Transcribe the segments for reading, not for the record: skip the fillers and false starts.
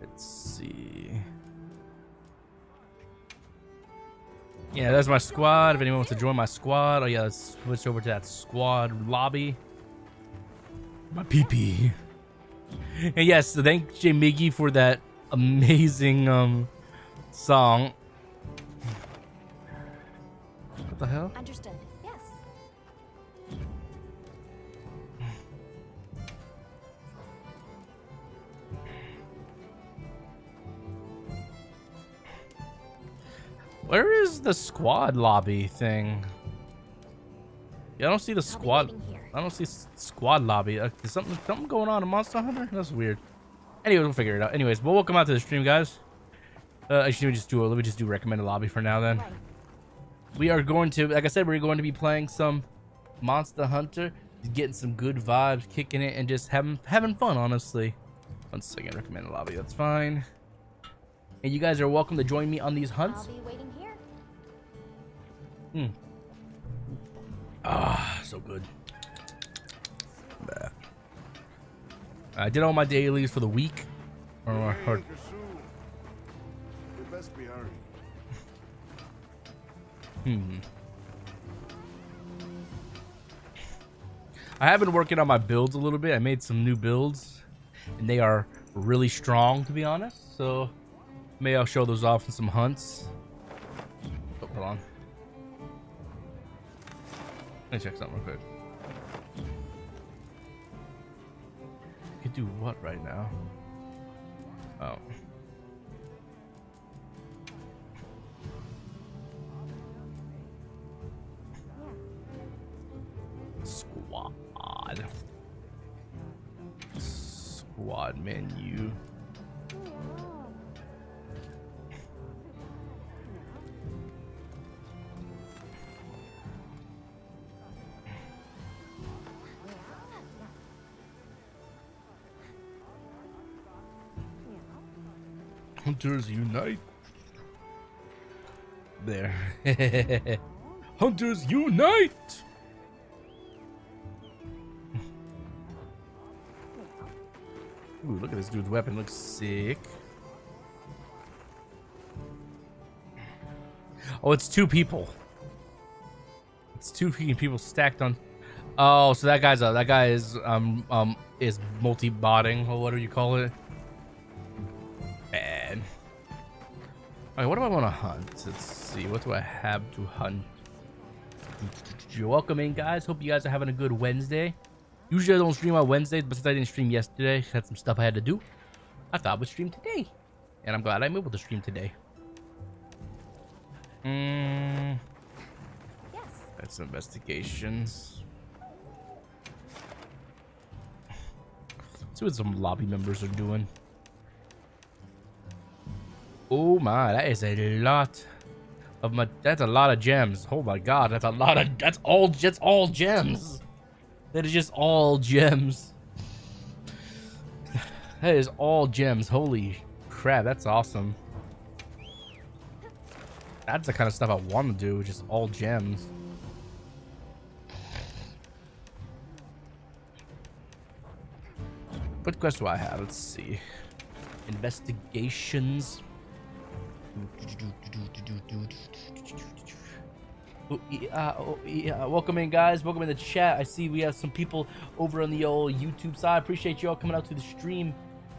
Let's see. Yeah, that's my squad. If anyone wants to join my squad, oh yeah, let's switch over to that squad lobby. My PP. And yes, thank J Miggy for that amazing song. What the hell? Understood. Yes. Where is the squad lobby thing? Yeah, I don't see the squad. I don't see squad lobby. Is something going on in Monster Hunter? That's weird. Anyway, we'll figure it out. Anyways, well, welcome out to the stream, guys. Actually, let me just do recommended lobby for now. Then we are going to, like I said, we're going to be playing some Monster Hunter, getting some good vibes, kicking it, and just having fun. Honestly, 1 second, recommended lobby. That's fine. And you guys are welcome to join me on these hunts. I'll be waiting here. Ah, so good. Bah. I did all my dailies for the week. Or best be hurry. I have been working on my builds a little bit. I made some new builds, and they are really strong, to be honest. So maybe I'll show those off in some hunts. Oh, hold on. Let me check something real quick. I could do what right now? Oh. Squad menu. Hunters unite. There. Hunters unite. Ooh, look at this dude's weapon. Looks sick. Oh, it's 2 people. It's 2 people stacked on. Oh, so that guy is multi-botting, or what do you call it? Man. Alright, what do I want to hunt? Let's see. What do I have to hunt? You're welcome in, guys. Hope you guys are having a good Wednesday. Usually I don't stream on Wednesdays, but since I didn't stream yesterday, had some stuff I had to do, I thought I would stream today. And I'm glad I'm able to stream today. Yes. That's some investigations. See what some lobby members are doing. Oh my, that is a lot of that's a lot of gems. Oh my god, that's all gems. That is just all gems. That is all gems. Holy crap, that's awesome. That's the kind of stuff I want to do, just all gems. What quest do I have? Let's see. Investigations. Oh, yeah. Welcome in, guys. Welcome in the chat. I see we have some people over on the old YouTube side. Appreciate you all coming out to the stream.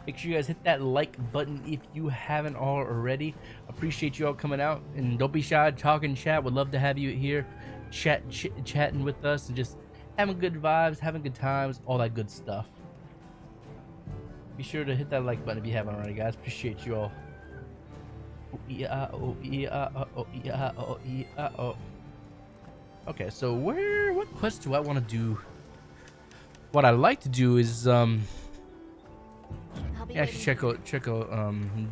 Make sure you guys hit that like button if you haven't already. Appreciate you all coming out, and don't be shy. Talk and chat. Would love to have you here, chatting with us, and just having good vibes, having good times, all that good stuff. Be sure to hit that like button if you haven't already, guys. Appreciate you all. Oh yeah, oh yeah, oh yeah, oh yeah, oh. Okay, so what quest do I want to do? What I like to do is actually check out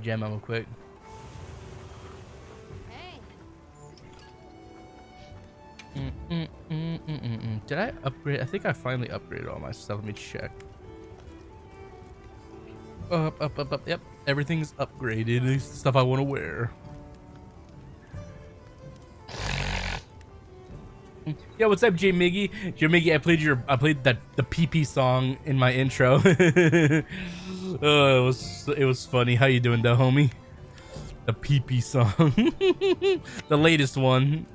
gem ammo quick. Hey. Did I upgrade? I think I finally upgraded all my stuff. Let me check. Up. Yep, everything's upgraded. It's the stuff I want to wear. Yeah, what's up, J Miggy? J Miggy, I played the PP song in my intro. Oh, it was funny. How you doing, though, homie? The PP song, the latest one.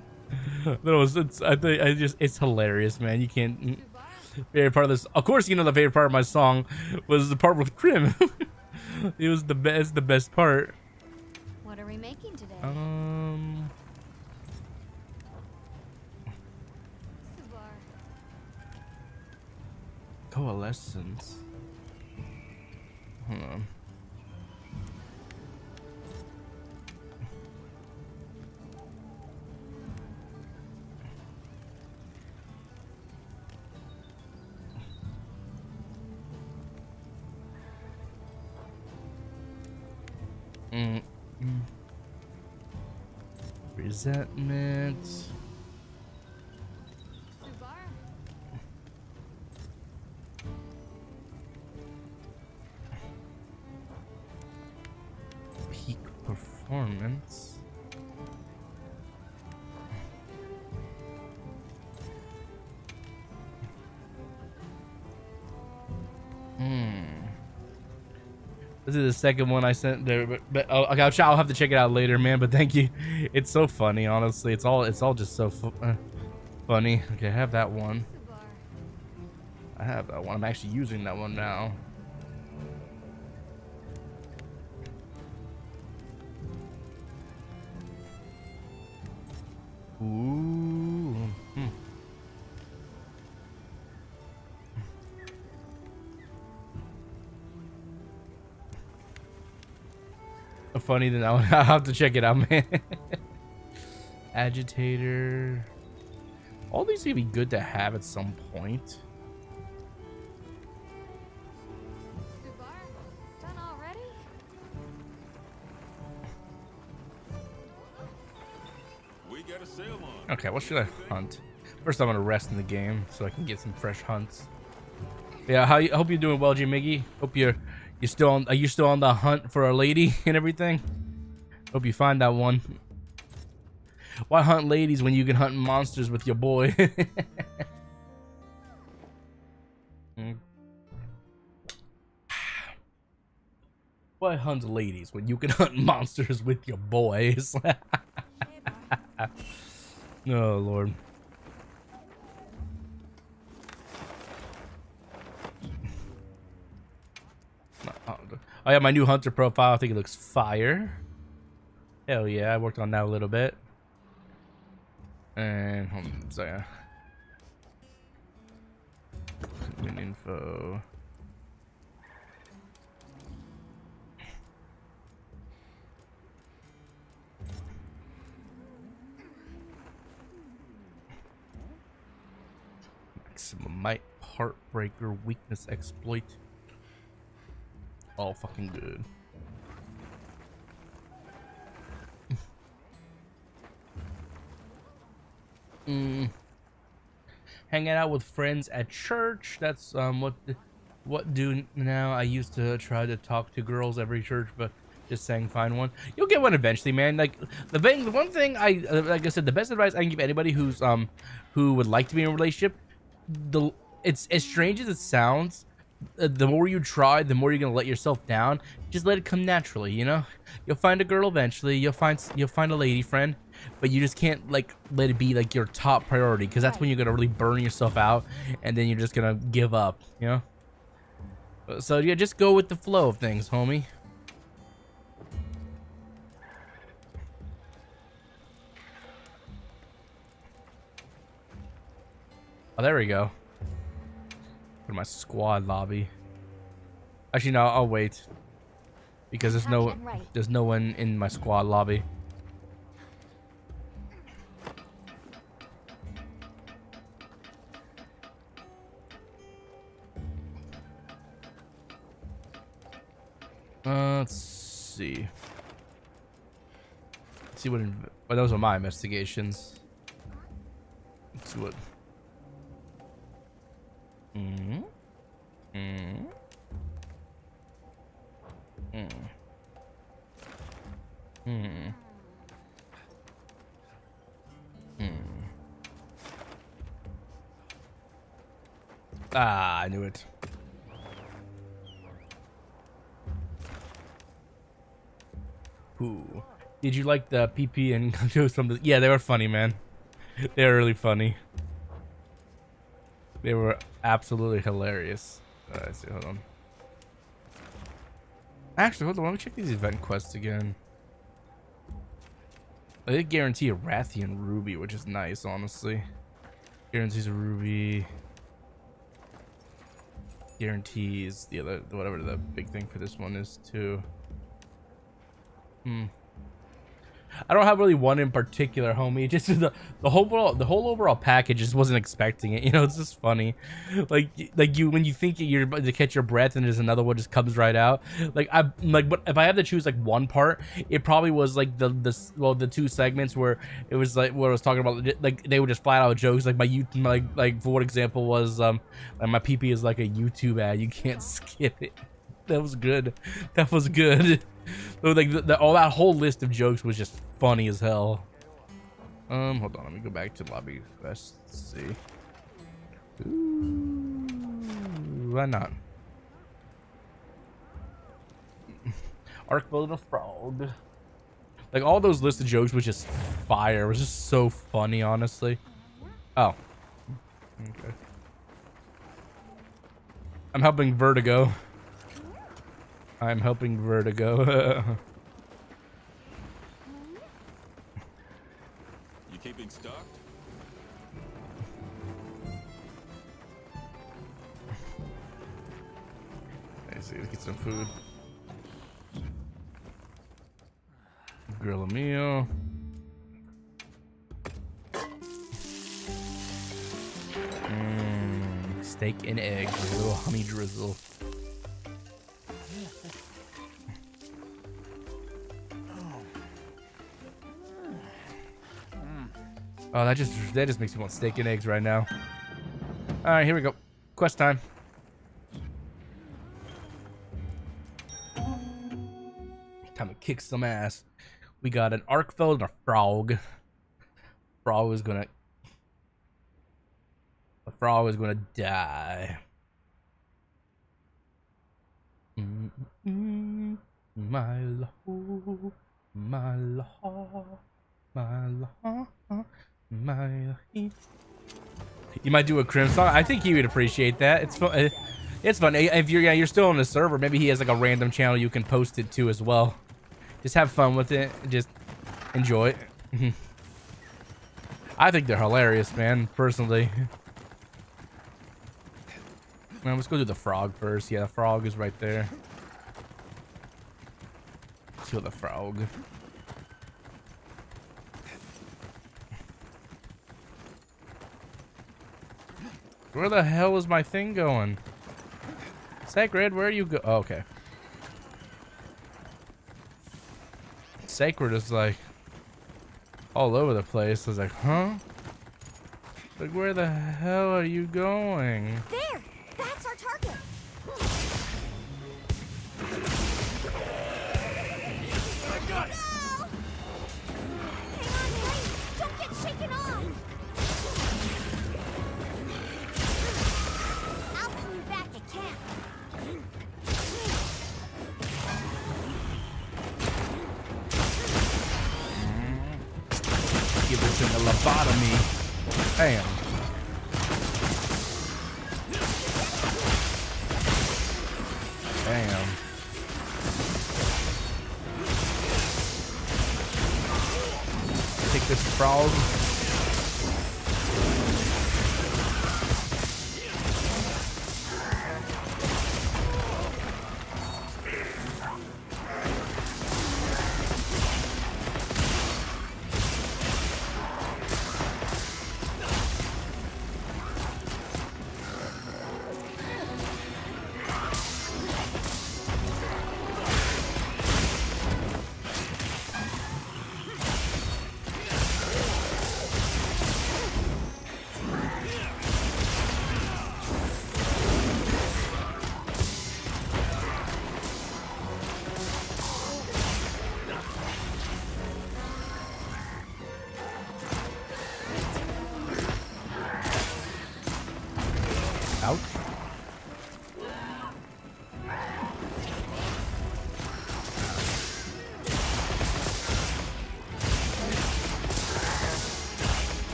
It's hilarious, man. You can't. Favorite part of this, of course, you know the favorite part of my song was the part with Krim. It was the best part. What are we making today? Coalescence. Hold on. Resentment. Peak performance. This is the second one I sent there, but I'll have to check it out later, man. But thank you. It's so funny, honestly. It's all just so funny. Okay, I have that one. I have that one. I'm actually using that one now. Ooh. Funny than that one. I'll have to check it out, man. Agitator. All these would be good to have at some point. Done already? We got a sale on. Okay, what should I hunt? First, I'm gonna rest in the game so I can get some fresh hunts. Yeah, I hope you're doing well, G Miggy. Hope you're still on. Are you still on the hunt for a lady and everything? Hope you find that one. Why hunt ladies when you can hunt monsters with your boy? Why hunt ladies when you can hunt monsters with your boys? Oh Lord. Oh yeah, my new hunter profile. I think it looks fire. Hell yeah, I worked on that a little bit. And hold on a second. Info. Maximum might, heartbreaker, weakness, exploit. All fucking good. Hanging out with friends at church. That's what do now. I used to try to talk to girls every church, but just saying find one. You'll get one eventually, man. Like the one thing like I said, the best advice I can give anybody who's who would like to be in a relationship, it's as strange as it sounds, the more you try, the more you're gonna let yourself down. Just let it come naturally, you know. You'll find a girl eventually. You'll find a lady friend, but you just can't like let it be like your top priority, because that's when you're gonna really burn yourself out, and then you're just gonna give up, you know. So yeah, just go with the flow of things, homie. Oh, there we go. Go to my squad lobby. Actually, no, I'll wait, because there's no one in my squad lobby. Let's see. Let's see what. Oh, those are my investigations. Let's see what. Ah, I knew it. Ooh. Did you like the PP and jokes from the... Yeah, they were funny, man. They were really funny. They were absolutely hilarious. Let's see, hold on. Actually, hold on. Let me check these event quests again. They guarantee a Rathian Ruby, which is nice, honestly. Guarantees a Ruby. Guarantees the other, whatever the big thing for this one is, too. I don't have really one in particular, homie. Just the whole overall package. Just wasn't expecting it. You know, it's just funny. Like you when you think you're about to catch your breath and there's another one just comes right out. But if I had to choose like one part, it probably was like the two segments where it was like what I was talking about. Like they were just flat out jokes. Like like for what example was like my PP is like a YouTube ad. You can't skip it. That was good. That was good. Like all that whole list of jokes was just funny as hell. Hold on, let me go back to lobby quest. Let's see. Ooh, why not? Arc build a frog. Like all those list of jokes was just fire. It was just so funny, honestly. Oh. Okay. I'm helping Vertigo. I'm helping Vertigo. You keeping stocked? Let's see, let's get some food. Grill a meal. Steak and eggs with a little honey drizzle. Oh, that just makes me want steak and eggs right now. All right, here we go. Quest time. Time to kick some ass. We got an Arkfeld and a frog. The frog is gonna die. My love, my love, my love. You might do a Crim song. I think he would appreciate that. It's fun. It's fun. If you're still on the server, maybe he has like a random channel you can post it to as well. Just have fun with it. Just enjoy it. I think they're hilarious, man. Personally. Man, let's go do the frog first. Yeah, the frog is right there. Let's kill the frog. Where the hell is my thing going? Sacred, where are you go? Oh, okay. Sacred is like all over the place. I was like, huh? Like, where the hell are you going? There! That's our target! I got it! No! Hang on, wait! Don't get shaken off! I'll see you back at camp. Give this thing a lobotomy. Damn. Damn. Take this frog. Ouch.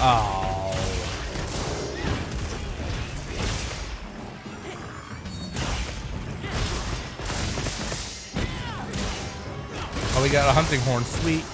Oh. Oh, we got a hunting horn. Sweet.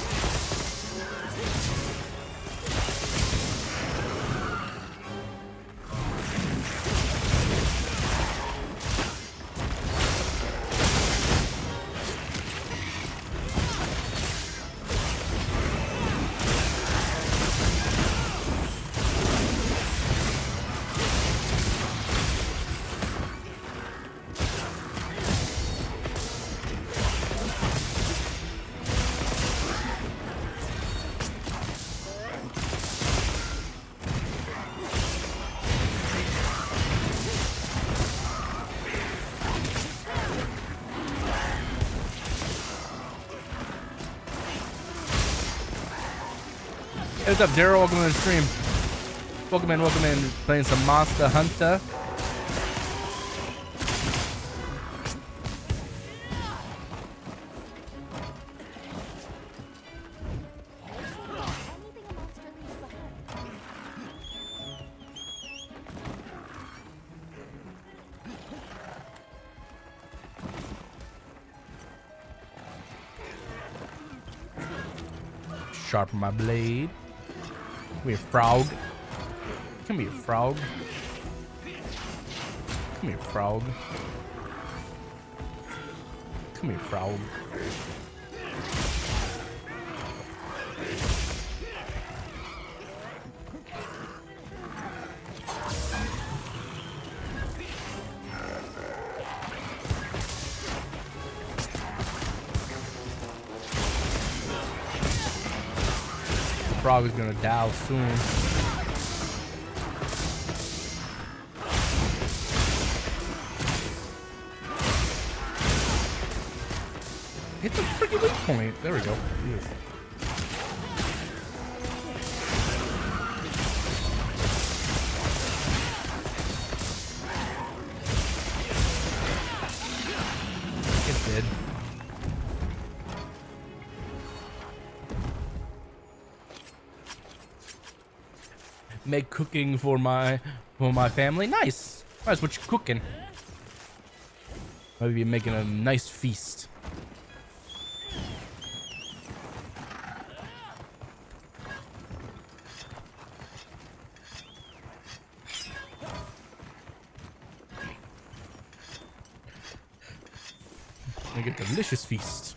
Hey, what's up, Daryl? Welcome to the stream. Welcome in. Playing some Monster Hunter. Sharpen my blade. Come here, frog. Come here, frog. Come here, frog. Come here, frog. Frog is gonna die soon. Hit the freaking weak point. There we go. Yes. It's dead. Make cooking for my family. Nice. Nice. What you cooking? Maybe you're making a nice feast. Make a delicious feast.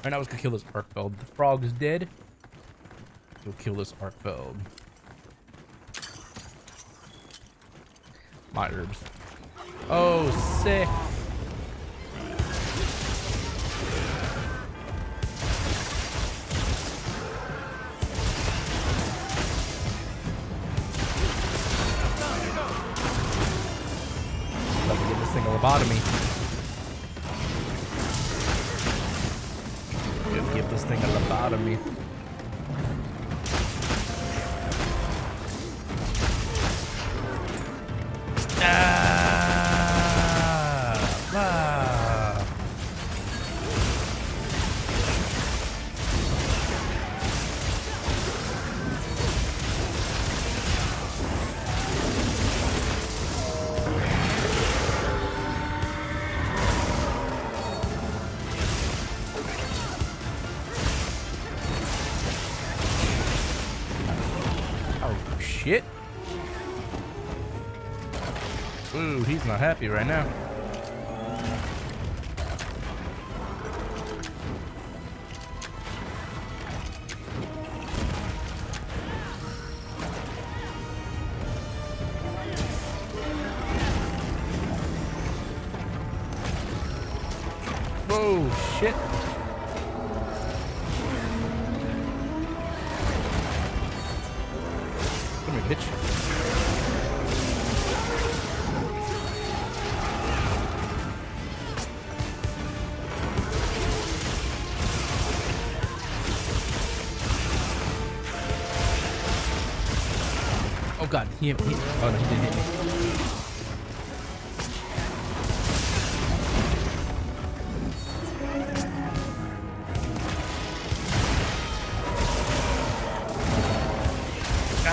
Right now, let's go kill this Arkfeld. The frog is dead. Go kill this Arkfeld. My herbs. Oh, sick. About to give this thing a lobotomy. Give this thing a lobotomy. Shit. Ooh, he's not happy right now. Whoa, shit. Come here, bitch. Oh god, oh no, he didn't hit me.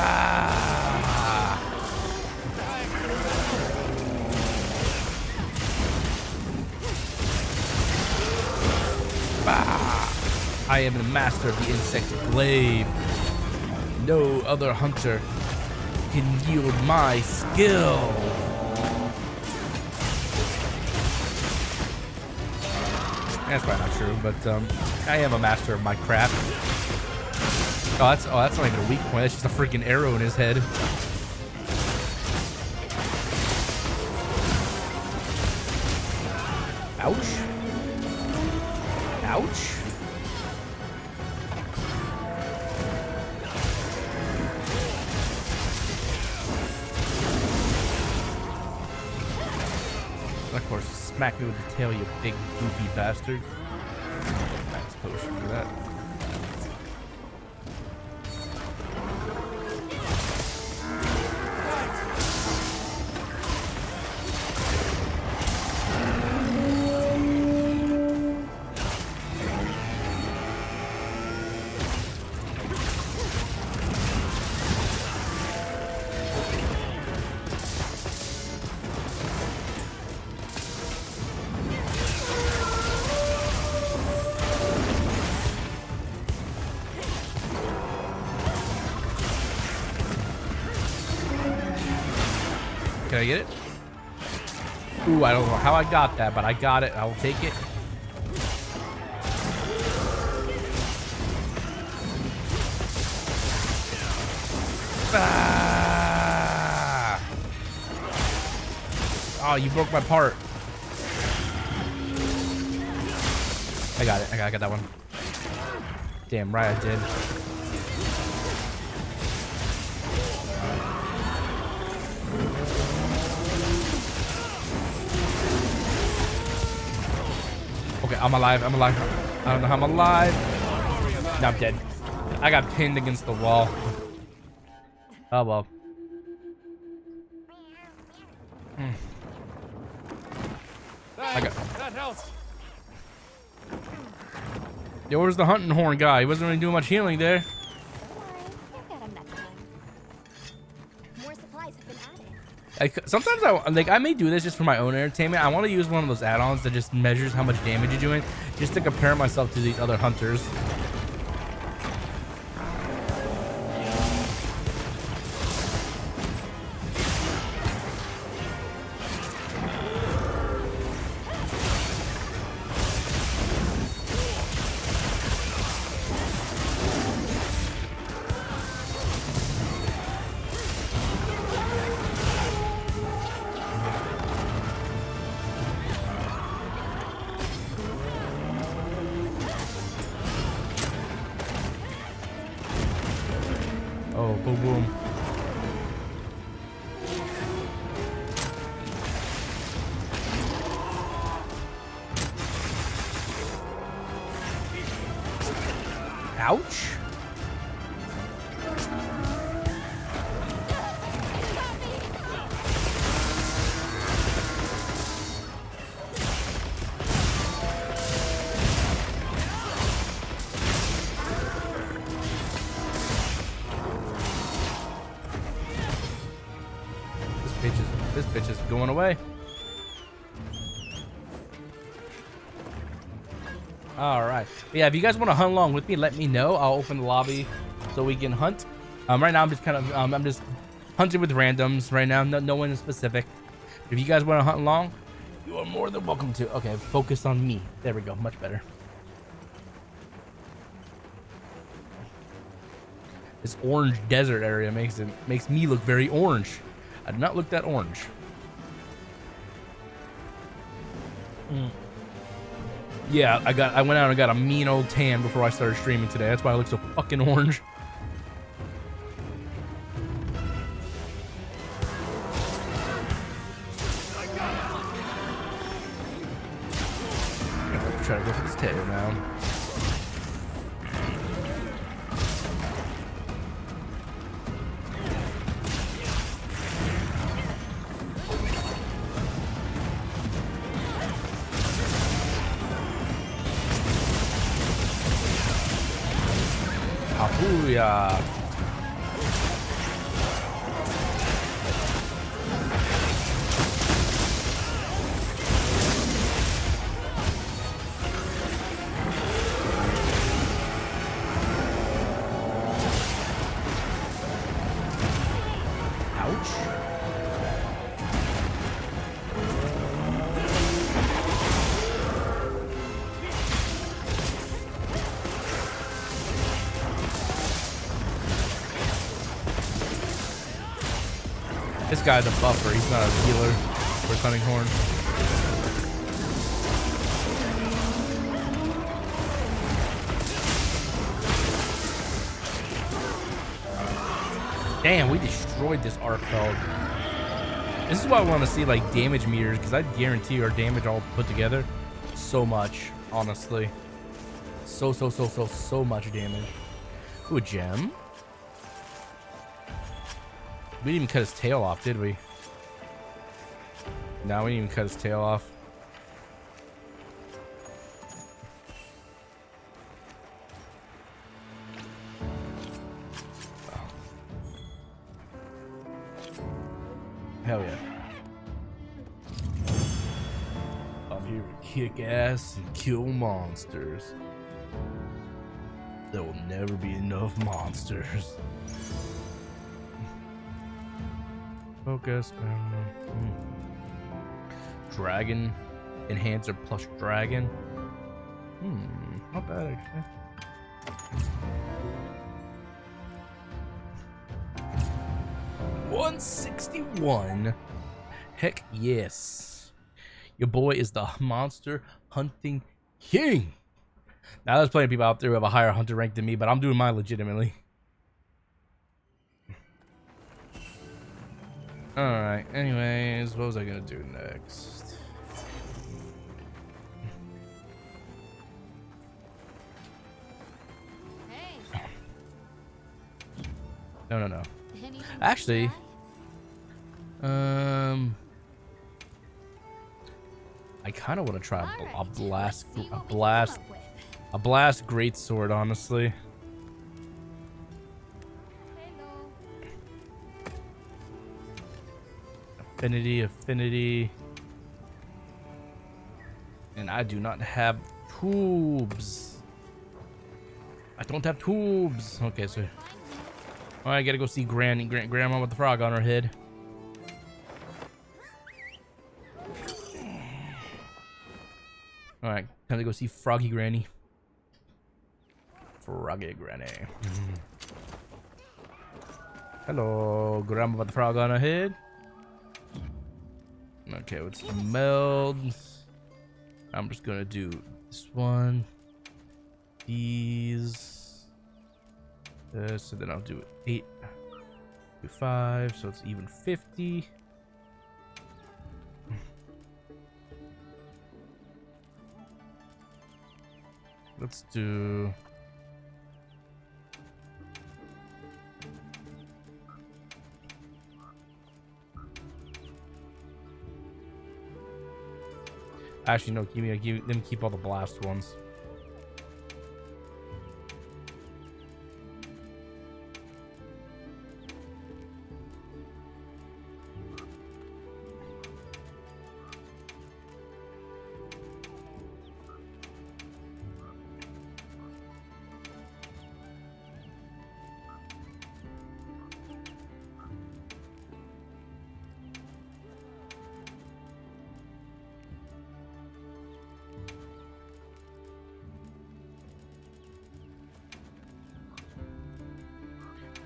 Ah. Bah. I am the master of the insect glaive. No other hunter can yield my skill. That's probably not true, but I am a master of my craft. Oh, that's not even a weak point. That's just a freaking arrow in his head. Ouch. Ouch. Of course, smack me with the tail, you big goofy bastard. Max potion for that. Can I get it? Ooh, I don't know how I got that, but I got it. I will take it. Ah! Oh, you broke my part. I got it. I got that one. Damn right I did. Okay, I'm alive. I'm alive. I don't know how I'm alive. No, I'm dead. I got pinned against the wall. Oh well. That helps. Yo, where's the hunting horn guy? He wasn't really doing much healing there. Don't worry, you'll get him next time. More supplies have been added. Sometimes I may do this just for my own entertainment. I want to use one of those add-ons that just measures how much damage you're doing, just to compare myself to these other hunters. Oh, boom, boom. Ouch. This bitch is going away. All right. Yeah, if you guys want to hunt along with me, let me know. I'll open the lobby so we can hunt. Right now I'm just kind of I'm just hunting with randoms right now. No one in specific. If you guys want to hunt along, you are more than welcome to. Okay, focus on me. There we go. Much better. This orange desert area makes me look very orange. I do not look that orange. Yeah, I went out and got a mean old tan before I started streaming today. That's why I look so fucking orange. Try to go for this tail now. Booyah. This guy's a buffer. He's not a healer for Cunning Horn. Damn, we destroyed this Arcfeld. This is why I want to see like damage meters, because I guarantee our damage all put together so much, honestly. So much damage. Ooh, a gem. We didn't even cut his tail off, did we? No, we didn't even cut his tail off. Hell yeah. I'm here to kick ass and kill monsters. There will never be enough monsters. Focus. Dragon. Enhancer plus dragon. Not bad actually. $161. Heck yes. Your boy is the monster hunting king. Now there's plenty of people out there who have a higher hunter rank than me, but I'm doing mine legitimately. Alright, anyways, what was I gonna do next? Hey. No. Anything Actually, to I kind of want to try try? a Alright, blast, let's see a what we blast, come up with. a blast great sword, honestly. Hello. Affinity. And I do not have tubes. I don't have tubes. Okay, so I gotta go see Grandma with the frog on her head. All right, time to go see Froggy Granny. Froggy Granny. Hello, Grandma with the frog on her head. Okay, what's the meld? I'm just gonna do this one, these, this, and then I'll do 8, do 5, so it's even 50. Let's do. Actually, no. Let me keep all the blast ones.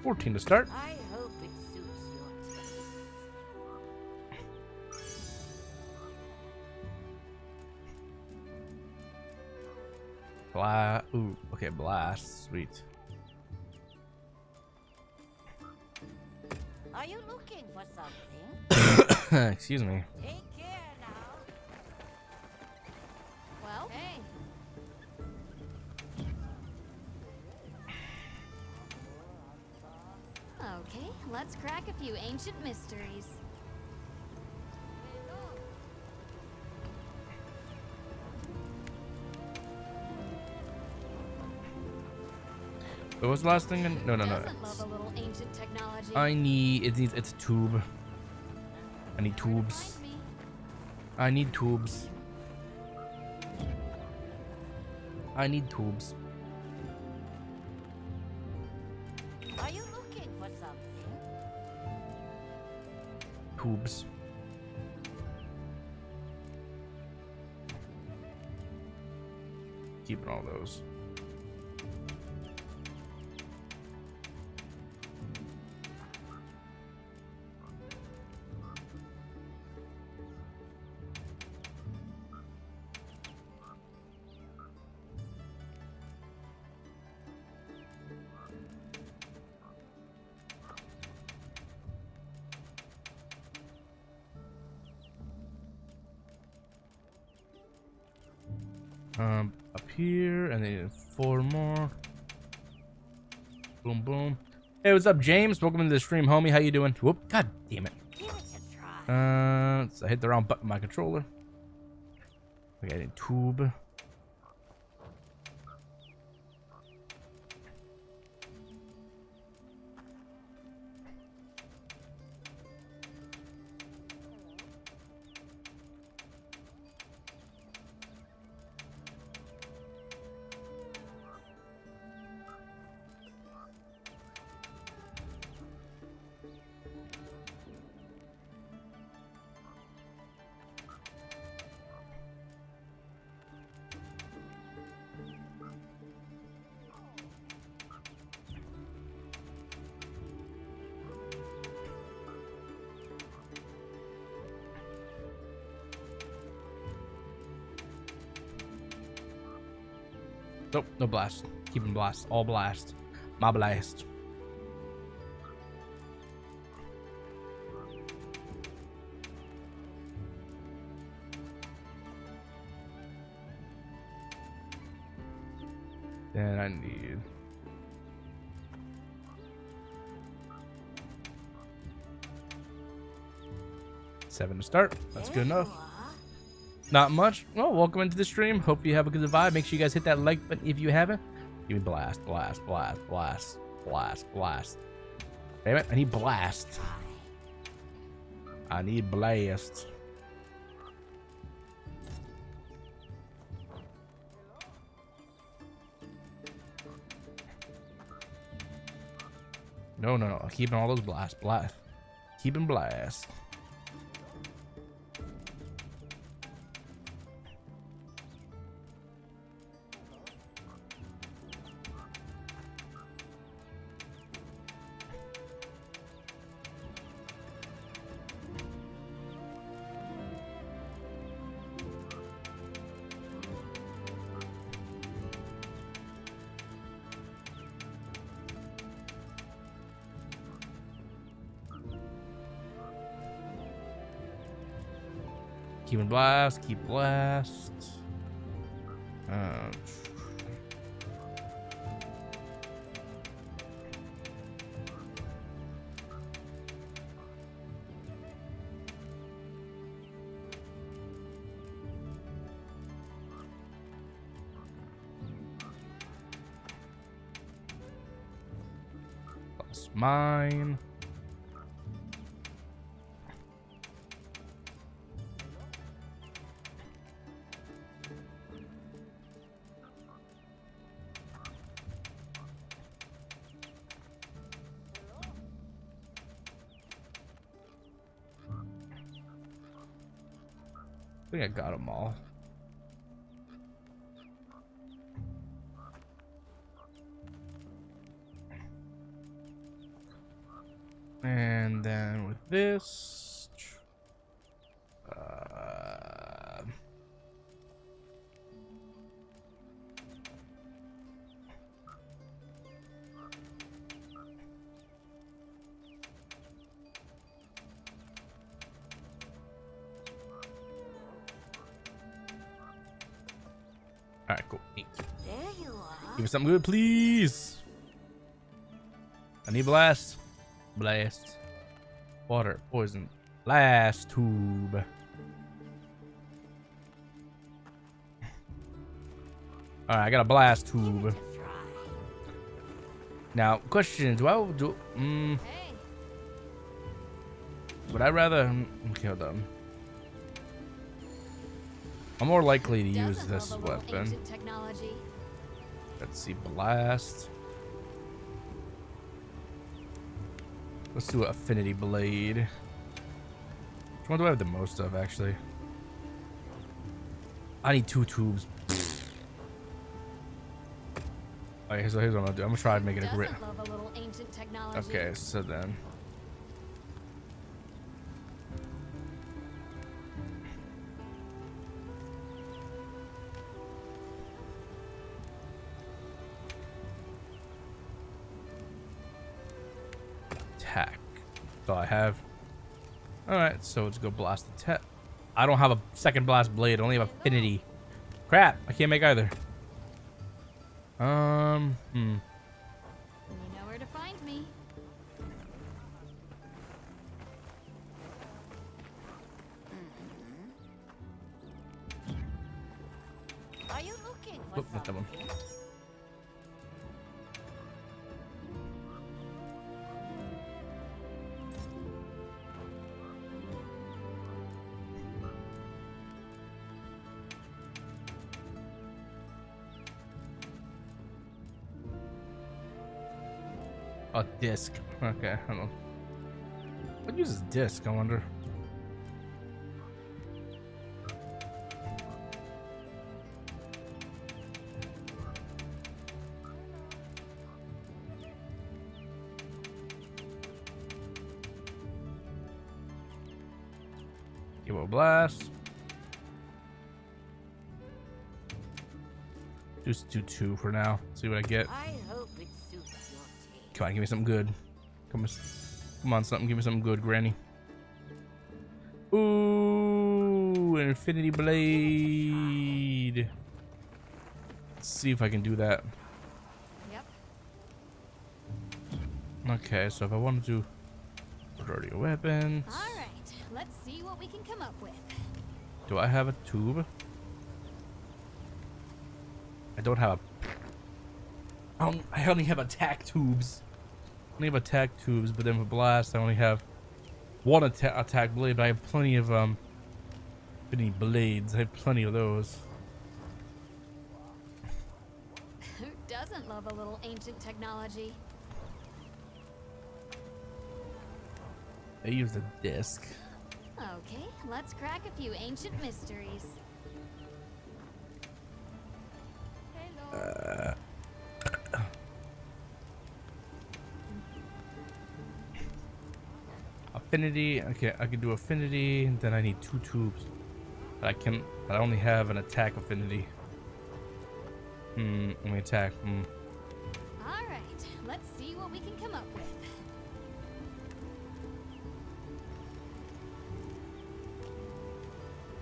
$14 to start. I hope it suits your taste. Ooh, okay, blast. Sweet. Are you looking for something? Excuse me. Take care now. Well, hey. Okay, let's crack a few ancient mysteries. What was the last thing? No. Doesn't love a little ancient technology. It's a tube. I need tubes. Mind me. I need tubes. I need tubes. Are you looking for something? Tubes. Keeping all those. Up here, and then 4 more. Boom, boom. Hey, what's up, James? Welcome to the stream, homie. How you doing? Whoop! God damn it. Give it a try. So I hit the wrong button on my controller. Okay, a tube. Nope, no blast. Keep him blast. All blast. My blast. Then I need... seven to start. That's good enough. Not much. Well, welcome into the stream. Hope you have a good vibe. Make sure you guys hit that like button if you haven't. Give me blast, blast, blast, blast, blast, blast. Damn it, I need blast. I need blast. No, no, no. Keeping all those blast, blast. Keeping blast. Keep blast, keep blast. Plus mine. I think I got them all. And then with this, all right, cool. Neat. There you are. Give me something good, please. I need blast. Blast. Water. Poison. Blast tube. All right, I got a blast tube. Now, question: do I do? Hey. Would I rather? Okay, hold on. I'm more likely to use Doesn't this love a little weapon. ancient technology. Let's see, blast. Let's do affinity blade. Which one do I have the most of, actually? I need 2 tubes. Okay, so here's what I'm gonna do. I'm gonna try to make it a grit. Doesn't love a little ancient technology. Okay, so then. Attack. That's all I have. Alright, so let's go blast the tech. I don't have a second blast blade, I only have affinity. Crap! I can't make either. You know where to find me. Are you looking for Oop, not that one. something? A disc. Okay, hold on. What uses disc, I wonder? Give it a blast. Just do 2 for now. See what I get. I hope it suits your taste. Come on, give me something good. Come on, something. Give me something good, Granny. Ooh, an infinity blade. Let's see if I can do that. Yep. Okay, so if I want to do dirty weapons, All right. Let's see what we can come up with. do I have a tube? I don't have a. I only have attack tubes. I only have attack tubes, but then for blast, I only have one attack blade. But I have plenty of many blades. I have plenty of those. Who doesn't love a little ancient technology? I use the disc. Okay, let's crack a few ancient mysteries. Hello. Affinity. Okay, I can do affinity. Then I need 2 tubes. But I only have an attack affinity. Let me attack. All right, let's see what we can come up with.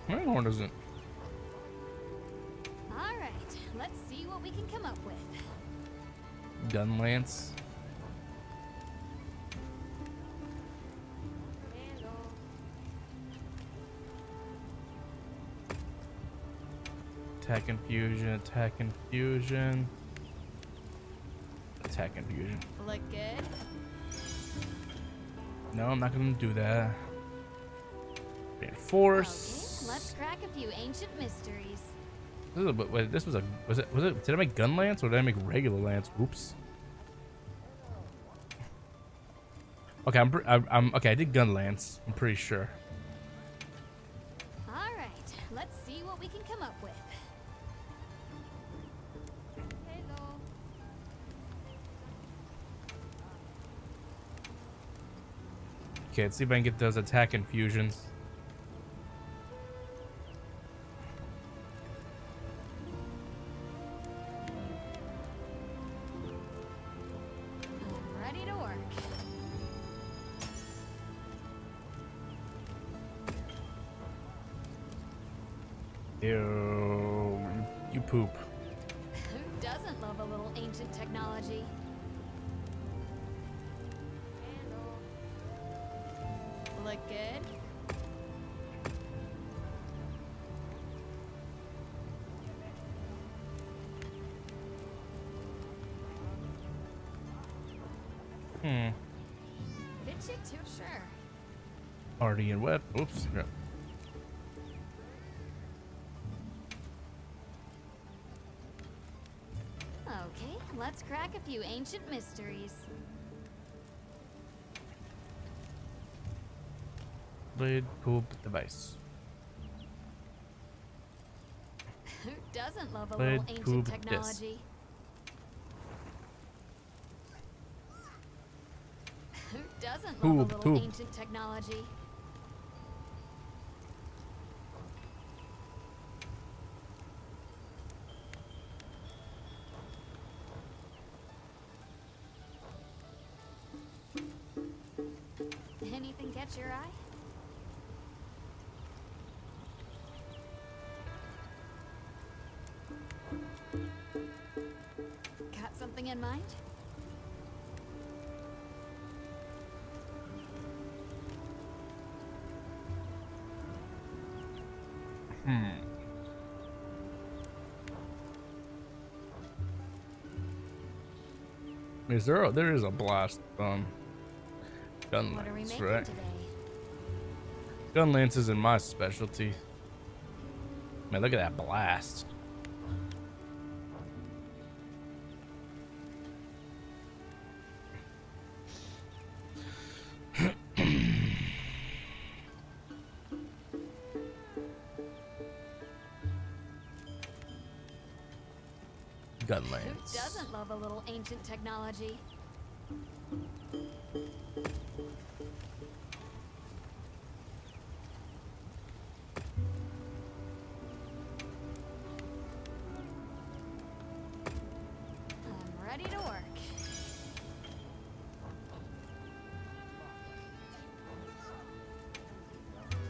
My horn doesn't. All right, let's see what we can come up with. Gun lance. Hello. Attack infusion. Attack infusion. Attack infusion. Look good. No, I'm not gonna do that. Okay, Reinforce. let's crack a few ancient mysteries. Wait, this was it? Did I make gun lance or did I make regular lance? Oops. Okay, I'm okay. I did gun lance. I'm pretty sure. All right, let's see what we can come up with. Hello. Okay, let's see if I can get those attack infusions. I'm ready to work. Ew, you poop. Who doesn't love a little ancient technology? Look good. Fit you too, sure. Already in web. Oops. Yeah. Okay, let's crack a few ancient mysteries. Blade poop device. Who doesn't love a Blade little ancient poop technology? Who doesn't love a Poop, little poop. ancient technology? Anything catch your eye? mind? Is there? There is a blast gun What are we lance, making right? today? Gun lance isn't my specialty. Man, look at that blast. Gun Who lance. doesn't love a little ancient technology? I'm ready to work.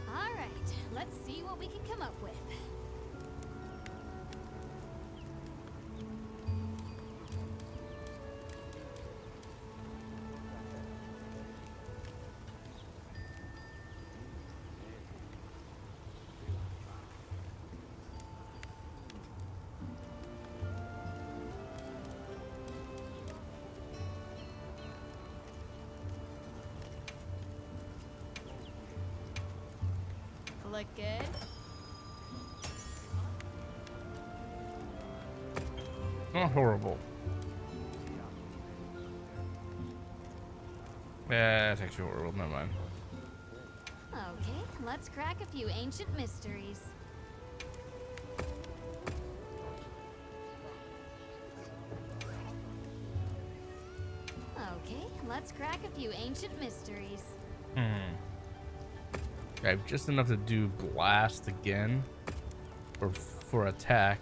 All right, let's see what we can come up with. Look good? Not horrible. Yeah, it's actually horrible. Never mind. Okay, let's crack a few ancient mysteries. Okay, let's crack a few ancient mysteries. Okay, just enough to do blast again, for attack,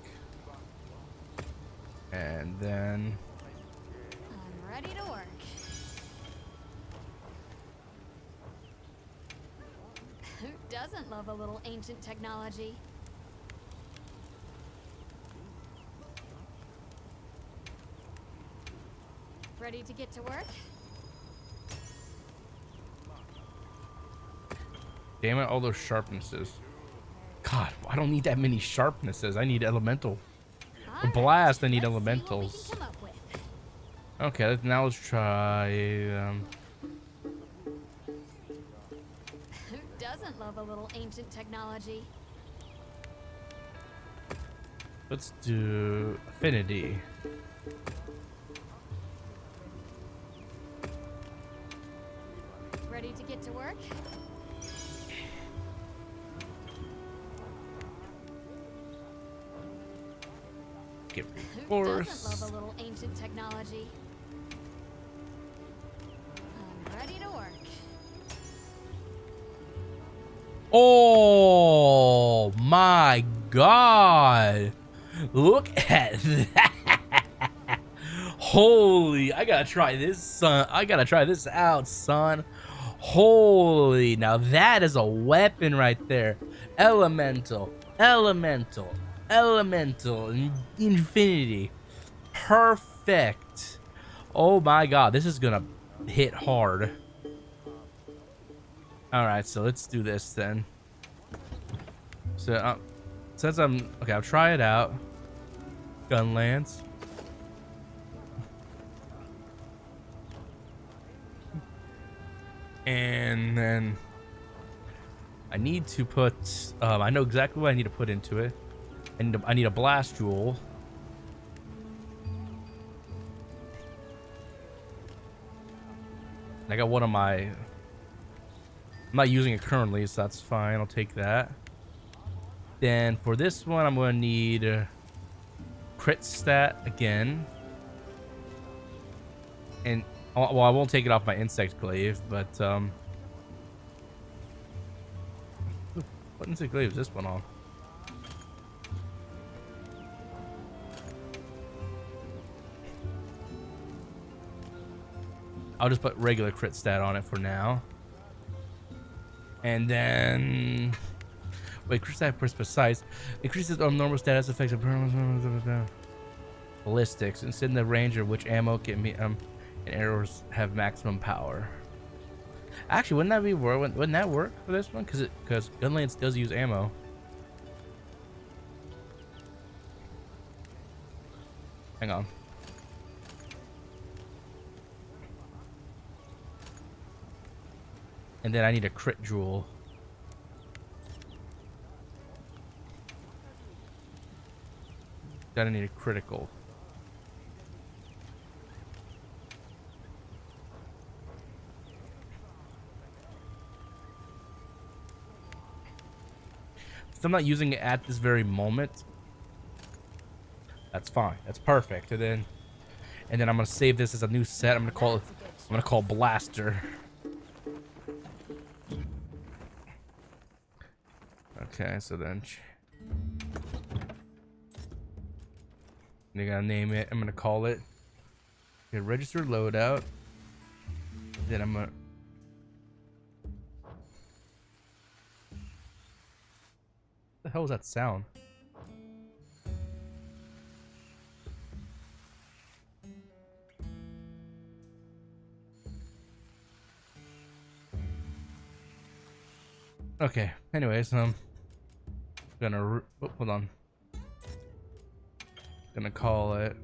and then I'm ready to work. Who doesn't love a little ancient technology? Ready to get to work? damn it, all those sharpnesses. God, I don't need that many sharpnesses. I need elemental. For All blast, I need let's see what we elementals. can come up with. Okay, now let's try. Who doesn't love a little ancient technology? Let's do affinity. Ready to get to work? Get Who force. doesn't love a little ancient technology? I'm ready to work. Oh my God! Look at that! Holy! I gotta try this, son. I gotta try this out, son. Holy! Now that is a weapon right there. Elemental, elemental, elemental, infinity. Perfect. Oh my God! This is gonna hit hard. All right, so let's do this then. So, since I'm okay, I'll try it out. Gun lance. And then I need to put. I know exactly what I need to put into it. I need a blast jewel. I got one of my. I'm not using it currently, so that's fine. I'll take that. Then for this one, I'm going to need crit stat again. And, well, I won't take it off my insect glaive, but, what insect glaive is this one on? I'll just put regular crit stat on it for now. And then... Wait, crit stat precise. Increases normal status effects of... ballistics. Instead, the range of which ammo can be and arrows have maximum power. Actually, wouldn't that work for this one? Because Gunlance does use ammo. Hang on. And then I need a crit jewel. Then I need a critical. So I'm not using it at this very moment. That's fine. That's perfect. And then I'm gonna save this as a new set. I'm gonna call Blaster. Okay, so then you gotta name it. I'm gonna call it a registered loadout. Then I'm gonna what the hell was that sound? Okay, anyways, gonna hold on. Gonna call it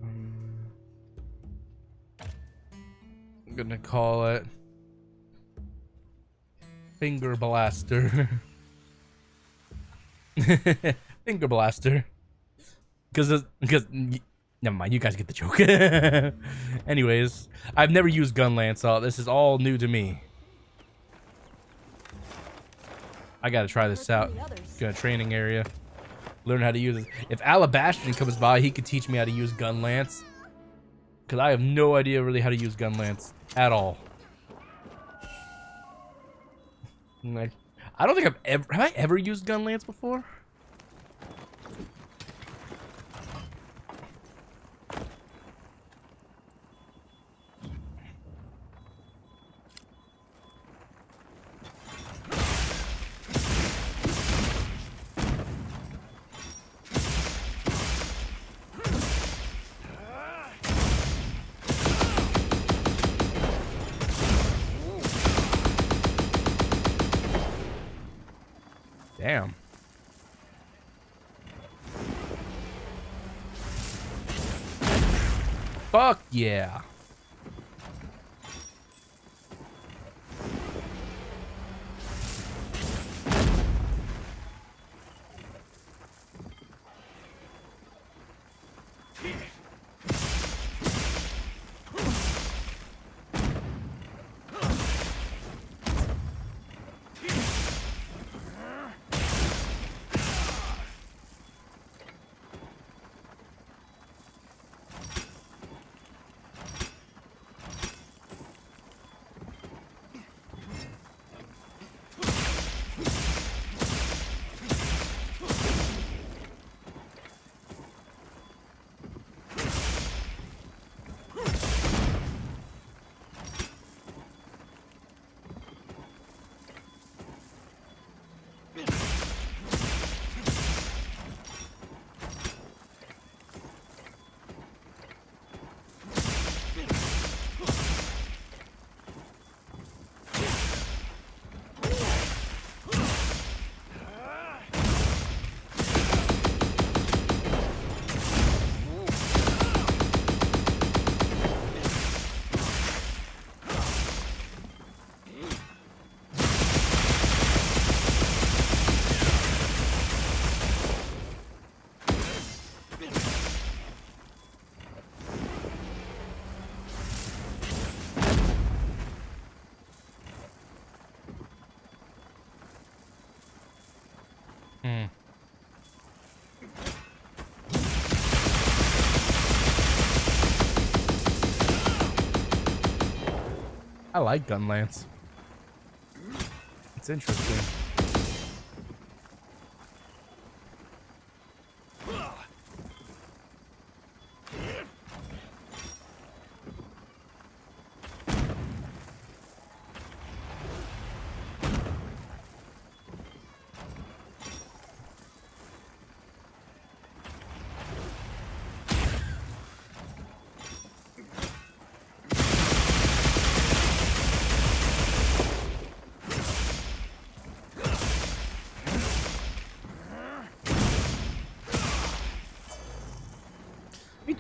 I'm gonna call it Finger Blaster. Finger Blaster. Because never mind, you guys get the joke. Anyways, I've never used Gunlance, so this is all new to me. I gotta try this out. Go to training area. Learn how to use it. If Alabastian comes by, he could teach me how to use Gunlance. Because I have no idea really how to use Gunlance at all. Like, I don't think have I ever used Gunlance before? Damn. Fuck yeah. I like Gunlance. It's interesting.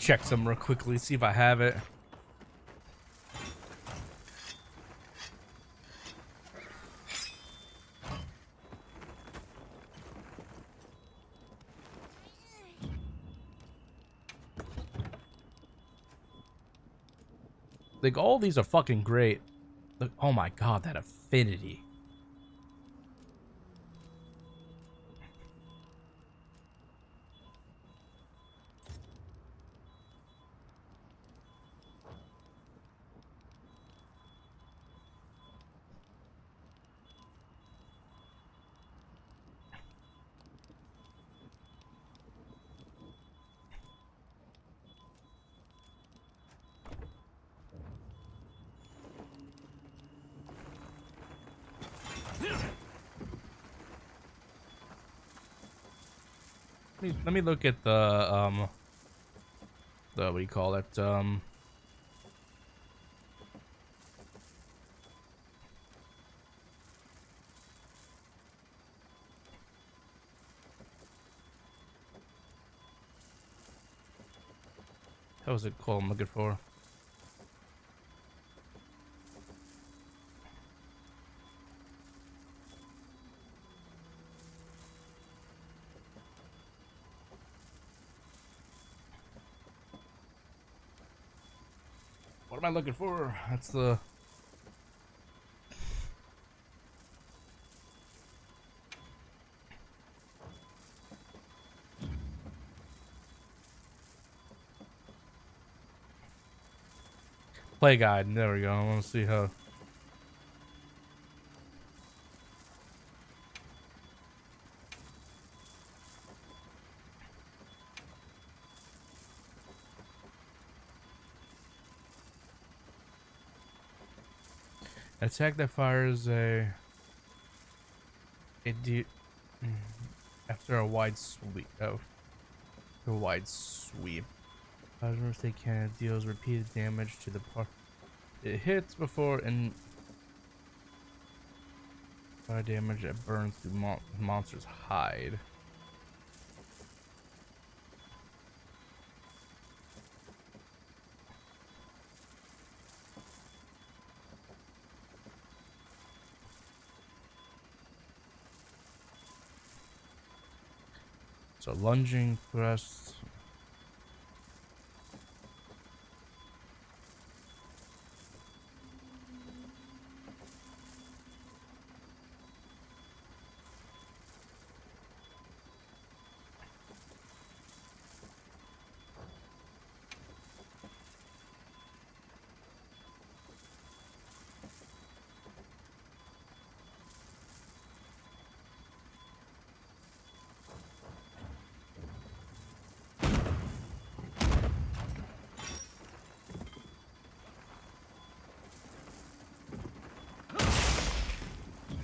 check some real quickly, see if I have it. Like, all these are fucking great. Look, oh my god, that affinity. Let me look at the what do you call it? How was it called? I'm looking for. What am I looking for? That's the... play guide. There we go. I want to see how... attack that fires after a wide sweep. Oh, a wide sweep. If they can, it deals repeated damage to the part it hits before, and fire damage that burns through monster's hide. So lunging thrust.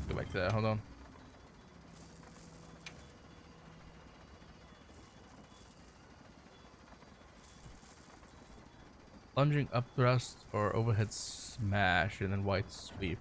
Go back to that. Hold on. Lunging up thrust or overhead smash and then wide sweep.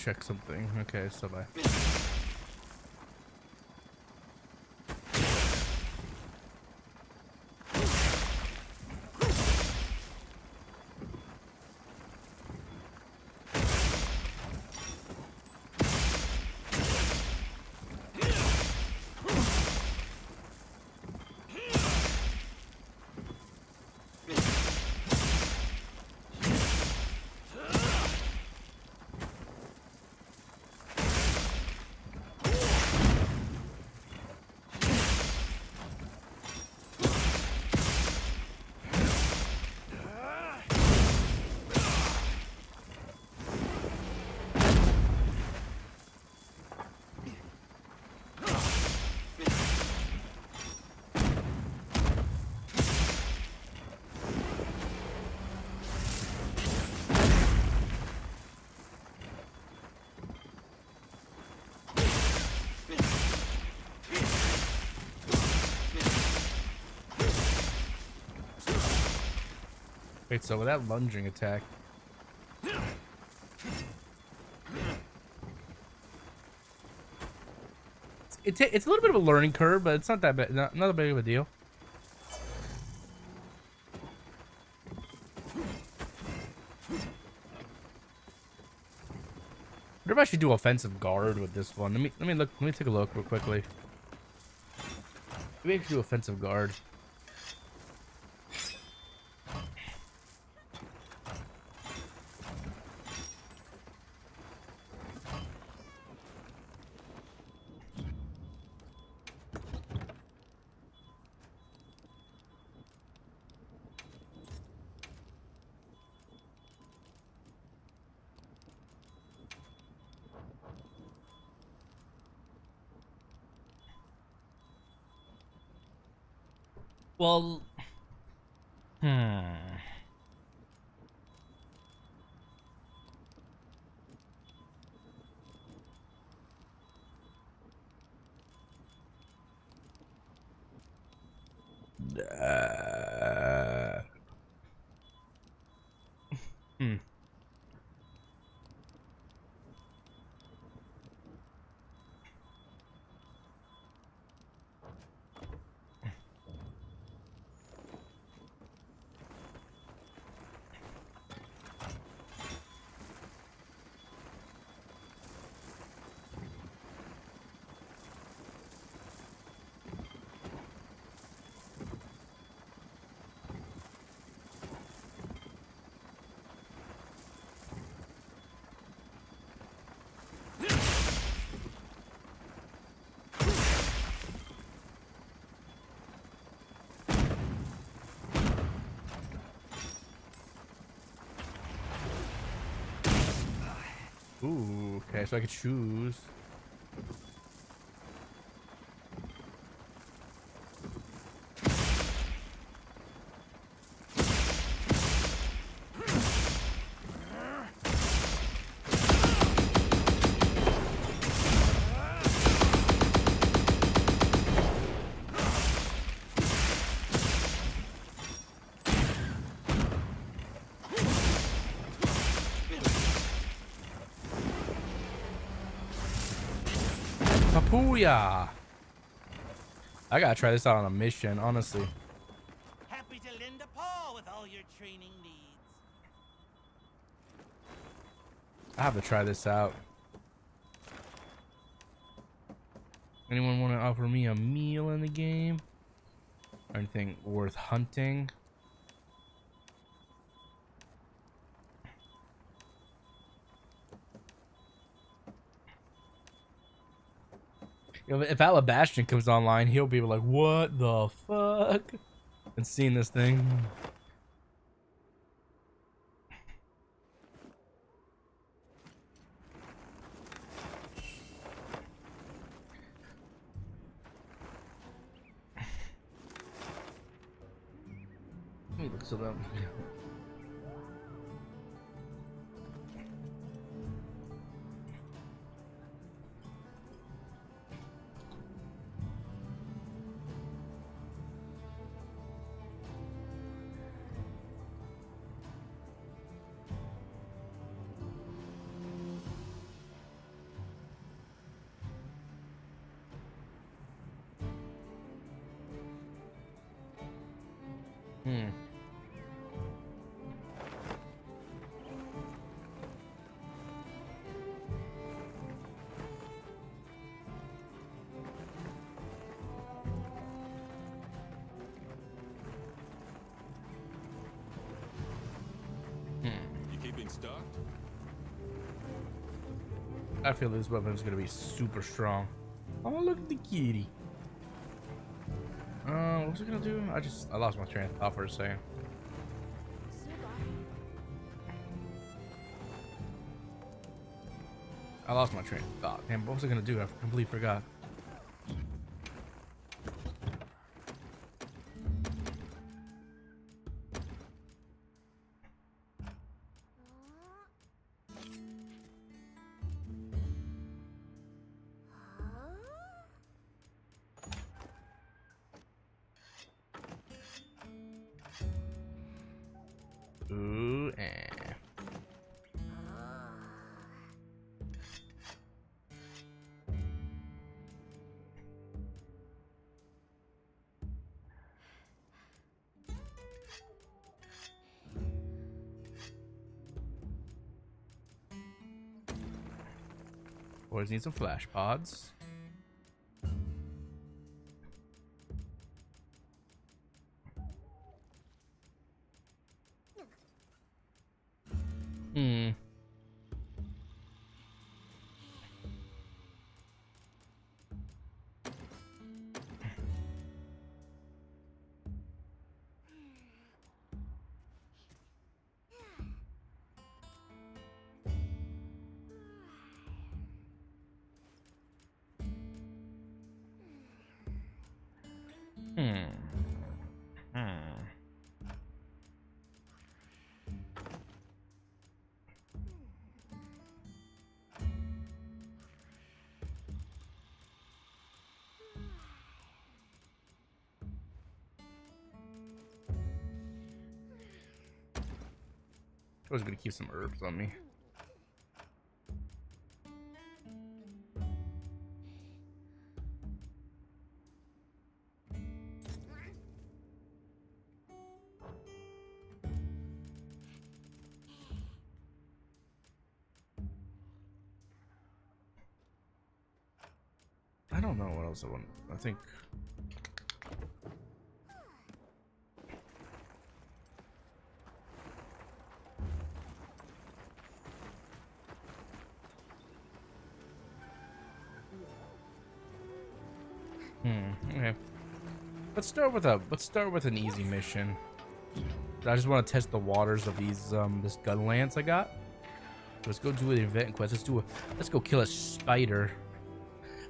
check something. Okay, so bye. Wait, so with that lunging attack, it's a little bit of a learning curve, but it's not that bad, not that big of a deal. I wonder if I should do offensive guard with this one. Let me take a look real quickly. Maybe I should do offensive guard. Well, ooh, okay, so I could choose. Papuya! I gotta try this out on a mission, honestly. Happy to lend a paw with all your training needs. I have to try this out. Anyone want to offer me a meal in the game? Or anything worth hunting? You know, if Atla Bastion comes online, he'll be like, what the fuck? And seeing this thing. Let me look something up. Hmm. You keeping stocked? I feel this weapon is gonna be super strong. Oh, look at the kitty. What was I gonna do? I lost my train of thought for a second. I lost my train of thought. Damn, what was I gonna do? I completely forgot. Ooh, Boys need some flash pods. Hmm. I was gonna keep some herbs on me. I don't know what else I want. I think. Okay. Let's start with an easy mission. I just want to test the waters of these this gun lance I got. Let's go do an event quest. Let's go kill a spider.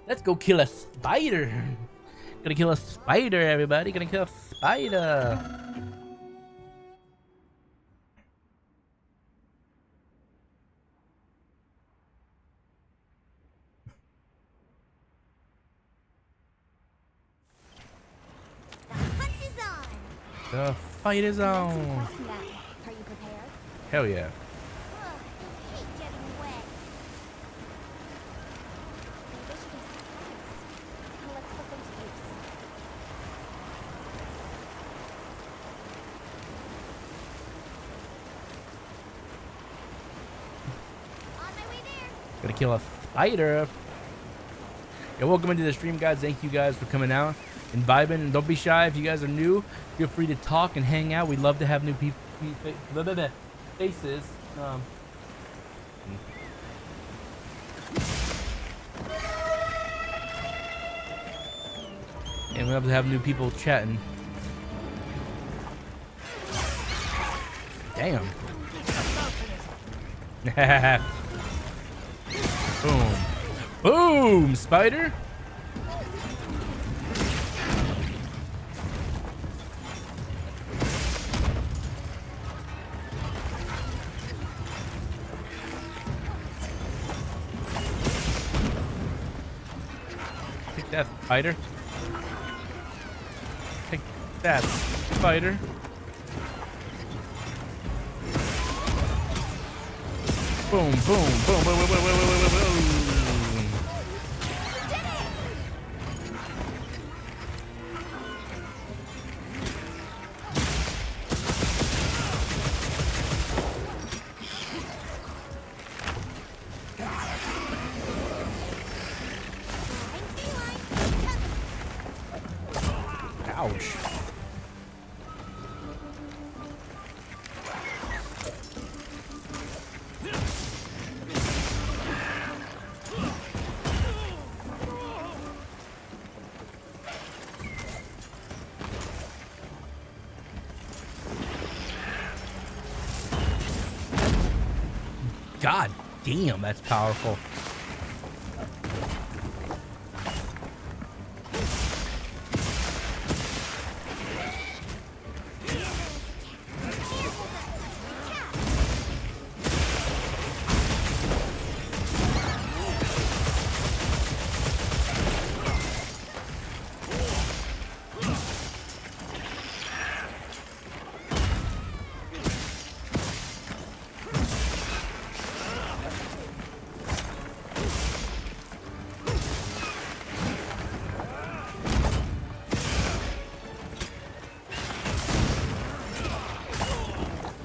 Let's go kill a spider. Gonna kill a spider, everybody. Gonna kill a spider. The fight is on. Are you prepared? Hell yeah. Ugh, I hate getting wet. Maybe I should do some plans. Let's put them to use. On my way there. Gonna kill a spider. Yeah, welcome into the stream, guys. Thank you guys for coming out and vibing. And don't be shy if you guys are new. Feel free to talk and hang out. We'd love to have new faces. And we'd love to have new people chatting. Damn. Boom. Boom, spider. Take that, spider. Take that, spider. Boom, boom, boom, boom, boom, boom, boom, boom, boom. Ouch. God damn, that's powerful.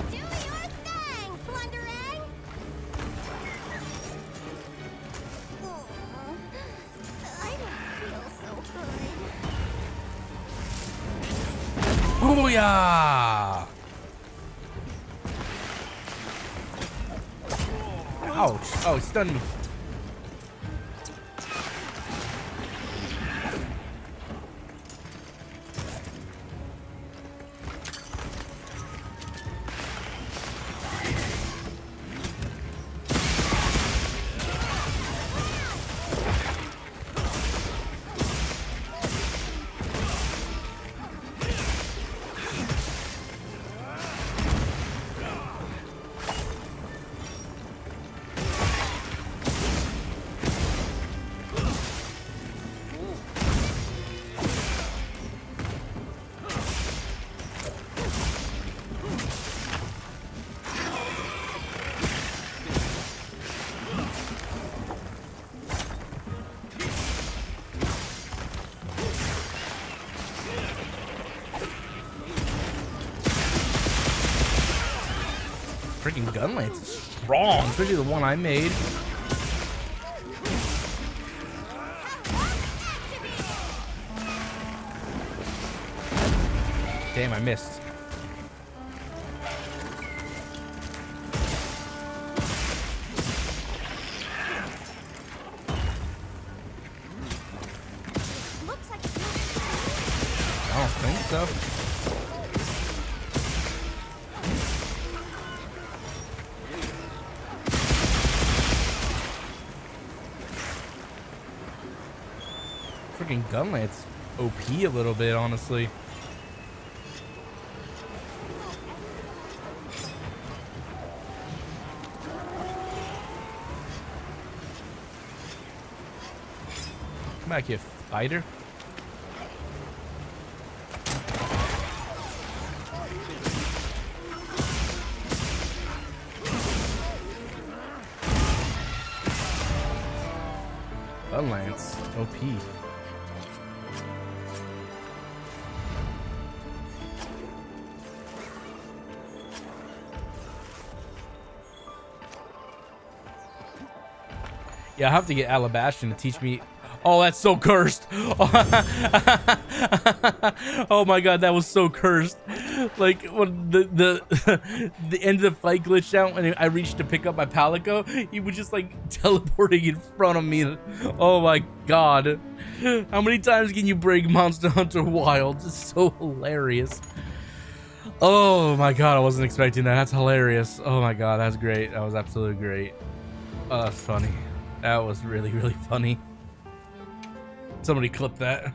Do your thing, Blunderang! Oh, I don't feel so good. Booyah! Ouch. Oh, he stunned me. Freaking gun lance is strong, especially the one I made. Damn, I missed. Looks like I don't think so. Freaking gun lance OP a little bit, honestly. Come back here, spider. Gun lance OP. Yeah, I have to get Alabaster to teach me. Oh, that's so cursed. Oh my god, that was so cursed. Like when the the end of the fight glitched out and I reached to pick up my Palico, he was just like teleporting in front of me. Oh my god. How many times can you break Monster Hunter Wild? It's so hilarious. Oh my god, I wasn't expecting that. That's hilarious. Oh my god, that's great. That was absolutely great. Oh, that's funny. That was really, really funny. Somebody clip that.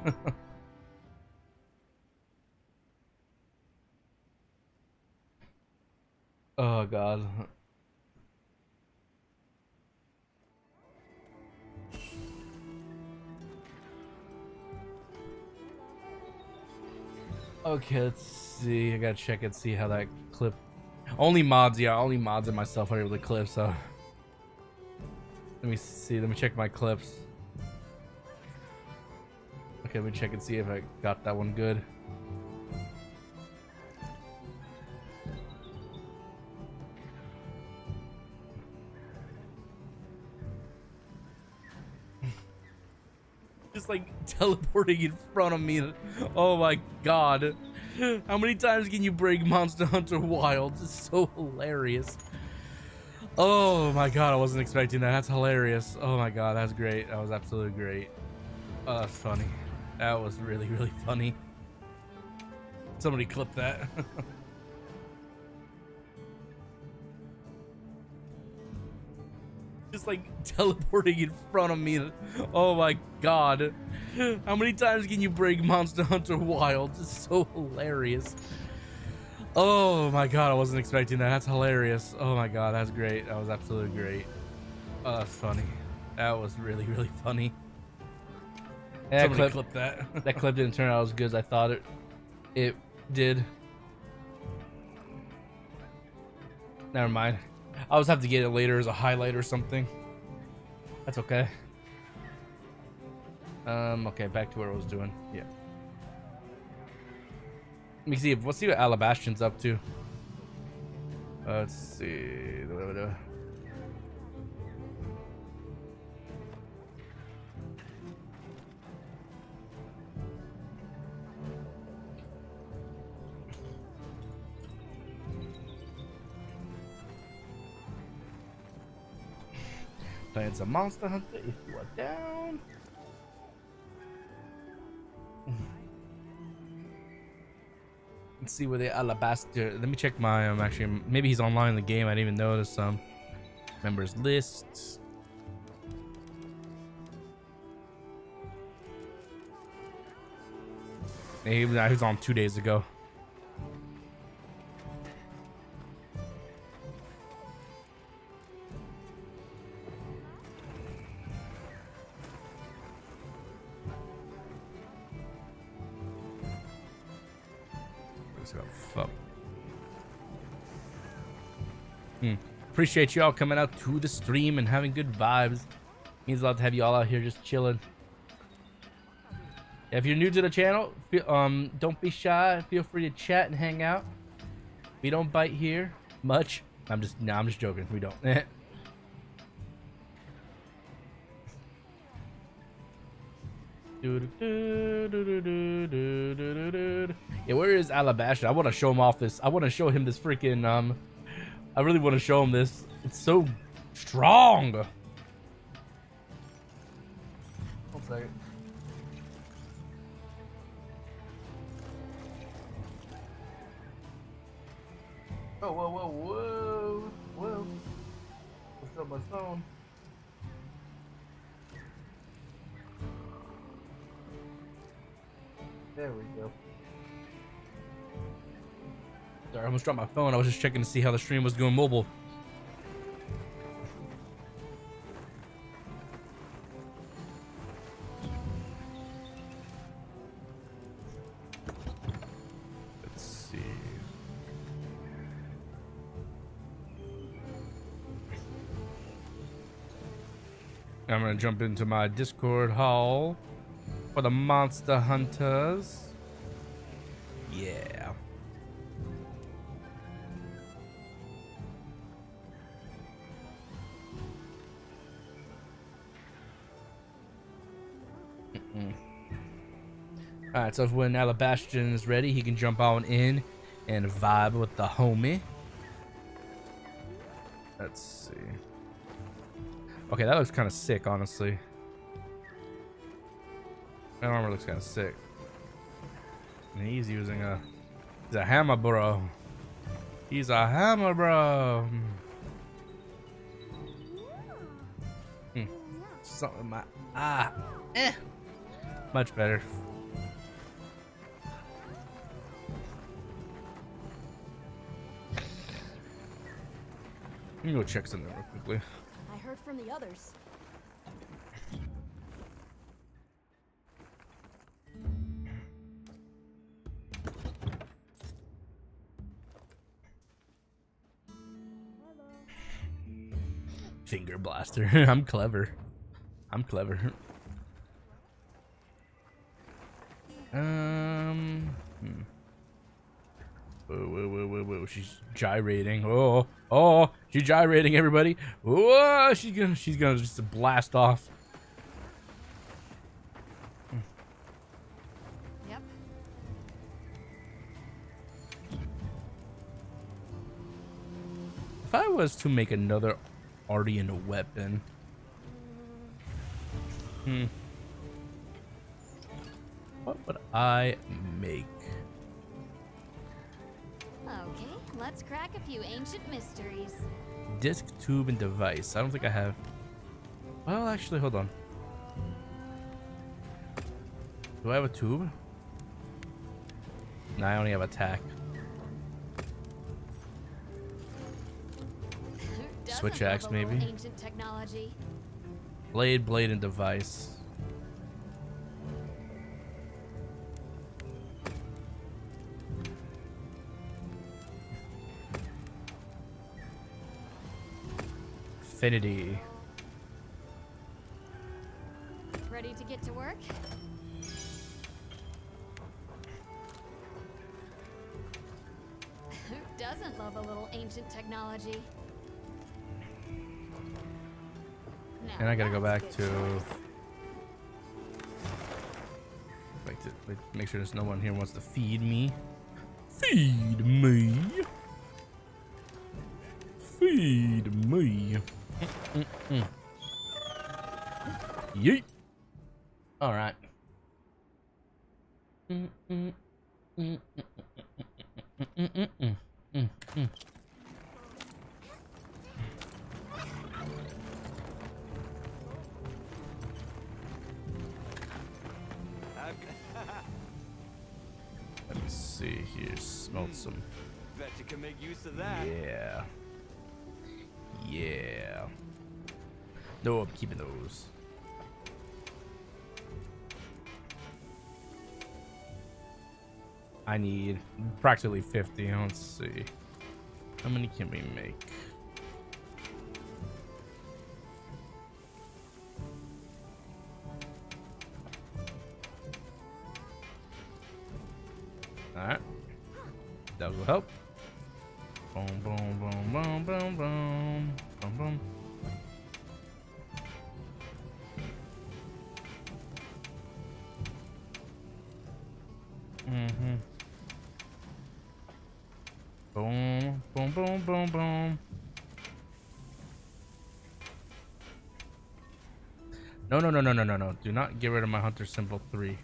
Oh god. Okay, let's see. I gotta check and see how that clip. Only mods, yeah, only mods and myself are able to clip, so. Let me see, let me check my clips. Okay, let me check and see if I got that one good. Just like teleporting in front of me. Oh my god. How many times can you bring Monster Hunter Wilds? It's so hilarious. Oh my god, I wasn't expecting that. That's hilarious. Oh my god, that's great. That was absolutely great. Oh, that's funny. That was really, really funny. Somebody clip that. Just like teleporting in front of me. Oh my god. How many times can you bring Monster Hunter Wilds? It's so hilarious. Oh my god, I wasn't expecting that. That's hilarious. Oh my god, that's great. That was absolutely great. Oh, that's funny. That was really, really funny. Yeah, Somebody clip that. That clip didn't turn out as good as I thought it did. Never mind. I'll just have to get it later as a highlight or something. That's okay. Okay, back to what I was doing. Yeah. Let me see. Let's see what Alabastian's up to. Let's see. Playing some Monster Hunter if you are down. Let's see where the Alabaster. Let me check my actually maybe he's online in the game. I didn't even notice members lists. He was on 2 days ago. Fuck. Appreciate y'all coming out to the stream and having good vibes. Means a lot to have you all out here just chilling. If you're new to the channel, don't be shy. Feel free to chat and hang out. We don't bite here much. I'm just joking. We don't. Yeah, where is Alabaster? I want to show him off this. I want to show him this freaking I really want to show him this. It's so strong. 1 second. Oh, whoa. What's up, my phone? There we go. Sorry, I almost dropped my phone. I was just checking to see how the stream was going mobile. Let's see. I'm gonna jump into my Discord hall for the Monster Hunters. Yeah. Alright, so when Alabastian is ready, he can jump on in and vibe with the homie. Let's see. Okay, that looks kind of sick, honestly. That armor looks kind of sick. And he's using he's a hammer, bro. He's a hammer, bro. Something in my much better. Let me go check something real quickly. I heard from the others. Finger blaster. I'm clever. Whoa. She's gyrating. Oh, she's gyrating, everybody. Whoa, she's gonna just blast off. if I was to make another Artian weapon, what would I make? Okay, let's crack a few ancient mysteries. Disc, tube, and device. I don't think I have. Well, actually, hold on. Do I have a tube? No, I only have attack. Switch axe, maybe. Ancient technology. Blade, and device. Affinity. Ready to get to work? Who doesn't love a little ancient technology? Now And I gotta go that's back good to choice. make sure there's no one here who wants to feed me. Feed me. Feed me. Yeet. All right. Let me see here. Smelt some. Bet you can make use of that. Yeah. Yeah. No, I'm keeping those. I need practically 50. Let's see. How many can we make? Alright. That will help. Boom, boom, boom, boom, boom, boom, boom, boom. Boom, boom, boom, boom, boom. No, no, no, no, no, no, no. Do not get rid of my hunter symbol 3.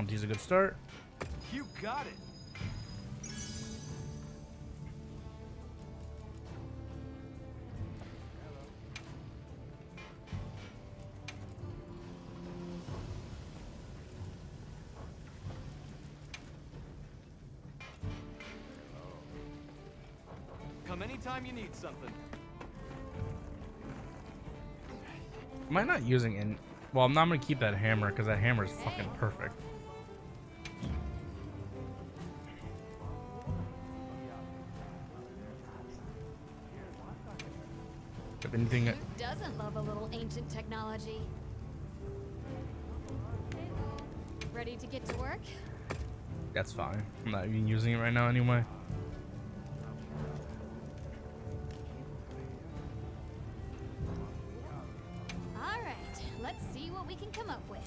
Is a good start. You got it. Come anytime you need something. Am I not using any? Well, I'm not gonna keep that hammer because that hammer is fucking perfect. Anything? Who doesn't love a little ancient technology? Ready to get to work? That's fine. I'm not even using it right now anyway. All right, let's see what we can come up with.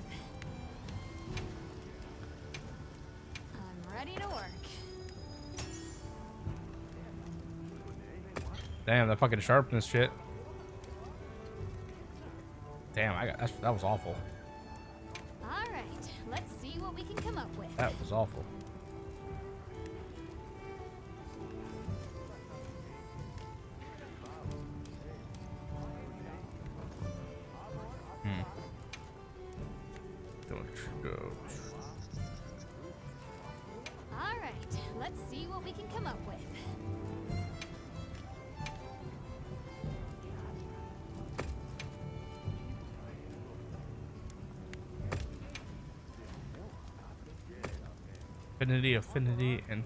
I'm ready to work. Damn, that fucking sharpness shit. Damn, that was awful. All right, let's see what we can come up with. That was awful. Don't go. All right, let's see what we can come up with. Affinity, and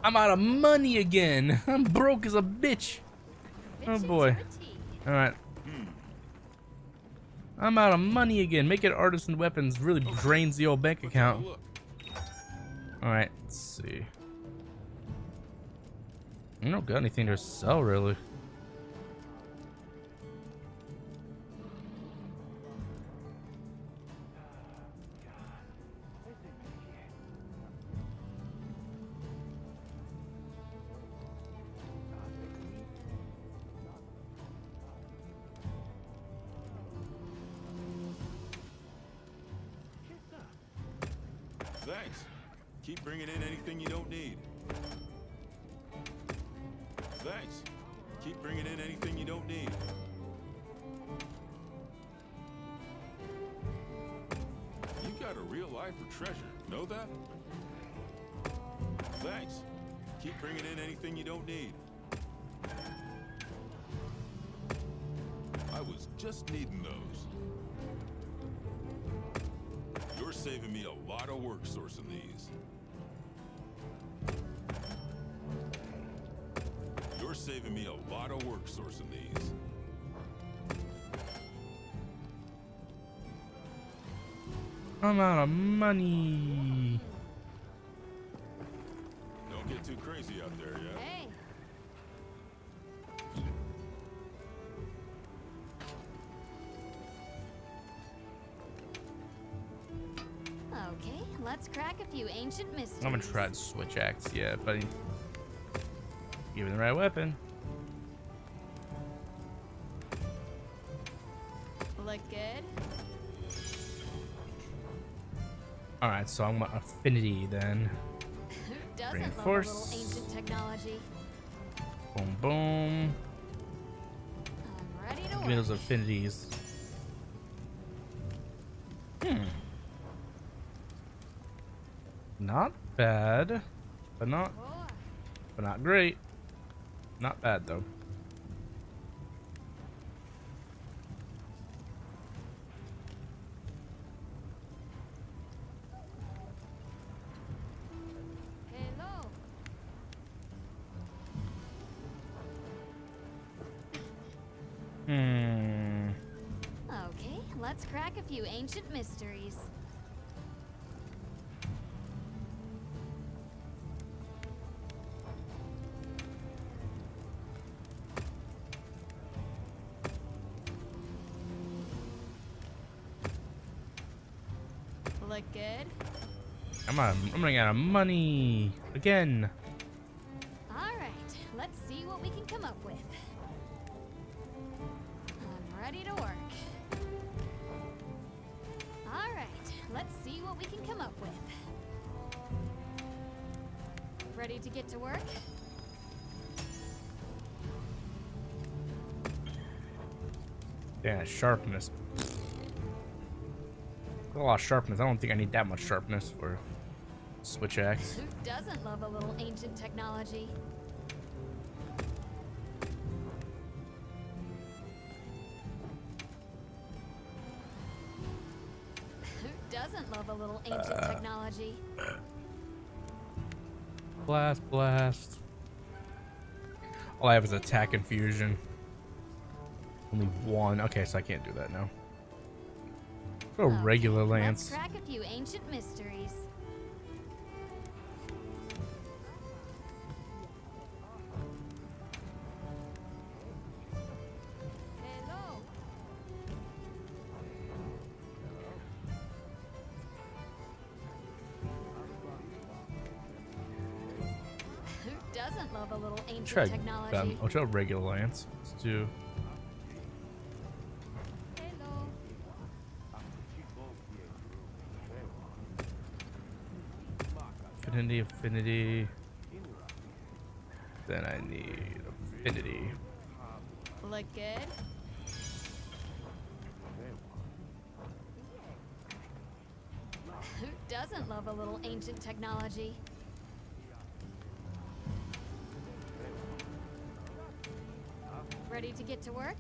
I'm out of money again. I'm broke as a bitch. Oh boy. All right. I'm out of money again. Making artisan weapons really drains the old bank account. All right, let's see. I don't got anything to sell really. Thanks. Keep bringing in anything you don't need. Thanks. Keep bringing in anything you don't need. You got a real eye for treasure. Know that? Thanks. Keep bringing in anything you don't need. I was just needing those. You're saving me a lot of work sourcing these. You're saving me a lot of work sourcing these. I'm out of money. Don't get too crazy out there, yeah? Hey. Okay, let's crack a few ancient mysteries. I'm gonna try the switch axe, yeah, buddy. Give me the right weapon. Look good. Alright, so I'm affinity then. Who doesn't Reinforce. love a little ancient technology? Boom, boom. I'm ready to Give me work. those affinities. Not bad, but not great. Not bad though. Hello. Okay, let's crack a few ancient mysteries. Look good. I'm running out of money again. All right, let's see what we can come up with. I'm ready to work. All right, let's see what we can come up with. Ready to get to work? Yeah, sharpness. A lot of sharpness. I don't think I need that much sharpness for switch axe. Who doesn't love a little ancient technology? Who doesn't love a little ancient technology? Blast, blast. All I have is attack and fusion. Only one. Okay, so I can't do that now. Go Okay, regular let's lance. crack a few ancient mysteries. Hello. Who doesn't love a little ancient Try technology? I'll try regular lance. Let's do. Hello. Affinity, affinity. Then I need affinity. Look good. Who doesn't love a little ancient technology? Ready to get to work?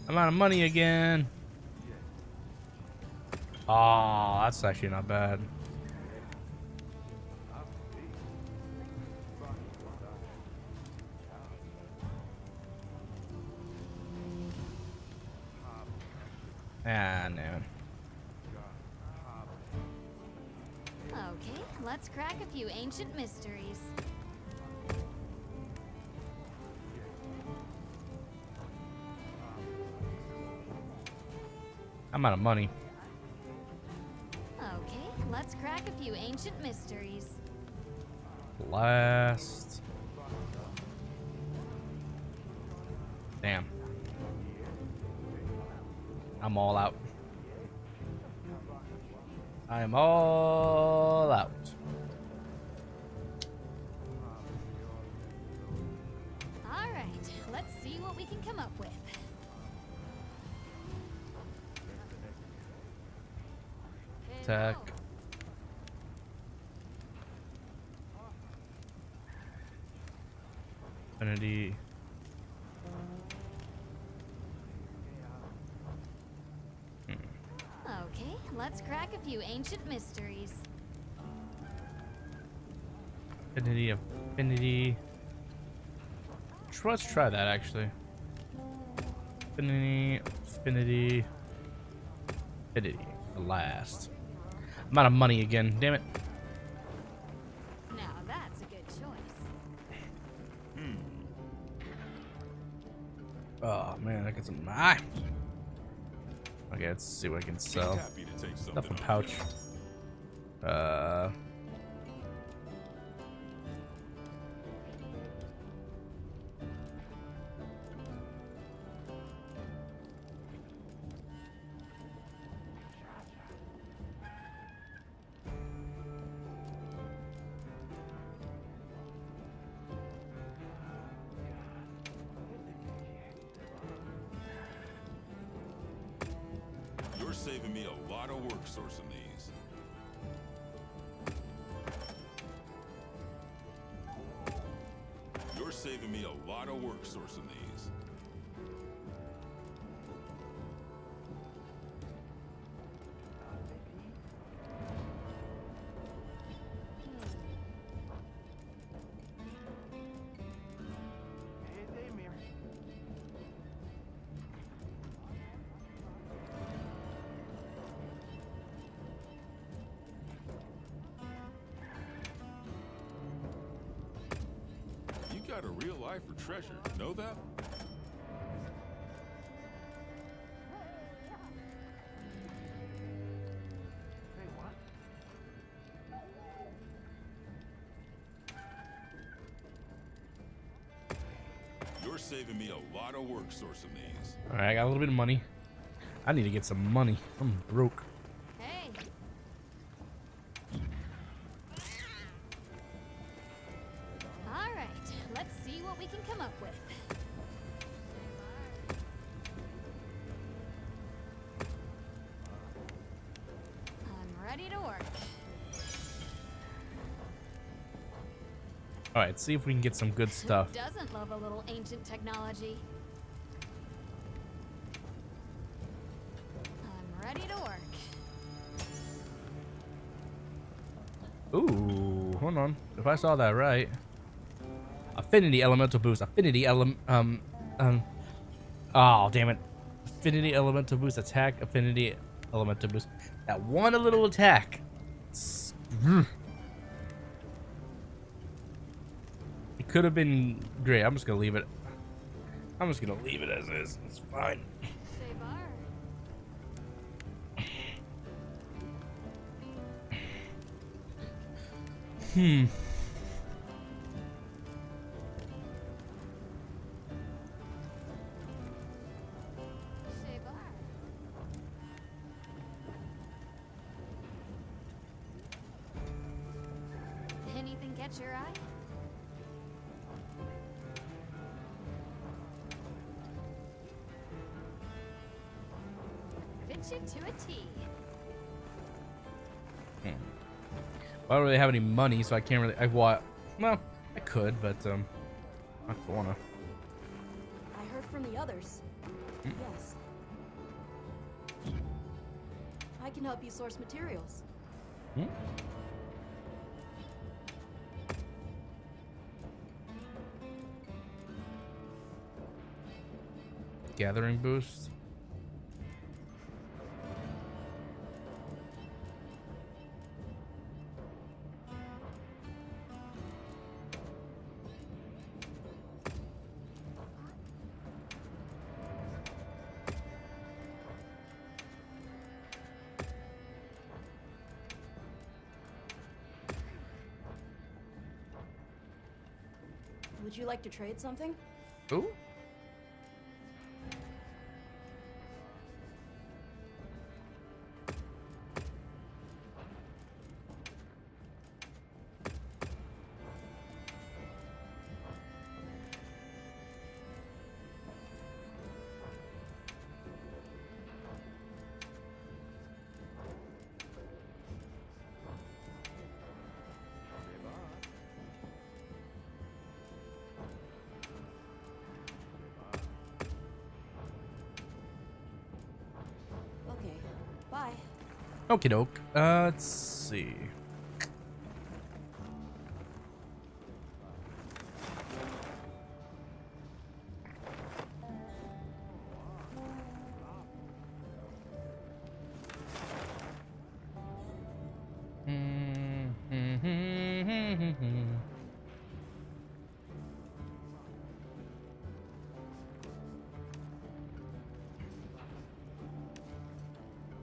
I'm out of money again. Oh, that's actually not bad. Ah, no. Okay, let's crack a few ancient mysteries. I'm out of money. Okay, let's crack a few ancient mysteries. Last. Damn. I'm all out. I am all out. All right, let's see what we can come up with. Attack. Infinity. Okay, let's crack a few ancient mysteries. Affinity, affinity. Let's try that actually. Affinity, affinity, affinity. The last. I'm out of money again. Damn it. Now that's a good choice. Oh man, I got some. Okay, let's see what I can sell. Happy to take Stuff something a off pouch. you. You're saving me a lot of work sourcing these. You're saving me a lot of work sourcing these. You got a real eye for treasure. Know that? You're saving me a lot of work sourcing these. Alright, I got a little bit of money. I need to get some money. I'm broke. Hey. All right, let's see what we can come up with. I'm ready to work. Alright, see if we can get some good stuff. Who doesn't love a little ancient technology? I'm ready to work. Ooh, hold on. If I saw that right. Affinity elemental boost. Affinity oh, damn it. Affinity elemental boost. Attack. Affinity elemental boost. That one little attack. It could have been great. I'm just gonna leave it. I'm just gonna leave it as is. It's fine. Say bar. Say bar. Anything catch your eye? Fit you to a T. I don't really have any money, so I can't really. Well, I could, but I don't wanna. I heard from the others. Yes. I can help you source materials. Hmm? Gathering boost. Would you like to trade something? Ooh. Okay, bye. Okie doke. Let's see.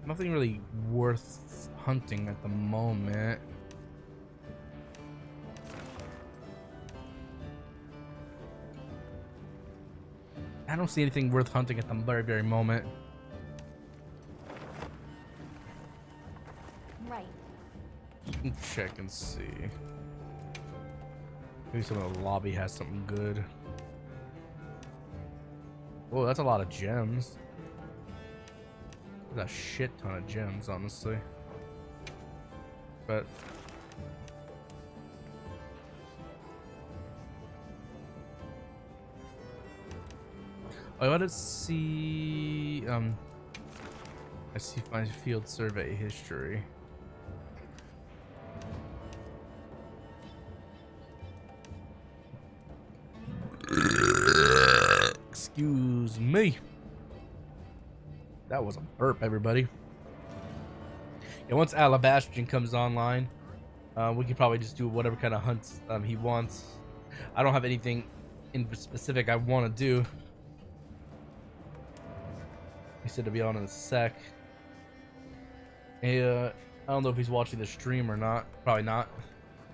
Nothing really worth hunting at the moment. I don't see anything worth hunting at the very moment. Right. Let's check and see. Maybe some of the lobby has something good. Whoa, that's a lot of gems. That's a shit ton of gems, honestly. But I want to see. I see my field survey history. Excuse me. That was a burp, everybody. Yeah, once Alabastrian comes online, we could probably just do whatever kind of hunts he wants. I don't have anything in specific I want to do. He said to be on in a sec. I don't know if he's watching the stream or not. Probably not.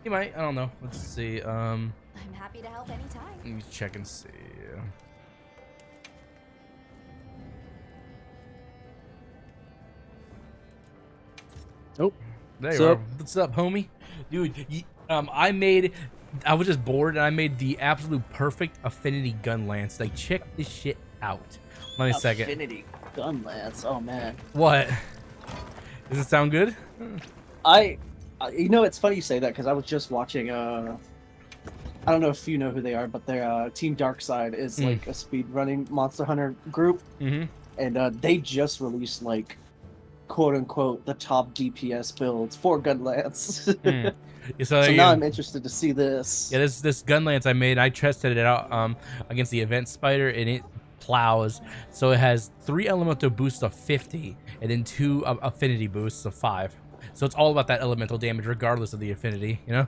He might. I don't know. Let's see. I'm happy to help anytime. Let me check and see. Oh, there you are. What's up, homie? Dude, I was just bored and I made the absolute perfect affinity gun lance. Like, check this shit out. Let me a second. Affinity gun lance. Oh man. What? Does it sound good? You know, it's funny you say that because I was just watching. I don't know if you know who they are, but their Team Darkside is like a speed running Monster Hunter group, and they just released like, quote unquote, the top DPS builds for gunlance. So now I'm interested to see this. Yeah, this gun lance I made, I tested it out against the event spider, and it plows. So it has 3 elemental boosts of 50 and then 2 affinity boosts of 5. So it's all about that elemental damage regardless of the affinity, you know?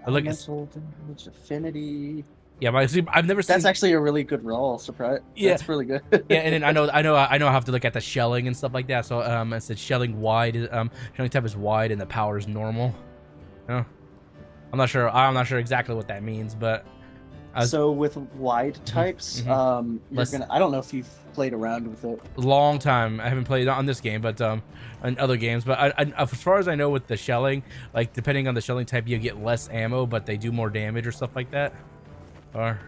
Elemental damage, affinity. Yeah, but I've never seen. That's actually a really good roll. Surprise! Yeah, that's really good. Yeah, and then I know I have to look at the shelling and stuff like that. So I said shelling wide, shelling type is wide and the power is normal. You know? I'm not sure exactly what that means, but so with wide types, you're gonna. I don't know if you've played around with it. Long time. I haven't played on this game, but on other games. But as far as I know, with the shelling, like depending on the shelling type, you get less ammo, but they do more damage or stuff like that. Or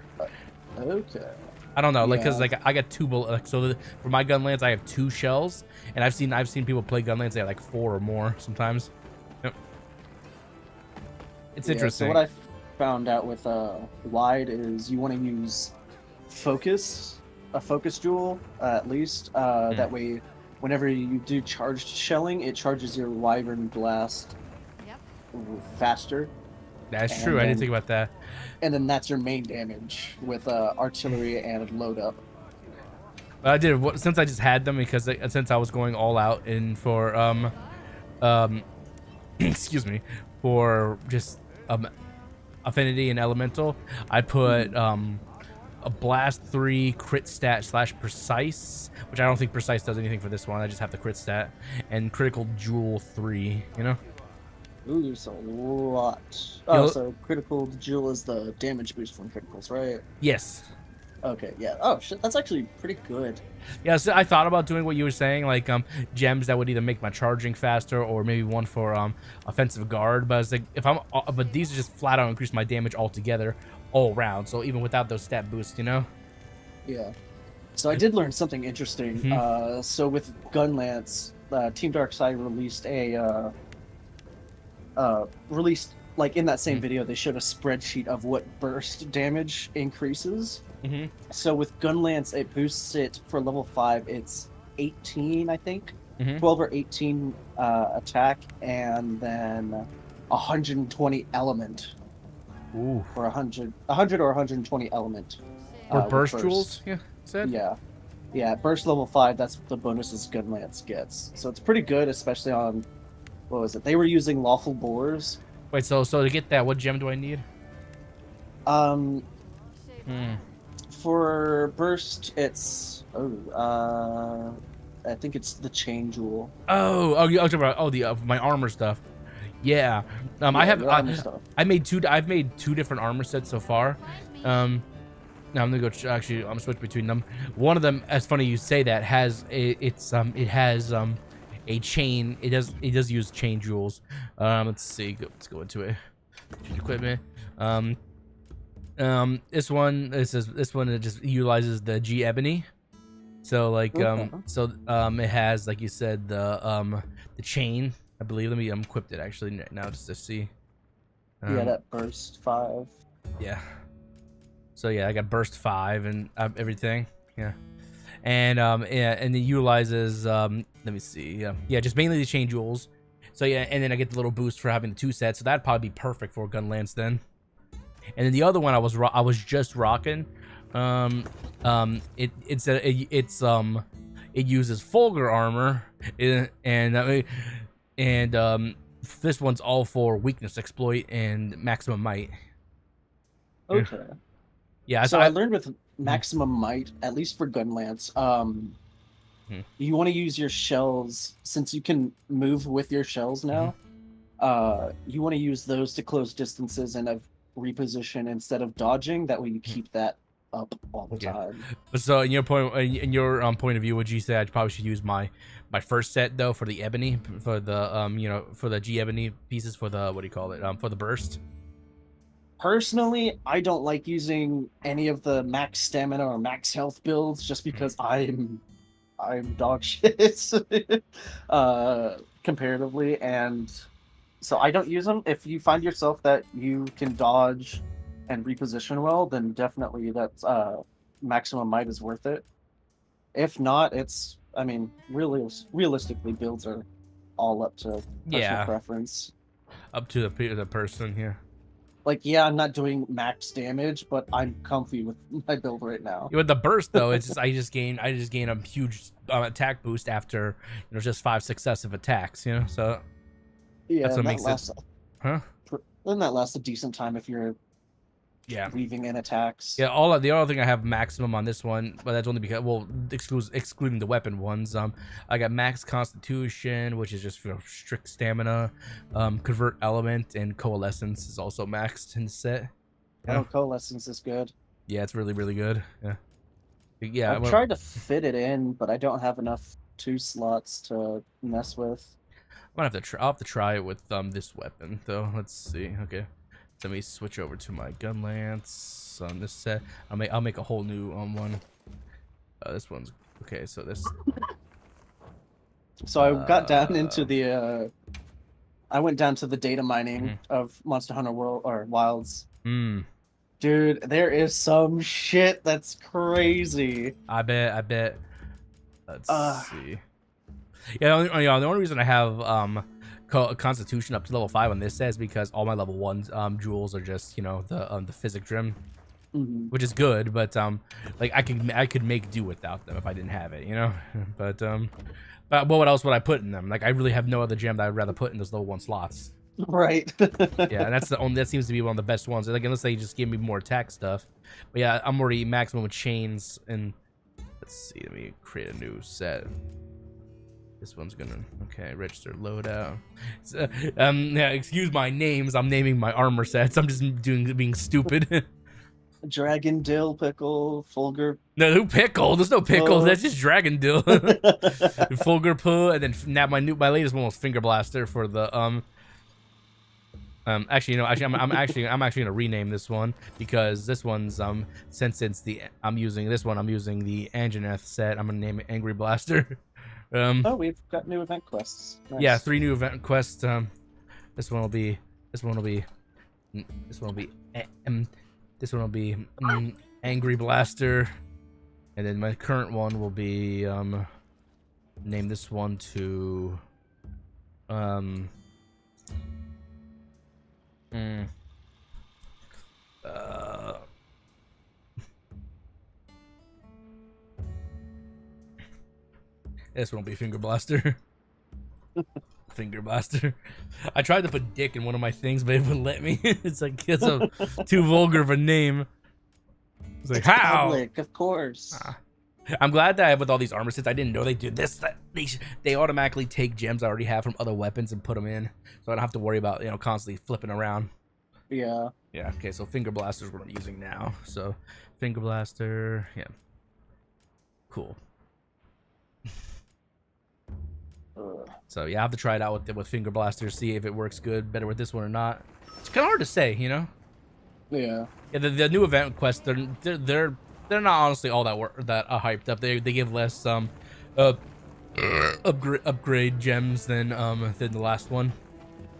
okay. I don't know, like, cause like I got 2 bullets. Like, so for my gun lance, I have 2 shells, and I've seen people play gun lance. They have like 4 or more sometimes. Yep. It's interesting. So what I found out with wide is you want to use a focus jewel at least. That way, whenever you do charged shelling, it charges your wyvern blast faster. That's true. I didn't think about that. And then that's your main damage with artillery and load up. I did since I just had them because since I was going all out in for excuse me, for just affinity and elemental, I put a blast 3 crit stat / precise, which I don't think precise does anything for this one. I just have the crit stat, and critical jewel 3. You know. Ooh, there's a lot. Oh, You'll- so critical jewel is the damage boost from criticals, right? Yes. Okay, yeah. Oh shit, that's actually pretty good. Yeah, so I thought about doing what you were saying, like gems that would either make my charging faster or maybe one for offensive guard. But I was like, but these are just flat out increase my damage altogether, all around. So even without those stat boosts, you know. Yeah. So I did learn something interesting. So with Gunlance, Team Darkside released like in that same video, they showed a spreadsheet of what burst damage increases. So with Gunlance, it boosts it for level 5. It's 18, I think, 12 or 18 attack, and then 120 element. Ooh. For 100 or 120 element. Or with burst jewels, yeah. Said. Yeah. Burst level 5. That's the bonuses Gunlance gets. So it's pretty good, especially on what was it? They were using lawful bores. Wait, so to get that, what gem do I need? For burst, it's I think it's the chain jewel. Oh, you're talking about my armor stuff. Yeah. I made two different armor sets so far. Now I'm gonna go. Actually, I'm switch between them. One of them, as funny you say that, has a chain. It does use chain jewels. Let's see. Let's go into it. Equipment. This one it just utilizes the G ebony. So like it has, like you said, the chain. I believe. Let me equip it actually now just to see. Yeah, that burst 5. Yeah. So yeah, I got burst 5 and everything. Yeah. And and it utilizes let me see. Yeah, just mainly the chain jewels. So yeah, and then I get the little boost for having the 2 sets. So that'd probably be perfect for Gunlance then. And then the other one I was just rocking. It uses Fulgur armor, and this one's all for weakness exploit and maximum might. Okay. Yeah. So I learned with maximum might, at least for Gunlance, you want to use your shells since you can move with your shells now. You want to use those to close distances and reposition instead of dodging. That way you keep that up all the time. So in your point of view, would you say I probably should use my first set though for the ebony, for the for the G ebony pieces, for the for the burst? Personally, I don't like using any of the max stamina or max health builds just because I'm dog shit comparatively, and so I don't use them. If you find yourself that you can dodge and reposition well, then definitely that's maximum might is worth it. If not, it's, I mean, realistically, builds are all up to personal preference. Up to the person here. Like, yeah, I'm not doing max damage, but I'm comfy with my build right now. With the burst though, it's just I just gain a huge attack boost after just 5 successive attacks. So Yeah, that's what makes it. Huh? Doesn't that last a decent time if you're weaving in attacks? Yeah, the other thing I have maximum on this one, but that's only because, well, excluding the weapon ones. I got max constitution, which is just strict stamina. Convert element and coalescence is also maxed in the set. Oh, coalescence is good. Yeah, it's really, really good. Yeah. I've tried to fit it in, but I don't have enough 2 slots to mess with. I'll have to try it with this weapon though. Let's see. Okay. Let me switch over to my Gunlance on this set. I'll make a whole new one. This one's okay. So this. So I got down into the. I went down to the data mining of Monster Hunter World or Wilds. Dude, there is some shit that's crazy. I bet. Let's see. Yeah, the only reason I have Constitution up to level 5 on this set is because all my level 1 jewels are just the physic trim, which is good, but like I could make do without them if I didn't have it, but what else would I put in them? Like I really have no other gem that I'd rather put in those level 1 slots. Right. Yeah, and that seems to be one of the best ones. Like unless they just give me more attack stuff, but yeah, I'm already maximum with chains. And let's see, let me create a new set. This one's gonna register loadout. Yeah, excuse my names. I'm naming my armor sets. I'm just being stupid. Dragon Dill Pickle Fulgur. No, who pickle? There's no pickle. That's just Dragon Dill. Fulgur Poo, and then now my latest one was Finger Blaster for the I'm actually gonna rename this one because this one's since it's I'm using the Anjaneth set. I'm gonna name it Angry Blaster. Oh, we've got new event quests. Nice. Yeah, 3 new event quests. This one will be Angry Blaster, and then my current one will be name this one to this one will be Finger Blaster. Finger Blaster. I tried to put dick in one of my things, but it wouldn't let me. It's like it's too vulgar of a name. It's like, how? Public, of course. I'm glad that with all these armor sets, I didn't know they do this. That they automatically take gems I already have from other weapons and put them in, so I don't have to worry about constantly flipping around. Yeah. Yeah. Okay. So Finger Blaster is what I'm using now. So Finger Blaster. Yeah. Cool. So yeah, I have to try it out with Finger Blaster, see if it works better with this one or not. It's kind of hard to say, Yeah. Yeah, the new event quests, they're not honestly all that hyped up. They give less upgrade gems than the last one.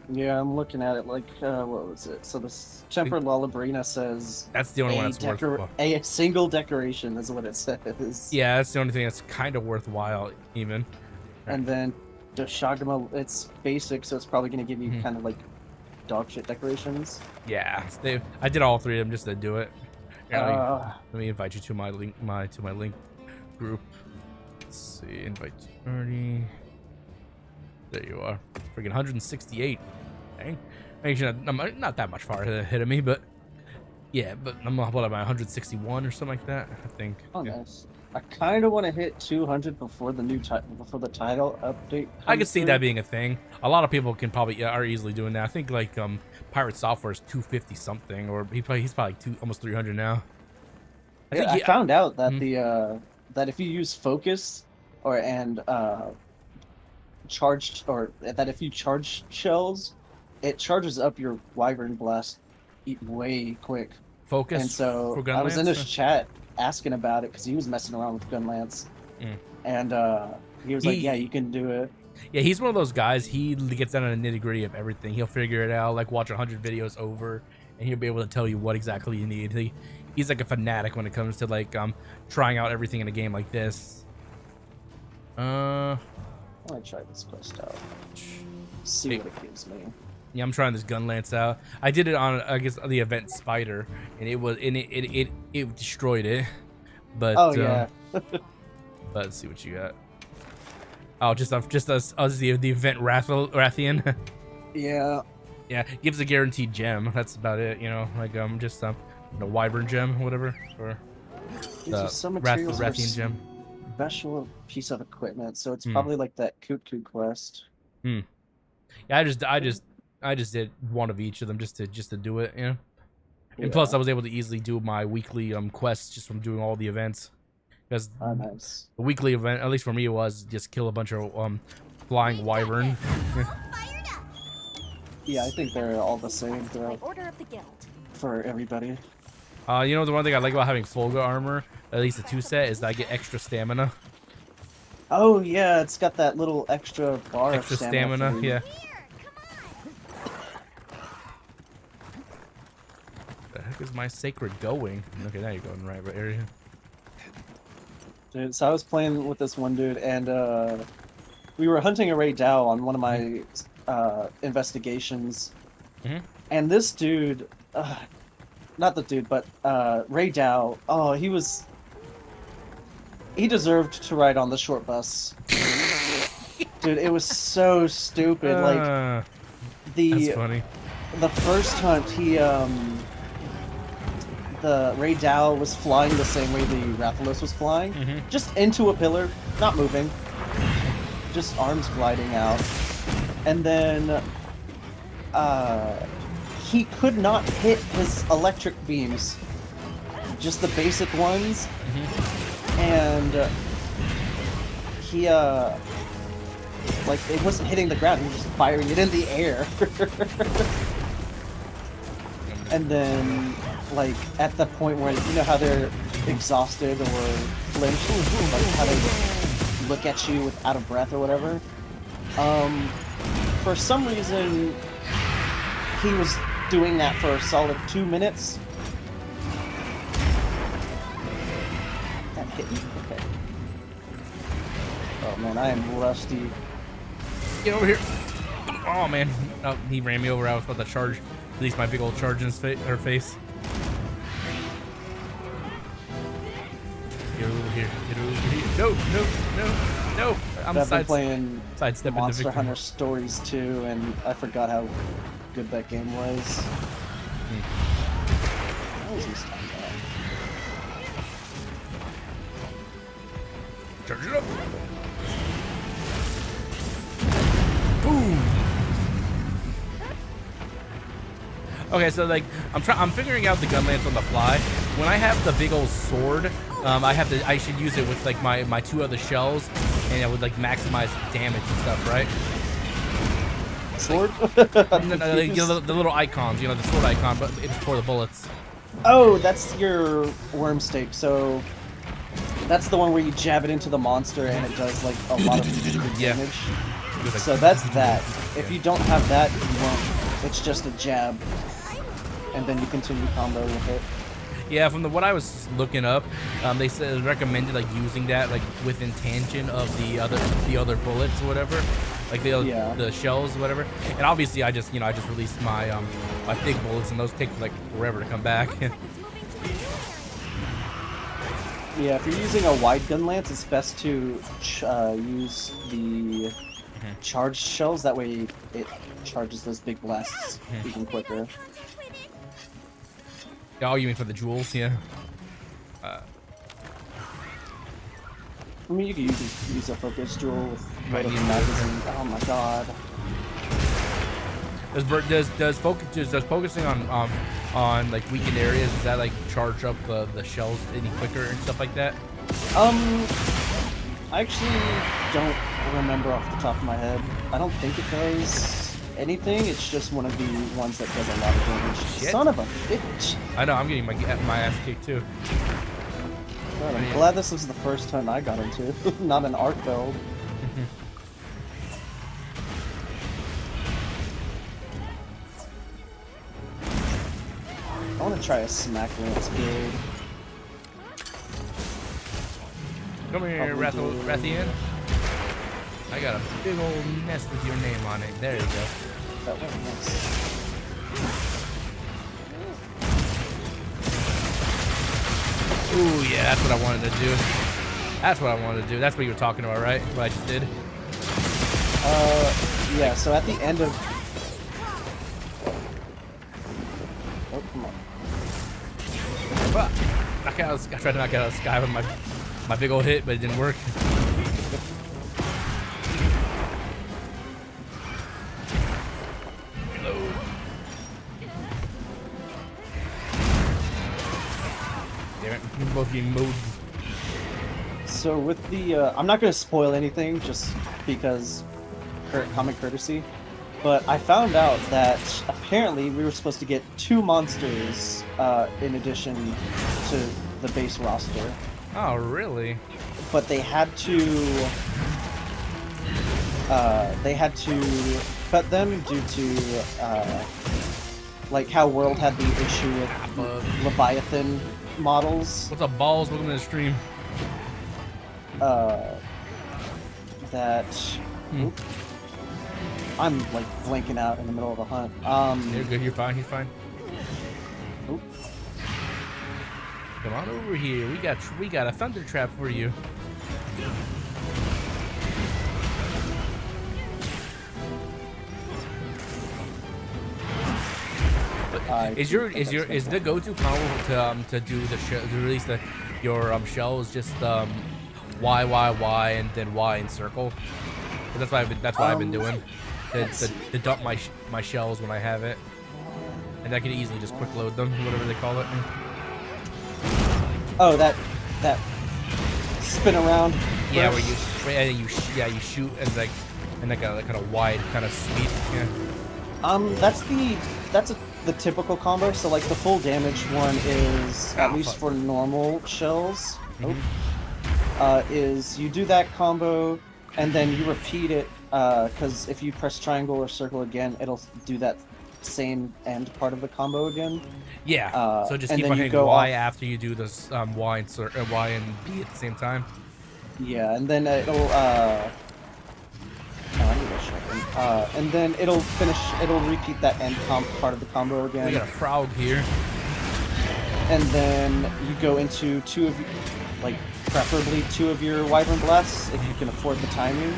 Yeah, I'm looking at it like what was it? So this Tempered Lalabrina says that's the only one that's worthwhile. A single decoration is what it says. Yeah, that's the only thing that's kind of worthwhile even. And then the Shagama, it's basic, so it's probably gonna give you kind of like dog shit decorations. Yeah, I did all 3 of them just to do it. Let me invite you to my link group. Let's see, invite 30. There you are. Freaking 168. Dang. Actually, I'm not that much far ahead of me, but yeah, but I'm what am I 161 or something like that? I think. Oh, yeah. Nice. I kind of want to hit 200 before the title update. I could see that being a thing. A lot of people can probably are easily doing that. I think like Pirate Software is 250 something, or he's probably almost 300 now. I found out that that if you use focus that if you charge shells, it charges up your Wyvern Blast way quick. Focus. And so I was in his chat asking about it because he was messing around with Gunlance, and he was like, "Yeah, you can do it." Yeah, he's one of those guys. He gets down to the nitty gritty of everything. He'll figure it out. Like watch 100 videos over, and he'll be able to tell you what exactly you need. He's like a fanatic when it comes to like trying out everything in a game like this. I might try this quest out. See what it gives me. Yeah, I'm trying this Gunlance out. I did it on, I guess, the event Spider, and it destroyed it. But yeah. but let's see what you got. Oh, just us the event Rathian. Yeah. Yeah, gives a guaranteed gem. That's about it. Like just Wyvern gem, whatever, or the Rathian gem. Special piece of equipment, so it's probably like that Kutku quest. Yeah, I just did one of each of them just to do it, And plus, I was able to easily do my weekly quests just from doing all the events. Because nice. The weekly event, at least for me, it was just kill a bunch of flying wyvern. Yeah, I think they're all the same throughout Order of the Guild. for everybody. The one thing I like about having Fulgur armor, at least the 2 set, is that I get extra stamina. Oh yeah, it's got that little extra bar Extra of stamina. yeah. The heck is my sacred going? Okay, now you're going in the right area. Dude, so I was playing with this one dude, and we were hunting a Ray Dow on one of my investigations, and this dude, not the dude, but Ray Dow. Oh, he deserved to ride on the short bus. Dude, it was so stupid. Like that's funny. The first hunt, the Ray Dow was flying the same way the Rathalos was flying, just into a pillar, not moving. just arms gliding out. And then he could not hit his electric beams, just the basic ones. And he like it wasn't hitting the ground, he was just firing it in the air. And then like at the point where you know how they're exhausted or flinched, like how they look at you with out of breath or whatever. For some reason he was doing that for a solid 2 minutes. That hit me. Okay. Oh man, I am rusty. Get over here. Oh man. Oh, he ran me over. I was about to charge. Release my big old charge in his her face. Get over here. Get over here. No, no, no, no. I'm I've been playing sidestepping Monster the Hunter Stories 2, and I forgot how good that game was. How was this time back? Charge it up. Boom. Okay, so like I'm figuring out the gun lance on the fly. When I have the big old sword, I should use it with like my 2 other shells, and it would like maximize damage and stuff, right? Sword? You know, the little icons, you know, the sword icon, but it's for the bullets. Oh, that's your worm stake. So that's the one where you jab it into the monster and it does like a lot of Yeah. damage. Like, So that's that. If you don't have that, you won't. It's just a jab, and then you continue combo with it. yeah, from what I was looking up, they said it recommended like using that like within tangent of the other bullets or whatever, like the shells or whatever. And obviously, I just released my my big bullets, and those take like forever to come back. Yeah, if you're using a wide gun lance, it's best to use the charged shells. That way, it charges those big blasts even quicker. Oh, you mean for the jewels? Yeah. I mean, you could use a focus jewel with Right, loaded yeah. magazine. Oh my god. Does focusing on like weakened areas, does that like charge up the shells any quicker and stuff like that? I actually don't remember off the top of my head. I don't think it does anything. It's just one of the ones that does a lot of damage. Shit. Son of a bitch. I know, I'm getting my ass kicked too. God, I'm glad this was the first time I got into, not an arc build. I want to try a smack lance build. Come here, Rathian. I got a big old nest with your name on it. There you go. That went nice. Ooh, yeah, that's what I wanted to do. That's what I wanted to do. That's what you were talking about, right? What I just did. Yeah, so at the end of... Oh, come on. Ah, I tried to knock out of the sky with my big old hit, but it didn't work. Hello. Damn it, we're both getting mowed. So with the... I'm not going to spoil anything, just because common courtesy. But I found out that apparently we were supposed to get 2 monsters in addition to the base roster. Oh, really? But they had to cut them due to like how World had the issue with Leviathan models. What's up, balls? Welcome to the stream. That oop, I'm like blanking out in the middle of a hunt. You're good. You're fine. He's fine. Oop. Come on over here. We got a thunder trap for you. Is the go-to combo to do the to release your shells just Y and then Y in circle? That's what I've been doing. To dump my shells when I have it, and I can easily just quick load them, whatever they call it. Oh, that spin around. Yeah, burst. where you shoot and like a kind of wide kind of sweep. Yeah. That's the typical combo. So like the full damage one is at least for normal shells. Is you do that combo and then you repeat it because if you press triangle or circle again, it'll do that same end part of the combo again. Yeah. So just and keep then on you hitting go Y off- after you do this Y and B at the same time. Yeah, and then it'll I need a second. And then it'll repeat that end part of the combo again. We got a frog here. And then you go into preferably two of your Wyvern Blasts if you can afford the timing,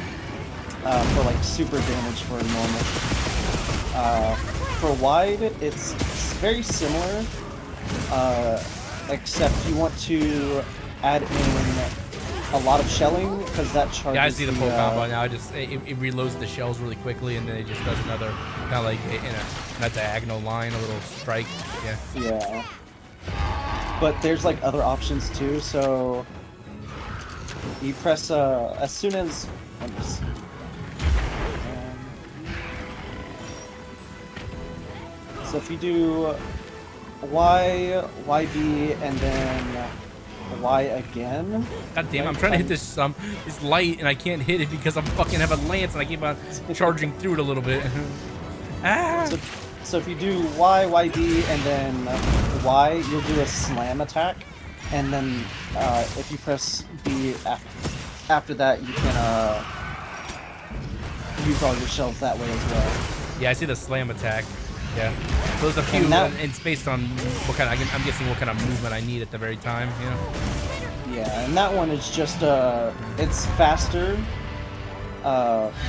for like super damage for normal. For wide, it's very similar, except you want to add in a lot of shelling because that charges. Yeah, I see the full combo now. It reloads the shells really quickly, and then it just does another kind of like in a diagonal line, a little strike. Yeah. Yeah. But there's like other options too. So you press as soon as. Let me see. So if you do Y, YB, and then Y again. God damn, I'm trying to hit this light and I can't hit it because I'm fucking have a lance and I keep on charging through it a little bit. Ah! So if you do Y, YB, and then Y, you'll do a slam attack. And then if you press B after that, you can use all your shells that way as well. Yeah, I see the slam attack. Yeah. So there's a few, and it's based on what kind of, I'm guessing what kind of movement I need at the very time, you know? Yeah, and that one is just, it's faster,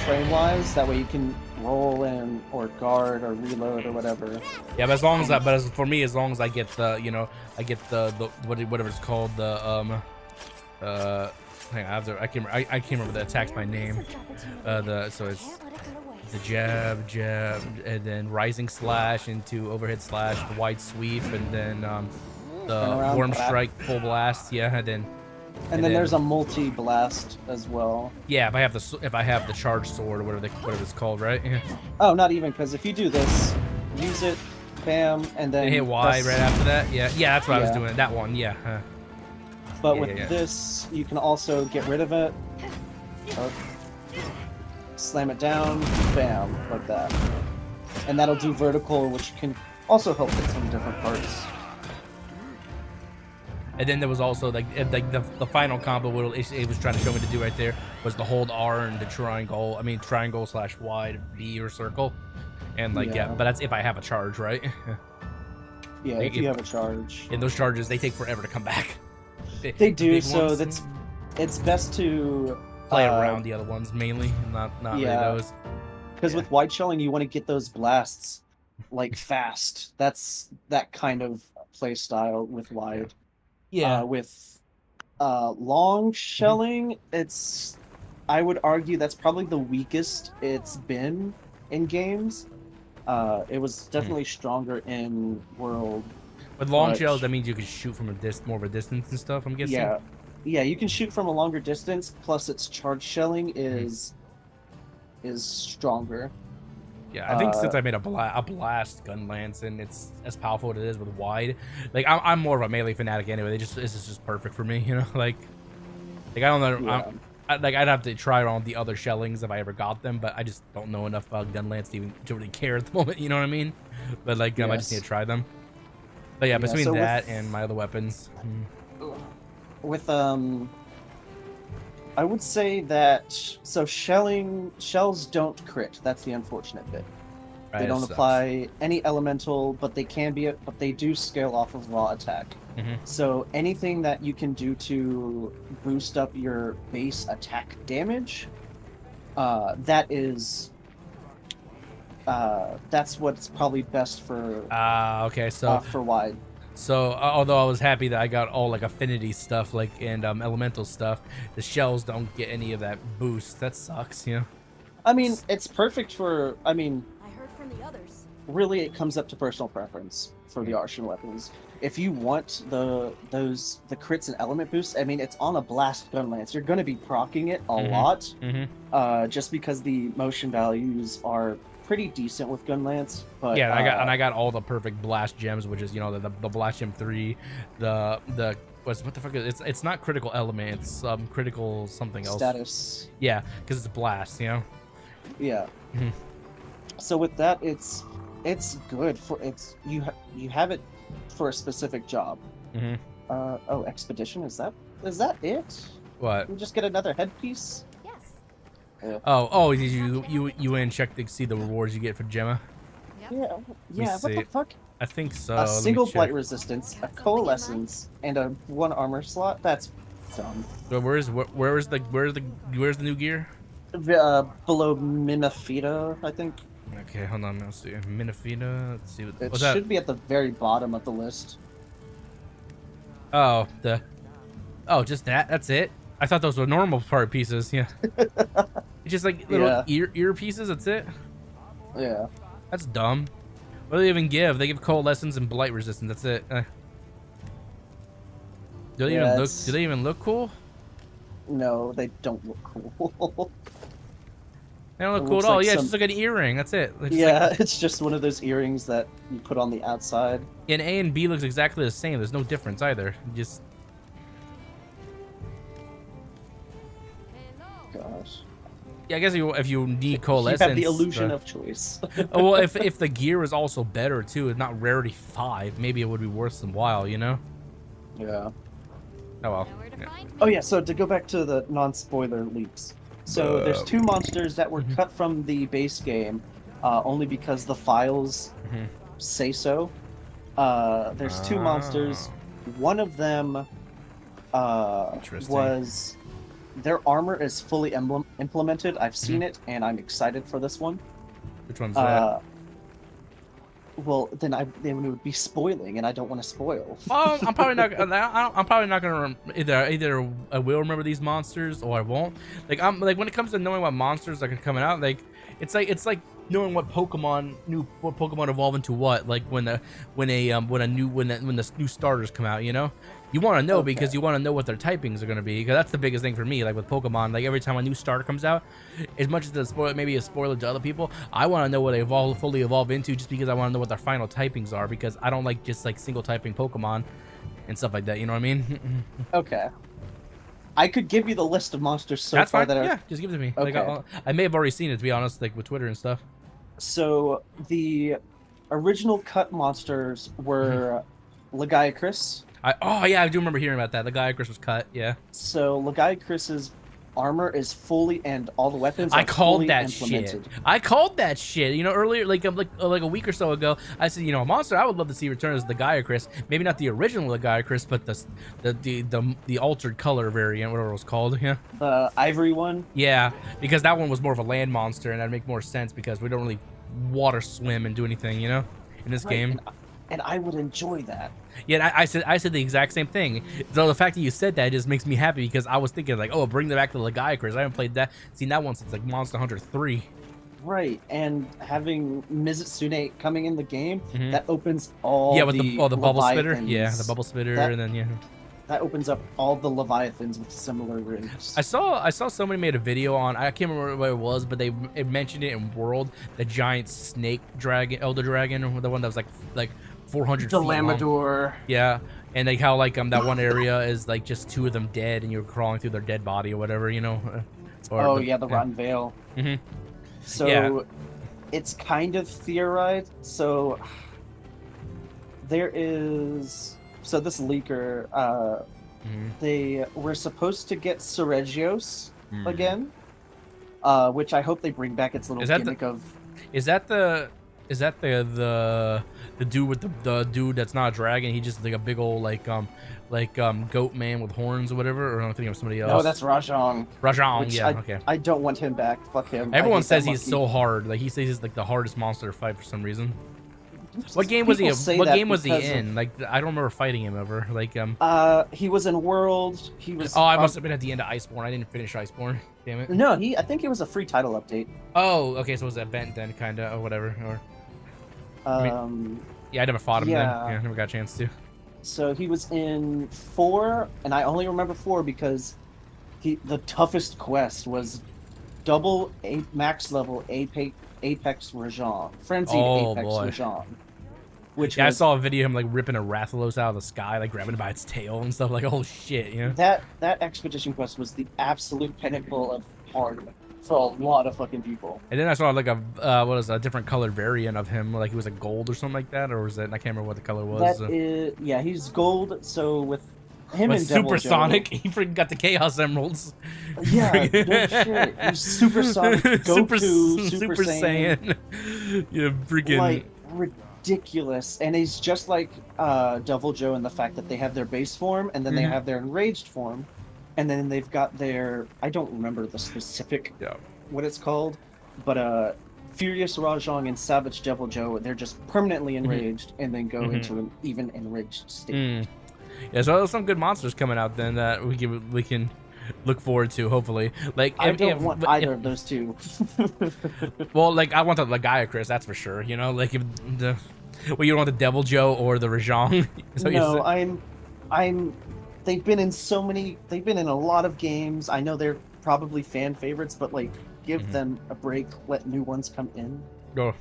frame-wise, that way you can roll in, or guard, or reload, or whatever. Yeah, but as long as for me, as long as I get the, you know, I get the whatever it's called, the, hang on, I can't remember the attack's my name. So it's the jab, and then rising slash into overhead slash, wide sweep, and then the worm strike, full blast. Yeah, and then there's a multi blast as well. Yeah, if I have the charge sword or whatever it's called, right? Yeah. Oh, not even, because if you do this, use it, bam, and then hit Y right after that. Yeah, that's what I was doing. That one, yeah. But with this, you can also get rid of it. Slam it down, bam, like that. And that'll do vertical, which can also help with some different parts. And then there was also like the final combo what it was trying to show me to do right there was the hold R and the triangle. I mean triangle / Y, B, or circle. And like but that's if I have a charge, right? Yeah, if you have a charge. And those charges, they take forever to come back. They do, so it's best to play around the other ones mainly, not really those. Because with wide shelling, you want to get those blasts like fast. That's that kind of play style with wide. Yeah. With long shelling, I would argue that's probably the weakest it's been in games. It was definitely stronger in World. With long shells, that means you can shoot from more of a distance and stuff, I'm guessing? Yeah, you can shoot from a longer distance, plus its charge shelling is stronger. Yeah, I think since I made a blast gun lance and it's as powerful as it is with wide, like I'm more of a melee fanatic anyway. This is just perfect for me, you know. Like I don't know. I'd have to try around the other shellings if I ever got them, but I just don't know enough about gun lance to really care at the moment. You know what I mean? But like I just need to try them. But yeah, between that and my other weapons. With I would say that shells don't crit. That's the unfortunate bit. Right, they don't apply any elemental, but they do scale off of raw attack. So anything that you can do to boost up your base attack damage, that's what's probably best for. Okay, so for wide. So although I was happy that I got all like affinity stuff and elemental stuff, the shells don't get any of that boost. That sucks, you know. I mean, it's perfect for. I mean, I heard from the others. really, it comes up to personal preference for the Artisan weapons. If you want the crits and element boosts, I mean, it's on a blast gun lance. You're going to be proccing it a lot, just because the motion values are pretty decent with gun lance. But Yeah, I got all the perfect blast gems, which is the blast gem 3, the what the fuck is it's not critical element, it's critical something else. Status. Yeah, because it's blast, you know. Yeah. So with that, it's good for you have it for a specific job. Oh, expedition, is that it? What? We just get another headpiece. Yes. Oh, did you went and checked to see the rewards you get for Gemma? Yeah. What see. the fuck? I think so. A Let me single check. blight resistance, a coalescence, and a 1 armor slot. That's dumb. So where's the new gear? Below Minafita, I think. Okay, hold on. Let's see. Minafita. Let's see. It What's that? should be at the very bottom of the list. Oh, just that. That's it. I thought those were normal part pieces. Yeah. It's just like little ear pieces. That's it. Yeah. That's dumb. What do they even give? They give coalescence and blight resistance. That's it. Do they even look cool? No, they don't look cool. They don't look It cool at looks all. like Yeah, it's some- just like an earring. That's it. It's Yeah, like- it's just one of those earrings that you put on the outside. and A and B looks exactly the same. There's no difference either. Just Gosh. yeah, I guess if you need You coalescence, have the illusion of choice. oh, well, if the gear was also better too, it's not rarity 5, maybe it would be worth some while, you know? Yeah. Oh well. Nowhere to Yeah. find me. Oh yeah, so to go back to the non-spoiler leaks. So there's 2 monsters that were cut from the base game, only because the files say so. There's 2 monsters. One of them Interesting. was their armor is fully implemented. I've seen it, and I'm excited for this one. Which one's that? Well, then it would be spoiling, and I don't want to spoil. Well, I'm probably not. I'm probably not gonna either. I will remember these monsters or I won't. Like when it comes to knowing what monsters are coming out, like it's like knowing what Pokemon evolve into what. Like when the new starters come out, you know. You want to know because you want to know what their typings are going to be, because that's the biggest thing for me. Like with Pokemon, like every time a new starter comes out, as much as the spoiler maybe a spoiler to other people, I want to know what they fully evolve into, just because I want to know what their final typings are, because I don't like just like single typing Pokemon and stuff like that. You know what I mean? Okay. I could give you the list of monsters so That's far fine. that are. Yeah, just give it to me. Okay. Like, I may have already seen it, to be honest, like with Twitter and stuff. So the original cut monsters were Legiacris. Oh yeah, I do remember hearing about that. The Gaiacris was cut. Yeah. So Legiacris's armor is fully, and all the weapons are I called fully that implemented. shit. I called that shit. You know, earlier, like a week or so ago, I said, a monster I would love to see return is the Gaiacris. Maybe not the original Gaiacris, but the altered color variant, whatever it was called. Yeah. The ivory one. Yeah, because that one was more of a land monster, and that'd make more sense because we don't really water swim and do anything, you know, in this game. And I would enjoy that. Yeah, I said the exact same thing. So the fact that you said that just makes me happy, because I was thinking like, oh, bring them back to the Legiacris. I haven't played that, seen that one since like Monster Hunter 3. Right, and having Mizitsune coming in the game, that opens all with the bubble spitter. Leviathans. Yeah, the bubble spitter, That- and then That opens up all the Leviathans with similar rings. I saw somebody made a video on, I can't remember what it was, but it mentioned it in World, the giant snake dragon, elder dragon, the one that was like 400 the feet long. Lamador. Yeah, and like how like that one area is like just 2 of them dead, and you're crawling through their dead body or whatever, you know. Or The Rotten Veil. Mhm. So Yeah. it's kind of theorized. So there is. So this leaker, they were supposed to get Seregios again, which I hope they bring back its little Is that gimmick of. Is that the dude with the dude that's not a dragon? He just like a big old like goat man with horns or whatever, or I'm thinking of somebody else. No, that's Rajang. Rajang. Which Yeah, I, okay. I don't want him back. Fuck him. I Everyone hate that says he's monkey. so hard. Like he says he's like the hardest monster to fight for some reason. What game was he? People say What that game was he because in? of- Like, I don't remember fighting him ever. Like, He was in World. He was. oh, I must have been at the end of Iceborne. I didn't finish Iceborne. Damn it. No, I think it was a free title update. Oh, okay, so it was an event then, kinda, or whatever. Or yeah, I never fought him then. yeah. Yeah, I never got a chance to. So he was in 4, and I only remember 4 because the toughest quest was double max level Apex Rajan, Frenzied Oh, Apex boy. Rajan. Which Yeah, was, I saw a video of him like ripping a Rathalos out of the sky, like grabbing it by its tail and stuff. Like, oh shit, you know. that expedition quest was the absolute pinnacle of hard for a lot of fucking people. And then I saw like a what is it, a different colored variant of him, like he was a gold or something like that, or was it? I can't remember what the color was. That is, yeah, he's gold. So with him With and Devil Supersonic, Joe, he freaking got the Chaos Emeralds. yeah, no shit. He's Supersonic, Goku, Super Saiyan. Yeah, freaking. Like ridiculous, and he's just like Devil Joe in the fact that they have their base form and then they have their enraged form, and then they've got their, I don't remember the specific what it's called, but Furious Rajang and Savage Devil Joe, they're just permanently enraged and then go into an even enraged state. Yeah, so there's some good monsters coming out then that we can look forward to, hopefully. Like, I don't want either of those two. Well, like, I want the Legiacris, that's for sure. You know, like, if the, well, you don't want the Devil Joe or the Rajang. No, I'm. They've been in a lot of games. I know they're probably fan favorites, but like, give them a break. Let new ones come in. Go.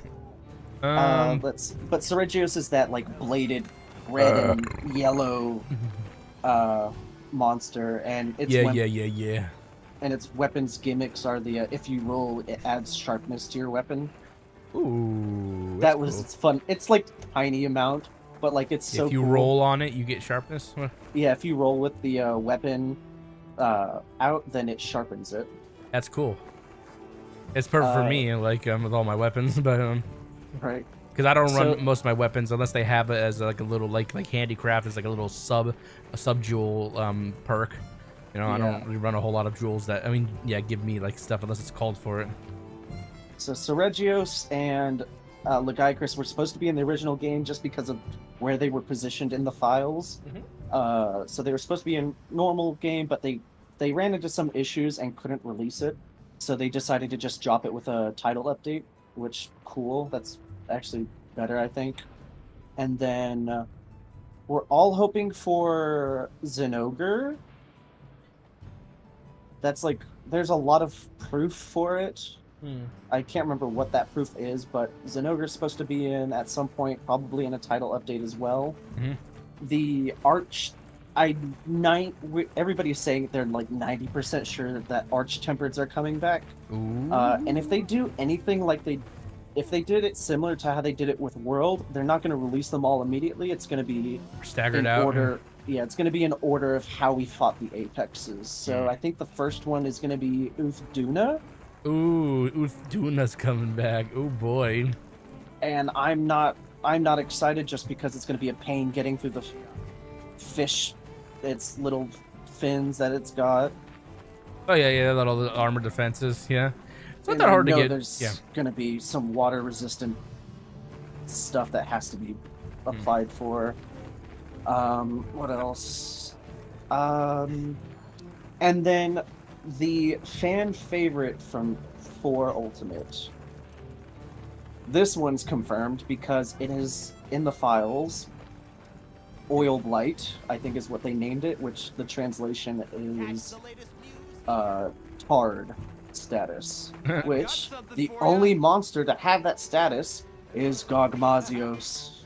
But Sergios is that like bladed red and yellow monster, and its yeah. and its weapons gimmicks are the if you roll, it adds sharpness to your weapon. Ooh, That was It's fun. It's like tiny amount, but like it's so. If you cool. roll on it, you get sharpness. Yeah, if you roll with the weapon out, then it sharpens it. That's cool. It's perfect for me, like with all my weapons, but Right. because I don't run most of my weapons unless they have it as like a little like handicraft is like a little sub jewel perk. You know, I don't really run a whole lot of jewels that give me like stuff unless it's called for it. So Sergios and Legiacris were supposed to be in the original game just because of where they were positioned in the files. So they were supposed to be in normal game, but they ran into some issues and couldn't release it. So they decided to just drop it with a title update, which cool. That's actually better, I think. And then we're all hoping for Zinogre. That's like, there's a lot of proof for it. I can't remember what that proof is, but Zinogre is supposed to be in at some point, probably in a title update as well. The Arch, everybody's saying they're like 90% sure that Arch Tempereds are coming back. And if they do anything like if they did it similar to how they did it with World, they're not going to release them all immediately. It's going to be Staggered in out. order. Yeah, it's going to be in order of how we fought the Apexes. So I think the first one is going to be Uthaduna. Ooh, Uthduna's coming back. Oh boy. And I'm not excited just because it's going to be a pain getting through the fish, its little fins that it's got. Oh yeah, little armor defenses. Yeah, it's not that hard to get. There's going to be some water resistant stuff that has to be applied for. What else? And then the fan favorite from 4 Ultimate. This one's confirmed because it is in the files. Oiled Light, I think is what they named it, which the translation is Tard status. Which the only monster to have that status is Gogmazios.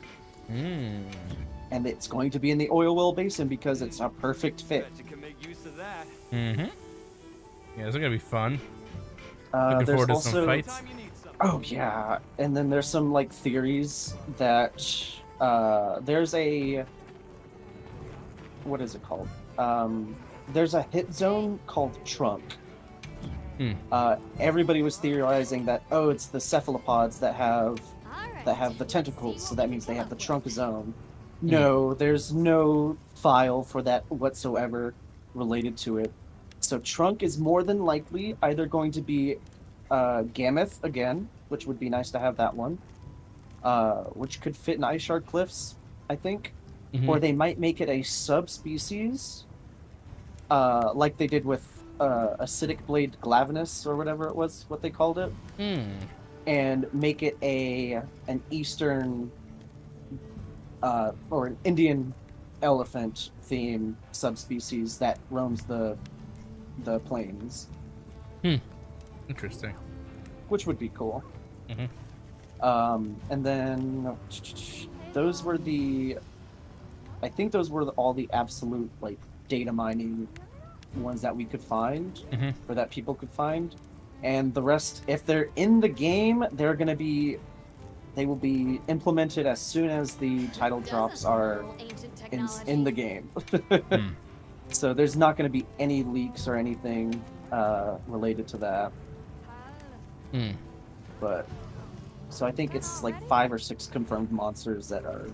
And it's going to be in the Oil Well Basin because it's a perfect fit. Yeah, this is gonna be fun. Looking forward to some fights. Oh yeah, and then there's some like theories that there's a what is it called? There's a hit zone called Trunk. Everybody was theorizing that it's the cephalopods that have the tentacles, so that means they have the Trunk zone. No, there's no file for that whatsoever related to it. So Trunk is more than likely either going to be Gammoth again, which would be nice to have that one, which could fit in Ice Shard Cliffs, I think. Mhm. Or they might make it a subspecies, like they did with Acidic Blade Glavenus or whatever it was, what they called it, and make it an Eastern or an Indian elephant theme subspecies that roams the plains, Interesting. which would be cool. Mhm. And then those were I think those were all the absolute like data mining ones that we could find, or that people could find, and the rest, if they're in the game, they will be implemented as soon as the title drops are in the game. So there's not going to be any leaks or anything related to that. But so I think it's like 5 or 6 confirmed monsters that are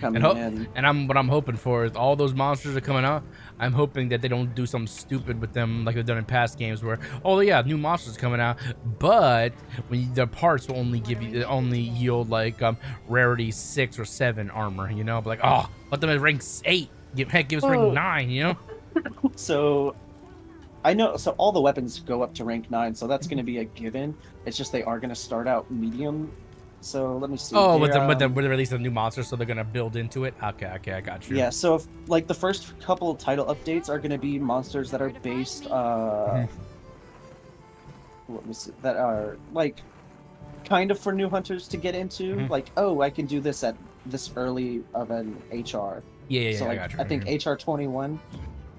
coming in. And what I'm hoping for is all those monsters are coming out. I'm hoping that they don't do something stupid with them like they've done in past games where, oh yeah, new monsters coming out, but when the parts will only yield like rarity 6 or 7 armor, you know, but like, oh, let them at rank 8. Heck, give us rank 9, you know. So I know, so all the weapons go up to rank 9, so that's going to be a given. It's just they are going to start out medium. So let me see. Oh, with the release of the new monsters, so they're gonna build into it. Okay, I got you. Yeah, so if, like the first couple title updates are gonna be monsters that are based, let me see, that are like kind of for new hunters to get into. Like, oh, I can do this at this early of an HR. Yeah, So I like, got you. I think HR 21.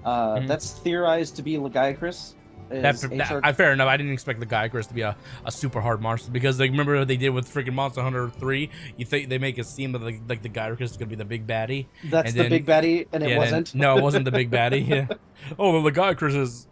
That's theorized to be Lagiacrus. Fair enough. I didn't expect the Gaiacrus to be a super hard monster because like remember what they did with freaking Monster Hunter 3. You think they make it seem that like the Gaiacrus is gonna be the big baddie. That's the big baddie, and it wasn't. No, it wasn't the big baddie. Yeah. Oh, the Gaiacrus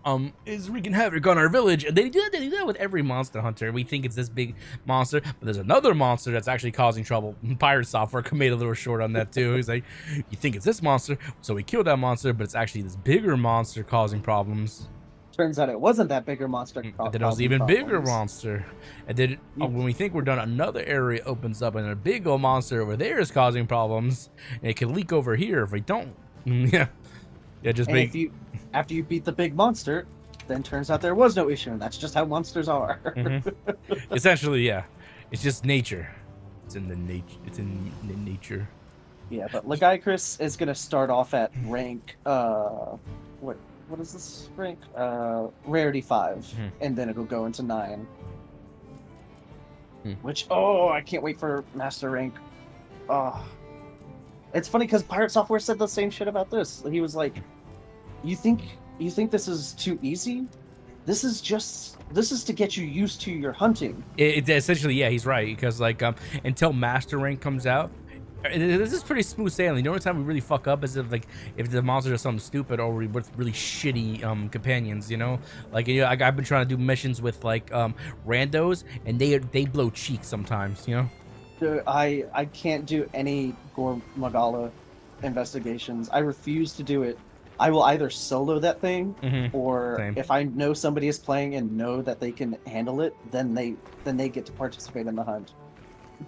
is wreaking havoc on our village, and they do that with every Monster Hunter. We think it's this big monster, but there's another monster that's actually causing trouble. Pirate Software made a little short on that too. He's like, you think it's this monster, so we killed that monster, but it's actually this bigger monster causing problems. Turns out it wasn't that bigger monster. And then it was even bigger monster. And then when we think we're done, another area opens up, and a big old monster over there is causing problems, and it can leak over here if we don't. Yeah, just and big. After you beat the big monster, then turns out there was no issue, and that's just how monsters are. Essentially, yeah, it's just nature. It's in the nature. It's in the nature. Yeah, but Lagiacrus is gonna start off at rank what is this rank? Rarity 5, and then it'll go into 9. Which, I can't wait for Master Rank. It's funny because Pirate Software said the same shit about this. He was like, "You think this is too easy? This is to get you used to your hunting." It's essentially, yeah, he's right because like until Master Rank comes out. This is pretty smooth sailing. The only time we really fuck up is if the monsters are something stupid or we're with really shitty companions, you know. Like I've been trying to do missions with like randos, and they blow cheeks sometimes, you know. Dude, I can't do any Gore Magala investigations. I refuse to do it. I will either solo that thing, or if I know somebody is playing and know that they can handle it, then they get to participate in the hunt.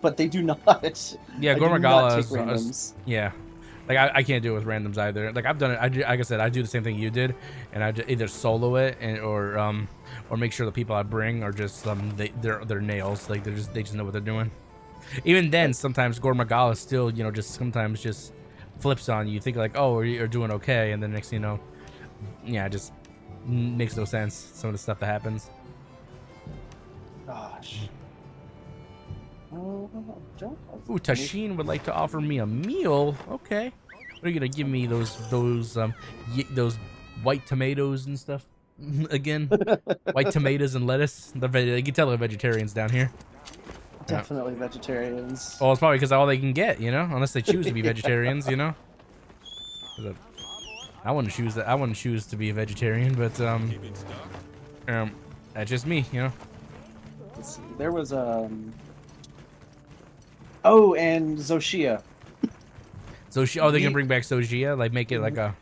But they do not. Yeah, Gore Magala yeah. Like I can't do it with randoms either. Like I've done it. Like I said, I do the same thing you did, and I either solo it or make sure the people I bring are just they're nails. Like they just know what they're doing. Even then, sometimes Gore Magala still sometimes just flips on you. You think like, oh, you're doing okay, and then next thing you know, yeah, it just makes no sense. Some of the stuff that happens. Gosh. Ooh, Tashin would like to offer me a meal. Okay, what are you gonna give me? Those white tomatoes and stuff again? White tomatoes and lettuce. You can tell they're vegetarians down here. Definitely vegetarians. Well, it's probably because all they can get, you know, unless they choose to be vegetarians, you know. I wouldn't choose that. I wouldn't choose to be a vegetarian, but that's just me, you know. Let's see. There was Oh, and Zoshia. Zoshia. Oh, they can bring back Zoshia, like make it like a.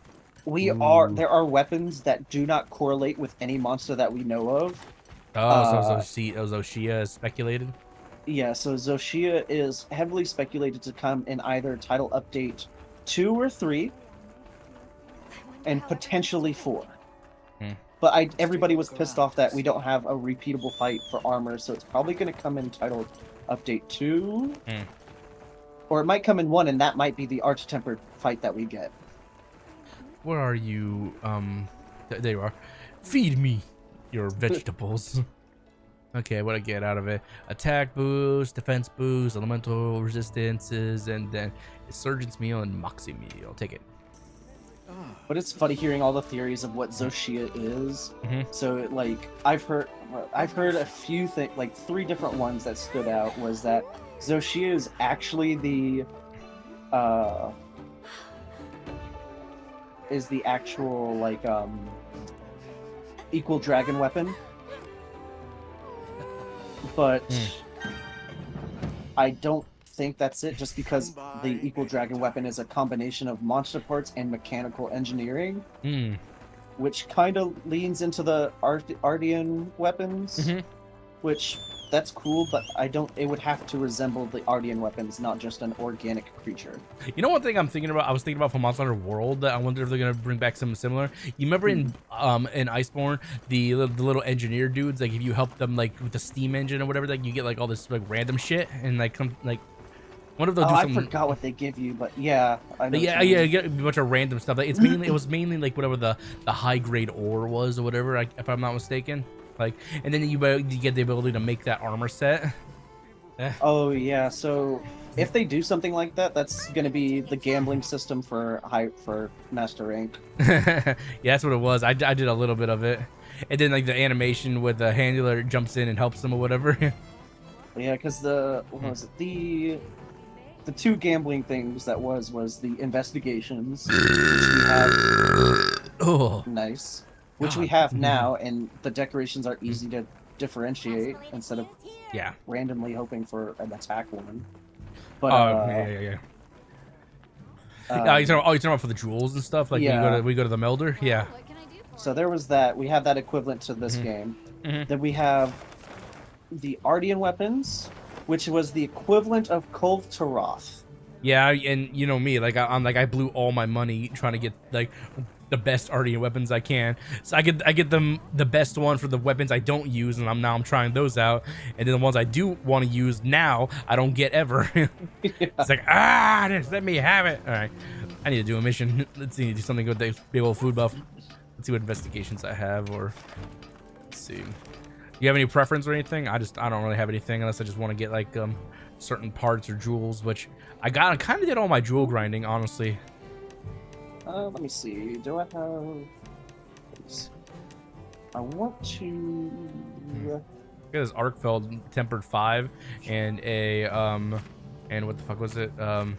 There are weapons that do not correlate with any monster that we know of. Oh, so Zoshia is speculated. Yeah, so Zoshia is heavily speculated to come in either title update 2 or 3, and potentially 4. But everybody was pissed off that we don't have a repeatable fight for armor, so it's probably going to come in title update 2. Or it might come in 1, and that might be the Arch-Tempered fight that we get. Where are you? There you are. Feed me your vegetables. Okay, what I get out of it? Attack boost, defense boost, elemental resistances, and then Insurgent's meal and Moxie meal. Take it. But it's funny hearing all the theories of what Zoshia is. So, like, I've heard a few things, like 3 different ones that stood out. Was that Zoshia is actually the actual like equal dragon weapon, but I don't think that's it, just because the equal dragon weapon is a combination of monster parts and mechanical engineering, which kind of leans into the Ardean weapons, which that's cool, but it would have to resemble the Ardean weapons, not just an organic creature. You know, one thing I was thinking about for Monster Hunter World, that I wonder if they're gonna bring back something similar. You remember in Iceborne, the little engineer dudes, like if you help them like with the steam engine or whatever, like you get like all this like random shit, and like one of those. I forgot what they give you, but yeah, I know. Yeah, you get a bunch of random stuff. Like, it was mainly like whatever the high grade ore was or whatever, if I'm not mistaken. Like, and then you get the ability to make that armor set. Oh yeah, so if they do something like that, that's gonna be the gambling system for master rank. Yeah, that's what it was. I did a little bit of it, and then like the animation with the handler jumps in and helps them or whatever. Yeah, because what was it? The 2 gambling things that was the investigations, which we have. Nice. Which we have now, and the decorations are easy to differentiate instead of randomly hoping for an attack one. But you're talking about for the jewels and stuff. Like we go to the melder. Yeah. So there was that. We have that equivalent to this game. Then we have the Ardean weapons, which was the equivalent of Kulv Taroth. Yeah, and you know me, like I blew all my money trying to get like the best Ardean weapons I can, so I get them the best one for the weapons I don't use, and I'm trying those out, and then the ones I do want to use now I don't get ever. It's like just let me have it. All right, I need to do a mission. Let's see, do something with the big old food buff. Let's see what investigations I have, or let's see. Do you have any preference or anything? I don't really have anything unless I just want to get like certain parts or jewels, which I kind of did all my jewel grinding, honestly. Let me see. Do I have? I want to. Get this Arkfeld tempered 5 and a and what the fuck was it? And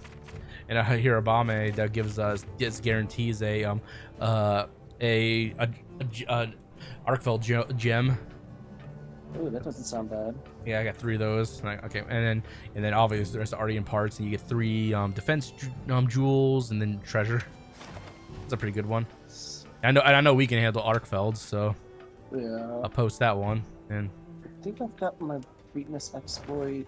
a Hirabame that gives us guarantees a Arkfeld gem. Oh, that doesn't sound bad. Yeah, I got 3 of those. Okay, and then obviously the rest of Ardean parts, and you get 3 defense jewels and then treasure. That's a pretty good one. I know we can handle Arkfeld, so yeah, I'll post that one. And I think I've got my weakness exploit.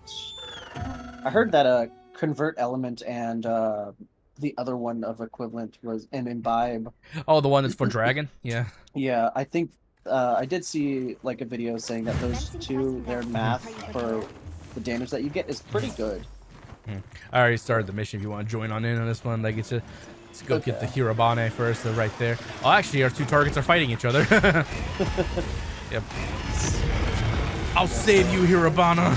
I heard that convert element and the other one of equivalent was an imbibe. Oh, the one that's for dragon. Yeah. Yeah, I think I did see like a video saying that those 2, their math for the damage that you get is pretty good. I already started the mission. If you want to join on in on this one, like let's go get the Hirabane first. They're right there. Oh, actually, our 2 targets are fighting each other. Yep. I'll save you, Hirabana.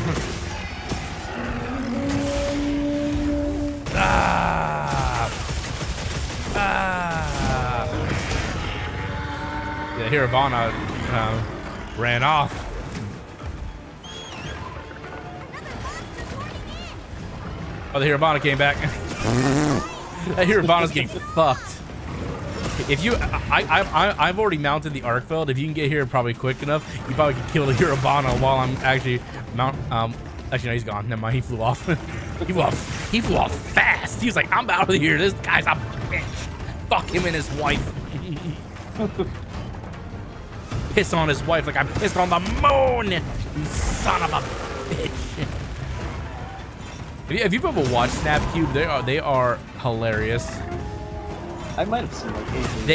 Yeah, Hirabana ran off. Oh, the Hirabana came back. That Hirabana's getting fucked. If you, I've already mounted the Arkfeld. If you can get here probably quick enough, you probably can kill the Hirabana while I'm actually actually no, he's gone. Never mind, he flew off. He flew off fast. He was like, I'm out of here. This guy's a bitch. Fuck him and his wife. Piss on his wife like I'm pissed on the moon. You son of a bitch. If you've ever watched Snapcube, they are hilarious. I might have seen like ages.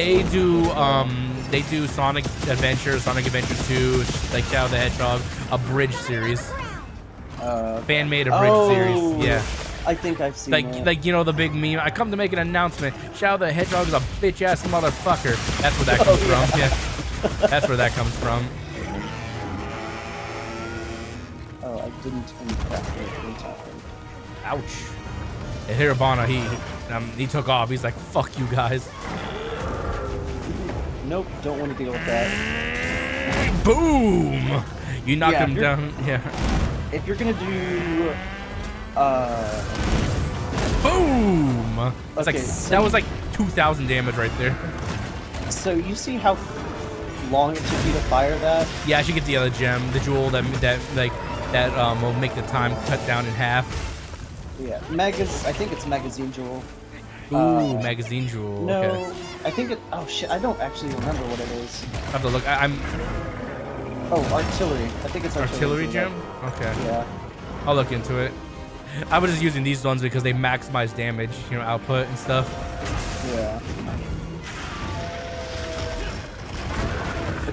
They do Sonic Adventure, Sonic Adventure 2, like Shadow the Hedgehog, a bridge series. Fan made a bridge series. Yeah. I think I've seen that. Like you know the big meme. I come to make an announcement. Shadow the Hedgehog is a bitch ass motherfucker. That's where that comes from. Yeah. That's where that comes from. Oh, I didn't impact it in time. Ouch. And Hirabana, he took off. He's like, fuck you guys. Nope, don't want to deal with that. Boom! You knocked Yeah, him down. Yeah. If you're gonna do, Boom! That's Okay, like so that was like 2,000 damage right there. so you see how long it took you to fire that? Yeah, I should get the other gem, the jewel that will make the time cut down in half. Yeah, I think it's magazine jewel. Ooh, magazine jewel. No, Okay. I think it. Oh shit, I don't actually remember what it is. I have to look. I'm Oh, artillery. I think it's artillery jewel. gem. Okay. Yeah. I'll look into it. I was just using these ones because they maximize damage, you know, output and stuff. Yeah.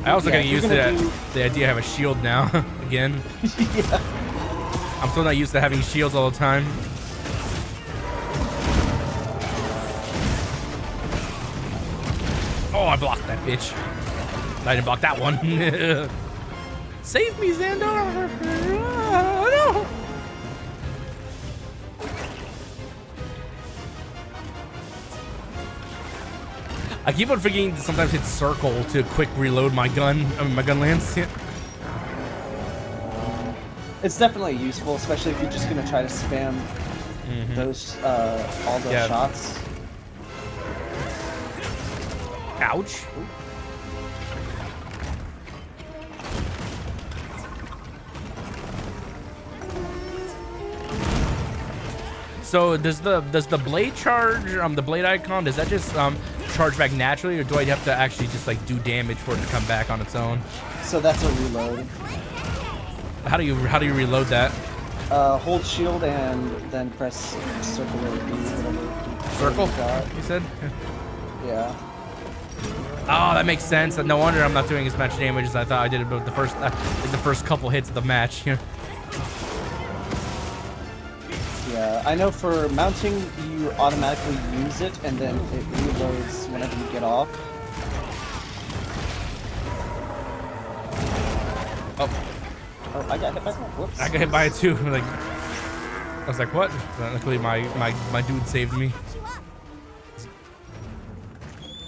I also Yeah, gotta if you're use gonna the idea I have a shield now again. Yeah. I'm still not used to having shields all the time. Oh, I blocked that bitch. I didn't block that one. Save me, Xandar! No! I keep on forgetting to sometimes hit circle to quick reload my gun. I mean, my gun lance. It's definitely useful, especially if you're just gonna try to spam those all those shots. Ouch. So does the blade charge, the blade icon, does that just charge back naturally, or do I have to actually just like do damage for it to come back on its own? So that's a reload. How do you reload that? Hold shield and then press circle or B, whatever. Circle? You got. You said? Yeah. Oh, that makes sense. No wonder I'm not doing as much damage as I thought I did about the first couple hits of the match. Yeah, I know for mounting, you automatically use it, and then it reloads whenever you get off. Oh, I got hit by that. Whoops. I got hit by it too. Like, I was like, what? Luckily, my dude saved me.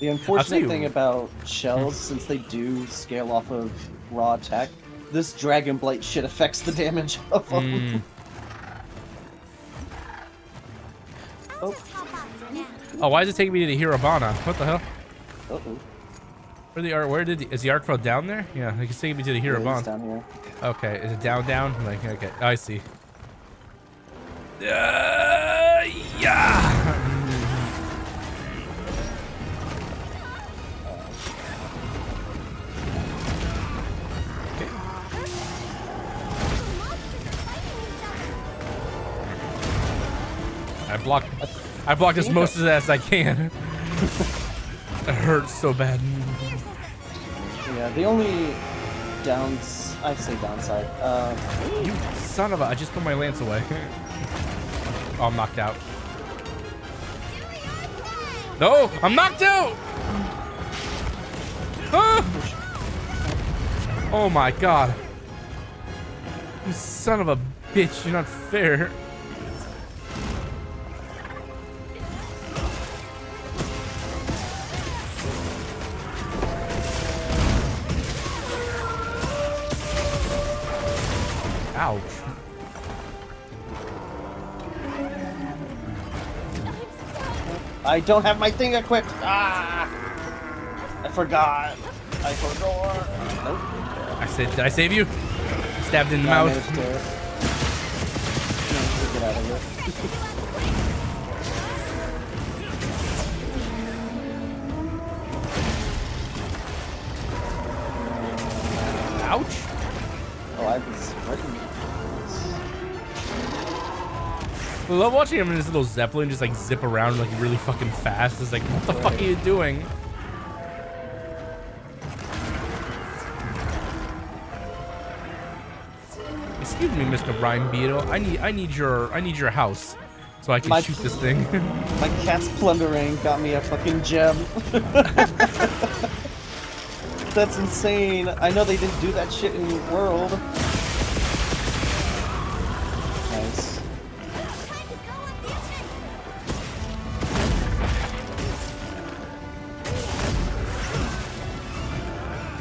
The unfortunate thing about shells, since they do scale off of raw attack, this Dragon Blight shit affects the damage of them. Oh, why is it taking me to the Hirabana? What the hell? Uh-oh. Is the arc fell down there? Yeah, it's taking me to the Yeah, it's Hirabana. down here. Okay, is it down? Like, okay, I see. Yeah. I blocked as most of it as I can. It hurts so bad. Yeah, the only I say downside. You son of a! I just put my lance away. Oh, I'm knocked out. No, I'm knocked out. Ah! Oh my god! You son of a bitch! You're not fair. Ouch. I don't have my thing equipped. Ah! I forgot. Nope. I said, did I save you? Stabbed in the I mouth. managed to get out of it. Ouch. Oh, I was ready. I love watching him in his little Zeppelin just like zip around like really fucking fast. It's like, what the fuck are you doing? Excuse me, Mr. Rhyme Beetle. I need your house so I can shoot this thing. My cat's plundering got me a fucking gem. That's insane. I know they didn't do that shit in World. Nice.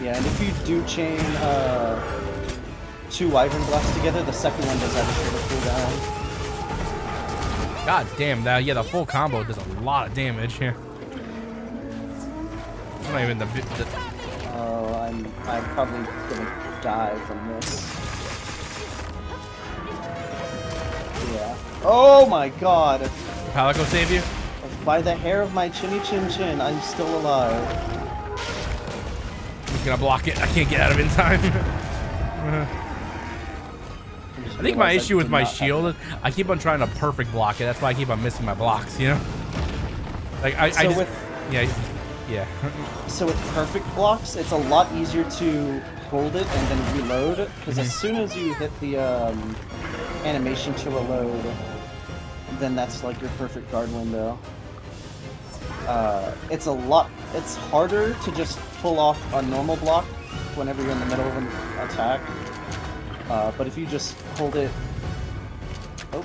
Yeah, and if you do chain 2 Wyvern Blasts together, the second one does have a shorter cooldown. God damn, that yeah, the full combo does a lot of damage here. It's not even the Oh, I'm probably gonna die from this. Yeah. Oh my god! Palico save you? By the hair of my chinny chin chin, I'm still alive. I'm just gonna block it. I can't get out of it in time. I think my issue with my shield is I keep on trying to perfect block it. That's why I keep on missing my blocks, you know? Like yeah. So with perfect blocks, it's a lot easier to hold it and then reload, because as soon as you hit the animation to reload, then that's like your perfect guard window. It's harder to just pull off a normal block whenever you're in the middle of an attack. But if you just hold it... Oh.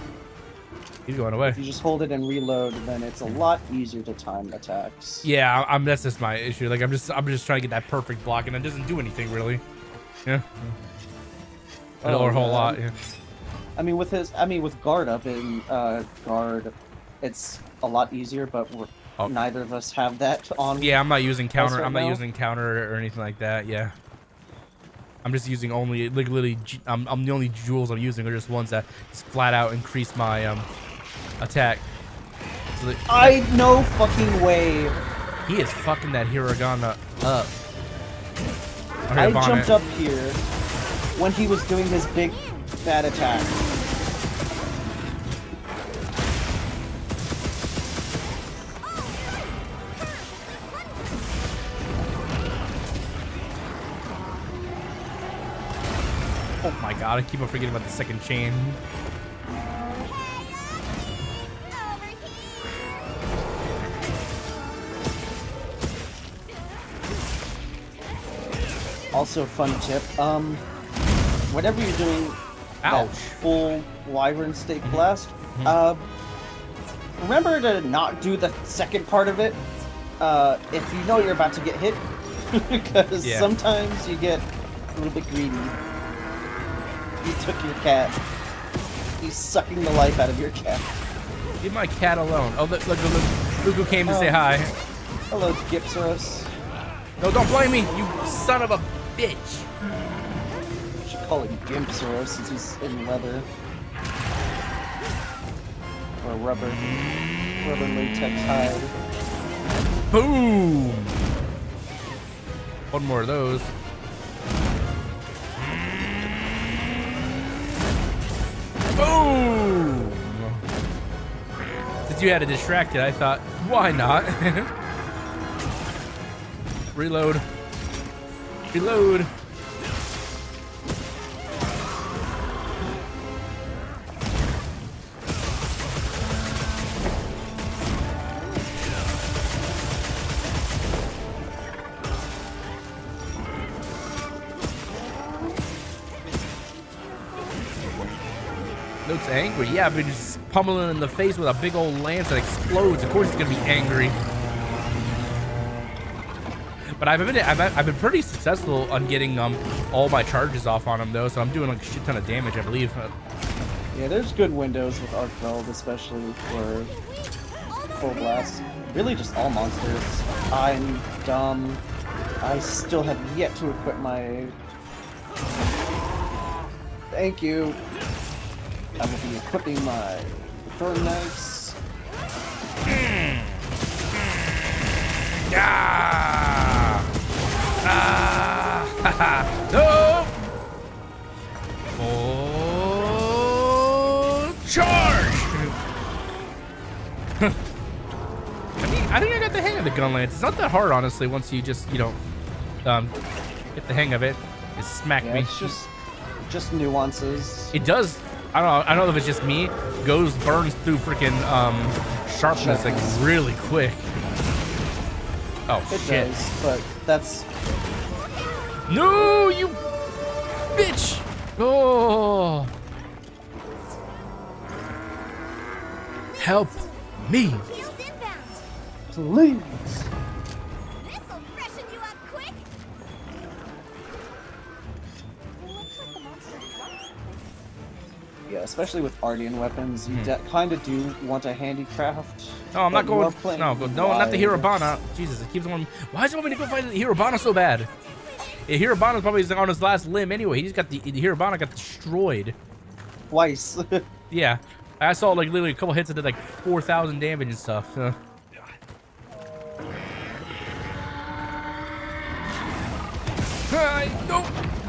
He's going away. If you just hold it and reload, then it's a lot easier to time attacks. Yeah, that's just my issue. Like I'm just trying to get that perfect block, and it doesn't do anything really. Yeah. Or a whole lot. Yeah. I mean, with guard up in guard, it's a lot easier, but neither of us have that on. Yeah, I'm not using counter. Right I'm not now. using counter or anything like that. Yeah. I'm just using only like literally. I'm the only jewels I'm using are just ones that just flat out increase my attack. So No fucking way. he is fucking that Hiragana up. I jumped up here when he was doing his big bad attack. Oh my god, I keep on forgetting about the second chain. Also, fun tip, whenever you're doing that full Wyvern Stake Blast, remember to not do the second part of it if you know you're about to get hit, because sometimes you get a little bit greedy. You took your cat. He's sucking the life out of your cat. Leave my cat alone. Oh, look, Lugu came to say hi. Hello, Gypsaros. No, don't blame me, you son of a bitch. You should call him Gypsaros since he's in leather. Or rubber latex hide. Boom! One more of those. Boom! Since you had it distracted, I thought, why not? Reload. Reload. Looks angry. Yeah, I've been just pummeling in the face with a big old lance that explodes. Of course, he's gonna be angry. But I've been pretty successful on getting all my charges off on him though, so I'm doing like a shit ton of damage, I believe. Yeah, there's good windows with Arc Weld, especially for full blast. Really, just all monsters. I'm dumb. I still have yet to equip my. Thank you. I will be equipping my Thorn Knives. Ah! Ah! No! Oh! Charge! I think I got the hang of the gun lance. It's not that hard, honestly. Once you just get the hang of it. It smacked me. It's just nuances. It does. I don't know if it's just me. Burns through freaking sharpness like really quick. Oh It shit! does, but that's No, you bitch! Oh, help me! Heels inbound. please. This'll freshen you up quick. It looks like the monster dropped something. Yeah, especially with Ardian weapons, you kind of do want a handicraft. No, I'm not but you going. are playing No, not the wide. Hirabana. Jesus, it keeps on. Why does it want me to go fight the Hirabana so bad? Yeah, Hirabana's probably on his last limb anyway. He just got the Hirabana got destroyed. Twice. Yeah, I saw like literally a couple hits that did like 4,000 damage and stuff. No.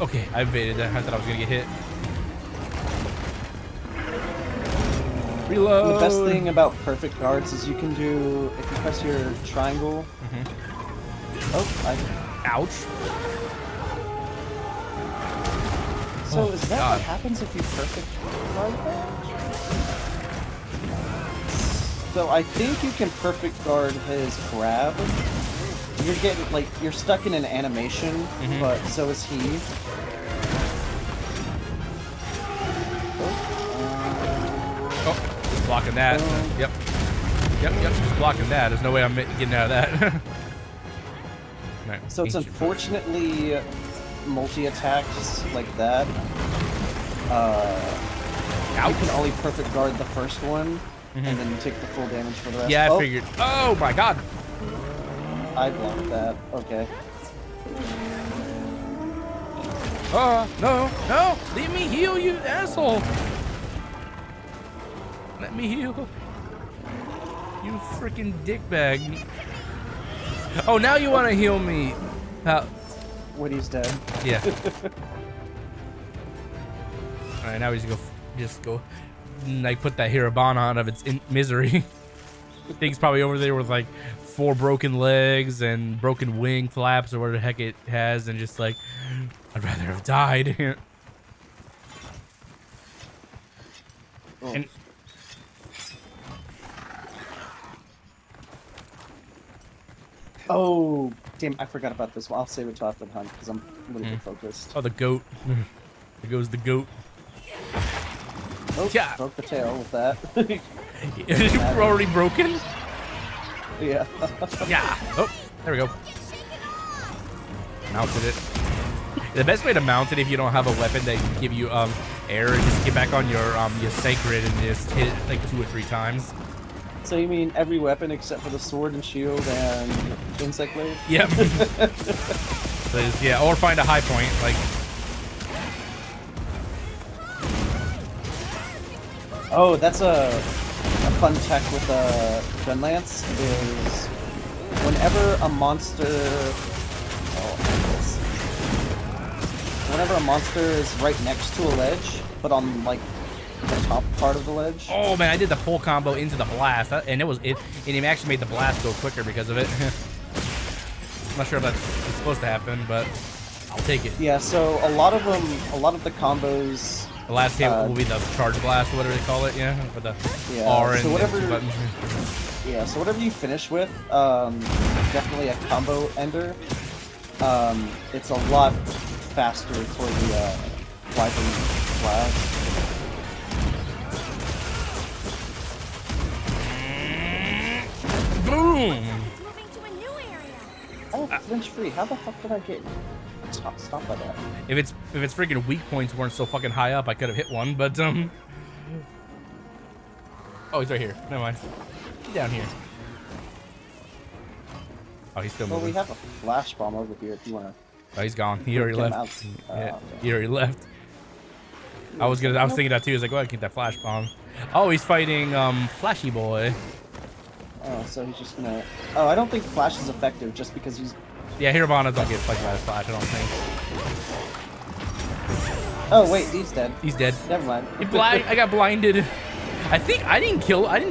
Okay, I evaded that. I thought I was gonna get hit. Reload. The best thing about perfect guards is you can do, if you press your triangle. Ouch. So Oh, is that God. what happens if you perfect guard that? So I think you can perfect guard his grab. You're getting like you're stuck in an animation, but so is he. Oh, just blocking that. Yep. Just blocking that. There's no way I'm getting out of that. Right, So it's ancient. unfortunately multi-attacks like that. You can only perfect guard the first one, and then you take the full damage for the rest. Yeah, I Oh, figured. Oh my God. I blocked that. Okay. No, leave me heal, you asshole. Let me heal. You freaking dickbag. Oh, now you want to heal me. Woody's dead. Yeah. All right, now we just go, like put that Hirabana out of its misery. Thing's probably over there with like 4 broken legs and broken wing flaps or whatever the heck it has, and just like, I'd rather have died. Oh. And Oh, damn! I forgot about this one. I'll save it till after the hunt because I'm a little bit focused. oh, the goat. There goes the goat. Oh, yeah. broke the tail with that. Is it already broken? Yeah. Yeah. Oh, there we go. Mounted it. The best way to mount it if you don't have a weapon that can give you air is just get back on your sacred and just hit it like 2 or 3 times. So you mean every weapon except for the sword and shield and insect blade? Yep. So just, yeah, or find a high point like. Oh, that's a fun tech with a gun lance is whenever a monster. Whenever a monster is right next to a ledge, but on like the top part of the ledge. Oh man, I did the full combo into the blast, and it actually made the blast go quicker because of it. I'm not sure if that's supposed to happen, but I'll take it. Yeah, so a lot of the combos. The last hit will be the charge blast, or whatever they call it, yeah, for the Yeah, R and so whatever- 2 buttons. Yeah, so whatever you finish with, definitely a combo ender. It's a lot faster for the Wyvern blast. Boom! It's moving to a new area. Oh, flinch free. How the fuck did I get stopped by that? If its freaking weak points weren't so fucking high up, I could have hit one, but oh, he's right here. Never mind. He's down here. Oh, he's still Well, moving. we have a flash bomb over here if you wanna. Oh, he's gone. He already Get him left. out. Yeah, Okay. he already left. I was thinking that too. He's like, well, I keep that flash bomb. Oh, he's fighting Flashy Boy. Oh, so he's just gonna. Oh, I don't think flash is effective just because he's. Yeah, Hirabana don't get fucked by his flash, I don't think. Oh wait, he's dead. He's dead. Never mind. I got blinded. I think I didn't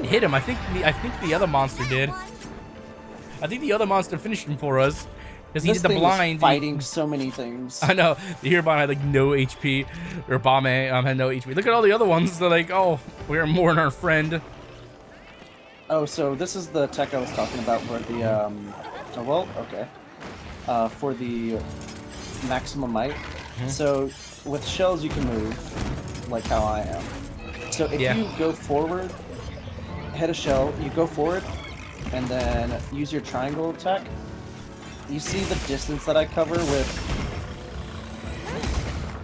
hit him. I think the other monster did. I think the other monster finished him for us because he This did the thing was blind. fighting so many things. I know. The Hirabon had like no HP, or Bame had no HP. Look at all the other ones. They're like, oh, we're more than our friend. Oh, so this is the tech I was talking about where the oh, well, okay. For the maximum might. So with shells you can move, like how I am. So if you go forward, hit a shell, you go forward, and then use your triangle attack. You see the distance that I cover with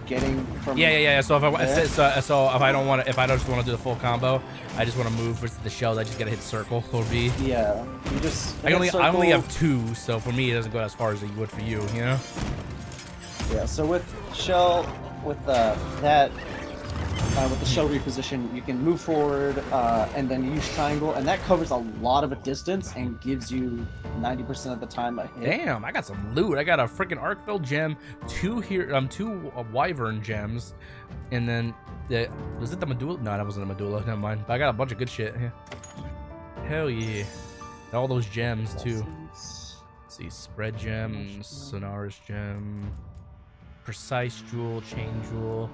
getting from Yeah. So if there? so if I don't want to, if I just want to do the full combo, I just want to move versus the shells. I just gotta hit circle or V. Yeah, you just I only circle. have 2, so for me it doesn't go as far as it would for you. You know. Yeah, so with shell, with with the shell reposition, you can move forward and then use triangle, and that covers a lot of a distance and gives you 90% of the time a hit. Damn, I got some loot. I got a freaking Arcville gem, 2 Wyvern gems, and then was it the medulla? No, that wasn't a medulla. Never mind. But I got a bunch of good shit here. Hell yeah, and all those gems too. Let's see, spread gems, Sonaris gem, precise jewel, chain jewel.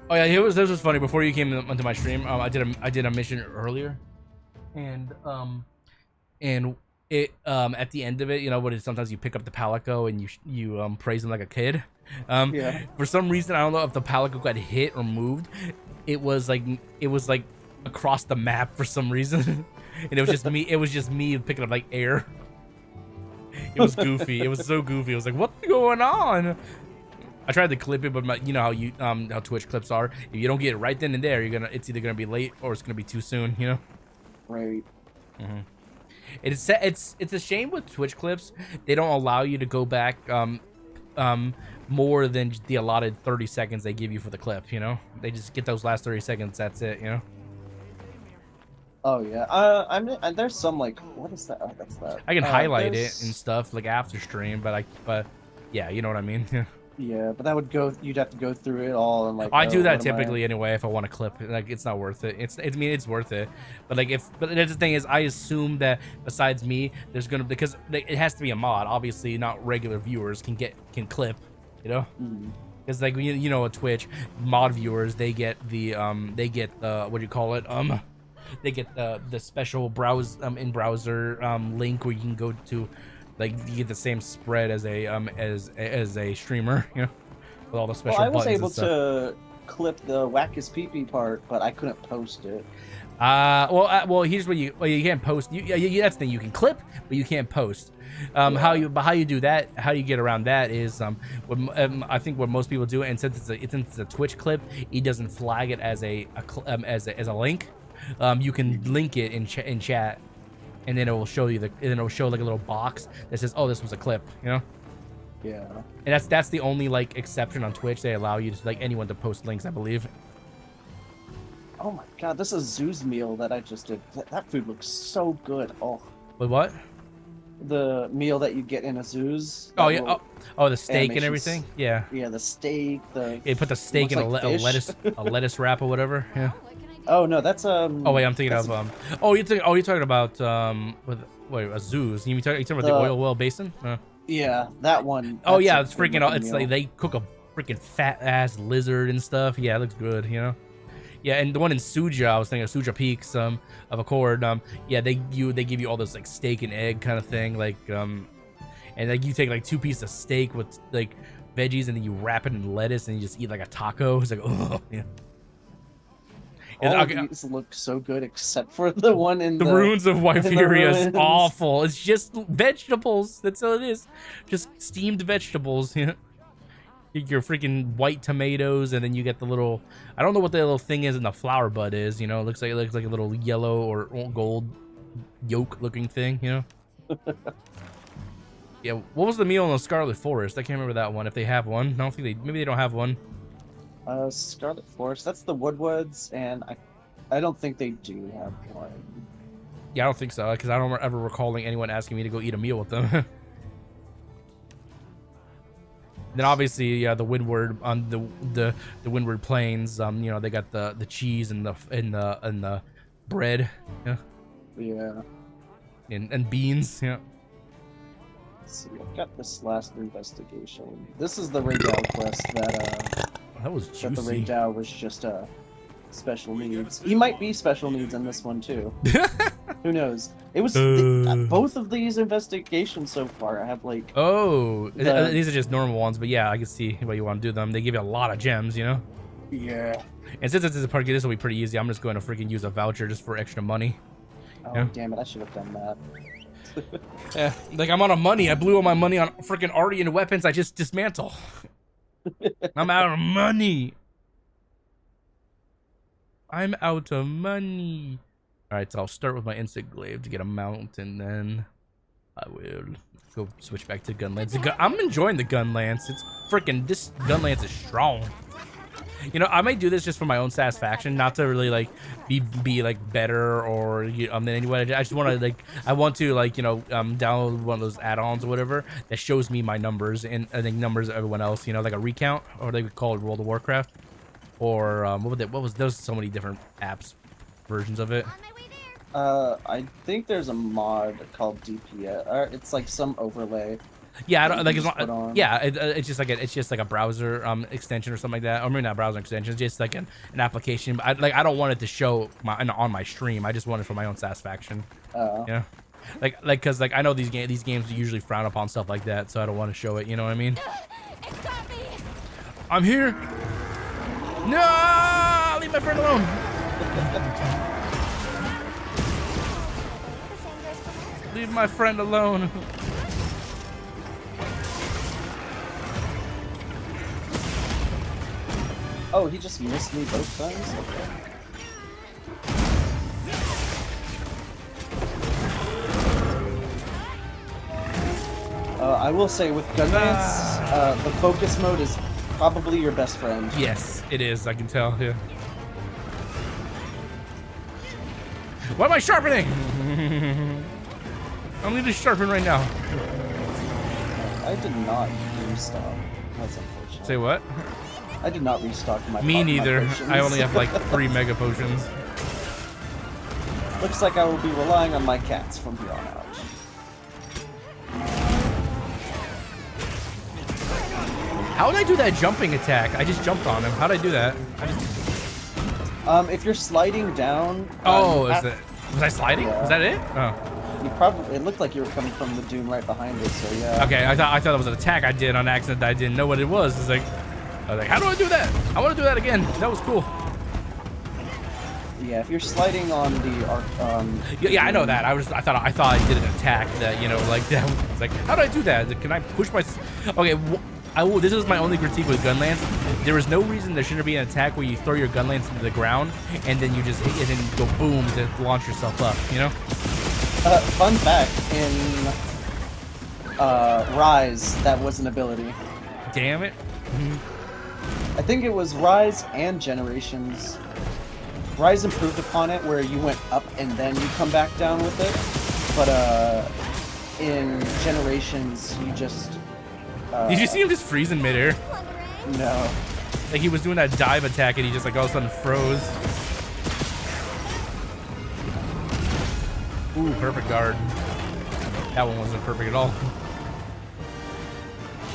Oh yeah, this was funny. Before you came onto my stream, I did a mission earlier, and it at the end of it, you know, what sometimes you pick up the Palico and you praise him like a kid. Yeah. For some reason, I don't know if the Palico got hit or moved. It was like across the map for some reason, and it was just me. It was just me picking up like air. It was goofy. It was so goofy. I was like, what's going on? I tried to clip it, but you know how Twitch clips are. If you don't get it right then and there, it's either gonna be late or it's gonna be too soon. You know. Right. It's a shame with Twitch clips. They don't allow you to go back more than the allotted 30 seconds they give you for the clip. You know, they just get those last 30 seconds. That's it. You know. Oh yeah. There's some like, what is that? Oh, that's that. I can highlight it and stuff like after stream, but yeah, you know what I mean. Yeah, but that would go. You'd have to go through it all and like. I do that typically anyway if I want to clip. Like it's not worth it. I mean it's worth it, but like but the thing is, I assume that besides me, there's gonna because it has to be a mod. Obviously, not regular viewers can clip, you know. Because like you know, at Twitch, mod viewers they get the what do you call it they get the special in browser link where you can go to. Like you get the same spread as a streamer, you know, with all the special buttons. I was able to clip the Wackus PP part, but I couldn't post it. Well, here's what you can't post. That's the thing. You can clip, but you can't post. How you do that? How you get around that is I think what most people do, and since it's a Twitch clip, it doesn't flag it as a link. You can link it in chat. And then it will show you like a little box that says, "Oh, this was a clip," you know. Yeah. And that's the only like exception on Twitch. They allow you to like anyone to post links, I believe. Oh my god, this is Zoo's meal that I just did. That food looks so good. Oh. But what? The meal that you get in a Zoo's. Oh yeah. Oh, the steak and everything. Yeah. Yeah, the steak. They put the steak in like a lettuce wrap or whatever. Yeah. Oh no, that's Oh wait, I'm thinking of you're talking about a Zeus. You talking about the oil well basin? Yeah, that one. Oh yeah, it's freaking. It's like they cook a freaking fat ass lizard and stuff. Yeah, it looks good. You know. Yeah, and the one in Suja, I was thinking of Suja Peaks of Accord. Yeah, they give you all this like steak and egg kind of thing, like and like you take like 2 pieces of steak with like veggies and then you wrap it in lettuce and you just eat like a taco. It's like oh yeah. All of these look so good except for the one in the ruins of Wyferia is awful. It's just vegetables. That's all it is. Just steamed vegetables. Yeah. Your freaking white tomatoes, and then you get the little. I don't know what the little thing is in the flower bud is. You know, it looks like a little yellow or gold yolk looking thing. You know. Yeah. What was the meal in the Scarlet Forest? I can't remember that one. If they have one, I don't think maybe they don't have one. Scarlet Forest. That's the Woodwoods, and I don't think they do have one. Yeah, I don't think so, because I don't ever recalling anyone asking me to go eat a meal with them. Then obviously, yeah, the Windward on the Windward Plains. You know, they got the cheese and the bread. Yeah. Yeah. and beans. Yeah. Let's see, I've got this last investigation. This is the Raydao quest that That was that the juicy. Raydao was just special needs. He might be special needs in this one too. Who knows? It was both of these investigations so far. I have like Oh, The- these are just normal ones, but yeah, I can see why you want to do them. They give you a lot of gems, you know. yeah. And since this is a part, this will be pretty easy. I'm just going to freaking use a voucher just for extra money. Oh Yeah. damn it! I should have done that. Yeah, like I'm out of money. I blew all my money on freaking Arty and weapons I just dismantle. I'm out of money. I'm out of money. All right, so I'll start with my instant glaive to get a mount, and then I will go switch back to gun lance. I'm enjoying the gun lance. It's freaking, this gun lance is strong. You know, I might do this just for my own satisfaction, not to really like be like better or than anyone. I just want to like, I want to like, you know, download one of those add-ons or whatever that shows me my numbers and I think numbers of everyone else. You know, like a recount, or they would call it World of Warcraft, or what was there's so many different apps versions of it. On my way there. I think there's a mod called DPS. It's like some overlay. Yeah, I don't, like You it's just put not, on. yeah, it's just like a browser extension or something like that. Or maybe not browser extension, it's just like an application. But I don't want it to show on my stream. I just want it for my own satisfaction. Yeah, like because like I know these games usually frown upon stuff like that, so I don't want to show it. You know what I mean? It got me. I'm here. No, leave my friend alone. The same goes for me. Leave my friend alone. Oh, he just missed me both times? Okay. I will say with Gunlance, the focus mode is probably your best friend. Yes, it is. I can tell. Yeah. What am I sharpening? I need to sharpen right now. I did not restock. That's unfortunate. Say what? I did not restock my Me my neither. potions. I only have like 3 mega potions. Looks like I will be relying on my cats from here on out. How did I do that jumping attack? I just jumped on him. How did I do that? If you're sliding down. Oh, you is that? Was I sliding? Yeah. Was that it? Oh. You probably. It looked like you were coming from the dune right behind it. So yeah. Okay, I thought it was an attack I did on accident. That I didn't know what it was. It's like, I was like, how do I do that? I want to do that again. That was cool. Yeah, if you're sliding on the arc. Yeah, I know that. I thought I did an attack that, you know, like that. It's like, how do I do that? Can I push my? Okay. This is my only critique with Gunlance. There is no reason there shouldn't be an attack where you throw your Gunlance into the ground and then you just hit it and go boom to launch yourself up, you know? Fun fact, in Rise, that was an ability. Damn it. I think it was Rise and Generations. Rise improved upon it where you went up and then you come back down with it. But in Generations, you just... Did you see him just freeze in midair? Plundering. No. Like he was doing that dive attack and he just like all of a sudden froze. Ooh, perfect guard. That one wasn't perfect at all.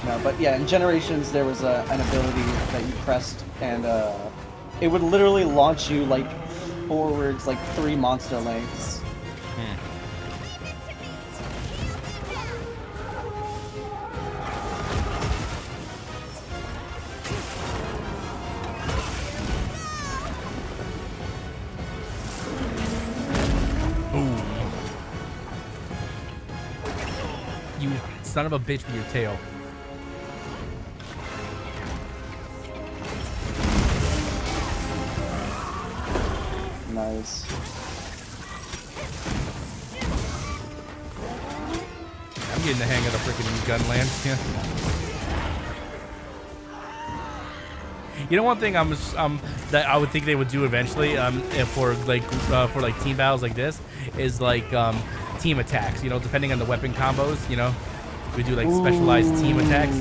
No, but yeah, in Generations, there was an ability that you pressed and it would literally launch you like forwards like 3 monster lengths. Boom. You son of a bitch with your tail. Nice. I'm getting the hang of the freaking gun lance. Yeah. You know, one thing that I would think they would do eventually, if for like team battles like this, is like team attacks. You know, depending on the weapon combos. You know, we do like specialized team attacks.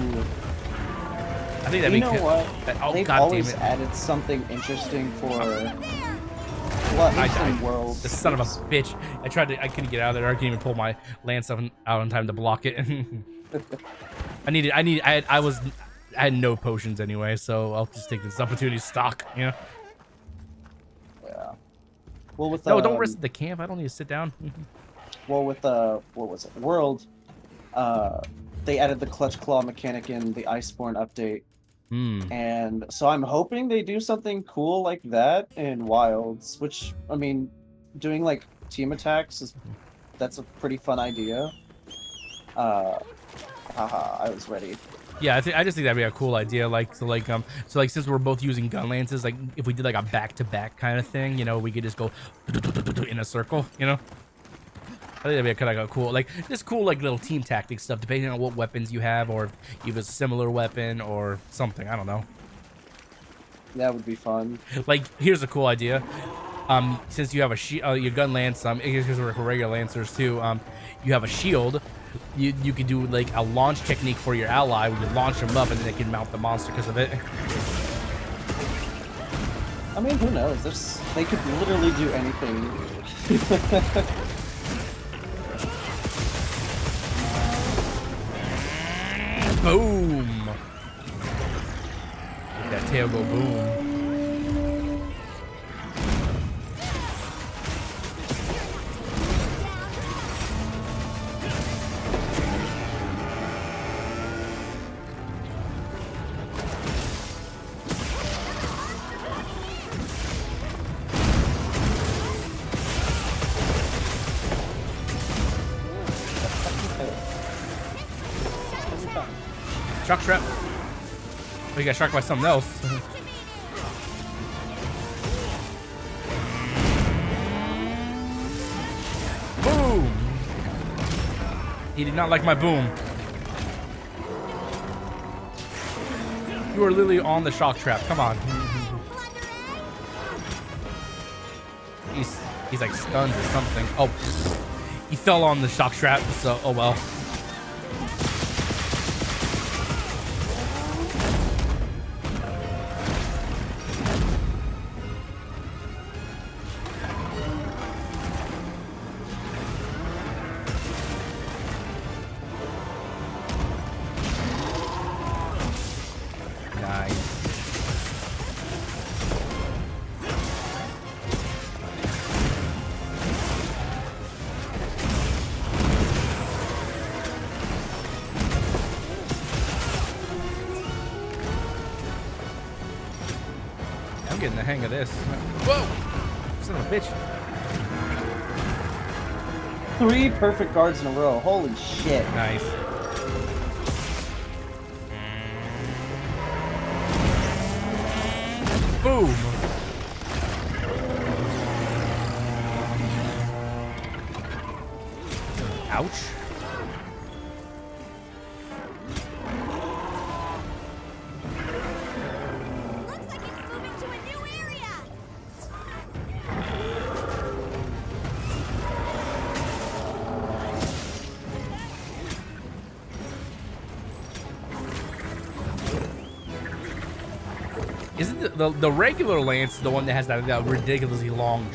I think that'd You be know good. what? Oh They've god damn always it! added something interesting for... What? I it's in died. Worlds. The son of a bitch. I couldn't get out of there. I couldn't even pull my lance out in time to block it. I had no potions anyway, so I'll just take this opportunity to stock, you know? Yeah. Well, with No, don't risk the camp. I don't need to sit down. Well, with what was it? World, they added the clutch claw mechanic in the Iceborne update. And so I'm hoping they do something cool like that in Wilds, which, I mean, doing like team attacks that's a pretty fun idea. I was ready. Yeah, I just think that'd be a cool idea. So since we're both using gun lances, like if we did like a back-to-back kind of thing, you know, we could just go in a circle, you know. I think that'd be kind of a cool, like this cool like little team tactic stuff, depending on what weapons you have, or if you have a similar weapon or something. I don't know. That would be fun. Like here's a cool idea. Since you have your gun lance, because we're regular lancers too. You have a shield. You could do like a launch technique for your ally where you launch them up and then they can mount the monster because of it. I mean, who knows? They could literally do anything. Boom! That tail go boom. Shock trap. Oh, you got shocked by something else. Boom! He did not like my boom. You are literally on the shock trap. Come on. He's like stunned or something. Oh, he fell on the shock trap. So, oh well. I'm getting the hang of this. Whoa! Son of a bitch. 3 perfect guards in a row. Holy shit. Nice. Boom! Ouch. Looks like it's moving to a new area. Isn't the regular lance the one that has that ridiculously long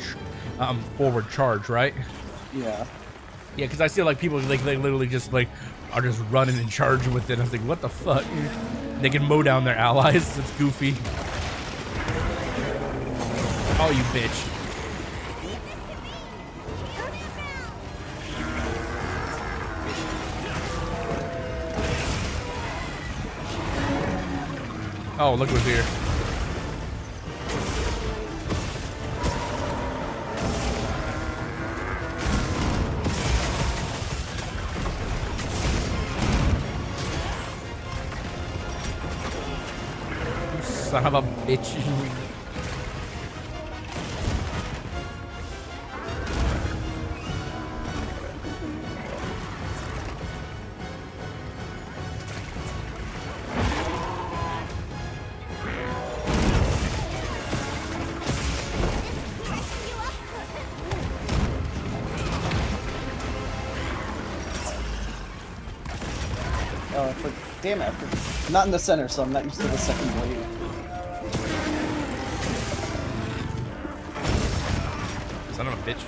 forward charge, right? Yeah. Yeah, because I see like people like they literally just like are just running and charging with it. I was like, what the fuck? They can mow down their allies. It's goofy. Oh, you bitch. Oh, look who's here. Son of a bitch. Oh, damn it. I'm not in the center, so I'm not used to the second blade. Son of a bitch.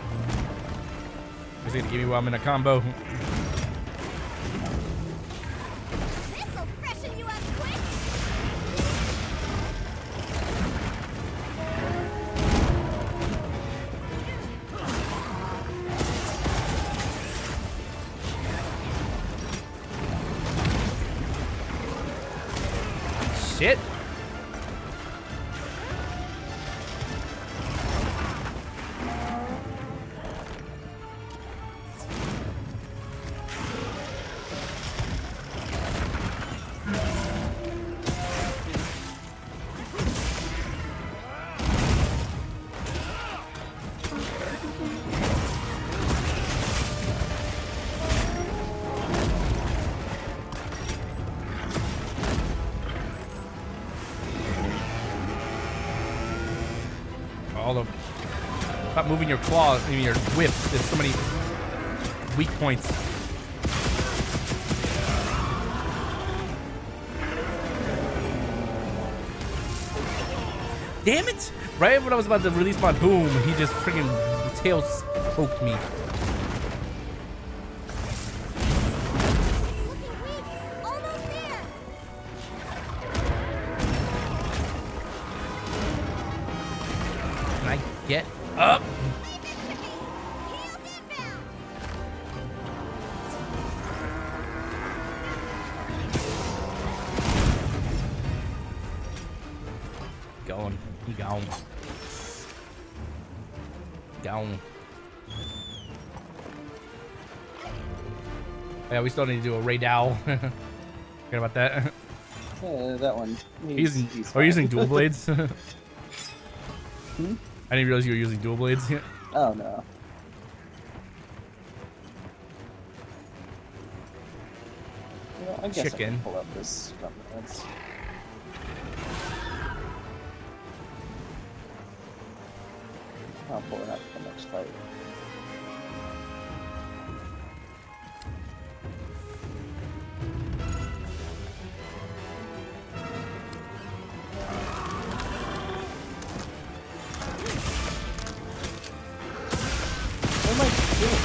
He's gonna give me while I'm in a combo. This'll freshen you up quick. Shit. Stop moving your claw, I mean your whip. There's so many weak points. Damn it! Right when I was about to release my boom, he just freaking tail poked me. Looking weak. Almost there. Can I get up? Going. He gone. Gone. Yeah, we still need to do a Ray Dow. Forget about that. That one. Are you using dual blades? Hmm? I didn't realize you were using dual blades. Oh no. Well, I guess I Chicken. can pull up this comrades. I'll pull it out for the next fight. What am I doing?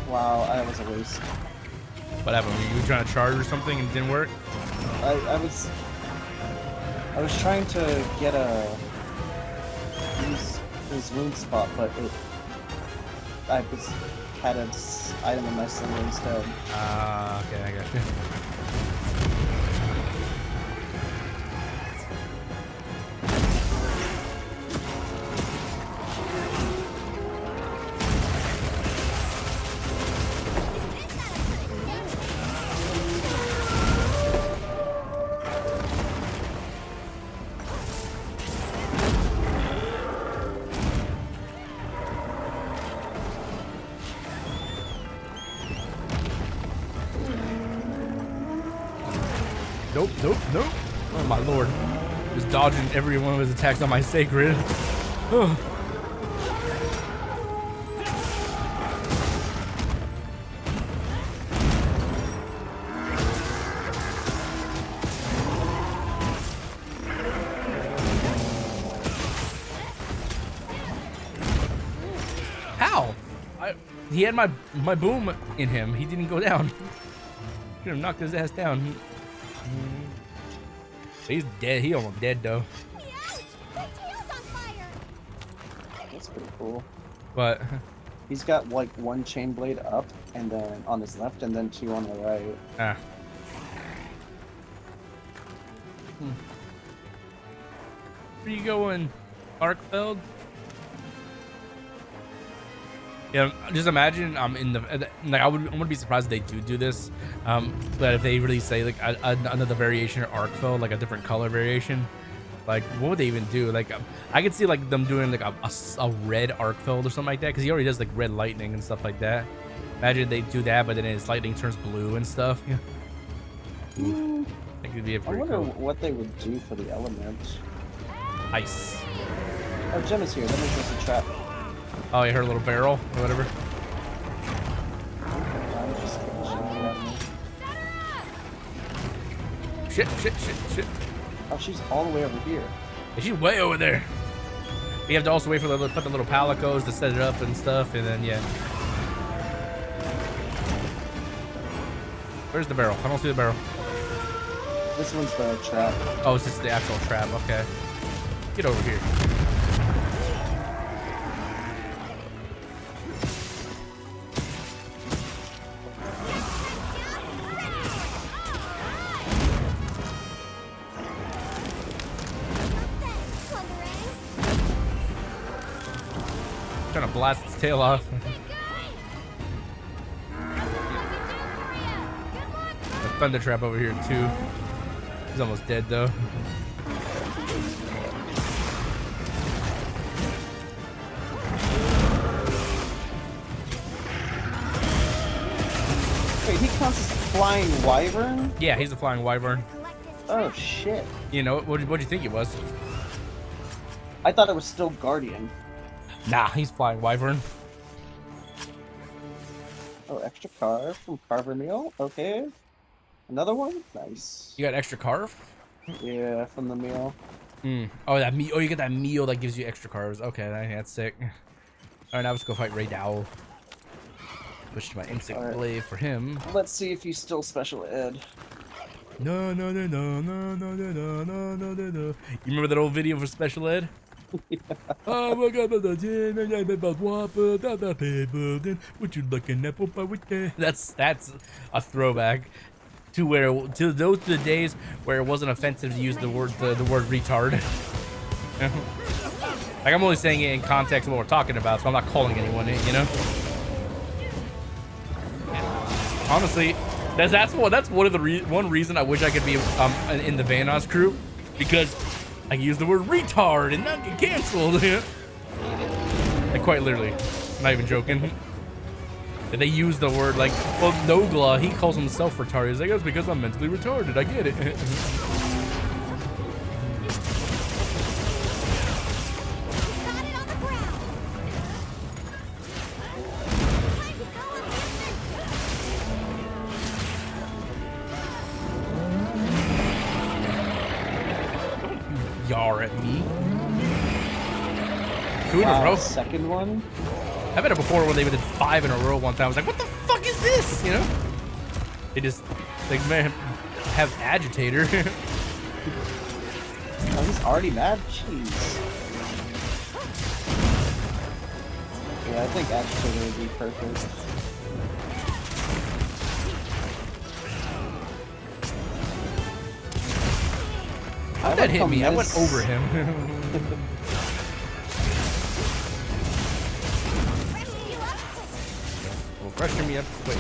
Oh, wow, that was a waste. What happened? Were you trying to charge or something and it didn't work? I was trying to get use his wound spot, but I had an item in my slinger instead. Okay, I got you. Nope, nope, nope. Oh my lord. Just dodging every one of his attacks on my sacred. Oh. How? He had my boom in him. He didn't go down. Could have knocked his ass down. He's dead. He almost dead though. Ouch! My tail's on fire. That's pretty cool. But He's got like one chain blade up, and then on his left, and then two on the right. Where you going, Arkfeld? Yeah, just imagine in the like I wouldn't be surprised if they do this, but if they really say like another variation of Arkfeld, like a different color variation, like what would they even do? Like I could see like them doing like a red Arkfeld or something like that, because he already does like red lightning and stuff like that. Imagine they do that, but then his lightning turns blue and stuff. Yeah. That could be a I pretty wonder cool. what they would do for the element. Ice. Oh, Gem is here. That means there's a trap. Oh, you heard a little barrel or whatever. I'm just getting shit out of me. Shit, shit, shit, shit. Oh, she's all the way over here. She's way over there. We have to also wait for the put the little palicos to set it up and stuff, and then yeah. Where's the barrel? I don't see the barrel. This one's the trap. Oh, it's just the actual trap. Okay. Get over here. Trying to blast its tail off. The thunder trap over here too. He's almost dead though. Wait, he counts as a flying wyvern? Yeah, he's a flying wyvern. Oh shit. You know, what'd you think it was? I thought it was still guardian. Nah, he's flying wyvern. Oh, extra carve from Carver Meal. Okay. Another one? Nice. You got extra carve? Yeah, from the meal. Oh, that meal. Oh, you get that meal that gives you extra carbs. Okay, that's sick. All right, now let's go fight Ray Dowell. Switch to my insect All right. blade for him. Let's see if he's still special ed. No. You remember that old video for special ed? Oh my God! Would you look in apple pie with that? That's a throwback to the days where it wasn't offensive to use the word retard. Like, I'm only saying it in context of what we're talking about, so I'm not calling anyone it, you know. Honestly, that's one of the one reason I wish I could be in the Vanoss crew, because I can use the word retard and not get canceled. Like, quite literally, not even joking. That they use the word, like, well, Nogla, he calls himself retarded. He's like, it's because I'm mentally retarded. I get it. Got it on the ground. Time to go on offensive. Yar at me. Two in a Wow, row. second one? I've had it before when they did 5 in a row one time. I was like, what the fuck is this? You know? They just, like, man, have agitator. Oh, he's already mad? Jeez. Yeah, I think agitator would be perfect. How'd that hit me? I went Miss. over him. Well, freshen me up quick.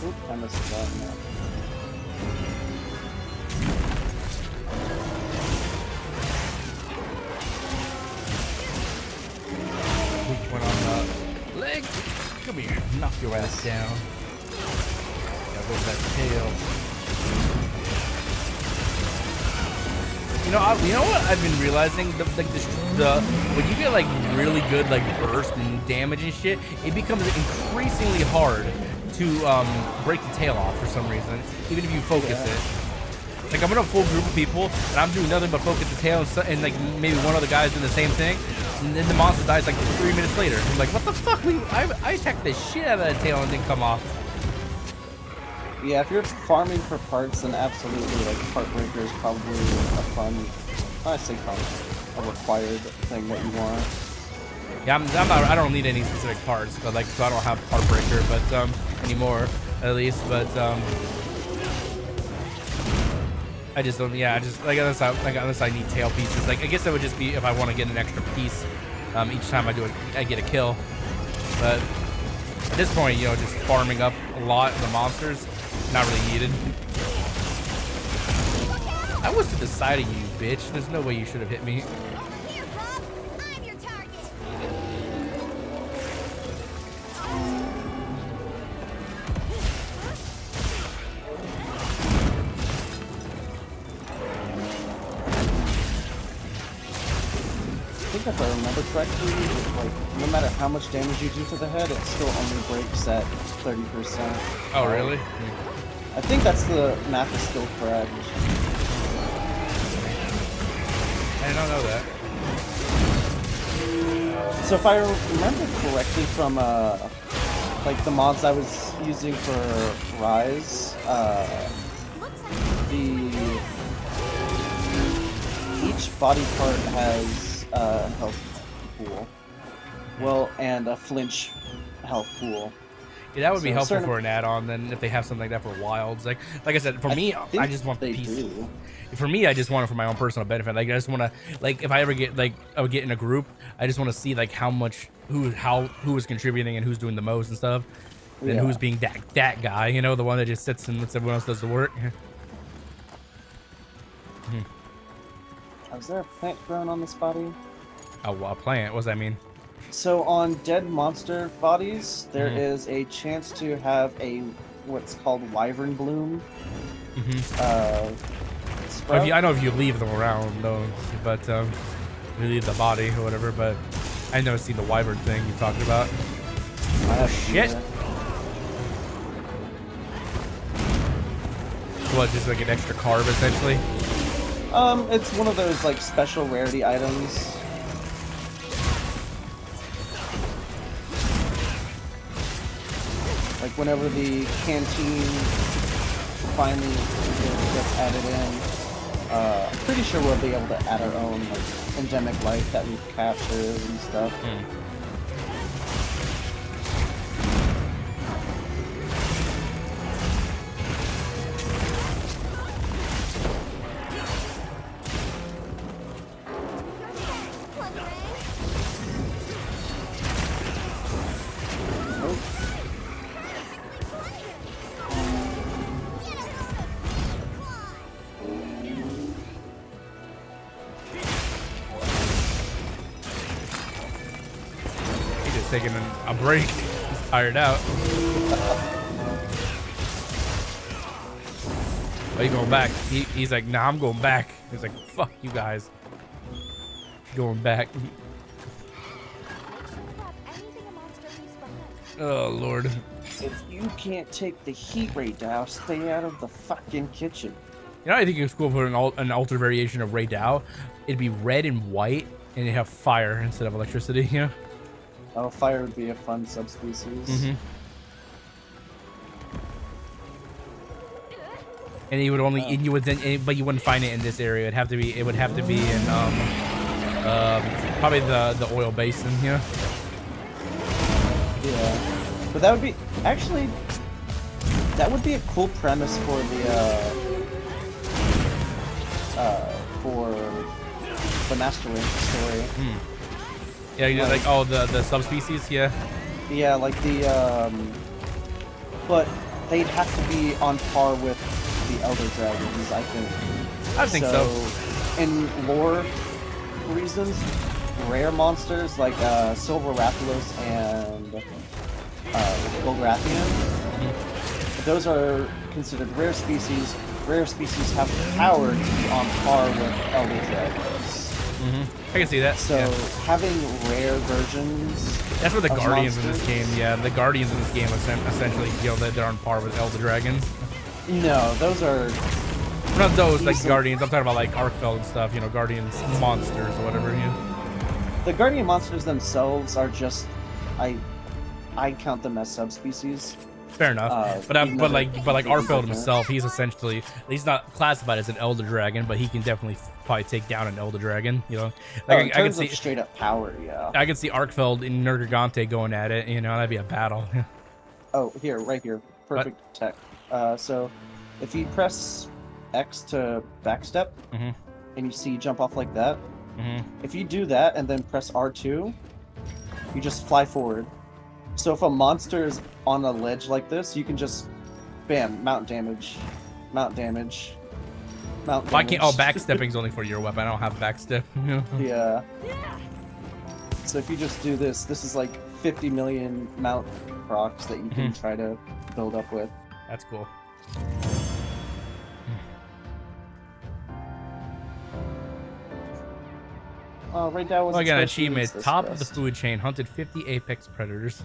Oop, I missed that now. Which one on the leg? Come here, knock your ass down. Gotta go with that tail. You know what I've been realizing? When you get like really good like burst and damage and shit, it becomes increasingly hard to break the tail off for some reason, even if you focus it. Like, I'm in a full group of people, and I'm doing nothing but focus the tail, and like maybe one other guy's doing the same thing, and then the monster dies like 3 minutes later. I'm like, what the fuck? I attacked the shit out of that tail and it didn't come off. Yeah, if you're farming for parts, then absolutely, like, part breaker is probably a fun, I say fun, a required thing that you want. Yeah, I don't need any specific parts, but like, so I don't have part breaker, but anymore at least. But I just don't. Yeah, I just like unless I need tail pieces. Like I guess that would just be if I want to get an extra piece each time I get a kill. But at this point, you know, just farming up a lot of the monsters, not really needed. I was to the side of you, bitch. There's no way you should have hit me. Over here, Rob. I'm your target. I think if I remember correctly, like no matter how much damage you do to the head, it still only breaks at 30%. Oh, really? I think that's the math is still correct. I don't know that. So if I remember correctly from like the mods I was using for Rise, Looks like each body part has a health pool. Well, and a flinch health pool. Yeah, that would be So helpful certain- for an add-on. Then if they have something like that for wilds, like I said, for me, think I just want the they piece. do. For me, I just want it for my own personal benefit. Like I just want to, like if I ever get like I would get in a group, I just want to see like how much who is contributing and who's doing the most and stuff, and Yeah. who's being that guy, you know, the one that just sits and lets everyone else does the work. Is there a plant growing on this body? Oh, well, a plant. What does that mean? So on dead monster bodies, there Mhm. is a chance to have a what's called wyvern bloom. Or Sprout. I know if you leave them around though, but you leave the body or whatever. But I never seen the wyvern thing you talked about. I have Shit. either. What, just like an extra carb essentially? It's one of those like special rarity items. Like whenever the canteen finally gets added in, I'm pretty sure we'll be able to add our own like endemic life that we've captured and stuff. He's just taking a break. He's tired out. Are you going back? He's like, nah, I'm going back. He's like, fuck you guys. Going back. anything a monster leaves behind. Oh, Lord. If you can't take the heat right now, stay out of the fucking kitchen. You know, I think it's cool for an altered variation of Ray Dow. It'd be red and white, and it'd have fire instead of electricity, you know? Oh, fire would be a fun subspecies. And you would only, and you would then, but you wouldn't find it in this area. It would have to be in, probably the oil basin, you know? Yeah. But that would be, actually, that would be a cool premise for the Master Link story. Yeah, you know, like, oh, the subspecies, yeah. Yeah, like but they'd have to be on par with the Elder Dragons, I think. I think so. In lore reasons, rare monsters like Silver Rathalos and Golgrathian, those are considered rare species. Rare species have the power to be on par with Elder Dragons. I can see that. So yeah. having rare versions. That's what the of Guardians in this monsters- game, yeah. The Guardians in this game essentially, you know, they're on par with Elder Dragons. No, those are. Not those, like Easily. Guardians. I'm talking about like Arkfeld and stuff, you know, Guardians monsters or whatever, you know. The Guardian monsters themselves are just. I count them as subspecies. Fair enough. But even though like they're Arfeld completely himself, he's essentially, he's not classified as an Elder Dragon, but he can definitely probably take down an Elder Dragon, you know. Like in I can terms see of straight up power, yeah. I can see Arkfeld and Nergigante going at it, you know, that'd be a battle. Oh, here, right here. Perfect tech. So, if you press X to backstep, Mhm. and you see jump off like that. Mhm. If you do that and then press R2, you just fly forward. So if a monster is on a ledge like this, you can just, bam, mount damage, mount damage, mount damage. Why can't? Oh, backstepping's only for your weapon. I don't have backstep. Yeah. So if you just do this, this is like 50 million mount procs that you can try to build up with. That's cool. Right now was Oh, I got an achievement. Top of the food chain. Hunted 50 apex predators.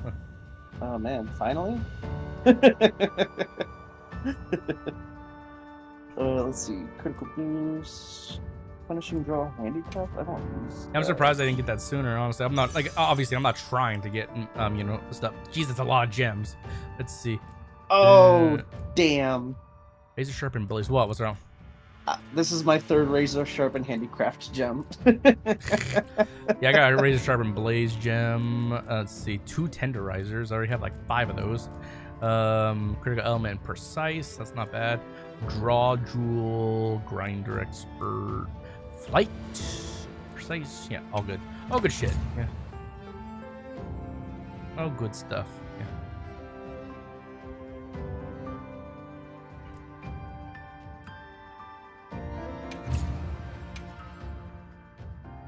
Oh man, finally? Let's see. Critical boost. Punishing draw handicraft? I don't use I'm surprised I didn't get that sooner, honestly. I'm not, like, obviously, I'm not trying to get, you know, stuff. Jeez, it's a lot of gems. Let's see. Oh, damn. Razor sharpened blaze. What? What's wrong? This is my third razor sharpened handicraft gem. Yeah, I got a razor sharpened blaze gem. Let's see. 2 tenderizers. I already have like 5 of those. Critical element precise. That's not bad. Draw jewel. Grinder expert. Flight. Precise. Yeah, all good. All good shit. Yeah. All good stuff. Yeah.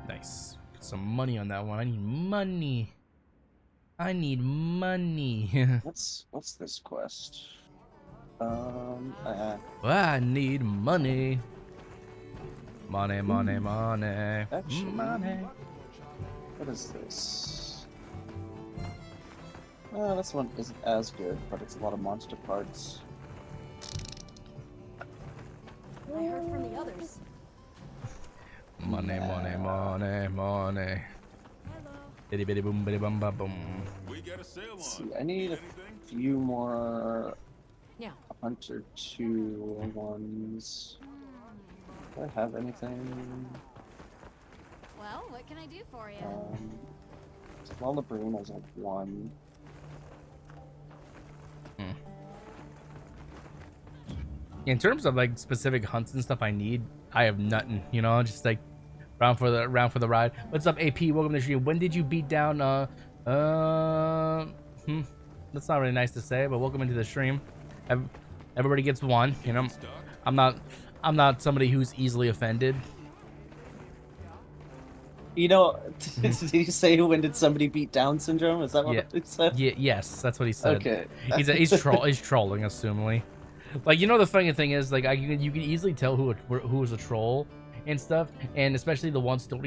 Nice. Get some money on that one. I need money. I need money. What's this quest? I need money. Money, money, money. Actually, Money. what is this? This one isn't as good, but it's a lot of monster parts. I heard from the others. Money, money, money, money. Bitty bitty boom bitty bum ba boom. We got a sale on. Let's see, I need a few more Hunter 2 ones. Do I have anything? Well, what can I do for you? Small Broom is like 1. In terms of like specific hunts and stuff I need, I have nothing, you know, just like round for the ride. What's up, AP? Welcome to the stream. When did you beat down that's not really nice to say, but welcome into the stream. Everybody gets one, you know. I'm not somebody who's easily offended. You know, did you say when did somebody beat Down syndrome? Is that what he said? Yeah, yes, that's what he said. Okay. He's trolling, assumingly. Like, you know, the funny thing is, like, you can easily tell who was a troll and stuff, and especially the ones that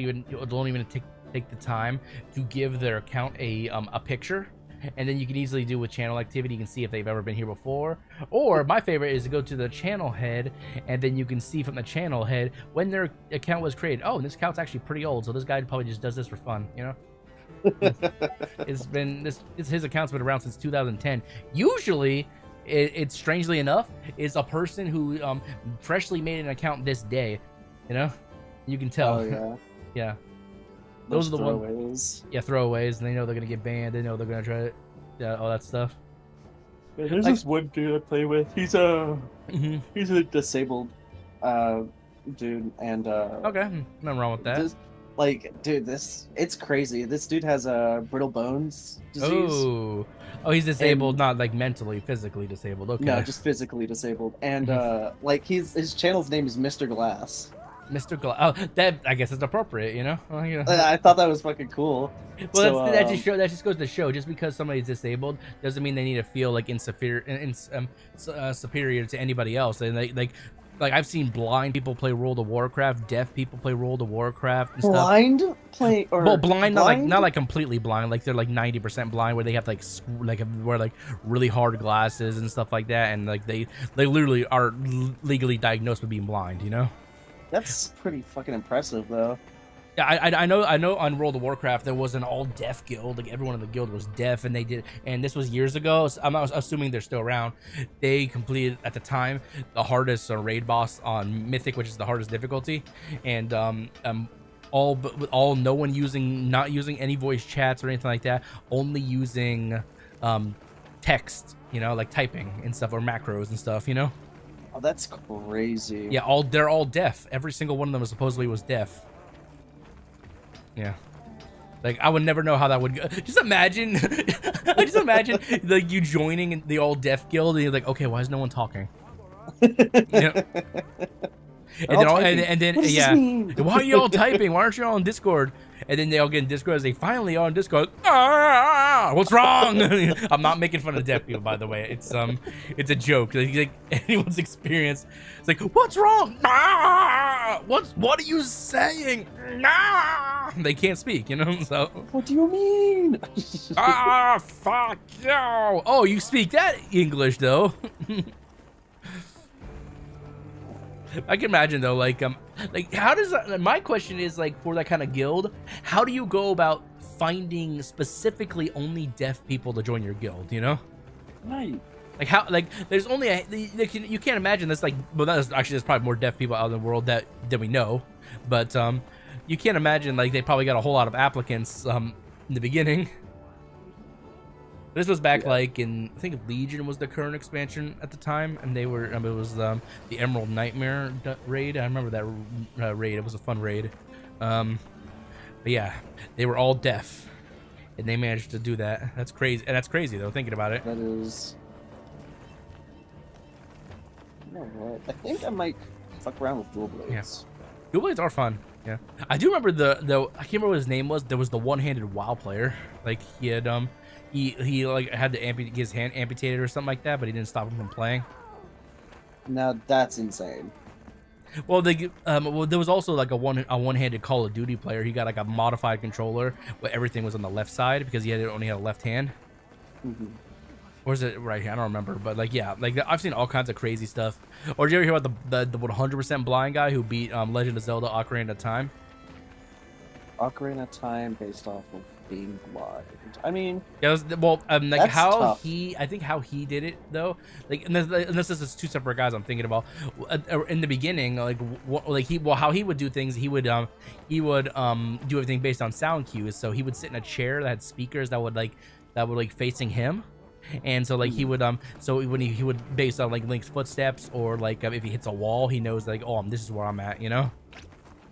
don't even take the time to give their account a picture. And then you can easily do with channel activity. You can see if they've ever been here before. Or my favorite is to go to the channel head, and then you can see from the channel head when their account was created. Oh, and this account's actually pretty old, so this guy probably just does this for fun, you know. His account's been around since 2010. Usually, it's strangely enough is a person who freshly made an account this day, you know. You can tell. Oh yeah. Yeah. Those are the throwaways. ones. Yeah, throwaways, and they know they're gonna get banned. They know they're gonna try it. Yeah, all that stuff. Yeah, there's this one dude I play with. He's a disabled dude, and okay, nothing wrong with that. Dude, it's crazy. This dude has a brittle bones disease. Oh, he's disabled, not like mentally, physically disabled. Okay. No, just physically disabled, and like his channel's name is Mr. Glass. Mr. Glass. Oh, that I guess is appropriate, you know. Well, you know. I thought that was fucking cool. Well, so, that just goes to show. Just because somebody's disabled doesn't mean they need to feel like superior to anybody else. And like I've seen blind people play World of Warcraft, deaf people play World of Warcraft. And blind stuff. play or well, blind, not like completely blind. Like they're like 90% blind, where they have like wear like really hard glasses and stuff like that, and like they literally are legally diagnosed with being blind. You know. That's pretty fucking impressive, though. Yeah, I know on World of Warcraft there was an all deaf guild. Like everyone in the guild was deaf, and this was years ago. So I'm assuming they're still around. They completed at the time the hardest raid boss on Mythic, which is the hardest difficulty, and all no one not using any voice chats or anything like that, only using text, you know, like typing and stuff, or macros and stuff, you know. Oh, that's crazy. Yeah, they're all deaf. Every single one of them supposedly was deaf. Yeah. Like, I would never know how that would go. Just imagine, just imagine like you joining the all deaf guild, and you're like, okay, why is no one talking? You know? And then What does this mean? why are you all typing? Why aren't you all on Discord? And then they all get in Discord as they finally are on Discord. Ah, what's wrong? I'm not making fun of deaf people, by the way. It's a joke. Like anyone's experience. It's like, what's wrong? Ah, what are you saying? Ah, they can't speak, you know. So What do you mean? ah, fuck you. Oh, you speak that English though. I can imagine though, like how does that, my question is like for that kind of guild, how do you go about finding specifically only deaf people to join your guild? You know, Right. like how like there's only you can't imagine this like well that's actually there's probably more deaf people out in the world that we know, but you can't imagine like they probably got a whole lot of applicants in the beginning. This was back like in I think Legion was the current expansion at the time, and they were it was the Emerald Nightmare raid. I remember that raid. It was a fun raid. But yeah, they were all deaf, and they managed to do that. That's crazy. And that's crazy though, thinking about it. That is. You know what? I think I might fuck around with dual blades. Yeah. Dual blades are fun. Yeah, I do remember the I can't remember what his name was. There was the one-handed WoW player. Like he had he like had to get his hand amputated or something like that, but he didn't stop him from playing. Now that's insane. Well, there was also like a one-handed Call of Duty player. He got like a modified controller where everything was on the left side because he only had a left hand. Mm-hmm. Or is it right here? I don't remember, but like yeah, like I've seen all kinds of crazy stuff. Or did you ever hear about the 100% blind guy who beat Legend of Zelda: Ocarina of Time? Ocarina of Time based off of being blind. I mean, Yeah, like that's how tough. I think how he did it though, like and this is two separate guys I'm thinking about. In the beginning, like how he would do things, he would do everything based on sound cues. So he would sit in a chair that had speakers that would facing him. And so like he would so when he would based on like Link's footsteps or like if he hits a wall, he knows like, oh, this is where I'm at, you know.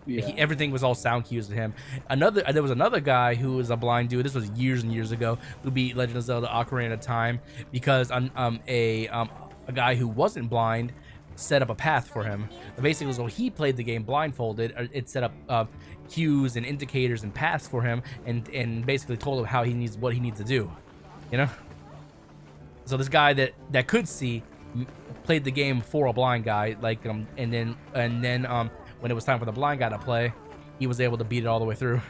yeah. Everything was all sound cues to him. There was another guy who was a blind dude. This was years and years ago, who beat Legend of Zelda: Ocarina of Time because a guy who wasn't blind set up a path for him. Basically, so he played the game blindfolded. It set up cues and indicators and paths for him, and basically told him what he needs to do. You know. So this guy that could see played the game for a blind guy, like and then when it was time for the blind guy to play, he was able to beat it all the way through.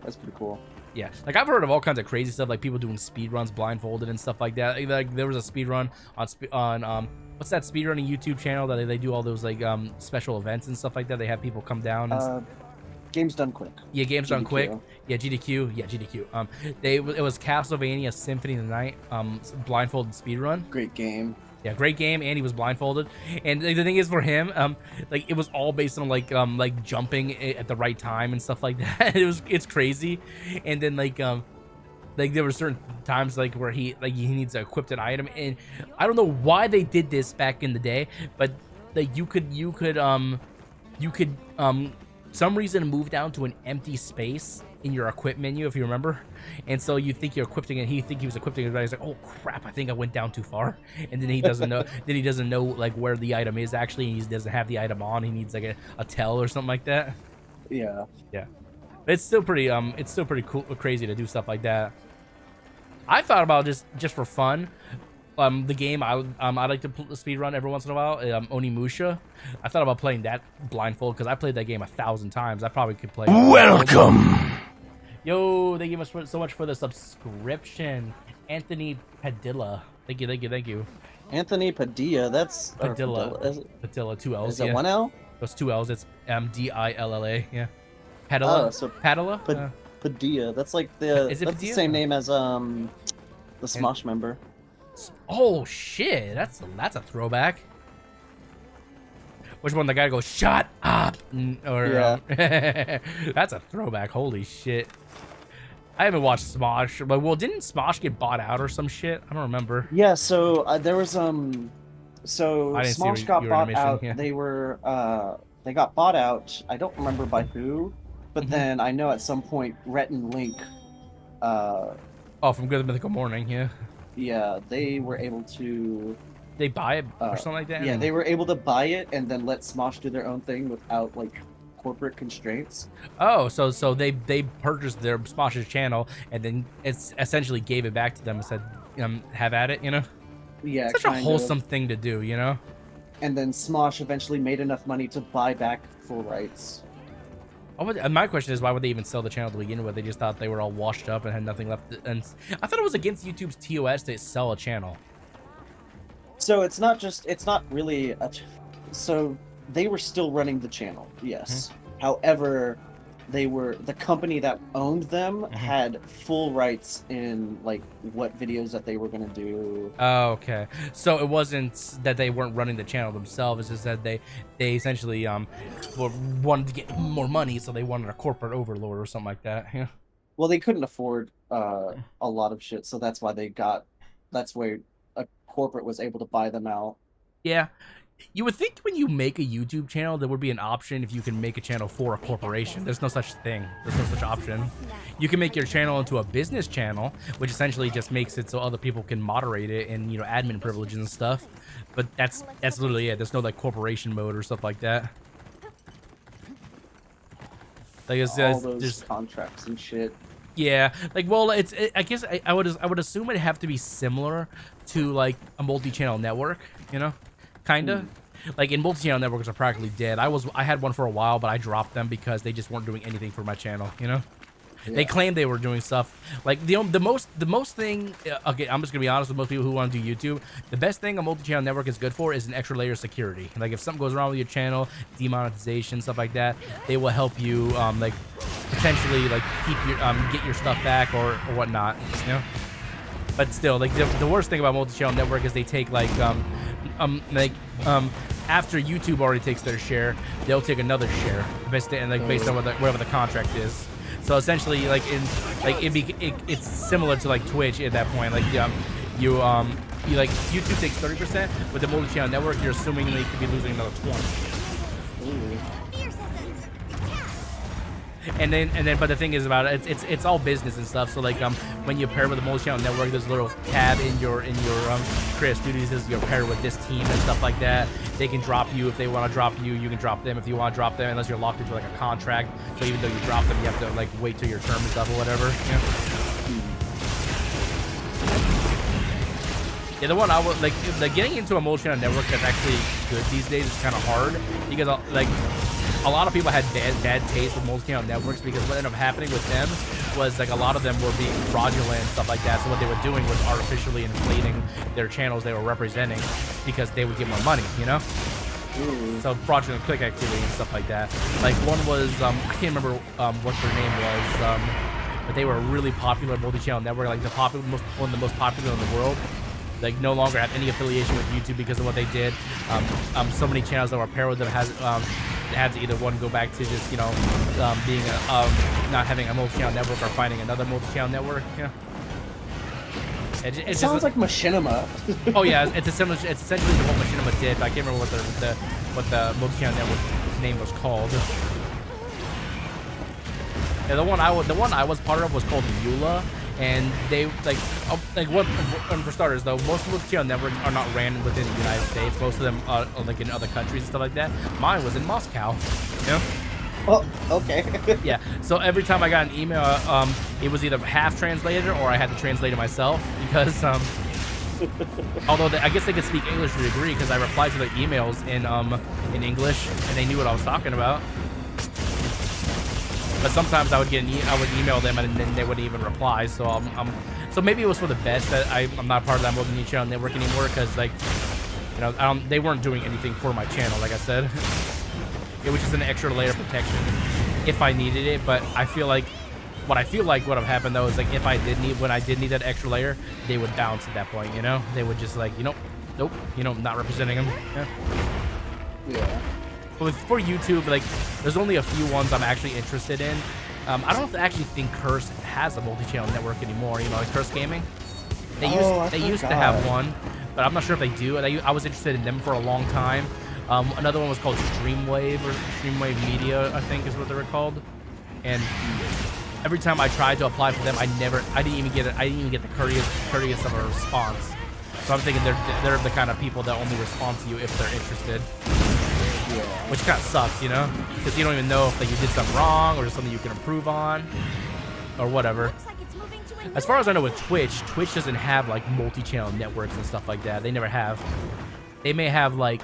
That's pretty cool. Yeah, like I've heard of all kinds of crazy stuff, like people doing speed runs blindfolded and stuff like that. Like there was a speed run on what's that speedrunning YouTube channel that they do all those like special events and stuff like that. They have people come down and Games Done Quick. yeah, Games Done Quick. GDQ. Yeah, GDQ. Yeah, GDQ. It was Castlevania Symphony of the Night blindfolded speedrun. Great game. Yeah, great game, and he was blindfolded. And the thing is, for him, like it was all based on like jumping at the right time and stuff like that. It's crazy. And then like there were certain times like where he needs to equip an item, and I don't know why they did this back in the day, but like you could some reason move down to an empty space in your equip menu, if you remember, and so you think you're equipping it. He was equipping it, but he's like, oh crap, I think I went down too far, and then he doesn't know. Then he doesn't know like where the item is actually, and he doesn't have the item on. He needs like a tell or something like that. Yeah. Yeah, but it's still pretty cool, crazy to do stuff like that. I thought about just for fun. The game I like to speedrun every once in a while, Onimusha. I thought about playing that blindfold because I played that game 1,000 times. I probably could play. Welcome. Yo, thank you so much for the subscription, Anthony Padilla. Thank you. Anthony Padilla. That's or Padilla. Is it, Padilla, 2 L's. is it yeah. one L? Those 2 L's. It's Dilla. Yeah. Padilla. Oh, so Padilla. Padilla. That's like the Is it that's Padilla? the same name as the Smosh member. Oh shit, that's a throwback. Which one? The guy goes, "Shut up," or Yeah. that's a throwback. Holy shit. I haven't watched Smosh. But well, didn't Smosh get bought out or some shit? I don't remember. Yeah, so there was so I didn't see Smosh got your bought animation, out. yeah. They got bought out. I don't remember by who, but Mm-hmm. then I know at some point Rhett and Link, Oh, from Good Mythical Morning, yeah. yeah, they were able to. They buy it or something like that. Yeah, they were able to buy it and then let Smosh do their own thing without like corporate constraints. Oh, so they purchased their Smosh's channel and then it's essentially gave it back to them and said, have at it, you know. Yeah, Such a kind wholesome of. thing to do, you know. And then Smosh eventually made enough money to buy back full rights. My question is, why would they even sell the channel to begin with? They just thought they were all washed up and had nothing left. And I thought it was against YouTube's TOS to sell a channel. So it's not really so they were still running the channel, yes. However, the company that owned them had full rights in like what videos that they were going to do. Oh, okay. So it wasn't that they weren't running the channel themselves. It's just that they essentially wanted to get more money, so they wanted a corporate overlord or something like that. Yeah. Well, they couldn't afford a lot of shit, so that's why that's where a corporate was able to buy them out. Yeah. You would think when you make a YouTube channel, there would be an option if you can make a channel for a corporation. There's no such thing. There's no such option. You can make your channel into a business channel, which essentially just makes it so other people can moderate it and, admin privileges and stuff. But that's literally it. There's no like corporation mode or stuff like that. Like All those contracts and shit. Yeah, like, well, I guess I would assume it'd have to be similar to like a multi-channel network, kinda. Like in multi-channel networks are practically dead. I had one for a while, but I dropped them because they just weren't doing anything for my channel. Yeah. They claimed they were doing stuff like the most thing. Okay, I'm just gonna be honest with most people who want to do YouTube. The best thing a multi-channel network is good for is an extra layer of security. Like if something goes wrong with your channel, demonetization, stuff like that, they will help you like potentially like keep your get your stuff back or whatnot. But still, like the worst thing about multi-channel network is they take like after YouTube already takes their share, they'll take another share based on whatever the contract is. So essentially, like it's similar to like Twitch at that point. Like you like YouTube takes 30%, but the multi-channel network you're assuming they could be losing another 20. And then, but the thing is about it, it's all business and stuff. So like when you pair with a multi-channel network, there's a little tab in your Create Studios is you're paired with this team and stuff like that. They can drop you if they want to drop you. You can drop them if you want to drop them, unless you're locked into like a contract. So even though you drop them, you have to like wait till your term is up or whatever. Yeah, the one I would like getting into a multi-channel network that's actually good these days is kind of hard because like a lot of people had bad taste with multi-channel networks because what ended up happening with them was like a lot of them were being fraudulent and stuff like that. So what they were doing was artificially inflating their channels they were representing because they would get more money, So fraudulent click activity and stuff like that. Like one was I can't remember what their name was, but they were a really popular multi-channel network, like one of the most popular in the world. Like no longer have any affiliation with YouTube because of what they did. So many channels that were paired with them had to either one go back to just being not having a multi-channel network or finding another multi-channel network. It sounds like Machinima. Oh yeah, it's essentially what Machinima did. But I can't remember what the multi-channel network's name was called. Yeah, the one I was part of was called Eula. And they for starters though, most multi-channel networks are not ran within the United States. Most of them are like in other countries and stuff like that. Mine was in Moscow. Oh, okay. Yeah. So every time I got an email, it was either half translated or I had to translate it myself because although I guess they could speak English to a degree because I replied to their emails in English and they knew what I was talking about. But sometimes I would email them and then they wouldn't even reply. So so maybe it was for the best that I'm not part of that multi-channel network anymore because like they weren't doing anything for my channel. Like I said, it was just an extra layer of protection if I needed it. But I feel like what would have happened though is like if when I did need that extra layer, they would bounce at that point. They would just like nope, not representing them. Yeah. But for YouTube, like, there's only a few ones I'm actually interested in. I don't actually think Curse has a multi-channel network anymore. You know, like Curse Gaming. They used to have one, but I'm not sure if they do. I was interested in them for a long time. Another one was called Streamwave or Streamwave Media, I think is what they were called. And every time I tried to apply for them, I didn't even get the courteous of a response. So I'm thinking they're the kind of people that only respond to you if they're interested. Yeah. Which kind of sucks, you know, because you don't even know if like you did something wrong or just something you can improve on, or whatever. As far as I know, with Twitch doesn't have like multi-channel networks and stuff like that. They never have. They may have like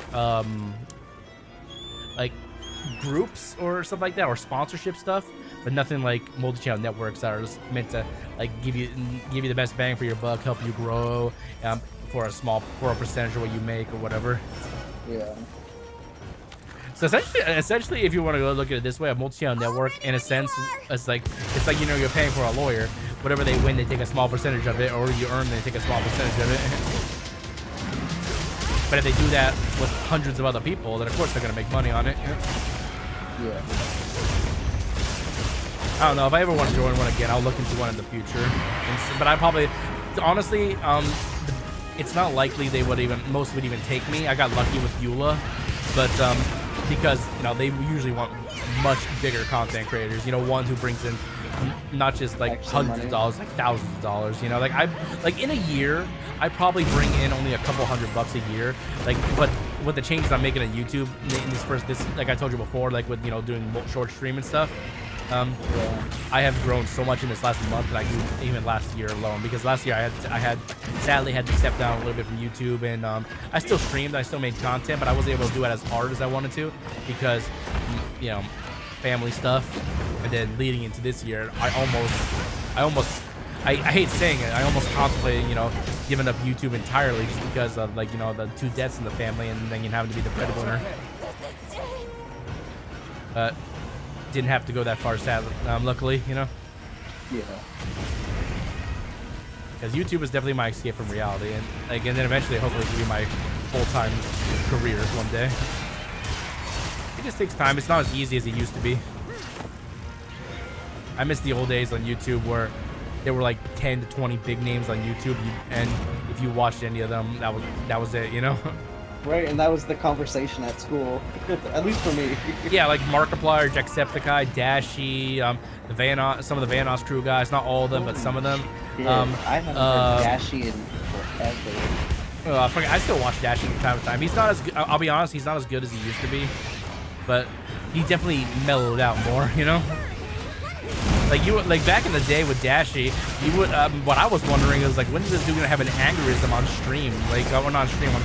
groups or stuff like that, or sponsorship stuff, but nothing like multi-channel networks that are just meant to like give you the best bang for your buck, help you grow for a percentage of what you make or whatever. Yeah. So essentially, if you want to go look at it this way, a multi-channel network, in a sense, it's like you know, you're paying for a lawyer. Whatever they win, they take a small percentage of it, or you earn, they take a small percentage of it. But if they do that with hundreds of other people, then of course they're gonna make money on it. Yeah. I don't know, if I ever want to join one again, I'll look into one in the future. But I probably, honestly, it's not likely most would even take me. I got lucky with Eula, but because you know they usually want much bigger content creators. You know, one who brings in not just like hundreds of dollars, like thousands of dollars. You know, like in a year, I probably bring in only a couple $100 a year. Like, but with the changes I'm making on YouTube in this like I told you before, like with, you know, doing short stream and stuff, I have grown so much in this last month that I grew even last year alone, because last year I sadly had to step down a little bit from YouTube, and I still streamed, I still made content, but I wasn't able to do it as hard as I wanted to because, you know, family stuff. And then leading into this year, I hate saying it, I almost contemplated, you know, giving up YouTube entirely just because of, like, you know, the 2 deaths in the family and then having to be the breadwinner. But didn't have to go that far, sadly, luckily, you know. Yeah. Because YouTube is definitely my escape from reality, and like, and then eventually, hopefully, it will be my full-time career one day. It just takes time. It's not as easy as it used to be. I miss the old days on YouTube where there were like 10 to 20 big names on YouTube, and if you watched any of them, that was it, you know. Right, and that was the conversation at school, at least for me. Yeah, like Markiplier, Jacksepticeye, Dashy, some of the Vanoss crew guys, not all of them, but some of them. Yeah, I haven't heard Dashy in forever. I still watch Dashy from time to time. He's not as good, I'll be honest, he's not as good as he used to be, but he definitely mellowed out more, you know? Like back in the day with Dashy, you would what I was wondering is like, when is this dude gonna have an aneurysm on stream, like on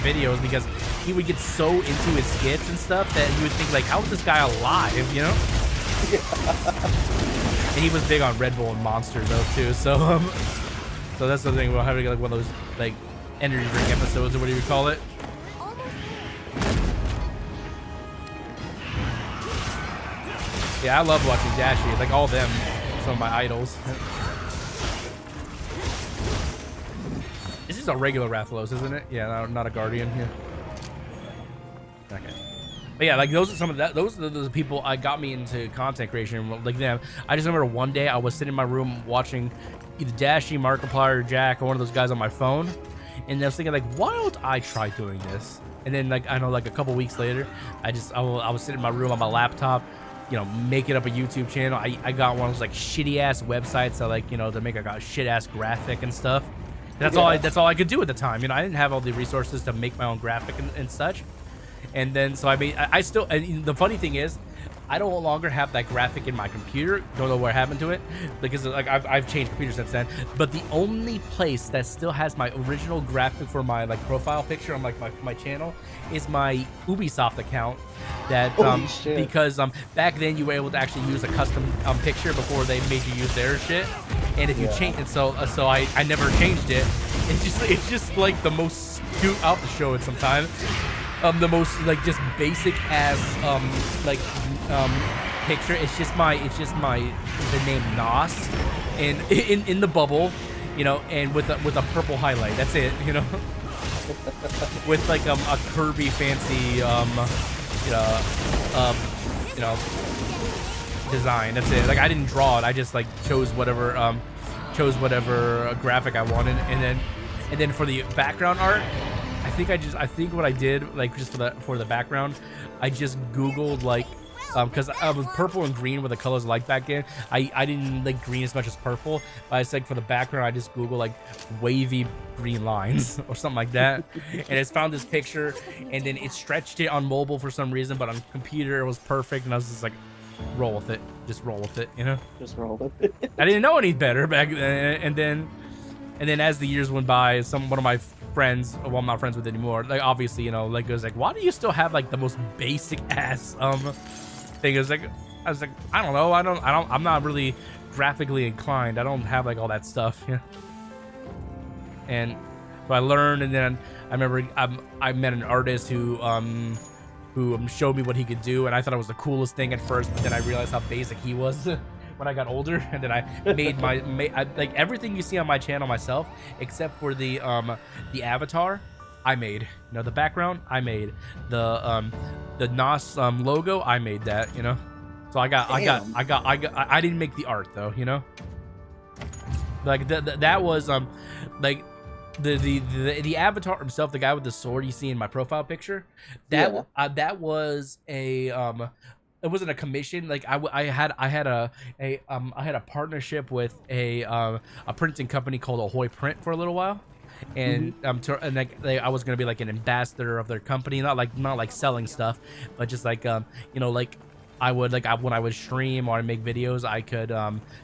videos, because he would get so into his skits and stuff that you would think like, how is this guy alive, you know? And he was big on Red Bull and Monster though too, so so that's the thing, we'll have like one of those like energy drink episodes or whatever you call it. Yeah, I love watching Dashy, like all of them, some of my idols. This is a regular Rathalos, isn't it? Yeah, not a Guardian. Yeah. Okay. But yeah, like those are the people I got me into content creation, like them. I just remember one day I was sitting in my room watching either Dashy, Markiplier, Jack, or one of those guys on my phone, and I was thinking like, why don't I try doing this? And then like, I know, like a couple weeks later, I was sitting in my room on my laptop, you know, making up a YouTube channel. I got one of those like shitty ass websites that, like, you know, to make like a shit ass graphic and stuff. And that's all I could do at the time. You know, I didn't have all the resources to make my own graphic and such. And then so I still, and the funny thing is, I no longer have that graphic in my computer. Don't know what happened to it, because like I've changed computers since then. But the only place that still has my original graphic for my like profile picture on like my channel is my Ubisoft account. That because back then you were able to actually use a custom picture before they made you use their shit. And if you change it, so I never changed it. It's just like the most I'll have to show it sometime. The most like just basic ass picture. It's just the name Nos, and in the bubble, you know, and with a purple highlight. That's it, you know. With like a Kirby fancy design. That's it. Like I didn't draw it. I just like chose whatever graphic I wanted, and then for the background art, I think what I did, like just for the background, I just Googled like, because I was purple and green were the colors I liked back then. I didn't like green as much as purple, but I said for the background I just Googled like wavy green lines or something like that, and it's found this picture, and then it stretched it on mobile for some reason, but on computer it was perfect, and I was just like, roll with it, just roll with it, you know. Just roll with it. I didn't know any better back then, and then as the years went by, one of my friends, well, I'm not friends with anymore, like obviously, you know, like it was like, why do you still have like the most basic ass thing? It was like, I was like, I don't know, I'm not really graphically inclined. I don't have like all that stuff, yeah. And so I learned, and then I remember I met an artist who showed me what he could do, and I thought it was the coolest thing at first, but then I realized how basic he was when I got older, and then I made like everything you see on my channel myself, except for the avatar, I made. You know, the background, I made. The NOS logo, I made that. You know, so I didn't make the art though. You know, like that was like. The avatar himself, the guy with the sword you see in my profile picture, that was a it wasn't a commission. Like I had a partnership with a printing company called Ahoy Print for a little while, and I was gonna be like an ambassador of their company, not like selling stuff, but just like you know, like when I would stream or I make videos, I could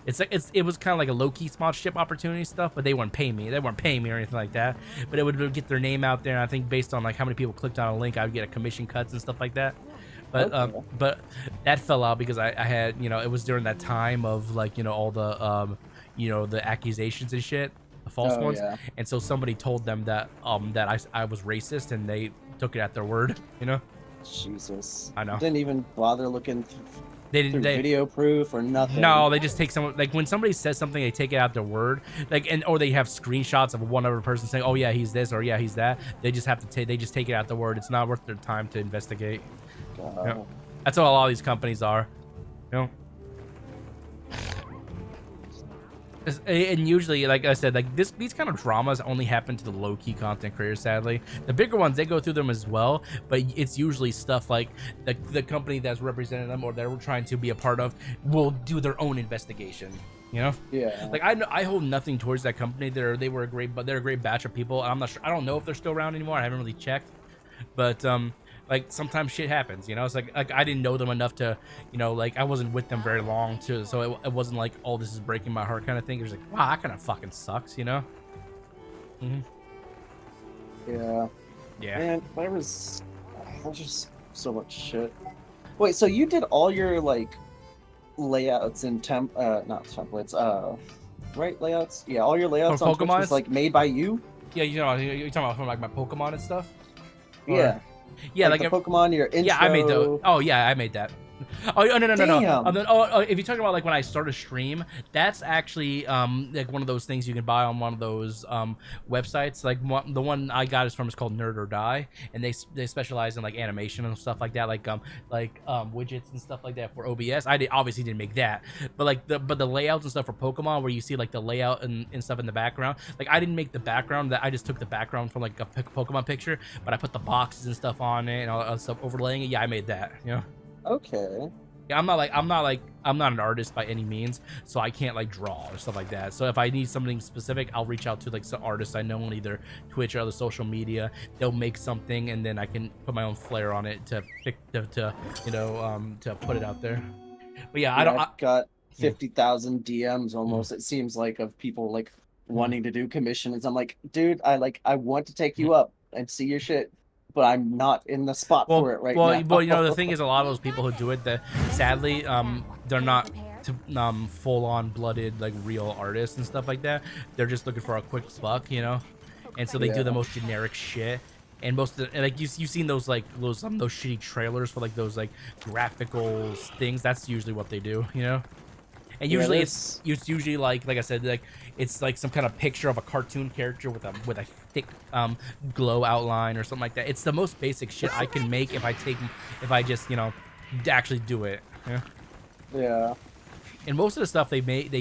it was kind of like a low-key sponsorship opportunity stuff, but they weren't paying me or anything like that, but it would get their name out there, and I think based on like how many people clicked on a link, I would get a commission cuts and stuff like that. But but that fell out because I had, you know, it was during that time of like, you know, all the you know, the accusations and shit, the false ones, and so somebody told them that that I was racist, and they took it at their word, you know. Jesus. I know. Didn't even bother looking through video proof or nothing. No, they just take someone, like when somebody says something, they take it out their word, like, and or they have screenshots of one other person saying, oh yeah, he's this, or yeah, he's that. They just have to they just take it out their word. It's not worth their time to investigate. You know? That's what a lot of these companies are, you know. And usually, like I said, like these kind of dramas only happen to the low-key content creators, sadly. The bigger ones, they go through them as well, but it's usually stuff like the company that's representing them or they're trying to be a part of will do their own investigation, you know. Yeah, like I hold nothing towards that company. They're a great batch of people, and I'm not sure, I don't know if they're still around anymore. I haven't really checked, but like sometimes shit happens, you know. It's like I didn't know them enough to, you know, like I wasn't with them very long too, so it wasn't like, oh, this is breaking my heart kind of thing. It was like, wow, that kind of fucking sucks, you know. Yeah. Man, there's just so much shit. Wait, so you did all your like layouts in not templates, right, layouts? Yeah, all your layouts on Twitch was like made by you? Yeah, you know, you're talking about from like my Pokemon and stuff? Or... Yeah. Yeah, like the Pokemon, your intro. Yeah, I made those. Oh yeah, I made that. Oh no. Damn. If you're talking about like when I start a stream, that's actually like one of those things you can buy on one of those websites. Like the one I got is from, it's called Nerd or Die, and they specialize in like animation and stuff like that, like widgets and stuff like that for OBS. Obviously didn't make that, but like the layouts and stuff for Pokemon, where you see like the layout and stuff in the background. Like I didn't make the background, that I just took the background from like a Pokemon picture, but I put the boxes and stuff on it and all that stuff, overlaying it. Yeah, I made that, you know. Okay. Yeah, I'm not an artist by any means, so I can't like draw or stuff like that. So if I need something specific, I'll reach out to like some artists I know on either Twitch or other social media. They'll make something, and then I can put my own flair on it to you know, to put it out there. But yeah, I've got 50,000 DMs almost. It seems like, of people like wanting to do commissions. I'm like, dude, I want to take you up and see your shit, but I'm not in the spot for it right now. Well, you know, the thing is, a lot of those people who do it, that sadly, they're not full-on blooded like real artists and stuff like that. They're just looking for a quick buck, you know, and so they do the most generic shit. And most of the, like you've seen those like those shitty trailers for like those like graphical things. That's usually what they do, you know. And usually it's usually like I said, like it's like some kind of picture of a cartoon character with a thick glow outline or something like that. It's the most basic shit I can make if I just, you know, actually do it. Yeah. Yeah. And most of the stuff they make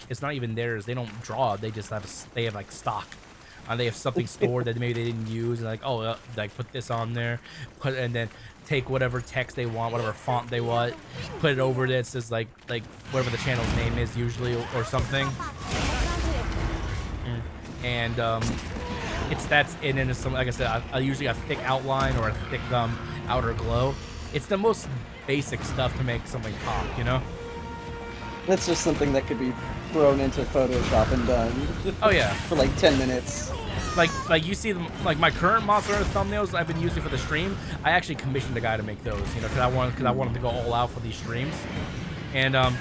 it's not even theirs. They don't draw. They just have like stock. They have something stored that maybe they didn't use, and like, oh, like put this on there, and then take whatever text they want, whatever font they want, put it over this as like whatever the channel's name is usually or something. And and then some, like I said, I usually a thick outline or a thick outer glow. It's the most basic stuff to make something pop, you know. That's just something that could be thrown into Photoshop and done. Oh yeah. For like 10 minutes. Like you see them, like my current Monster Hunter thumbnails I've been using for the stream. I actually commissioned a guy to make those, you know, because I wanted to go all out for these streams. And I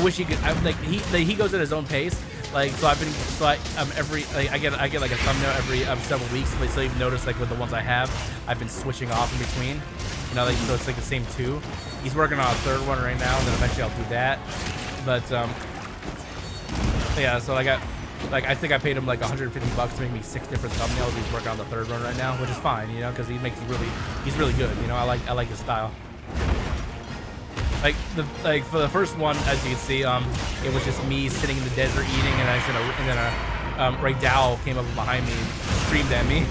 wish he could. He goes at his own pace. Like I get like a thumbnail every several weeks. So you've noticed like with the ones I've been switching off in between. You know, like, so it's like the same two. He's working on a third one right now, and then eventually I'll do that. But yeah, so I think I paid him like $150 to make me 6 different thumbnails. He's working on the third one right now, which is fine, you know, because he's really good. You know, I like his style. Like for the first one, as you can see, it was just me sitting in the desert eating, and then Ray Dow came up behind me and screamed at me,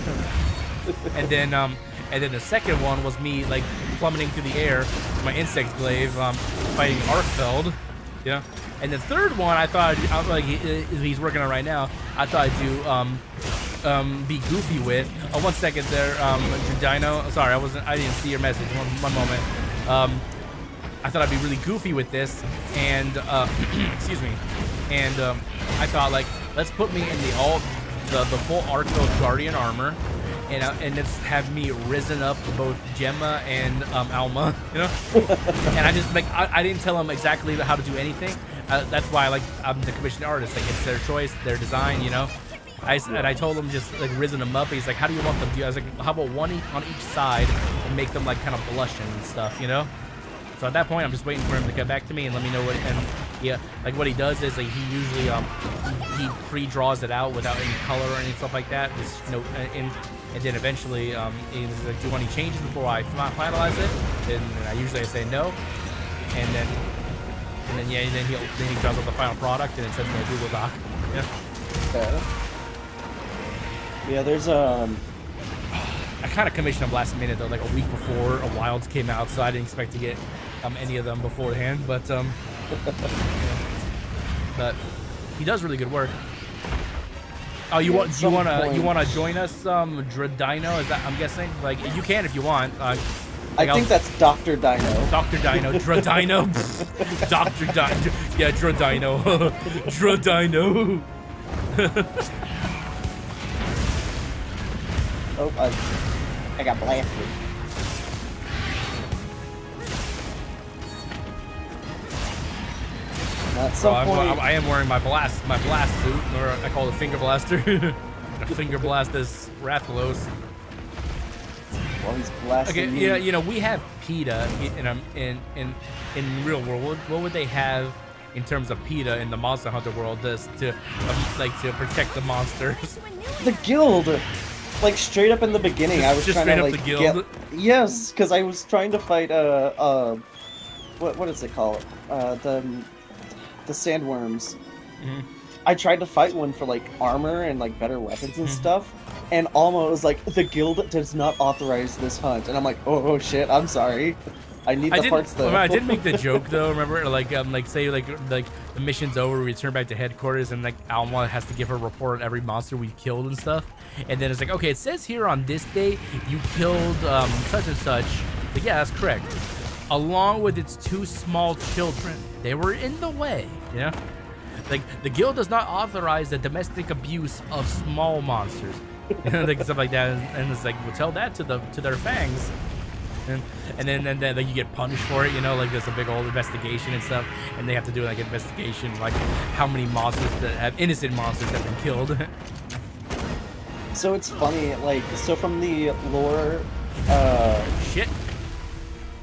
and then the second one was me like plummeting through the air, with my insect glaive, fighting Arkfeld, yeah. And the third one, I thought he's working on right now. I thought I'd do be goofy with. Oh, 1 second there, Dino. Sorry, I didn't see your message. One moment. I thought I'd be really goofy with this, and excuse me. And I thought like, let's put me in the full Arkfeld Guardian armor. And let's have me risen up both Gemma and Alma, you know. And I just I didn't tell them exactly how to do anything. That's why I'm the commissioned artist. Like it's their choice, their design, you know. I told him just like risen them up. He's like, how do you want them to do? I was like, how about one on each side and make them like kind of blushing and stuff, you know. So at that point, I'm just waiting for him to get back to me and let me know what. And yeah, like what he does is like he usually he pre-draws it out without any color or any stuff like that. Just, you know, and then eventually he's like, do you want any changes before I finalize it? And I usually say no, and then he draws up the final product and it sends me a Google Doc. Yeah. Okay. Yeah, there's I kind of commissioned them last minute though, like a week before a Wilds came out, so I didn't expect to get any of them beforehand. But yeah. But he does really good work. Oh, you want to join us, Dino? Is that, I'm guessing? Like you can if you want. I think that's Dr. Dino. Dr. Dino, Dradino, Dr. Dino, yeah, Dradino, Dradino. Oh, I got blasted. At some point, I am wearing my blast suit, or I call it a finger blaster. A finger blast this Rathalos. While he's blasting. Okay, yeah, you know we have PETA in real world. What would they have in terms of PETA in the Monster Hunter world to protect the monsters? The guild. Like straight up in the beginning, I was just trying to straight like up the guild. Yes, because I was trying to fight what is it called? The sandworms. Mm-hmm. I tried to fight one for like armor and like better weapons and stuff, and Alma was like, the guild does not authorize this hunt, and I'm like, oh shit, I'm sorry. I need the parts though. I did make the joke though. Remember, say the mission's over, we return back to headquarters, and like Alma has to give her a report on every monster we killed and stuff. And then it's like, okay, it says here on this day you killed such and such. But yeah, that's correct. Along with its 2 small children, they were in the way. You know, like the guild does not authorize the domestic abuse of small monsters, like stuff like that. And it's like, we'll tell that to their fangs. And then like, you get punished for it, you know, like there's a big old investigation and stuff, and they have to do like investigation, like how many monsters that have innocent monsters have been killed. So it's funny, like, so from the lore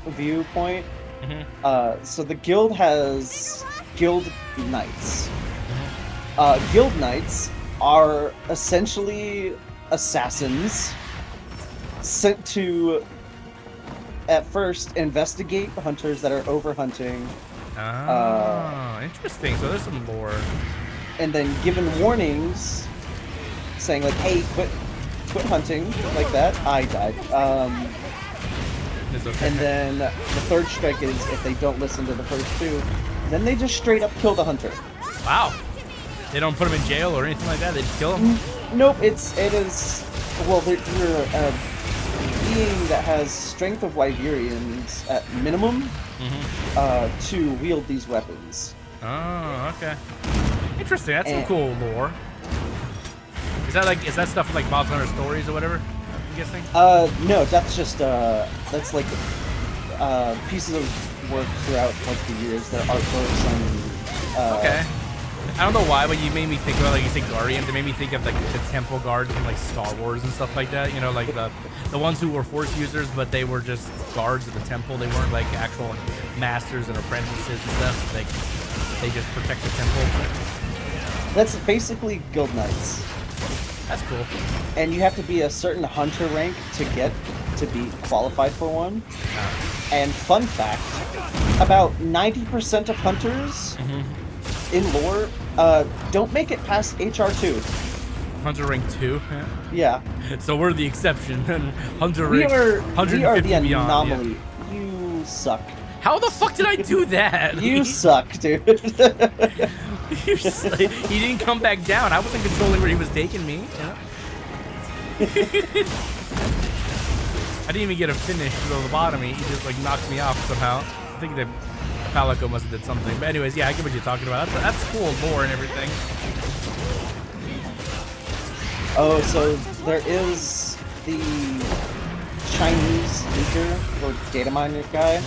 viewpoint, so the guild has guild knights. Guild knights are essentially assassins sent to, at first, investigate hunters that are overhunting Oh, interesting. So there's some lore. And then given warnings, saying like, "Hey, quit hunting," like that. I died. It's okay. And then the third strike is if they don't listen to the first two, then they just straight up kill the hunter. Wow. They don't put him in jail or anything like that. They just kill him. Nope. It is. Well, you're a being that has strength of Wyverians at minimum to wield these weapons. Oh, okay. Interesting. That's some cool lore. Is that stuff from like Monster Hunter Stories or whatever? I'm guessing. No, that's just that's like pieces of work throughout like the years. There are artworks and. Okay. I don't know why, but you made me think about, like you said, Guardians. It made me think of like the temple guards from like Star Wars and stuff like that. You know, like the ones who were Force users, but they were just guards of the temple. They weren't like actual masters and apprentices and stuff. Like they just protect the temple. That's basically guild knights. That's cool. And you have to be a certain hunter rank to be qualified for one. And fun fact, about 90% of hunters in lore don't make it past HR2. Hunter rank 2. Yeah. So we're the exception. Hunter We rank are 150 the beyond, anomaly. yeah. You suck. How the fuck did I do that? You suck, dude. He didn't come back down. I wasn't controlling where he was taking me. You know? I didn't even get a finish to the lobotomy. He just like knocked me off somehow. I think the Palico must have did something. But anyways, yeah, I get what you're talking about. That's cool, lore and everything. Oh, so there is the Chinese leaker or data miner guy.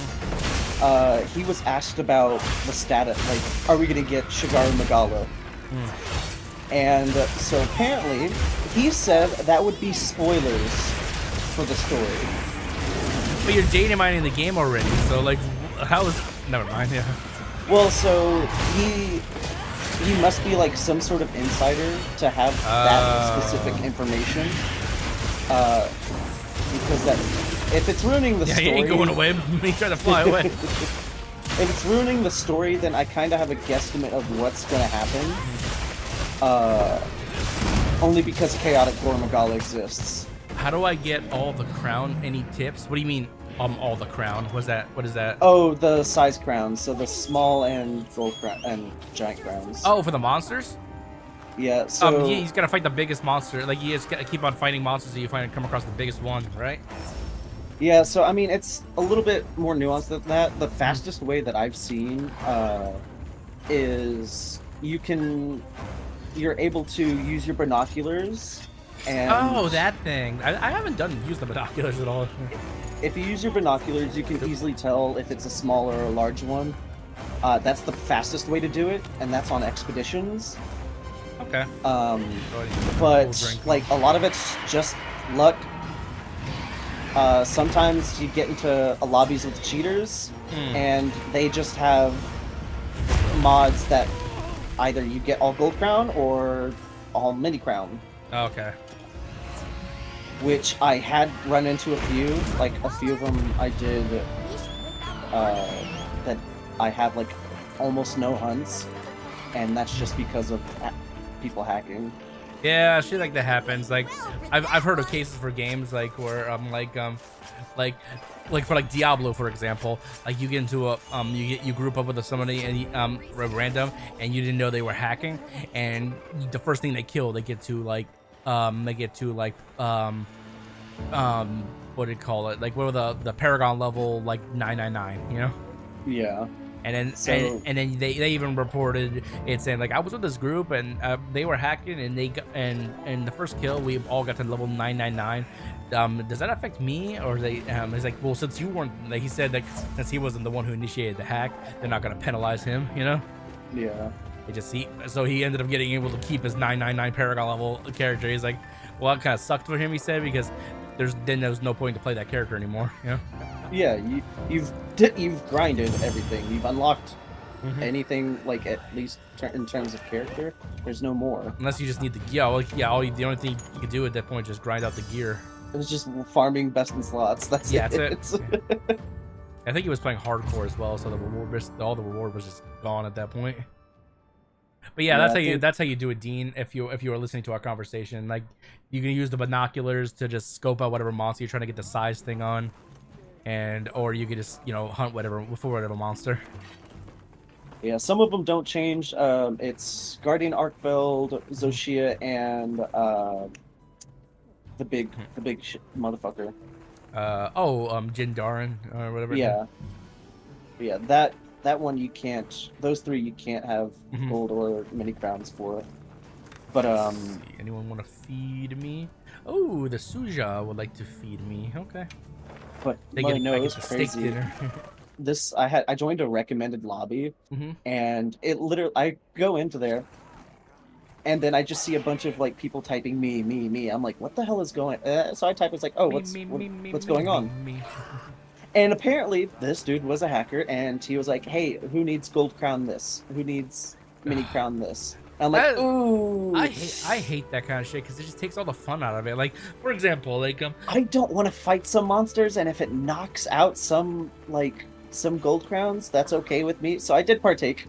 He was asked about the status, like, are we gonna get Shigaru Magala? And so apparently, he said that would be spoilers for the story. But you're data mining the game already, so like, how is? Never mind. Yeah. Well, so he must be like some sort of insider to have that specific information. Because that, if it's ruining the story, he ain't going away. He tried to fly away. If it's ruining the story, then I kind of have a guesstimate of what's going to happen. Only because Chaotic Gormagala exists. How do I get all the crown? Any tips? What do you mean, all the crown? What is that? Oh, the size crowns. So the small and gold crown and giant crowns. Oh, for the monsters? Yeah. So he's got to fight the biggest monster. Like he has got to keep on fighting monsters so you come across the biggest one, right? yeah. So I mean, it's a little bit more nuanced than that. The fastest way that I've seen is you're able to use your binoculars. And oh, that thing. I haven't used the binoculars at all. if you use your binoculars, you can easily tell if it's a small or a large one. That's the fastest way to do it, and that's on expeditions. Okay. But like a lot of it's just luck. Sometimes you get into lobbies with cheaters, and they just have mods that either you get all gold crown or all mini crown. Okay. Which I had run into a few of them I did that I have like almost no hunts, and that's just because of people hacking. Yeah, shit like that happens. Like, I've heard of cases for games like where like for like Diablo, for example, like you get into a you group up with somebody and random, and you didn't know they were hacking, and the first thing they kill, they get to what do you call it? Like what were the Paragon level like 999, you know? Yeah. And then they even reported it saying like I was with this group and they were hacking and they got, and the first kill we all got to level 999. Does that affect me or they? He's like, well, since you weren't, like he said, like since he wasn't the one who initiated the hack, they're not gonna penalize him, you know? Yeah. So he ended up getting able to keep his 999 Paragon level character. He's like, well, it kind of sucked for him, he said, because there's no point to play that character anymore, you know? Yeah, you've grinded everything. You've unlocked anything, like at least in terms of character. There's no more. Unless you just need the gear. The only thing you could do at that point is just grind out the gear. It was just farming best in slots. That's yeah, it. that's it. I think he was playing hardcore as well, so all the reward was just gone at that point. But yeah, that's how you do it, Dean. If you are listening to our conversation, like you can use the binoculars to just scope out whatever monster you're trying to get the size thing on, or you could just hunt whatever monster. Yeah, some of them don't change. It's Guardian Arkfeld, Zoshia, and the big motherfucker. Jindarin or whatever. Yeah, that one you can't. Those three you can't have gold or mini crowns for. But anyone want to feed me? Oh, the Suja would like to feed me. Okay. But They my get, I nose get the crazy. steak dinner. I joined a recommended lobby, and it literally I go into there, and then I just see a bunch of like people typing me. I'm like, what the hell is going? So I type, it's like, oh, what's going on? And apparently this dude was a hacker, and he was like, hey, who needs gold crown this? Who needs mini crown this? And I'm like, ooh. I hate that kind of shit because it just takes all the fun out of it. Like, for example, like I don't want to fight some monsters, and if it knocks out some gold crowns, that's okay with me. So I did partake.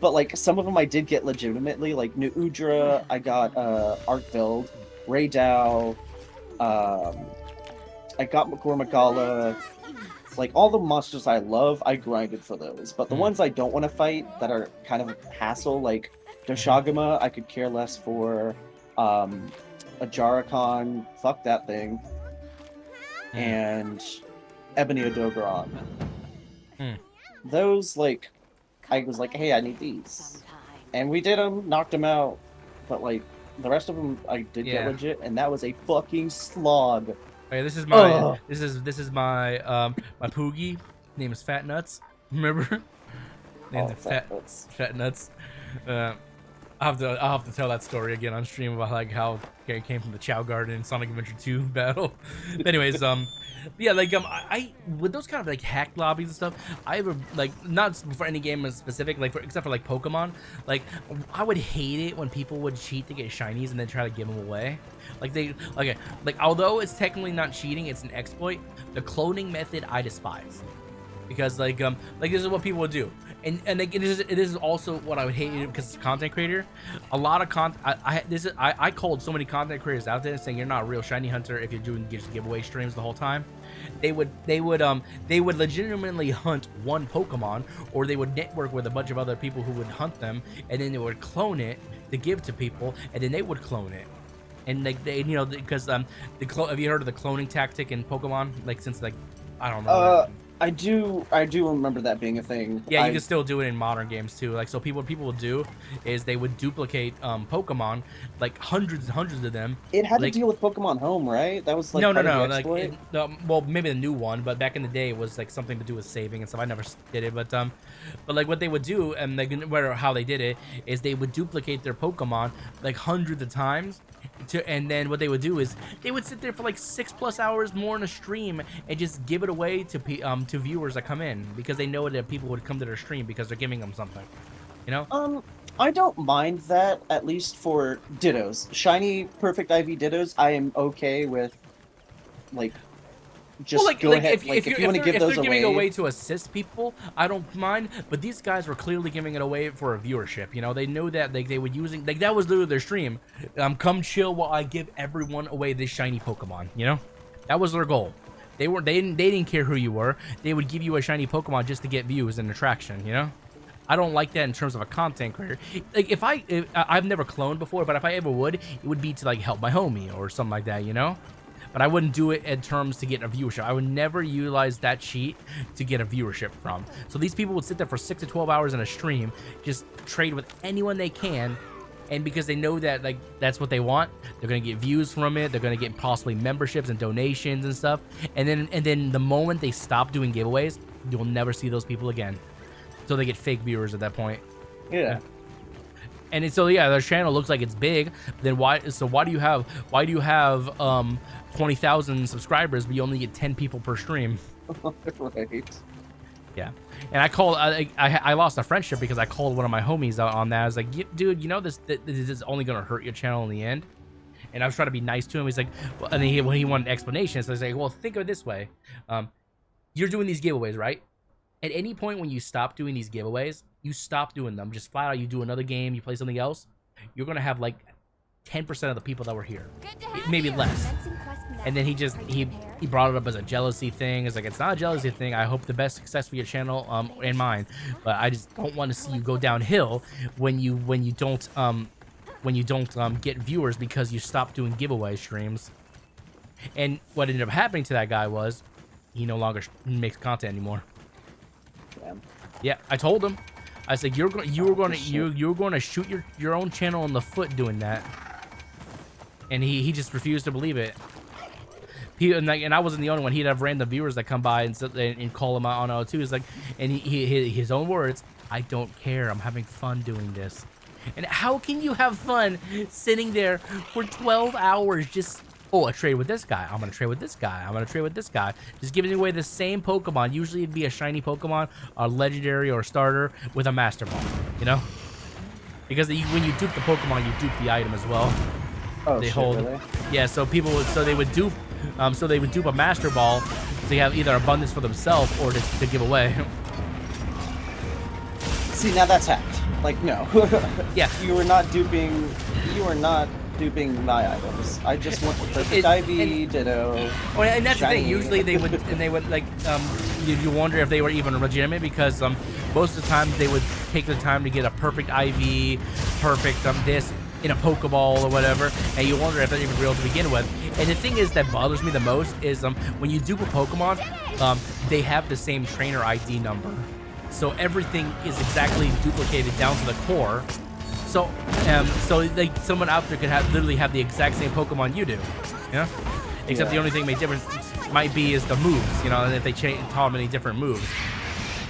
But like some of them I did get legitimately, like New Udra, I got Arkveld, Raydao, I got Magala. Like all the monsters I love, I grinded for those. But the ones I don't want to fight that are kind of a hassle, like Doshagama, I could care less for. A Jarrakan, fuck that thing. And Ebony Odogaron. Those, like, I was like, hey, I need these. And we did them, knocked them out. But, like, the rest of them I did get legit, and that was a fucking slog. Okay, this is my this is my my Poogie. Name is Fat Nuts. Remember? Named Fat Nuts. I'll have to tell that story again on stream about like how it came from the Chow Garden in Sonic Adventure 2 battle. But anyways, yeah, like I with those kind of like hacked lobbies and stuff, I ever like not for any game in specific, like except for like Pokemon, like I would hate it when people would cheat to get shinies and then try to give them away. Like although it's technically not cheating, it's an exploit. The cloning method I despise because like this is what people would do. And like, it is also what I would hate because it's a content creator. A lot of I called so many content creators out there saying you're not a real shiny hunter if you're doing just giveaway streams the whole time. They would legitimately hunt one Pokemon, or they would network with a bunch of other people who would hunt them, and then they would clone it to give to people, and then they would clone it. And like because have you heard of the cloning tactic in Pokemon? Like since like I don't know. I do remember that being a thing. Yeah, you can still do it in modern games too. Like, so what people would do is they would duplicate Pokemon, like hundreds and hundreds of them. It had to deal with Pokemon Home, right? That was like no. Like, well, maybe the new one, but back in the day it was like something to do with saving and stuff. I never did it, but like what they would do, and like how they did it is they would duplicate their Pokemon like hundreds of times. And then what they would do is they would sit there for like 6+ hours more in a stream and just give it away to viewers that come in because they know that people would come to their stream because they're giving them something, you know. I don't mind that, at least for Dittos. Shiny Perfect IV Dittos, I am okay with, like, just go ahead. If you want to give those away. If they're giving away to assist people, I don't mind. But these guys were clearly giving it away for a viewership. You know, they knew that they would using like that was literally their stream. Come chill while I give everyone away this shiny Pokemon. You know, that was their goal. They didn't care who you were. They would give you a shiny Pokemon just to get views and attraction. You know. I don't like that in terms of a content creator. Like if I've never cloned before, but if I ever would, it would be to like help my homie or something like that. You know. But I wouldn't do it in terms to get a viewership. I would never utilize that cheat to get a viewership from. So these people would sit there for 6 to 12 hours in a stream, just trade with anyone they can, and because they know that like that's what they want, they're gonna get views from it. They're gonna get possibly memberships and donations and stuff. And then the moment they stop doing giveaways, you'll never see those people again. So they get fake viewers at that point. Yeah. And so yeah, their channel looks like it's big. Then why do you have 20,000 subscribers but you only get 10 people per stream? Right. Yeah. And I lost a friendship because I called one of my homies out on that. I was like, dude, you know this is only gonna hurt your channel in the end. And I was trying to be nice to him. He's like, well, and when he wanted explanations, so I was like, well, think of it this way. you're doing these giveaways, right? At any point when you stop doing these giveaways, you stop doing them. Just flat out, you do another game, you play something else. You're gonna have like 10% of the people that were here, maybe less. And then he brought it up as a jealousy thing. It's like, it's not a jealousy thing. I hope the best success for your channel and mine, but I just don't want to see you go downhill when you don't get viewers because you stop doing giveaway streams. And what ended up happening to that guy was he no longer makes content anymore. Yeah, I told him. I said, you're going to shoot your own channel in the foot doing that. And he just refused to believe it. And I wasn't the only one. He'd have random viewers that come by and call him out on O2. He's like, and his own words, I don't care. I'm having fun doing this. And how can you have fun sitting there for 12 hours just, oh, I trade with this guy. I'm going to trade with this guy. I'm going to trade with this guy. Just giving away the same Pokemon. Usually it'd be a shiny Pokemon, a legendary or a starter with a Master Ball, you know? Because when you dupe the Pokemon, you dupe the item as well. Oh, they shit, hold. really? Yeah, so they would dupe a Master Ball to have either abundance for themselves or to give away. See, now that's hacked. Like, no. Yeah. You were not duping my items. I just want the perfect IV, Ditto. Oh, and that's shiny. the thing. Usually they would like you wonder if they were even legitimate because most of the time they would take the time to get a perfect IV, perfect this in a Pokeball or whatever, and you wonder if they're even real to begin with. And the thing is that bothers me the most is when you dupe a Pokemon, they have the same trainer ID number, so everything is exactly duplicated down to the core. So like someone out there could literally have the exact same Pokemon you do, you know? Except the only thing made difference might be is the moves, you know, and if they taught many different moves.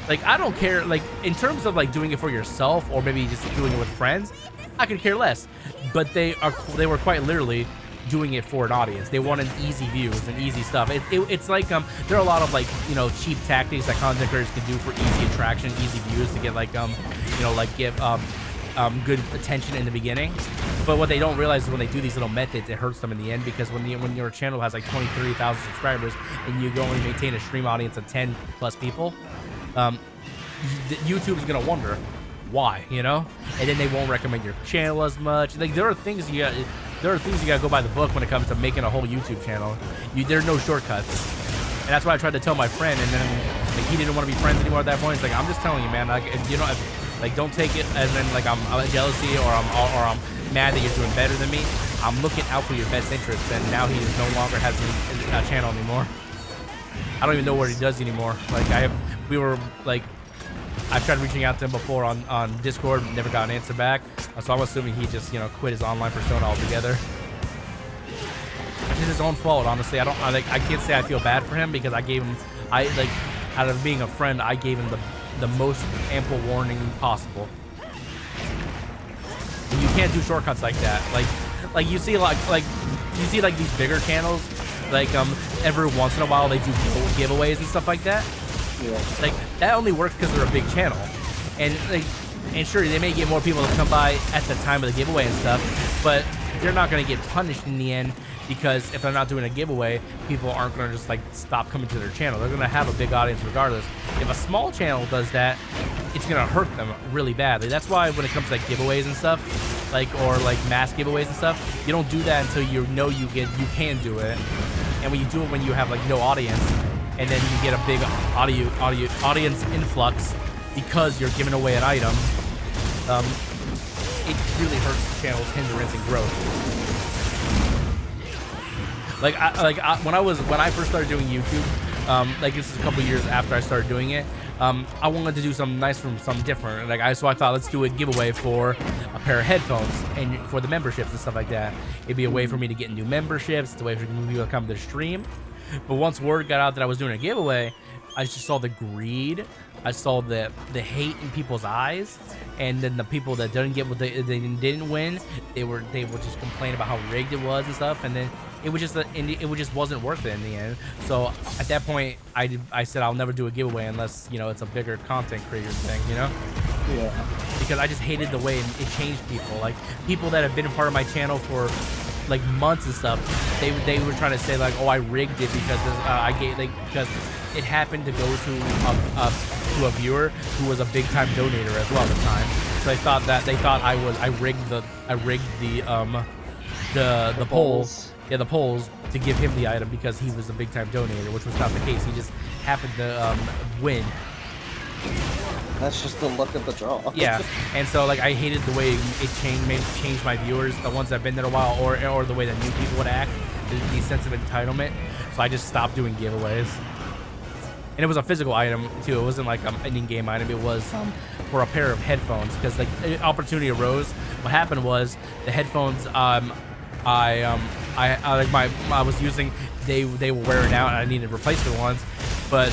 Like, I don't care, like, in terms of like doing it for yourself or maybe just doing it with friends, I could care less. But they were quite literally doing it for an audience. They wanted easy views and easy stuff. It's like there are a lot of like, you know, cheap tactics that content creators can do for easy attraction, easy views to get like you know, like give good attention in the beginning. But what they don't realize is when they do these little methods, it hurts them in the end, because when your channel has like 23,000 subscribers and you only maintain a stream audience of 10 plus people, YouTube is gonna wonder why, you know, and then they won't recommend your channel as much. Like, there are things you gotta go by the book when it comes to making a whole YouTube channel. There are no shortcuts, and that's why I tried to tell my friend, and then like, he didn't want to be friends anymore at that point. It's like, I'm just telling you, man, like, you know, like, don't take it as in like I'm jealousy or I'm mad that you're doing better than me. I'm looking out for your best interests, and now he no longer has a channel anymore. I don't even know where he does anymore. Like, I've tried reaching out to him before on Discord, never got an answer back. So I'm assuming he just, you know, quit his online persona altogether. It's his own fault, honestly. I can't say I feel bad for him, because out of being a friend, I gave him the most ample warning possible. And you can't do shortcuts like that. Like you see like these bigger channels, like every once in a while they do giveaways and stuff like that. Yeah. Like, that only works because they're a big channel, and sure, they may get more people to come by at the time of the giveaway and stuff, but they're not going to get punished in the end, because if they're not doing a giveaway, people aren't going to just like stop coming to their channel. They're going to have a big audience regardless. If a small channel does that, it's going to hurt them really badly. That's why when it comes to like giveaways and stuff, or mass giveaways and stuff, you don't do that until you know you can do it. And when you do it when you have like no audience, and then you get a big audience influx because you're giving away an item, it really hurts the channel's hindrance and growth. When I first started doing YouTube, like, this is a couple years after I started doing it, I wanted to do something nice from something different. So I thought, let's do a giveaway for a pair of headphones and for the memberships and stuff like that. It'd be a way for me to get new memberships. It's a way for people to come to the stream. But once word got out that I was doing a giveaway, I just saw the greed. I saw the hate in people's eyes, and then the people that didn't get what they didn't win, they would just complain about how rigged it was and stuff, and then it just wasn't worth it in the end. So at that point, I said I'll never do a giveaway unless, you know, it's a bigger content creator thing, you know? Yeah. Because I just hated the way it changed people. Like, people that have been a part of my channel for like months and stuff, they were trying to say like, oh, I rigged it because because it happened to go to a viewer who was a big time donator as well at the time. So they thought I rigged the polls. Yeah, the polls to give him the item because he was a big time donator, which was not the case. He just happened to win. That's just the luck of the draw. Yeah, and so like I hated the way it changed my viewers, the ones that've been there a while, or the way that new people would act, the sense of entitlement. So I just stopped doing giveaways. And it was a physical item too. It wasn't like an in-game item. It was for a pair of headphones because like an opportunity arose. What happened was the headphones I was using, they were wearing out and I needed replacement ones, but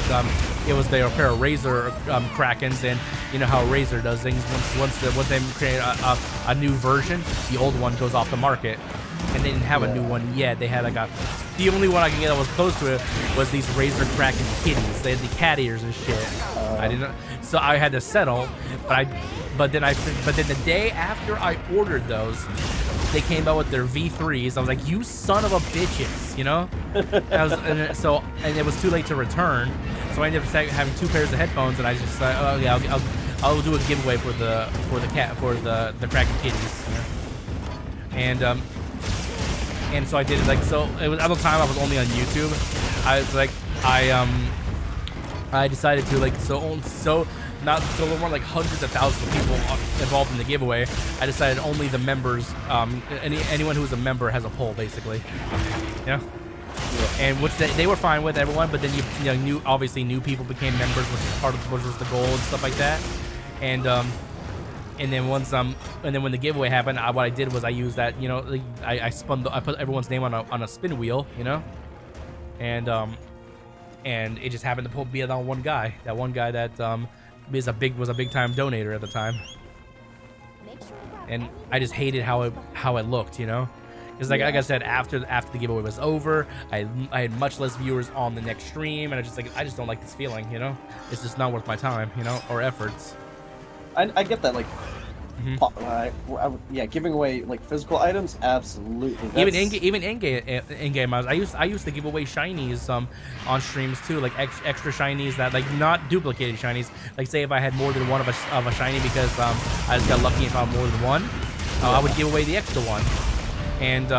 they were a pair of Razer Krakens, and you know how Razer does things. Once they create a new version, the old one goes off the market, and they didn't have a new one yet. They had like the only one I could get that was close to it was these Razer Kraken kitties. They had the cat ears and shit. I didn't, so I had to settle, but then the day after I ordered those, they came out with their V3s. I was like, you son of a bitches, you know? And it was too late to return, so I ended up having 2 pairs of headphones, and I just thought, oh yeah, I'll do a giveaway for the Kraken kitties, you know? And so I did it. Like, so it was at the time I was only on YouTube. I decided to like there weren't like hundreds of thousands of people involved in the giveaway. I decided only the members, anyone who was a member has a poll, basically. Yeah. And which they were fine with, everyone, but then obviously new people became members, which was the goal and stuff like that. And then when the giveaway happened, what I did was I used that, you know, I put everyone's name on a spin wheel, you know, and it just happened to be that one guy that was a big time donator at the time. And I just hated how it looked, you know, because like I said, after the giveaway was over, I had much less viewers on the next stream, and I just don't like this feeling, you know. It's just not worth my time, you know, or efforts. I get that, like, yeah, giving away like physical items, absolutely. Even in-game, I used to give away shinies on streams too, like extra shinies that like not duplicated shinies. Like say if I had more than one of a shiny because I just got lucky and found more than one, I would give away the extra one, and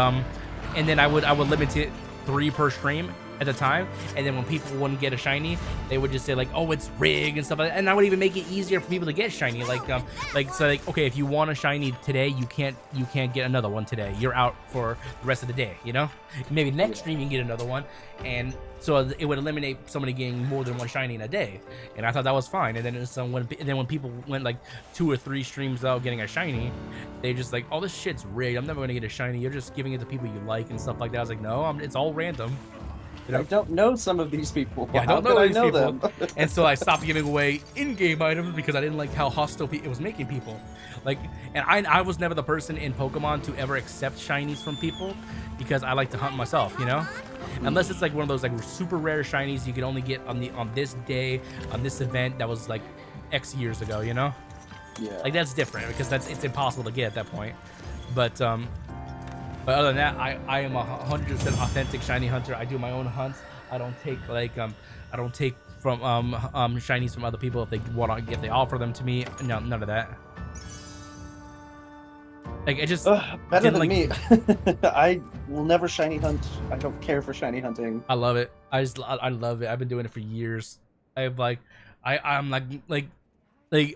then I would limit it 3 per stream at the time, and then when people wouldn't get a shiny, they would just say like, oh, it's rigged and stuff like that, and I would even make it easier for people to get shiny, like okay, if you want a shiny today, you can't get another one today, you're out for the rest of the day, you know. Maybe next stream you can get another one, and so it would eliminate somebody getting more than one shiny in a day, and I thought that was fine. And then when people went like 2 or 3 streams without getting a shiny, they just like, oh, this shit's rigged, I'm never gonna get a shiny, you're just giving it to people you like and stuff like that. I was like, no, it's all random. You know? I don't know some of these people. Yeah, I don't know these people. Them? And so I stopped giving away in-game items because I didn't like how hostile it was making people. Like, and I was never the person in Pokemon to ever accept shinies from people because I like to hunt myself, you know? Unless it's like one of those like super rare shinies you can only get on this day, on this event that was like X years ago, you know? Yeah. Like that's different because it's impossible to get at that point. But other than that, I am 100% authentic shiny hunter. I do my own hunts. I don't take from shinies from other people if they offer them to me. No, none of that. Like it just better than me. I will never shiny hunt. I don't care for shiny hunting. I love it. I love it. I've been doing it for years. I'm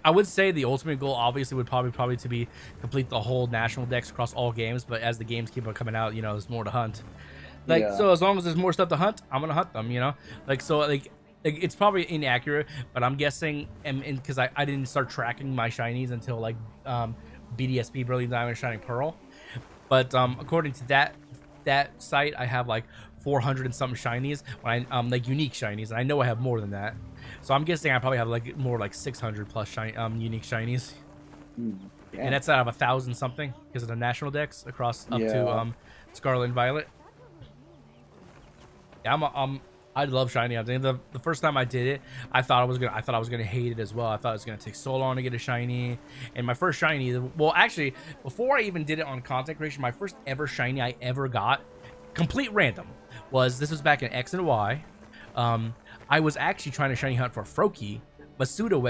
I would say the ultimate goal obviously would probably to be complete the whole national decks across all games, but as the games keep on coming out, you know, there's more to hunt. Like so as long as there's more stuff to hunt, I'm gonna hunt them, you know. Like so like it's probably inaccurate, but I'm guessing, and because I didn't start tracking my shinies until like BDSP, Brilliant Diamond, Shining Pearl, but according to that site, I have like 400 and something shinies, like unique shinies, and I know I have more than that. So I'm guessing I probably have like more like 600 plus unique shinies, and that's out of 1,000 something because of the national decks across up to Scarlet and Violet. Yeah, I love shiny hunting. The first time I did it, I thought I was gonna hate it as well. I thought it was gonna take so long to get a shiny. And my first shiny, well, actually, before I even did it on content creation, my first ever shiny I ever got, complete random, was back in X and Y. I was actually trying to shiny hunt for Froakie, but pseudo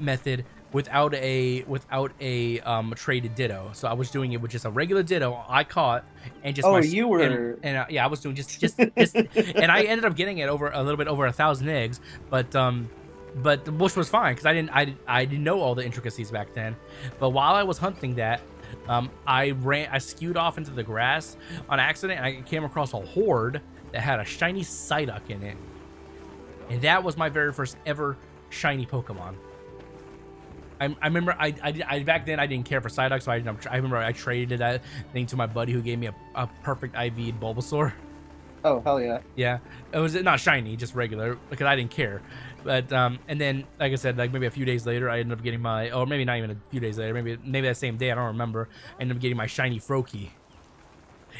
method without a traded Ditto. So I was doing it with just a regular Ditto I caught, and just you were yeah, I was doing just and I ended up getting it over a little bit over 1,000 eggs, but which was fine because I didn't know all the intricacies back then. But while I was hunting that, I skewed off into the grass on accident, and I came across a horde that had a shiny Psyduck in it, and that was my very first ever shiny Pokemon. I remember I back then I didn't care for Psyduck, so I remember I traded that thing to my buddy who gave me a perfect IV Bulbasaur. Oh, hell yeah. Yeah, it was not shiny, just regular, because I didn't care. But and then, like I said, like maybe a few days later, I ended up getting my, or maybe not even a few days later, maybe that same day, I don't remember. I ended up getting my shiny Froakie.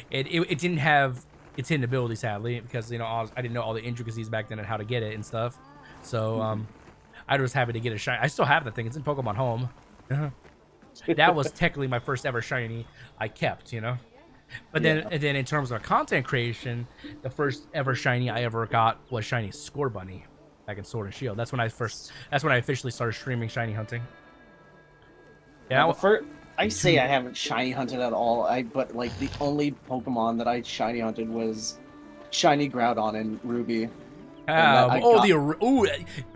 It didn't have its hidden ability, sadly, because I didn't know all the intricacies back then and how to get it and stuff. So I was happy to get a shiny. I still have that thing. It's in Pokemon Home. That was technically my first ever shiny I kept, But then, and then in terms of content creation, the first ever shiny I ever got was shiny Scorbunny back in Sword and Shield. That's when I officially started streaming shiny hunting. Yeah, I say I haven't shiny hunted at all. But like the only Pokemon that I shiny hunted was shiny Groudon and Ruby. that OG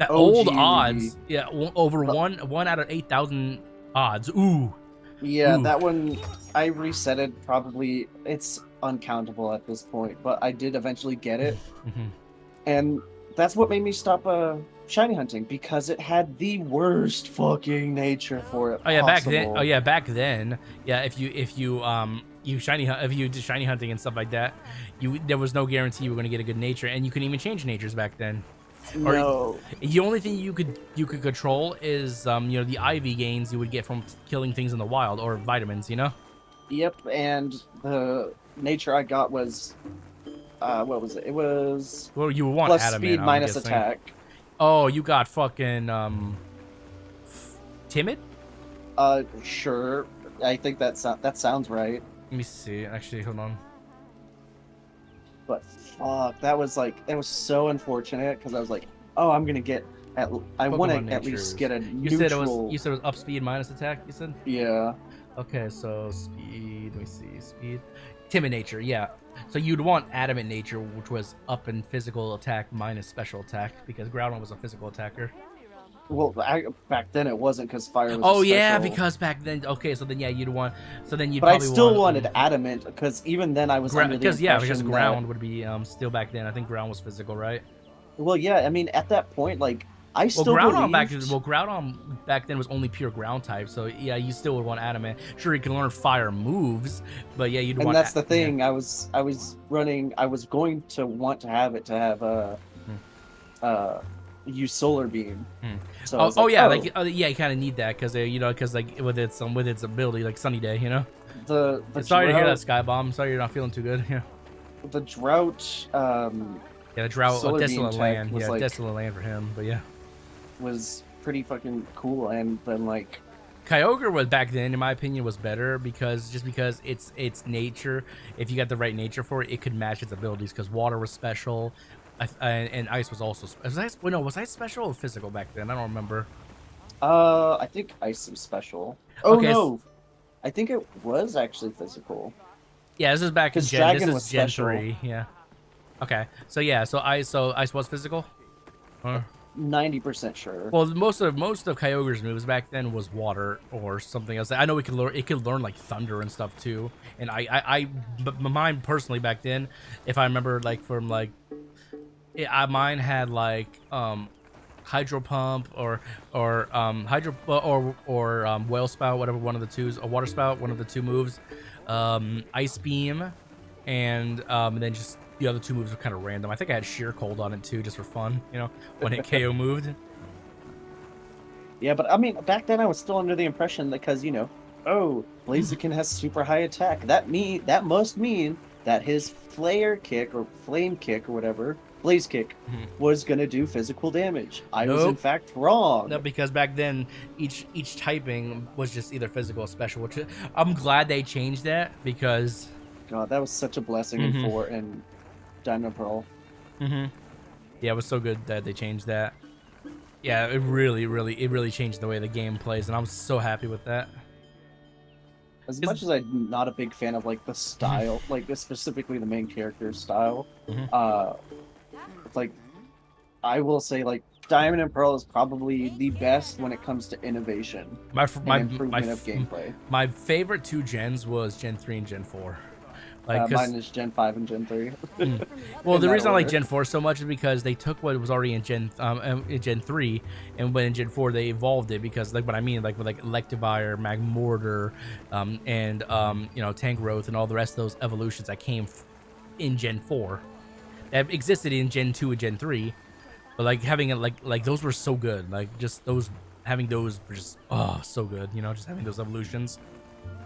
old Ruby. odds. Yeah, over one out of 8,000 odds. Ooh. Yeah, Ooh. that one I reset it. Probably it's uncountable at this point, but I did eventually get it, and that's what made me stop shiny hunting, because it had the worst fucking nature for it. Oh yeah, back then. Yeah, if you did shiny hunting and stuff like that, there was no guarantee you were gonna get a good nature, and you couldn't even change natures back then. No. The only thing you could control is the IV gains you would get from killing things in the wild, or vitamins, Yep, and the nature I got was what was it? It was you would want plus adamant, speed minus attack. Oh, you got fucking timid? Sure. I think that sounds right. Let me see. Actually, hold on. But fuck, that was so unfortunate, because I was like, oh, I'm gonna get I want to at least get a You neutral. said it was up speed minus attack. You said. Yeah. Okay, so speed. Let me see. Speed. Timid nature. Yeah. So you'd want adamant nature, which was up in physical attack minus special attack, because Groudon was a physical attacker. Well, back then it wasn't, because fire was. Oh yeah, because back then. Okay, so then you'd want. So then you'd. But I probably still wanted adamant, because even then I was under the impression because ground would be still back then. I think ground was physical, right? Well, yeah. I mean, at that point, like I still Groudon believed... Groudon back then was only pure ground type, so yeah, you still would want adamant. Sure, you can learn fire moves, but yeah, you'd want. And that's the thing. Yeah. I was going to want to have it to have use solar beam. So you kind of need that, because with its ability, like Sunny Day, The sorry to hear that, Skybomb. Sorry you're not feeling too good. Yeah. The drought. The drought. Desolate land. Yeah, desolate land for him. But yeah, was pretty fucking cool. And then like Kyogre was back then, in my opinion, was better because its nature. If you got the right nature for it, it could match its abilities, because water was special. And ice was also. Was ice special or physical back then? I don't remember. I think ice was special. Oh okay. No, I think it was actually physical. Yeah, this is back in Gen. Dragon this was is Gen special. 3. Yeah. Okay. So yeah. So ice was physical. 90% sure. Well, most of Kyogre's moves back then was water or something else. I know it could learn like thunder and stuff too. And but mine personally back then, if I remember, like from like. Mine had like hydro pump or hydro or whale spout, whatever one of the two, a water spout, one of the two moves, ice beam, and then just the other two moves were kind of random. I think I had sheer cold on it too, just for fun, when it KO moved. Yeah, but I mean, back then I was still under the impression that, because Blaziken has super high attack. That must mean that his flare kick or flame kick or whatever Blaze Kick Mhm. was gonna do physical damage. I was in Nope. fact wrong. No, because back then each typing was just either physical or special. Which I'm glad they changed that because. God, that was such a blessing Mhm. in 4 and Diamond Pearl. Yeah, it was so good that they changed that. Yeah, it really changed the way the game plays, and I'm so happy with that. As much as I'm not a big fan of like the style, like specifically the main character's style, Mhm. like I will say like Diamond and Pearl is probably the best when it comes to innovation and improvement of gameplay. My favorite 2 gens was Gen 3 and Gen 4. Like, Mine is Gen 5 and Gen 3. well, in the that reason I like order. Gen 4 so much is because they took what was already in Gen 3, and when in Gen 4 they evolved it because like what I mean, like with like Electivire, Magmortar, and you know, Tank Growth and all the rest of those evolutions that came in Gen 4 that existed in Gen 2 and Gen 3, but like having it like those were so good. Like just those having those were just so good. You know, just having those evolutions.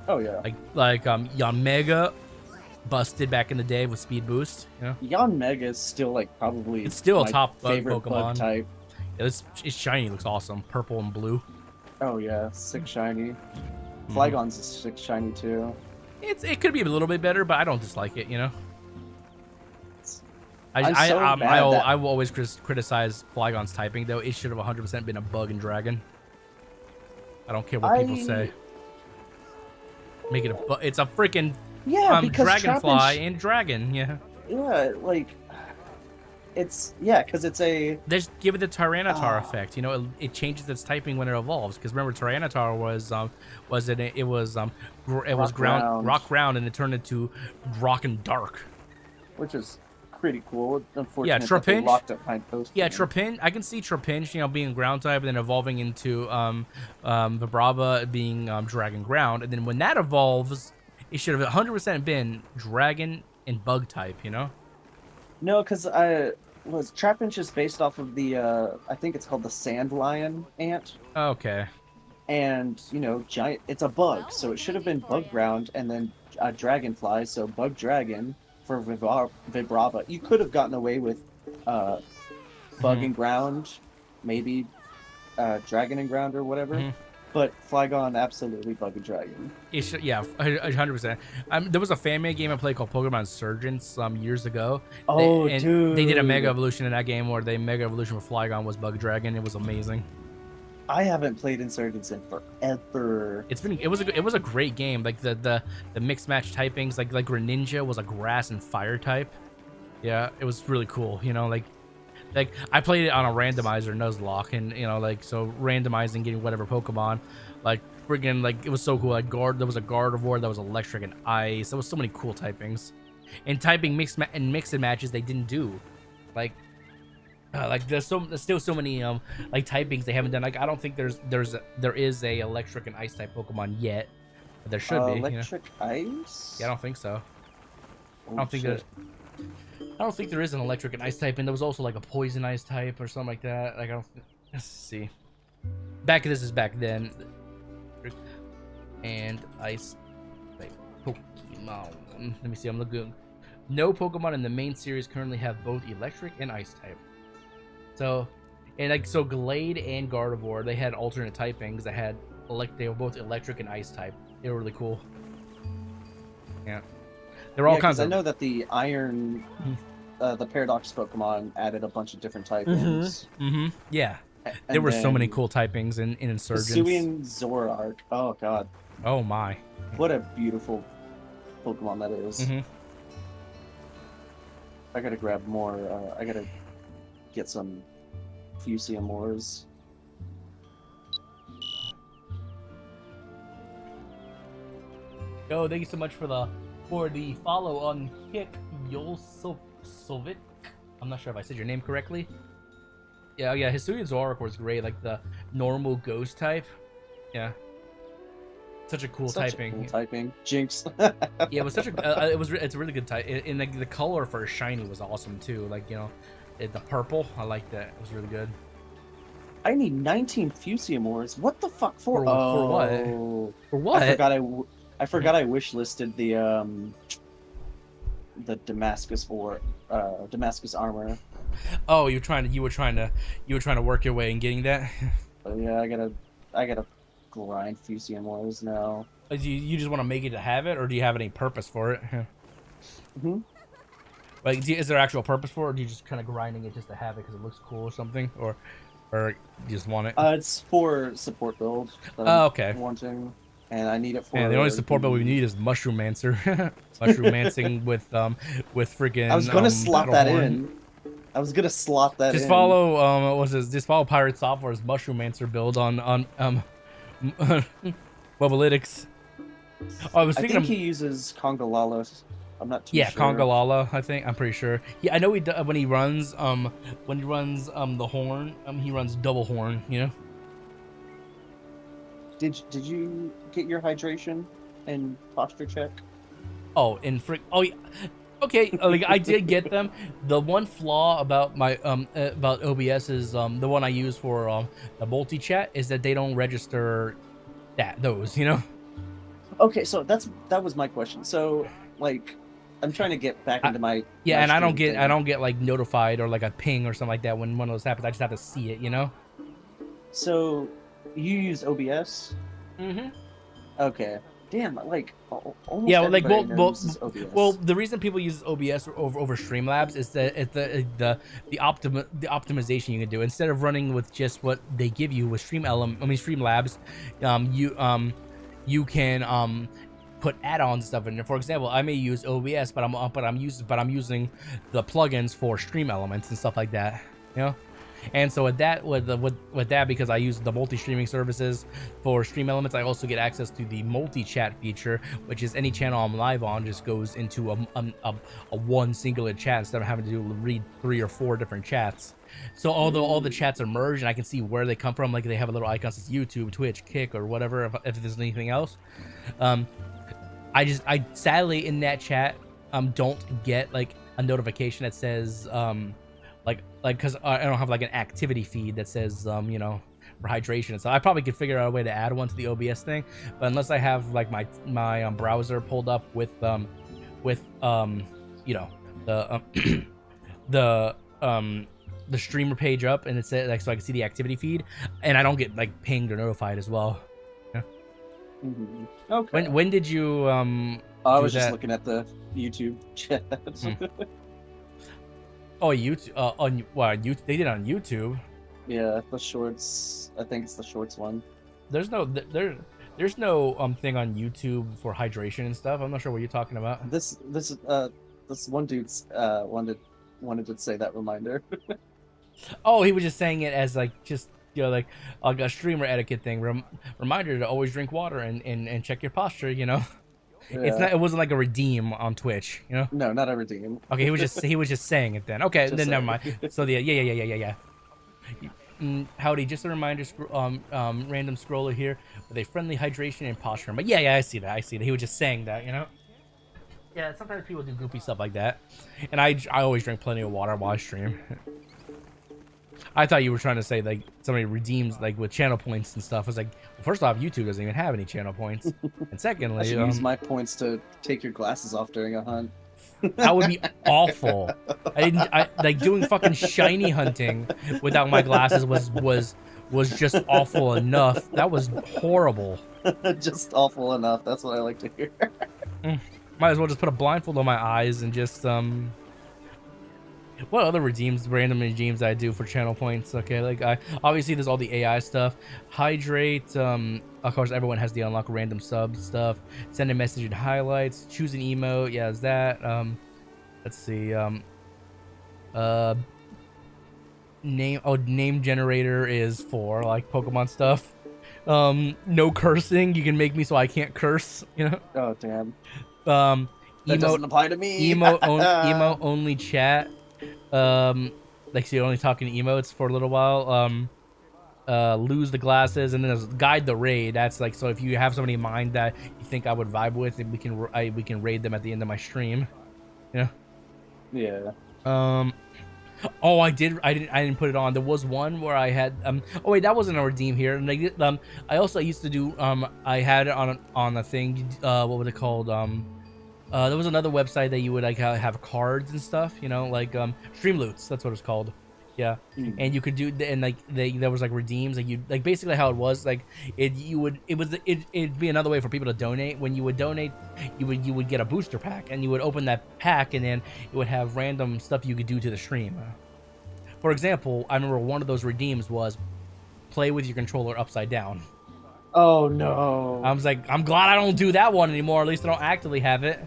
Oh yeah. Like Yanmega busted back in the day with speed boost, you know. Yanmega is still like probably It's still a my top favorite Pokemon bug type. It's shiny, looks awesome, purple and blue. Oh yeah, 6 shiny. Mm-hmm. Flygon's is 6 shiny too. It could be a little bit better, but I don't dislike it, you know. I'm so mad that- I will always criticize Flygon's typing though. It should have 100% been a bug in Dragon. I don't care what people say. Make it it's a freaking Yeah, because Dragonfly and Dragon, yeah. Yeah, like it's because it's a Just give it the Tyranitar effect. You know, it changes its typing when it evolves. Because remember, Tyranitar was rock ground, and it turned into rock and dark. which is pretty cool. Unfortunately, Yeah, Trapinch. locked up behind post. Yeah, Trapinch. I can see Trapinch, you know, being ground type and then evolving into Vibrava being Dragon ground, and then when that evolves, it should have 100% been Dragon and Bug type. You know. No, because Trapinch is based off of the I think it's called the Sand Lion ant, Okay. and you know, giant. It's a bug, so it should have been Bug Ground and then Dragonfly, so Bug Dragon for Vibrava. You could have gotten away with Bug and Ground, maybe Dragon and Ground or whatever. But Flygon absolutely Bug and Dragon. It should, yeah, 100%. There was a fan-made game I played called Pokemon Insurgents some years ago. Oh, and they did a dude. Mega Evolution in that game where the Mega Evolution for Flygon was Bug Dragon. It was amazing. I haven't played Insurgents in forever. It was a great game. Like the mixed match typings, like Greninja was a grass and fire type. Yeah, it was really cool. You know, like I played it on a randomizer Nuzlocke, and you know, like so randomizing getting whatever Pokemon, like friggin' like it was so cool. Like there was a Gardevoir that was electric and ice. There was so many cool typings, and typing mix and matches they didn't do, like there's still so many like typings they haven't done. Like I don't think there is a electric and ice type Pokemon yet, but there should be. Electric Ice? Yeah, I don't think so. Oh, I don't think shit. I don't think there is an electric and ice type, and there was also like a poison ice type or something like that. Like I don't. Let's see. This is back then. And ice type Pokemon. Let me see. I'm looking. No Pokemon in the main series currently have both electric and ice type. So, and like so, Glade and Gardevoir they had alternate typings that had they were both electric and ice type. They were really cool. Yeah. They're all kinds of. I know that the Iron, the Paradox Pokemon added a bunch of different typings. Yeah. And There were so many then cool typings in Insurgents. Hisuian Zoroark. Oh god, Oh my. what a beautiful Pokemon that is. I gotta grab more. I gotta get some Fusiamores. Yo, thank you so much for the follow on Kick Yolsovic. I'm not sure if I said your name correctly. Yeah, Hisuian Zoroark was great, like the normal ghost type. Yeah. Such a cool typing. Jinx. Yeah, it was it's a really good type. And the color for shiny was awesome too. Like, you know, the purple, I like that. It was really good. I need 19 Fusiamores. What the fuck for? For what? For what? I forgot I wish listed the Damascus Damascus armor. Oh, you were trying to work your way in getting that. But yeah, I gotta grind few CMOs now. You just want to make it to have it, or do you have any purpose for it? Hmm. Like, is there actual purpose for it, or do you just kind of grinding it just to have it because it looks cool or something, or you just want it? It's for support build. That Oh, I'm okay. Wanting, and I need it for. Yeah, the only support build we need is Mushroom-mancer. Mushroom-mancing with freaking. I was gonna slot that Battlehorn. in. I was gonna slot that Just in. follow what was this? Just follow Pirate Software's Mushroom-mancer build on Wobalytics. Oh, I was I thinking think he uses Congalala. I'm not too yeah, sure. Congalala, I think. I'm pretty sure. Yeah, I know when he runs the horn, he runs double horn, you know? Did you get your hydration and posture check? Oh, yeah. Okay, like I did get them. The one flaw about my about OBS is the one I use for the multi-chat is that they don't register those, you know? Okay, so that was my question. So like I'm trying to get back into my Yeah, my and I don't stream get thing. like notified or like a ping or something like that when one of those happens. I just have to see it, you know? So you use OBS? Mm-hmm. Okay. Damn, like almost Yeah, well, like everybody knows OBS. well, the reason people use OBS over Streamlabs is that it's the optimization you can do instead of running with just what they give you with Streamlabs, you can put add-ons and stuff in there. For example, I may use OBS, but I'm using the plugins for Stream Elements and stuff like that, you know. And so with that, because I use the multi-streaming services for Stream Elements, I also get access to the multi-chat feature, which is any channel I'm live on just goes into a one singular chat instead of having to read 3 or 4 different chats. So although all the chats are merged and I can see where they come from, like they have a little icon that says YouTube, Twitch, Kick, or whatever, if there's anything else, I sadly in that chat don't get like a notification that says like because I don't have like an activity feed that says you know, for hydration. So I probably could figure out a way to add one to the OBS thing, but unless I have like my browser pulled up with you know, the streamer page up and it says like, so I can see the activity feed, and I don't get like pinged or notified as well. Yeah. Mhm. Okay. When did you I do was just that? looking at the YouTube chat. Oh, YouTube on they did it on YouTube. Yeah, the shorts. I think it's the shorts one. There's no thing on YouTube for hydration and stuff. I'm not sure what you're talking about. This one dude's wanted to say that reminder. Oh, he was just saying it as like just, you know, like a streamer etiquette thing. Reminder to always drink water and check your posture, you know. It's Yeah. not. It wasn't like a redeem on Twitch, you know. No, not a redeem. Okay, he was just saying it then. Okay, Just then never saying. mind. So yeah. Howdy, just a reminder, random scroller here with a friendly hydration and posture. But yeah, I see that. He was just saying that, you know. Yeah, sometimes people do goofy stuff like that, and I always drink plenty of water while I stream. I thought you were trying to say like somebody redeems like with channel points and stuff. I was like, well, first off, YouTube doesn't even have any channel points, and secondly, I should use my points to take your glasses off during a hunt. that would be awful. I like doing fucking shiny hunting without my glasses was just awful enough. That was horrible. Just awful enough. That's what I like to hear. Might as well just put a blindfold on my eyes and just what other random redeems I do for channel points? Okay, like obviously there's all the AI stuff. Hydrate, of course everyone has the unlock random sub stuff. Send a message in highlights, choose an emote, yeah, is that. Let's see, name generator is for like Pokemon stuff. No cursing, you can make me so I can't curse, you know. Oh damn. Emote That doesn't apply to me. emote only chat. Like so you're only talking emotes for a little while. Lose the glasses, and then there's guide the raid. That's like, so if you have somebody in mind that you think I would vibe with, and we can raid them at the end of my stream. You know? Yeah. Oh, I didn't put it on. There was one where I had oh wait, that wasn't a redeem here. And I also used to do I had it on a thing, what was it called, There was another website that you would like have cards and stuff, you know, like Streamloots. That's what it's called. Yeah, and you could do, and like there was like redeems, like you like basically how it was like it'd be another way for people to donate. When you would donate, you would get a booster pack, and you would open that pack, and then it would have random stuff you could do to the stream. For example, I remember one of those redeems was play with your controller upside down. Oh no. I was like, I'm glad I don't do that one anymore. At least I don't actively have it.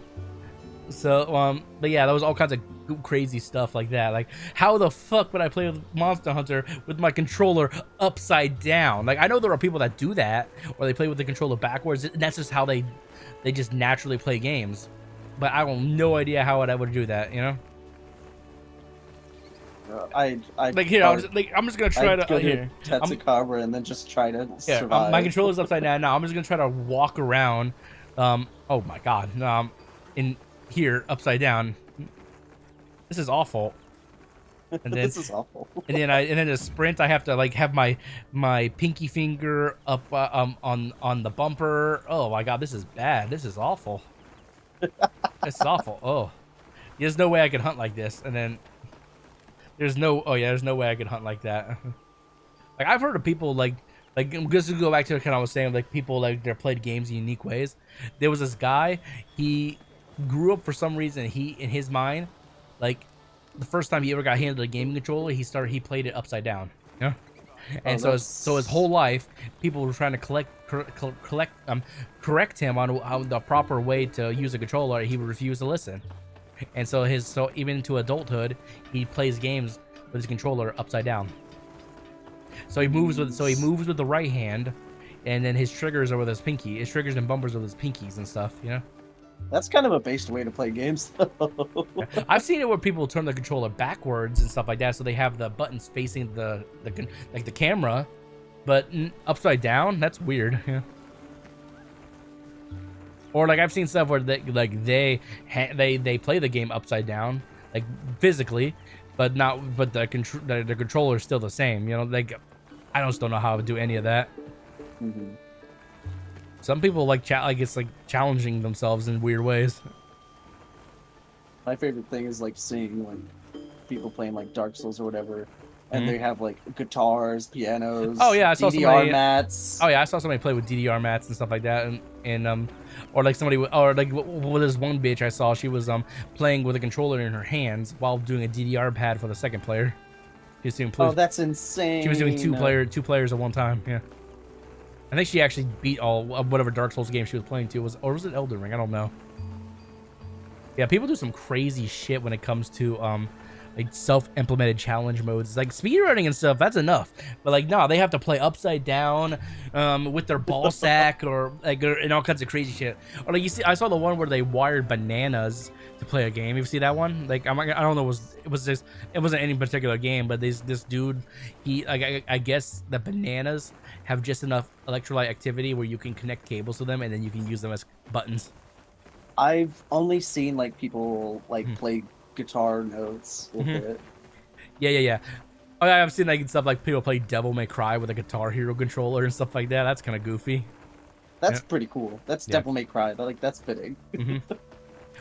So, but yeah, there was all kinds of crazy stuff like that. Like, how the fuck would I play with Monster Hunter with my controller upside down? Like, I know there are people that do that, or they play with the controller backwards. And that's just how they just naturally play games. But I have no idea how I would do that, you know? I like here, I'm just gonna try to go here. Tetsukabra and then just try to Yeah, survive. my controller's upside down now. I'm just gonna try to walk around. Oh my god. In here upside down. This is awful. And then, This is awful. and then a sprint. I have to like have my pinky finger up on the bumper. Oh my god, this is bad. This is awful. This is awful. Oh, there's no way I could hunt like this. And then there's no. Oh yeah, there's no way I could hunt like that. Like I've heard of people like just to go back to what kind of I was saying, like people like they played games in unique ways. There was this guy. He grew up for some reason. He in his mind, like the first time he ever got handed a gaming controller, he played it upside down. Yeah. And so his whole life, people were trying to correct him on how the proper way to use a controller. He would refuse to listen. And so even into adulthood, he plays games with his controller upside down. So he moves with the right hand, and then his triggers are with his pinky. His triggers and bumpers are with his pinkies and stuff, you know? That's kind of a based way to play games, though. I've seen it where people turn the controller backwards and stuff like that, so they have the buttons facing the camera, but upside down. That's weird. Yeah. Or like I've seen stuff where they play the game upside down, like physically, but the controller is still the same. You know, like I just don't know how to do any of that. Mm-hmm. Some people like it's like challenging themselves in weird ways. My favorite thing is like seeing like people playing like Dark Souls or whatever, and they have like guitars, pianos. Oh yeah, I saw DDR mats. Oh yeah, I saw somebody play with DDR mats and stuff like that, and or like somebody, or like with this one bitch I saw, she was playing with a controller in her hands while doing a DDR pad for the second player. She was doing Oh, that's insane. She was doing two players at one time. Yeah. I think she actually beat all whatever Dark Souls game she was playing to or was it Elden Ring? I don't know. Yeah, people do some crazy shit when it comes to like self-implemented challenge modes, like speedrunning and stuff. That's enough, but like no, they have to play upside down with their ball sack or like and all kinds of crazy shit. Or like I saw the one where they wired bananas to play a game. You see that one? Like I don't know, it wasn't any particular game, but this dude, he like I guess the bananas have just enough electrolyte activity where you can connect cables to them and then you can use them as buttons. I've only seen like people like play guitar notes with it. Yeah. Oh, yeah, I've seen like stuff like people play Devil May Cry with a Guitar Hero controller and stuff like that. That's kind of goofy. That's pretty cool. That's Devil May Cry. That's fitting.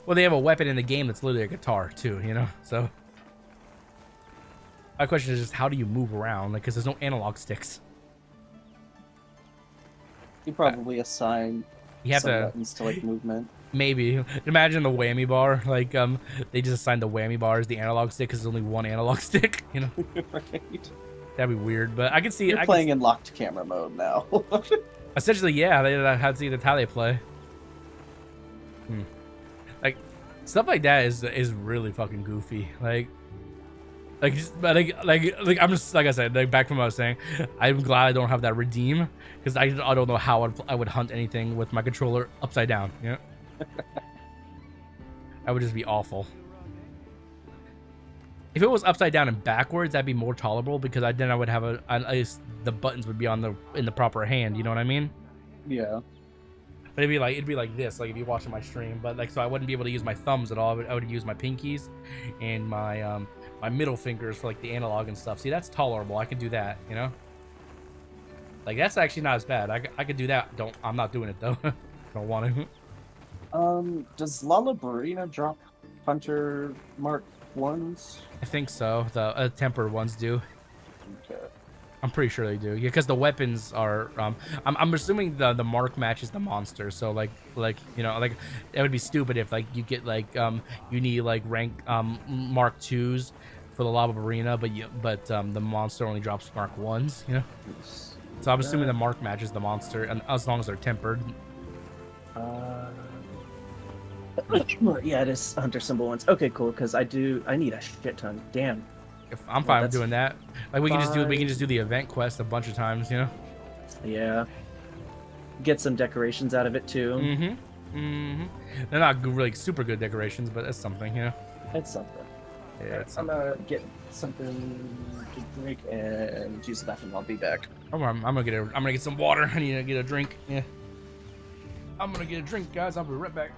Well, they have a weapon in the game that's literally a guitar too, you know. So my question is just how do you move around? Like, because there's no analog sticks. You probably assign some buttons to like movement. Maybe. Imagine the whammy bar. Like, they just assigned the whammy bar as the analog stick because there's only one analog stick, you know? Right. That'd be weird, but I can see... You're playing in locked camera mode now. Essentially, yeah, that's how they play. Like, stuff like that is really fucking goofy. Like I'm just, like I said, like back from what I was saying, I'm glad I don't have that redeem, because I don't know how I would hunt anything with my controller upside down, you know? That would just be awful. If it was upside down and backwards, that'd be more tolerable, because then I would have at least the buttons would be in the proper hand, you know what I mean? Yeah. But it'd be like this, like if you're watching my stream, but like, so I wouldn't be able to use my thumbs at all. I would use my pinkies and my my middle fingers for like the analog and stuff. See, that's tolerable. I can do that, you know? Like, that's actually not as bad. I could do that. I'm not doing it though. Don't want to. Does Lala Barina drop Hunter Mark 1s? I think so. The tempered ones do. Okay. I'm pretty sure they do. Yeah, because the weapons are. I'm assuming the mark matches the monster. So like you know, like it would be stupid if like you get like you need like rank mark 2s for the lava arena, but the monster only drops mark 1s. You know. So I'm assuming the mark matches the monster, and as long as they're tempered. Yeah, it is Hunter symbol ones. Okay, cool. Because I need a shit ton. Damn. If I'm fine with doing that. Like we can just do the event quest a bunch of times, you know. Yeah. Get some decorations out of it too. They're not really super good decorations, but that's something, you know. It's something. Yeah, Right, it's I'm something. gonna get something to drink and use the bathroom. I'll be back. I'm gonna get some water. I need to get a drink. Yeah. I'm gonna get a drink, guys. I'll be right back.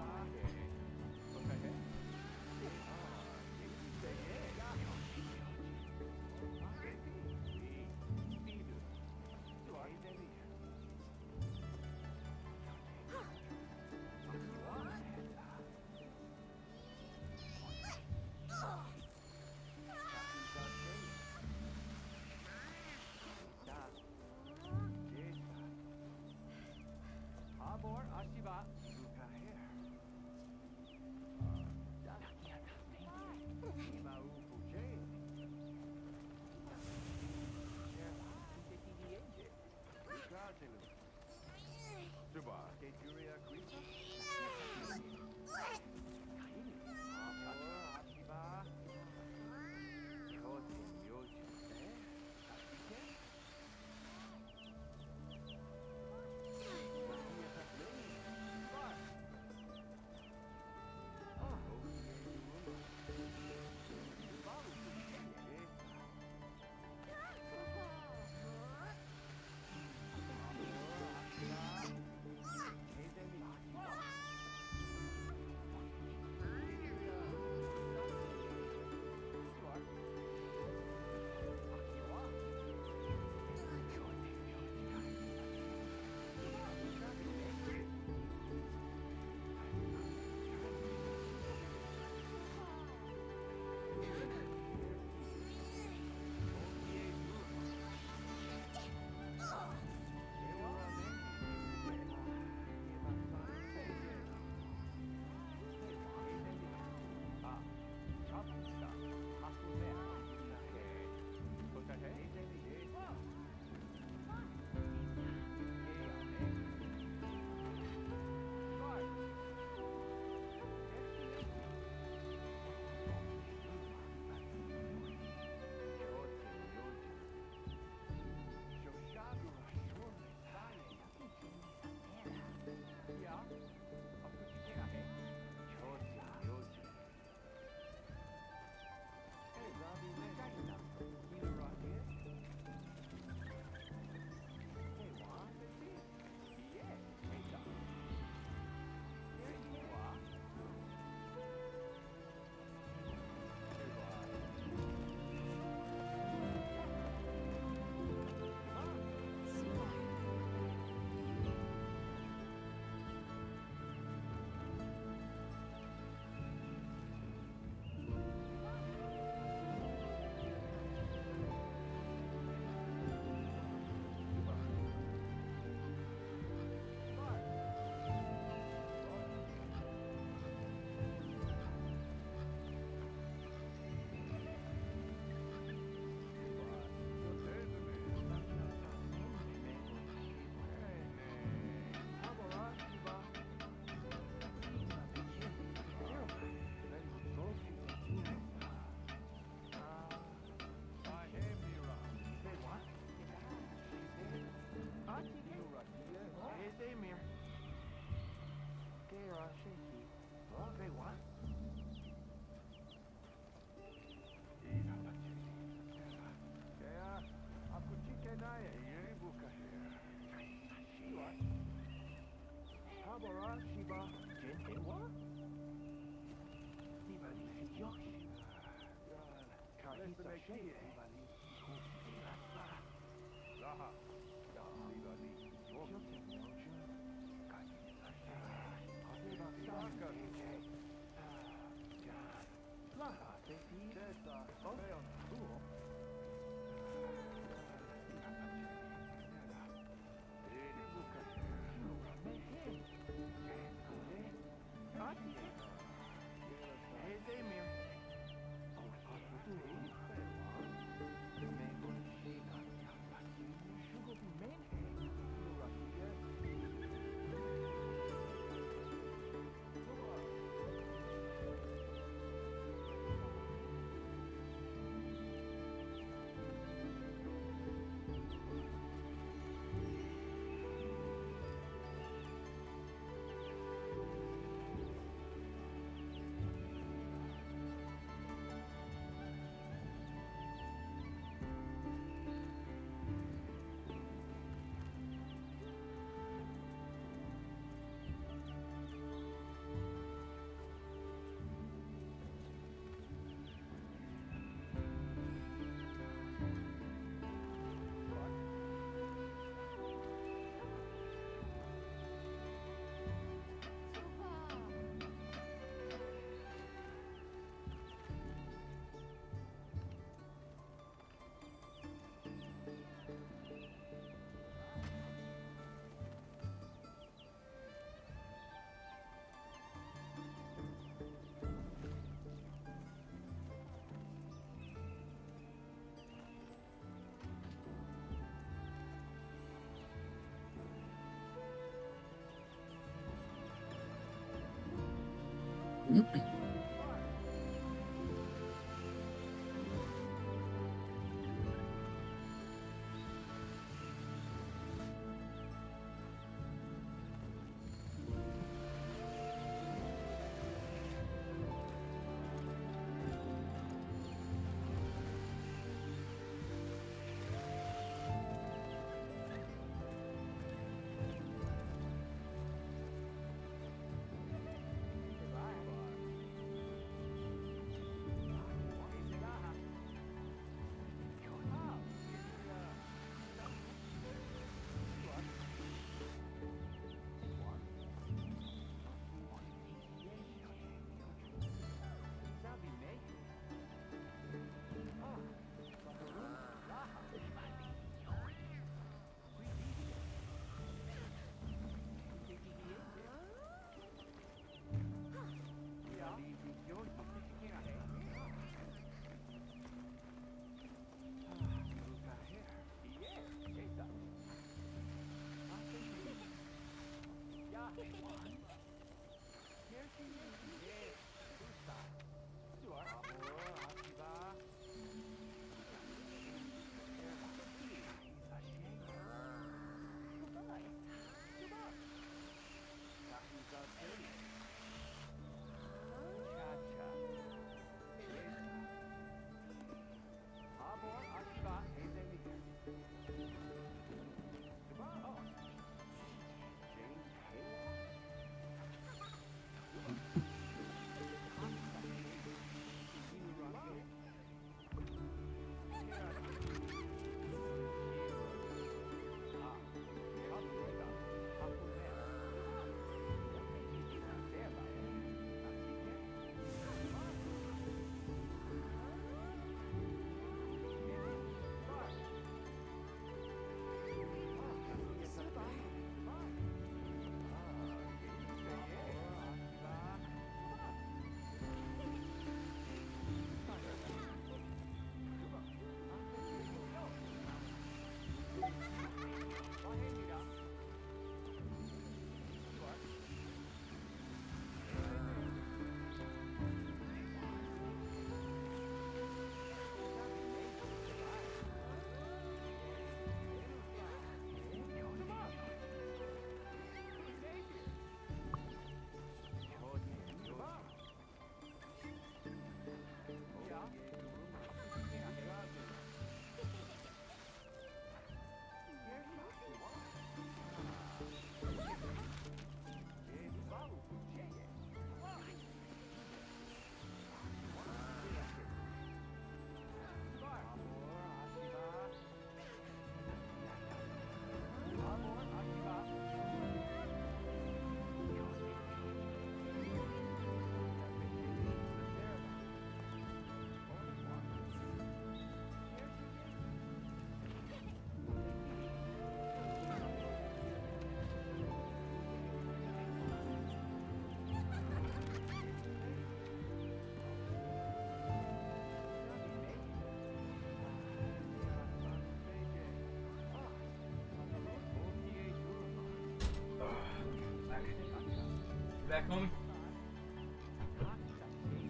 back, homie?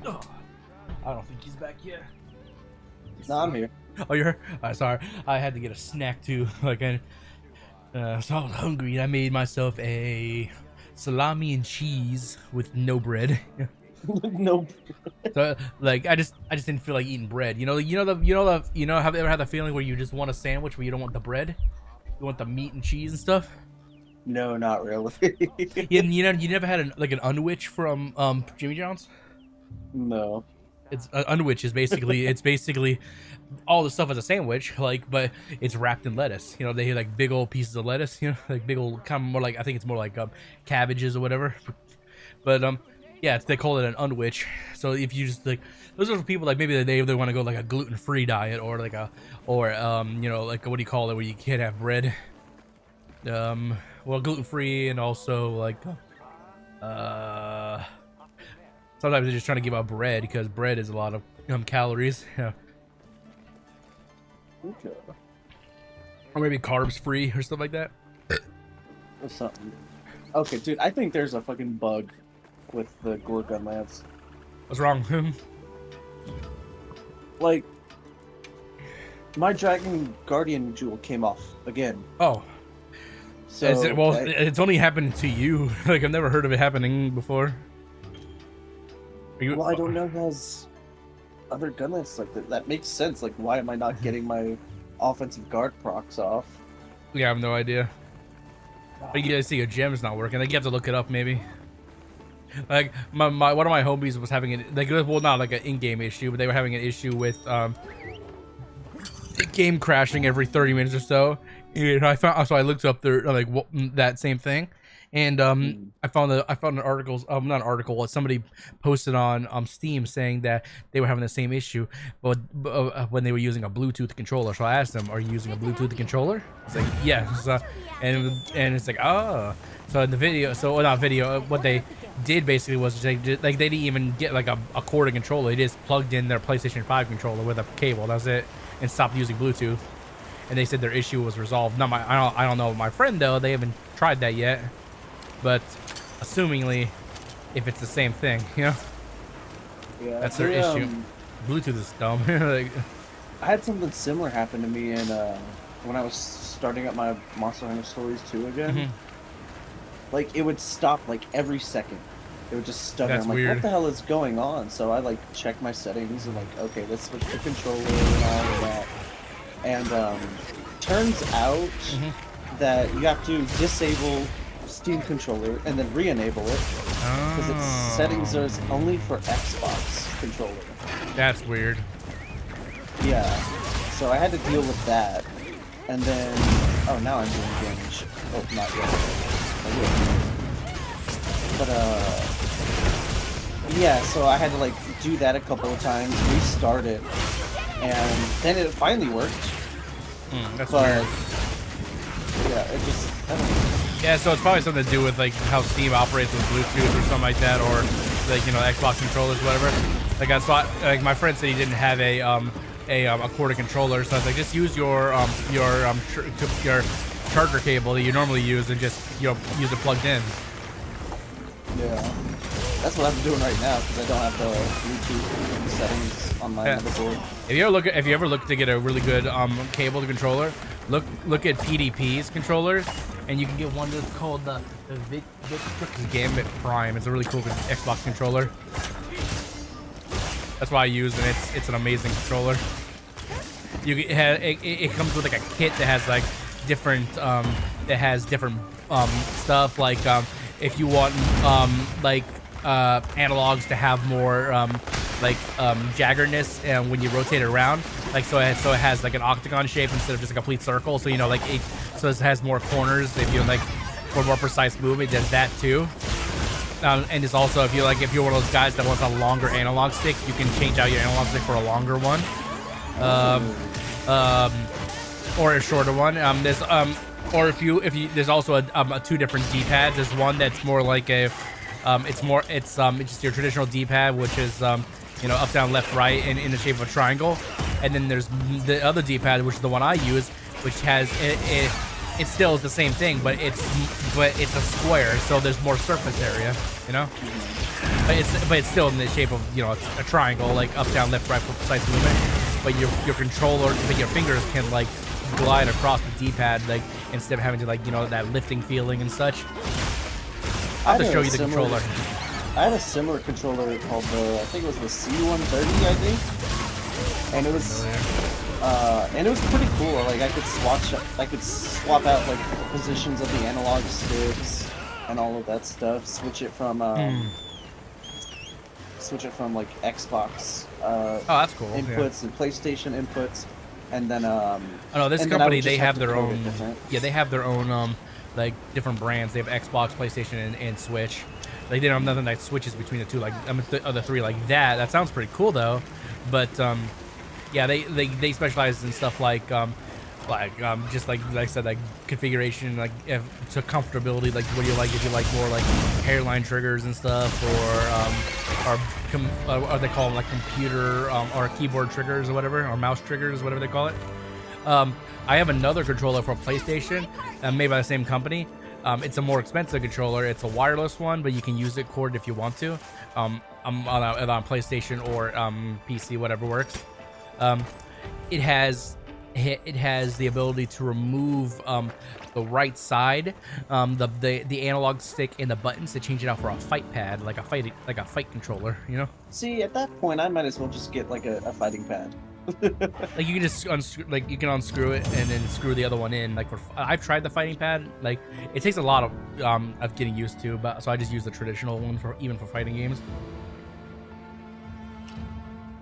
Oh, I don't think he's back yet. No, I'm here. Oh, you're here? Sorry. I had to get a snack too. Like, so I was hungry and I made myself a salami and cheese with no bread. Nope. So, like, I just didn't feel like eating bread. You know, have you ever had the feeling where you just want a sandwich where you don't want the bread? You want the meat and cheese and stuff? No, not really. You never had an unwich from Jimmy John's? No. It's unwich is basically all the stuff as a sandwich, like, but it's wrapped in lettuce. You know, they have like big old pieces of lettuce. You know, like big old kind of more like, I think it's more like cabbages or whatever. But yeah, they call it an unwich. So if you just like, those are for people like maybe they want to go like a gluten-free diet or like you know, like what do you call it where you can't have bread? Well, gluten-free and also like sometimes they're just trying to give up bread because bread is a lot of calories. Yeah. Okay. Or maybe carbs free or stuff like that. Or something. Okay, dude, I think there's a fucking bug with the gore gun lance. What's wrong? Like, my Dragon Guardian jewel came off again. Oh. So It's only happened to you. Like, I've never heard of it happening before. Well, I don't know who has other gun lances like that. That makes sense. Like, why am I not getting my offensive guard procs off? Yeah, I have no idea. But you guys see your gem's not working. Like, you have to look it up, maybe. Like, one of my homies was having well, not like an in-game issue, but they were having an issue with the game crashing every 30 minutes or so. And I looked up there like that same thing. And I found an article, not an article, somebody posted on Steam saying that they were having the same issue, but when they were using a Bluetooth controller. So I asked them, "Are you using a Bluetooth controller?" It's like, "Yes." And it's like, "Oh." So in the video, not video, what they did basically was they didn't even get like a corded controller. They just plugged in their PlayStation 5 controller with a cable. That's it, and stopped using Bluetooth. And they said their issue was resolved. Not I don't know my friend though. They haven't tried that yet. But assumingly, if it's the same thing, you know, Yeah, that's their issue. Bluetooth is dumb. Like, I had something similar happen to me in when I was starting up my Monster Hunter Stories 2 again. Mhm. Like, it would stop like every second. It would just stutter. That's I'm like, weird. what the hell is going on? So I like checked my settings and like, okay, let's switch the controller and all of that. And turns out that you have to disable Steam controller and then re-enable it because its settings are only for Xbox controller. That's weird. Yeah, so I had to deal with that, and then now I'm doing damage. Oh, not yet. But yeah, so I had to like do that a couple of times, restart it, and then it finally worked. That's But weird. yeah, it just I don't know. Yeah, so it's probably something to do with like how Steam operates with Bluetooth or something like that, or like, you know, Xbox controllers, whatever. Like I thought, like my friend said he didn't have a corded controller, so I was like, just use your charger cable that you normally use and just, you know, use it plugged in. Yeah, that's what I'm doing right now because I don't have the Bluetooth settings on my motherboard. If you ever look to get a really good cable to controller, look at PDP's controllers, and you can get one that's called the Victrix Gambit Prime. It's a really cool Xbox controller. That's why I use it. It's an amazing controller. It comes with like a kit that has like different stuff, like if you want analogs to have more jaggerness and when you rotate it around, like so it has like an octagon shape instead of just a complete circle, so you know, like so it has more corners if you like for more precise movement. It does that too. And it's also, if you're one of those guys that wants a longer analog stick, you can change out your analog stick for a longer one, or a shorter one. There's there's also two different D-pads. There's one that's more like it's just your traditional D-pad, which is you know, up, down, left, right, and in the shape of a triangle. And then there's the other D-pad, which is the one I use, which has it still is the same thing, but it's a square, so there's more surface area, you know. But it's still in the shape of, you know, a triangle, like up, down, left, right for precise movement. But your controller, but your fingers can like glide across the D-pad, like instead of having to, like, you know, that lifting feeling and such. I'll have to show you the controller. I had a similar controller called the, I think it was the C130, I think, and it was pretty cool. Like I could swap out like positions of the analog sticks and all of that stuff. Switch it from like Xbox oh, that's cool. inputs and PlayStation inputs, and then oh no, this and company, then they have their own. Yeah, they have their own like different brands. They have Xbox, PlayStation, and Switch. Like they don't have nothing that switches between the two, like the other three like that. That sounds pretty cool though, but yeah, they specialize in stuff like just like I said, like configuration, like to comfortability. Like what do you like? If you like more like hairline triggers and stuff, or they call them like computer or keyboard triggers or whatever, or mouse triggers, whatever they call it. I have another controller for PlayStation, made by the same company. It's a more expensive controller. It's a wireless one, but you can use it corded if you want to. I'm on PlayStation or PC, whatever works. It has the ability to remove the right side, the analog stick and the buttons to change it out for a fight pad, like a fight controller. You know. See, at that point, I might as well just get like a fighting pad. Like you can just unscrew it and then screw the other one in. Like I've tried the fighting pad. Like it takes a lot of getting used to, but so I just use the traditional one for even for fighting games.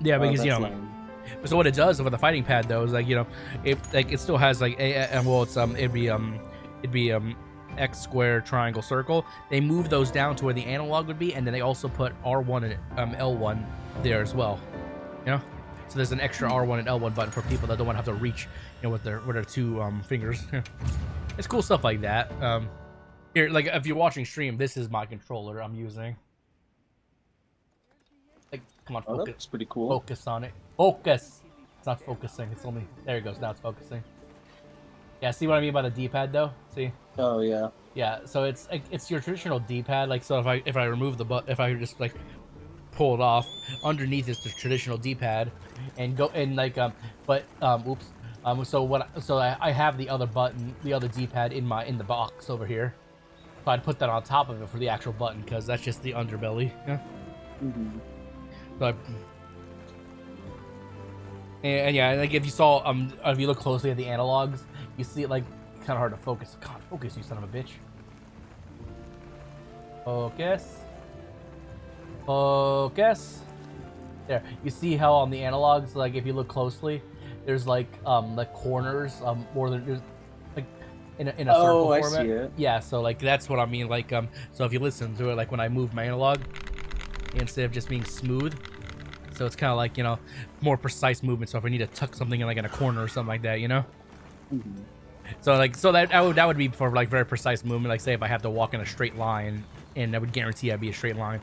Yeah, because you know. Lame. So what it does with the fighting pad though is like, you know, it still has like it'd be X square, triangle, circle. They move those down to where the analog would be, and then they also put R1 and L1 there as well. You know. So there's an extra R1 and L1 button for people that don't want to have to reach, you know, with their two fingers. It's cool stuff like that. Here, like if you're watching stream, this is my controller I'm using. Like, come on, focus. Oh, that's pretty cool. Focus on it. Focus. It's not focusing. It's only there. It goes. Now it's focusing. Yeah. See what I mean by the D-pad though? See? Oh yeah. Yeah. So it's your traditional D-pad. Like so, if I remove if I just like pull it off, underneath is the traditional D-pad, and go and like oops. So I have the other button, the other D-pad in the box over here. So I'd put that on top of it for the actual button because that's just the underbelly. Yeah. Mm-hmm. So and yeah, like if you look closely at the analogs, you see it like kind of hard to focus. God, focus, you son of a bitch. Focus. Focus. There. You see how on the analogs, like if you look closely, there's like corners more than there's like in a circle format. I see it. Yeah, so like that's what I mean. Like so if you listen to it, like when I move my analog, instead of just being smooth, so it's kind of like, you know, more precise movement. So if I need to tuck something in like in a corner or something like that, you know. Mm-hmm. So that would be for like very precise movement. Like say if I have to walk in a straight line, and I would guarantee I'd be a straight line.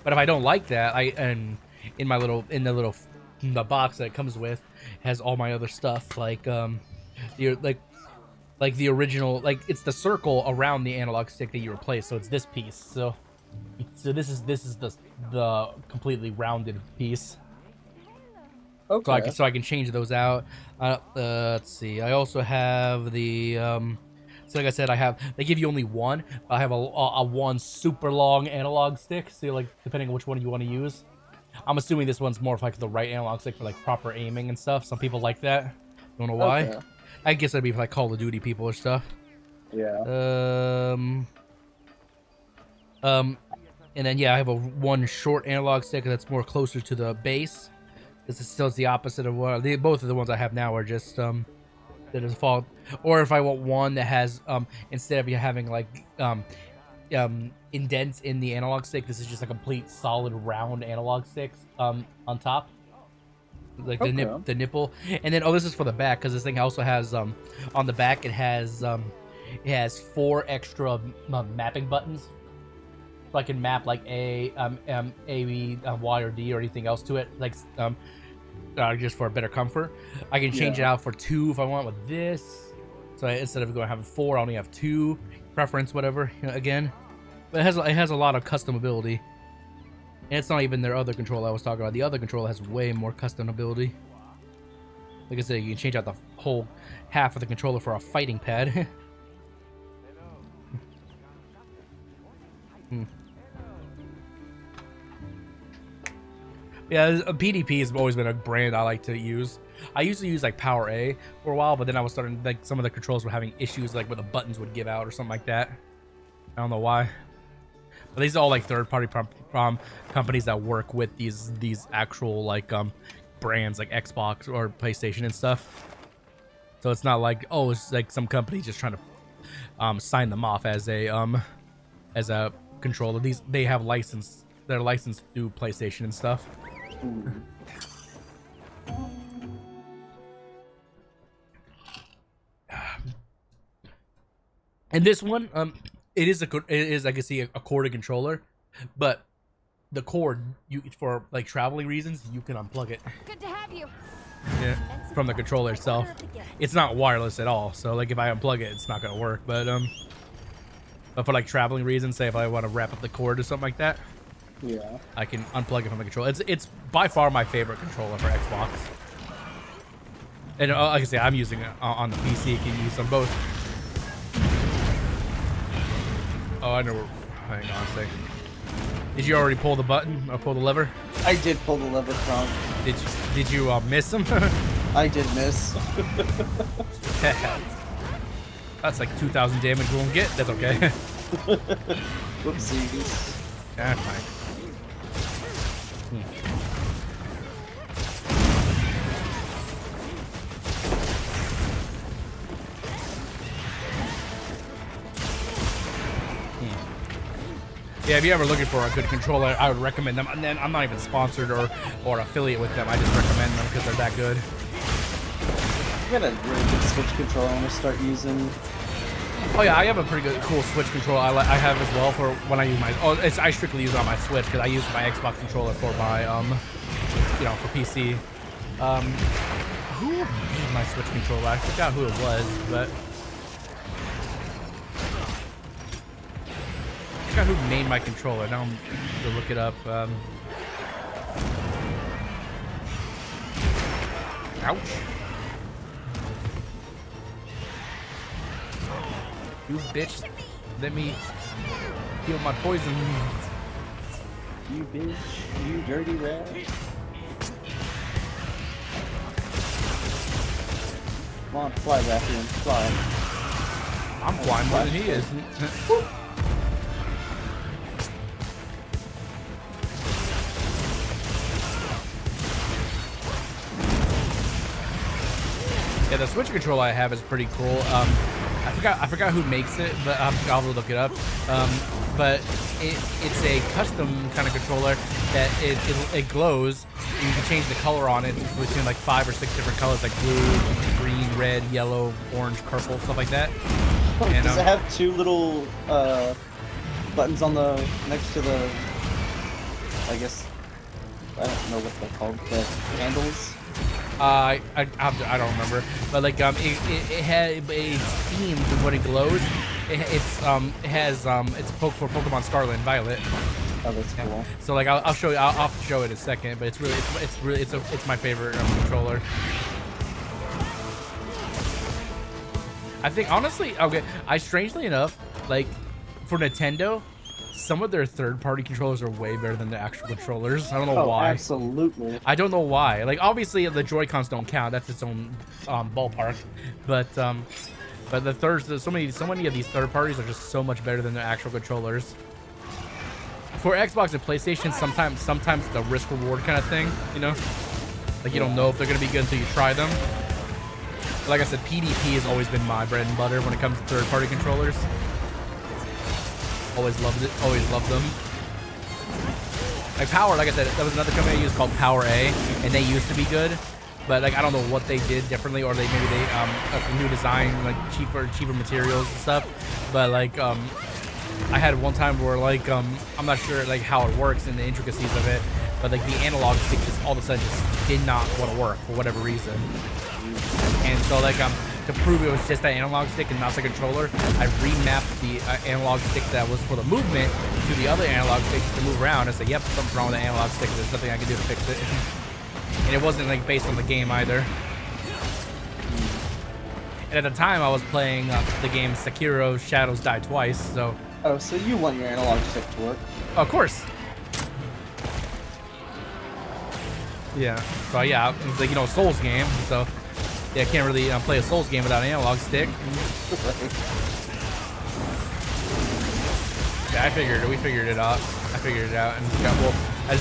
But if I don't like that, in the box that it comes with has all my other stuff, like the original, like it's the circle around the analog stick that you replace. So it's this piece. So this is the completely rounded piece. Okay. So I can change those out. Let's see. I also have the so like I said, they give you only one. I have a one super long analog stick. So like depending on which one you want to use. I'm assuming this one's more of like the right analog stick for like proper aiming and stuff. Some people like that. Don't know why. Okay. I guess that'd be for like Call of Duty people or stuff. Yeah. And then yeah, I have one short analog stick that's more closer to the base. This is still the opposite of what both of the ones I have now are just that is default. Or if I want one that has instead of you having like indents in the analog stick, this is just a complete solid round analog stick on top, like the nipple. And then this is for the back because this thing also has on the back it has 4 extra mapping buttons. So I can map like A, B, Y, or D, or anything else to it, like just for better comfort. I can change it out for 2 if I want with this, So instead of going having 4, I only have 2 preference, whatever. Again, but it has a lot of customability, and it's not even their other controller I was talking about. The other controller has way more customability. Like I said, you can change out the whole half of the controller for a fighting pad. Yeah, PDP has always been a brand I like to use. I used to use like Power A for a while, but then I was starting, like, some of the controls were having issues, like where the buttons would give out or something like that. I don't know why. But these are all like third-party companies that work with these actual like brands like Xbox or PlayStation and stuff. So it's not like, oh, it's like some company just trying to sign them off as a controller. They have license. They're licensed through PlayStation and stuff. And this one, it is I can see a corded controller, but the cord, for like traveling reasons, you can unplug it. Good to have you. Yeah, from the controller itself. It's not wireless at all, so like if I unplug it, it's not gonna work. But for like traveling reasons, say if I want to wrap up the cord or something like that, Yeah. I can unplug it from the controller. It's by far my favorite controller for Xbox. And like I say, I'm using it on the PC. You can use them both. Oh, I know. Hang on a second. Did you already pull the button or pull the lever? I did pull the lever from. Did you miss him? I did miss. That's like 2,000 damage we won't get. That's okay. Whoopsies. That's fine. Yeah, if you're ever looking for a good controller, I would recommend them. And then I'm not even sponsored or affiliate with them. I just recommend them because they're that good. I got a really good Switch controller I'm gonna start using. Oh yeah, I have a pretty good, cool Switch controller. I have as well for when I use my. Oh, I strictly use it on my Switch because I use my Xbox controller for my for PC. Who made my Switch controller? I forgot who it was, but. I forgot who made my controller. Now I'm gonna look it up. Ouch. You bitch. Let me heal my poison. You bitch. You dirty rat. Come on, fly back in. Fly. I'm flying more than he is. Yeah, the Switch controller I have is pretty cool. I forgot who makes it, but I'll look it up. But it's a custom kind of controller that it glows. You can change the color on it between like 5 or 6 different colors, like blue, green, red, yellow, orange, purple, stuff like that. Oh, And, does it have 2 little buttons on the next to the? I guess I don't know what they're called. The handles. I don't remember, but like it had a theme when it glows. It's for Pokemon Scarlet and Violet. Oh, that's cool. So like I'll show you. I'll show it in a second, but it's my favorite controller. I think honestly, okay. Strangely enough, like for Nintendo, some of their third-party controllers are way better than the actual controllers. I don't know why. Absolutely. I don't know why. Like obviously the Joy-Cons don't count. That's its own ballpark. But so many of these third parties are just so much better than their actual controllers. For Xbox and PlayStation, sometimes the risk reward kind of thing, you know? Like you don't know if they're gonna be good until you try them. Like I said, PDP has always been my bread and butter when it comes to third-party controllers. Always loved it. Always loved them. Like Power, like I said, that was another company I used called Power A, and they used to be good, but like I don't know what they did differently, or maybe they a new design, like cheaper materials and stuff. But like I had one time where like I'm not sure like how it works and the intricacies of it, but like the analog stick just all of a sudden just did not want to work for whatever reason. And so like to prove it was just that analog stick and not the controller, I remapped the analog stick that was for the movement to the other analog stick to move around. I said, yep, something's wrong with the analog stick. There's nothing I can do to fix it. And it wasn't like based on the game either. And at the time, I was playing the game Sekiro Shadows Die Twice, so... Oh, so you want your analog stick to work? Of course. Yeah. So yeah, it's like, you know, Souls game, so... Yeah, I can't really play a Souls game without an analog stick. Yeah, we figured it out. I figured it out, and I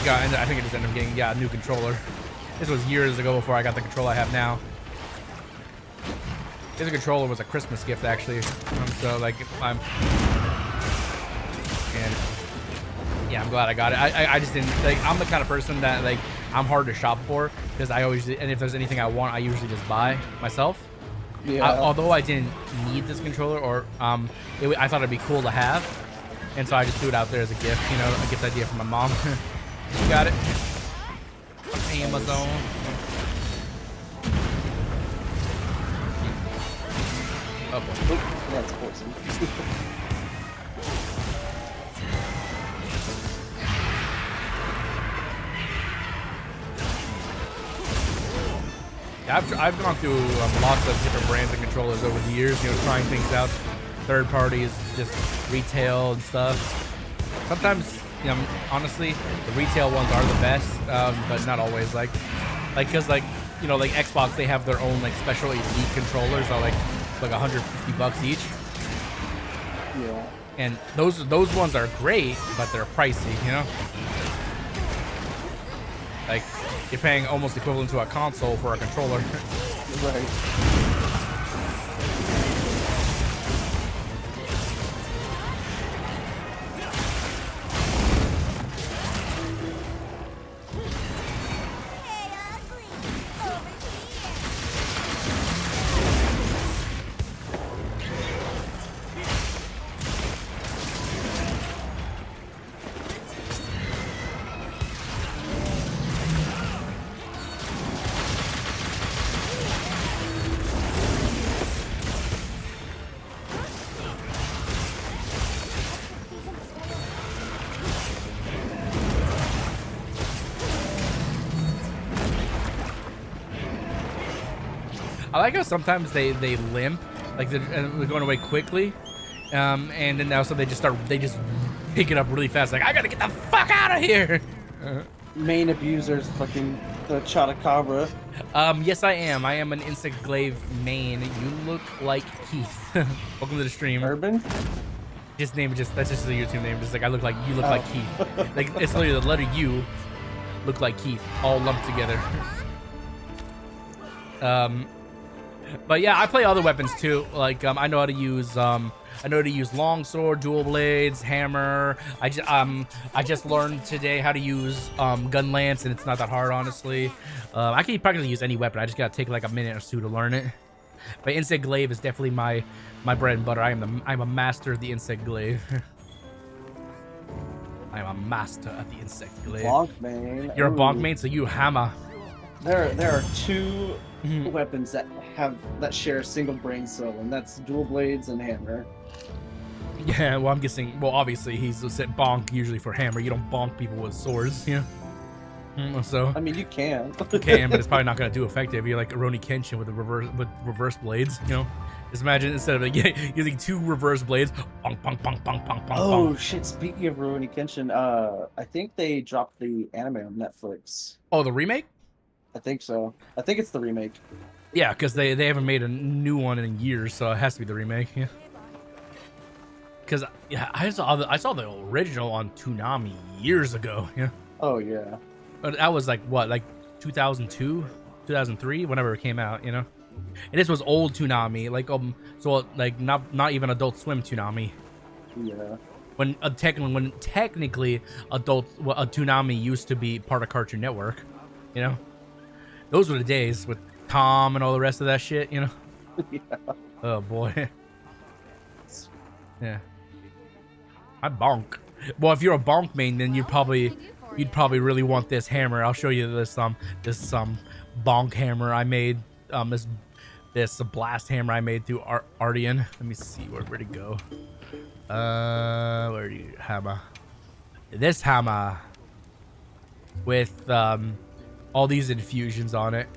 think I just ended up getting, a new controller. This was years ago before I got the controller I have now. This controller was a Christmas gift, actually. So, like, I'm glad I got it. I just didn't, like, I'm the kind of person that, like, I'm hard to shop for, because I always, and if there's anything I want, I usually just buy myself. Yeah. Although I didn't need this controller, or, I thought it'd be cool to have. And so I just threw it out there as a gift, you know, a gift idea from my mom. You got it? Amazon. Oh boy. That's poison. Yeah, I've gone through lots of different brands and controllers over the years, you know, trying things out. Third parties, just retail and stuff. Sometimes, you know, honestly, the retail ones are the best, but not always. Like, cause like, you know, like Xbox, they have their own like special elite controllers, are like $150 each. Yeah. And those ones are great, but they're pricey, you know. Like, you're paying almost equivalent to a console for a controller. Right. I like how sometimes they limp, like they're going away quickly, and then also they just pick it up really fast. Like, I gotta get the fuck out of here. Main abusers, fucking the Chotacabra. Yes, I am. I am an Insect Glaive main. You look like Keith. Welcome to the stream. Urban. Just name it. That's just the YouTube name. Just like you look like Keith. Like, it's literally the letter U. Look like Keith, all lumped together. But yeah, I play other weapons too. Like, I know how to use longsword, dual blades, hammer. I just learned today how to use gun lance, and it's not that hard, honestly. I can practically use any weapon. I just gotta take like a minute or two to learn it. But insect glaive is definitely my bread and butter. I'm a master of the insect glaive. I am a master of the insect glaive. Bonk main. You're a bonk main, so you hammer. There are two weapons that share a single brain cell, and that's dual blades and hammer. Yeah, well, I'm guessing. Well, obviously, he's set bonk usually for hammer. You don't bonk people with swords, you know. So I mean, you can. You can, but it's probably not gonna do effective. You're like Roni Kenshin with reverse blades, you know. Just imagine instead of like, using two reverse blades, bonk, bonk, bonk, bonk, bonk, bonk. Oh bonk. shit! Speaking of Rurouni Kenshin, I think they dropped the anime on Netflix. Oh, the remake? I think so. I think it's the remake. Yeah, because they haven't made a new one in years, so it has to be the remake. Yeah. Because yeah, I saw the original on Toonami years ago. Yeah. Oh yeah. But that was like what, like 2002, 2003, whenever it came out, you know. And this was old Toonami, like so like not even Adult Swim Toonami. Yeah. When technically Toonami used to be part of Cartoon Network, you know. Those were the days with Tom and all the rest of that shit, you know. Yeah. Oh boy. Yeah. I bonk. Well, if you're a bonk main, then you'd probably really want this hammer. I'll show you this bonk hammer I made. This this blast hammer I made through Ardian. Let me see where'd it go. Where do you hammer? This hammer with all these infusions on it.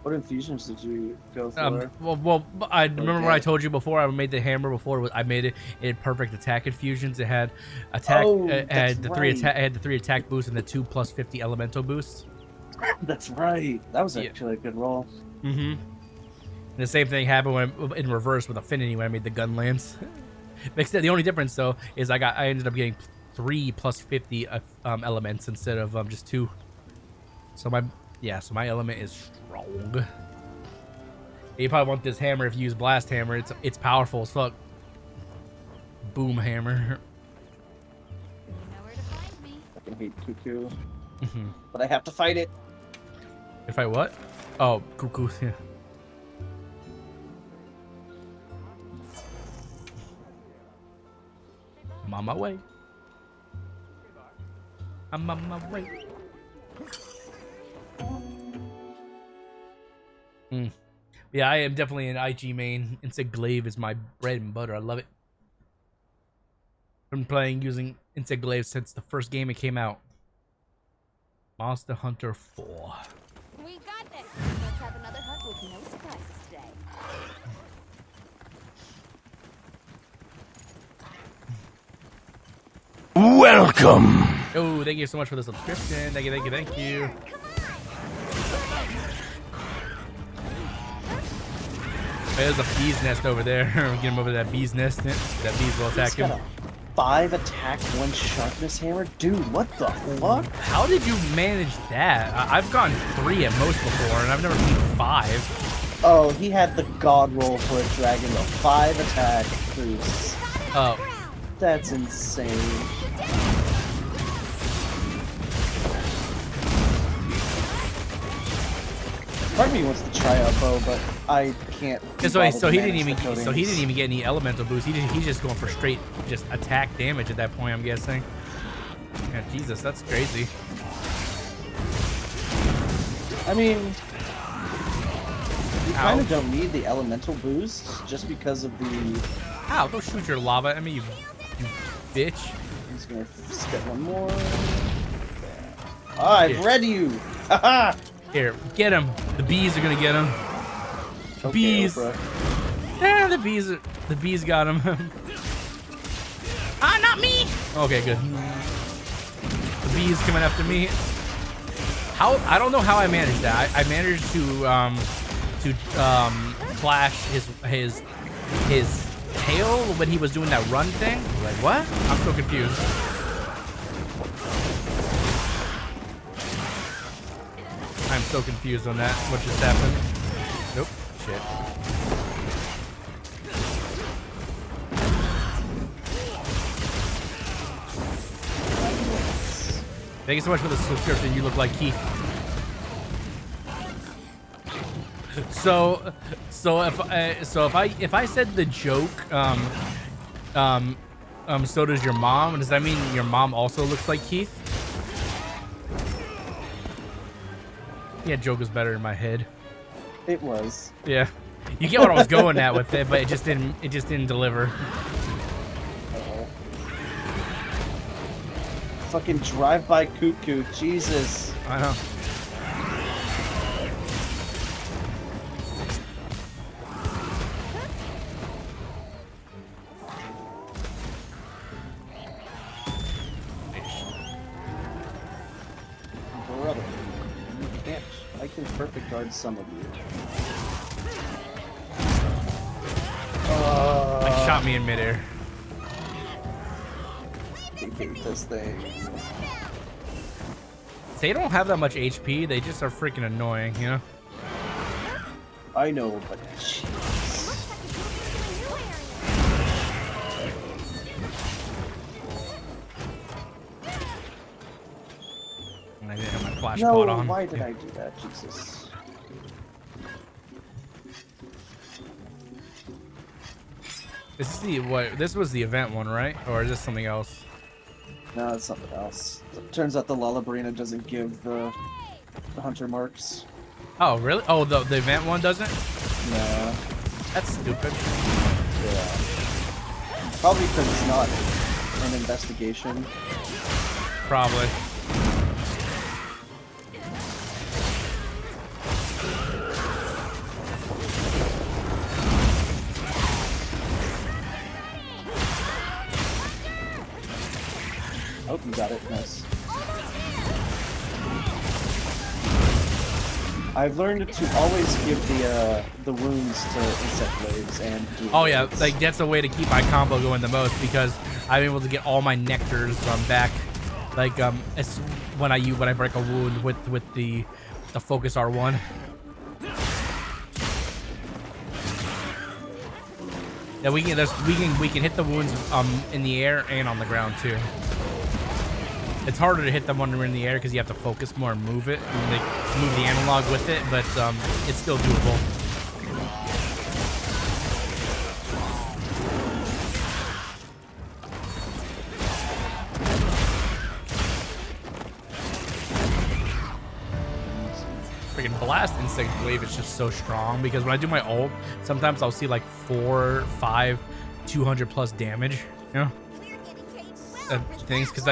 What infusions did you go for? Well, I remember what I told you before. I made the hammer before. I made it. It had perfect attack infusions. It had attack. It had the three attack boosts and the 2 + 50 elemental boosts. That's right. That was actually a good roll. Mm-hmm. And the same thing happened in reverse with Affinity when I made the gun lance. Except the only difference though is I ended up getting 3 + 50 elements instead of just 2. So my element is strong. You probably want this hammer if you use blast hammer. It's powerful as fuck. Boom hammer. You know where to find me. I fucking hate Cuckoo. But I have to fight it. If I what? Oh, cuckoo. Yeah. I'm on my way. I'm on my way. Yeah, I am definitely an IG main. Insect Glaive is my bread and butter. I love it. Been playing using Insect Glaive since the first game it came out. Monster Hunter 4. We got this. Let's have another hunt with no surprises today. Welcome. Oh, thank you so much for the subscription. Thank you, thank you, thank you. There's a bee's nest over there. Get him over that bee's nest. That bees will attack him. 5 attack, 1 sharpness hammer? Dude, what the fuck? How did you manage that? I've gone 3 at most before, and I've never seen 5. Oh, he had the god roll for a dragon, though. 5 attack boosts. Oh. That's insane. Part of me wants to try a bow, but I can't. So he didn't even get any elemental boost. He's just going for straight just attack damage at that point, I'm guessing. Yeah, Jesus, that's crazy. I mean, you kind of don't need the elemental boost just because of the. Ow! Don't shoot your lava at me, you bitch. I'm just gonna spit one more. I've read you. Haha. Here, get him. The bees are gonna get him. Okay, Bees. Oprah. Yeah, the bees got him. Ah, not me. Okay, good. The bees coming after me. I don't know how I managed that. I managed to clash his tail when he was doing that run thing. Like what? I'm so confused. I'm so confused on that. What just happened? Nope. Shit. Thank you so much for the subscription. You look like Keith. So if I said the joke, so does your mom. Does that mean your mom also looks like Keith? Yeah, joke is better in my head. It was. Yeah, you get what I was going at with it, but it just didn't deliver. Uh-oh. Fucking drive-by cuckoo, Jesus. I know. Brother, you can't. I can perfect guard some of you. Like shot me in midair. I hate this thing. They don't have that much HP. They just are freaking annoying, you know. I know, but jeez. And I didn't have my flash No, pot on. why did I do that? Jesus. This was the event one, right? Or is this something else? No, it's something else. It turns out the Lullabrina doesn't give the hunter marks. Oh, really? Oh, the event one doesn't? No. That's stupid. Yeah. Probably because it's not an investigation. Probably. Oh, you got it. Nice. I've learned to always give the wounds to insect blades and. Oh yeah, like that's the way to keep my combo going the most because I'm able to get all my nectars back. Like it's when I break a wound with the focus R1. Yeah, we can hit the wounds in the air and on the ground too. It's harder to hit them when we're in the air because you have to focus more and move it, and like move the analog with it, but it's still doable. Freaking blast insect wave is just so strong because when I do my ult, sometimes I'll see like 4, 5, 200 plus damage, you know, things because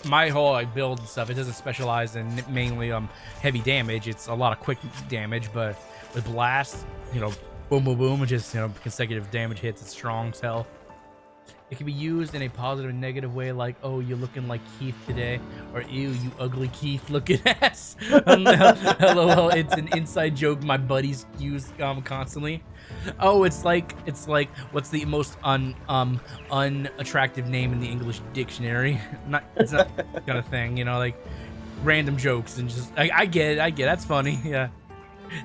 my whole build and stuff, it doesn't specialize in mainly heavy damage. It's a lot of quick damage, but with blast, you know, boom boom boom, just, you know, consecutive damage hits. It's strong as hell. It can be used in a positive and negative way, like, oh, you're looking like Keith today, or ew, you ugly Keith looking ass. LOL, it's an inside joke my buddies use constantly. Oh, it's like what's the most unattractive name in the English dictionary? It's not kind of thing, you know, like random jokes and just I get it, that's funny. Yeah.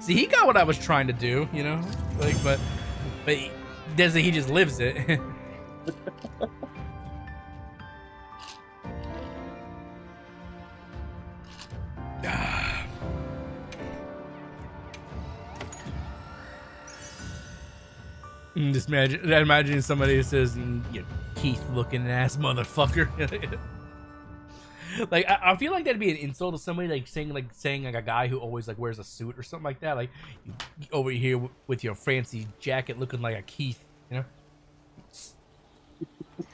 See, he got what I was trying to do, you know, like but he just lives it. Just imagine somebody says, "You Keith looking ass motherfucker." Like I feel like that'd be an insult to somebody, like saying like a guy who always like wears a suit or something like that. Like you over here with your fancy jacket looking like a Keith, you know.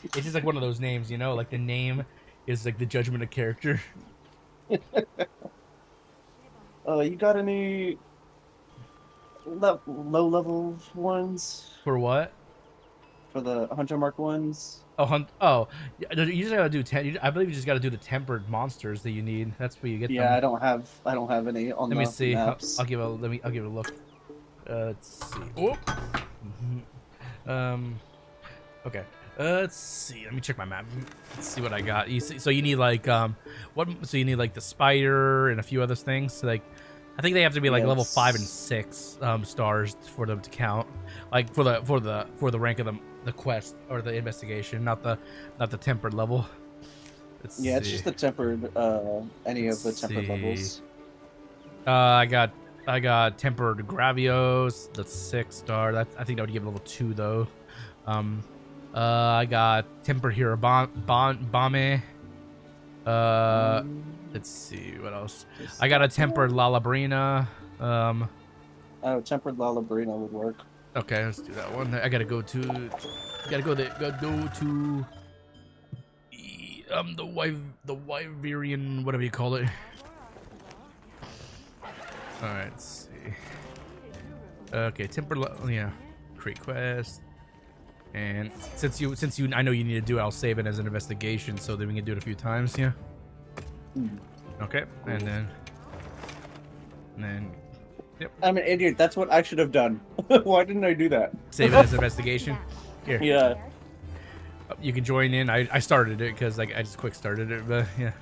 It's just like one of those names, you know, like the name is like the judgment of character. You got any low level ones? For what? For the Hunter Mark ones? Oh, you just gotta do I believe you just gotta do the tempered monsters that you need. That's where you get them. Yeah, I don't have any on the maps. Let me see. I'll give it a look. Let's see. Oh. Okay. Let's see. Let me check my map. Let's see what I got. You see, so you need like what? So you need like the spider and a few other things. So, like, I think they have to be like level 5 and 6 stars for them to count. Like for the rank of the quest or the investigation, not the tempered level. Let's see. It's just the tempered. Any of the tempered levels. I got tempered Gravios. That's 6 star. I think that would give it level 2 though. I got tempered Hero Bame. Let's see what else. I got a tempered Lalabrina. Oh, tempered Lalabrina would work. Okay, let's do that one. I gotta go to the Wyverian, whatever you call it. All right, let's see. Okay, tempered, yeah, create quest. And since you I know you need to do it, I'll save it as an investigation so that we can do it a few times. Yeah. Okay, and then yep. I'm an idiot. That's what I should have done. Why didn't I do that? Save it as an investigation. Here. Yeah. You can join in. I started it because like I just quick started it, but yeah.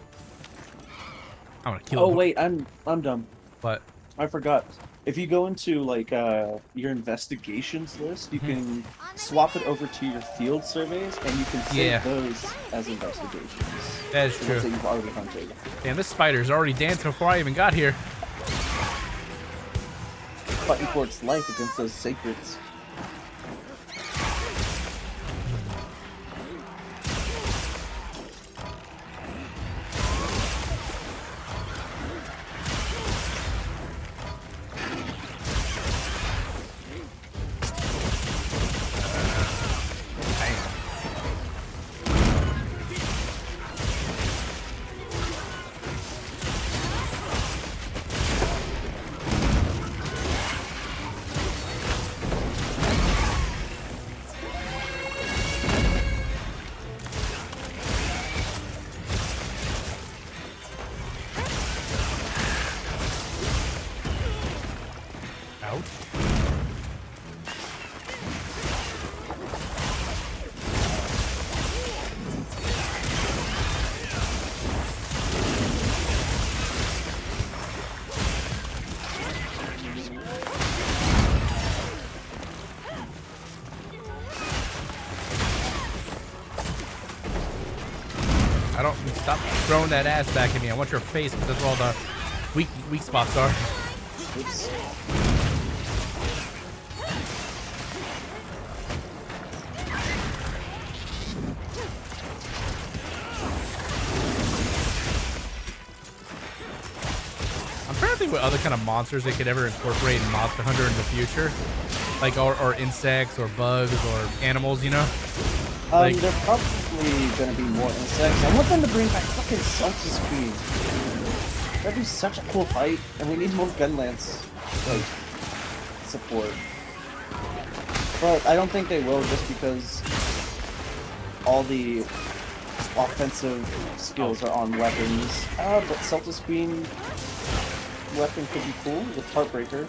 I'm gonna kill. Oh wait, I'm dumb. What? I forgot. If you go into like your investigations list, you can swap it over to your field surveys, and you can save those as investigations. That is true. That you've already hunted. Damn, this spider's already danced before I even got here. Fighting for its life against those sacreds. I don't stop throwing that ass back at me. I want your face because that's where all the weak spots are. Oops. I'm trying to think what other kind of monsters they could ever incorporate in Monster Hunter in the future, like or insects or bugs or animals, you know. Like, They're probably gonna be more insects. I want them to bring back fucking Celtic Queen. That'd be such a cool fight, and we need more Gunlance like support. But I don't think they will, just because all the offensive skills are on weapons. But Celtic Queen weapon could be cool with Heartbreaker.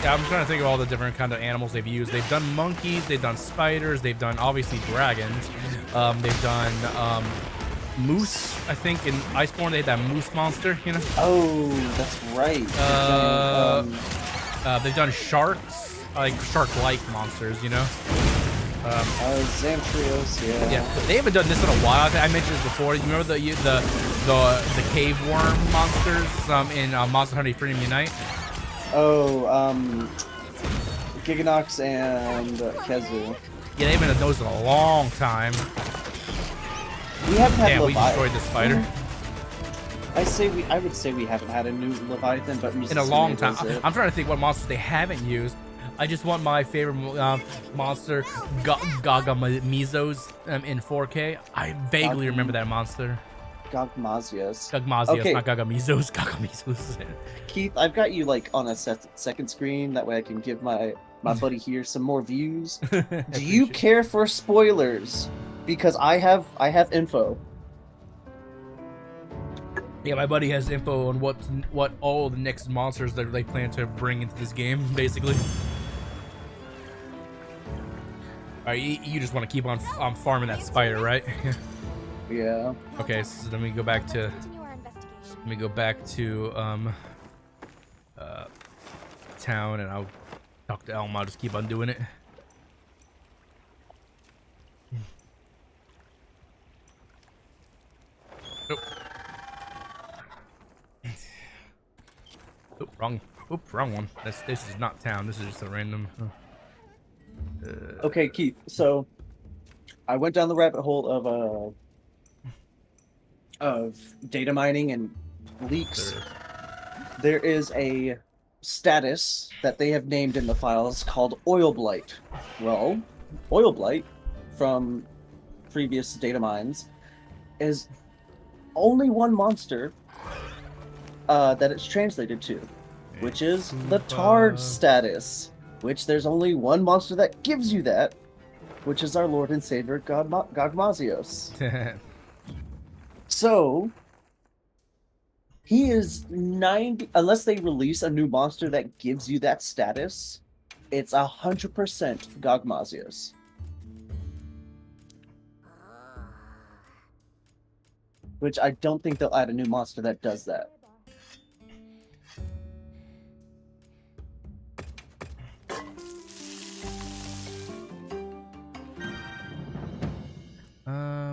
yeah, I'm trying to think of all the different kind of animals they've used. They've done monkeys, they've done spiders, they've done obviously dragons. They've done moose. I think in Iceborne they had that moose monster, you know. Oh, that's right. They've done sharks, like shark-like monsters, you know. Zamtrios, yeah. Yeah, they haven't done this in a while. I mentioned this before. You remember the cave worm monsters in Monster Hunter Freedom Unite? Oh, Giganox and Kezu. Yeah, they haven't done those in a long time. We haven't had Damn, we Leviathan. destroyed the spider. I would say we haven't had a new Leviathan, but In a long time. I'm trying to think what monsters they haven't used. I just want my favorite monster, Gagamizos, in 4K. I vaguely remember that monster. Gagmazios. Gagmazios, Okay. not Gagamizos. Gagamizos. Keith, I've got you like on a second screen. That way I can give my buddy here some more views. Do you care for spoilers? Because I have info. Yeah, my buddy has info on what all the next monsters that they plan to bring into this game, basically. All right, you just want to keep on farming that spider, right? Yeah. Okay, so let me go back to Continue our investigation. let me go back to town, and I'll talk to Elm. I'll just keep on doing it. Nope. Oop, wrong one. This is not town. This is just a random. Okay, Keith. So I went down the rabbit hole of data mining and leaks. There is a status that they have named in the files called oil blight. Well, oil blight from previous data mines is only one monster that it's translated to, which is the Tard status, which there's only one monster that gives you that, which is our Lord and Savior Gagmazios. So he is 90, unless they release a new monster that gives you that status, it's 100% Gagmazios. Which I don't think they'll add a new monster that does that.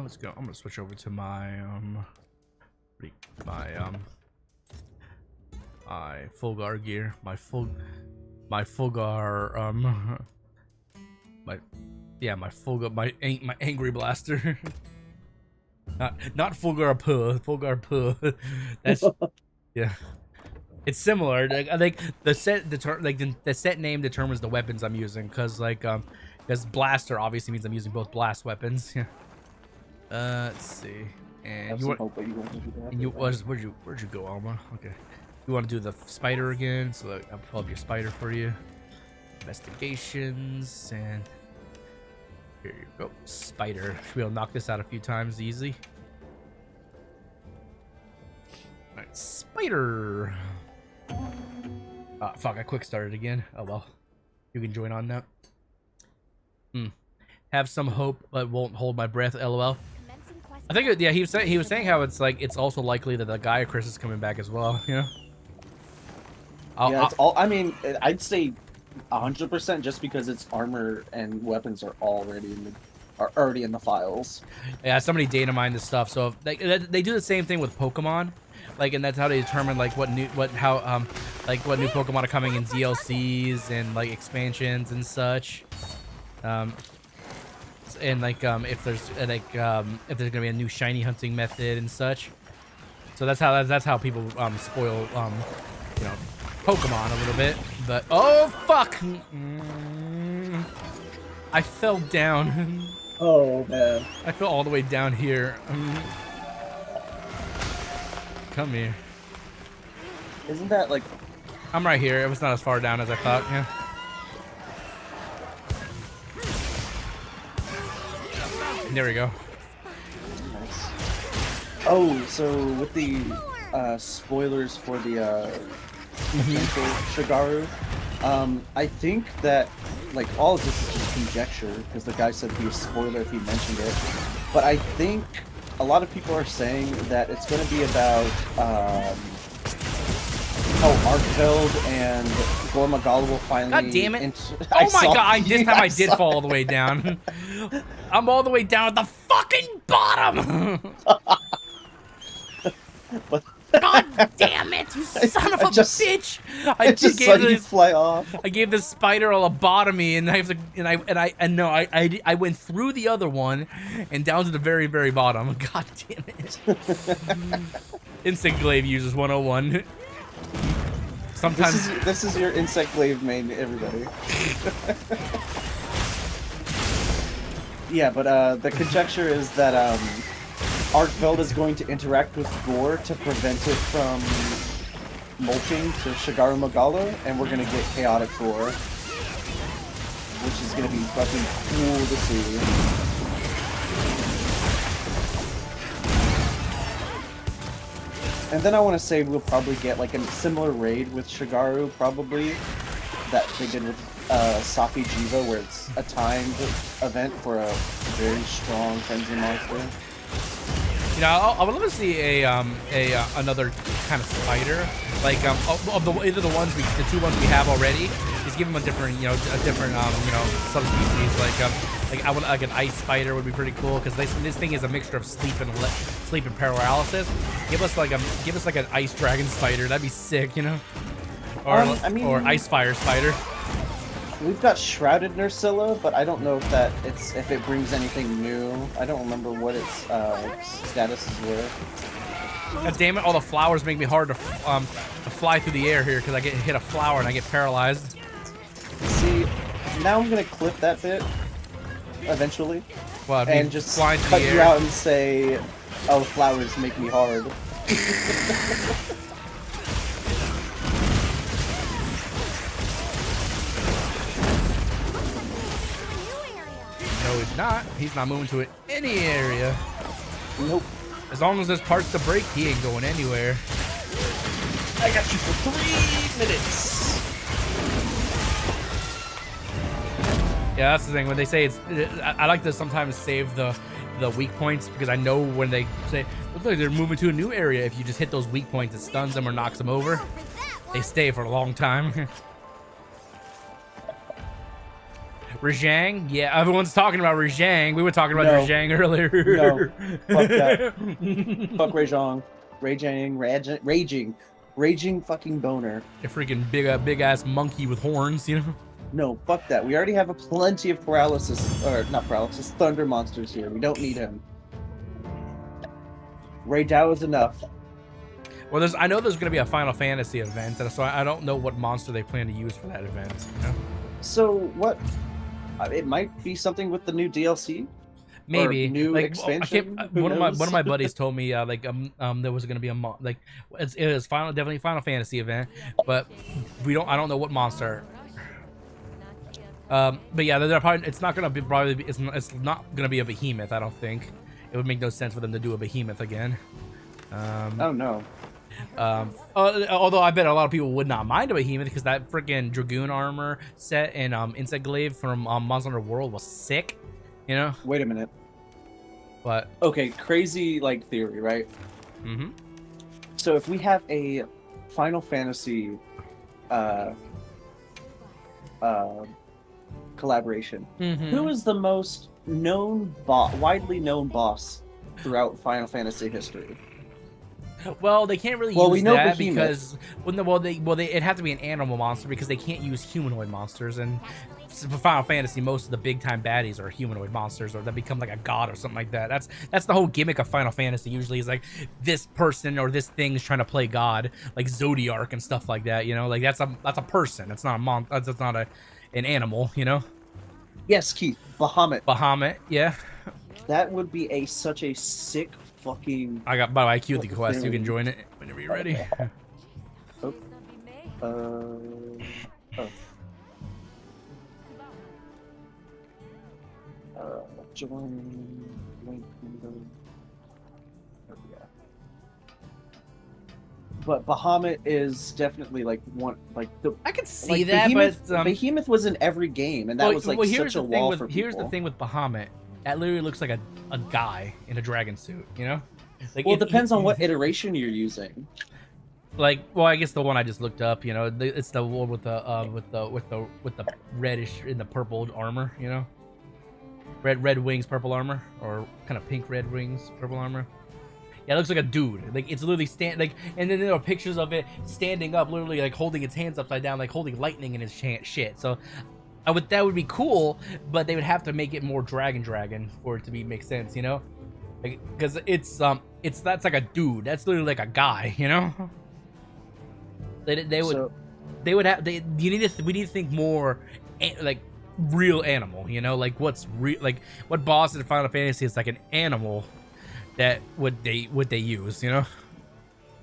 Let's go. I'm gonna switch over to my Fulgar gear. My Fulgar, my angry blaster. not Fulgar Puh. That's yeah. It's similar. Like, I think the set name determines the weapons I'm using, because blaster obviously means I'm using both blast weapons. Yeah. Let's see. And where'd you go, Alma? Okay. You want to do the spider again? So I'll pull up your spider for you. Investigations, and here you go. Spider. Should be able to knock this out a few times easy. Alright, spider. Fuck, I quick started again. Oh well. You can join on now. Have some hope, but won't hold my breath. LOL. I think yeah, he was saying how it's also likely that the guy Chris is coming back as well. You know. I mean, I'd say 100% just because its armor and weapons are already in are already in the files. Yeah, somebody data mined this stuff. So they do the same thing with Pokemon, like, and that's how they determine like what new Pokemon are coming in DLCs and like expansions and such. And like if there's gonna be a new shiny hunting method and such. So that's how people spoil you know, Pokemon a little bit. But oh fuck! I fell down. Oh man. I fell all the way down here. Come here. Isn't that like? I'm right here. It was not as far down as I thought. Yeah. There we go. Nice. Oh, so with the spoilers for the potential Shigaru, I think that like all of this is just conjecture because the guy said he was spoiler if he mentioned it, but I think a lot of people are saying that it's going to be about how Arkfeld and Gormagala will finally. God damn it! Oh my god! This time I did fall all the way down. I'm all the way down at the fucking bottom. God damn it! You son of a bitch! I just saw you fly off. I gave this spider a lobotomy, and I have to, I went through the other one and down to the very, very bottom. God damn it! Insect Glaive uses 101. Sometimes this is your Insect Glaive main, everybody. Yeah, but the conjecture is that Arkfeld is going to interact with Gore to prevent it from molting to Shigaru Magala, and we're gonna get Chaotic Gore, which is gonna be fucking cool to see. And then I want to say we'll probably get like a similar raid with Shigaru, probably, that they did with Safi Jiva, where it's a timed event for a very strong frenzy monster. You know, I would love to see another kind of spider, like either the two ones we have already. Just give them a different, subspecies. Like I would like an ice spider would be pretty cool because this thing is a mixture of sleep and paralysis. Give us like an ice dragon spider. That'd be sick, you know, or or ice fire spider. We've got Shrouded Nursilla, but I don't know if it brings anything new. I don't remember what its statuses were. God damn it! All the flowers make me hard to fly through the air here because I get hit a flower and I get paralyzed. See, now I'm gonna clip that bit eventually, What, and just cut you out and say, "Oh, flowers make me hard." No, he's not. He's not moving to any area. Nope. As long as there's parts to break, he ain't going anywhere. I got you for 3 minutes. Yeah, that's the thing. When they say it's, I like to sometimes save the weak points because I know when they say, looks like they're moving to a new area. If you just hit those weak points, it stuns them or knocks them over. They stay for a long time. Rajang? Yeah, everyone's talking about Rajang. We were talking about Rajang earlier. No, fuck that. Fuck Rajang. Raging fucking boner. A freaking big ass monkey with horns, you know? No, fuck that. We already have plenty of thunder monsters here. We don't need him. Ray Dow is enough. Well, I know there's going to be a Final Fantasy event, and so I don't know what monster they plan to use for that event. You know? So what? It might be something with the new DLC. Maybe or new like expansion. One of my buddies told me there was going to be it was definitely a Final Fantasy event, but I don't know what monster. But yeah, it's not going to be it's not going to be a behemoth. I don't think it would make no sense for them to do a behemoth again. Oh no. Although I bet a lot of people would not mind a behemoth because that freaking Dragoon armor set and Insect Glaive from Monster Hunter World was sick, you know. Wait a minute. What? Okay, crazy like theory, right? Mm-hmm. So if we have a Final Fantasy collaboration. Mhm. Who is the most widely known boss throughout Final Fantasy history? Well, they can't really Well, we use know that Behemoth. because it'd have to be an animal monster because they can't use humanoid monsters. And for Final Fantasy, most of the big time baddies are humanoid monsters, or they become like a god or something like that. That's the whole gimmick of Final Fantasy. Usually, is like this person or this thing is trying to play god, like Zodiac and stuff like that. You know, like that's a person. It's not a that's not an animal. You know. Yes, Keith. Bahamut. Bahamut. Yeah. That would be such a sick fucking. By the way, I queued the quest. You can join it whenever you're ready. Oh. Join link window. Oh, yeah. But Bahamut is definitely like the. I can see Like, that, Behemoth, but Behemoth was in every game, and that was like such a wall for people. Here's the thing with Bahamut. That literally looks like a guy in a dragon suit, you know? Like Well, it depends on what iteration you're using. Like, well, I guess the one I just looked up, you know, it's the one with the reddish in the purple armor, you know? Red wings, purple armor, or kind of pink red wings, purple armor. Yeah, it looks like a dude. Like it's literally and then there are pictures of it standing up, literally like holding its hands upside down, like holding lightning in his shit. So that would be cool, but they would have to make it more dragon for it to make sense, you know? Like, because that's like a dude. That's literally like a guy, you know? We need to think more like real animal, you know? Like what's real, like what boss in Final Fantasy is like an animal that would they use, you know?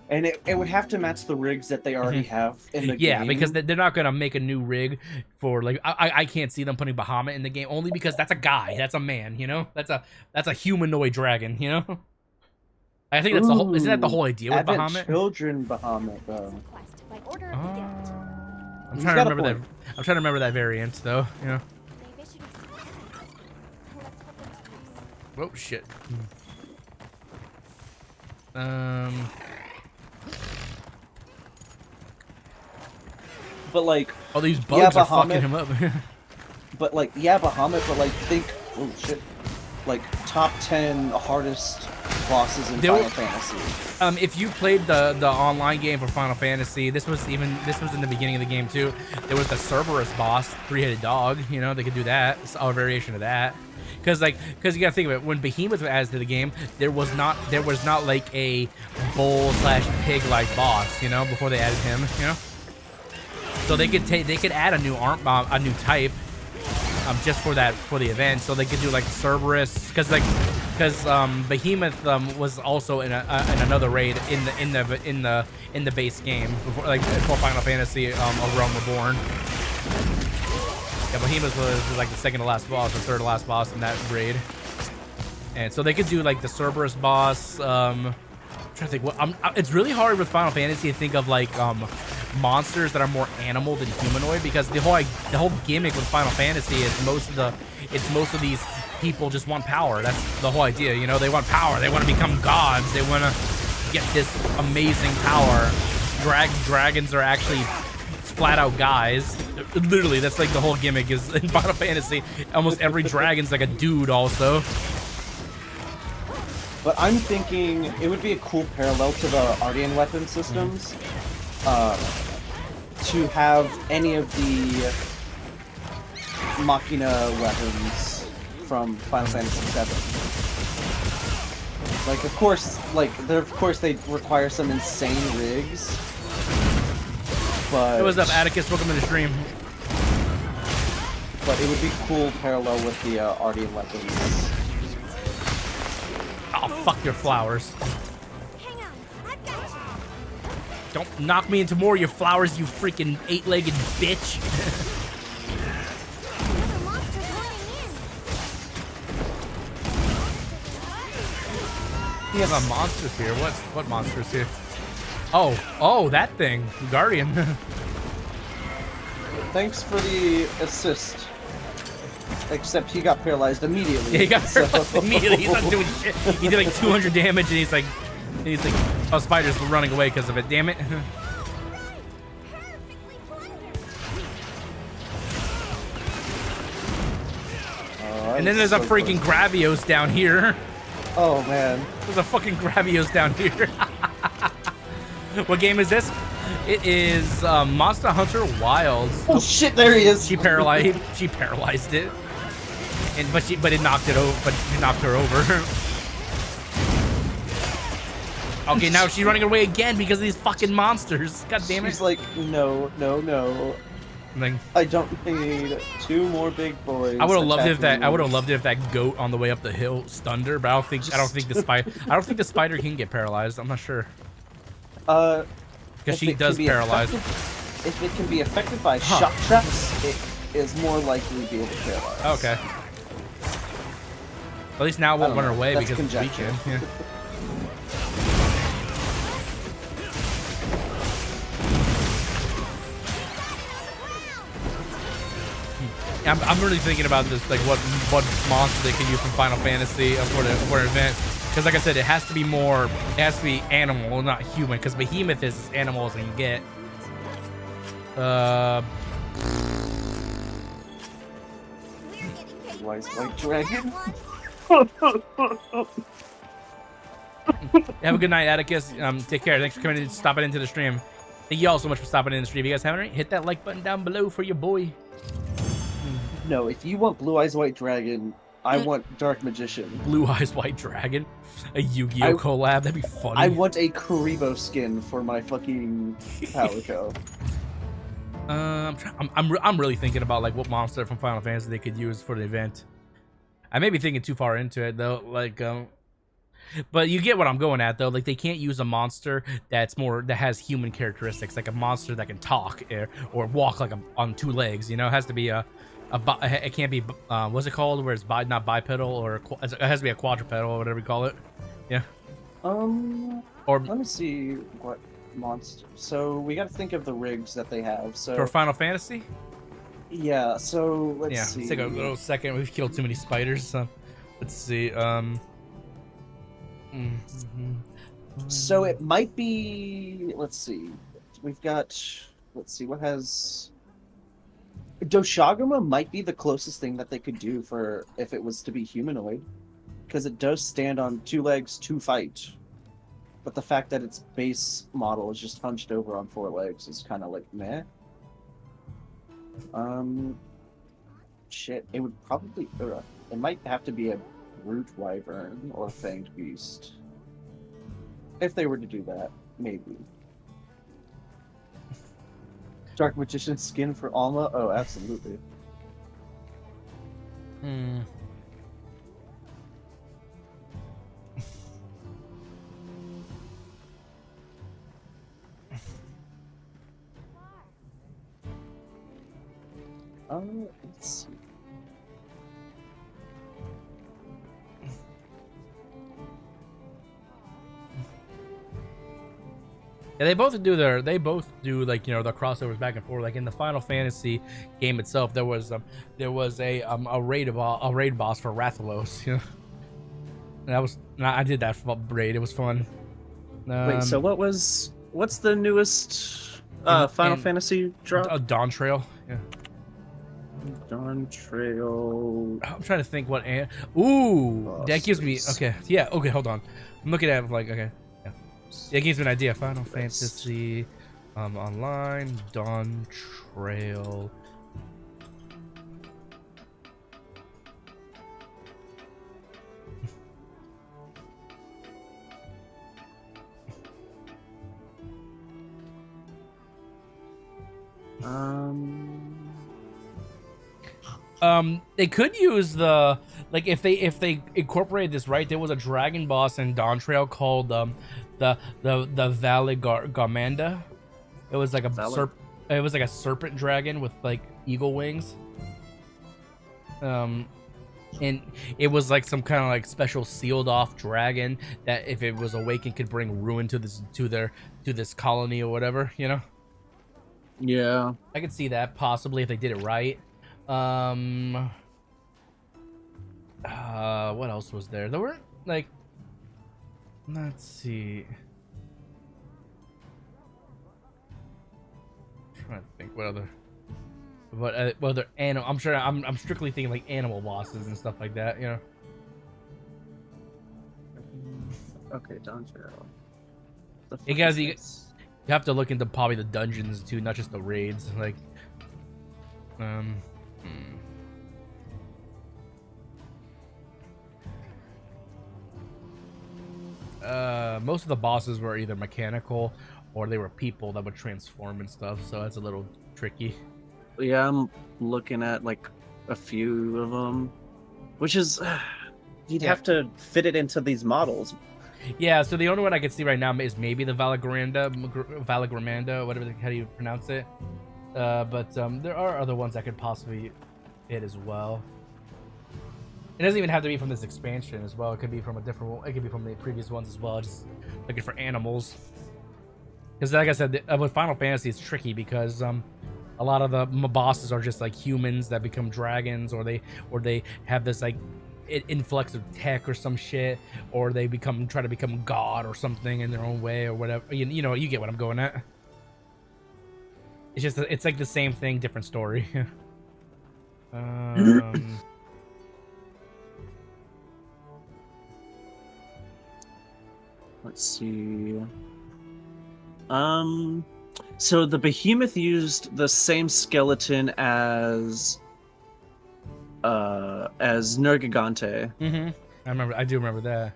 And it would have to match the rigs that they already have in the game. Yeah, because they're not gonna make a new rig for like I can't see them putting Bahamut in the game only because that's a guy, that's a man, you know, that's a humanoid dragon, you know. I think that's the whole. Isn't that the whole idea with Advent Bahamut? Children Bahamut, though. Quest by order of the guild. I'm He's trying got to a remember that. point. I'm trying to remember that variant though. You know. They've issued a Let's put them to use. Oh shit. But like, All these bugs are Bahamut. fucking him up. but like, yeah, Bahamut. But like, think, oh shit, like top 10 hardest bosses in There Final were- Fantasy. If you played the online game for Final Fantasy, this was in the beginning of the game too. There was the Cerberus boss, three-headed dog. You know, they could do that. It's a variation of that. Because you gotta think of it. When Behemoth was added to the game, there was not like a bull / pig like boss. You know, before they added him. You know. So they could add a new a new type, just for the event. So they could do like Cerberus, because Behemoth was also in another raid in the base game before Final Fantasy A Realm Reborn. Yeah, Behemoth was like the second to last boss or third to last boss in that raid, and so they could do like the Cerberus boss. I'm trying to think it's really hard with Final Fantasy to think of like monsters that are more animal than humanoid, because the whole gimmick with Final Fantasy is most of these people just want power. That's the whole idea, you know. They want power. They want to become gods. They want to get this amazing power. Dragons are actually flat out guys. Literally, that's like the whole gimmick is in Final Fantasy. Almost every dragon's like a dude also. But I'm thinking it would be a cool parallel to the Ardean weapon systems, to have any of the Machina weapons from Final Fantasy VII. Like, of course, they require some insane rigs. But Hey, what's up, Atticus? Welcome to the stream. But it would be cool parallel with the Ardean weapons. Oh, fuck your flowers. Hang on, I've got you. Don't knock me into more of your flowers, you freaking eight-legged bitch. Another monster's running in. We have monsters here. What monsters here? Oh, that thing, Guardian. Thanks for the assist. Except he got paralyzed immediately. Yeah, he got so- paralyzed immediately. He's not doing shit. He did like 200 damage, and he's like, oh, spiders were running away because of it. Damn it. Perfectly plundered. And then there's a so freaking close. Gravios down here. Oh man. There's a fucking Gravios down here. What game is this? It is Monster Hunter Wilds. Oh shit! There he is. She paralyzed it, but it knocked it over. But it knocked her over. Okay, now she's running away again because of these fucking monsters. God damn it! She's like, no. Like, I don't need 2 more big boys. I would have loved it if that. attacking I would have me. loved it if that goat on the way up the hill stunned her. But I don't think the spider. I don't think the spider can get paralyzed. I'm not sure Because because she does paralyze. If it can be affected by shock traps, it is more likely to be able to paralyze. Okay. At least now it won't I don't run know. away That's because it's conjecture. weekend. Yeah. I'm really thinking about this, like what monster they can use from Final Fantasy for an event. Because like I said, it has to be animal, not human. Because Behemoth is as animal as I can get. Wise White Dragon. Have a good night, Atticus. Take care. Thanks for coming and stopping into the stream. Thank you all so much for stopping in the stream. If you guys haven't already, hit that like button down below for your boy. No, if you want Blue Eyes White Dragon, I want Dark Magician. Blue Eyes White Dragon, a Yu-Gi-Oh collab. That'd be funny. I want a Karibo skin for my fucking Palico. I'm really thinking about like what monster from Final Fantasy they could use for the event. I may be thinking too far into it though, like but you get what I'm going at though. Like they can't use a monster that has human characteristics, like a monster that can talk or walk like on 2 legs. You know, it has to be it can't be what's it called? Where it's not bipedal or it has to be a quadrupedal or whatever you call it. Yeah. Or Let me see what monster. So we got to think of the rigs that they have. So for Final Fantasy. yeah. So let's Yeah. see. Let's take a little second. We've killed too many spiders. So let's see. So it might be. Let's see. We've got. Let's see what has. Doshaguma might be the closest thing that they could do for if it was to be humanoid, because it does stand on 2 legs to fight. But the fact that its base model is just hunched over on 4 legs is kind of like meh. Shit. It would probably. It might have to be a brute wyvern or a fanged beast. If they were to do that, maybe. Dark Magician skin for Alma? Oh, absolutely. Let's see. Yeah, they both do like, you know, the crossovers back and forth. Like in the Final Fantasy game itself, there was a raid boss for Rathalos. You know, I did that for raid. It was fun. Wait, so what's the newest Final Fantasy drop? Dawn Trail. Yeah. Dawn Trail. I'm trying to think what. Ooh, that gives me. Bosses. Okay, yeah. Okay, hold on. I'm looking at it like okay. Yeah, it gives me an idea. Final Fantasy, online Dawn Trail. They could use the if they incorporated this right. There was a dragon boss in Dawn Trail called the Valley Garmanda. It was like a serpent dragon with like eagle wings. And it was like some kind of like special sealed off dragon that if it was awakened could bring ruin to this colony or whatever, you know. Yeah. I could see that possibly if they did it right. What else was there? There were like, let's see. I'm trying to think what other. But well, they're animal. I'm sure. I'm strictly thinking like animal bosses and stuff like that. You know. Okay, Donjiro. Hey guys, you have to look into probably the dungeons too, not just the raids. Like, most of the bosses were either mechanical or they were people that would transform and stuff. So that's a little tricky. Yeah, I'm looking at like a few of them, which is you'd have to fit it into these models. Yeah, so the only one I can see right now is maybe the Valagramanda, whatever how do you pronounce it. But there are other ones that could possibly fit as well. It doesn't even have to be from this expansion as well. It could be from a different one. It could be from the previous ones as well. Just looking for animals. Because like I said, with Final Fantasy, it's tricky because a lot of the bosses are just like humans that become dragons, or they have this like influx of tech or some shit, or they try to become god or something in their own way or whatever. You know, you get what I'm going at. It's just it's like the same thing, different story. Let's see. So the behemoth used the same skeleton as Nergigante. I do remember that.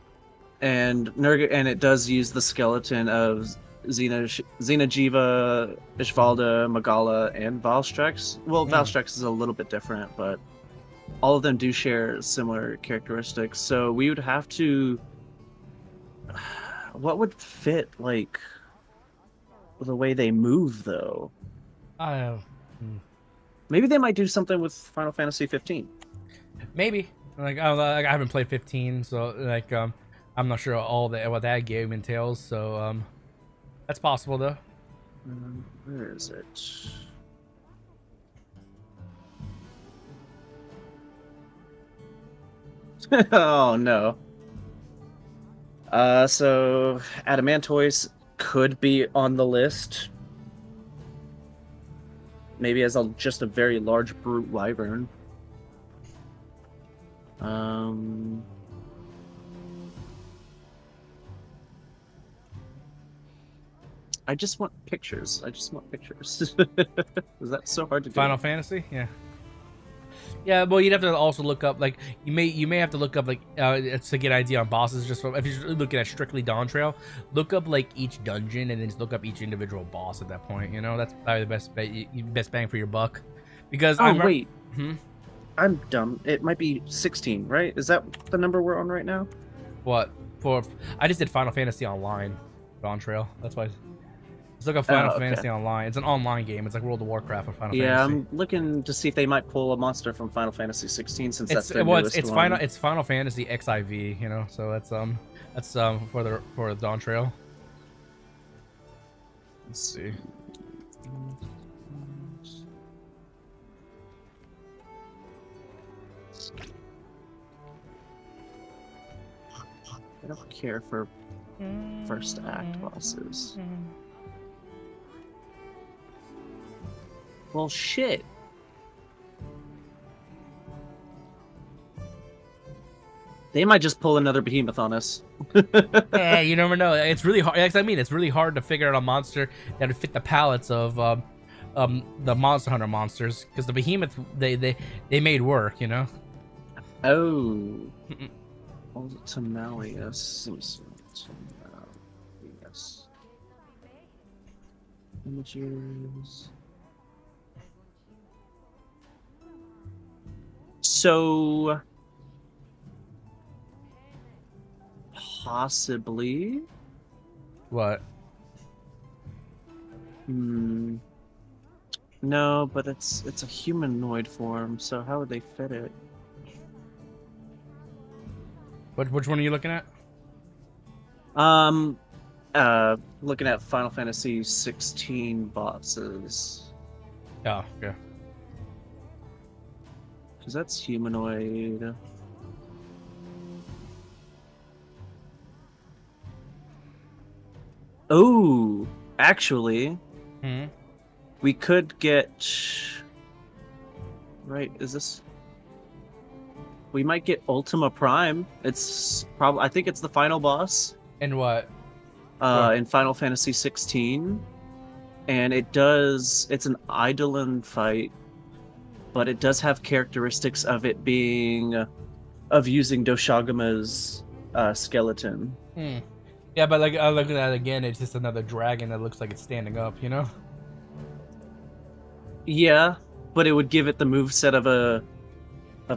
And it does use the skeleton of Xeno'jiiva, Ishvalda, Magala, and Valstrax. Well, Valstrax is a little bit different, but all of them do share similar characteristics. So we would have to... What would fit, like, the way they move, though? Maybe they might do something with Final Fantasy 15. Maybe. Like I haven't played 15, so like I'm not sure what that game entails. So that's possible though. Where is it? Oh no. So Adamantoise could be on the list. Maybe as just a very large brute wyvern. I just want pictures. Is that so hard to do? Final Fantasy? Yeah. Yeah, well, you'd have to also look up, like, you may have to look up, like, to get an idea on bosses. Just from, if you're looking at strictly Dawn Trail, look up like each dungeon and then just look up each individual boss at that point. You know, that's probably the best bang for your buck. Because wait, I'm dumb. It might be 16, right? Is that the number we're on right now? What I just did Final Fantasy Online, Dawn Trail. That's why. Let's look up Final Fantasy Online. It's an online game. It's like World of Warcraft or Final Fantasy. Yeah, I'm looking to see if they might pull a monster from Final Fantasy 16 since that's the newest one. It's Final Fantasy XIV, you know. So that's for Dawn Trail. Let's see. I don't care for first act bosses. Well, shit. They might just pull another behemoth on us. Yeah, you never know. It's really hard. I mean, it's really hard to figure out a monster that would fit the palettes of the Monster Hunter monsters, because the behemoth they made work, you know. Oh. Tamalius. Yes. Images. So possibly. What? No, but it's a humanoid form, so how would they fit it? Which one are you looking at? Looking at Final Fantasy 16 bosses. Oh, yeah. Because that's humanoid. Oh, actually, we could get right? Is this? We might get Ultima Prime. It's probably. I think it's the final boss. And what? In Final Fantasy 16, and it's an Eidolon fight, but it does have characteristics of it being of using Doshagama's skeleton. Yeah, but like I look at that again, it's just another dragon that looks like it's standing up, you know? Yeah, but it would give it the moveset of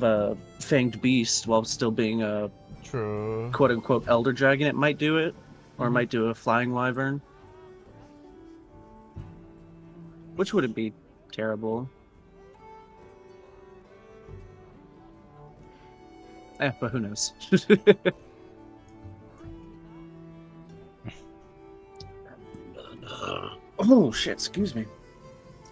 a fanged beast while still being a True. quote unquote elder dragon. It might do it. Or it might do a flying wyvern. Which wouldn't be terrible. But who knows? Oh, shit, excuse me.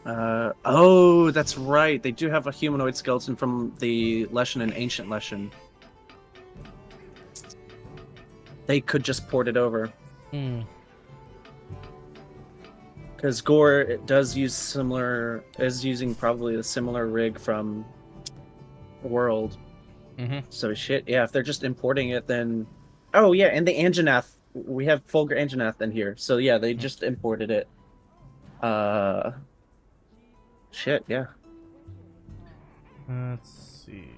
Oh, that's right. They do have a humanoid skeleton from the Leshen and Ancient Leshen. They could just port it over. Because Gore it does use is using probably a similar rig from World. So shit, yeah, if they're just importing it, then oh yeah, and the Anjanath, we have Fulgur Anjanath in here, so yeah, they just imported it. Shit, yeah. Let's see.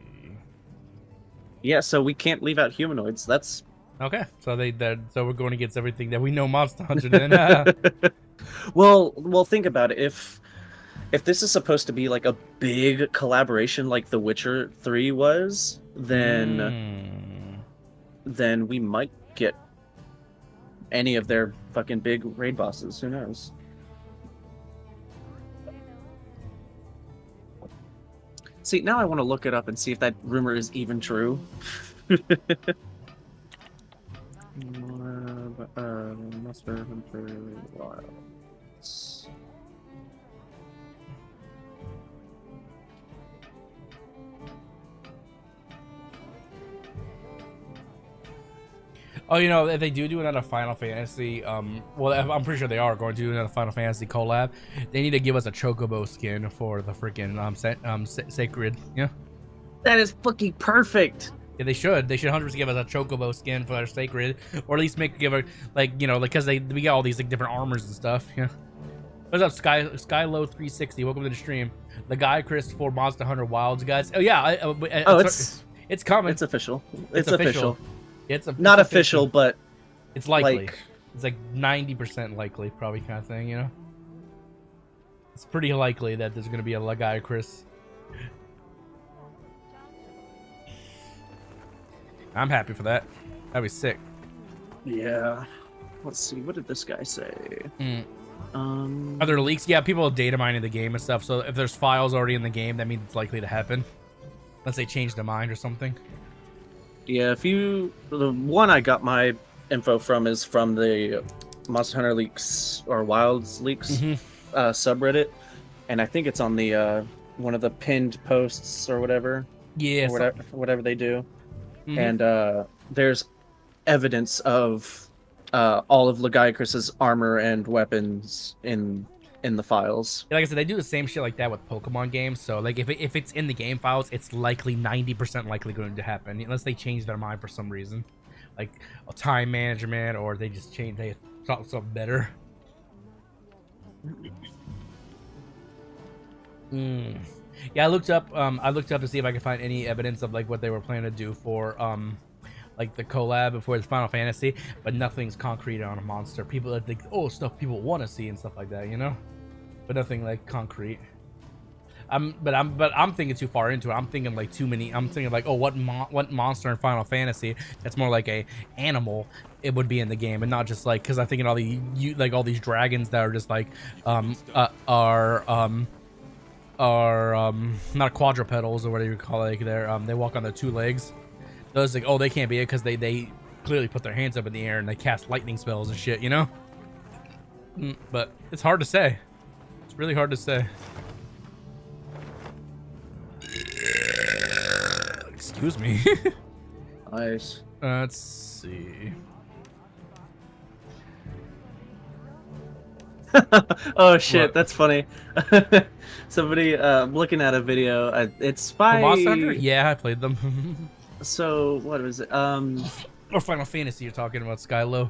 Yeah, so we can't leave out humanoids. That's Okay, so so we're going against everything that we know Monster Hunter then. well, think about it. If this is supposed to be like a big collaboration like The Witcher 3 was, then we might get any of their fucking big raid bosses. Who knows? See, now I want to look it up and see if that rumor is even true. Monster Hunter Wilds. Oh, you know, if they do another Final Fantasy, well, I'm pretty sure they are going to do another Final Fantasy collab. They need to give us a Chocobo skin for the freaking Sacred. Yeah, that is fucking perfect. Yeah, they should. They should 100% give us a Chocobo skin for their Sacred, or at least give her like because we got all these like different armors and stuff. Yeah. What's up, Skylow 360? Welcome to the stream. The guy Chris for Monster Hunter Wilds, guys. Oh yeah. It's coming. It's official. It's official. It's not official, but it's likely. It's like 90% likely, probably, kind of thing. You know. It's pretty likely that there's gonna be a guy Chris. I'm happy for that. That'd be sick. Yeah. Let's see. What did this guy say? Are there leaks? Yeah, people are data mining the game and stuff. So if there's files already in the game, that means it's likely to happen. Unless they change their mind or something. Yeah, the one I got my info from is from the Monster Hunter Leaks or Wilds Leaks subreddit, and I think it's on the one of the pinned posts or whatever. Yeah, or whatever they do. And there's evidence of all of Lagiacrus's armor and weapons in the files. Like I said, they do the same shit like that with Pokemon games. So like if it's in the game files, it's likely 90% likely going to happen, unless they change their mind for some reason, like a time management, or they just they thought something better. Yeah, I looked up to see if I could find any evidence of like what they were planning to do for like the collab before the Final Fantasy, but nothing's concrete on a monster. People that think, oh, stuff people want to see and stuff like that, you know, but nothing like concrete. But I'm thinking too far into it. I'm thinking like too many. I'm thinking like, oh, what monster in Final Fantasy that's more like a animal it would be in the game, and not just like, because I'm thinking all these dragons that are just like not quadrupedals or whatever you call it. Like they walk on their two legs. Those like, oh, they can't be it because they clearly put their hands up in the air and they cast lightning spells and shit, you know. But it's hard to say. It's really hard to say. Excuse me. Nice. Let's see. Oh shit, What? that's funny. Somebody looking at a video. It's For by Monster Hunter? Yeah, I played them. So what was it? Or Final Fantasy, you're talking about Skylo.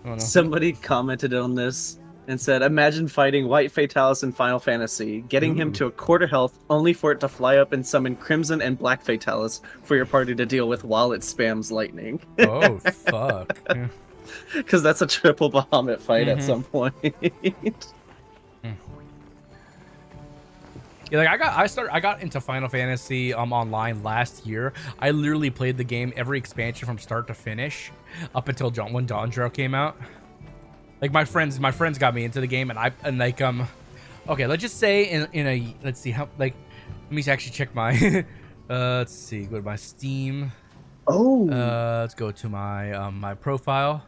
I don't know. Somebody commented on this and said, "Imagine fighting White Fatalis in Final Fantasy, getting him to a quarter health, only for it to fly up and summon Crimson and Black Fatalis for your party to deal with while it spams lightning." Oh, fuck. Yeah. Because that's a triple Bahamut fight at some point. Yeah, like I got into Final Fantasy online last year. I literally played the game every expansion from start to finish up until when Dawn Trail came out. Like my friends got me into the game, and okay, let's just say in a let's see how, like, let me actually check my let's see, go to my Steam. Oh. Let's go to my my profile.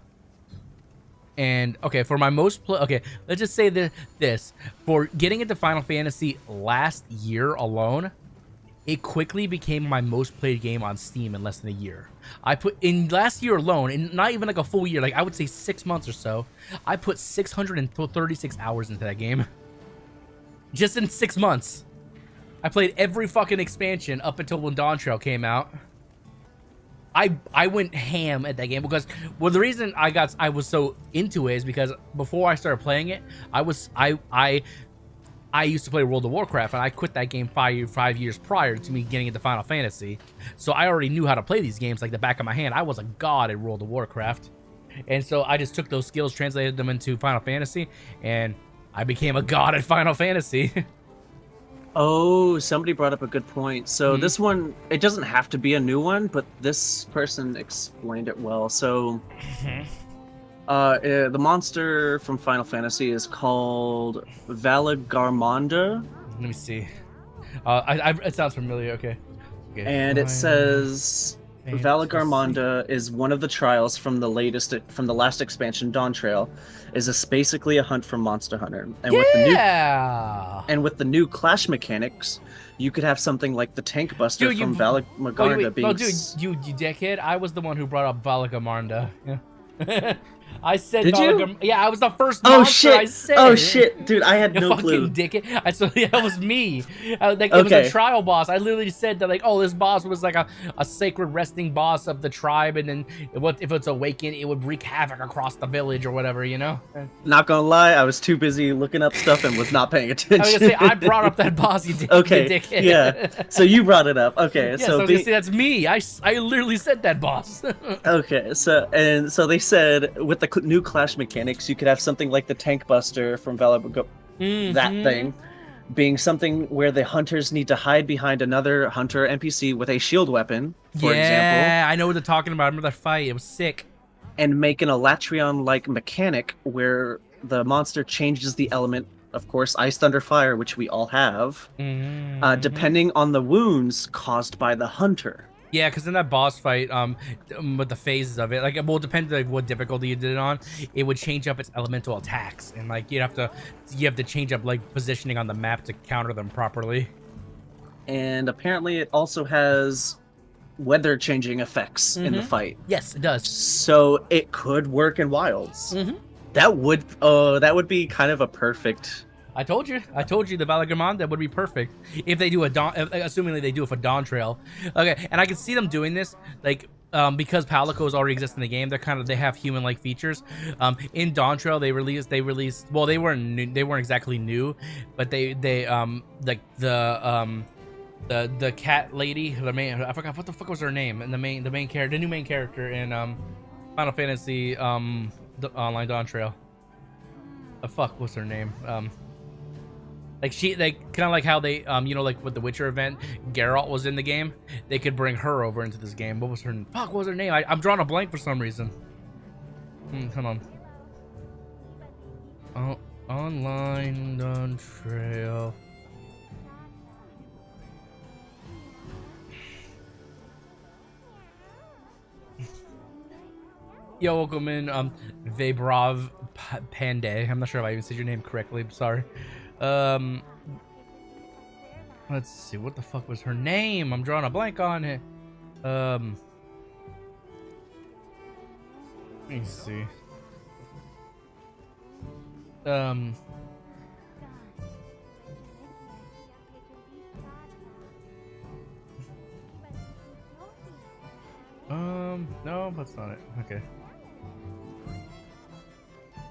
And okay, for my okay, let's just say this for getting into Final Fantasy last year alone, it quickly became my most played game on Steam in less than a year. I put in last year alone, and not even like a full year, like I would say 6 months or so, I put 636 hours into that game. Just in 6 months. I played every fucking expansion up until when Dawn Trail came out. I went ham at that game because, well, the reason I was so into it is because before I started playing it, I used to play World of Warcraft, and I quit that game 5 years prior to me getting into Final Fantasy. So I already knew how to play these games like the back of my hand. I was a god at World of Warcraft. And so I just took those skills, translated them into Final Fantasy, and I became a god at Final Fantasy. Oh, somebody brought up a good point. So this one, it doesn't have to be a new one, but this person explained it well. So the monster from Final Fantasy is called Valagarmonda. Let me see. It sounds familiar. Okay. And it says Valagarmonda is one of the trials from the last expansion, Dawn Trail, is basically a hunt from Monster Hunter. And with the new clash mechanics, you could have something like the Tank Buster from Valagarmonda being. No, dude, you dickhead! I was the one who brought up Valagarmonda. Yeah. I said, did you? Yeah, I was the first monster. Monster I said. Oh shit, dude! I had no fucking clue. Dickhead. I said, yeah, that was me. It was a trial boss. I literally said that, like, oh, this boss was like a sacred resting boss of the tribe, and then if it's awakened, it would wreak havoc across the village or whatever, you know. Not gonna lie, I was too busy looking up stuff and was not paying attention. I was gonna say, I brought up that boss. You did, okay, you dickhead. Yeah. So you brought it up. Okay, yeah, so I was gonna say, that's me. I literally said that boss. Okay, so they said with the new clash mechanics, you could have something like the Tank Buster from that thing being something where the hunters need to hide behind another hunter NPC with a shield weapon, for example. Yeah, I know what they're talking about. I remember that fight. It was sick. And make an Elatrion-like mechanic where the monster changes the element, of course, Ice, Thunder, Fire, which we all have, depending on the wounds caused by the hunter. Yeah, because in that boss fight, with the phases of it, like, well, it depends like what difficulty you did it on, it would change up its elemental attacks, and like you have to change up like positioning on the map to counter them properly. And apparently, it also has weather changing effects in the fight. Yes, it does. So it could work in Wilds. That would be kind of a perfect. I told you the Valagarmonda would be perfect if they do assuming they do it for Dawn Trail. Okay, and I can see them doing this, like, because Palicos already exist in the game. They have human-like features. In Dawn Trail, they released. Well, they weren't exactly new, but they like the cat lady, I forgot what the fuck was her name, and the new main character in Final Fantasy the Online Dawn Trail. The fuck, what's her name? Like kind of like how they, you know, like with the Witcher event, Geralt was in the game. They could bring her over into this game. What was her? Fuck, what was her name? I'm drawing a blank for some reason. Come on. Oh, Online Dawn Trail. Yo, welcome in, Vebrov Panday. I'm not sure if I even said your name correctly. I'm sorry. Let's see, what the fuck was her name? I'm drawing a blank on it. Let me see. No, that's not it. Okay.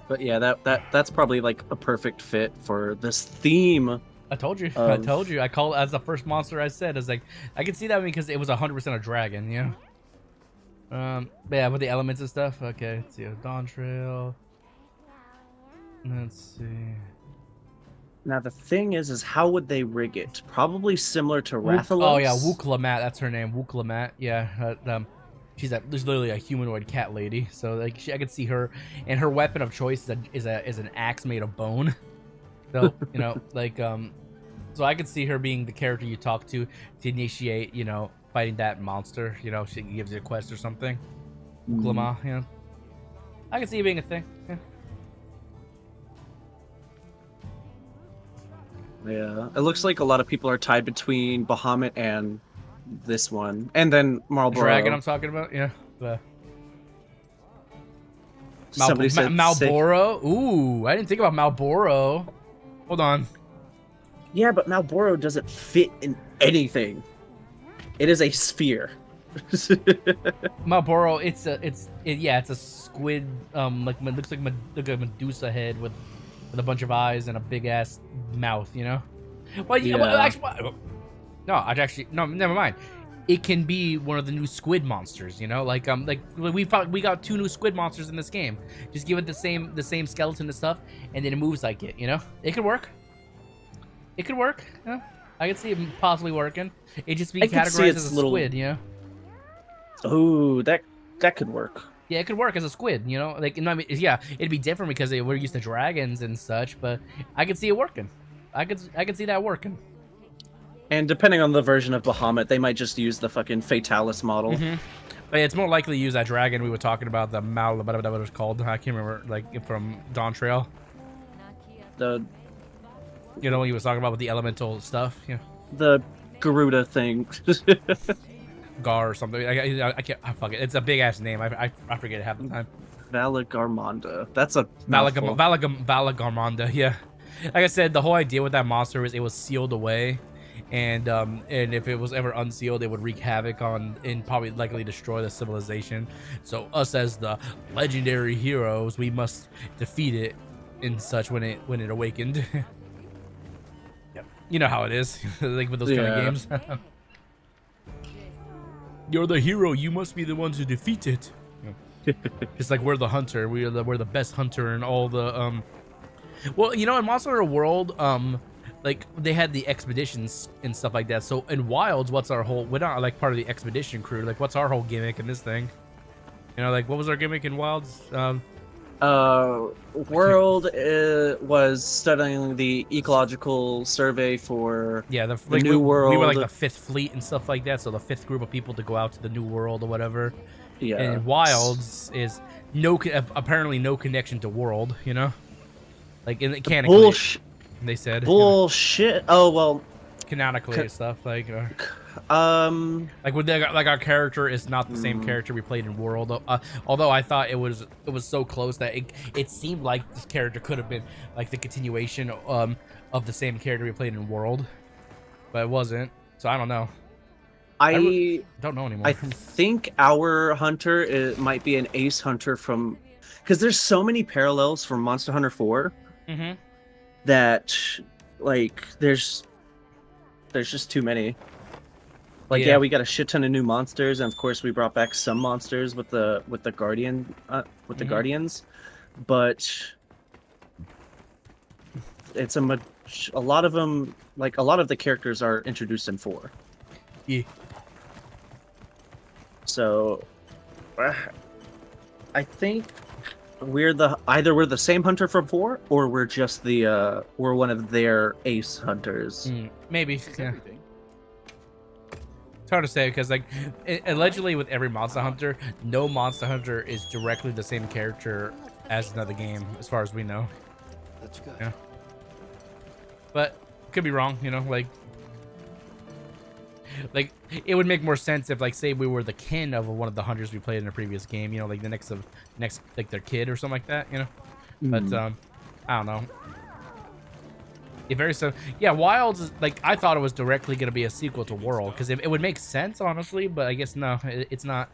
But yeah, that's probably like a perfect fit for this theme. I told you. I told you. I call it as the first monster I said. I was like, I can see that because it was 100% a dragon, you know? But yeah, with the elements and stuff. Okay, let's see. Dawn Trail. Let's see. Now the thing is how would they rig it? Probably similar to Rathalos. Oh yeah, Wooklamat. That's her name. Wooklamat. Yeah. She's there's literally a humanoid cat lady. So like, I could see her, and her weapon of choice is an axe made of bone. So you know, like so I could see her being the character you talk to initiate, you know, fighting that monster. You know, she gives you a quest or something. Wooklama. Yeah. I could see it being a thing. Yeah. Yeah, it looks like a lot of people are tied between Bahamut and this one, and then Marlboro. Dragon, I'm talking about. Yeah. Somebody said Malboro. Ooh, I didn't think about Malboro. Hold on. Yeah, but Malboro doesn't fit in anything. It is a sphere. Malboro, it's a squid. Like looks like a Medusa head with a bunch of eyes and a big ass mouth. You know. Well, yeah. Well, actually, no, never mind. It can be one of the new squid monsters, you know, like we got 2 new squid monsters in this game. Just give it the same skeleton and stuff, and then it moves like it, you know. It could work. It could work. Yeah. I could see it possibly working. It just be categorized as a squid, you know. Oh, that could work. Yeah, it could work as a squid, you know. Like, I mean, yeah, it'd be different because we're used to dragons and such, but I could see it working. I could see that working. And depending on the version of Bahamut, they might just use the fucking Fatalis model. But it's more likely to use that dragon we were talking about, the Mal, whatever it was called. I can't remember, like, from Dawn Trail. You know what he was talking about with the elemental stuff? Yeah. The Garuda thing. Gar or something. I can't. Fuck it. It's a big ass name. I forget it half the time. Valagarmonda. That's a Valagarmonda. Yeah. Like I said, the whole idea with that monster is it was sealed away, and if it was ever unsealed, it would wreak havoc on and probably likely destroy the civilization. So us as the legendary heroes, we must defeat it and such when it awakened. Yep. You know how it is, like with those kind of games. You're the hero. You must be the one to defeat it. It's like we're the hunter. We're the best hunter in all the Well, you know, in Monster Hunter World, like they had the expeditions and stuff like that. So in Wilds, what's our whole? We're not like part of the expedition crew. Like, what's our whole gimmick in this thing? You know, like what was our gimmick in Wilds? World was studying the ecological survey for the like New World. We were like the 5th fleet and stuff like that. So the 5th group of people to go out to the New World or whatever. Yeah. And Wilds is apparently no connection to World. You know. Like in canonically, bullshit. They said bullshit. Oh well, canonically and stuff like with our character is not the same character we played in World. Although I thought it was so close that it seemed like this character could have been like the continuation of the same character we played in World, but it wasn't. So I don't know. I don't know anymore. I think our hunter might be an ace hunter from, because there's so many parallels from Monster Hunter 4. That like there's just too many. Like yeah, we got a shit ton of new monsters, and of course we brought back some monsters with the Guardian the Guardians, but it's a lot of them, like a lot of the characters are introduced in 4. Yeah. So I think either we're the same hunter from 4, or we're just we're one of their ace hunters. Maybe. Yeah. It's hard to say because like allegedly with every Monster Hunter, no Monster Hunter is directly the same character as another game, as far as we know. That's good. Yeah. But could be wrong, you know, like it would make more sense if, like, say we were the kin of one of the hunters we played in a previous game, you know, like the next like their kid or something like that, you know. But I don't know. Yeah, very so. Yeah, Wilds is like I thought it was directly gonna be a sequel to World because it would make sense honestly, but I guess no, it's not.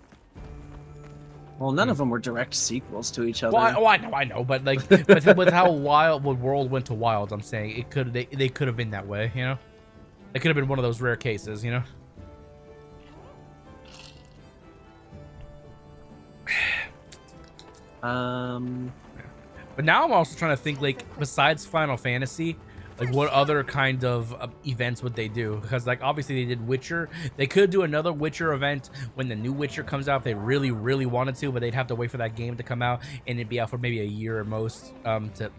Well, none of them were direct sequels to each other. Well, I know, but like with how World went to Wilds, I'm saying it could they could have been that way, you know. It could have been one of those rare cases, you know. But now I'm also trying to think, like, besides Final Fantasy, like, what other kind of events would they do? Because, like, obviously they did Witcher. They could do another Witcher event when the new Witcher comes out if they really, really wanted to, but they'd have to wait for that game to come out, and it'd be out for maybe a year at most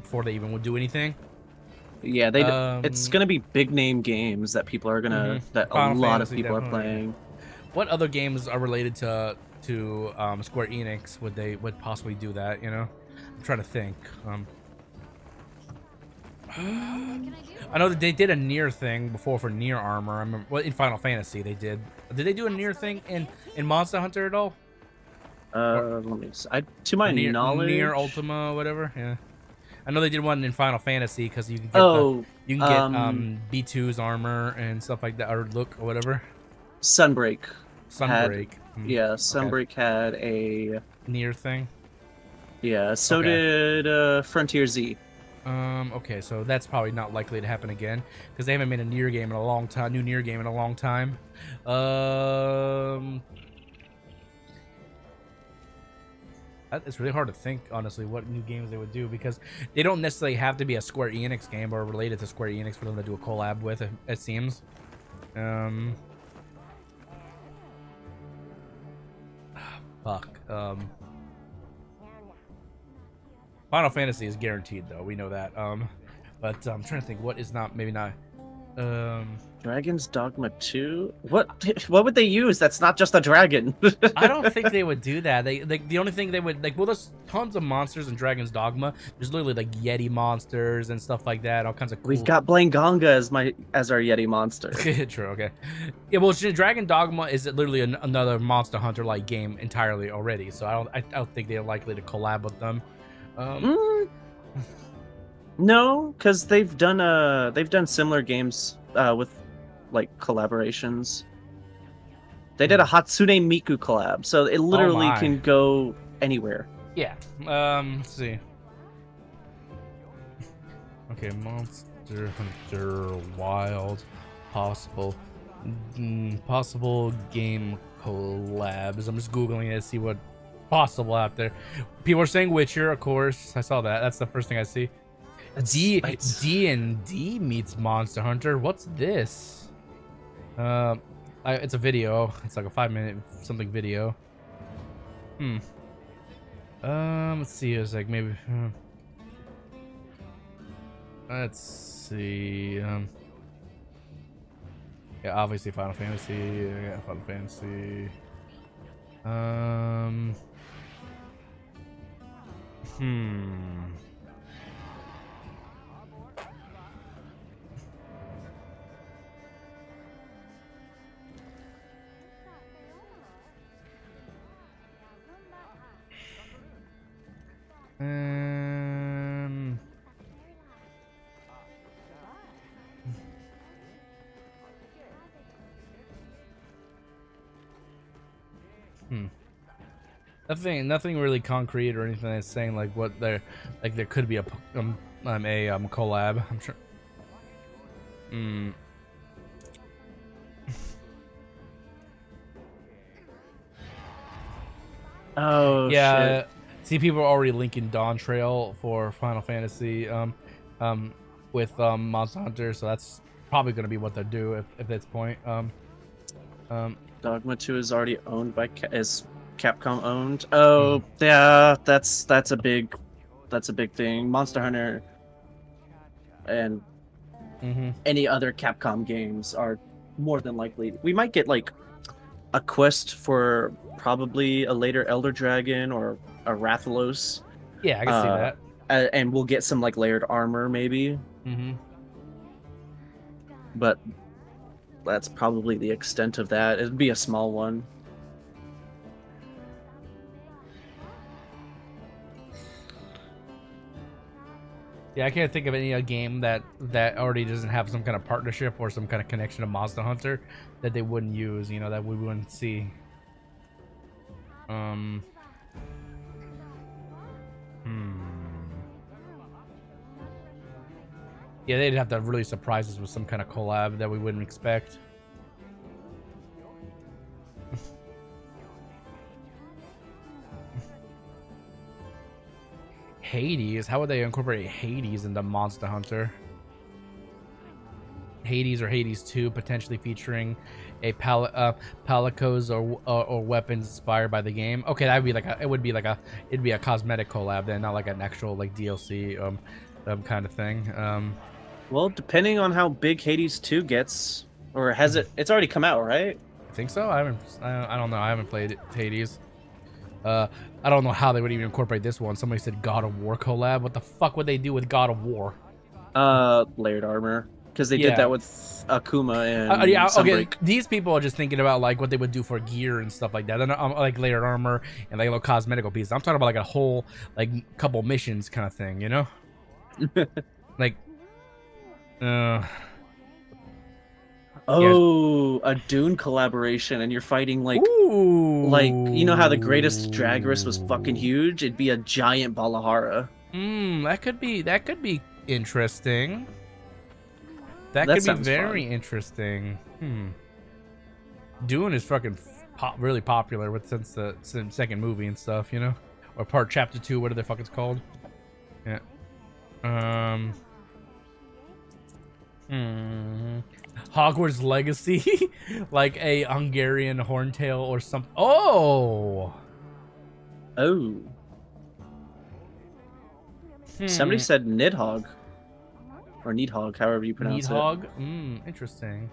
before they even would do anything. Yeah, it's gonna be big name games that people are gonna that Final a lot Fantasy, of people are definitely. playing. What other games are related to Square Enix would possibly do that? You know, I'm trying to think. I know that they did a Nier thing before for Nier Armor. I remember, well, in Final Fantasy they did. Did they do a Nier thing in Monster Hunter at all? Let me. To my knowledge, Nier Ultima, whatever. Yeah, I know they did one in Final Fantasy because you can get you can get B2's armor and stuff like that, or look or whatever. Sunbreak. Sunbreak. Yeah, Sunbreak had a Nier thing. Yeah, so did Frontier Z. Okay, so that's probably not likely to happen again because they haven't made a Nier game in a long time. New Nier game in a long time. It's really hard to think, honestly, what new games they would do because they don't necessarily have to be a Square Enix game or related to Square Enix for them to do a collab with. It seems. Fuck. Final Fantasy is guaranteed, though. We know that. But I'm trying to think what is not, maybe not. Dragon's Dogma 2? What would they use? That's not just a dragon. I don't think they would do that. They like the only thing they would like. Well, there's tons of monsters in Dragon's Dogma. There's literally like Yeti monsters and stuff like that. All kinds of. Cool... We've got Blangonga as our Yeti monster. True. Okay. Yeah. Well, Dragon Dogma is literally another Monster Hunter like game entirely already. So I don't think they're likely to collab with them. No, because they've done similar games with like collaborations. They did a Hatsune Miku collab, so it literally can go anywhere. Yeah. Let's see. Okay, Monster Hunter Wild possible game collabs. I'm just googling it to see what possible out there. People are saying Witcher, of course. I saw that. That's the first thing I see. D&D meets Monster Hunter. What's this? It's a video. It's like a 5-minute something video. Let's see. It's like maybe. Let's see. Yeah, obviously Final Fantasy. Yeah, Final Fantasy. Nothing really concrete or anything that's saying like what they're like. There could be a collab. I'm sure. Oh yeah. Shit. See, people are already linking Dawn Trail for Final Fantasy with Monster Hunter, so that's probably going to be what they'll do if that's point. Dogma 2 is already owned by is Capcom owned. Oh yeah, that's a big thing. Monster Hunter and any other Capcom games are more than likely. We might get like a quest for probably a later Elder Dragon or a Rathalos. Yeah, I can see that. And we'll get some like layered armor maybe. But that's probably the extent of that. It'd be a small one. Yeah, I can't think of any game that already doesn't have some kind of partnership or some kind of connection to Monster Hunter that they wouldn't use, you know, that we wouldn't see. Yeah, they'd have to really surprise us with some kind of collab that we wouldn't expect. Hades? How would they incorporate Hades into Monster Hunter? Hades or Hades 2, potentially featuring a palicos or weapons inspired by the game. Okay, that would be like it'd be a cosmetic collab then, not like an actual like DLC kind of thing. Well, depending on how big Hades 2 gets, or has it's already come out, right? I think so. I don't know. I haven't played Hades. I don't know how they would even incorporate this one. Somebody said God of War collab. What the fuck would they do with God of War? Layered armor, because they did that with Akuma and yeah. Sunbreak. Okay, these people are just thinking about like what they would do for gear and stuff like that. They're not, like layered armor and like little cosmetical pieces. I'm talking about like a whole like couple missions kind of thing, you know? Like, oh, a Dune collaboration, and you're fighting like, you know how the greatest Dragarys was fucking huge? It'd be a giant Balahara. That could be interesting. That could be very interesting. Dune is fucking really popular since the second movie and stuff, you know, or part chapter 2, whatever the fuck it's called. Yeah. Hogwarts Legacy, like a Hungarian horntail or something. Oh. Somebody said Nidhogg. Or Needhog, however you pronounce it. Interesting.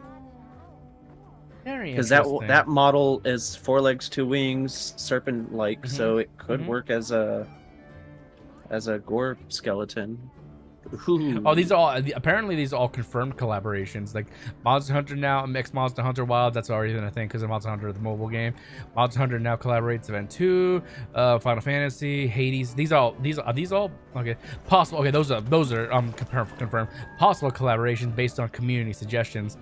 Very because interesting. that model is 4 legs, 2 wings, serpent-like, so it could work as a gore skeleton. Ooh. Oh, these are all apparently these are all confirmed collaborations. Like Monster Hunter now, Mixed Monster Hunter Wild, that's already been a thing because of Monster Hunter, the mobile game. Monster Hunter now collaborates Event 2, Final Fantasy, Hades. These are all okay. Possible. Okay, those are confirmed. Possible collaborations based on community suggestions.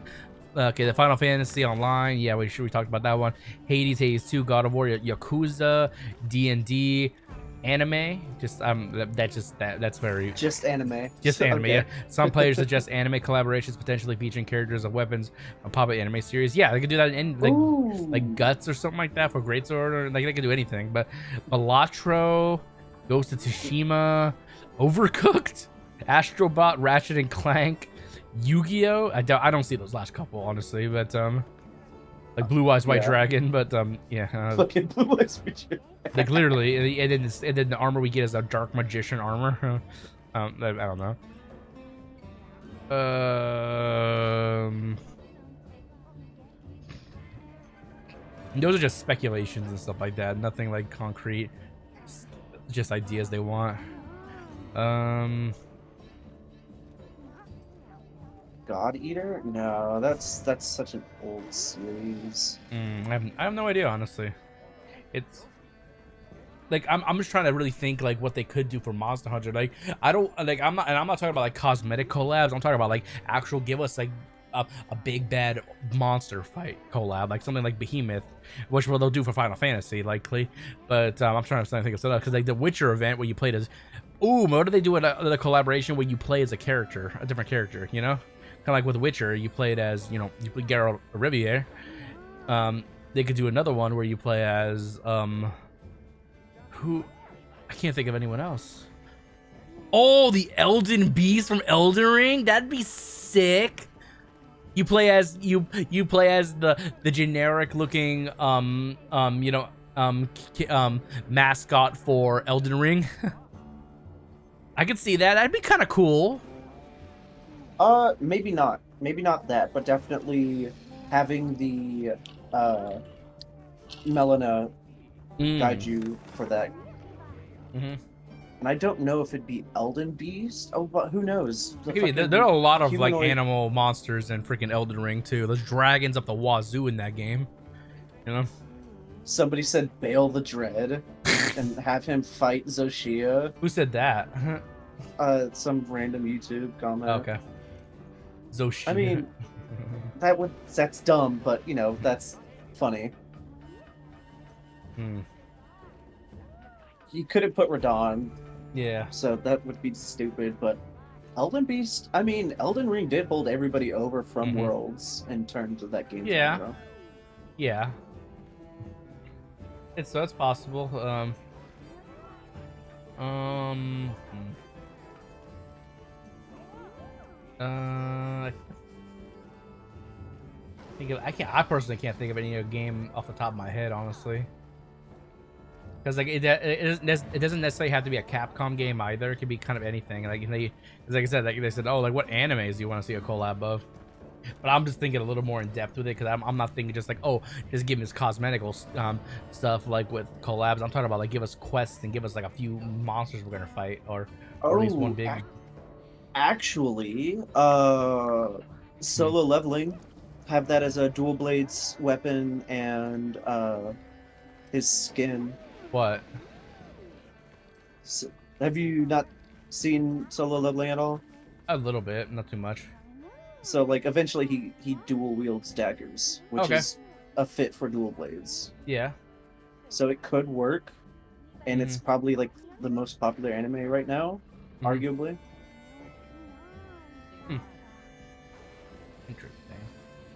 Okay, the Final Fantasy Online. Yeah, we talked about that one. Hades 2, God of War, Yakuza, D&D. Anime, that's very just anime. Just anime. Okay. Yeah. Some players suggest anime collaborations potentially featuring characters of weapons on popular anime series. Yeah, they could do that in like Guts or something like that for Greatsword, or like they could do anything. But Balatro, Ghost of Tsushima, Overcooked, Astrobot, Ratchet and Clank, Yu-Gi-Oh. I don't see those last couple honestly, but like Blue Eyes White Dragon, but yeah. Fucking Blue Eyes White Dragon. Like literally, and then the armor we get is a Dark Magician armor. I don't know. Those are just speculations and stuff like that. Nothing like concrete. Just ideas they want. God Eater? No, that's such an old series. I have no idea, honestly. It's like I'm just trying to really think like what they could do for Monster Hunter. Like I'm not talking about like cosmetic collabs. I'm talking about like actual give us like a big bad monster fight collab, like something like Behemoth, which they'll do for Final Fantasy likely. But I'm trying to think of stuff because like the Witcher event where you played as, what do they do with the collaboration where you play as a character, a different character, you know? Kind of like with Witcher, you played as, you play Geralt of Rivia. They could do another one where you play as who? I can't think of anyone else. Oh, the Elden Beast from Elden Ring. That'd be sick. You play as the generic looking mascot for Elden Ring. I could see that. That'd be kind of cool. Maybe not that, but definitely having the Melina guide you for that. And I don't know if it'd be Elden Beast. Oh, but who knows? There are a lot of like animal monsters in freaking Elden Ring too. There's dragons up the wazoo in that game. You know. Somebody said Bale the Dread and have him fight Zoshia. Who said that? Some random YouTube comment. Okay. Zoshi. I mean, that's dumb, but you know, that's funny. You couldn't put Radon, Yeah. so that would be stupid, but Elden Beast, I mean, Elden Ring did hold everybody over from Worlds in terms of that game. Yeah. Genre. Yeah. So it's possible. I personally can't think of any other game off the top of my head, honestly. Because like it doesn't necessarily have to be a Capcom game either. It could be kind of anything. Like like I said, like they said, oh, like what animes do you want to see a collab of? But I'm just thinking a little more in depth with it, because I'm not thinking just like, oh, just give us cosmetical stuff like with collabs. I'm talking about like give us quests and give us like a few monsters we're gonna fight, or at least one big. Actually, solo leveling, have that as a dual blades weapon and his skin. What? So, have you not seen solo leveling at all? A little bit, not too much. So like eventually he dual wields daggers, which is a fit for dual blades. Yeah. So it could work, and it's probably like the most popular anime right now, arguably. Interesting.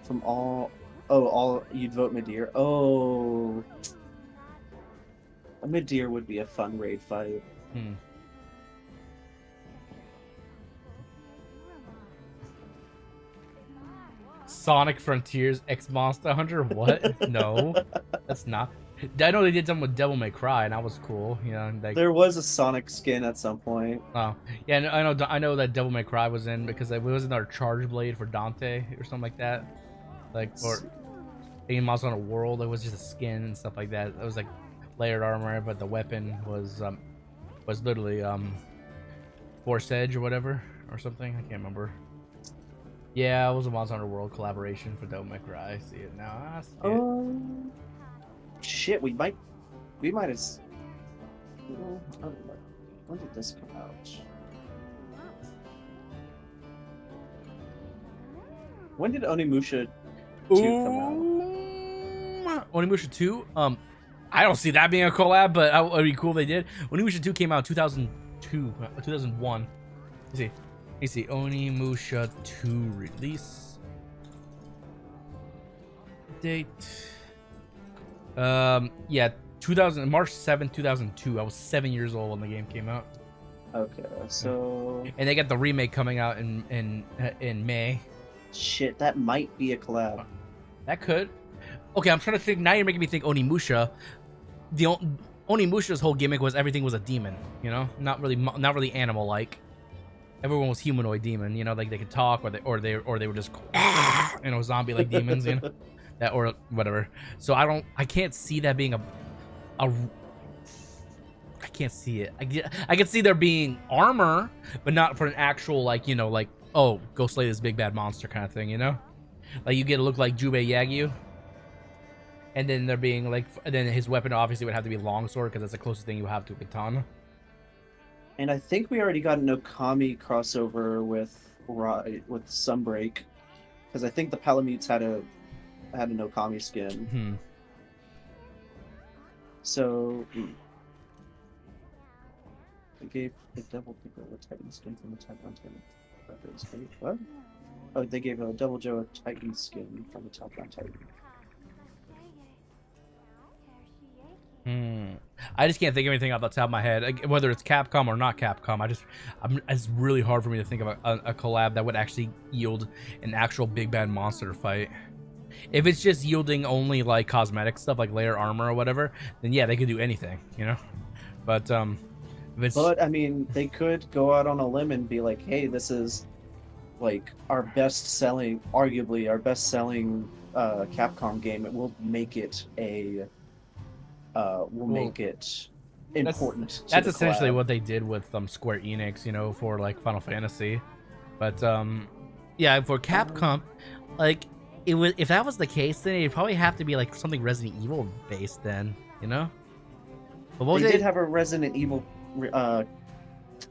From all you'd vote Midir. Oh, a Midir would be a fun raid fight. Sonic Frontiers X Monster Hunter? What? No, that's not. I know they did something with Devil May Cry, and that was cool. You know, like, there was a Sonic skin at some point. Oh, yeah, I know that Devil May Cry was in, because it was another Charge Blade for Dante or something like that. Like for in Monster Hunter World, it was just a skin and stuff like that. It was like layered armor, but the weapon was literally Force Edge or whatever or something. I can't remember. Yeah, it was a Monster Hunter World collaboration for Devil May Cry. I see it now. I see it. Shit, we might have. When did this come out? When did Onimusha 2 come out? Onimusha 2? I don't see that being a collab, but it would be cool if they did. Onimusha 2 came out in 2001. Let's see. Onimusha 2 release date. Yeah, March 7th, 2002. I was 7 years old when the game came out. Okay, so and they got the remake coming out in May. Shit, that might be a collab. That could. Okay, I'm trying to think. Now you're making me think Onimusha. Onimusha's whole gimmick was everything was a demon. You know, not really animal-like. Everyone was humanoid demon. You know, like they could talk, or they were just zombie-like demons. You know. That or whatever. So I can't see that being I can't see it. I can see there being armor, but not for an actual oh, go slay this big bad monster kind of thing, you know? Like you get to look like Jubei Yagyu. And then there being then his weapon obviously would have to be longsword, because that's the closest thing you have to a katana. And I think we already got an Okami crossover with Sunbreak, because I think the Palamutes had an Okami skin. So they gave the Devil Pickle a Titan skin from Attack on Titan. What? Oh, they gave a Devil Joe a Titan skin from Attack on Titan. I just can't think of anything off the top of my head, whether it's Capcom or not Capcom. It's really hard for me to think of a collab that would actually yield an actual big bad monster fight. If it's just yielding only like cosmetic stuff, like layer armor or whatever, then yeah, they could do anything, you know. But I mean, they could go out on a limb and be like, "Hey, this is like arguably our best selling Capcom game. It will make it make it important." That's essentially what they did with Square Enix, you know, for like Final Fantasy. But yeah, for Capcom, if that was the case, then it'd probably have to be like something Resident Evil based, then, you know. But they did have a Resident Evil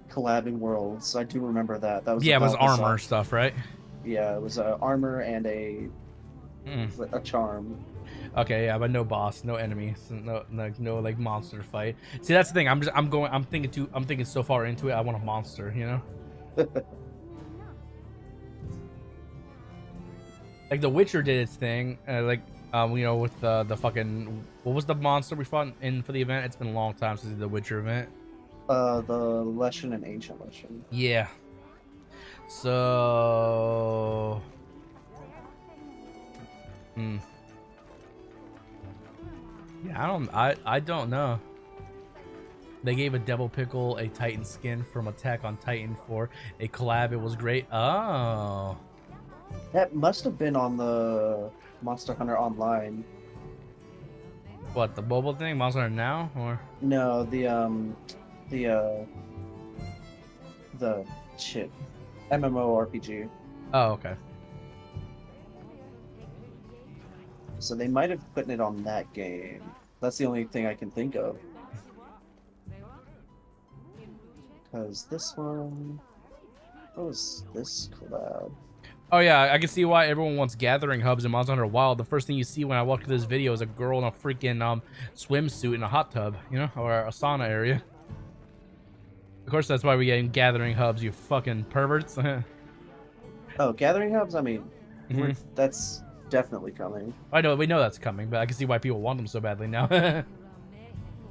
collab in Worlds. I do remember that. That was Yeah, it was about the armor song. stuff, right? Yeah, it was armor and a charm. Okay, yeah, but no boss, no enemies, no like monster fight. See, that's the thing. I'm thinking so far into it. I want a monster, you know. Like The Witcher did its thing, with the fucking, what was the monster we fought in for the event? It's been a long time since the Witcher event. The Leshen and Ancient Leshen. Yeah. So. Yeah, I don't know. They gave a Devil Pickle a Titan skin from Attack on Titan for a collab. It was great. Oh. That must have been on the Monster Hunter Online. What, the mobile thing? Monster Hunter Now? Or No, the shit. MMORPG. oh, okay. So they might have put it on that game. That's the only thing I can think of. Because this one... What was this collab? Oh yeah, I can see why everyone wants gathering hubs in Monster Hunter Wild. The first thing you see when I walk to this video is a girl in a freaking swimsuit in a hot tub, you know, or a sauna area. Of course, that's why we're getting gathering hubs, you fucking perverts. Oh, gathering hubs? I mean, that's definitely coming. I know, we know that's coming, but I can see why people want them so badly now.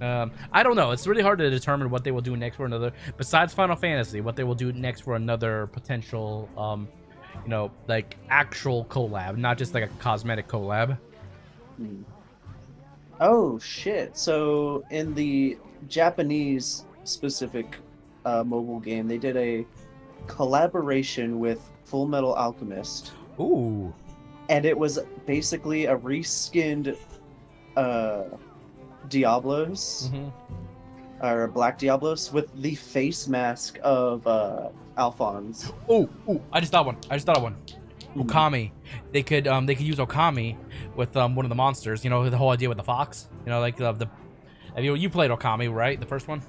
I don't know. It's really hard to determine what they will do next for another, besides Final Fantasy, what they will do next for another potential, like actual collab, not just like a cosmetic collab. Oh, shit. So in the Japanese specific mobile game, they did a collaboration with Full Metal Alchemist. Ooh. And it was basically a reskinned Diablos, or Black Diablos, with the face mask of Alphonse. Ooh, I just thought of one. Okami. They could use Okami with one of the monsters. You know, the whole idea with the fox. You know, like you played Okami, right? The first one.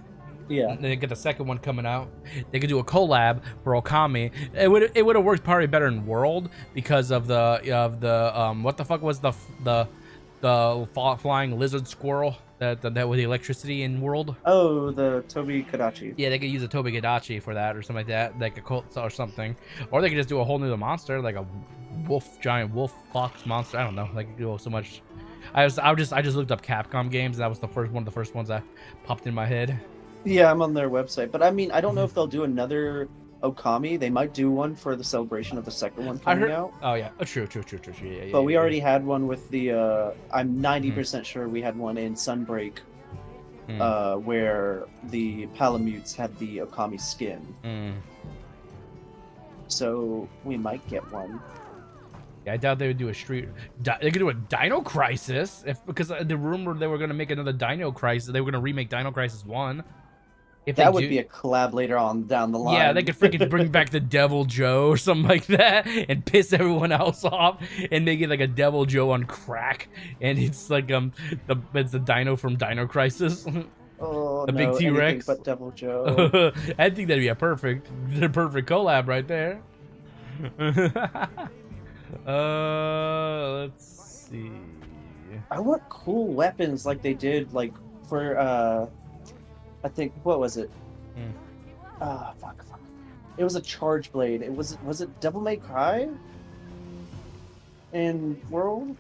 Yeah. And they get the second one coming out. They could do a collab for Okami. It would have worked probably better in World because of the what the fuck was the flying lizard squirrel that with the electricity in World. Oh, the Tobi Kadachi. Yeah, they could use a Tobi Kadachi for that or something like that, like a cult or something, or they could just do a whole new monster like a giant wolf fox monster. I don't know. Like do so much. I just looked up Capcom games. And that was one of the first ones that popped in my head. Yeah, I'm on their website, but I mean, I don't know if they'll do another Okami. They might do one for the celebration of the second one coming out. Oh yeah, true. Yeah, but we already had one with the. I'm 90% sure we had one in Sunbreak, where the Palamutes had the Okami skin. So we might get one. Yeah, I doubt they would do they could do a Dino Crisis because the rumor they were gonna make another Dino Crisis. They were gonna remake Dino Crisis 1. If that would be a collab later on down the line. Yeah, they could freaking bring back the Devil Joe or something like that and piss everyone else off and make it like a Devil Joe on crack, and it's like it's the Dino from Dino Crisis. Oh, the big T-Rex. But Devil Joe. I think that'd be the perfect collab right there. Let's see. I want cool weapons like they did like for I think, what was it? Fuck. It was a charge blade. Was it Devil May Cry in World?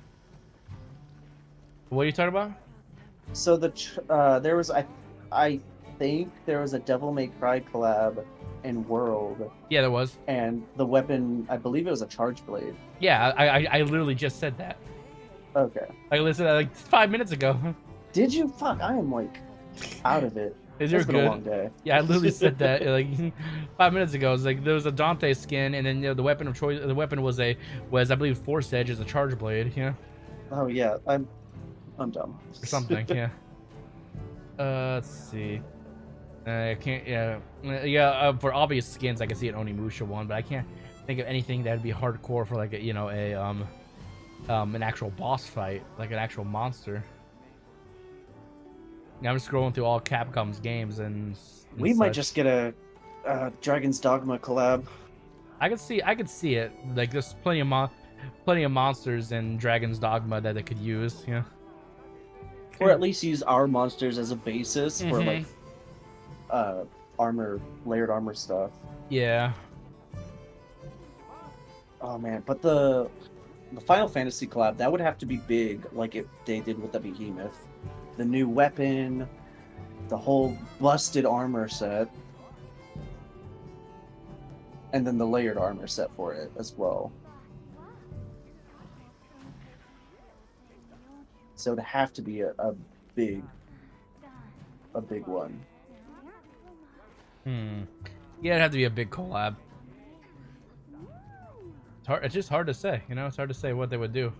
What are you talking about? So there was I think there was a Devil May Cry collab in World. Yeah, there was. And the weapon, I believe it was a charge blade. Yeah, I literally just said that. Okay. I listened to that like 5 minutes ago. Did you? Fuck, I am like out of it. It's been a long day. Yeah, I literally said that like 5 minutes ago. It was like there was a Dante skin, and then the weapon of choice. The weapon was I believe Force Edge is a charge blade. You know. Oh yeah, I'm dumb. Or something. Yeah. Let's see. I can't. Yeah. For obvious skins, I can see an Onimusha one, but I can't think of anything that'd be hardcore for like an actual boss fight, like an actual monster. I'm just scrolling through all Capcom's games and we might such. just get a Dragon's Dogma collab. I could see it. Like there's plenty of monsters in Dragon's Dogma that they could use. Yeah. Or at least use our monsters as a basis for like layered armor stuff. Yeah. Oh man, but the Final Fantasy collab, that would have to be big, like they did with the Behemoth. The new weapon, the whole busted armor set, and then the layered armor set for it as well. So it'd have to be a big one. Yeah, it'd have to be a big collab. It's just hard to say, you know. It's hard to say what they would do.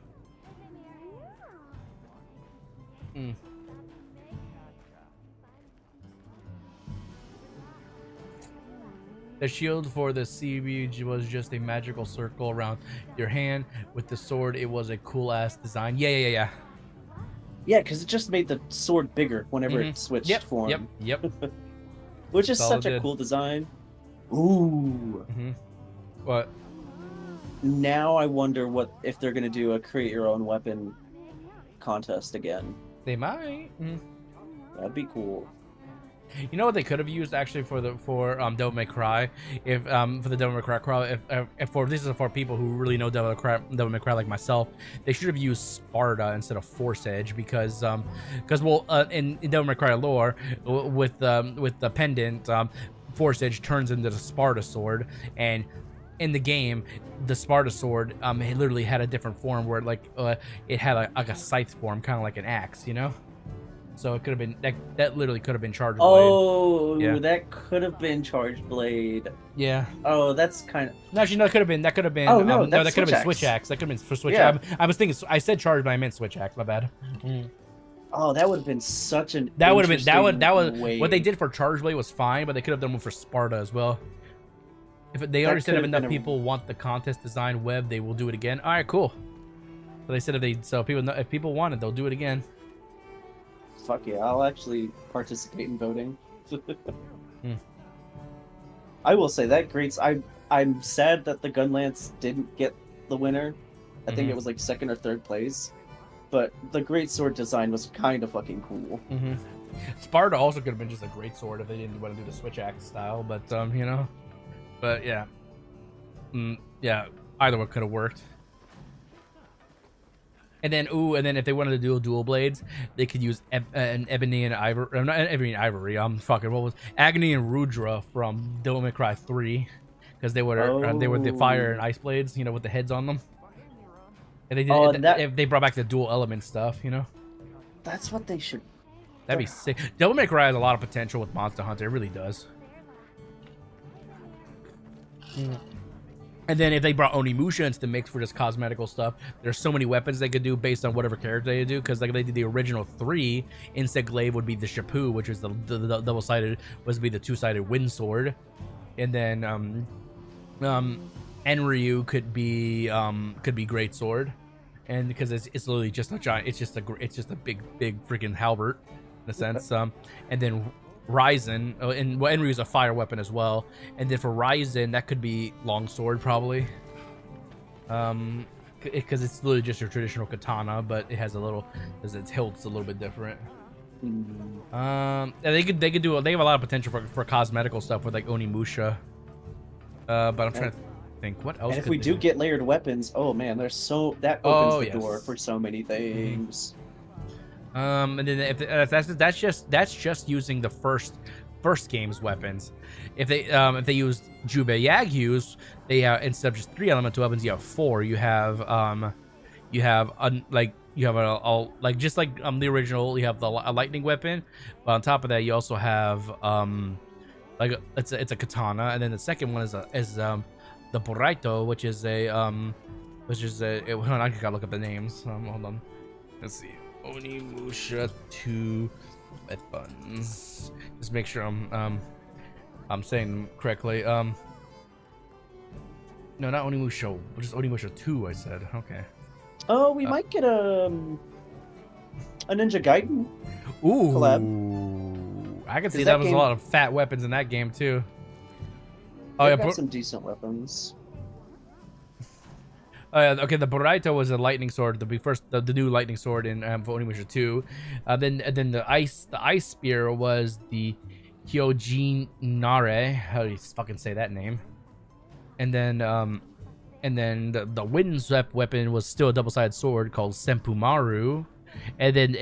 The shield for the siege was just a magical circle around your hand. With the sword, it was a cool ass design. Yeah. Yeah, because it just made the sword bigger whenever it switched form. Yep. Which is That's all such it a did. cool design. Ooh. What? Now I wonder if they're gonna do a create your own weapon contest again. They might. That'd be cool. You know what they could have used actually for Devil May Cry, if for the Devil May Cry, if this is for people who really know Devil May Cry like myself, they should have used Sparta instead of Force Edge because in Devil May Cry lore with the pendant, Force Edge turns into the Sparta sword, and in the game the Sparta sword it literally had a different form where it had like a scythe form, kind of like an axe, you know. So it could have been that literally could have been Charge Blade. Oh, Yeah. That could have been Charge Blade. Yeah. Oh, that's kind of. No, actually, no, that could have been. Oh no, that that's could have been Switch Switch Axe. That could have been for Switch. Yeah. I was thinking. I said Charge, but I meant Switch Axe. My bad. Oh, that would have been such an. That would have been that was way. what they did for Charge Blade was fine, but they could have done one for Sparta as well. If they already said if enough people want the contest design web, they will do it again. All right, cool. So they said if people want it, they'll do it again. Fuck yeah! I'll actually participate in voting. I will say that I'm sad that the Gunlance didn't get the winner. I think it was like second or third place. But the great sword design was kind of fucking cool. Sparta also could have been just a great sword if they didn't want to do the Switch Axe style, but you know, but yeah, yeah, either one could have worked. And then if they wanted to do dual blades, they could use an Ebony and Ivory. Not Ebony and Ivory. Agony and Rudra from Devil May Cry 3, because they were the fire and ice blades, you know, with the heads on them. And they did if they brought back the dual element stuff, you know. That's what they should. That'd be sick. Devil May Cry has a lot of potential with Monster Hunter. It really does. And then if they brought Onimusha into the mix for just cosmetical stuff, there's so many weapons they could do based on whatever character they do. Because like they did the original 3, Insect Glaive would be the Shapu, which is the double-sided, was to be the two-sided wind sword, and then Enryu could be great sword, and because it's literally just a giant, it's just a big freaking halberd in a sense. And then Ryzen, and Enryu is a fire weapon as well, and then for Ryzen that could be longsword probably, because it's literally just your traditional katana, but it has its hilt's a little bit different. They have a lot of potential for cosmetical stuff with like Onimusha, but I'm trying to think what else. And if we do get layered weapons, oh man, that opens the door for so many things. And then if that's just using the first game's weapons. If they use Jubei Yagyu's, they have, instead of just 3 elemental weapons, you have 4. You have just like the original, you have a lightning weapon, but on top of that you also have it's a katana, and then the second one is the Boraito, which is a hold on, I gotta look up the names. Hold on, let's see. Onimusha 2 weapons. Just make sure I'm saying them correctly. No, not Onimusha, just Onimusha 2. I said okay. Oh, we might get a Ninja Gaiden collab. I can see that was a lot of fat weapons in that game too. Oh yeah, They've got some decent weapons. okay. The Boraito was a lightning sword. The new lightning sword in Onimusha 2. Then the ice spear was the Hyojin Nare. How do you fucking say that name? And then the wind swept weapon was still a double-sided sword called Senpumaru. And then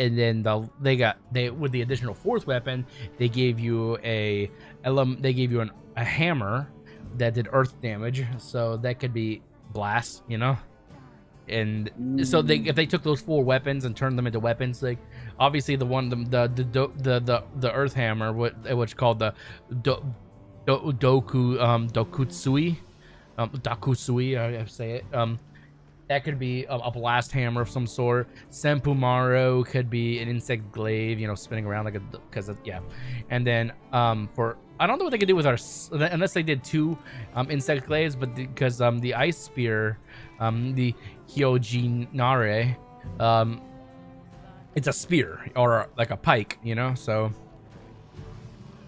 they with the additional fourth weapon, they gave you a hammer that did earth damage, so that could be blast, you know. And so if they took those 4 weapons and turned them into weapons, like obviously the earth hammer, what's called the Dokutsui, I say it. That could be a blast hammer of some sort. Senpumaru could be an insect glaive, you know, spinning around like yeah. And then for I don't know what they could do with our unless they did 2 insect glaives, but because the ice spear, the Hyojin Nare, it's a spear or like a pike, you know. So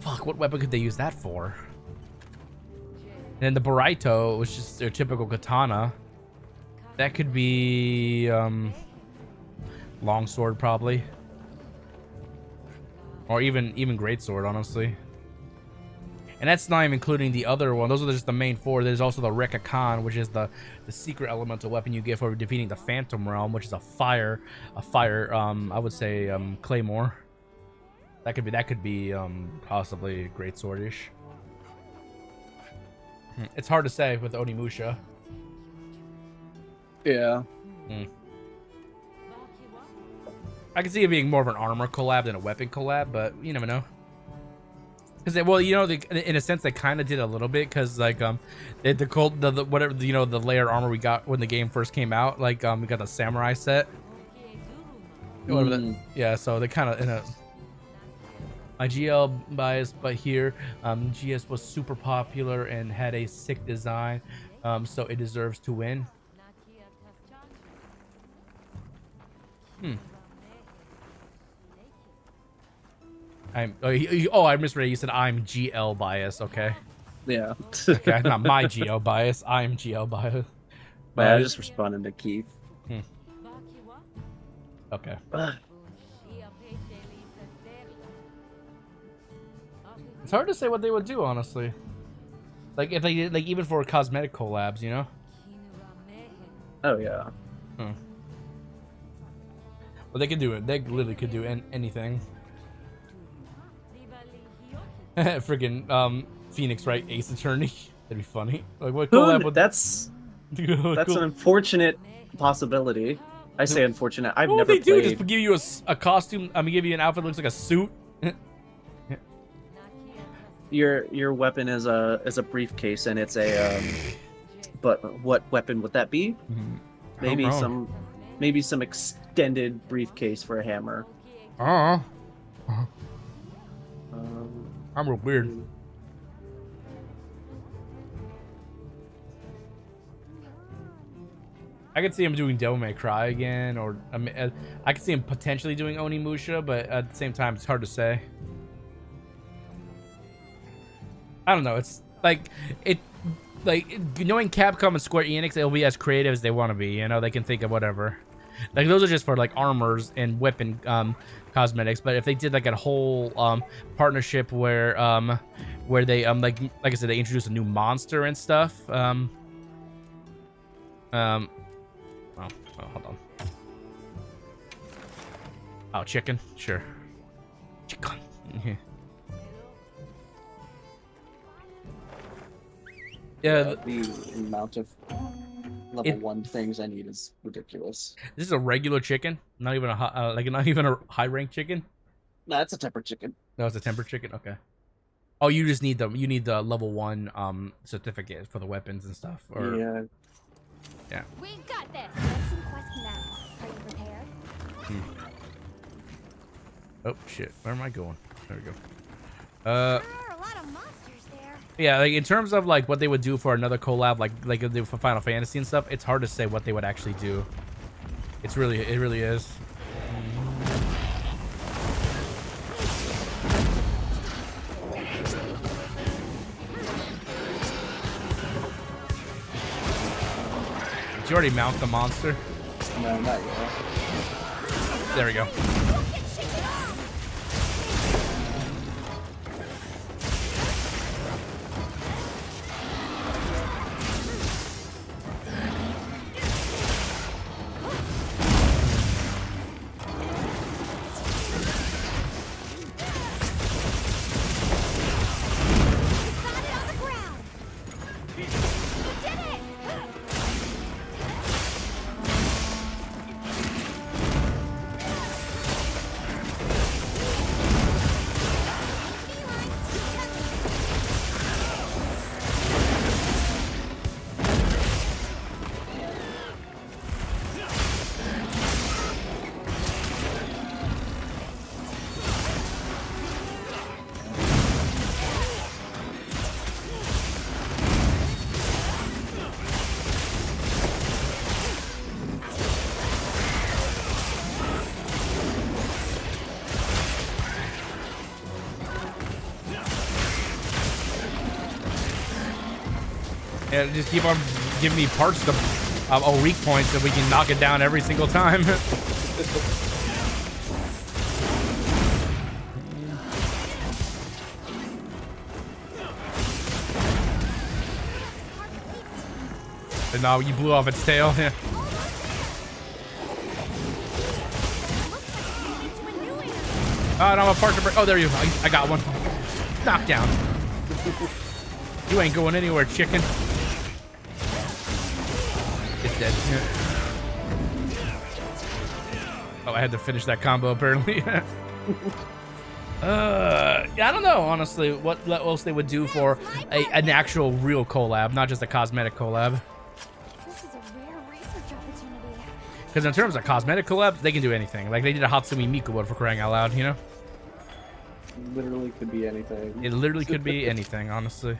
fuck, what weapon could they use that for? And then the Boraito, which is their typical katana. That could be longsword probably, or even greatsword, honestly. And that's not even including the other one. Those are just the main 4. There's also the Rekakan, which is the secret elemental weapon you get for defeating the Phantom Realm, which is a fire I would say claymore. That could be possibly greatswordish. It's hard to say with Onimusha. Yeah. I can see it being more of an armor collab than a weapon collab, but you never know. Because well, you know, in a sense, they kind of did a little bit, because like the whatever, you know, the layered armor we got when the game first came out, like we got the samurai set. Whatever that, yeah. So they kind of in a GL bias, but here GS was super popular and had a sick design, so it deserves to win. I misread it. You said I'm GL bias. Okay. Yeah. Okay, not my GL bias. I'm GL bias. But I just responded to Keith. Okay. It's hard to say what they would do, honestly. Like if they did, like even for cosmetic collabs, you know. Oh yeah. Well, they could do it. They literally could do anything. Freaking Phoenix, right? Ace Attorney. That'd be funny. Like what collab would... That's an unfortunate possibility. I say unfortunate. I've what never would they played. do? Just give you a costume. I mean, give you an outfit that looks like a suit. Your weapon is a briefcase, and it's a but what weapon would that be? Maybe some extended briefcase for a hammer. I'm real weird. I could see him doing Devil May Cry again, or I mean, I could see him potentially doing Onimusha, but at the same time, it's hard to say. I don't know. It's like knowing Capcom and Square Enix, they'll be as creative as they want to be. You know, they can think of whatever. Like those are just for like armors and weapon cosmetics. But if they did like a whole partnership where they like I said, they introduce a new monster and stuff. Oh, hold on. Oh, chicken? Sure. Chicken. Yeah. The amount of level 1 things I need is ridiculous. This is a regular chicken, not even a not even a high rank chicken. No, it's a tempered chicken. No, it's a tempered chicken. Okay. Oh, you just need the level 1 certificate for the weapons and stuff. Or... Yeah. Yeah. We got this. Let's some quest now. Are you prepared? Oh shit! Where am I going? There we go. There are a lot of monsters there. Yeah, like in terms of like what they would do for another collab, like they do for Final Fantasy and stuff, it's hard to say what they would actually do. It really is. Did you already mount the monster? No, not yet. There we go. Don't get shaken off! Got it on the ground! You did it! Yeah, just keep on giving me parts to weak points so we can knock it down every single time. And now you blew off its tail. Yeah. Oh, and I'm a partner. Oh, there you go. I got one. Knockdown. You ain't going anywhere, chicken. It's dead. Oh, I had to finish that combo apparently. Yeah, I don't know, honestly, what else they would do for an actual real collab, not just a cosmetic collab. This is a rare research opportunity. Because in terms of cosmetic collabs, they can do anything. Like they did a Hatsumi Miku one for crying out loud, you know? Literally could be anything. It literally could be anything, honestly.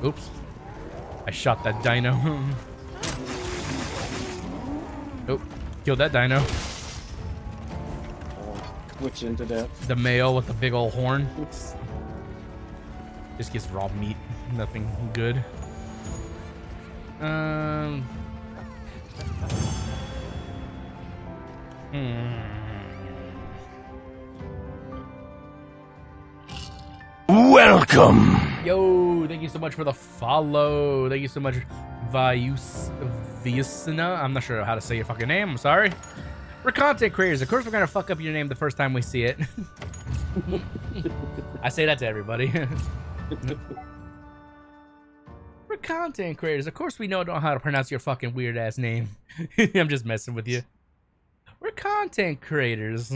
Oops. I shot that dino. Oh, killed that dino. Twitch into death. The male with the big old horn. Just gets raw meat. Nothing good. Welcome. Yo, thank you so much for the follow. Thank you so much, Viusina. I'm not sure how to say your fucking name. I'm sorry. We're content creators. Of course, we're gonna fuck up your name the first time we see it. I say that to everybody. We're content creators. Of course, we don't know how to pronounce your fucking weird ass name. I'm just messing with you. We're content creators.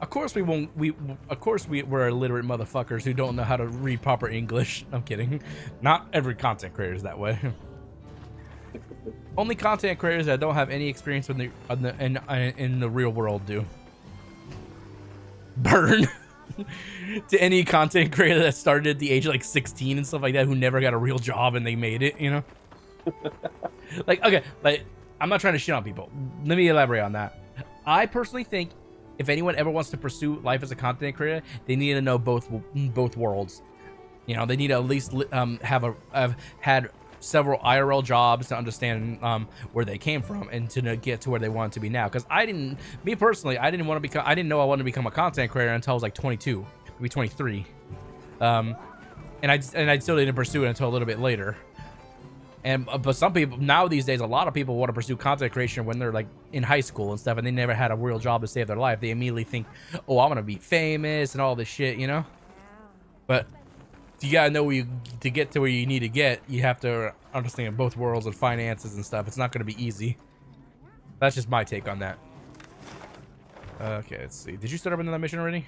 Of course, we're illiterate motherfuckers who don't know how to read proper English. I'm kidding. Not every content creator is that way. Only content creators that don't have any experience in the real world do. Burn. To any content creator that started at the age of like 16 and stuff like that, who never got a real job and they made it, you know? Like, okay, like, I'm not trying to shit on people. Let me elaborate on that. I personally think if anyone ever wants to pursue life as a content creator, they need to know both worlds. You know, they need to at least have had several IRL jobs to understand where they came from and to get to where they want to be now. Because me personally, I didn't know I wanted to become a content creator until I was like 22, maybe 23, and I still didn't pursue it until a little bit later. And but some people now these days, a lot of people want to pursue content creation when they're like in high school and stuff, and they never had a real job to save their life. They immediately think, oh, I'm gonna be famous and all this shit, you know. But you gotta know to get to where you need to get, you have to understand both worlds and finances and stuff. It's not gonna be easy. That's just my take on that. Okay, let's see. Did you start up another mission already?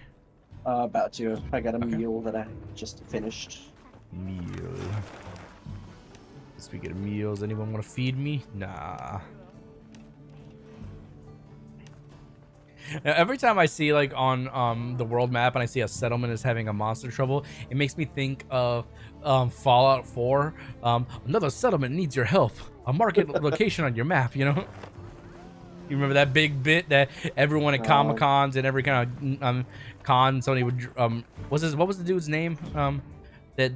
About to. I got a meal that I just finished. Meal. Speaking of meals, anyone want to feed me? Nah. Now, every time I see like on the world map and I see a settlement is having a monster trouble, it makes me think of Fallout 4. Another settlement needs your help. A market location on your map, you know? You remember that big bit that everyone at Comic Cons and every kind of con, somebody would what was the dude's name? That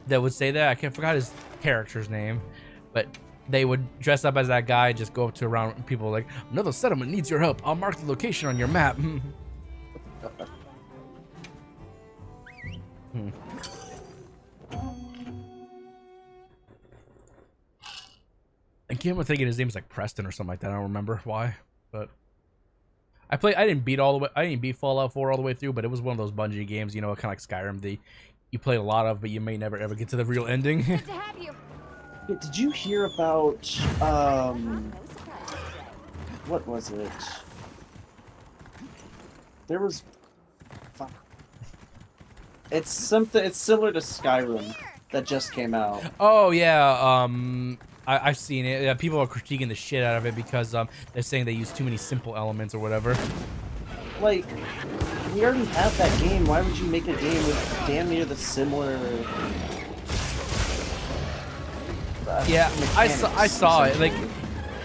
that would say that. I forgot his character's name, but they would dress up as that guy, just go up to around people like, another settlement needs your help. I'll mark the location on your map. I can't remember thinking his name's like Preston or something like that. I don't remember why, but I didn't beat all the way. I didn't beat Fallout 4 all the way through, but it was one of those Bungie games, you know, kind of like Skyrim. You play a lot of, but you may never ever get to the real ending. Good to have you. Yeah, did you hear about what was it? There was fuck. It's something. It's similar to Skyrim that just came out. Oh yeah, I've seen it. Yeah, people are critiquing the shit out of it because they're saying they use too many simple elements or whatever. Like, we already have that game. Why would you make a game with damn near the similar? Yeah, I mechanics, saw it. essentially? Like,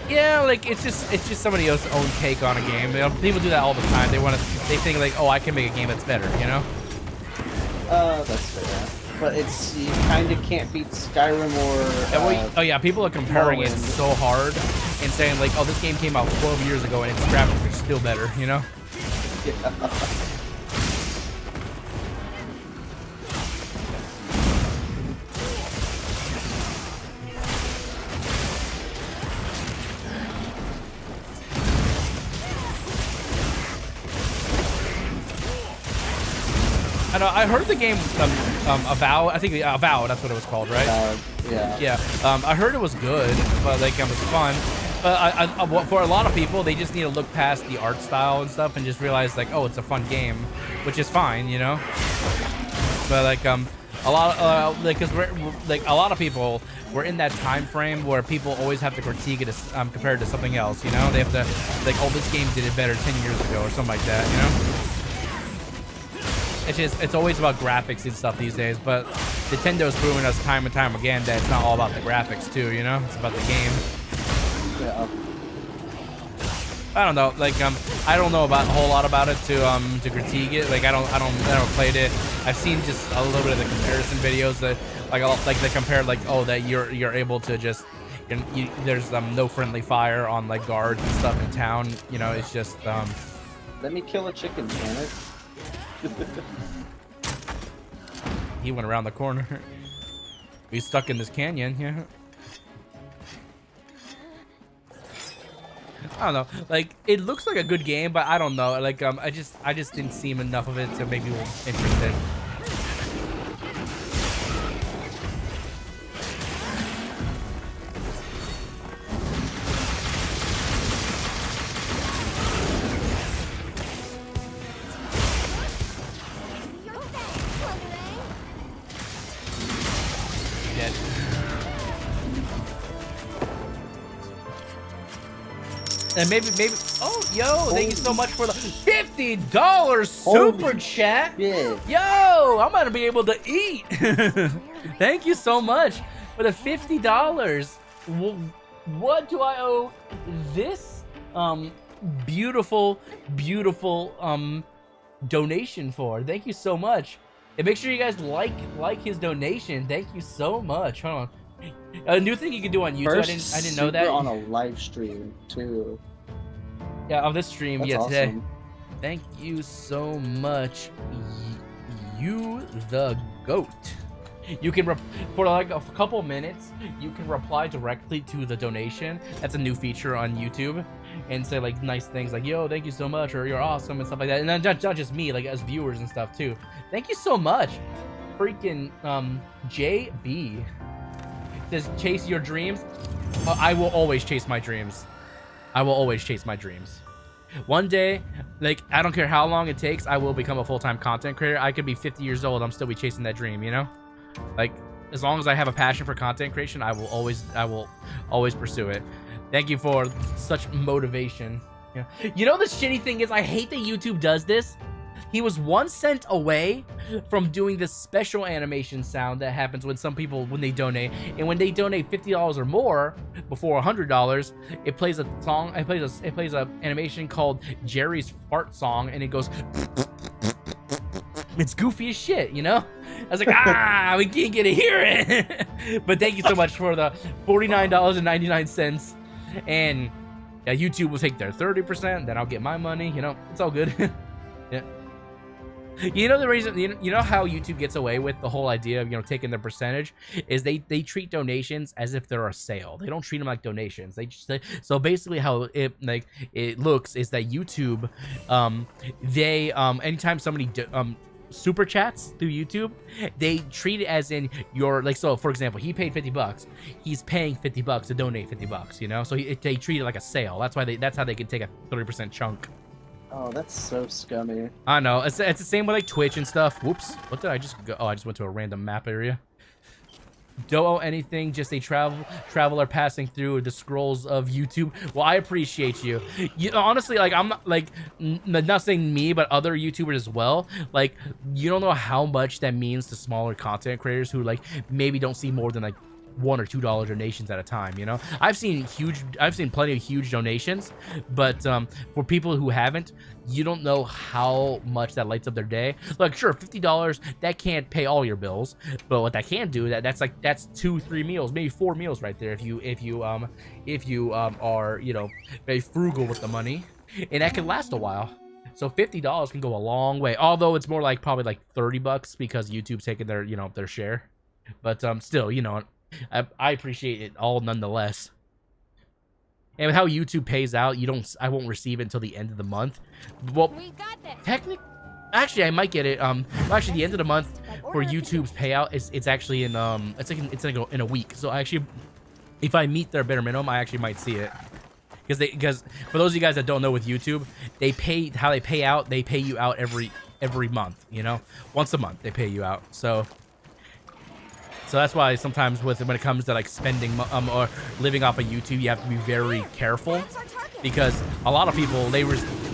yeah, like it's just somebody else's own take on a game. You know, people do that all the time. They think like, oh, I can make a game that's better. You know? That's fair. But it's, you kind of can't beat Skyrim or. Oh yeah, people are comparing it Morrowind. so hard and saying like, oh, this game came out 12 years ago and its graphics are still better. You know? I know. I heard the game Avow. I think Avow. That's what it was called, right? Yeah. Yeah. I heard it was good, but like it was fun. But for a lot of people, they just need to look past the art style and stuff and just realize like, oh, it's a fun game, which is fine, you know. But like a lot like, cause we're like a lot of people, we're in that time frame where people always have to critique it as, compared to something else, you know. They have to like, oh, this game did it better 10 years ago or something like that, you know. It's always about graphics and stuff these days, but Nintendo's proving us time and time again that it's not all about the graphics too, you know? It's about the game. Yeah. I don't know, like I don't know about a whole lot about it to critique it. Like I never played it. I've seen just a little bit of the comparison videos that like they compare like, oh, that you're able to just there's no friendly fire on like guards and stuff in town, you know. It's just Let me kill a chicken, damn it. he went around the corner. He's stuck in this canyon. Yeah. I don't know. Like, it looks like a good game, but I don't know. Like, I just didn't see enough of it to make me interested. And maybe, oh, yo, thank you so much for the $50 super Holy chat. shit. Yo, I'm gonna be able to eat. Thank you so much for the $50. What do I owe this beautiful donation for? Thank you so much. And make sure you guys like his donation. Thank you so much. Hold on. A new thing you can do on YouTube. I didn't know that. On a live stream too. Yeah, on this stream. That's yeah, today. awesome. Thank you so much, you the goat. You can for like a couple minutes, you can reply directly to the donation. That's a new feature on YouTube, and say like nice things like, "Yo, thank you so much," or "You're awesome," and stuff like that. And then not just me, like as viewers and stuff too. Thank you so much, freaking JB. Says chase your dreams. I will always chase my dreams. I will always chase my dreams. One day, like, I don't care how long it takes, I will become a full-time content creator. I could be 50 years old, I'm still be chasing that dream, you know? Like, as long as I have a passion for content creation, I will always pursue it. Thank you for such motivation. Yeah. You know the shitty thing is, I hate that YouTube does this. He was 1 cent away from doing this special animation sound that happens when some people, when they donate. And when they donate $50 or more, before $100, it plays a song. It plays a animation called Jerry's Fart Song, and it goes. It's goofy as shit, you know? I was like, we can't get to hear it. But thank you so much for the $49.99. And yeah, YouTube will take their 30%, then I'll get my money, you know, it's all good. Yeah. You know the reason, you know how YouTube gets away with the whole idea of, you know, taking their percentage is they treat donations as if they're a sale. They don't treat them like donations. They just, so basically how it looks is that YouTube, anytime somebody super chats through YouTube, they treat it as in your, like, so for example, he paid $50, he's paying $50 to donate $50, you know, so they treat it like a sale. That's why that's how they can take a 30% chunk. Oh, that's so scummy. I know, it's the same with like Twitch and stuff. Whoops, what did I just go? Oh, I just went to a random map area. Don't owe anything, just a traveler passing through the scrolls of YouTube. Well, I appreciate you. Honestly, like, I'm not like not saying me, but other YouTubers as well. Like, you don't know how much that means to smaller content creators who like maybe don't see more than like $1 or $2 donations at a time, you know. I've seen plenty of huge donations, but for people who haven't, you don't know how much that lights up their day. Like, sure, $50 that can't pay all your bills, but what that can do, that's 2-3 meals, maybe 4 meals right there if you are, you know, very frugal with the money, and that can last a while. So $50 can go a long way, although it's more like probably like $30 because YouTube's taking their, you know, their share. But still, you know, I appreciate it all nonetheless. And with how YouTube pays out, I won't receive it until the end of the month. Well, We got this. technically, actually, I might get it. Well, actually, the end of the month for YouTube's payout it's actually in it's like in a week. So actually, if I meet their bare minimum, I actually might see it. Because for those of you guys that don't know, with YouTube, they pay you out every month. You know, once a month they pay you out. So that's why sometimes when it comes to like spending or living off of YouTube, you have to be very careful, because a lot of people,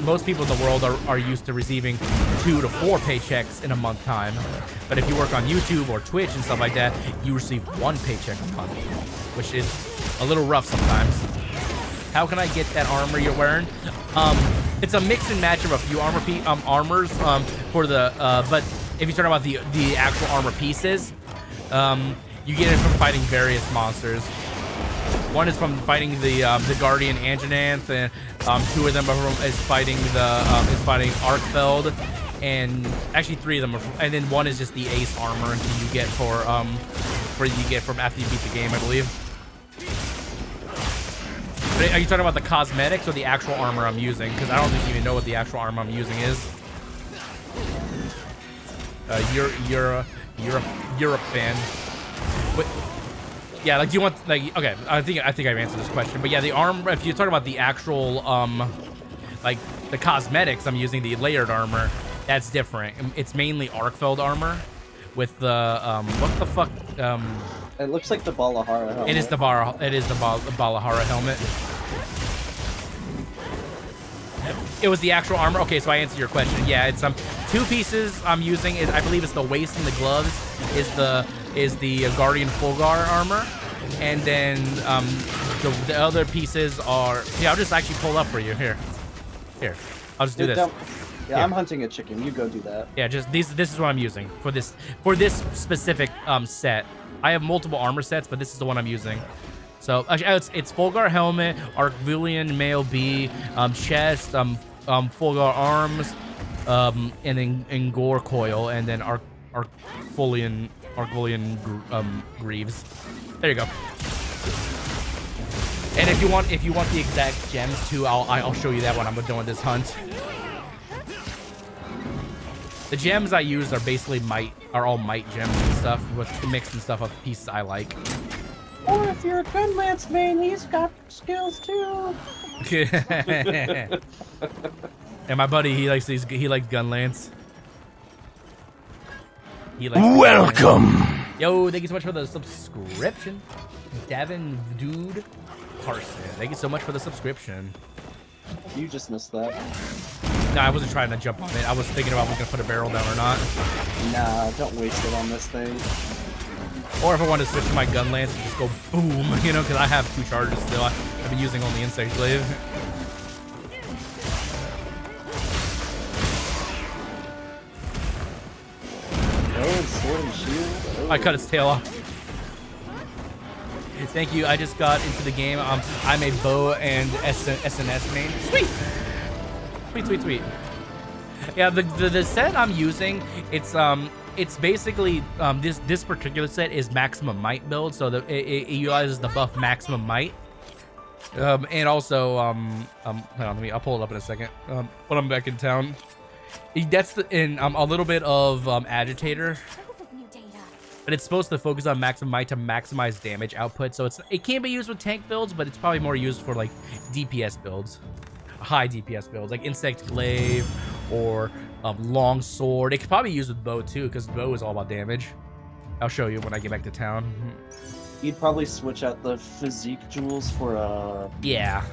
most people in the world are used to receiving 2 to 4 paychecks in a month time. But if you work on YouTube or Twitch and stuff like that, you receive 1 paycheck a month, which is a little rough sometimes. How can I get that armor you're wearing? It's a mix and match of a few armors for the but if you're talking about the actual armor pieces, you get it from fighting various monsters. One is from fighting the Guardian Anjanath, and 2 of them is fighting Arkfeld, and actually 3 of them are and then 1 is just the ace armor that you get from after you beat the game, I believe. But are you talking about the cosmetics or the actual armor I'm using? Because I don't even know what the actual armor I'm using is. You're a fan. But yeah, like, do you want, like, okay, I think I've answered this question, but yeah, the armor, if you're talking about the actual like the cosmetics, I'm using the layered armor. That's different. It's mainly Arkfeld armor with the what the fuck, It looks like the Balahara helmet. it is the Balahara helmet. It was the actual armor. Okay, so I answered your question. Yeah, it's 2 pieces I'm using. I believe it's the waist and the gloves is the Guardian Fulgar armor, and then the other pieces are, yeah, I'll just actually pull up for you. Here, I'll just do this. Yeah, Here. I'm hunting a chicken. You go do that. Yeah, just this is what I'm using for this specific set. I have multiple armor sets, but this is the one I'm using. So actually, it's Fulgar helmet, Arcvillian Male B, chest, Fulgar arms, and then Gore coil, and then Arcvillian Greaves. There you go. And if you want the exact gems too, I'll show you that when I'm done with this hunt. The gems I use are basically all might gems and stuff, with mixed and stuff of pieces I like. Or if you're a Gunlance main, he's got skills too. And my buddy, he likes Gunlance. Welcome. Yo, thank you so much for the subscription, Davin Dude Carson. Thank you so much for the subscription. You just missed that. No, I wasn't trying to jump on it. I was thinking about if I was gonna put a barrel down or not. Nah, don't waste it on this thing. Or if I want to switch to my gun lance and just go boom, you know, because I have 2 charges still. I've been using only Insect Glaive. and sword and shield. I cut its tail off. Thank you. I just got into the game. I'm a bow and SNS main. Sweet. Sweet, sweet, sweet. Yeah, the set I'm using, it's basically this particular set is maximum might build, so it utilizes the buff maximum might. And also hang on, I'll pull it up in a second. When I'm back in town. That's a little bit of agitator. But it's supposed to focus on maximum might to maximize damage output, so it can be used with tank builds, but it's probably more used for like DPS builds, high DPS builds, like insect glaive or long sword. It could probably be used with bow too, because bow is all about damage. I'll show you when I get back to town. You'd probably switch out the physique jewels for yeah.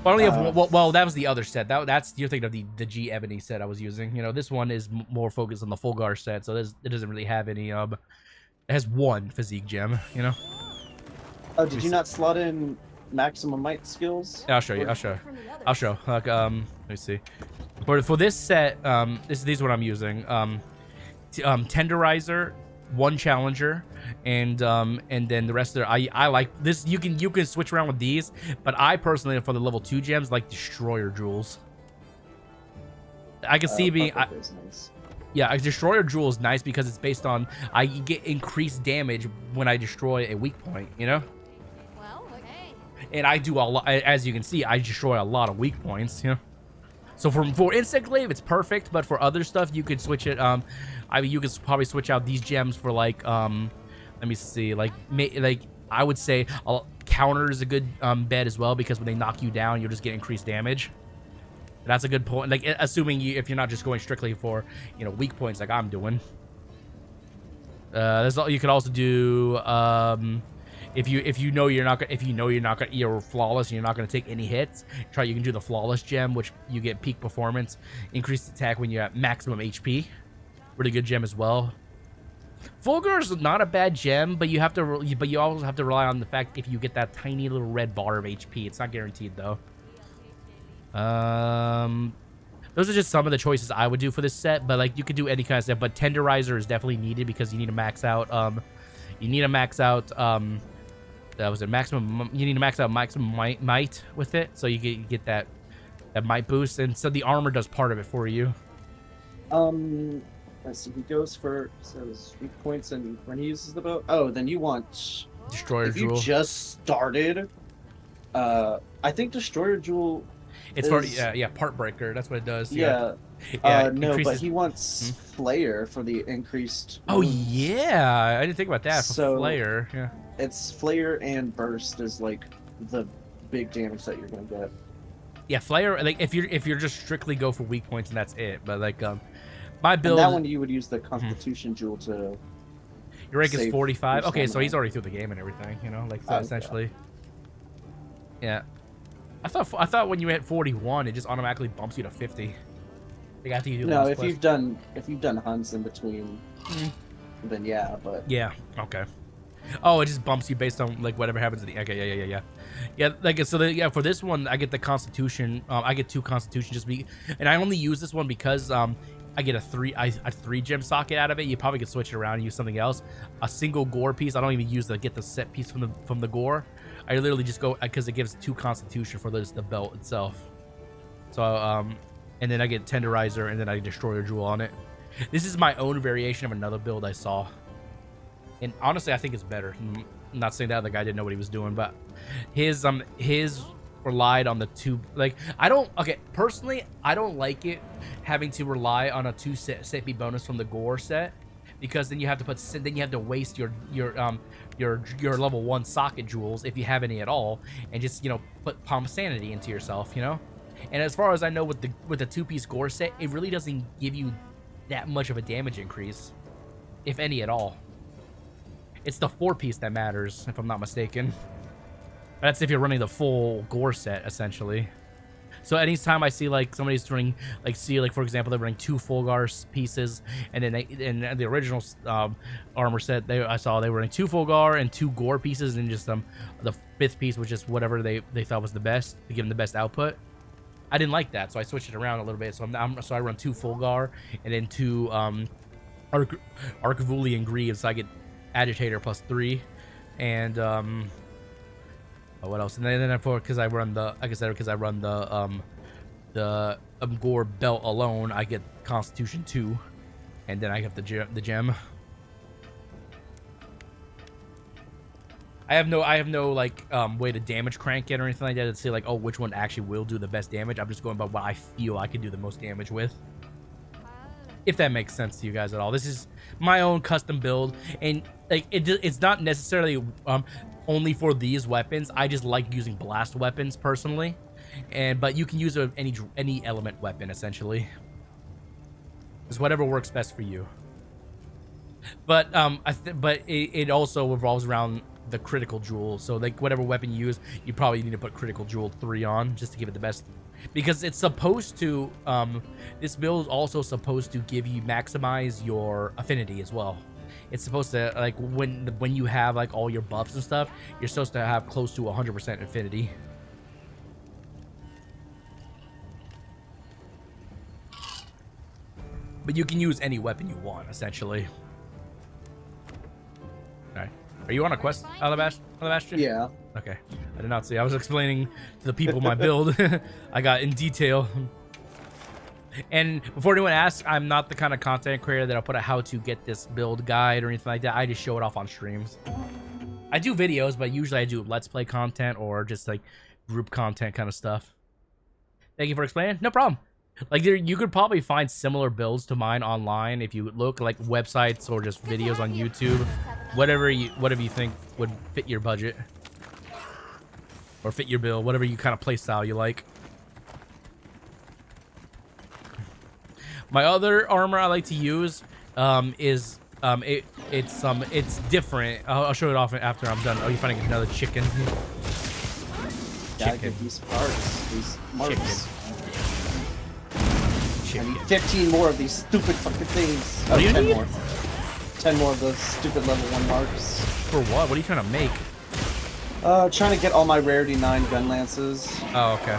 But I only have well, that was the other set. That's you're thinking of the G Ebony set I was using. You know, this one is more focused on the Fulgar set, so it doesn't really have any it has one physique gem, you know. Oh, did you not slot in maximum might skills? Yeah, I'll show you. I'll show. Like, let me see. For this set, these are what I'm using. Tenderizer, one challenger, and then the rest of I like this. You can switch around with these, but I personally, for the level 2 gems, like Destroyer jewels. I can see being. Nice. Yeah, a Destroyer Jewel is nice because it's based on I get increased damage when I destroy a weak point, you know? Well, okay. And I do a lot, as you can see, I destroy a lot of weak points, you know? So for Insect Glaive, it's perfect, but for other stuff, you could switch it, you could probably switch out these gems for like, let me see, like I would say Counter is a good bet as well, because when they knock you down, you'll just get increased damage. That's a good point. Like, assuming if you're not just going strictly for, you know, weak points like I'm doing. You could also do if you know you're not gonna you're flawless and you're not gonna take any hits. You can do the flawless gem, which you get peak performance, increased attack when you're at maximum HP. Really good gem as well. Fulgur is not a bad gem, but you also have to rely on the fact if you get that tiny little red bar of HP. It's not guaranteed though. Those are just some of the choices I would do for this set, but like you could do any kind of set, but Tenderizer is definitely needed because you need to max out that was it, maximum, you need to max out maximum might with it, so you get that might boost, and so the armor does part of it for you. Let's see, he goes for weak points, and when he uses the bow, oh, then you want Destroyer if Jewel. you just started, I think Destroyer Jewel. It's for part breaker. That's what it does. Yeah. No, increases... but he wants Flayer for the increased. Oh wounds. yeah, I didn't think about that. For Flayer, yeah. It's Flayer and Burst is like the big damage that you're gonna get. Yeah, Flayer. Like if you're just strictly go for weak points and that's it. But like my build. And that one you would use the Constitution Jewel to. Your rank is 45. Okay, so he's already through the game and everything. You know, like so essentially. Yeah. I thought when you hit 41, it just automatically bumps you to 50. Like after you do no, if you've done hunts in between, then yeah, but yeah, okay. Oh, it just bumps you based on like whatever happens at the okay, yeah. Like so, for this one, I get the Constitution. I get 2 Constitution and I only use this one because I get a 3 gem socket out of it. You probably could switch it around and use something else. A single gore piece. I don't even use get the set piece from the gore. I literally just go because it gives 2 Constitution for the belt itself. So and then I get Tenderizer and then I Destroyer Jewel on it. This is my own variation of another build I saw, and honestly I think it's better. I'm not saying that the guy didn't know what he was doing, but his relied on the 2. Like personally I don't like it having to rely on a 2 set B bonus from the gore set, because then you have to waste your level 1 socket jewels if you have any at all, and just, you know, put Palm Sanity into yourself, you know. And as far as I know, with the 2-piece gore set, it really doesn't give you that much of a damage increase, if any at all. It's the 4-piece that matters, if I'm not mistaken. That's if you're running the full gore set, essentially. So anytime I see like somebody's running, like for example they're running 2 Fulgar pieces, and then in the original armor set I saw they were running 2 Fulgar and 2 gore pieces, and just the 5th piece was just whatever they thought was the best to give them the best output. I didn't like that, so I switched it around a little bit. So I run 2 Fulgar and then 2 Archvulian Greaves, so I get Agitator +3, and oh, what else? And then because I run the, like I said, because I run the Gore belt alone, I get Constitution 2, and then I have the gem. I have no like way to damage crank it or anything like that to say like, oh, which one actually will do the best damage. I'm just going by what I feel I can do the most damage with. If that makes sense to you guys at all. This is my own custom build, and like it's not necessarily only for these weapons. I just like using blast weapons personally, but you can use any element weapon essentially. It's whatever works best for you. But it also revolves around the critical jewel. So like whatever weapon you use, you probably need to put critical jewel 3 on just to give it the best. Because it's supposed to, this build is also supposed to give you maximize your affinity as well. It's supposed to, like, when you have like all your buffs and stuff, you're supposed to have close to 100% affinity. But you can use any weapon you want, essentially. Alright. Are you on a quest, Alabaster? Yeah. Okay. I did not see. I was explaining to the people my build. I got in detail. And before anyone asks, I'm not the kind of content creator that'll put a how to get this build guide or anything like that. I just show it off on streams. I do videos, but usually I do let's play content or just like group content kind of stuff. Thank you for explaining. No problem. Like you could probably find similar builds to mine online if you look, like websites or just videos on YouTube. Whatever you think would fit your budget or fit your build, whatever you kind of play style you like. My other armor I like to use is it's different. I'll show it off after I'm done. Oh, you're finding another chicken. Gotta get these parts, these marks. I Chicken. need 15 more of these stupid fucking things. What do you 10 need? more. 10 more of those stupid level 1 marks. For what? What are you trying to make? Trying to get all my rarity 9 gun lances. Oh, okay.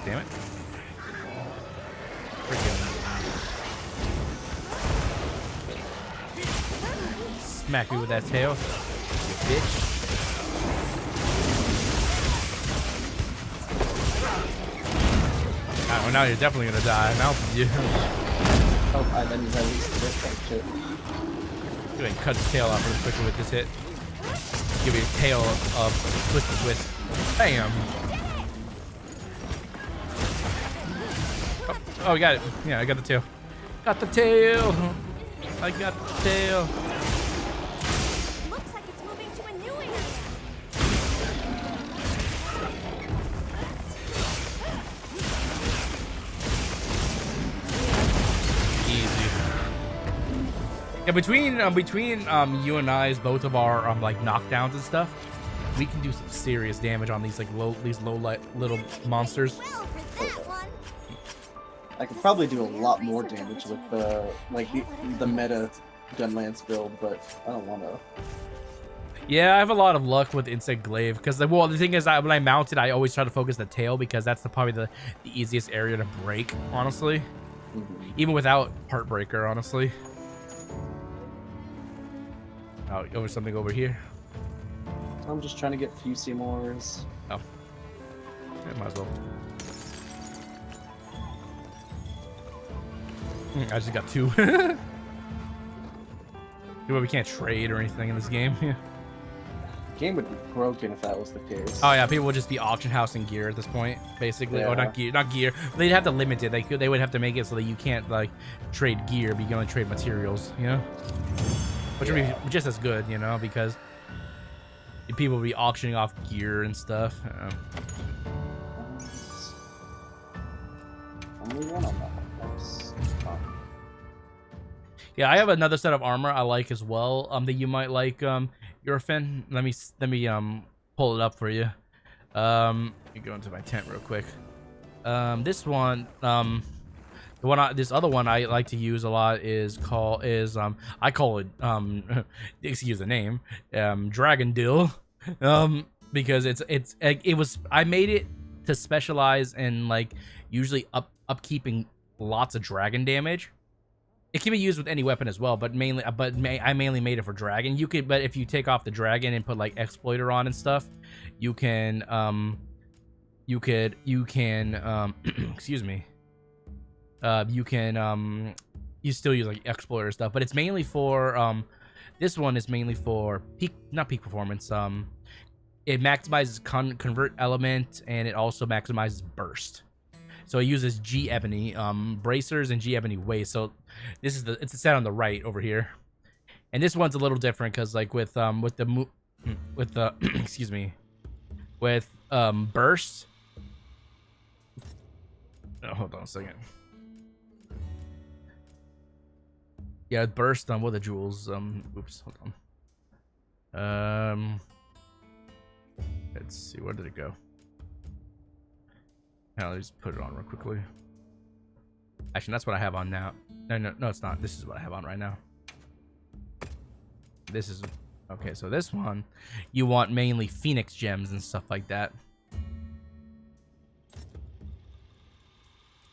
Damn it. Freaking. Smack you with that tail, you bitch. Well, now you're definitely gonna die. Now you. Oh, that means I least hit that shit. Go ahead and cut his tail off really quickly with this hit. Give you a tail of twist. Bam. Oh, we got it. Yeah, I got the tail. Got the tail. I got the tail. Looks like it's moving to a new area. Easy. Yeah, between you and I's both of our like knockdowns and stuff, we can do some serious damage on these like low little monsters. Well, for that one. I could probably do a lot more damage with the the meta gun lance build, but I don't want to. Yeah, I have a lot of luck with Insect Glaive because, well, the thing is, when I mount it, I always try to focus the tail because that's probably the easiest area to break, honestly. Even without Heartbreaker, honestly. Oh, over something over here. I'm just trying to get few Seymours. Oh, yeah, might as well. I just got 2. Well, we can't trade or anything in this game. The game would be broken if that was the case. Oh yeah, people would just be auction house and gear at this point, basically. Yeah. Or not gear. They'd have to limit it. They would have to make it so that you can't like trade gear, but you can only trade materials. You know, which would be just as good, you know, because people would be auctioning off gear and stuff. Only one on that one. That's fine. Yeah, I have another set of armor I like as well. That you might like, Eurofin. Let me pull it up for you. Let me go into my tent real quick. This one, This other one I like to use a lot is I call it excuse the name, Dragon Dill, because I made it to specialize in like usually upkeeping lots of dragon damage. It can be used with any weapon as well, but I mainly made it for dragon. But if you take off the dragon and put like exploiter on and stuff, you can excuse me. You still use like exploiter stuff, but it's mainly for this one is mainly for not peak performance. It maximizes convert element, and it also maximizes burst. So it uses G Ebony bracers and G Ebony waste. So it's the set on the right over here, and this one's a little different because like with the excuse me, with burst. Oh, hold on a second. Yeah, burst on what the jewels. Oops, hold on. Let's see, where did it go? Now let me just put it on real quickly. Actually, that's what I have on now. No, it's not. This is what I have on right now. This is okay. So this one, you want mainly Phoenix gems and stuff like that,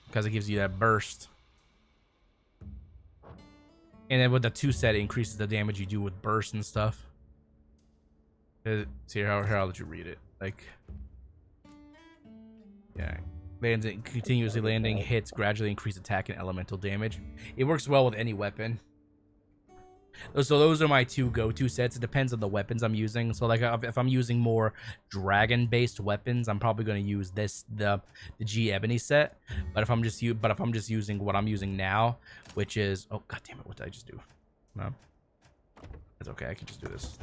because it gives you that burst. And then with the 2 set, it increases the damage you do with burst and stuff. See here, I'll let you read it. Like, yeah, continuously landing hits gradually increase attack and elemental damage. It works well with any weapon. So those are my 2 go-to sets. It depends on the weapons I'm using. So like if I'm using more dragon-based weapons, I'm probably going to use the G Ebony set. But if I'm just using what I'm using now, which is, oh god damn it, what did I just do? No, it's okay. I can just do this.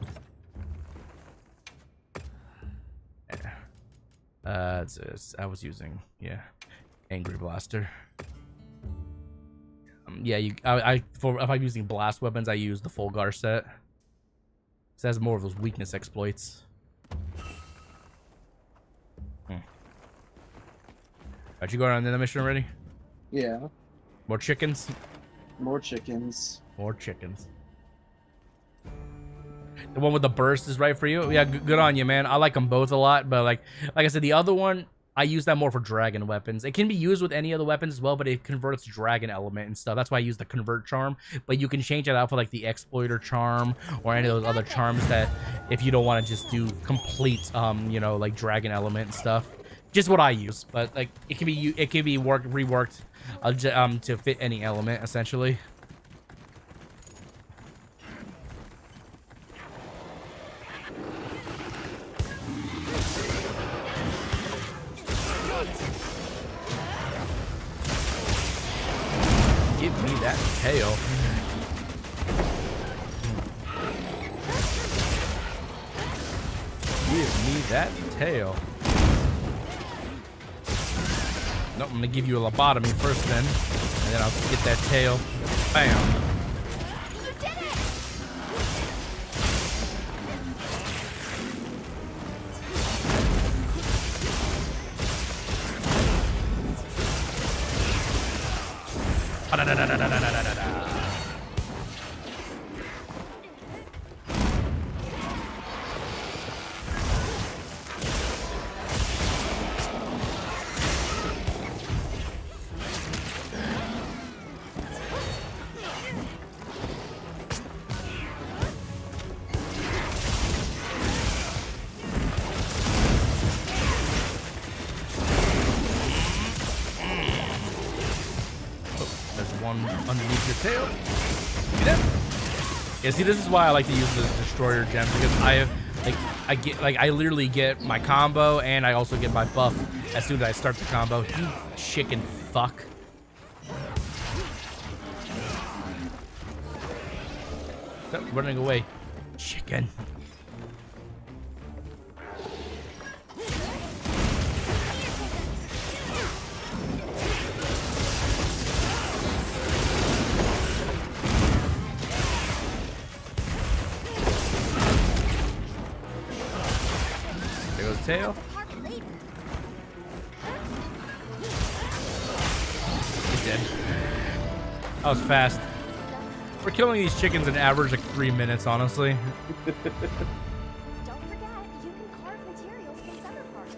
I was using Angry Blaster. Yeah, if I'm using blast weapons, I use the Fulgar set. It has more of those weakness exploits. Alright, you going on the mission already? Yeah. More chickens? More chickens. More chickens. The one with the burst is right for you? Yeah, good on you, man. I like them both a lot, but like I said, the other one, I use that more for dragon weapons. It can be used with any other weapons as well, but it converts dragon element and stuff. That's why I use the convert charm. But you can change it out for like the exploiter charm or any of those other charms that if you don't want to just do complete, you know, like dragon element and stuff. Just what I use, but like it can be reworked to fit any element essentially. Give me that tail. Give me that tail. Nope, I'm gonna give you a lobotomy first then, and then I'll get that tail. Bam. You did it! One underneath your tail. See that? Yeah, see, this is why I like to use the destroyer gem, because I literally get my combo and I also get my buff as soon as I start the combo. You chicken fuck. Stop running away, chicken. Part Tail. later. It's dead. That was fast. We're killing these chickens an average like 3 minutes, honestly. Don't forget, you can carve materials from sucker parts.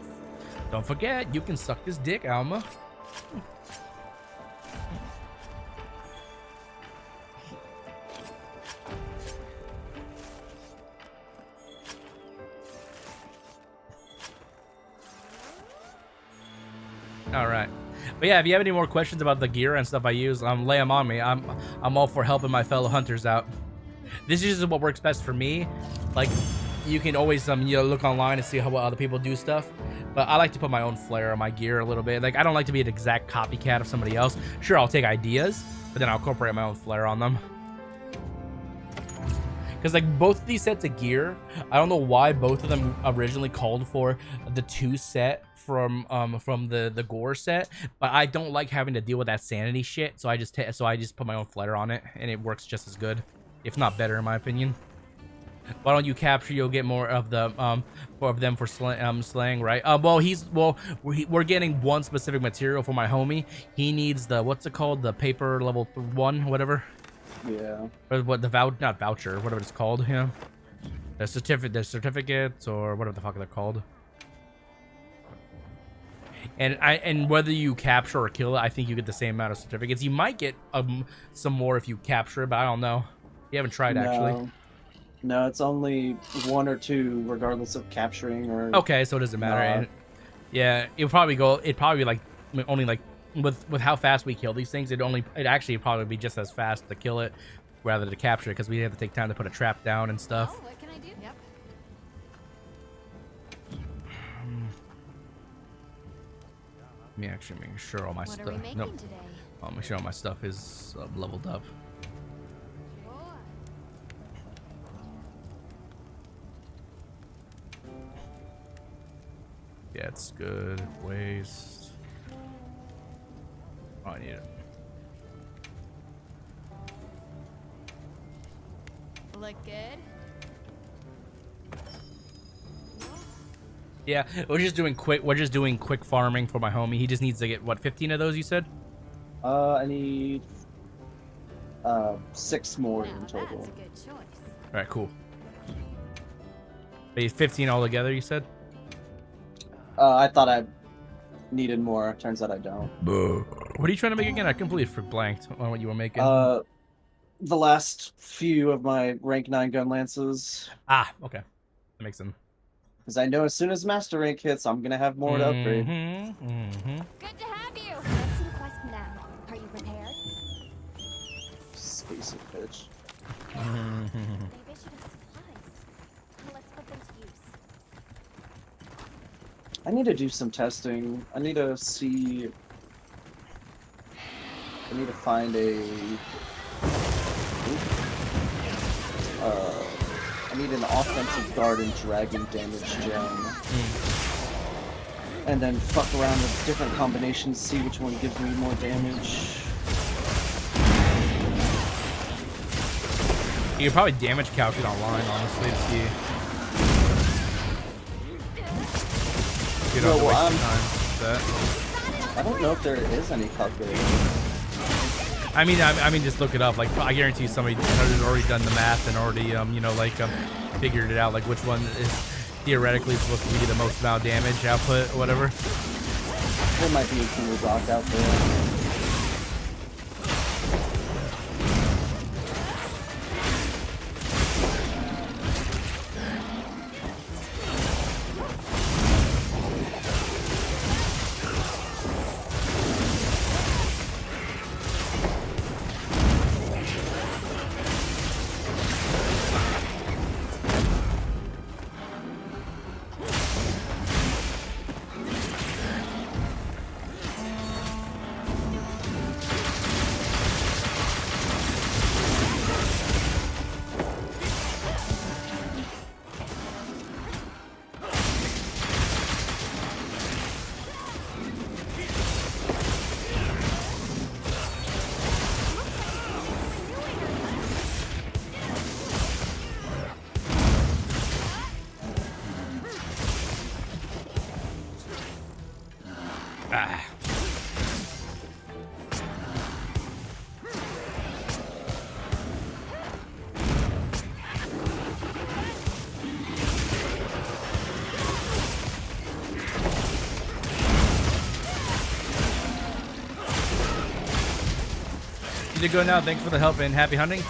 Don't forget, you can suck his dick, Alma. All right. But yeah, if you have any more questions about the gear and stuff I use, lay them on me. I'm all for helping my fellow hunters out. This is just what works best for me. Like, you can always look online and see how other people do stuff. But I like to put my own flair on my gear a little bit. Like, I don't like to be an exact copycat of somebody else. Sure, I'll take ideas, but then I'll incorporate my own flair on them. Because like both of these sets of gear, I don't know why both of them originally called for the 2 set from the gore set, but I don't like having to deal with that sanity shit. So I just put my own flair on it, and it works just as good, if not better, in my opinion. Why don't you capture? You'll get more of the them for slaying, right? We're getting one specific material for my homie. He needs the what's it called? The paper level 1, whatever. Yeah. Or what the not voucher, whatever it's called, yeah. The certificates or whatever the fuck they're called. And whether you capture or kill it, I think you get the same amount of certificates. You might get some more if you capture it, but I don't know. You haven't tried actually. No, it's only 1 or 2, regardless of capturing or. Okay, so it doesn't matter. And yeah, it'd probably be like only like. With how fast we kill these things, it'd actually probably be just as fast to kill it rather than to capture it, because we have to take time to put a trap down and stuff. Oh, what can I do? Yep. Let me actually make sure all my What stuff. are we making No, today? I'll make sure all my stuff is leveled up. Boy. Yeah, it's good. Waste. Oh, I need it. Look good. Yeah, we're just doing quick farming for my homie. He just needs to get what, 15 of those, you said? I need 6 more Now in that's total. a good choice. All right, cool. 15 altogether, you said? I thought I needed more. Turns out I don't. What are you trying to make again? I completely blanked on what you were making. The last few of my rank 9 gun lances. Ah, okay. That makes sense. Because I know as soon as master rank hits, I'm gonna have more to upgrade. Good to have you. What's the quest now? Are you prepared? Spacey bitch. Maybe I should have supplies. Let's put them to use. I need to do some testing. I need to see. I need to find a. I need an offensive guard and dragon damage gem. And then fuck around with different combinations, see which one gives me more damage. You can probably damage calculate online, honestly, to see. You don't have to waste your time with that. I don't know if there is any calculator. I mean, just look it up. Like, I guarantee you somebody has already done the math and already, figured it out. Like, which one is theoretically supposed to give you the most amount of damage output, or whatever. There might be a cool rock out there. you to go now. Thanks for the help and happy hunting.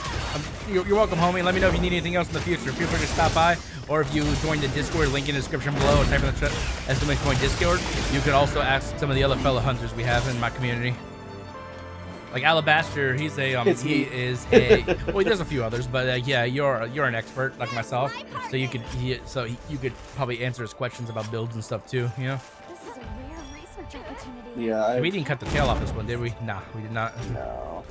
You're welcome, homie. Let me know if you need anything else in the future. Feel free to stop by, or if you join the Discord, link in the description below, or type in the chat !point Discord. You could also ask some of the other fellow hunters we have in my community. Like Alabaster, he's a well, there's a few others, but yeah, you're an expert like myself, so you could probably answer his questions about builds and stuff too, you know. This is a rare research opportunity. Yeah. We didn't cut the tail off this one, did we? Nah, we did not. No.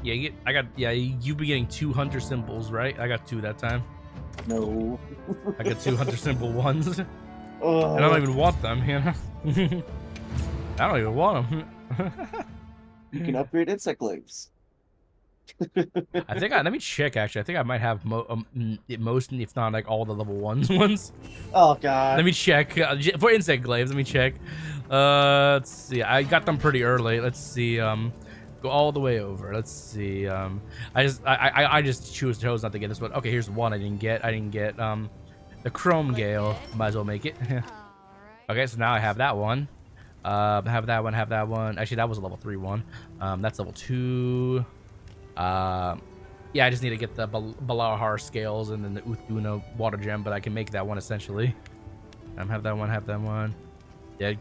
Yeah, you've been getting 2 hunter symbols, right? I got 2 that time. No. I got 2 hunter symbol ones. Oh. And I don't even want them, you know? I don't even want them. You can upgrade insect glaives. let me check actually. I think I might have most, if not like all the level 1s ones. Oh god. Let me check. For insect glaives, let me check. Let's see. I got them pretty early. Let's see. Go all the way over. Let's see. I just chose not to get this one. Okay, here's one I didn't get. The Chrome Gale. Might as well make it. Okay, so now I have that one. Have that one. Actually, that was a level 3 one. That's level 2. Yeah, I just need to get the Balahar scales and then the Uthuna water gem, but I can make that one essentially. Have that one. Yeah,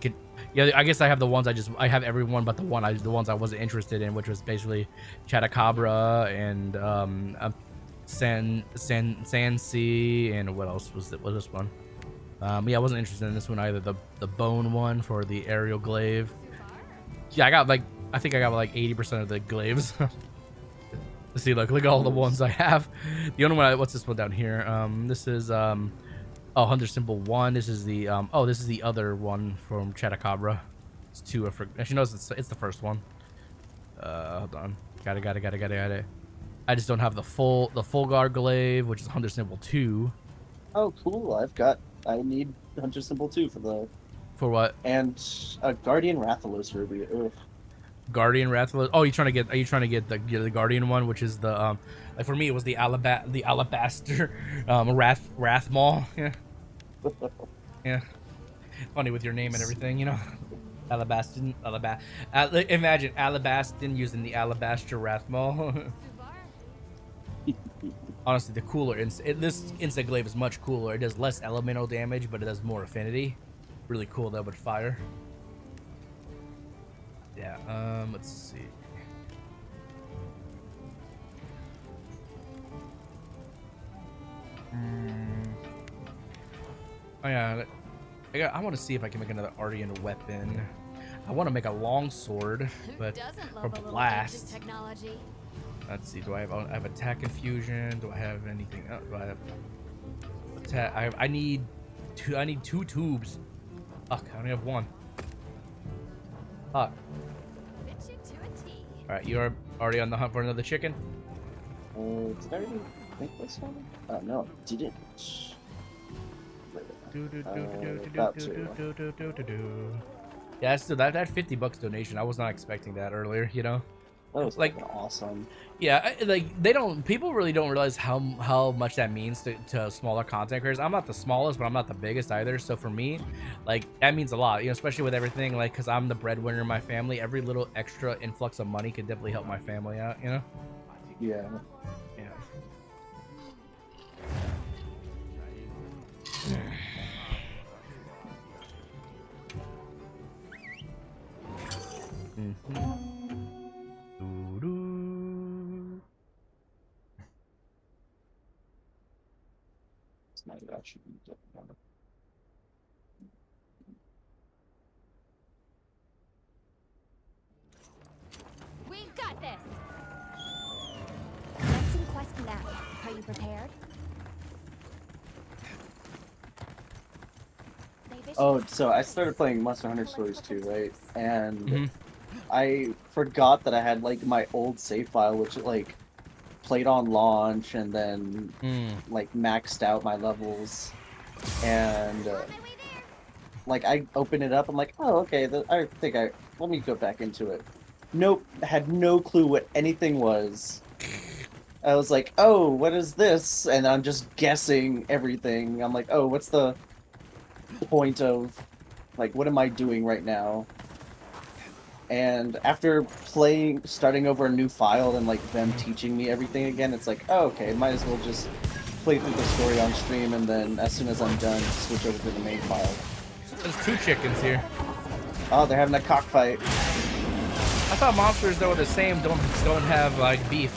I guess I have the ones I have everyone but the ones I wasn't interested in, which was basically Chatacabra and Sansi, and what else was this one? Yeah, I wasn't interested in this one either. The bone one for the aerial glaive. Yeah, I think I got like 80% of the glaives. Let's see, look at all the ones I have. The only one, what's this one down here? This is Hunter Symbol 1. This is the this is the other one from Chatacabra. It's 2. Actually, no, it's the first one. Hold on. Got it. I just don't have the full guard glaive, which is Hunter Symbol 2. Oh, cool. I need Hunter Symbol 2 for what? And a Guardian Rathalos ruby. Ugh. Guardian Rathalos. Oh, are you trying to get the Guardian one, which is the like for me it was the Alabaster Wrath Maul. Yeah. Yeah. Funny with your name and everything, you know. Imagine Alabastin using the Alabaster Wrath Maul. Honestly, the cooler this insect glaive is much cooler. It does less elemental damage, but it does more affinity. Really cool though, with fire. Yeah. Let's see. Oh yeah. I want to see if I can make another Ardian weapon. I want to make a long sword, but for blast. Technology? Let's see. Do I have attack infusion? Do I have anything? Do I have attack? I need 2 tubes. Fuck, I only have 1. Fuck. All right, you're already on the hunt for another chicken. Did I already make this one? No, I didn't. Yeah, still that $50 donation. I was not expecting that earlier. You know. That was like awesome. Yeah, people really don't realize how much that means to smaller content creators. I'm not the smallest, but I'm not the biggest either. So for me, like that means a lot, you know, especially with everything, like because I'm the breadwinner in my family. Every little extra influx of money could definitely help my family out, you know. Yeah. That should be different. We've got this. Let's in quest now. Are you prepared? Oh, so I started playing Monster Hunter Stories 2, right? And I forgot that I had like my old save file, which like played on launch and then like maxed out my levels, and like I opened it up. I'm like, oh, okay. Let me go back into it. Nope, had no clue what anything was. I was like, oh, what is this? And I'm just guessing everything. I'm like, oh, what's the point of, like, what am I doing right now? And after starting over a new file and, like, them teaching me everything again, it's like, oh, okay, might as well just play through the story on stream, and then as soon as I'm done, switch over to the main file. There's 2 chickens here. Oh, they're having a cockfight. I thought monsters that were the same don't have like beef.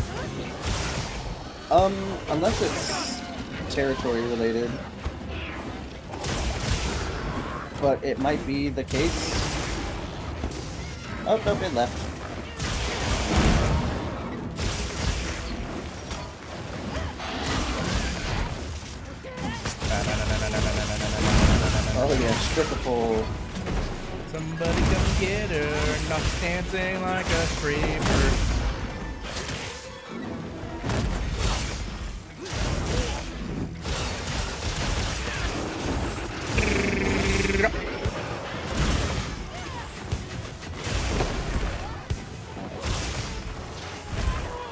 Unless it's territory related. But it might be the case. Oh, nope, it left. Oh yeah, stripper pole. Somebody come get her. Not dancing like a stripper.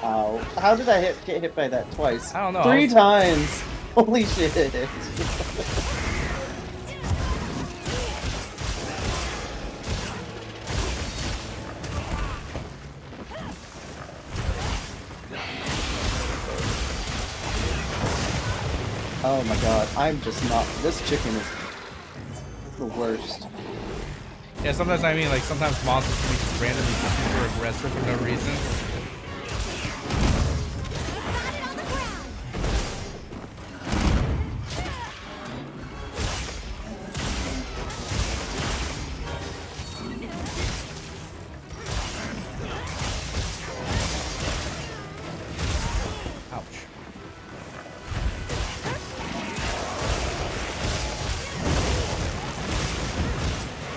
Ow. How did I get hit by that twice? I don't know. 3 times! Holy shit! Oh my god, I'm just not. This chicken is the worst. Yeah, sometimes I mean, like, sometimes monsters can be just randomly super aggressive for no reason.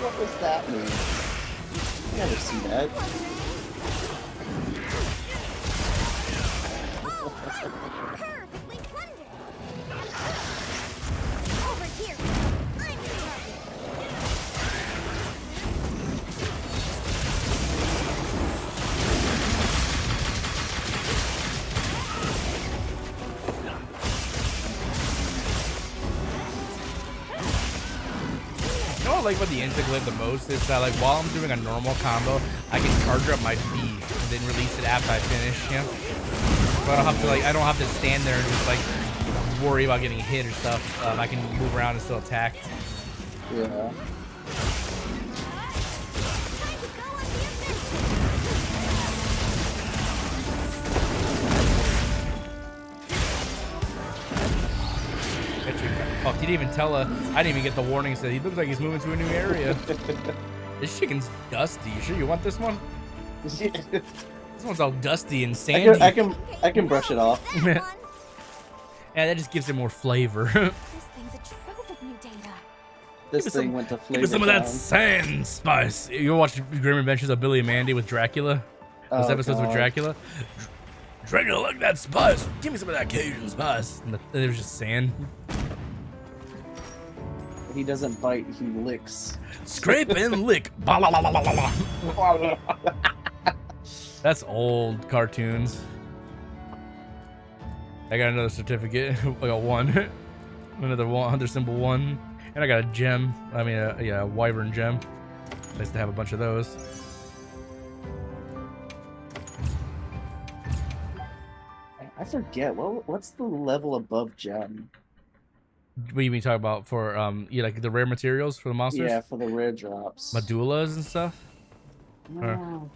What was that move? You never see that. Perfectly plundered. Over here. I'm in charge. You know what I like about the Insta-Glaive the most is that, like, while I'm doing a normal combo, I can charge up my B and then release it after I finish, you know? So I don't have to, like, I don't have to stand there and just, like, worry about getting hit or stuff. I can move around and still attack. Yeah. Time to go on the offensive. Oh, he didn't even tell I didn't even get the warning. Said he looks like he's moving to a new area. This chicken's dusty. You sure you want this one? This one's all dusty and sandy. I can brush it off. Yeah, that just gives it more flavor. This thing's a trove of new data. This thing went to Give flavor me some of that town. sand spice. You watch Grim Adventures of Billy and Mandy with Dracula? Those Oh, episodes with God. Dracula? Dracula, look at that spice. Give me some of that Cajun spice. And it was just sand. He doesn't bite, he licks. Scrape and lick. Ba la la la la la la. That's old cartoons. I got another certificate. I got 1. Another 100 symbol 1. And I got a gem. I mean, a wyvern gem. Nice to have a bunch of those. I forget what's the level above gem? What do you mean talk about for yeah, like the rare materials for the monsters? Yeah, for the rare drops. Medullas and stuff? No.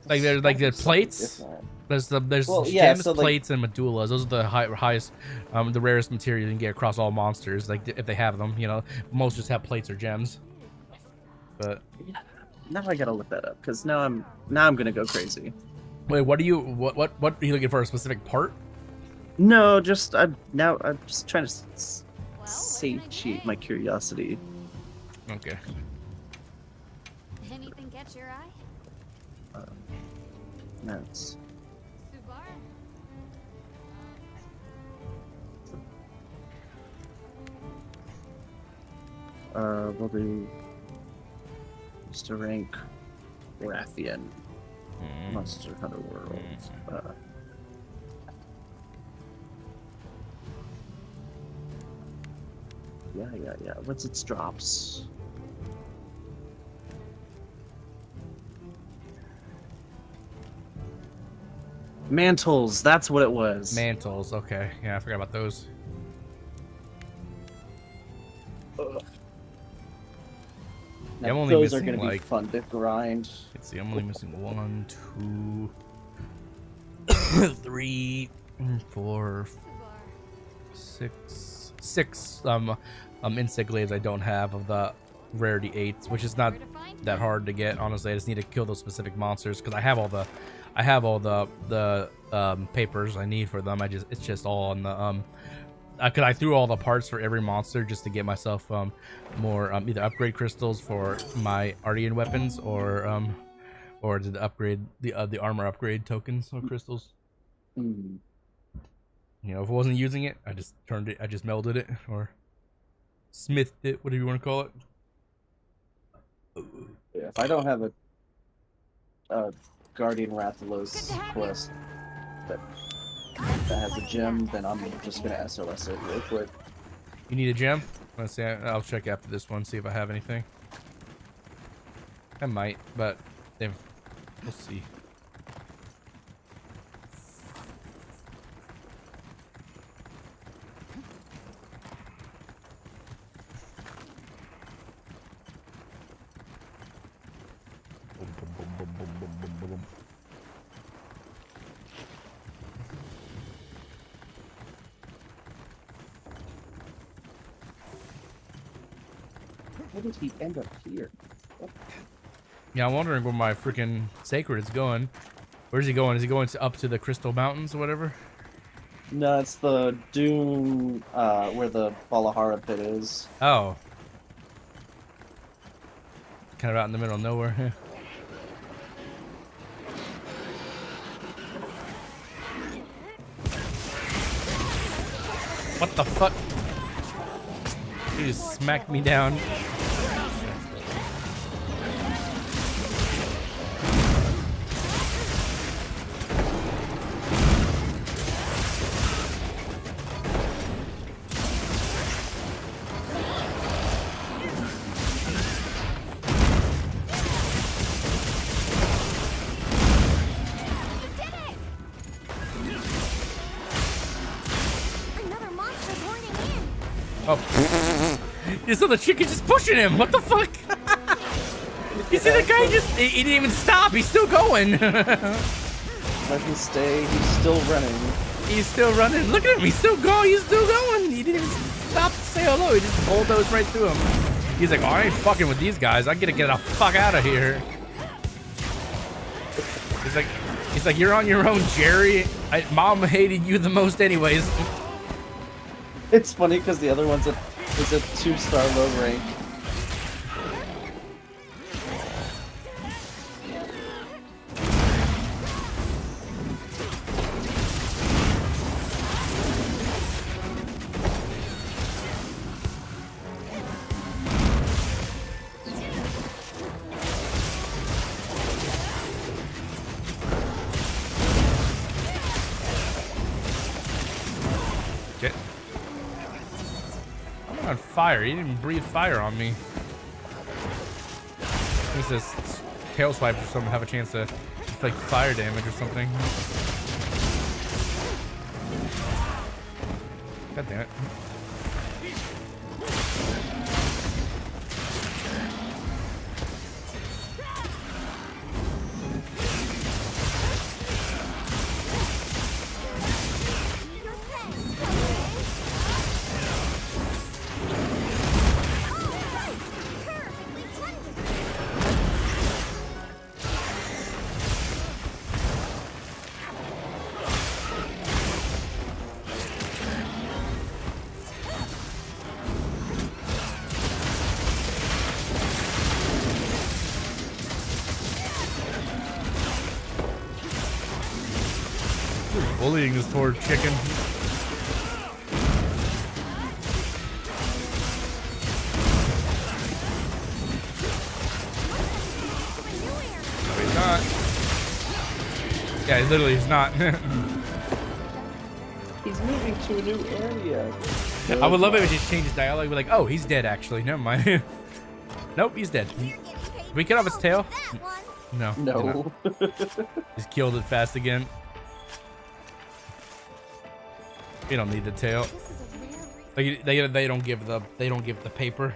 Like there's like the plates. Different. There's Well, yeah, gems, so, like- plates, and medullas. Those are the highest, the rarest material you can get across all monsters. Like if they have them, you know, most just have plates or gems. But Now I gotta look that up because now I'm gonna go crazy. wait, what are you you looking for? A specific part? No, just I'm just trying to satiate my curiosity. Okay. Anything catch your eye? That's we'll do Mr. Rank Rathian Monster Hunter World. Yeah. What's its drops? Mantles, that's what it was. Mantles, okay. Yeah, I forgot about those. Ugh. Yeah, Now, I'm only those are missing, gonna be like- fun to grind. Let's see, I'm only missing 1, 2, 3, 4, 6 insect glaives I don't have of the rarity 8s, which is not that hard to get. Honestly, I just need to kill those specific monsters because I have all the papers I need for them. It's just all on the because I threw all the parts for every monster just to get myself more either upgrade crystals for my Ardian weapons or to upgrade the armor upgrade tokens or crystals. Hmm. You know, if I wasn't using it, I just melded it or smithed it, whatever you want to call it. Yeah, if I don't have a Guardian Rathalos quest that has a gem, then I'm just gonna SOS it real quick. You need a gem? Let's see. I'll check after this one, see if I have anything. I might, but we'll see. How did he end up here? Yeah, I'm wondering where my freaking sacred is going. Where's he going? Is he going up to the Crystal Mountains or whatever? No, it's the dune where the Balahara pit is. Oh. Kind of out in the middle of nowhere. Yeah. What the fuck? He just smacked me down. Another monster boarding in. Oh. You saw the chicken just pushing him. What the fuck? You see the guy he didn't even stop. He's still going. Let him stay. He's still running. He's still running. Look at him. He's still going. He's still going. He didn't even stop to say hello. He just bulldozed right through him. He's like, oh, I ain't fucking with these guys. I gotta get the fuck out of here. He's like, you're on your own, Jerry. Mom hated you the most anyways. It's funny because the other one's is a 2-star low rank. Get. I'm on fire. He didn't even breathe fire on me. Who's this? Tail swipe or something have a chance to inflict fire damage or something. God damn it. Bullying this poor chicken. No, he's not. Yeah, literally, he's not. He's moving to a new area. I would love it if it just changes dialogue. Be like, oh, he's dead. Actually, never mind. Nope, he's dead. We cut off his tail. No. No. Just killed it fast again. We don't need the tail. Like they don't give the paper.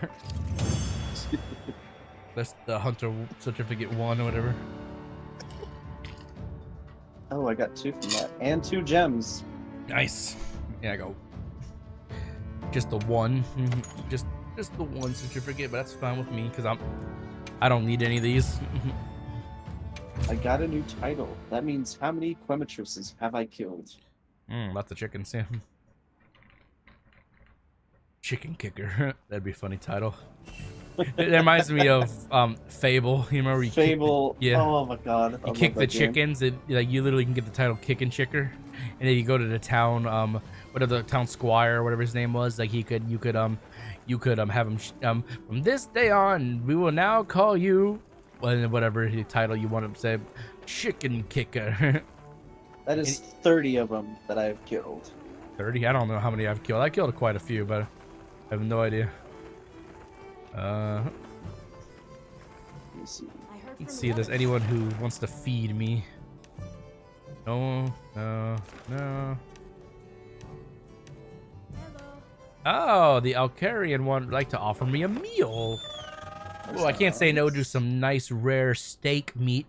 That's the hunter certificate 1 or whatever. Oh, I got 2 from that, and 2 gems. Nice. Yeah, I go. Just the 1. Just the 1 certificate, but that's fine with me because I don't need any of these. I got a new title. That means how many Quematruses have I killed? Lots of chickens, yeah. Chicken kicker. That'd be a funny title. It reminds me of Fable. You remember? Fable. Yeah. Oh my god. You kick the chickens. Like you literally can get the title Kickin' Chicker, and then you go to the town, whatever the town squire or whatever his name was. Like you could have him from this day on, we will now call you, whatever the title you want him to say, Chicken Kicker. That is 30 of them that I've killed. 30? I don't know how many I've killed. I killed quite a few, but I have no idea. Let me see. Let's see if there's anyone who wants to feed me. No. Oh, the Alcarian one would like to offer me a meal. Oh, I can't say no to some nice rare steak meat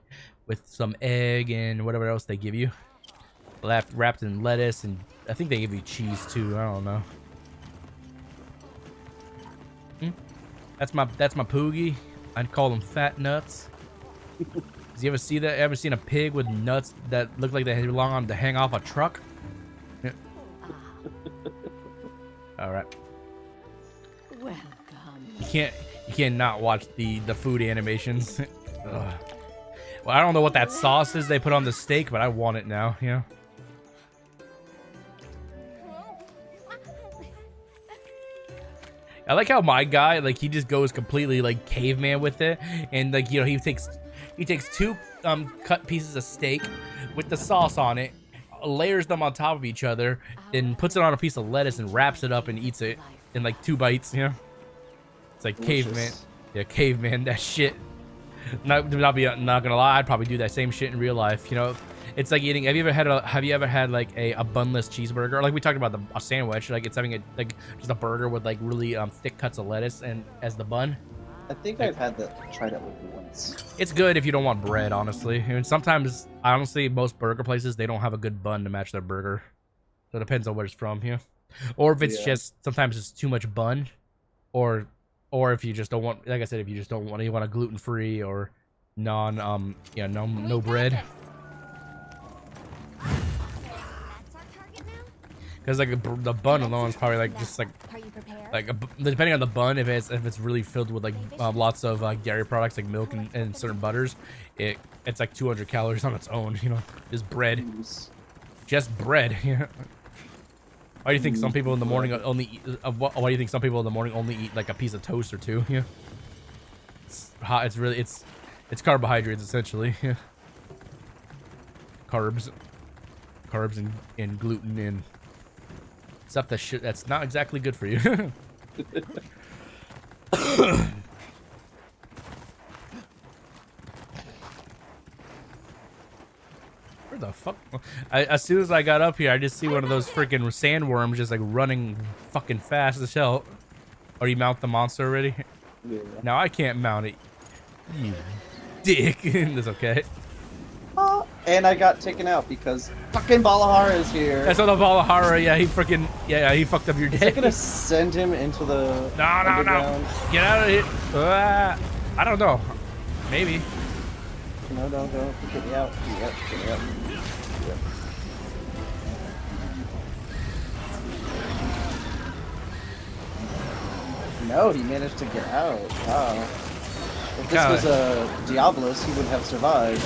with some egg and whatever else they give you. Wrapped in lettuce, and I think they give you cheese too. I don't know. That's my Poogie. I'd call them fat nuts. Did you ever see that? Ever seen a pig with nuts that look like they belong on to hang off a truck? All right. Welcome. You can't not watch the food animations. Well, I don't know what that sauce is they put on the steak, but I want it now. Yeah. I like how my guy, like, he just goes completely like caveman with it, and like, you know, he takes 2 cut pieces of steak with the sauce on it, layers them on top of each other, then puts it on a piece of lettuce and wraps it up and eats it in like 2 bites. You know, it's like Delicious. caveman. Yeah, caveman. That shit. Not gonna lie, I'd probably do that same shit in real life. You know, it's like eating. Have you ever had like a bunless cheeseburger? Like we talked about a sandwich. Like it's having just a burger with like really thick cuts of lettuce and as the bun. I think I've had that. Tried that with once. It's good if you don't want bread, honestly. And sometimes, honestly, most burger places they don't have a good bun to match their burger. So it depends on where it's from, yeah. Or if it's just sometimes it's too much bun, or if you just don't want, like I said, if you just don't want, you want a gluten-free or no bread. That's our target now? Because like the bun alone is probably like just like Are you prepared? depending on the bun, if it's really filled with like lots of dairy products like milk and certain butters, it's like 200 calories on its own. You know, just bread, just bread. Yeah. Why do you think some people in the morning only eat? Why do you think some people in the morning only eat like a piece of toast or 2? Yeah. It's hot. It's really it's carbohydrates essentially. Yeah. Carbs and gluten and stuff that's not exactly good for you. Where the fuck? As soon as I got up here, I just see one of those freaking sandworms just like running fucking fast as hell. Oh, you mount the monster already? Yeah. Now I can't mount it. You dick. That's okay. And I got taken out because fucking Balahara is here. That's on the Valhalla. Yeah, he fucked up your day. Is it gonna send him into the underground? Get out of here. I don't know. Maybe. No, get me out. Get me out. Yep. No, he managed to get out. Wow. If this was a Diablos, he would have survived.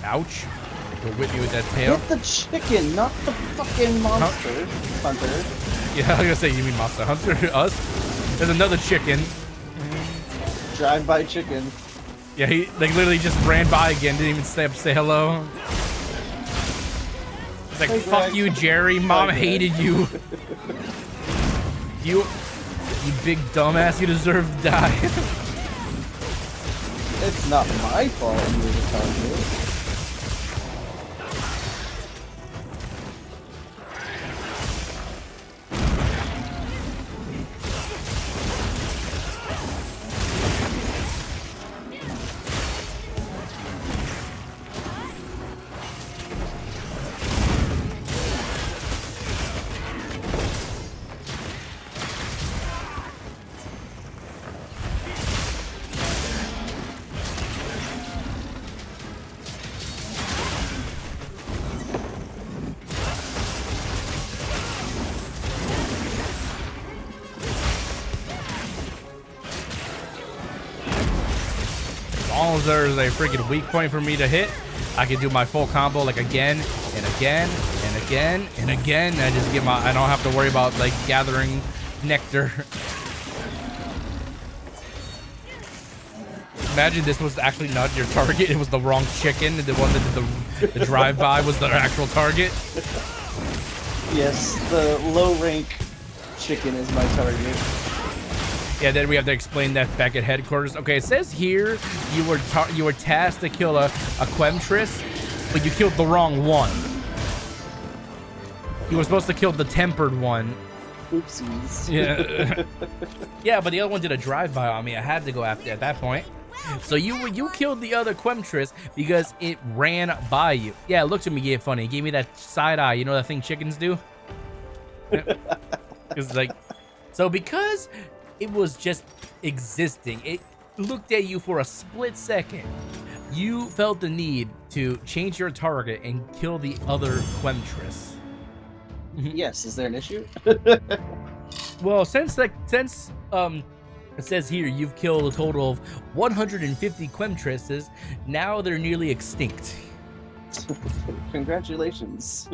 Ouch. Go whip me with that tail. Hit the chicken, not the fucking monster hunter. Yeah, I was gonna say, you mean Monster Hunter? Us? There's another chicken. Drive-by chicken. Yeah, he like literally just ran by again, didn't even stay up to say hello. It's like, Hey, fuck Greg. you, Jerry. Mom Hi, Greg. hated you. You big dumbass. You deserve to die. It's not my fault you were the target. As long as there's a freaking weak point for me to hit, I can do my full combo like again and again and again and again. I just get my. I don't have to worry about like gathering nectar. Imagine this was actually not your target. It was the wrong chicken. The one that did the drive-by was the actual target. Yes, the low rank chicken is my target. Yeah, then we have to explain that back at headquarters. Okay, it says here you were tasked to kill a Quemtris, but you killed the wrong one. You were supposed to kill the tempered one. Oopsies. Yeah. Yeah, but the other one did a drive-by on me. I had to go after it at that point. So you killed the other Quemtris because it ran by you. Yeah, it looked at me, gave funny. It gave me that side eye. You know that thing chickens do? It's like, so because it was just existing, it looked at you for a split second. You felt the need to change your target and kill the other Quemtris. Yes, is there an issue? Well, since it says here you've killed a total of 150 Quemtrises, now they're nearly extinct. Congratulations.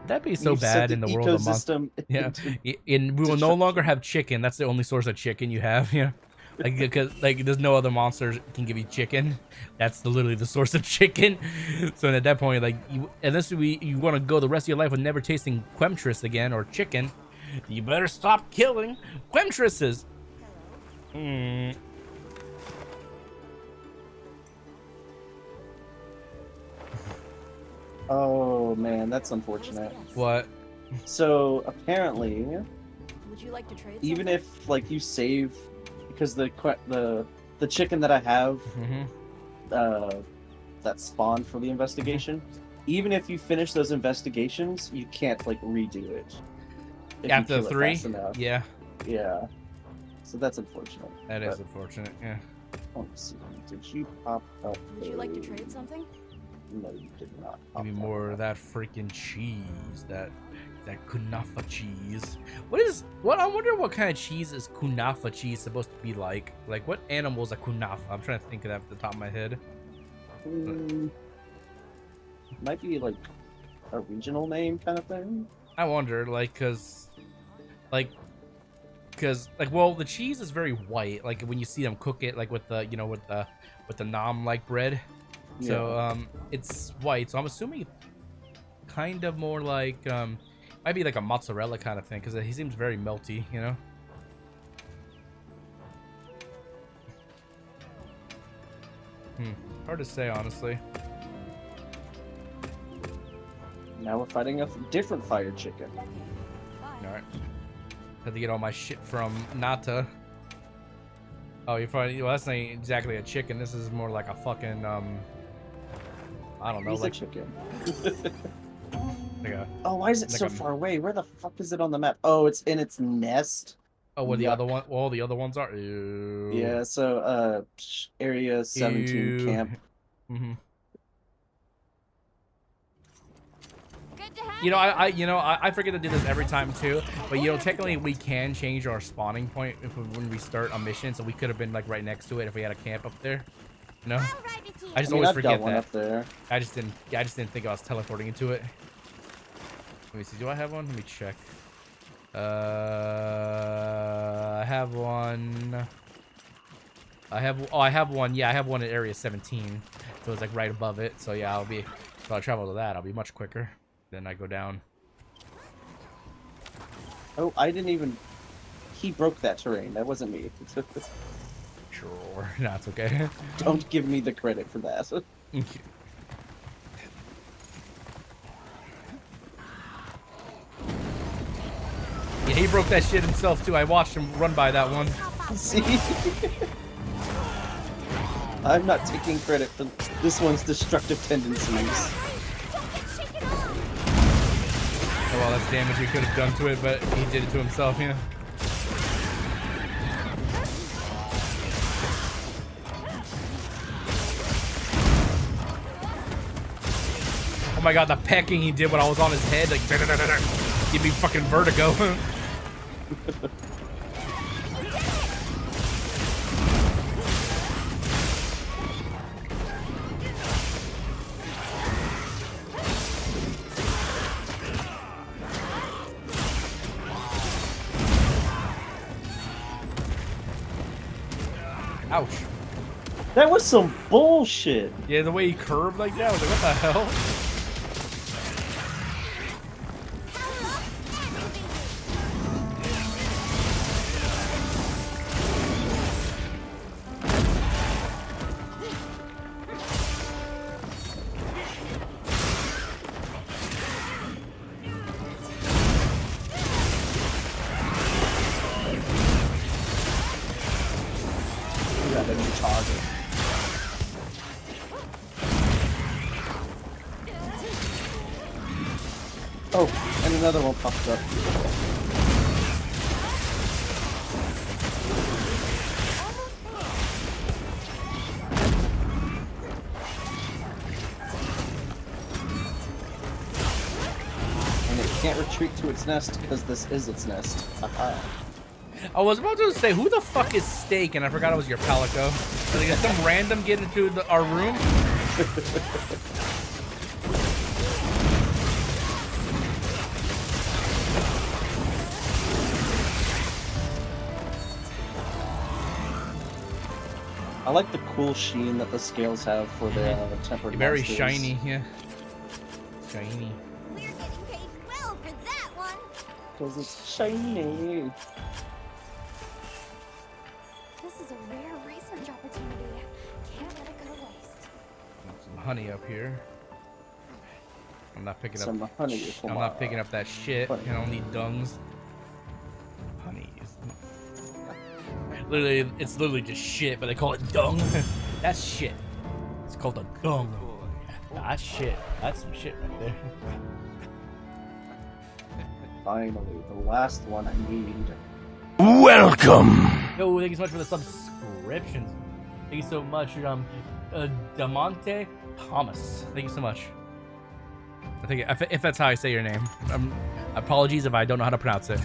That'd be so You've bad sent in the an world of ecosystem Yeah, into- and we will no longer have chicken. That's the only source of chicken you have. Yeah, like because like there's no other monsters can give you chicken. That's literally the source of chicken. So at that point, like unless you want to go the rest of your life with never tasting Quemtris again or chicken, you better stop killing Quemtrises. Oh man, that's unfortunate. What? So apparently, Would you like to trade even something? if like you save, because the chicken that I have that spawned for the investigation, even if you finish those investigations, you can't like redo it. If you After kill it 3? fast enough. Yeah, Yeah. So that's unfortunate. that is But, unfortunate. Yeah. let's see. Did you pop up? Would you like to a- trade something? No, you did not. Give me pop more up. of that freaking cheese. That kunafa cheese. I wonder what kind of cheese is kunafa cheese supposed to be like? Like what animal is a kunafa? I'm trying to think of that off the top of my head. Might be like a regional name kind of thing. I wonder, well, the cheese is very white. Like when you see them cook it, like with the, with the naan like bread. So it's white. So I'm assuming kind of more like might be like a mozzarella kind of thing because he seems very melty, you know. Hard to say, honestly. Now we're fighting a different fire chicken. All right. Had to get all my shit from Nata. Oh, you're finding, well, that's not exactly a chicken. This is more like a fucking I don't know, He's like a chicken. a, Oh, why is it like so a- far away? Where the fuck is it on the map? Oh, it's in its nest. oh, what the Yuck. other one? Well, the other ones are. Ew. Yeah, so area 17 Ew. camp. Mm-hmm. Good to have You know, I forget to do this every time too. But technically we can change our spawning point when we start a mission. So we could have been like right next to it if we had a camp up there. You know, I'll ride with you. I just I mean, always I've forget got one that. up there. I just didn't think I was teleporting into it. Let me see. Do I have one? Let me check. I have one. I have one. Yeah, I have one at area 17. So it's like right above it. So yeah, So I travel to that. I'll be much quicker. Then I go down. Oh, I didn't even... He broke that terrain. That wasn't me. Sure. No, it's okay. Don't give me the credit for that. Yeah, he broke that shit himself too. I watched him run by that one. See? I'm not taking credit for this one's destructive tendencies. Oh, well, that's damage he could have done to it, but he did it to himself, you know? Oh my god, the pecking he did when I was on his head, like, give me fucking vertigo. Ouch. That was some bullshit. Yeah, the way he curved like that, I was like, what the hell? Got a new target. Oh, and another one popped up. And it can't retreat to its nest because this is its nest. Haha. I was about to say, who the fuck is Steak? And I forgot it was your Palico. So they got some random get into our room. I like the cool sheen that the scales have for the tempered Very monsters. shiny, yeah. Shiny. We're getting paid well for that one. Because it's shiny. This is a rare research opportunity. Can't let it go to waste. Some honey up here. I'm not picking Some up. honey for I'm my- not picking up that shit. honey. I don't need dungs. Honey is literally, it's literally just shit, but they call it dung. That's shit. It's called a dung. That's shit. That's some shit right there. Finally, the last one I need. Welcome. Yo, thank you so much for the subscriptions. Thank you so much, Damonte Thomas. Thank you so much. I think if that's how I say your name, apologies if I don't know how to pronounce it.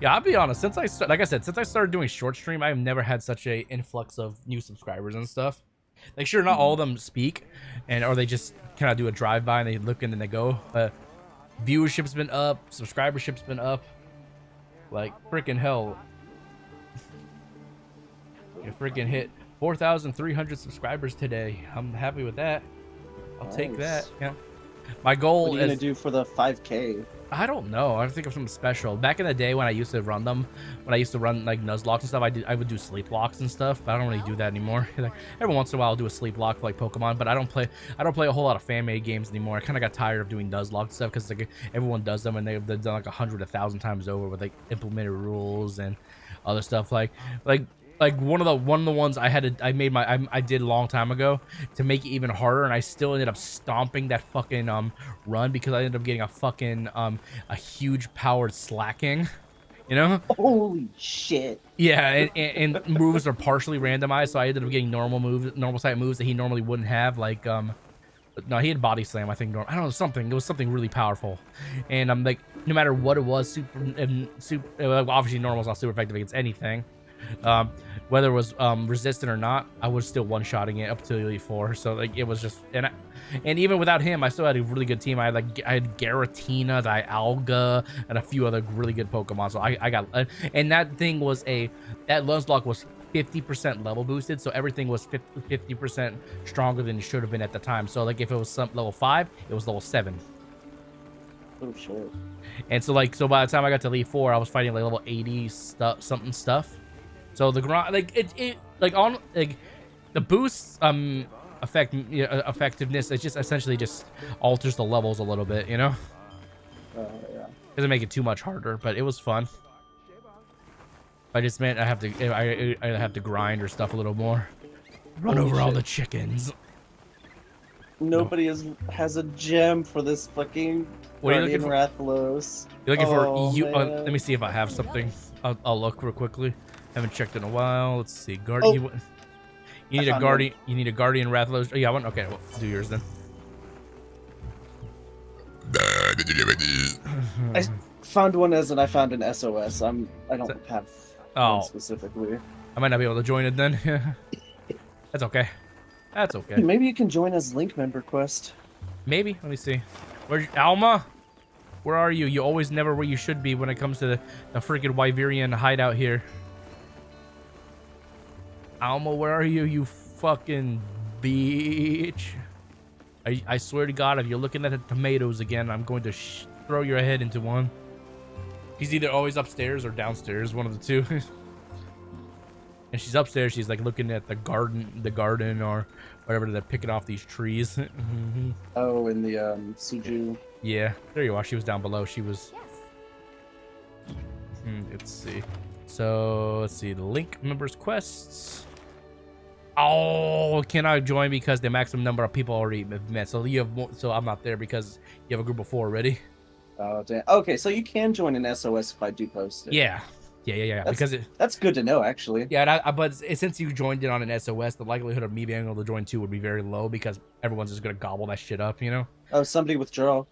Yeah, I'll be honest. Since I started doing short stream, I've never had such a influx of new subscribers and stuff. Like, sure, not all of them speak, or they just kind of do a drive-by and they look and then they go. But viewership's been up, subscribership's been up. Like, freaking hell. You freaking hit 4,300 subscribers today. I'm happy with that. I'll take that. Yeah. My goal What are you gonna is... do for the 5K? I don't know. I think of something special. Back in the day when I used to run them, when I used to run like Nuzlocke and stuff, I would do sleep locks and stuff, but I don't really do that anymore. Like, every once in a while I'll do a sleep lock for like Pokemon, but I don't play a whole lot of fan made games anymore. I kind of got tired of doing Nuzlocke stuff because like everyone does them and they've done like 100,000 times over with like implemented rules and other stuff like one of the ones I did a long time ago to make it even harder, and I still ended up stomping that fucking run because I ended up getting a fucking a huge powered slacking, you know? Holy shit! Yeah, and moves are partially randomized, so I ended up getting normal type moves that he normally wouldn't have. Like no, he had body slam. I think I don't know something. It was something really powerful, and I'm like, no matter what it was, super obviously normal's not super effective against anything. Whether it was resistant or not, I was still one-shotting it up to Elite 4. So like it was just, and even without him, I still had a really good team. I had Garatina, Dialga, and a few other really good Pokemon. So I got, and that thing was that Nuzlocke was 50% level boosted, so everything was 50% stronger than it should have been at the time. So like if it was some level 5, it was level 7. Oh shit. And so like by the time I got to Elite 4, I was fighting like level 80 stuff. So the grind, like it like on like the boosts effectiveness, it just essentially just alters the levels a little bit, you know. Yeah. Doesn't make it too much harder, but it was fun. I just meant I have to grind or stuff a little more. Run over all the chickens. Nobody has a gem for this fucking What are you looking Guardian for? Rathalos. You're looking Oh, for you? man. Let me see if I have something. I'll look real quickly. Haven't checked in a while. Let's see. Guardian. Oh. You need I a found guardian. You need a guardian Rathalos. Oh, yeah, one. Okay, well, do yours then. I found one as I found an SOS. I don't have Oh. one specifically. I might not be able to join it then. That's okay. That's okay. Maybe you can join as Link member quest. Maybe. Let me see. Where's Alma? Where are you? You always never where you should be when it comes to the freaking Wyverian hideout here. Alma, where are you? You fucking bitch. I swear to God, if you're looking at the tomatoes again, I'm going to throw your head into one. He's either always upstairs or downstairs, one of the two. And she's upstairs. She's like looking at the garden or whatever. They're picking off these trees. Oh, in the Suju. Yeah, there you are. She was down below. She was. Yes. Let's see. So let's see the Link members quests. Oh, cannot join because the maximum number of people already have met. So you have more, so I'm not there because you have a group of 4 already. Oh damn. Okay, so you can join an SOS if I do post it. Yeah. Because that's good to know, actually. yeah, but since you joined it on an SOS, the likelihood of me being able to join too would be very low because everyone's just gonna gobble that shit up, you know. Oh, somebody withdraw.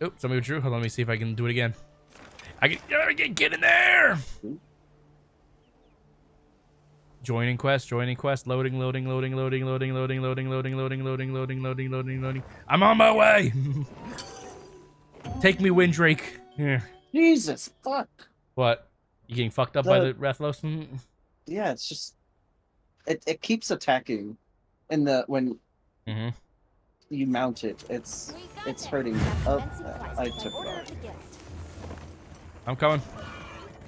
Oops, somebody withdrew. Hold on, let me see if I can do it again. I can get in there. Joining quest, loading. I'm on my way. Take me, Windrake. Yeah. Jesus, fuck. What? You getting fucked up by the Rathalos? Yeah, it's just it keeps attacking, when you mount it. It's hurting. Oh, I took it off. I'm coming.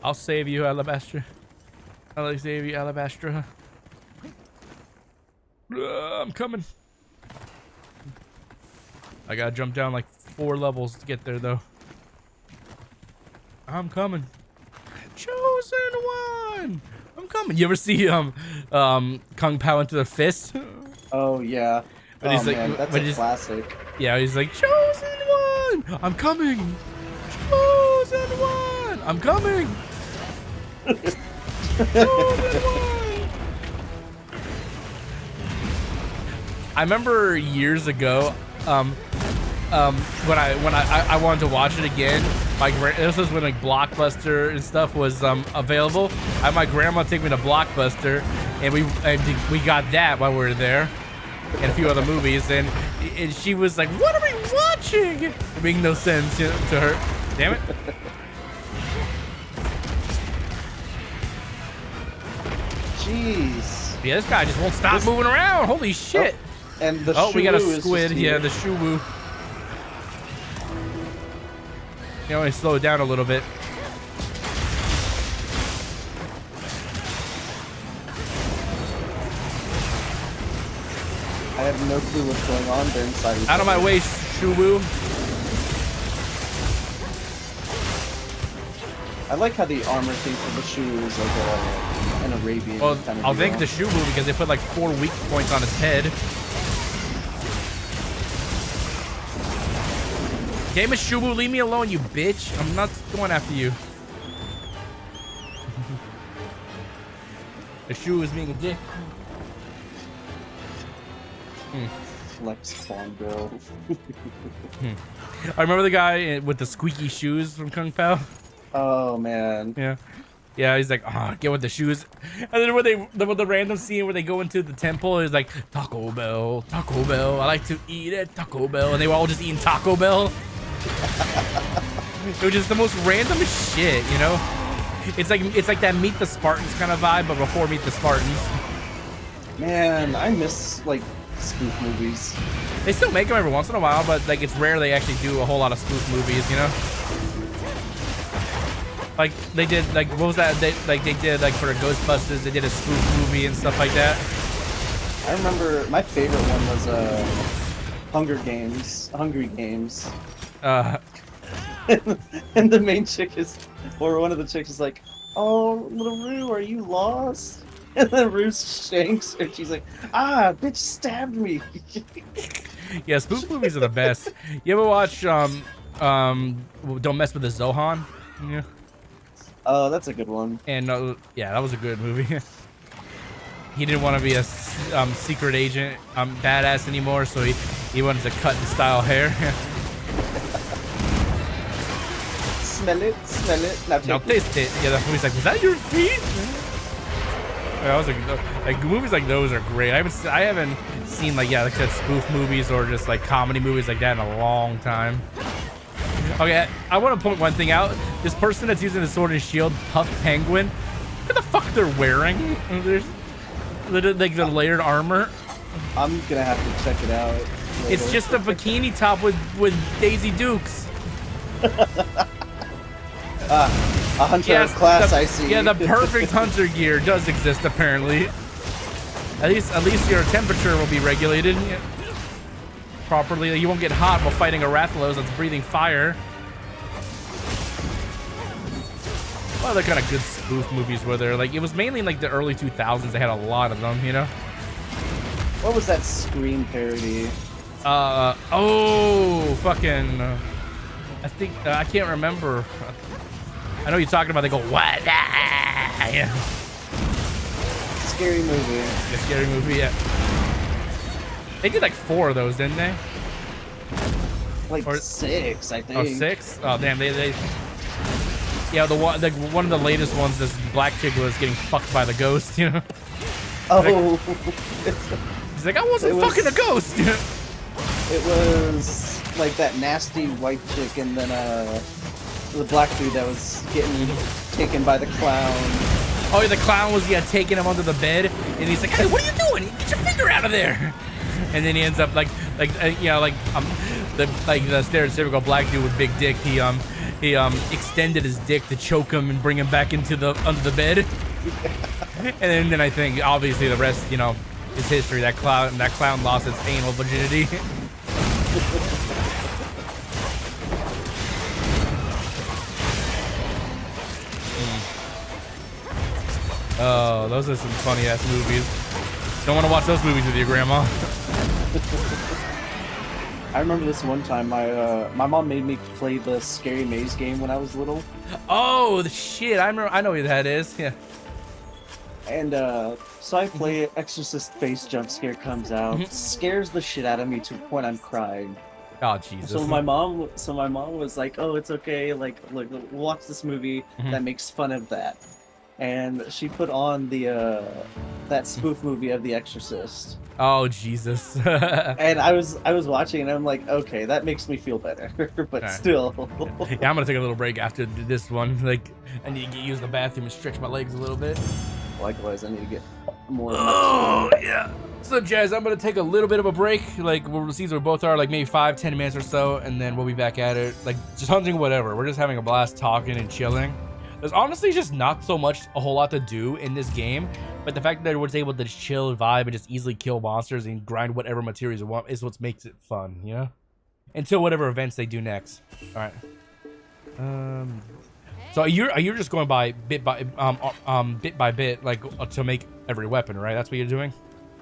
I'll save you, Alabastra. I'll save you, Alabastra. I'm coming. I gotta jump down like 4 levels to get there, though. I'm coming. Chosen one. I'm coming. You ever see Kung Pao into the fist? Oh yeah. But Oh he's like, man, that's but a he's- classic. Yeah, he's like, chosen one. I'm coming. Chosen one. I'm coming. Chosen one. I remember years ago, when I wanted to watch it again. This was when like Blockbuster and stuff was available. I had my grandma take me to Blockbuster, and we got that while we were there, and a few other movies. And she was like, "What are we watching?" It made no sense, you know, to her. Damn it. Jeez. Yeah, this guy just won't stop moving around. Holy shit. And the Oh, we got a Shulu is squid. just Yeah, here. the Shuwu. You know, I slow it down a little bit. I have no clue what's going on there inside. Out of my way, Shuwu. I like how the armor thing for the shoe is like an Arabian Well, kind of I'll deal. thank the Shuwu because they put like 4 weak points on his head. Game of Shuwu, leave me alone, you bitch. I'm not going after you. The Shuwu is being a dick. Flex Spawn Bill. I remember the guy with the squeaky shoes from Kung Pao. Oh man. Yeah. Yeah, he's like, oh, get with the shoes. And then when the random scene where they go into the temple, is like, Taco Bell, Taco Bell. I like to eat at Taco Bell. And they were all just eating Taco Bell. It was just the most random shit, you know? it's like that Meet the Spartans kind of vibe, but before Meet the Spartans. Man, I miss like spoof movies. They still make them every once in a while, but like it's rare they actually do a whole lot of spoof movies, you know? Like they did, like what was that? They did like for Ghostbusters, they did a spoof movie and stuff like that. I remember my favorite one was Hungry Games. And the main chick is, or one of the chicks is like, "Oh, little Rue, are you lost?" And then Rue shanks her. She's like, "Ah, bitch stabbed me." Yeah, spoof movies are the best. You ever watch Don't Mess with the Zohan? Yeah. Oh, that's a good one. And yeah, that was a good movie. He didn't want to be a secret agent, badass anymore, so he wanted to cut and style hair. Smell it, Now taste it. Yeah, that movie's like, was that your feet? Yeah, that was like movies like those are great. I haven't seen like I said, spoof movies or just like comedy movies like that in a long time. Okay, I want to point one thing out. This person that's using the sword and shield, Puff Penguin, what the fuck they're wearing? There's like the layered armor. I'm gonna have to check it out later. It's just a bikini top with Daisy Dukes. A hunter of class, I see. Yeah, the perfect hunter gear does exist apparently. At least your temperature will be regulated properly. You won't get hot while fighting a Rathalos that's breathing fire. What other kind of good spoof movies were there? Like, it was mainly in like the early 2000s. They had a lot of them, you know? What was that Scream parody? Oh, fucking, I think, I can't remember. I know you're talking about, they go, what? Ah! Yeah. Scary movie. A scary movie, yeah. They did like 4 of those, didn't they? Like 6, I think. Oh, 6? Oh, damn, they yeah, one of the latest ones, this black chick was getting fucked by the ghost, you know? Oh. He's like, I wasn't fucking a ghost. It was like that nasty white chick and then the black dude that was getting taken by the clown. Oh, yeah, the clown was taking him under the bed, and he's like, "Hey, what are you doing? Get your finger out of there!" And then he ends up the stereotypical black dude with big dick. He extended his dick to choke him and bring him back into under the bed. And then I think obviously the rest, you know, is history. That clown lost its anal virginity. Oh, those are some funny ass movies. Don't want to watch those movies with your grandma. I remember this one time my mom made me play the Scary Maze game when I was little. Oh, the shit! I know who that is. Yeah. And so I play it. Exorcist face jump scare comes out, scares the shit out of me to the point I'm crying. Oh Jesus! So my mom was like, "Oh, it's okay. Like, look, watch this movie that makes fun of that." And she put on the that spoof movie of The Exorcist. Oh Jesus! And I was watching, and I'm like, okay, that makes me feel better, but still. Yeah, I'm gonna take a little break after this one. Like, I need to use the bathroom and stretch my legs a little bit. Likewise, I need to get more. Oh yeah. So, Jazz, I'm gonna take a little bit of a break. Like, we'll see where we both are, like maybe 5-10 minutes or so, and then we'll be back at it. Like, just hunting, whatever. We're just having a blast talking and chilling. There's honestly just not so much a whole lot to do in this game, but the fact that we're able to just chill, vibe, and just easily kill monsters and grind whatever materials you want is what makes it fun, you know? Until whatever events they do next. All right. So are you just going by bit by bit, like to make every weapon, right? That's what you're doing.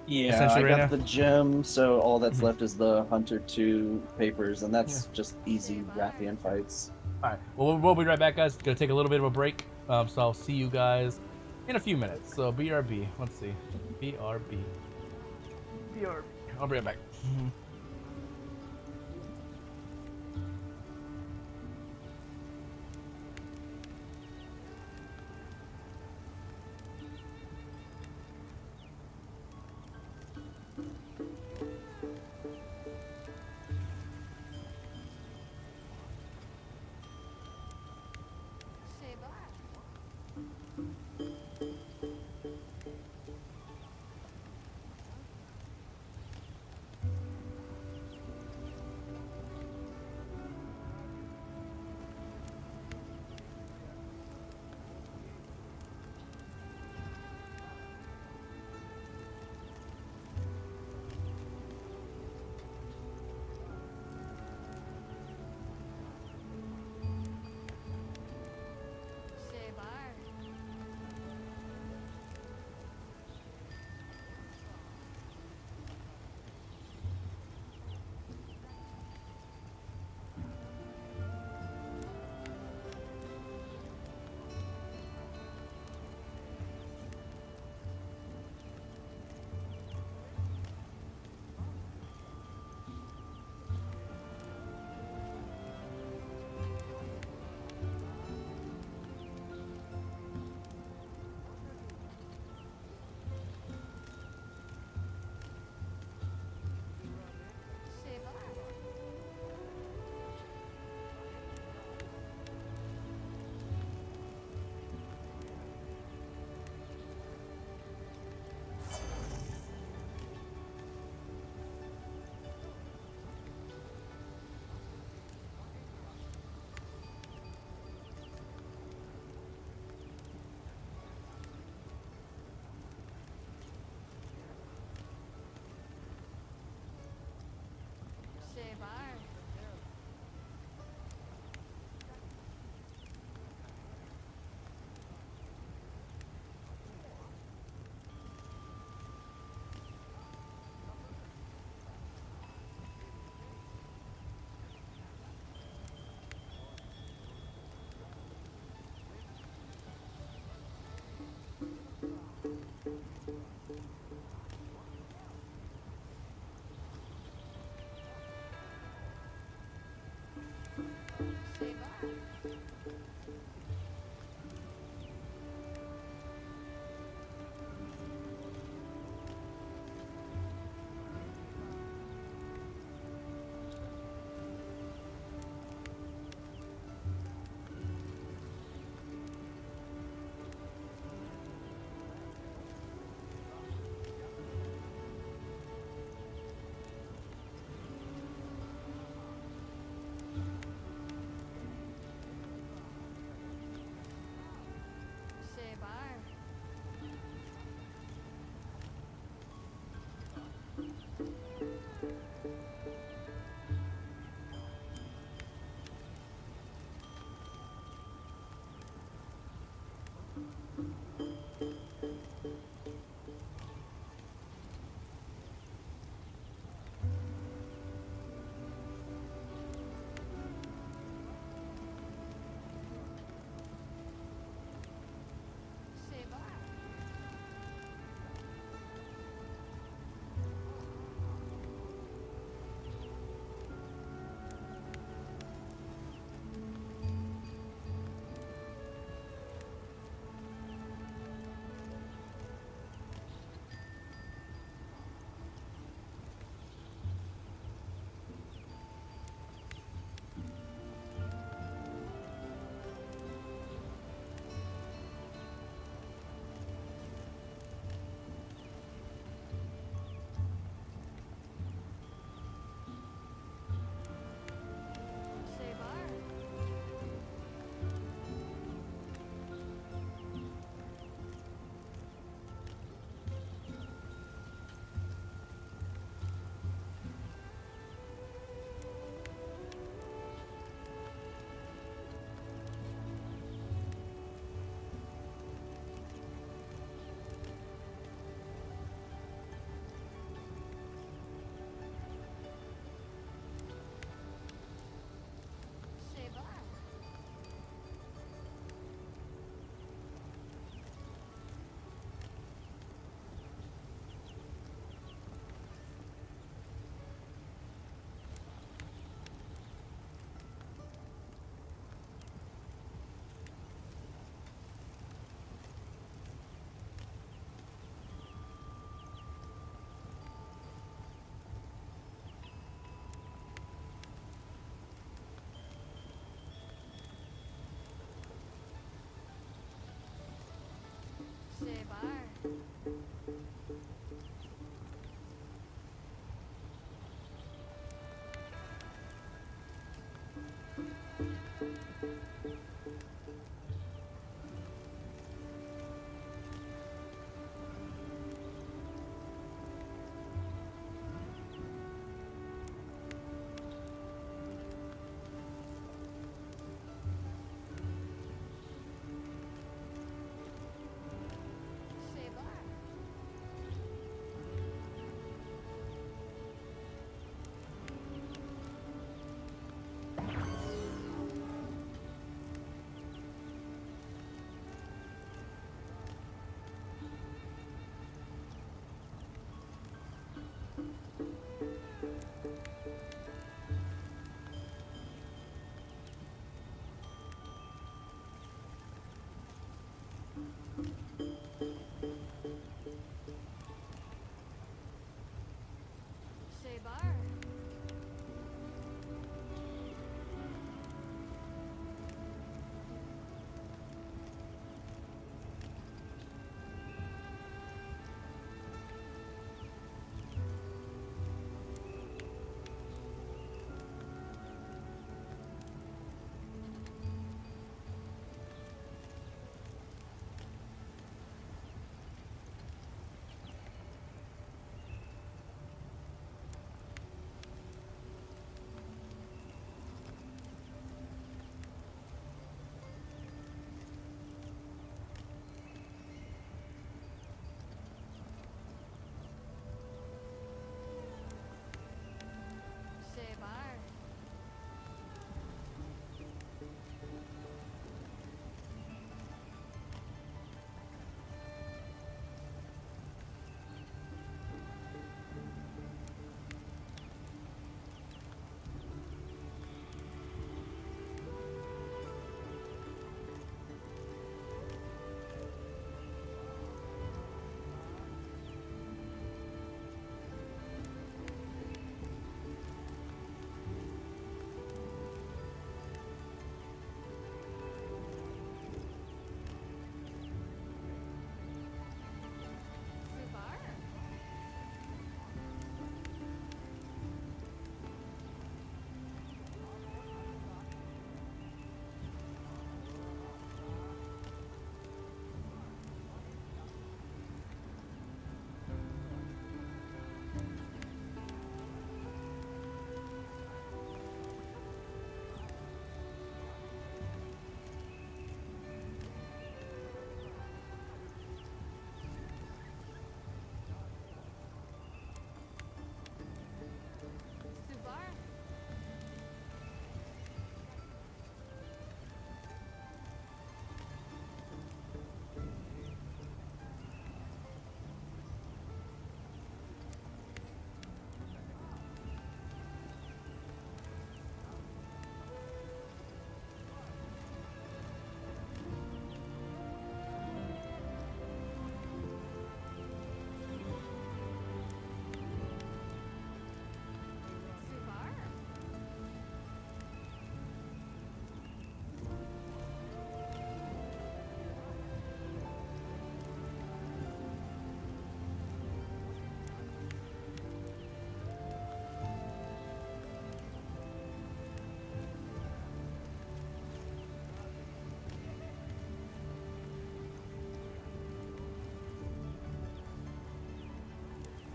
Yeah, I got the gem, so all that's left is the Hunter 2 papers, and that's just easy Rathian fights. Alright, well, we'll be right back, guys. Gonna take a little bit of a break, so I'll see you guys in a few minutes. So, BRB. Let's see. BRB. I'll be right back.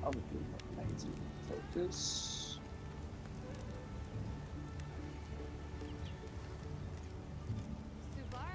Probably 19 focus. Subar.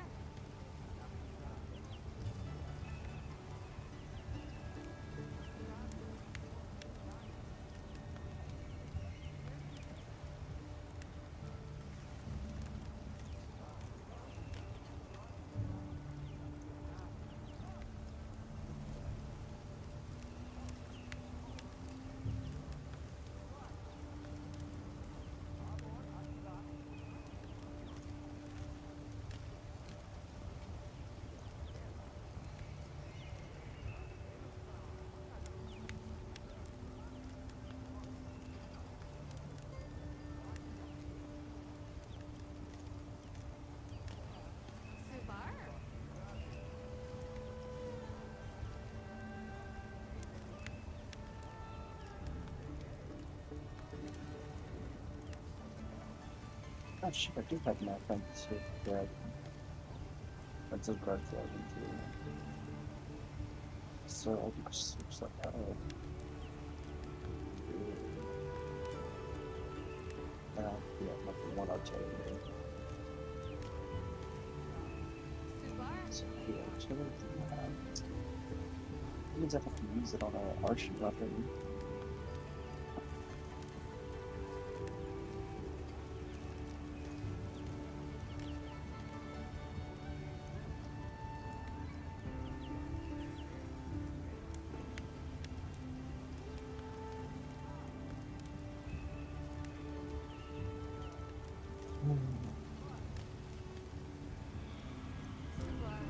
Subar. Oh shit, I do have my friends here. Yeah. That's a guard dragon too. So I'll just switch that out. Yeah, like one artillery. Subar. So the artillery that means I have to use it on an arching weapon. Subar.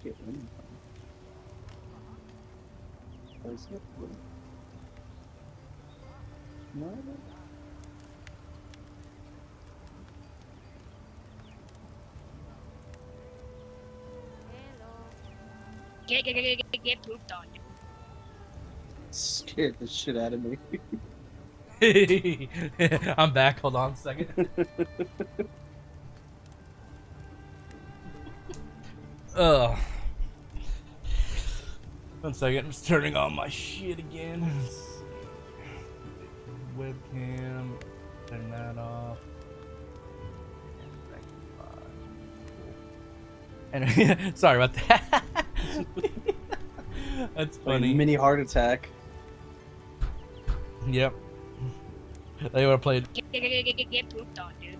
Get in. Where's it? No. Get pooped on. Scared the shit out of me. I'm back. Hold on a second. Ugh. 1 second. I'm just turning on my shit again. Let's see. Webcam. Turn that off. And sorry about that. That's funny. Like mini heart attack. Yep. They would have played. Get pooped on, dude.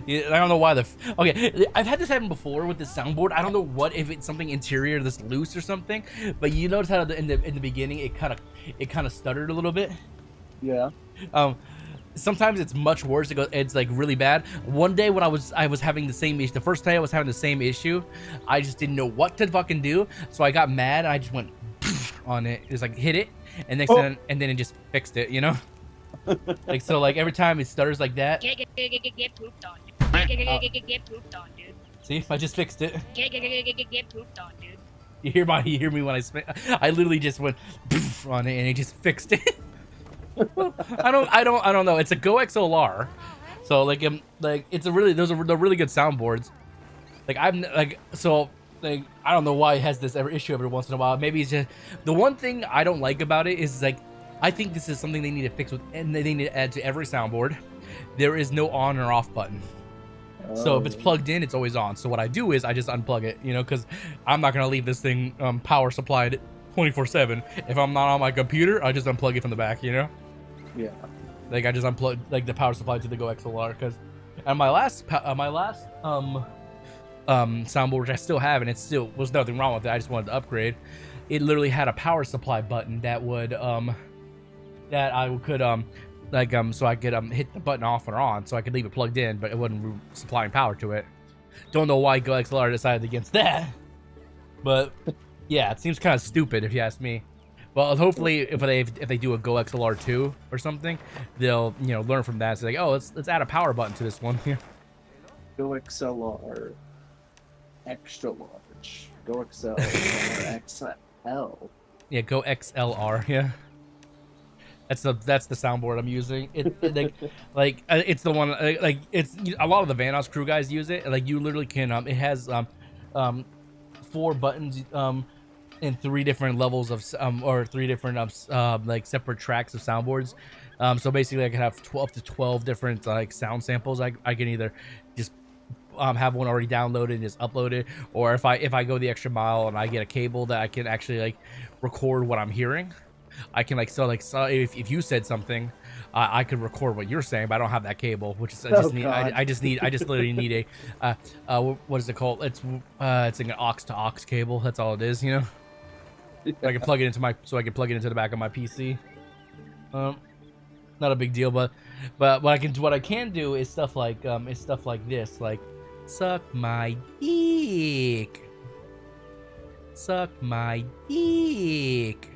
Yeah, I don't know why okay, I've had this happen before with the soundboard. I don't know if it's something interior that's loose or something, but you notice how in the beginning it kind of stuttered a little bit. Yeah. Sometimes it's much worse. It's like really bad. One day when I was having the same issue, the first day I was having the same issue, I just didn't know what to fucking do. So I got mad and I just went on it. It's like hit it, and then it just fixed it. You know, like so like every time it stutters like that. Get pooped on. Get pooped on, dude. See, I just fixed it. Get pooped on, dude. You hear me when I literally just went on it and it just fixed it. I don't know. It's a Go XLR, so like it's those are the really good soundboards. Like I don't know why it has this issue every once in a while. Maybe it's just the one thing I don't like about it is like I think this is something they need to fix with, and they need to add to every soundboard. There is no on or off button. So if it's plugged in, it's always on. So what I do is I just unplug it, you know, because I'm not gonna leave this thing power supplied 24/7. If I'm not on my computer, I just unplug it from the back, you know. Yeah. Like I just unplugged like the power supply to the Go XLR because, and my last soundboard, which I still have, and it still was nothing wrong with it. I just wanted to upgrade. It literally had a power supply button that would that I could so I could hit the button off or on, so I could leave it plugged in, but it wasn't supplying power to it. Don't know why Go XLR decided against that, but yeah, it seems kind of stupid if you ask me. Well, hopefully, if they do a Go XLR 2 or something, they'll learn from that. So like, oh, let's add a power button to this one. Go XLR extra large. Go XLR XL. Yeah, Go XLR. Yeah, that's the soundboard I'm using. It's the one it's a lot of the Vanoss crew guys use it. Like you literally can it has 4 buttons in 3 different levels of or 3 different like separate tracks of soundboards. So basically I can have 12 different like sound samples. I can either just have one already downloaded and just upload it, or if I go the extra mile and I get a cable that I can actually like record what I'm hearing, I can if you said something, I could record what you're saying, but I don't have that cable, which is I just literally need a what is it called? It's like an aux to aux cable. That's all it is, you know. I can plug it into the back of my PC. Not a big deal, but what I can do is stuff like this, like suck my dick. Suck my dick.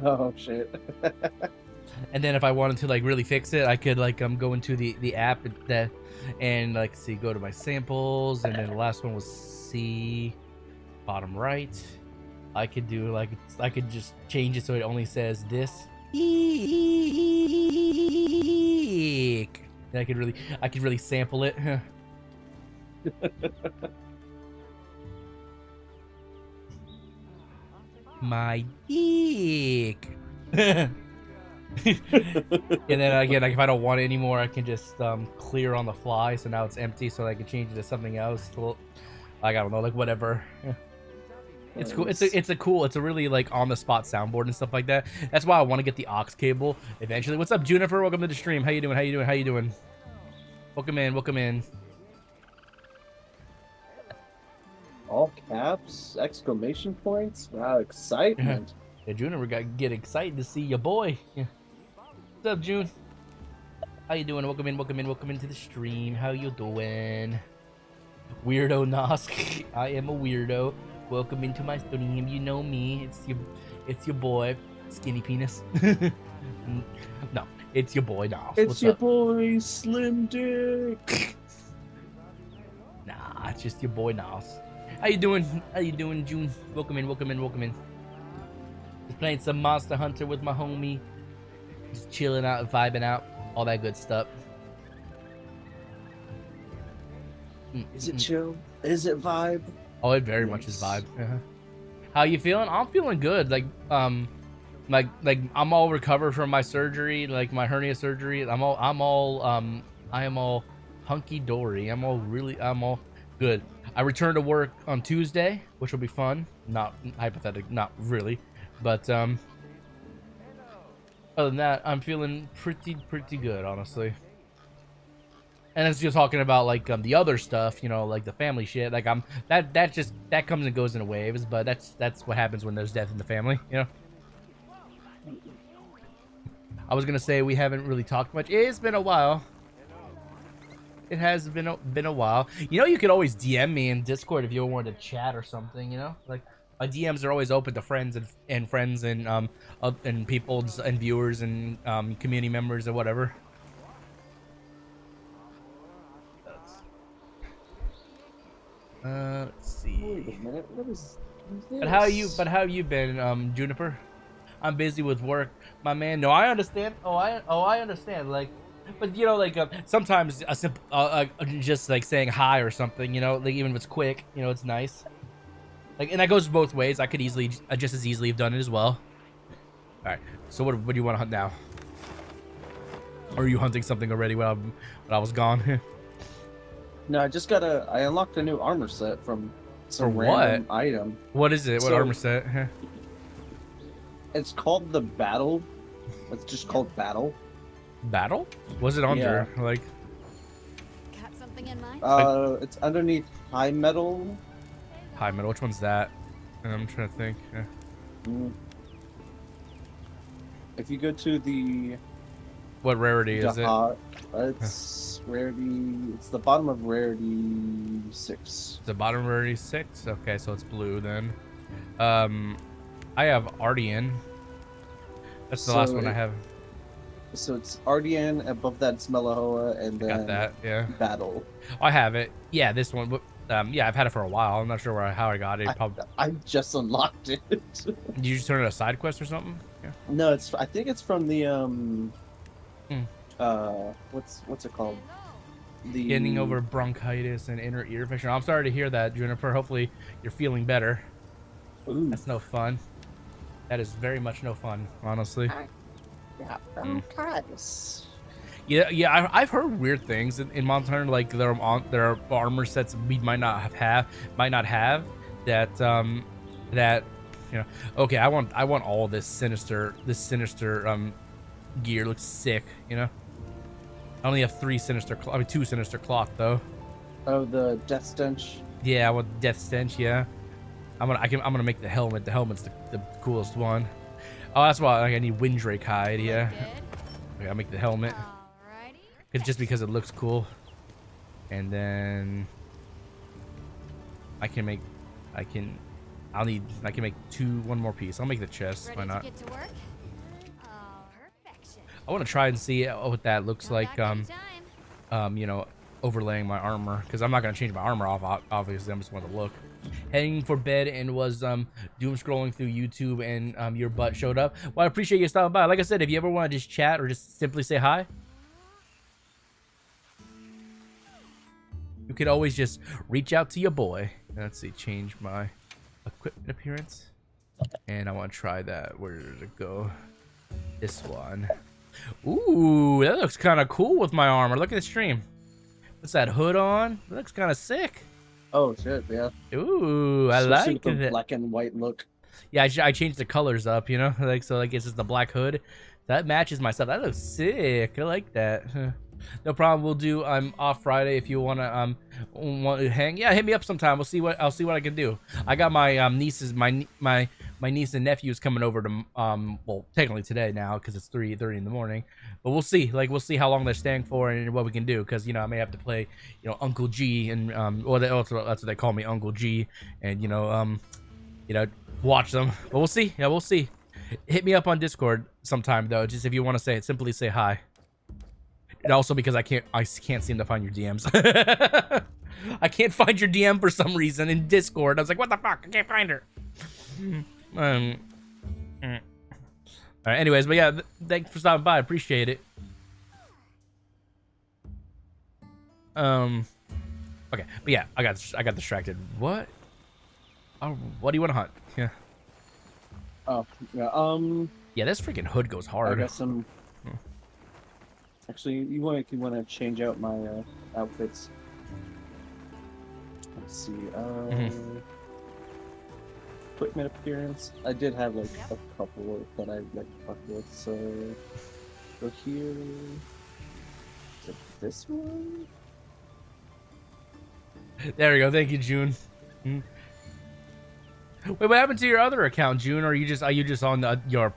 Oh shit. And then if I wanted to like really fix it, I could like go into the app and like go to my samples, and then the last one was C, bottom right. I could do I could just change it so it only says this. Eek. And I could really sample it. My dick. And then again, like if I don't want it anymore, I can just clear on the fly. So now it's empty, so I can change it to something else. Like I don't know, like whatever. It's cool. It's a really like on the spot soundboard and stuff like that. That's why I want to get the aux cable eventually. What's up, Junifer? Welcome to the stream. How you doing? Welcome in. All caps, exclamation points. Wow, excitement. Yeah, Junifer get excited to see your boy. Yeah. What's up, June? How you doing? Welcome into the stream. How you doing? Weirdo Nosk. I am a weirdo. Welcome into my stream. You know me. It's your boy, Skinny Penis. No, it's your boy Nos. It's What's your up? boy Slim Dick. Nah, it's just your boy Nos. How you doing? How you doing, June? Welcome in, welcome in, welcome in. Just playing some Monster Hunter with my homie. Just chilling out, vibing out, all that good stuff. Is it chill? Is it vibe? Oh, it very much is vibe. How you feeling? I'm feeling good. Like I'm all recovered from my surgery, like my hernia surgery. I am all hunky dory. I'm all good. I return to work on Tuesday, which will be fun. Not hypothetical, not really, but other than that, I'm feeling pretty good, honestly. And it's just talking about like the other stuff, you know, like the family shit. Like that comes and goes in waves, but that's what happens when there's death in the family, you know. I was gonna say we haven't really talked much. It's been a while. It has been a while. You know, you could always DM me in Discord if you wanted to chat or something. You know, like my DMs are always open to friends and friends and people and viewers and community members or whatever. Let's see. Wait a minute. What is this? But how you been, Juniper? I'm busy with work, my man. No, I understand. I understand. Like, but you know, like sometimes a simple, just like saying hi or something. You know, like even if it's quick, you know, it's nice. Like, and that goes both ways. I could easily, just as easily have done it as well. All right. So what do you want to hunt now? Or are you hunting something already when I was gone? No, I unlocked a new armor set from some For random item. What is it? What So- armor set? It's called the Battle. It's just called Battle. Battle? Was it under? Like, Got something in mind? It's underneath High Metal. high metal. Which one's that? I'm trying to think. If you go to the What rarity is it? it's rarity. It's the bottom of rarity 6. The bottom rarity 6. Okay, so it's blue then. I have Ardian. That's the last one I have. So it's Ardian. Above that, it's Melohoa, and then Got that? Yeah. Battle. I have it. Yeah, this one. Yeah, I've had it for a while. I'm not sure how I got it. I just unlocked it. Did you just turn it a side quest or something? Yeah. No, I think it's from the what's it called? The Getting over bronchitis and inner ear infection. I'm sorry to hear that, Juniper. Hopefully you're feeling better. Ooh. That's no fun. That is very much no fun, honestly. Yeah, bronchitis. Yeah, I've heard weird things in Monster Hunter, like there are armor sets we might not have that that, you know. Okay, I want all this sinister gear. Looks sick, you know. I only have 2 sinister cloth though. Oh, the Death Stench. Yeah, I want Death Stench. Yeah, I'm gonna make the helmet. The helmet's the coolest one. Oh, that's why I need Windrake hide. Yeah, I gotta make the helmet. Alrighty. It's just because it looks cool. And then I can make one more piece. I'll make the chest. Ready Why not? to get to work? Oh, perfection. I want to try and see what that looks Come like. back anytime. You know, overlaying my armor, because I'm not gonna change my armor off. Obviously, I'm just want to look. Heading for bed and was doom scrolling through YouTube and your butt showed up. Well, I appreciate you stopping by. Like I said, if you ever want to just chat or just simply say hi, you could always just reach out to your boy. Let's see, change my equipment appearance, and I want to try that. Where did it go? This one. Ooh, that looks kind of cool with my armor. Look at the stream. What's that hood on? That looks kind of sick. Oh shit, yeah. Ooh, I Especially like with the it. black and white look. Yeah, I changed the colors up, you know, like so. Like it's just the black hood. That matches my stuff. That looks sick. I like that. No problem. We'll do. I'm off Friday if you wanna want to hang. Yeah, hit me up sometime. I'll see what I can do. I got my nieces, my my niece and nephew is coming over to well, technically today now because it's 3:30 in the morning, but we'll see. Like we'll see how long they're staying for and what we can do because I may have to play Uncle G and or that's what they call me, Uncle G, and watch them. But we'll see. Yeah, we'll see. Hit me up on Discord sometime though, just if you want to say it. Simply say hi. And also because I can't seem to find your DMs. I can't find your DM for some reason in Discord. I was like, what the fuck? I can't find her. All right, anyways, but yeah, thanks for stopping by. I appreciate it. Okay, but yeah, I got distracted. What? Oh, what do you want to hunt? Yeah. Oh, yeah. Yeah, this freaking hood goes hard. I got some. Actually, you want to change out my outfits. Let's see. Equipment appearance. I did have like a couple that I like fuck with. So go here. Is it this one? There we go. Thank you, June. Wait, what happened to your other account, June? Or are you just on your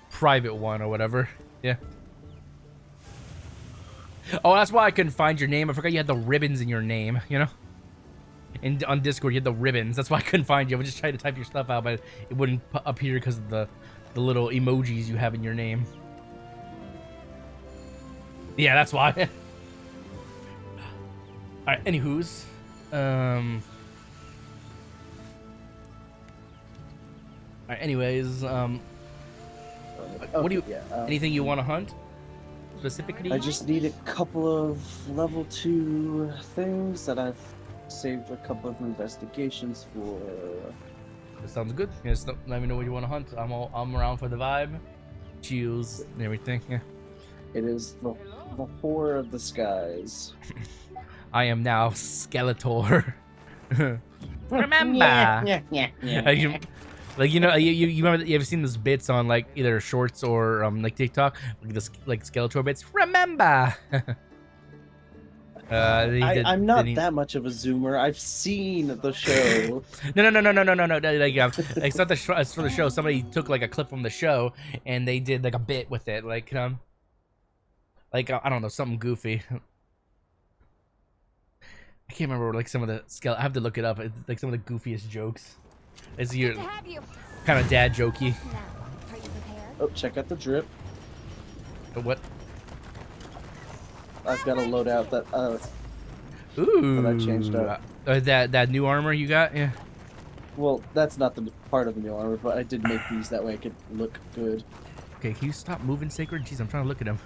private one or whatever? Yeah. Oh, that's why I couldn't find your name. I forgot you had the ribbons in your name. And on Discord, you had the ribbons. That's why I couldn't find you. I was just trying to type your stuff out, but it wouldn't appear because of the little emojis you have in your name. Yeah, that's why. All right, anywho's. All right, anyways, what do you? Anything you want to hunt specifically? I just need a couple of level 2 things that I've saved a couple of investigations for. That sounds good. Just let me know what you want to hunt. I'm around for the vibe, chills, and everything. Yeah. It is the horror of the skies. I am now Skeletor. Remember? Yeah. Like you remember you ever seen those bits on like either shorts or like TikTok, like Skeletor bits? Remember? I'm not that much of a zoomer. I've seen the show. No. Like, it's not it's for the show. Somebody took like a clip from the show and they did like a bit with it. Like I don't know, something goofy. I can't remember like some of the I have to look it up. It's like some of the goofiest jokes. It's your kind of dad jokey. Now, are you prepared? Oh, check out the drip. What? I've got to load out that Ooh. that I changed up. That new armor you got? Yeah. Well, that's not the part of the new armor, but I did make these that way it could look good. Okay, can you stop moving, Sacred? Jeez, I'm trying to look at him.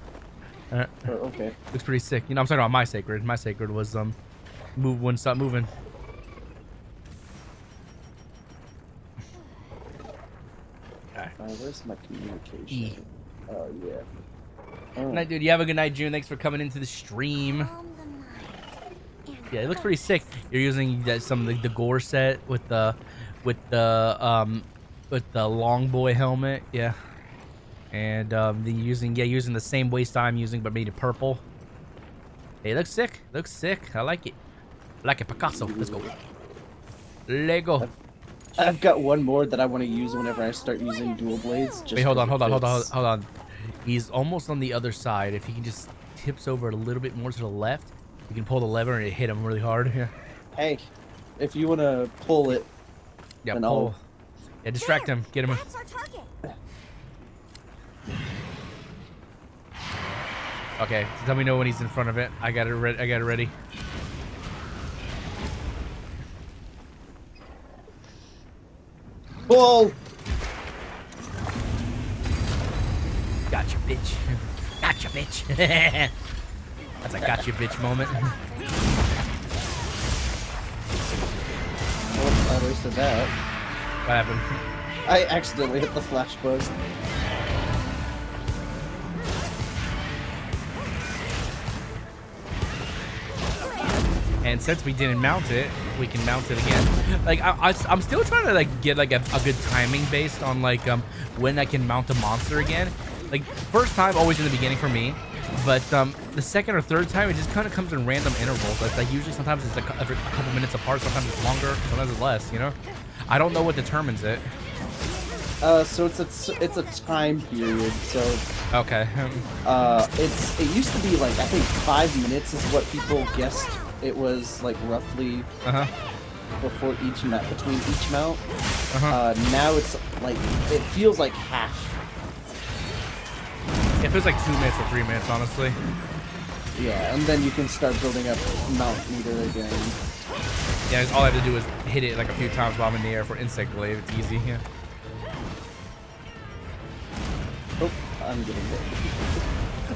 Oh, okay. Looks pretty sick. I'm talking about my Sacred. My Sacred was wouldn't stop moving. Where's my communication? E. Oh, yeah. Oh. Good night, dude. You have a good night, June. Thanks for coming into the stream. Yeah, it looks pretty sick. You're using some of the gore set with the long boy helmet, yeah. And using the same waist I'm using but made it purple. Hey, it looks sick. Looks sick. I like it. I like it, Picasso. Let's go. Lego. I've got one more that I want to use whenever I start using dual blades. Just wait, hold on. He's almost on the other side. If he can just tips over a little bit more to the left, you can pull the lever and it hit him really hard. Yeah. Hey, if you want to pull it, yeah, pull. Yeah, distract him. Get him. That's our target. Okay, so tell me when he's in front of it. I got it ready. Whoa! Gotcha, bitch. Gotcha, bitch. That's a gotcha, bitch moment. Oh, I wasted that. What happened? I accidentally hit the flash buzz. And since we didn't mount it, we can mount it again. Like I'm still trying to like get like a good timing based on like when I can mount a monster again. Like first time always in the beginning for me, but the second or third time it just kind of comes in random intervals. Like usually sometimes it's like every couple minutes apart, sometimes it's longer, sometimes it's less. I don't know what determines it. So it's a time period. So Okay. it used to be like I think 5 minutes is what people guessed it was like roughly before each mount between each mount. Now it's like it feels like half. It feels like 2 minutes or 3 minutes, honestly. Yeah, and then you can start building up mount meter again. Yeah, all I have to do is hit it like a few times while I'm in the air for insect glaive. It's easy. Yeah. Oh, I'm getting hit.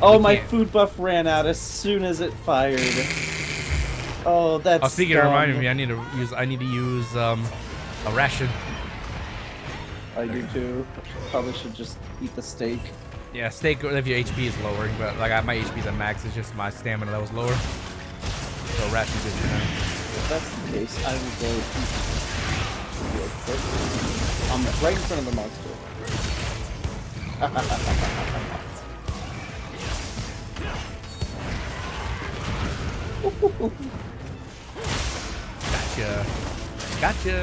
Oh, You my can't- food buff ran out as soon as it fired. Oh, that's. Oh, speaking of reminding me, I need to use a ration. I do too. Probably should just eat the steak. Yeah, steak if your HP is lower, but like my HP's at max, it's just my stamina that was lower. So ration good for now. If that's the case, I will go eat real quick. I'm right in front of the monster. Gotcha. Gotcha.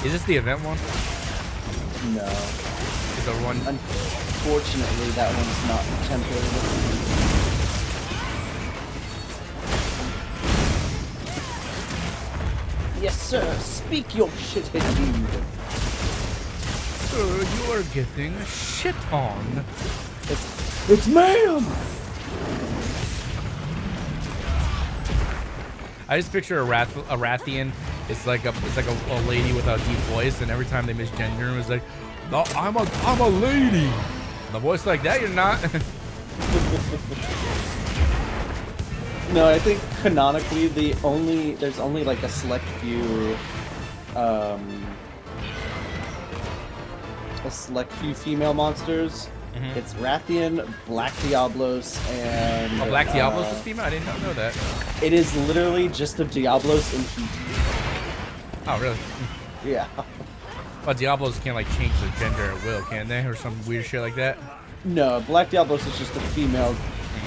Is this the event one? No. Is there one? Unfortunately, that one's not temporary. Yes, sir. Speak your shit, indeed. Sir, you are getting shit on. It's ma'am. I just picture a Rathian. It's like a lady with a deep voice, and every time they misgender him, it's like, no, I'm a lady. And the voice like that, you're not. No, I think canonically there's only like a select few female monsters. It's Rathian, Black Diablos, and Black Diablos is female? I did not know that. It is literally just a Diablos in heat. Oh, really? Yeah. Well, Diablos can't like change their gender at will, can they? Or some weird shit like that? No, Black Diablos is just a female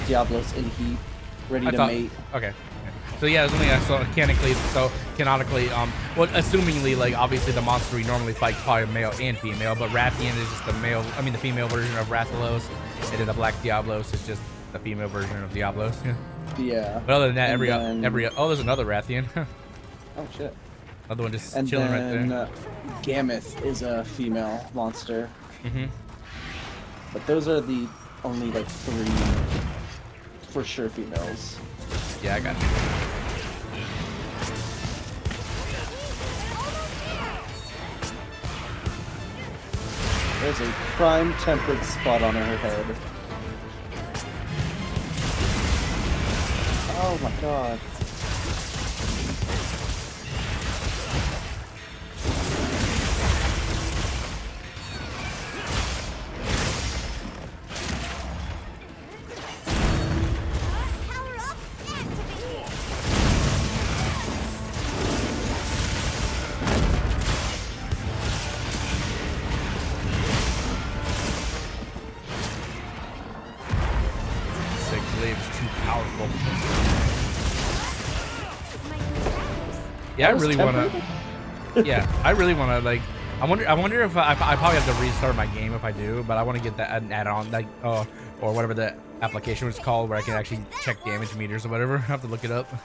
Diablos in heat, ready to mate. Okay. So yeah, there's only canonically, well, assumingly, like obviously the monster we normally fight probably male and female, but Rathian is just the female version of Rathalos, and then the Black Diablos is just the female version of Diablos. Yeah. But other than that, And there's another Rathian. Oh shit. Another one just And chilling then right there. Gameth is a female monster. Mm-hmm. But those are the only like 3 for sure females. Yeah, I got you. There's a prime tempered spot on her head. Oh my god. Power up, activate. Sick glaive is too powerful. Yeah, I That was really want to. tempered? Yeah, I really want to like. I wonder if I probably have to restart my game if I do, but I want to get that add-on like or whatever the application was called where I can actually check damage meters or whatever. I have to look it up. It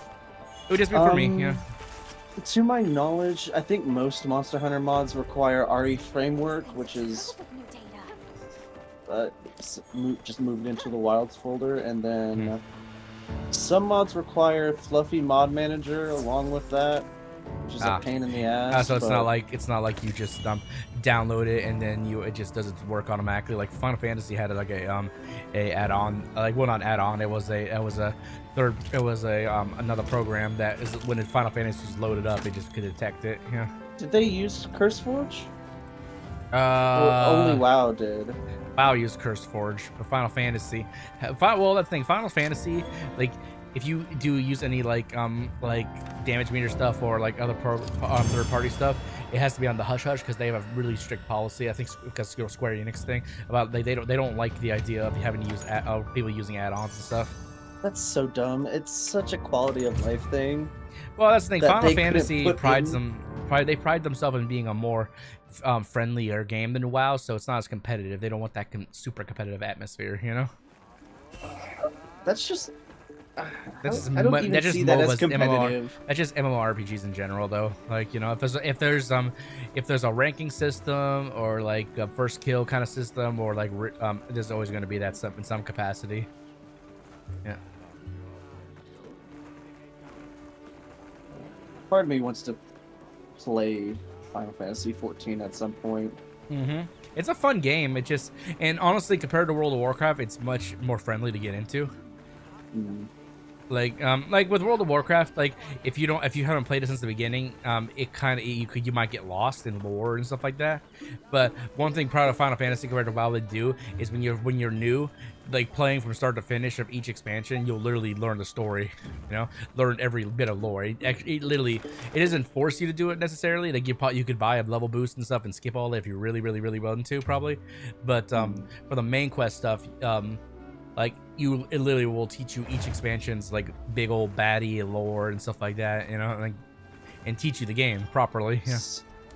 would just be for me, yeah. To my knowledge, I think most Monster Hunter mods require RE framework, which is just moved into the wilds folder, and then some mods require Fluffy Mod Manager along with that, which is a pain in the ass. So it's not like you just download it and then it just does its work automatically. Like Final Fantasy had like a add-on, like well not add-on, it was another program that is when the Final Fantasy was loaded up, it just could detect it. Yeah. Did they use CurseForge? Only WoW did. WoW used CurseForge, but Final Fantasy, well, that's the thing. Final Fantasy, like, if you do use any like damage meter stuff or like other third-party stuff, it has to be on the hush hush because they have a really strict policy. I think because Square Enix thing about they don't like the idea of having to use people using add-ons and stuff. That's so dumb. It's such a quality of life thing. Well, that's the thing. That Final they couldn't Fantasy put they pride themselves in being a more friendlier game than WoW, so it's not as competitive. They don't want that super competitive atmosphere, you know. That's just. That's I don't even see that as competitive. That's just MMORPGs in general, though. Like, you know, if there's a ranking system or like a first kill kind of system, or like there's always going to be that stuff in some capacity. Yeah. Part of me wants to play Final Fantasy 14 at some point. It's a fun game. It just, and honestly, compared to World of Warcraft, it's much more friendly to get into. Like with World of Warcraft, like if you haven't played it since the beginning, it kind of you might get lost in lore and stuff like that. But one thing proud of Final Fantasy compared to WoW they do is when you're new, like playing from start to finish of each expansion, you'll literally learn the story, you know, learn every bit of lore. It literally, it doesn't force you to do it necessarily. Like you could buy a level boost and stuff and skip all that if you really want to, probably. But for the main quest stuff, like it literally will teach you each expansion's like big old baddie lore and stuff like that, you know, like, and teach you the game properly. Yeah.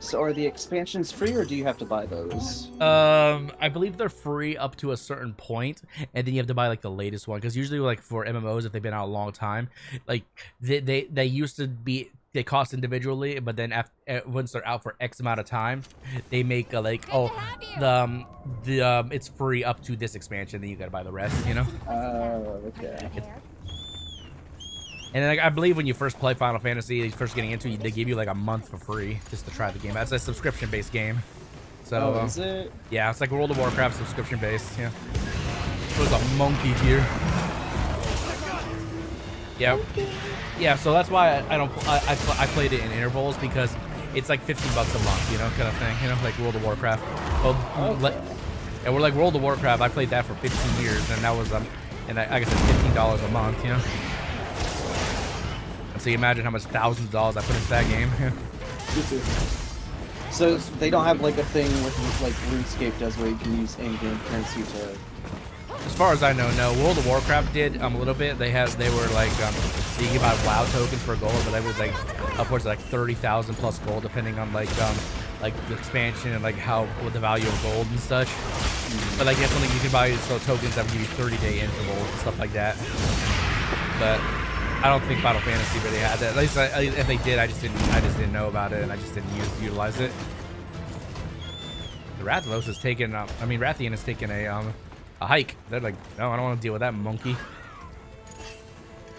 So are the expansions free, or do you have to buy those? I believe they're free up to a certain point, and then you have to buy like the latest one, because usually like for MMOs, if they've been out a long time, like they used to be, they cost individually, but then after once they're out for X amount of time, they make like it's free up to this expansion, then you gotta buy the rest, you know. Okay. And then, like, I believe when you first play Final Fantasy, first getting into it, they give you like a month for free just to try the game. That's a subscription-based game. So is it? Yeah, it's like World of Warcraft subscription-based. Yeah. There's a monkey here. Yeah. Yeah. So that's why I played it in intervals, because it's like $15 a month, you know, kind of thing. You know, like World of Warcraft. And we're like World of Warcraft. I played that for 15 years, and that was and I guess it's $15 a month, you know. So you imagine how much thousands of dollars I put into that game. So they don't have like a thing with like RuneScape does, where you can use in-game currency to. As far as I know, no. World of Warcraft did a little bit. They were like you can buy WoW tokens for gold, but that was like upwards of like 30,000 plus gold, depending on like the expansion and like what the value of gold and such. But like that's something you can buy, so tokens that would give you 30-day intervals and stuff like that. But I don't think Final Fantasy really had that. At least if they did, I just didn't know about it, and I just didn't utilize it. The Rathalos has taken, Rathian has taken a hike. They're like, no, I don't want to deal with that monkey.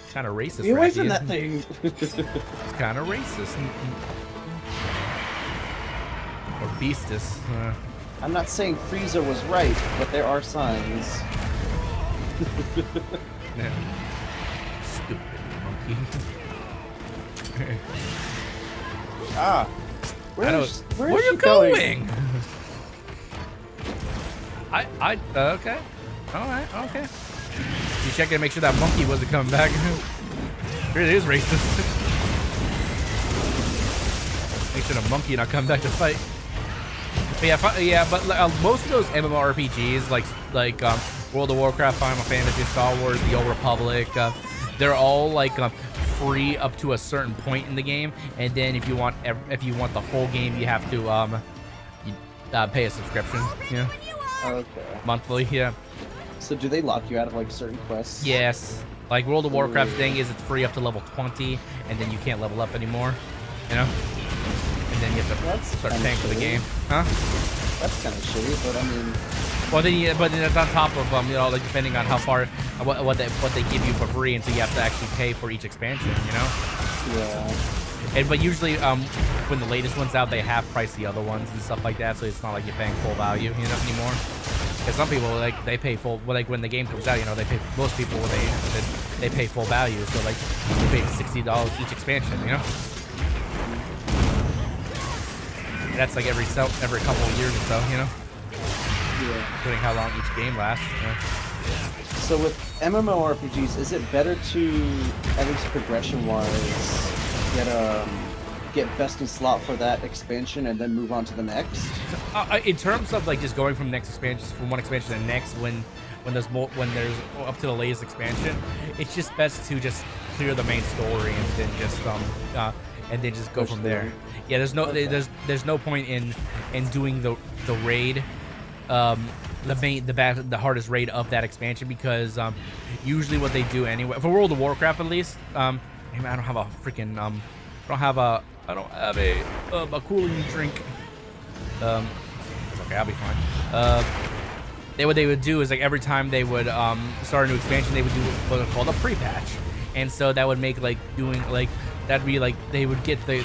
It's kind of racist. Get away from Rathian. that thing. It's kind of racist. Or beastus. I'm not saying Frieza was right, but there are signs. Yeah. Stupid monkey. Where are is you she going? Okay. Alright, okay. You checking to make sure that monkey wasn't coming back. It is racist. Make sure the monkey not come back to fight. But most of those MMORPGs, like World of Warcraft, Final Fantasy, Star Wars, The Old Republic, they're all like free up to a certain point in the game, and then if you want the whole game, you have to pay a subscription. Yeah. Okay. Monthly. Yeah. So do they lock you out of like certain quests? Yes. Like World of Warcraft's thing is it's free up to level 20, and then you can't level up anymore. You know. And then you have to start paying for the game. Huh? That's kind of shitty, but I mean. Well, then it's on top of you know, like depending on how far what they give you for free, and so you have to actually pay for each expansion, you know. Yeah. But usually, when the latest one's out, they half price the other ones and stuff like that, so it's not like you're paying full value, you know, anymore. Because some people they pay full. Well, like when the game comes out, you know, most people they pay full value, so like they pay $60 each expansion, you know. And that's like every couple of years or so, you know. Yeah. Depending how long each game lasts. So with MMORPGs, is it better to, at least progression-wise, get best in slot for that expansion and then move on to the next? In terms of like just going from one expansion to the next, when when there's up to the latest expansion, it's just best to just clear the main story and then just go from there. Yeah, there's no point in doing the raid, the hardest raid of that expansion, because usually what they do anyway, for World of Warcraft at least, I don't have a freaking I don't have a cooling drink. It's okay, I'll be fine. What they would do is, like, every time they would start a new expansion, they would do what was called a pre-patch, and so that would make, like, doing, like, that'd be like they would get the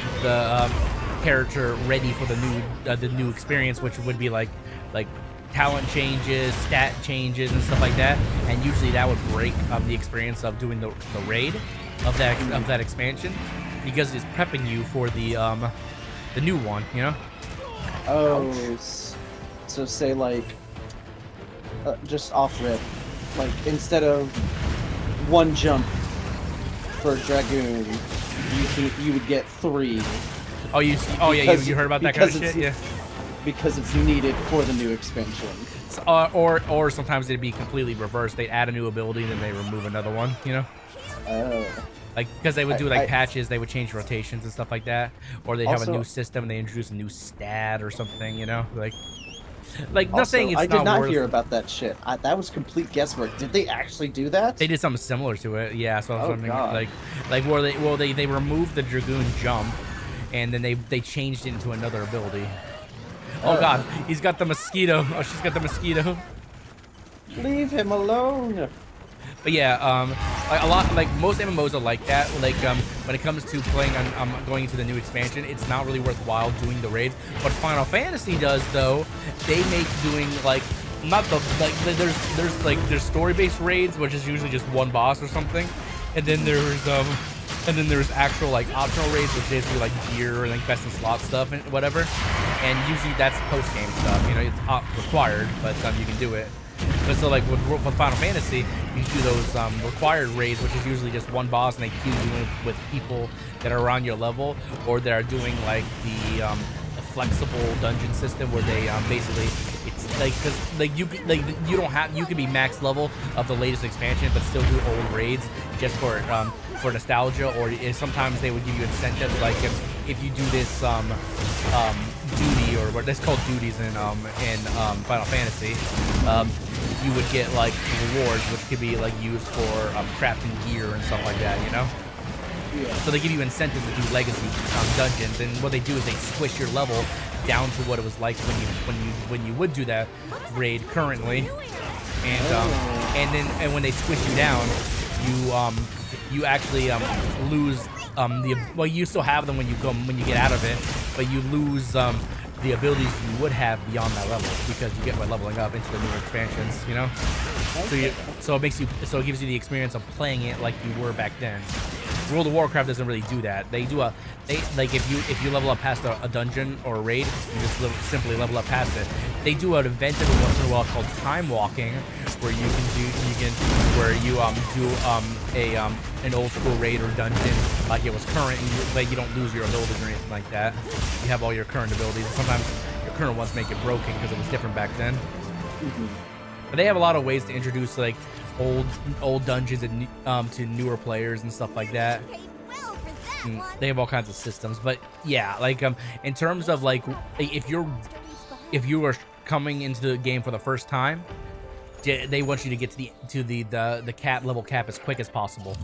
character ready for the new experience, which would be like talent changes, stat changes, and stuff like that. And usually that would break the experience of doing the raid of that expansion, because it's prepping you for the new one, you know. Oh, so say like just off rip, like instead of one jump for Dragoon, you would get 3. Oh, you heard about that kind of shit? Yeah. Because it's needed for the new expansion. Or sometimes it'd be completely reversed. They'd add a new ability and then they remove another one, you know? Oh. Like, because they would do patches, they would change rotations and stuff like that. Or they'd have a new system and they introduce a new stat or something, you know? Like not saying it's I not did not worth hear about that shit. That was complete guesswork. Did they actually do that? They did something similar to it, yeah. So Oh, something God. like where they removed the Dragoon jump, and then they changed it into another ability. Oh God, he's got the mosquito. Oh, she's got the mosquito. Leave him alone. But yeah, like most MMOs are like that. Like when it comes to playing on going into the new expansion, it's not really worthwhile doing the raids. What Final Fantasy does, though, they make doing like not the like there's story-based raids, which is usually just one boss or something, and then there's actual like optional raids, which basically like gear and like best in slot stuff and whatever. And usually that's post-game stuff. You know, it's not required, but you can do it. But so like with Final Fantasy, you do those required raids, which is usually just one boss, and they queue you with people that are around your level, or that are doing like the flexible dungeon system, where they basically it's like, because like you can be max level of the latest expansion, but still do old raids just for nostalgia, or sometimes they would give you incentives, like if you do this duty, or what that's called duties in Final Fantasy, you would get like rewards, which could be like used for crafting gear and stuff like that, you know. Yeah. So they give you incentives to do legacy dungeons, and what they do is they squish your level down to what it was like when you would do that raid currently, and when they squish you down, you actually lose well, you still have them when you get out of it, but you lose the abilities you would have beyond that level, because you get by leveling up into the new expansions, you know. So it gives you the experience of playing it like you were back then. World of Warcraft doesn't really do that. They like if you level up past a dungeon or a raid, you just simply level up past it. They do an event every once in a while called time walking, where you do an old school raid or dungeon like it was current, and you don't lose your abilities or anything like that. You have all your current abilities. Sometimes your current ones make it broken because it was different back then. Mm-hmm. But they have a lot of ways to introduce like old dungeons and to newer players and stuff like that. They have all kinds of systems, but yeah, like in terms of like if you are coming into the game for the first time, they want you to get to the level cap as quick as possible.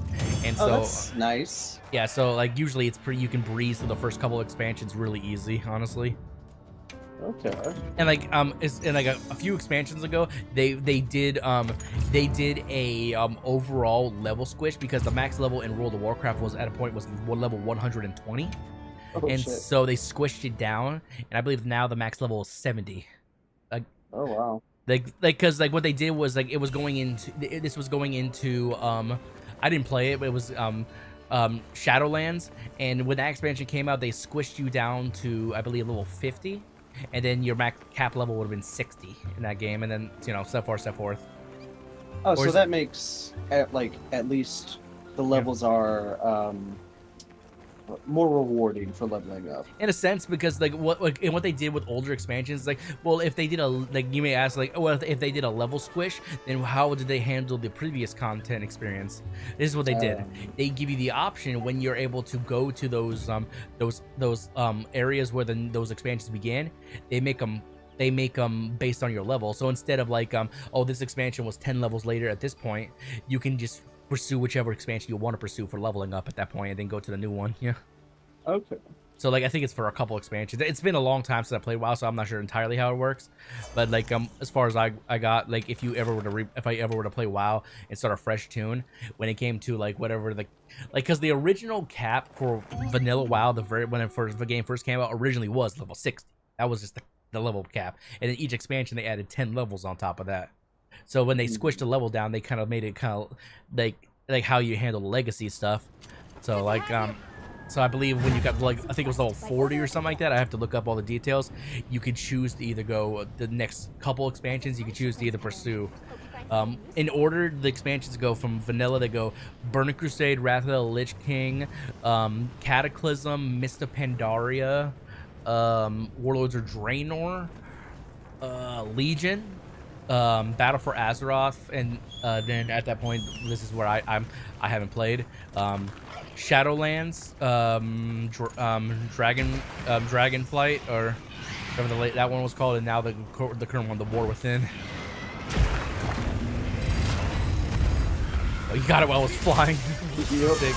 And so that's nice. Yeah, so like usually it's you can breeze through the first couple of expansions really easy, honestly. Okay. And like a few expansions ago, they did a overall level squish, because the max level in World of Warcraft was level 120. Oh, and shit. So they squished it down, and I believe now the max level is 70. Like, oh wow. Because what they did was this was going into I didn't play it, but it was Shadowlands, and when that expansion came out, they squished you down to, I believe, level 50. And then your max cap level would have been 60 in that game, and then so forth. Oh, so that makes at least the levels are more rewarding for leveling up. In a sense, because like what they did with older expansions, like, well, if they did a, like, you may ask, like, well, if they did a level squish, then how did they handle the previous content experience? This is what they did. They give you the option when you're able to go to those areas where those expansions begin. They make them based on your level. So instead of like, oh, this expansion was 10 levels later at this point, you can just pursue whichever expansion you want to pursue for leveling up at that point, and then go to the new one. Yeah. Okay. So like, I think it's for a couple expansions. It's been a long time since I played WoW, so I'm not sure entirely how it works. But like, as far as I got, like, if I ever were to play WoW and start a fresh tune, when it came to like whatever because the original cap for vanilla WoW, when the game first came out, originally was level 60. That was just the level cap, and in each expansion they added 10 levels on top of that. So when they squished the level down, they kind of made it kind of like how you handle the legacy stuff. So like, so I believe when you got, like, I think it was level 40 or something like that, I have to look up all the details, you could choose to either go the next couple expansions, you could choose to either pursue, in order, the expansions go from vanilla, they go Burning Crusade, Wrath of the Lich King, Cataclysm, Mist of Pandaria, Warlords of Draenor, Legion, Battle for Azeroth, and then at that point, this is where I haven't played, Shadowlands, Dragonflight, or whatever that one was called, and now the current one, the War Within. Oh, you got it while I was flying. Sick.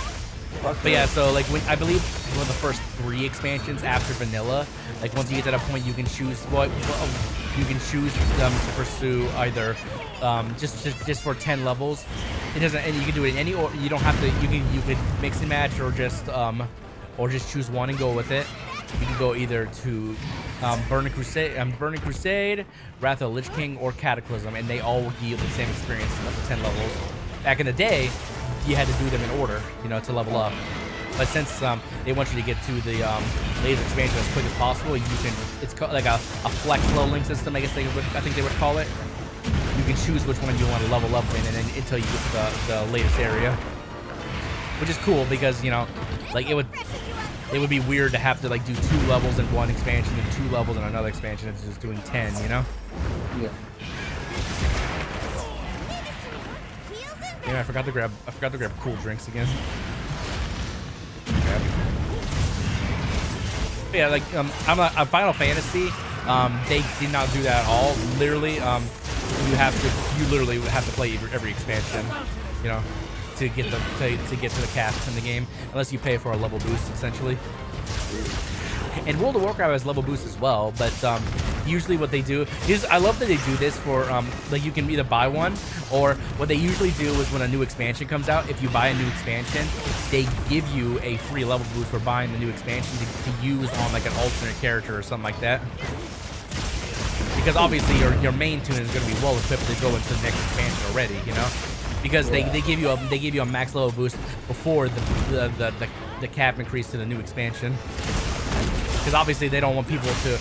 But yeah, so like, when I believe one of the first 3 expansions after vanilla, like once you get to that point, you can choose you can choose to pursue either just for 10 levels. It doesn't, and you can do it in any order. You don't have to. You could mix and match, or just choose one and go with it. You can go either to Burning Crusade, Wrath of the Lich King, or Cataclysm, and they all will give you the same experience up to 10 levels. Back in the day, you had to do them in order, to level up. But since they want you to get to the latest expansion as quick as possible, you can. It's like a flex leveling system, I guess I think they would call it. You can choose which one you want to level up in, and then until you get to the latest area, which is cool because like it would be weird to have to like do 2 levels in one expansion and 2 levels in another expansion. It's just doing 10, Yeah. Yeah, I forgot to grab cool drinks again. Yeah, like I'm a Final Fantasy. They did not do that at all. Literally, you literally have to play every expansion, to get to the cap in the game, unless you pay for a level boost, essentially. And World of Warcraft has level boosts as well, but usually what they do is, I love that they do this for like, you can either buy one, or what they usually do is when a new expansion comes out, if you buy a new expansion, they give you a free level boost for buying the new expansion to use on like an alternate character or something like that. Because obviously your main tune is going to be well equipped to go into the next expansion already, because they give you a max level boost before the cap increase to the new expansion. Because obviously they don't want people to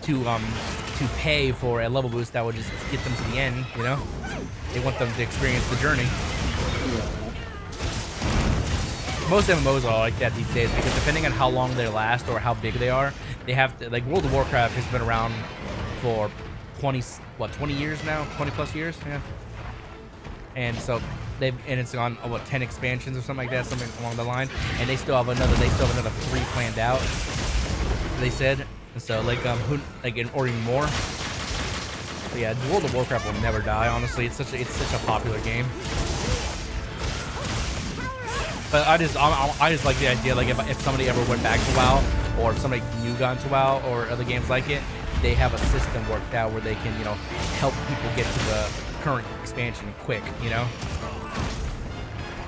to pay for a level boost that would just get them to the end. They want them to experience the journey. Most MMOs are like that these days, because depending on how long they last or how big they are, they have to, like, World of Warcraft has been around for 20 years now, 20 plus years, yeah. And so it's on 10 expansions or something like that, something along the line, and they still have another 3 planned out, they said. So like or even more. But yeah, World of Warcraft will never die, honestly. It's such a popular game. But I just like the idea, like, if somebody ever went back to WoW, or if somebody new got into WoW or other games like it, they have a system worked out where they can, help people get to the current expansion quick,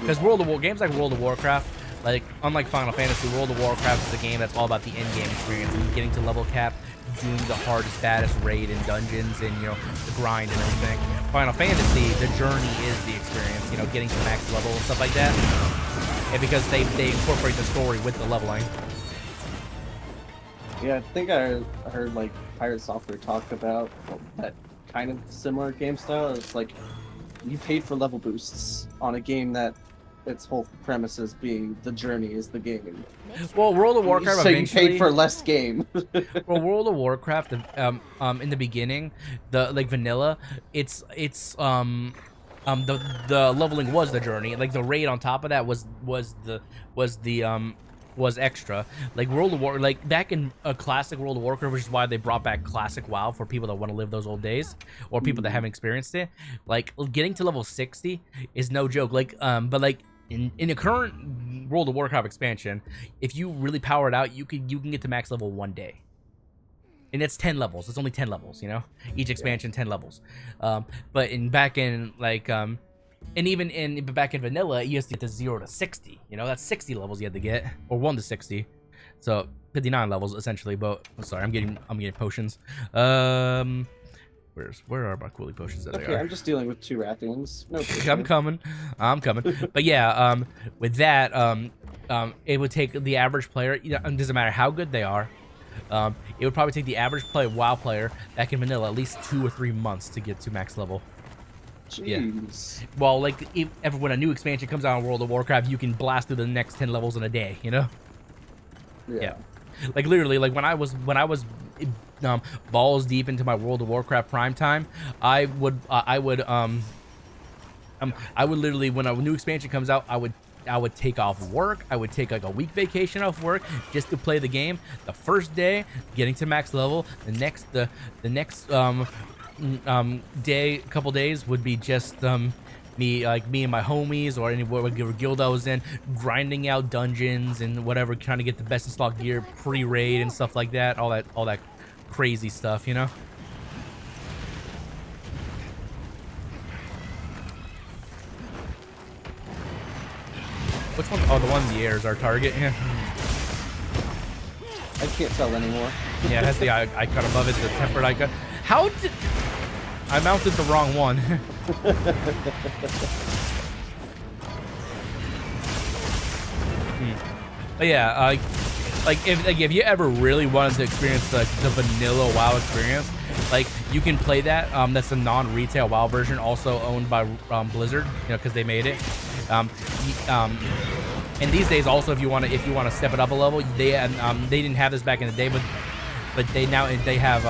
Because games like World of Warcraft, like, unlike Final Fantasy, World of Warcraft is a game that's all about the end game experience, getting to level cap, doing the hardest, baddest raid in dungeons, and the grind and everything. Final Fantasy, the journey is the experience, getting to max level and stuff like that. And because they incorporate the story with the leveling. Yeah, I think I heard like Pirate Software talk about that kind of similar game style. It's like you paid for level boosts on a game that its whole premises being the journey is the game. Well, World of Warcraft So you eventually. paid for less game. Well, World of Warcraft, in the beginning, the vanilla, the leveling was the journey. Like the raid on top of that was extra. Like World of War, like back in a classic World of Warcraft, which is why they brought back classic WoW for people that want to live those old days or people that haven't experienced it. Like getting to level 60 is no joke. Like but like in the current World of Warcraft expansion, if you really power it out, you can get to max level one day. And it's 10 levels. It's only 10 levels, you know? Each expansion 10 levels. But back in like and even back in vanilla, you used to get to 0 to 60. You know, that's 60 levels you had to get, or 1 to 60. So 59 levels essentially. But I'm sorry, I'm getting potions. Where are my coolie potions? That Okay, they are. I'm just dealing with 2 Rathians. No, I'm coming. But yeah, with that, it would take the average player. You know, it doesn't matter how good they are. It would probably take the average WoW player back in vanilla at least 2 or 3 months to get to max level. Jeez. Yeah. Well, like when a new expansion comes out in World of Warcraft, you can blast through the next 10 levels in a day. You know? Yeah. Like literally, like when I was balls deep into my World of Warcraft prime time, I would literally, when a new expansion comes out, I would take off work. I would take like a week vacation off work just to play the game. The first day, getting to max level. The next couple days would be just me and my homies or any whatever guild I was in, grinding out dungeons and whatever, trying to get the best in slot gear pre-raid and stuff like that. All that crazy stuff, you know. Which one? Oh, the one in the air is our target. Yeah. I can't tell anymore. Yeah, it has the icon above it, the tempered icon. How did I mounted the wrong one? But yeah, if you ever really wanted to experience the vanilla WoW experience, like you can play that. That's a non-retail WoW version, also owned by Blizzard, you know, because they made it. And these days, also, if you want to step it up a level, they didn't have this back in the day, but they have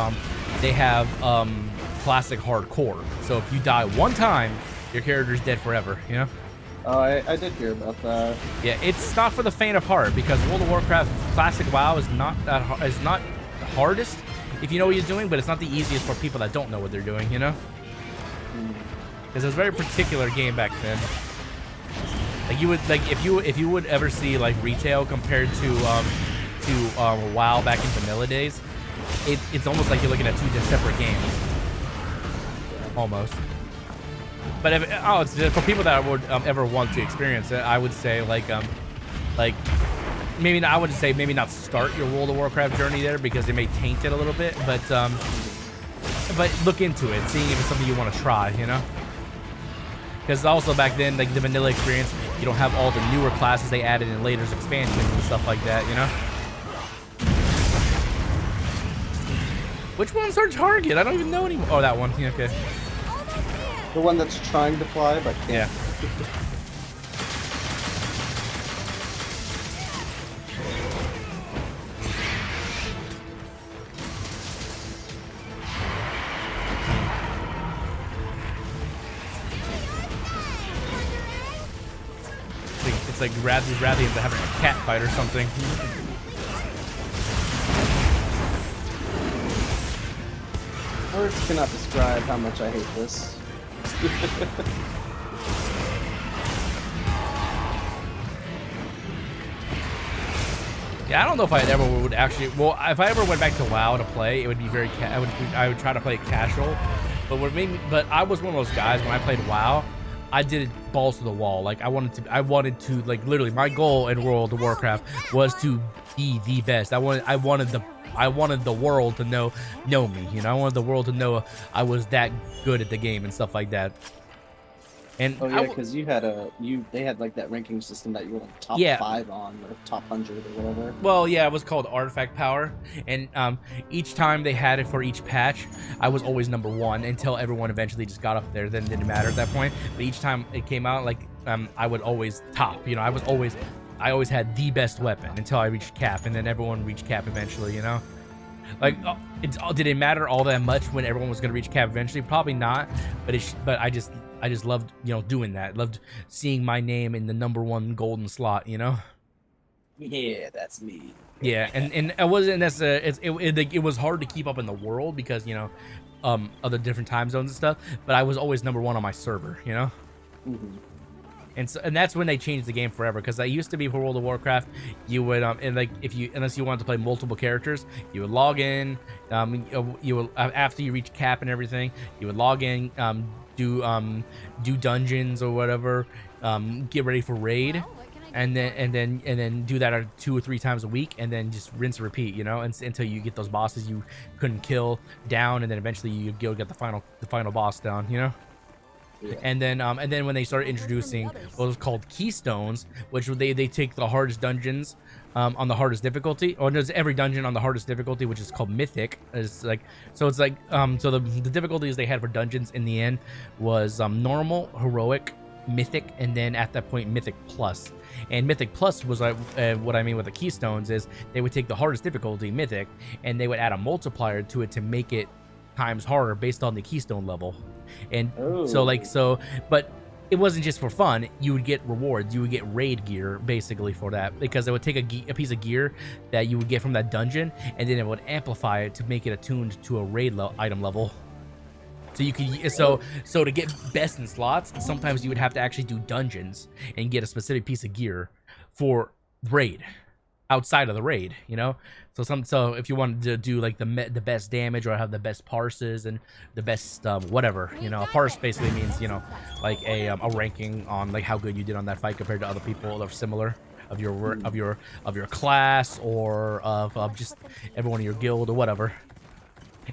classic hardcore. So if you die one time, your character's dead forever. You know. Oh, I did hear about that. Yeah, it's not for the faint of heart, because World of Warcraft Classic WoW is not the hardest if you know what you're doing, but it's not the easiest for people that don't know what they're doing. You know. Because it's a very particular game back then. Like you would if you would ever see like retail compared to WoW back in vanilla days, it's almost like you're looking at 2 separate games, almost. But it's for people that would ever want to experience it, I would say like maybe not, I wouldn't say maybe not start your World of Warcraft journey there, because it may taint it a little bit, but look into it, seeing if it's something you want to try, you know. Because also back then, like the vanilla experience, you don't have all the newer classes they added in later expansions and stuff like that, you know? Which one's our target? I don't even know anymore. Oh, that one. Yeah, okay. The one that's trying to fly, but can't. Yeah. It's like Rathians having a cat fight or something. Words cannot describe how much I hate this. Yeah, I don't know if I ever would actually. Well, if I ever went back to WoW to play, it would be very. I would try to play it casual, but what made me. But I was one of those guys when I played WoW. I did it balls to the wall. Like I wanted to like literally my goal in World of Warcraft was to be the best. I wanted the world to know me. You know, I wanted the world to know I was that good at the game and stuff like that. And oh yeah, because they had like that ranking system that you were like top 5 on or top 100 or whatever. Well, yeah, it was called Artifact Power, and each time they had it for each patch, I was always number 1 until everyone eventually just got up there. Then it didn't matter at that point. But each time it came out, like I would always top. You know, I always had the best weapon until I reached cap, and then everyone reached cap eventually. You know, like did it matter all that much when everyone was gonna reach cap eventually? Probably not. But I just loved, you know, doing that. Loved seeing my name in the #1 golden slot. You know. Yeah, that's me. Yeah, and it wasn't necessarily. It was hard to keep up in the world because, you know, other different time zones and stuff. But I was always #1 on my server. You know. Mm-hmm. And that's when they changed the game forever, because I used to be for World of Warcraft, you would and like unless you wanted to play multiple characters, you would log in, you would after you reach cap and everything, you would log in, do dungeons or whatever, get ready for raid, and then do that 2 or 3 times a week, and then just rinse and repeat, you know, until you get those bosses you couldn't kill down, and then eventually you get the final boss down, you know. Yeah. And then when they started introducing what was called keystones, which they take the hardest dungeons on the hardest difficulty, or there's every dungeon on the hardest difficulty, which is called mythic. It's like so the difficulties they had for dungeons in the end was normal, heroic, mythic, and then at that point mythic plus. And mythic plus was like what I mean with the keystones is they would take the hardest difficulty, mythic, and they would add a multiplier to it to make it times harder based on the keystone level. And but it wasn't just for fun. You would get rewards, you would get raid gear basically for that, because it would take a piece of gear that you would get from that dungeon, and then it would amplify it to make it attuned to a raid item level. So you could so to get best in slots, sometimes you would have to actually do dungeons and get a specific piece of gear for raid outside of the raid, you know. So if you wanted to do like the best damage or have the best parses and the best whatever, you know, a parse basically means, you know, like a ranking on like how good you did on that fight compared to other people that are similar of your class or of just everyone in your guild or whatever.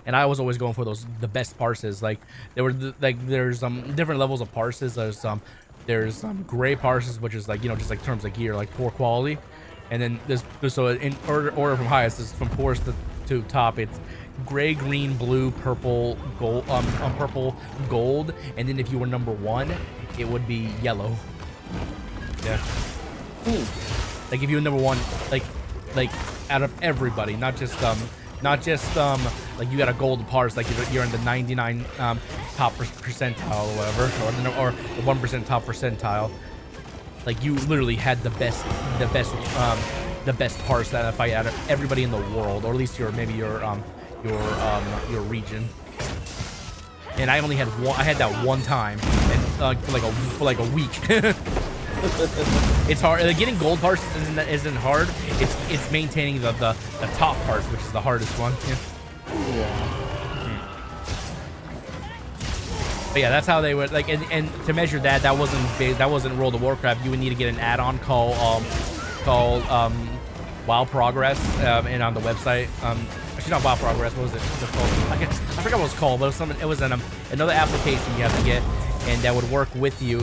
And I was always going for the best parses. Like there's different levels of parses. There's gray parses, which is like, you know, just like terms of gear, like poor quality. And then there's so in order from highest is from poorest to top. It's gray, green, blue, purple, gold, purple, gold, and then if you were #1, it would be yellow. Yeah. Ooh. Like if you were #1, like out of everybody, not just like you got a gold parse, like you're in the 99 top percentile or whatever, or the 1% top percentile. Like you literally had the best parse that fight out of everybody in the world, or at least your region. And I only had one. I had that one time, and for like a week. It's hard. Getting gold parse isn't hard. It's maintaining the top parse, which is the hardest one. Yeah. But yeah, that's how they would like, and to measure that wasn't World of Warcraft. You would need to get an add-on called WoW Progress, and on the website, actually not WoW Progress. What was it? What's it called? I forgot what it was called, but it was another application you have to get, and that would work with you.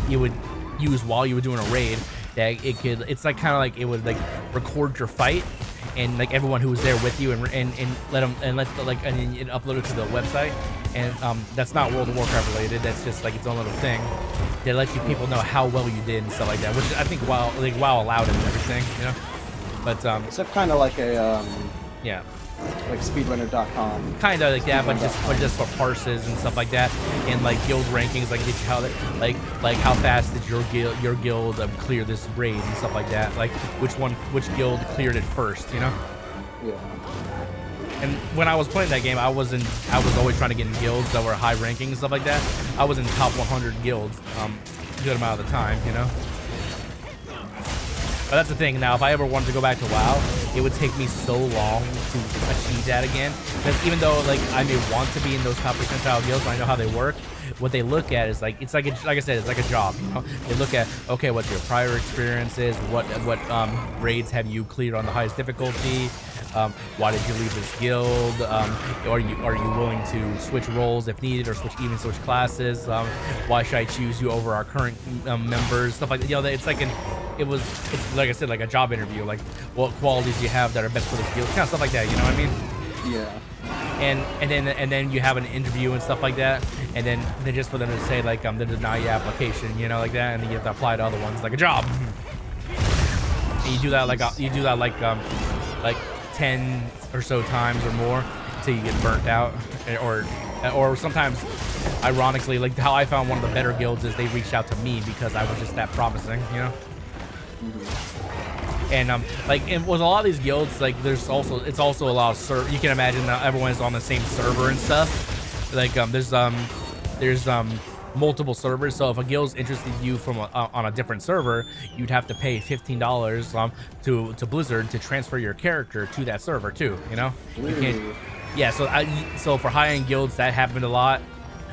You would use while you were doing a raid. That it's like kind of like it would like record your fight, and like everyone who was there with you, and let upload it to the website. And that's not World of Warcraft related. That's just like its own little thing that lets you people know how well you did and stuff like that. Which I think WoW allowed it and everything, you know. But so kind of like a yeah, like speedrunner.com. Kind of like that, but just for parses and stuff like that, and like guild rankings, like how fast did your guild clear this raid and stuff like that. Like which guild cleared it first, you know. Yeah. And when I was playing that game, I was always trying to get in guilds that were high ranking and stuff like that. I was in top 100 guilds a good amount of the time, you know. But that's the thing. Now, if I ever wanted to go back to WoW, it would take me so long to achieve that again. Because even though like I may want to be in those top percentile guilds, I know how they work. What they look at is like like I said, it's like a job. You know, they look at, okay, what's your prior experiences? What raids have you cleared on the highest difficulty? Why did you leave this guild? Are you willing to switch roles if needed, or switch classes? Why should I choose you over our current members? Stuff like that. You know, it's like it's like I said, like a job interview. Like what qualities do you have that are best for this guild? Kind of stuff like that. You know what I mean? Yeah. and then you have an interview and stuff like that, and then just for them to say like they deny your application, you know, like that, and then you have to apply to other ones like a job. And you do that like 10 or so times or more until you get burnt out, or sometimes, ironically, like how I found one of the better guilds is they reached out to me because I was just that promising, you know. And like with a lot of these guilds, like it's also a lot of you can imagine that everyone's on the same server and stuff. Like there's multiple servers, so if a guild's interested in you from on a different server, you'd have to pay $15 to Blizzard to transfer your character to that server too, you know. You can't, yeah, so for high-end guilds that happened a lot.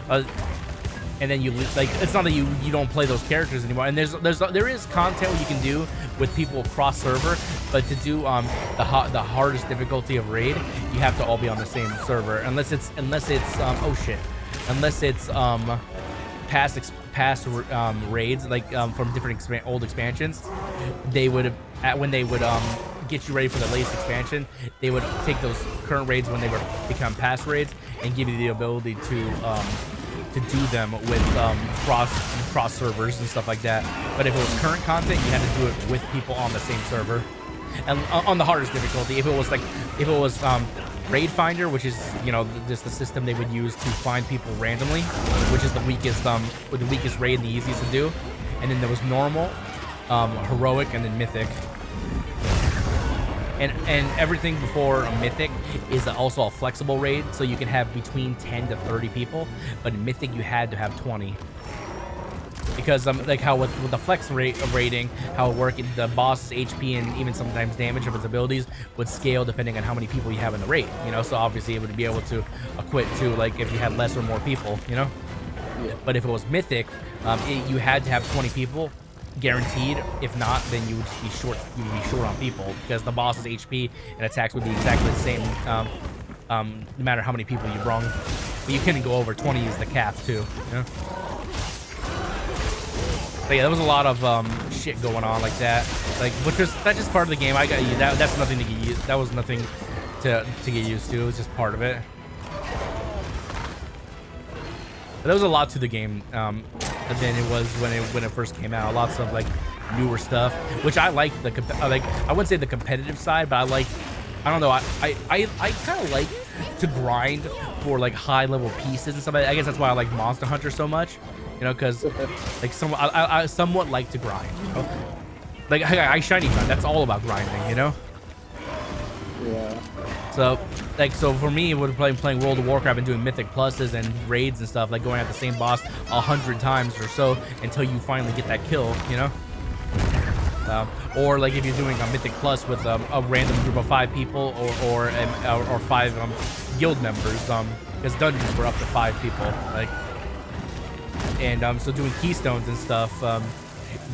And then you like, it's not that you don't play those characters anymore, and there is content you can do with people cross server, but to do the hardest difficulty of raid, you have to all be on the same server, unless it's past raids, like from different old expansions. They would when they would get you ready for the latest expansion, they would take those current raids when they were become past raids and give you the ability to do them with cross servers and stuff like that. But if it was current content, you had to do it with people on the same server, and on the hardest difficulty. If it was Raid Finder, which is, you know, just the system they would use to find people randomly, which is the weakest raid and the easiest to do. And then there was normal, heroic, and then mythic. And everything before a mythic is also a flexible raid, so you can have between 10 to 30 people. But in mythic, you had to have 20. Because like how with the flex rate of raiding, how it worked, the boss's HP and even sometimes damage of its abilities would scale depending on how many people you have in the raid, you know. So obviously it would be able to acquit to like if you had less or more people, you know. Yeah. But if it was mythic, you had to have 20 people guaranteed. If not, then you would just be short. You would be short on people because the boss's HP and attacks would be exactly the same, no matter how many people you brung. But you couldn't go over 20 is the cap too, you know? But yeah, there was a lot of shit going on like that. Like, that's just part of the game. I got you. That's nothing to get used. That was nothing to get used to. It was just part of it. But there was a lot to the game than it was when it first came out. Lots of like newer stuff, which I like. I wouldn't say the competitive side, but I don't know. I kind of like to grind for like high level pieces and stuff. I guess that's why I like Monster Hunter so much. You know, because like I somewhat like to grind. You know? Like I shiny grind. That's all about grinding. You know. Yeah. So for me, it would have playing World of Warcraft and doing Mythic Pluses and raids and stuff, like going at the same boss 100 times or so until you finally get that kill. You know. Or like if you're doing a Mythic Plus with a random group of 5 people or 5 guild members, because dungeons were up to 5 people. Like. And so doing keystones and stuff,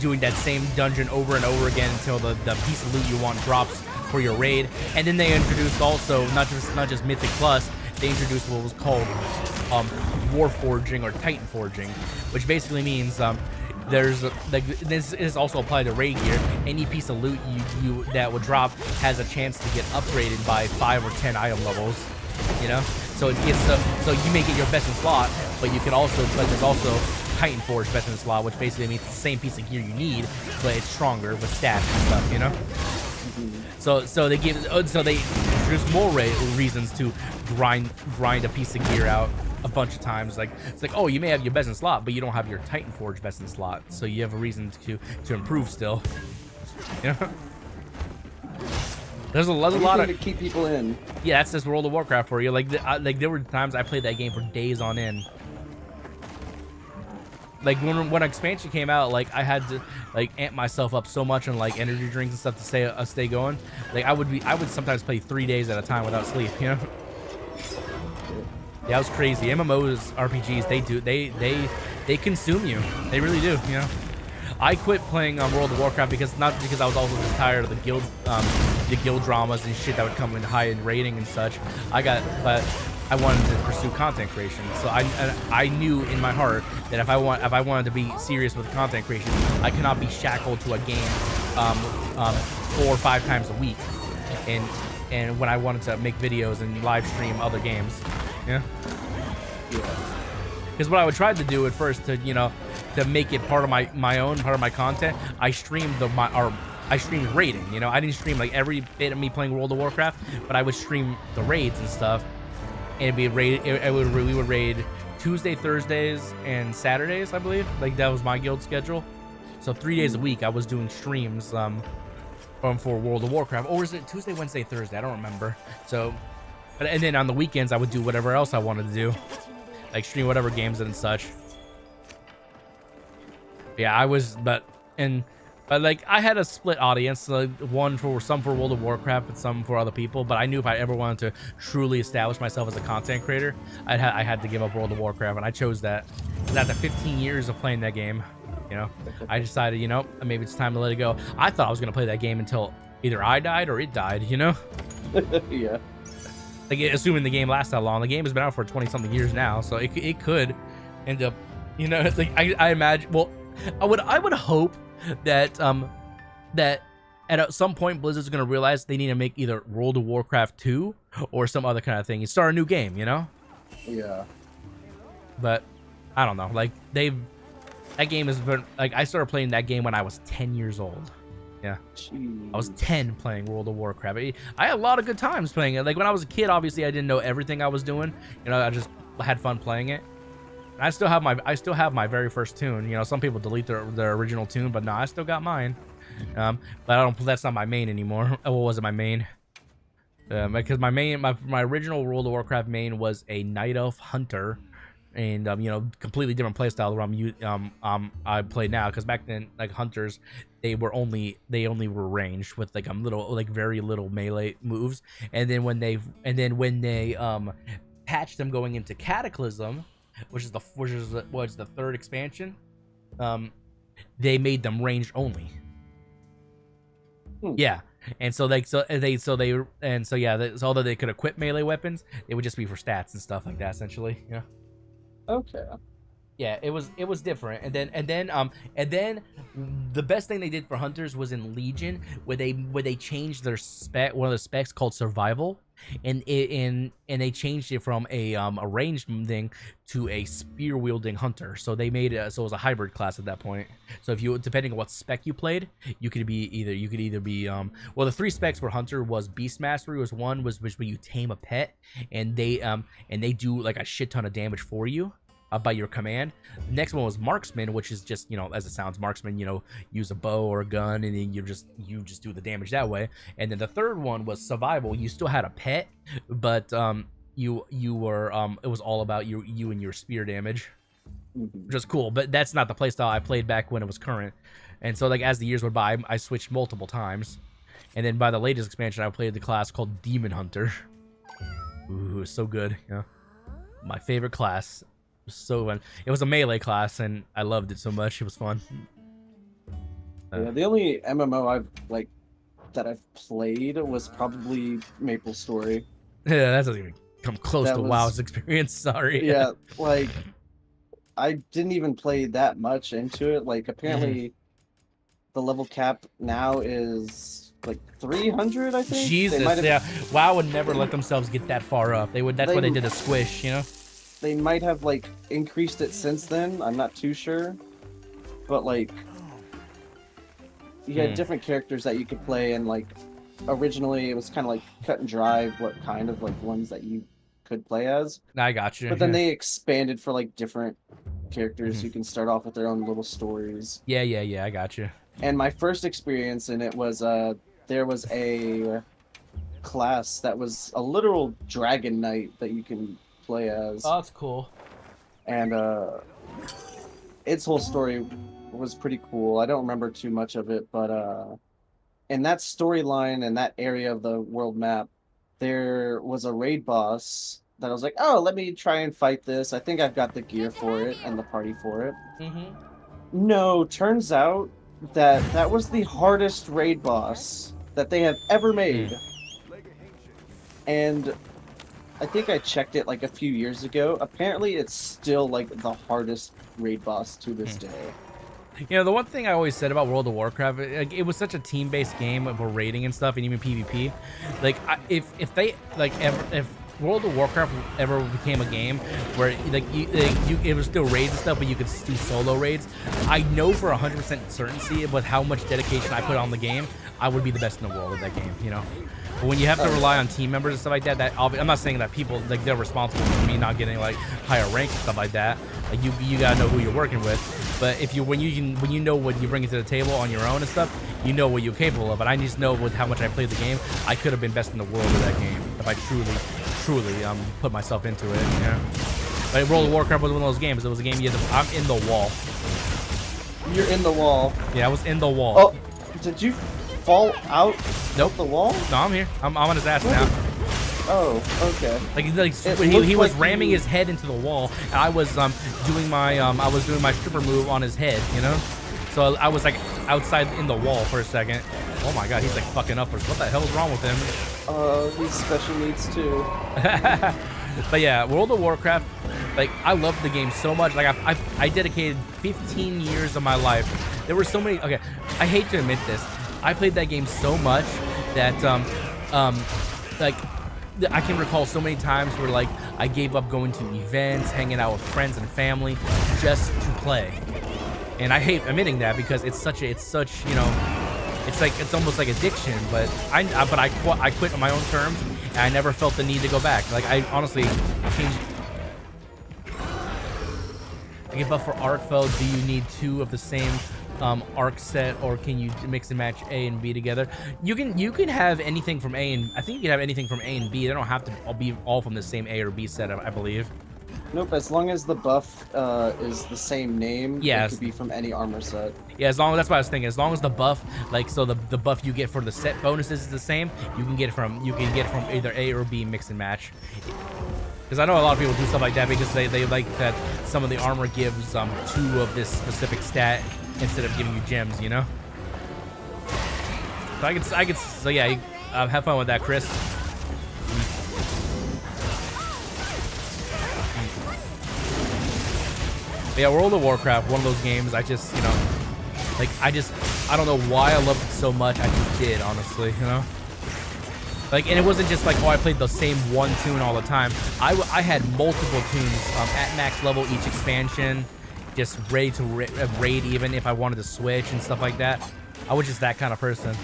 doing that same dungeon over and over again until the piece of loot you want drops for your raid. And then they introduced also not just Mythic Plus, they introduced what was called War Forging or Titan Forging, which basically means there's like this is also applied to raid gear. Any piece of loot you that would drop has a chance to get upgraded by 5 or 10 item levels. You know, so it gets so you may get your best in slot, but you can also there's also Titan Forge best in slot, which basically means it's the same piece of gear you need, but it's stronger with stats and stuff. You know, so they introduced more reasons to grind a piece of gear out a bunch of times. Like it's like, oh, you may have your best in slot, but you don't have your Titan Forge best in slot, so you have a reason to improve still. You know. There's a lot of to keep people in. Yeah, that's just World of Warcraft for you. Like, there were times I played that game for days on end. Like when expansion came out, like I had to like amp myself up so much on like energy drinks and stuff to stay going. Like I would sometimes play 3 days at a time without sleep. You know. Yeah, it was crazy. MMOs, RPGs, they consume you. They really do. You know. I quit playing World of Warcraft because I was also just tired of the guild dramas and shit that would come in high-end rating and such. But I wanted to pursue content creation. So I knew in my heart that if I wanted to be serious with content creation, I cannot be shackled to a game 4 or 5 times a week. And and when I wanted to make videos and live stream other games. Yeah. Because what I would try to do at first to, you know, to make it part of my own part of my content, I streamed I streamed raiding. You know, I didn't stream like every bit of me playing World of Warcraft, but I would stream the raids and stuff. And it'd be raid. We would raid Tuesday, Thursdays, and Saturdays, I believe. Like that was my guild schedule. So 3 days a week I was doing streams for World of Warcraft. Or is it Tuesday, Wednesday, Thursday? I don't remember. So, and then on the weekends I would do whatever else I wanted to do, like stream whatever games and such. Yeah, I was, but like I had a split audience, like some for World of Warcraft and some for other people. But I knew if I ever wanted to truly establish myself as a content creator, I had to give up World of Warcraft, and I chose that. Because after 15 years of playing that game, you know, I decided, you know, maybe it's time to let it go. I thought I was gonna play that game until either I died or it died, you know. Yeah. Like assuming the game lasts that long. The game has been out for 20-something years now, so it could end up, you know, like I imagine. Well, I would hope that that at some point Blizzard's gonna realize they need to make either World of Warcraft 2 or some other kind of thing and start a new game, you know. Yeah. But I don't know, like that game has been, like, I started playing that game when I was 10 years old. Yeah. Jeez. I was 10 playing World of Warcraft. I had a lot of good times playing it. Like when I was a kid, obviously I didn't know everything I was doing, you know. I just had fun playing it. I still have my very first tune. You know, some people delete their original tune, but no, I still got mine. But that's not my main anymore. What was it, my main? Because my original World of Warcraft main was a Night Elf Hunter, and you know, completely different playstyle where I play now. Because back then, like hunters, they only were ranged with like very little melee moves. And then when they patched them going into Cataclysm, which is the third expansion, they made them ranged only. Yeah, and so although they could equip melee weapons, it would just be for stats and stuff like that, essentially. Yeah. Okay. Yeah, it was different. And then the best thing they did for hunters was in Legion, where they changed their spec, one of the specs called survival, and they changed it from a ranged thing to a spear wielding hunter. So they made it so it was a hybrid class at that point. So if you, depending on what spec you played, you could either be well, the three specs for hunter was beast mastery was one, which when you tame a pet, and they do like a shit ton of damage for you. By your command. The next one was marksman, which is just, you know, as it sounds, marksman, you know, use a bow or a gun, and then you just do the damage that way. And then the third one was survival. You still had a pet, but you were it was all about you and your spear damage, which is cool. But that's not the playstyle I played back when it was current. And so like as the years went by, I switched multiple times. And then by the latest expansion, I played the class called Demon Hunter. Ooh, so good. Yeah, my favorite class. So fun. It was a melee class, and I loved it so much. It was fun. Yeah, the only MMO I've played was probably Maple Story. Yeah, that doesn't even come close to WoW's experience. Sorry. Yeah, like I didn't even play that much into it. Like apparently, the level cap now is like 300. I think. Jesus, yeah. WoW would never let themselves get that far up. They would. That's why they did a squish. You know. They might have like increased it since then. I'm not too sure, but like you had different characters that you could play, and like originally it was kind of like cut and dry what kind of like ones that you could play as. I got you. But then they expanded for like different characters who can start off with their own little stories. Yeah, I got you. And my first experience in it was there was a class that was a literal dragon knight that you can play as. Oh, that's cool. And its whole story was pretty cool. I don't remember too much of it, but in that storyline and that area of the world map, there was a raid boss that I was like, oh, let me try and fight this. I think I've got the gear for it and the party for it. No, turns out that was the hardest raid boss that they have ever made. And I think I checked it like a few years ago. Apparently, it's still like the hardest raid boss to this day. You know, the one thing I always said about World of Warcraft, like, it was such a team-based game of raiding and stuff, and even PvP. Like, if they like if World of Warcraft ever became a game where like it was still raids and stuff, but you could do solo raids, I know for 100% certainty with how much dedication I put on the game, I would be the best in the world at that game. You know. But when you have to rely on team members and stuff like that, I'm not saying that people like they're responsible for me not getting like higher ranks and stuff like that. Like you gotta know who you're working with. But if you when you know what you bring to the table on your own and stuff, you know what you're capable of. And I just know with how much I played the game, I could have been best in the world at that game if I truly put myself into it. You know. Like World of Warcraft was one of those games. It was a game I'm in the wall. You're in the wall. Yeah, I was in the wall. Oh, did you fall out? Nope. The wall? No, I'm here. I'm on his ass now. Oh, okay. Like he was like ramming his head into the wall, and I was doing my stripper move on his head, you know. So I was like outside in the wall for a second. Oh my god, he's like fucking uppers. What the hell is wrong with him? He's special needs too. But yeah, World of Warcraft, like I loved the game so much. Like I dedicated 15 years of my life. There were so many. Okay, I hate to admit this. I played that game so much that like I can recall so many times where like I gave up going to events, hanging out with friends and family just to play. And I hate admitting that because it's such you know, it's almost like addiction. But I quit on my own terms, and I never felt the need to go back. Like I honestly changed. Okay, but for Arcfell, do you need 2 of the same arc set, or can you mix and match A and B together? You can have anything from A, and I think you can have anything from A and B. They don't have to all be all from the same A or B set, I believe. Nope, as long as the buff is the same name, yes. It could be from any armor set. Yeah, that's what I was thinking. As long as the buff, like, so the buff you get for the set bonuses is the same, you can get from either A or B, mix and match. Because I know a lot of people do stuff like that because they like that some of the armor gives 2 of this specific stat instead of giving you gems, you know. So so yeah, have fun with that, Chris. But yeah, World of Warcraft, one of those games I just, you know, like I don't know why I loved it so much. I just did, honestly, you know. Like, and it wasn't just like, oh, I played the same one tune all the time. I had multiple tunes at max level each expansion, just ready to raid even if I wanted to switch and stuff like that. I was just that kind of person.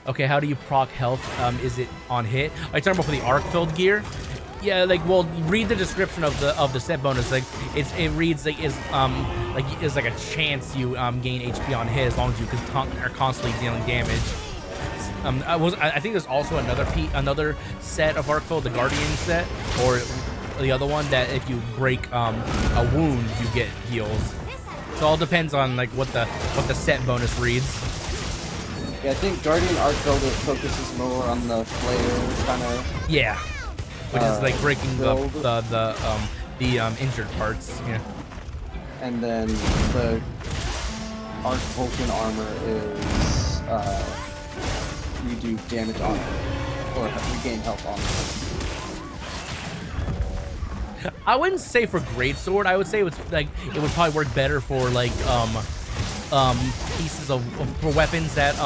Okay, how do you proc health? Is it on hit? Are you talking about for the arc filled gear? Yeah, like, well, read the description of the set bonus. Like, it reads like is like a chance you gain HP on hit as long as you are constantly dealing damage. I think there's also another set of Arcfell, the Guardian set, or the other one that if you break a wound, you get heals. So it all depends on like what the set bonus reads. Yeah, I think Guardian Arcfell focuses more on the flare kind of. Yeah, which is like breaking the injured parts. Yeah. And then the Arc Vulcan armor is you do damage on it, or regain health on it. I wouldn't say for greatsword. I would say it would probably work better for like pieces of for weapons that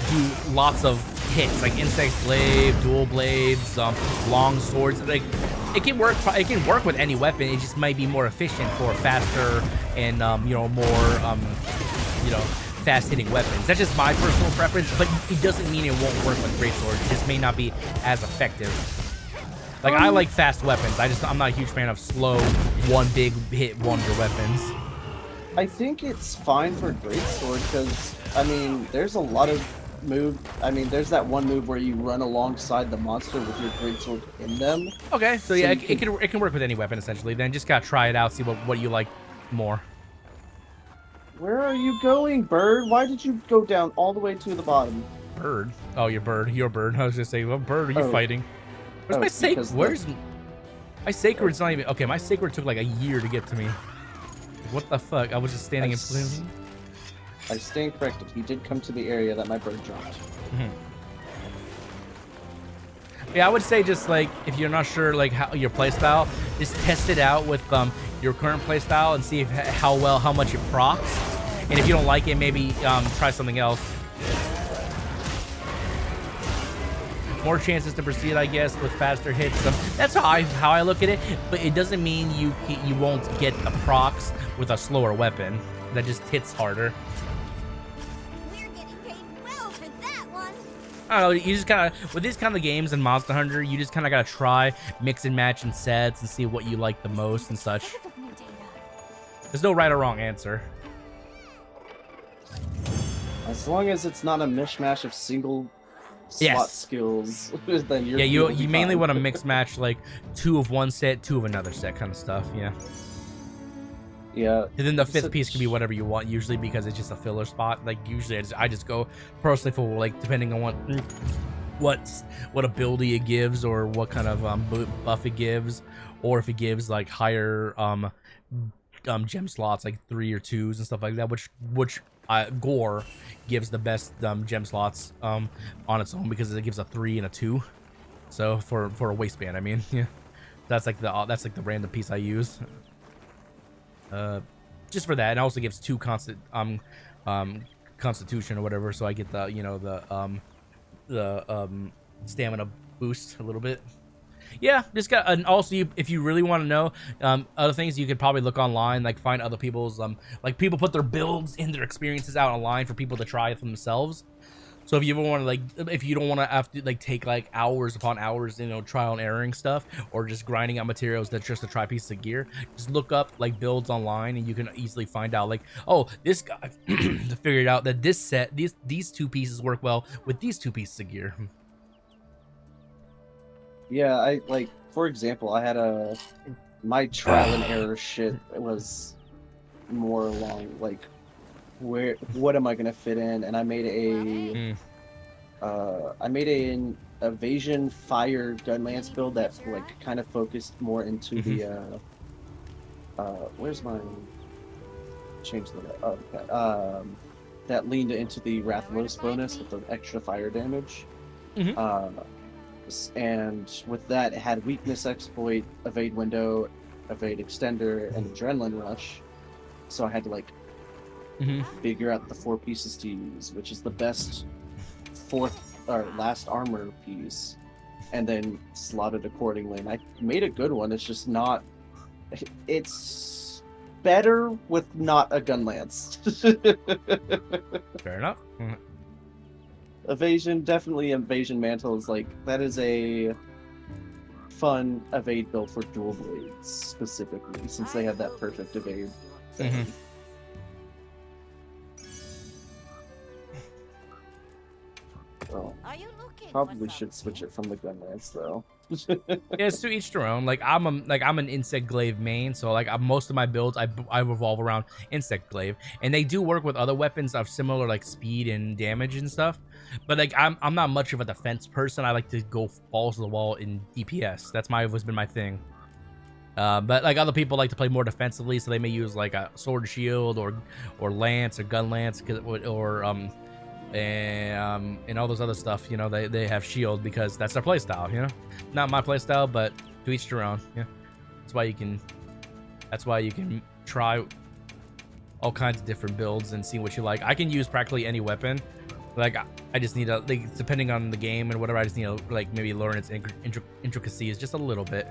do lots of hits, like insect blade, dual blades, long swords. Like it can work with any weapon. It just might be more efficient for faster and you know, more you know, fast-hitting weapons. That's just my personal preference, but it doesn't mean it won't work with greatsword. It just may not be as effective. Like I like fast weapons. I'm not a huge fan of slow, one big hit wonder weapons. I think it's fine for greatsword because I mean, there's a lot of there's that one move where you run alongside the monster with your greatsword in them. Okay, so yeah, it can work with any weapon essentially. Then just gotta try it out, see what you like more. Where are you going, bird? Why did you go down all the way to the bottom? Bird? Oh, your bird. I was just saying, what bird are you fighting? Where's my sacred? Where's my sacred's not even okay? My sacred took like a year to get to me. What the fuck? I was just standing in place. I stand corrected. He did come to the area that my bird dropped. Yeah, I would say just like if you're not sure like how your playstyle, just test it out with your current playstyle and see if, how much it procs. And if you don't like it, maybe try something else. More chances to proceed, I guess, with faster hits. So that's how I look at it. But it doesn't mean you won't get the procs with a slower weapon that just hits harder. We're getting paid well for that one. I don't know, you just kind of, with these kind of games in Monster Hunter, you just kind of got to try, mix and match in sets and see what you like the most and such. Look at the new data. There's no right or wrong answer. As long as it's not a mishmash of single slot skills, then you're You mainly want to mix match like 2 of one set, 2 of another set kind of stuff. Yeah. Yeah. And then the 5th piece can be whatever you want usually because it's just a filler spot. Like usually I just go personally for like depending on what ability it gives or what kind of buff it gives, or if it gives like higher gem slots like 3 or 2s and stuff like that, which Gore gives the best gem slots on its own because it gives a 3 and a 2. So for a waistband, I mean, yeah, that's like the random piece I use. Just for that. It also gives 2 constant constitution or whatever, so I get the the stamina boost a little bit. Yeah, just got, and also if you really want to know other things, you could probably look online, like find other people's like people put their builds and their experiences out online for people to try it for themselves. So if you ever want to, like, if you don't want to have to like take like hours upon hours, you know, trial and erroring stuff, or just grinding out materials that's just to try pieces of gear, just look up like builds online and you can easily find out like, oh, this guy figured out that this set, these 2 pieces work well with these 2 pieces of gear. Yeah, I like, for example, I had my trial and error shit was more along like what am I gonna fit in, and I made an evasion fire gun lance build that like kind of focused more into the where's my change the okay. That leaned into the Rathlos bonus with the extra fire damage. And with that, it had weakness exploit, evade window, evade extender, and adrenaline rush. So I had to like figure out the 4 pieces to use, which is the best 4th or last armor piece, and then slot it accordingly. And I made a good one. It's just not. It's better with not a gun lance. Fair enough. Evasion, definitely evasion mantle is like, that is a fun evade build for dual blades specifically, since they have that perfect evade thing. So, probably should switch it from the gun lance though. Yeah, it's to each their own. Like I'm an insect glaive main, so like most of my builds I revolve around insect glaive, and they do work with other weapons of similar like speed and damage and stuff. But like I'm not much of a defense person. I like to go balls to the wall in DPS. That's always been my thing. But like other people like to play more defensively, so they may use like a sword shield or lance or gun lance or and all those other stuff. You know, they have shield because that's their playstyle. You know, not my playstyle, but to each their own. Yeah, that's why you can try all kinds of different builds and see what you like. I can use practically any weapon. Like I just need to, like, depending on the game and whatever, I just need to like maybe learn its intricacies just a little bit.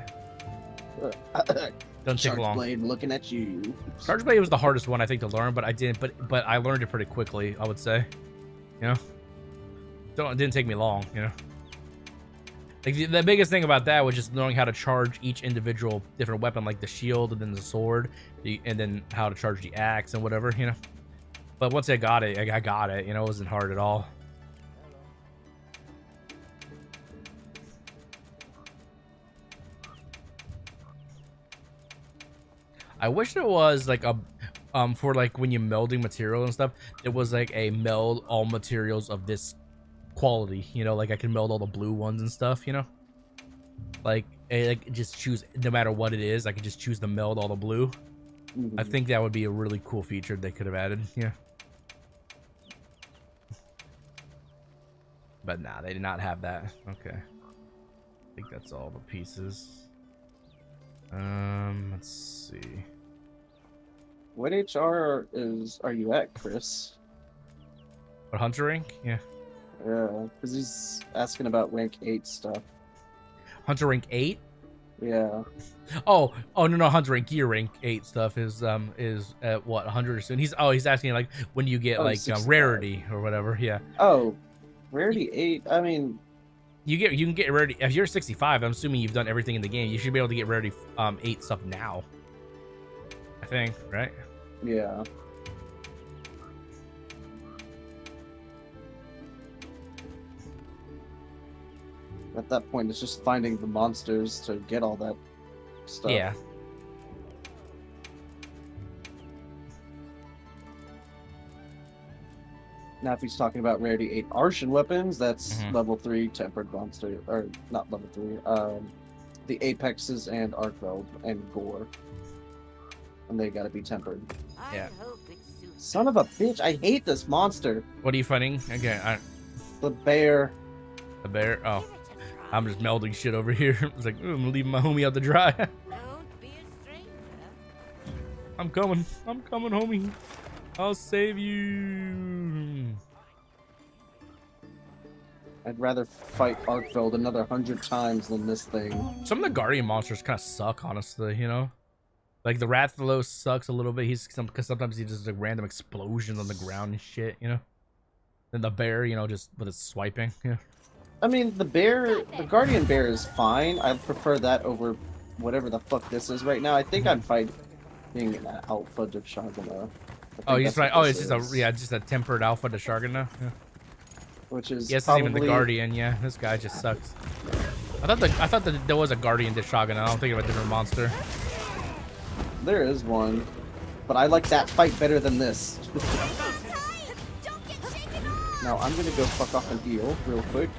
Doesn't take long. Blade looking at you. Charge Blade was the hardest one I think to learn, but I didn't. But I learned it pretty quickly, I would say. You know, it didn't take me long. You know, like the biggest thing about that was just knowing how to charge each individual different weapon, like the shield and then the sword, and then how to charge the axe and whatever. You know, but once I got it, I got it. You know, it wasn't hard at all. I wish there was like a for like when you're melding material and stuff, there was like a meld all materials of this quality, you know, like I can meld all the blue ones and stuff, you know, like just choose, no matter what it is, I can just choose to meld all the blue. I think that would be a really cool feature they could have added. Yeah, but nah, they did not have that. Okay, I think that's all the pieces. Let's see. What HR are you at, Chris? What, Hunter rank? Yeah. Yeah, because he's asking about rank 8 stuff. Hunter rank 8? Yeah. Oh no, Hunter rank gear rank 8 stuff is at what, 100 or soon. He's asking like when do you get like 65. rarity or whatever. Yeah. Oh, rarity 8. I mean, You can get rarity if you're 65. I'm assuming you've done everything in the game. You should be able to get rarity 8 stuff now. I think, right? yeah. At that point, it's just finding the monsters to get all that stuff. Yeah. Now, if he's talking about rarity 8 Arshan weapons, that's Mhm. level 3 tempered monster, or not level 3. The Apexes and Arkveld and Gore, and they gotta be tempered. Yeah. Son of a bitch! I hate this monster. What are you fighting? Okay, The bear. the bear. Oh, I'm just melding shit over here. It's like, ooh, I'm leaving my homie out to dry. Don't be a stranger. I'm coming, homie. I'll save you. I'd rather fight Arkveld another 100 times than this thing. Some of the Guardian monsters kind of suck, honestly. You know, like the Rathalos sucks a little bit. Because sometimes he just like random explosions on the ground and shit. You know. Then the bear, you know, just with its swiping. Yeah. I mean, the Guardian bear is fine. I prefer that over whatever the fuck this is right now. I think I'm fighting an alpha to Shagana. Oh, he's right. Oh, it's just a tempered alpha to Shargana. Yeah. Which is Yes, probably... even the Guardian. Yeah, this guy just sucks. I thought that there was a Guardian to Shargana. I don't think of a different monster. There is one, but I like that fight better than this. Don't get shaken off. Now I'm gonna go fuck off and heal real quick.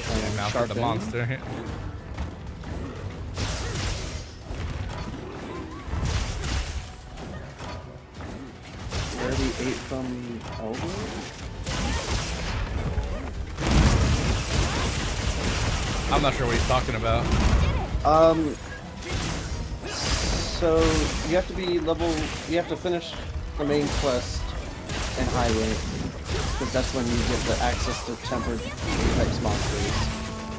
And now for the sharpen. monster. Rarity 8 from Elder? I'm not sure what he's talking about. So you have to be you have to finish the main quest in high rank, because that's when you get the access to tempered apex monsters.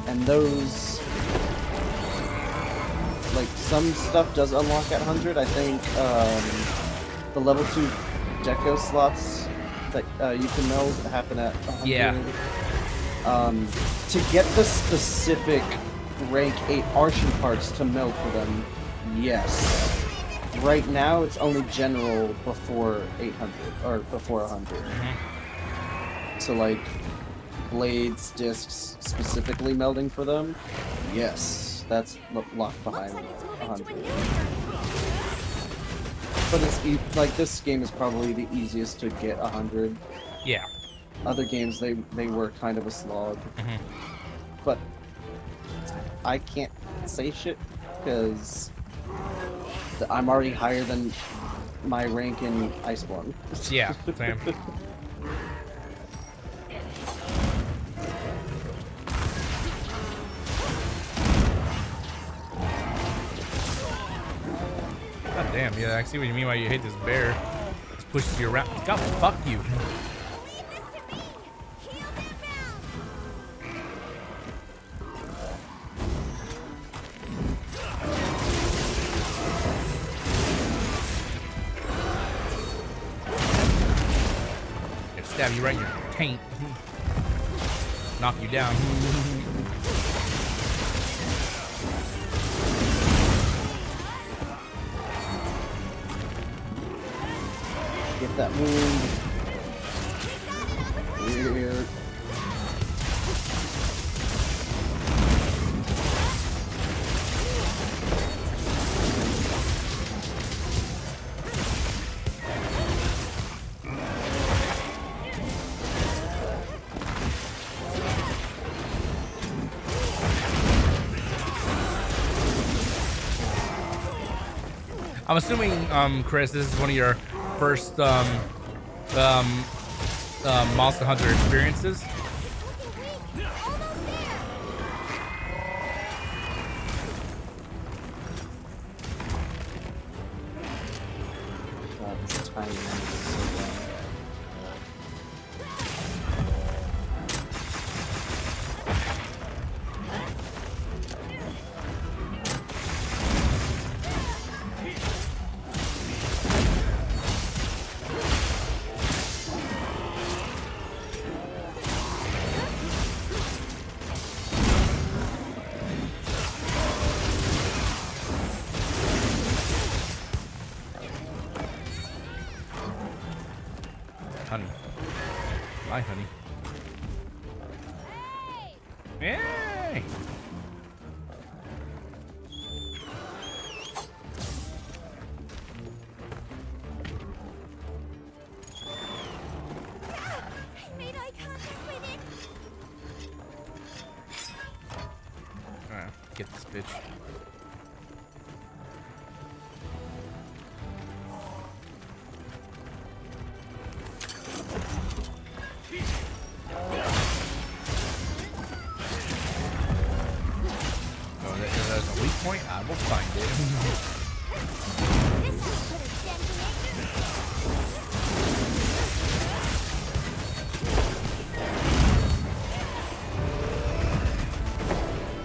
And those, like, some stuff does unlock at 100. I think the level 2 deco slots that you can meld happen at 100. Yeah. To get the specific rank 8 Arshan parts to meld for them, yes. Right now, it's only general before 800, or before 100. So, like, blades, discs, specifically melding for them, yes. That's locked behind 100. But it's like, this game is probably the easiest to get 100. Yeah. Other games, they were kind of a slog. But I can't say shit, because I'm already higher than my rank in Iceborne. Yeah, same. God damn, yeah, I see what you mean why you hate this bear. Just pushes you around. God, fuck you. Stab you right in your taint. Knock you down. Get that wound. Weird. I'm assuming, Chris, this is one of your first Monster Hunter experiences. This timing is so bad. Honey. Hi, honey. Hey! I made eye contact with it. Alright, get this bitch. Oh, there's a weak point. I will find it. This will put a dent in it.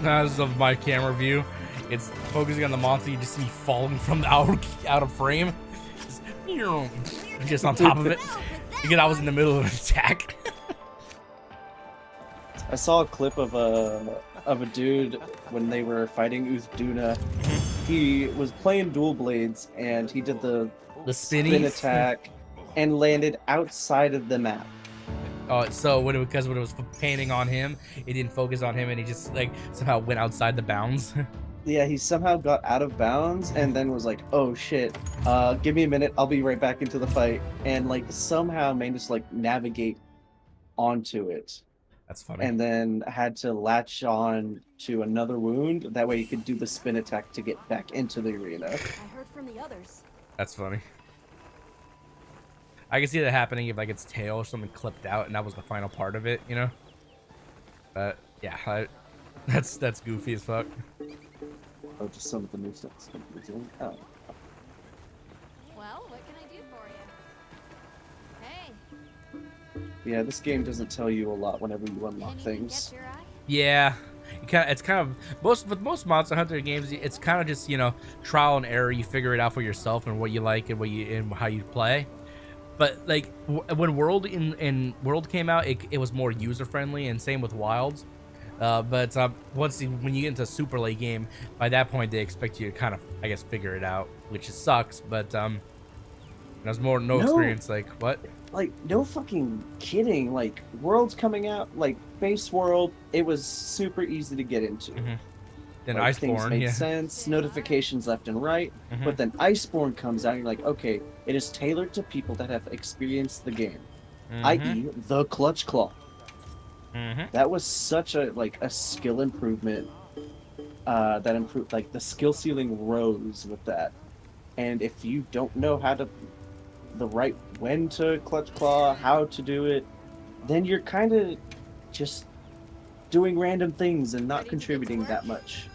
As of my camera view, it's focusing on the monster. You just see me falling from the out of frame, just on top of it, because I was in the middle of an attack. I saw a clip of a dude when they were fighting Uthduna. He was playing dual blades and he did the spin spinnies? attack and landed outside of the map. Oh, so because when it was painting on him, it didn't focus on him, and he just like somehow went outside the bounds. Yeah, he somehow got out of bounds and then was like, "Oh shit, give me a minute, I'll be right back into the fight," and like somehow managed to like navigate onto it. That's funny. And then had to latch on to another wound. That way he could do the spin attack to get back into the arena. I heard from the others. That's funny. I can see that happening if like its tail or something clipped out, and that was the final part of it, you know. But yeah, that's goofy as fuck. Oh, just some of the new stuff. Oh. Well, what can I do for you? Hey, Yeah, this game doesn't tell you a lot whenever you unlock anything things. catch your eye? Yeah, it's kind of with most Monster Hunter games, it's kind of just, you know, trial and error. You figure it out for yourself and what you like and how you play. But like when World came out, it was more user friendly, and same with Wilds. But when you get into a super late game, by that point they expect you to kind of, I guess, figure it out, which sucks. But there's no experience. Like what? Like, no fucking kidding. Like, World's coming out, like, Base World, it was super easy to get into. Mm-hmm. Then Like, things Iceborne, made yeah. sense, notifications left and right. Mhm. But then Iceborne comes out, and you're like, okay, it is tailored to people that have experienced the game, Mhm. i.e., the Clutch Claw. Mhm. That was such a skill improvement. That improved, like, the skill ceiling rose with that. And if you don't know when to Clutch Claw, how to do it, then you're kind of just doing random things and not contributing that much.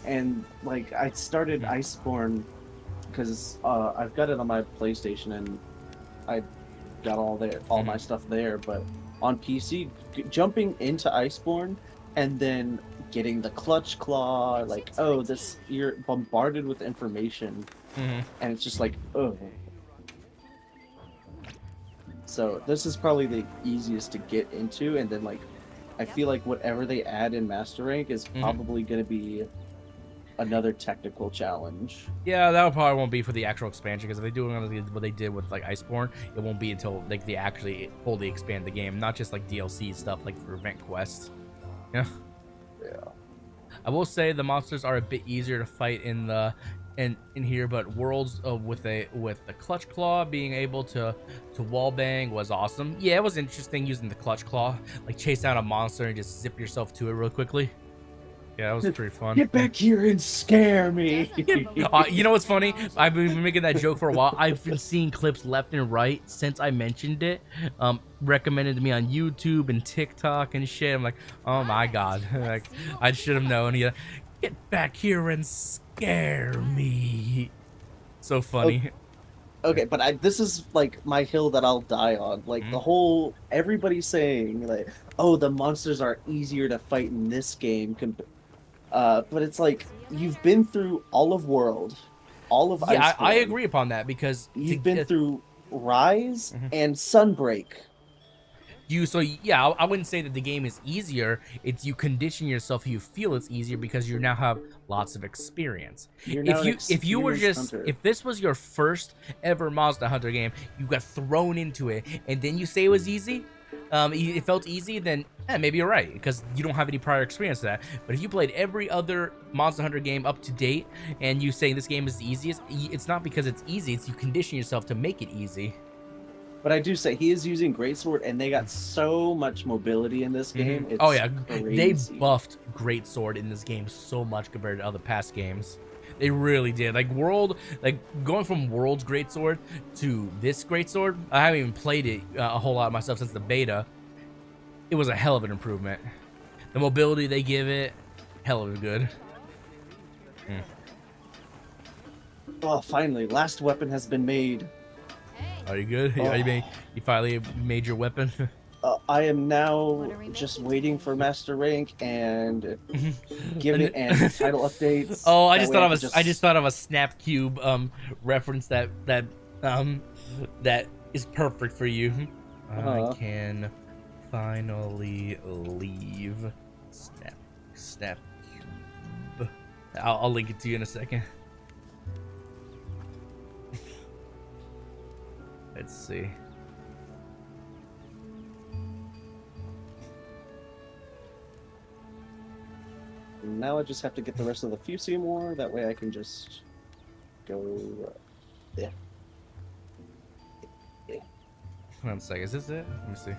And like, I started Iceborne because I've got it on my PlayStation and I got all my stuff there. But on PC, jumping into Iceborne and then getting the Clutch Claw, like, oh, you're bombarded with information, Mhm. and it's just like, oh. So this is probably the easiest to get into, and then like, I feel like whatever they add in Master Rank is probably going to be another technical challenge. Yeah, that probably won't be for the actual expansion, because if they do what they did with like Iceborne, it won't be until like they actually fully expand the game, not just like DLC stuff like for event quests. Yeah. Yeah. I will say the monsters are a bit easier to fight in here, but Worlds with the Clutch Claw being able to wall bang was awesome. Yeah, it was interesting using the Clutch Claw, like chase down a monster and just zip yourself to it real quickly. Yeah, that was pretty fun. Get back here and scare me. You know what's funny? I've been making that joke for a while. I've been seeing clips left and right since I mentioned it. Recommended to me on YouTube and TikTok and shit. I'm like, oh my god, like I should have known. Yeah, get back here and scare me. So funny. Okay, but this is like my hill that I'll die on. Like the whole everybody's saying like, oh, the monsters are easier to fight in this game. But it's like you've been through all of World, all of Yeah, I Iceborne. agree upon that because You've been through Rise and Sunbreak. So yeah, I wouldn't say that the game is easier. It's you condition yourself, you feel it's easier because you now have lots of experience. You're now If you were experienced just hunter. if this was your first ever Monster Hunter game, you got thrown into it and then you say it was easy, it felt easy, then maybe you're right because you don't have any prior experience to that. But if you played every other Monster Hunter game up to date and you say this game is the easiest, it's not because it's easy, it's you condition yourself to make it easy. But I do say he is using Greatsword, and they got so much mobility in this game. It's Oh yeah, they crazy. buffed Greatsword in this game so much compared to other past games. They really did. Like going from World's Greatsword to this Greatsword, I haven't even played it a whole lot myself since the beta. It was a hell of an improvement. The mobility they give it, hell of a good. Oh, finally, last weapon has been made. Are you good? You finally made your weapon? I am now Wanna remake just it? waiting for Master Rank and giving and title updates. Oh, I That just way thought can of I just thought of a Snap Cube reference that is perfect for you. I can finally leave Snap Cube. I'll link it to you in a second. Let's see. Now I just have to get the rest of the Fusimore. That way I can just go there. Hold on a second. Is this it? Let me see.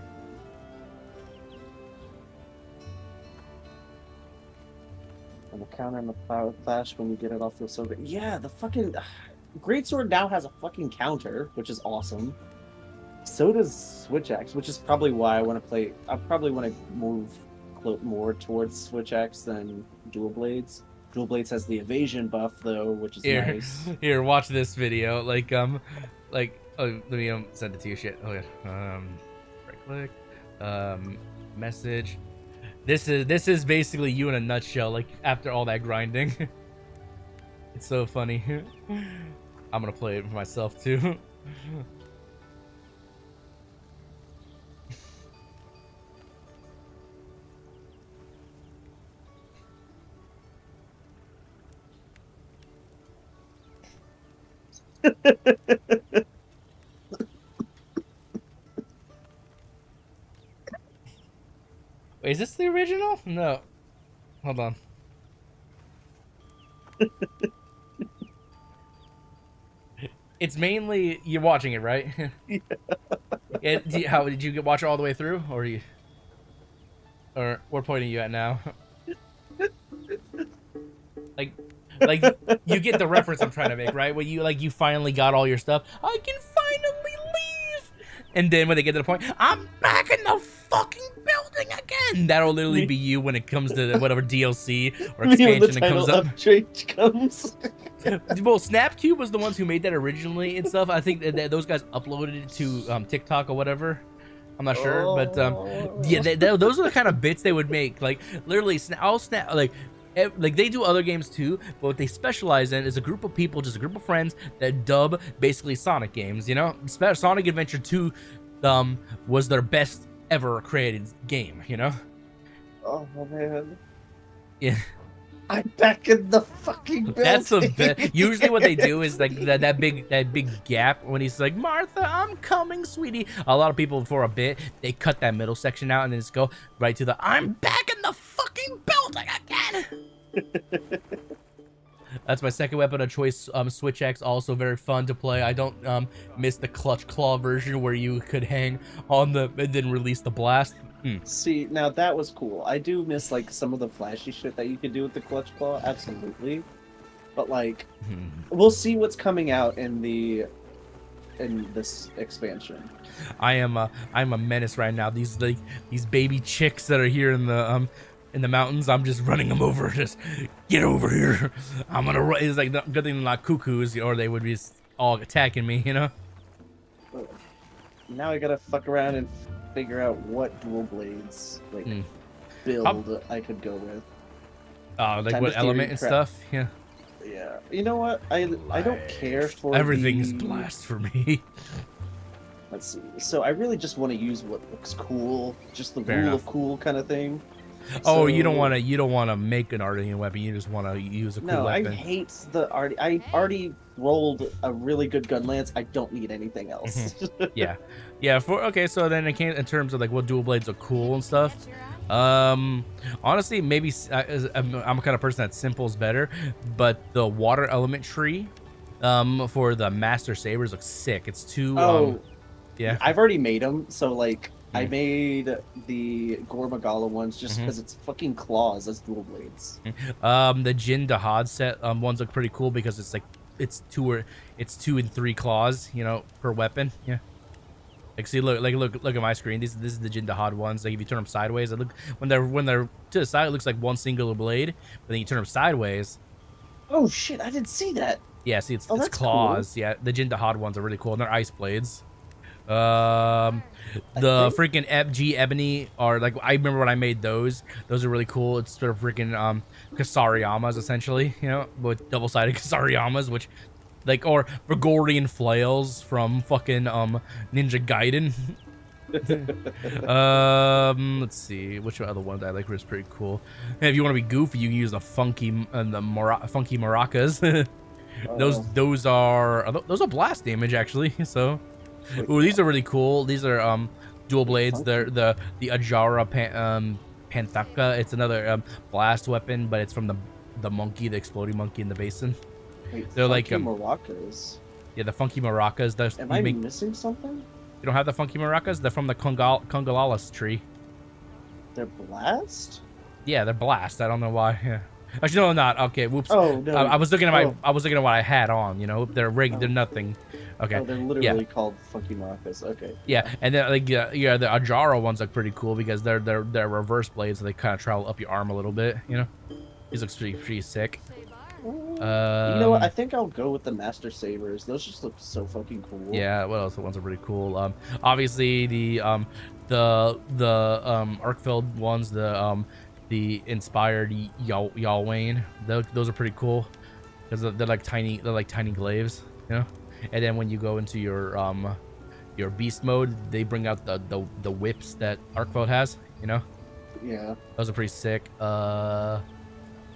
And the counter and the power clash when you get it off feels so good. Yeah, the fucking Greatsword now has a fucking counter, which is awesome. So does Switch Axe, which is probably why I want to play. I probably want to move more towards Switch Axe than Dual Blades. Dual Blades has the evasion buff though, which is nice. Here, watch this video. Oh, let me send it to you. Shit. Okay. Right click. Message. This is basically you in a nutshell. Like after all that grinding, it's so funny. I'm gonna play it for myself too. Wait, is this the original? No. Hold on. It's mainly you're watching it, right? Yeah. How did you watch it all the way through, or what point are you at now? like you get the reference I'm trying to make, right? When you finally got all your stuff. I can finally leave, and then when they get to the point, I'm back in the fucking building again. That'll literally be you when it comes to whatever DLC or expansion that comes up. Upgrade comes. Well, Snapcube was the ones who made that originally and stuff. I think that those guys uploaded it to TikTok or whatever. I'm not sure, but yeah, those are the kind of bits they would make. Like literally, like they do other games too, but what they specialize in is a group of people, just a group of friends that dub basically Sonic games. You know, Sonic Adventure 2 was their best ever created game. You know. Oh man. Yeah. I'm back in the fucking building. That's a bit. Usually, what they do is like that big gap when he's like, "Martha, I'm coming, sweetie." A lot of people for a bit they cut that middle section out and then just go right to the "I'm back in the fucking building again." That's my second weapon of choice. Switch Axe, also very fun to play. I don't miss the clutch claw version where you could hang on the and then release the blast. See, now that was cool. I do miss like some of the flashy shit that you could do with the clutch claw, absolutely. But like, we'll see what's coming out in this expansion. I'm a menace right now. These baby chicks that are here in the mountains, I'm just running them over. Just get over here. I'm gonna run. It's like good thing they're not cuckoos, or they would be all attacking me, you know? Now I gotta fuck around and figure out what dual blades like build I could go with. Like Time what to element and crap. stuff? Yeah. Yeah. You know what? I don't care for Everything's the... blast for me. Let's see. So I really just want to use what looks cool, just the Fair rule enough. of cool kind of thing. Oh, you So- don't wanna make an Arcane weapon. You just wanna use a cool No, weapon. I hate the I already rolled a really good gun lance. I don't need anything else. Yeah. Okay. So then, in terms of like what dual blades are cool and stuff. Get your eye? Honestly, maybe I'm a kind of person that simple's better, but the water element tree, for the Master Sabers looks sick. It's too. Oh, Yeah. I've already made them. So like, I Mm. made the Gore Magala ones just Mhm. because it's fucking claws as dual blades. The Jin Dahad set ones look pretty cool because it's like it's 2 and 3 claws, you know, per weapon. Yeah. Like see, look at my screen. This is the Jin Dahad ones. Like if you turn them sideways, it look when they're to the side, it looks like one singular blade. But then you turn them sideways. Oh shit! I didn't see that. Yeah, see, it's Oh, that's claws. Yeah, the Jin Dahad ones are really cool, and they're ice blades. The freaking FG Ebony are like, I remember when I made those. Those are really cool. It's sort of freaking Kasariyamas essentially, you know, with double-sided Kasariyamas, which like, or Gregorian flails from fucking Ninja Gaiden. Let's see which other ones I like was pretty cool. And if you want to be goofy, you can use the funky funky maracas. those are blast damage actually. So ooh, these are really cool. These are dual blades. They're the Ajara Panthaka. It's another blast weapon, but it's from the monkey, the exploding monkey in the basin. Wait, They're like, funky maracas. Yeah, the funky maracas. Am I missing something? You don't have the funky maracas? They're from the Congolalis tree. They're blast? Yeah, they're blast. I don't know why. Yeah. Actually, no, not. Okay, whoops. Oh no! I was looking at Oh. I was looking at what I had on. You know, they're rigged. Oh. They're nothing. Okay. Oh, they're literally called funky maracas. Okay. Yeah, and then like the Ajara ones look pretty cool because they're reverse blades, so they kind of travel up your arm a little bit. You know, these looks pretty sick. You know what? I Um, think I'll go with the Master Sabers. Those just look so fucking cool. Yeah, what else? The ones are pretty cool. Obviously the Arkfeld ones, the inspired Yalwain, those are pretty cool because they're like tiny glaives, you know. And then when you go into your beast mode, they bring out the whips that Arkfeld has, you know. Yeah. Those are pretty sick.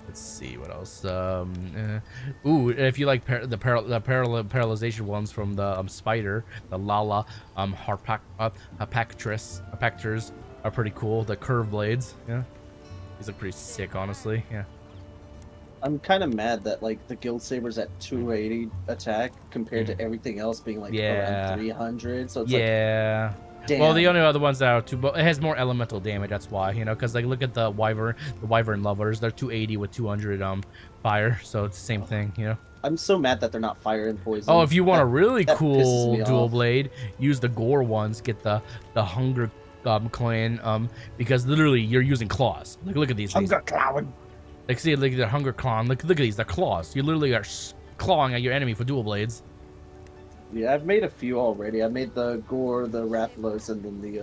Let's see what else. Ooh, if you like the paralyzation ones from the spider, the Lala Hapactors are pretty cool. The curved blades, yeah, these are pretty sick, honestly. Yeah. I'm kind of mad that like the Guild Sabers at 280 attack compared to everything else being like Yeah. around 300. So it's Yeah. like, damn. Well, the only other ones that are too, but it has more elemental damage. That's why, you know, because like look at the wyvern lovers. They're 280 with 200 fire, so it's the same thing, you know. I'm so mad that they're not fire and poison. Oh, if you want a really that pisses cool me dual off. blade, use the gore ones. Get the hunger clan because literally you're using claws. Like look at these. Hunger Cloud. Like see, look at the hunger clan. Look at these. They're claws. You literally are clawing at your enemy for dual blades. Yeah, I've made a few already. I made the Gore, the Rathalos, and then the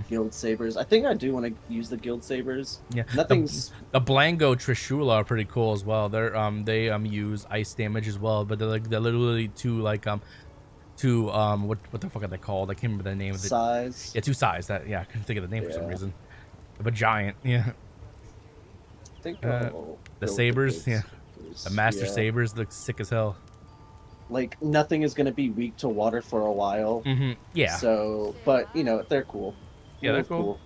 Guild Sabers. I think I do want to use the Guild Sabers. Yeah, Nothing's. The Blango Trishula are pretty cool as well. They use ice damage as well, but they're literally two what the fuck are they called? I can't remember the name of it. Size. Yeah, two size. That I couldn't think of the name for some Yeah. reason. But giant, yeah. I think the I'll go with sabers, Guild yeah. Sabers. The Master Yeah. Sabers look sick as hell. Like nothing is gonna be weak to water for a while. Yeah. So, but you know they're cool. Yeah, they're cool.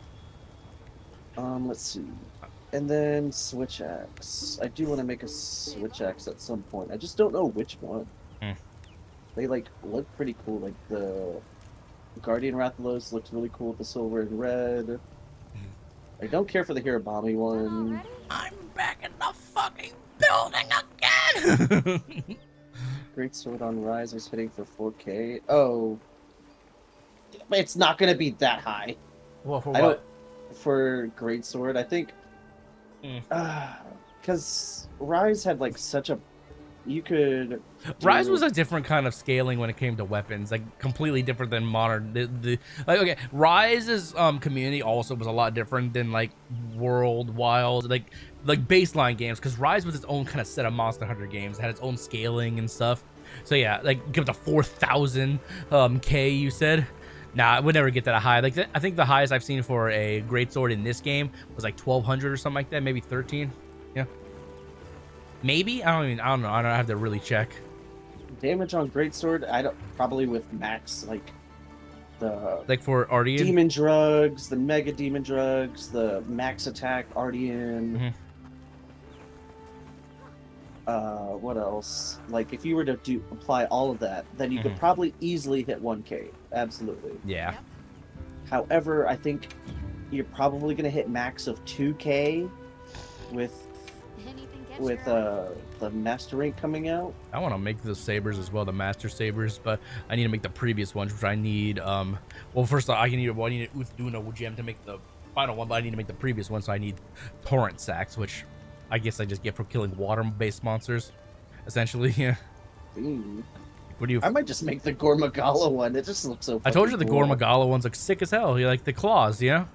Let's see. And then switch axe. I do want to make a switch axe at some point. I just don't know which one. Hmm. They like look pretty cool. Like the Guardian Rathalos looks really cool with the silver and red. I don't care for the Hirabami one. I'm back in the fucking building again. Great Sword on Rise was hitting for 4K. Oh, it's not gonna be that high. Well, for I what? don't for Great Sword. I think because Rise had like such a you could. Rise do- was a different kind of scaling when it came to weapons, like completely different than modern. Like okay, Rise's community also was a lot different than like World Wild, like baseline games, because Rise was its own kind of set of Monster Hunter games. It had its own scaling and stuff. So yeah, like give it to 4,000 K. You said. Nah, I would never get that high. Like I think the highest I've seen for a greatsword in this game was like 1,200 or something like that, maybe 13. Yeah, maybe. I don't know. I don't have to really check. Damage on greatsword. I don't probably with max like the Like for Ardian. demon drugs, the mega demon drugs, the max attack Ardian. Mhm. What else? Like if you were to apply all of that, then you could Mhm. probably easily hit 1K. Absolutely. Yeah. Yep. However, I think you're probably gonna hit max of 2K with Anything catch with your eye? the master rank coming out. I want to make the sabers as well, the master sabers, but I need to make the previous ones, which I need. Well, first I need an Uthduno gem to make the final one, but I need to make the previous one, so I need torrent sacks, which I guess I just get for killing water-based monsters, essentially. Yeah. Ooh. What do you? I might just make the Gormagala one. It just looks so. I told you fucking the cool. Gormagala one's like sick as hell. You like the claws, you know?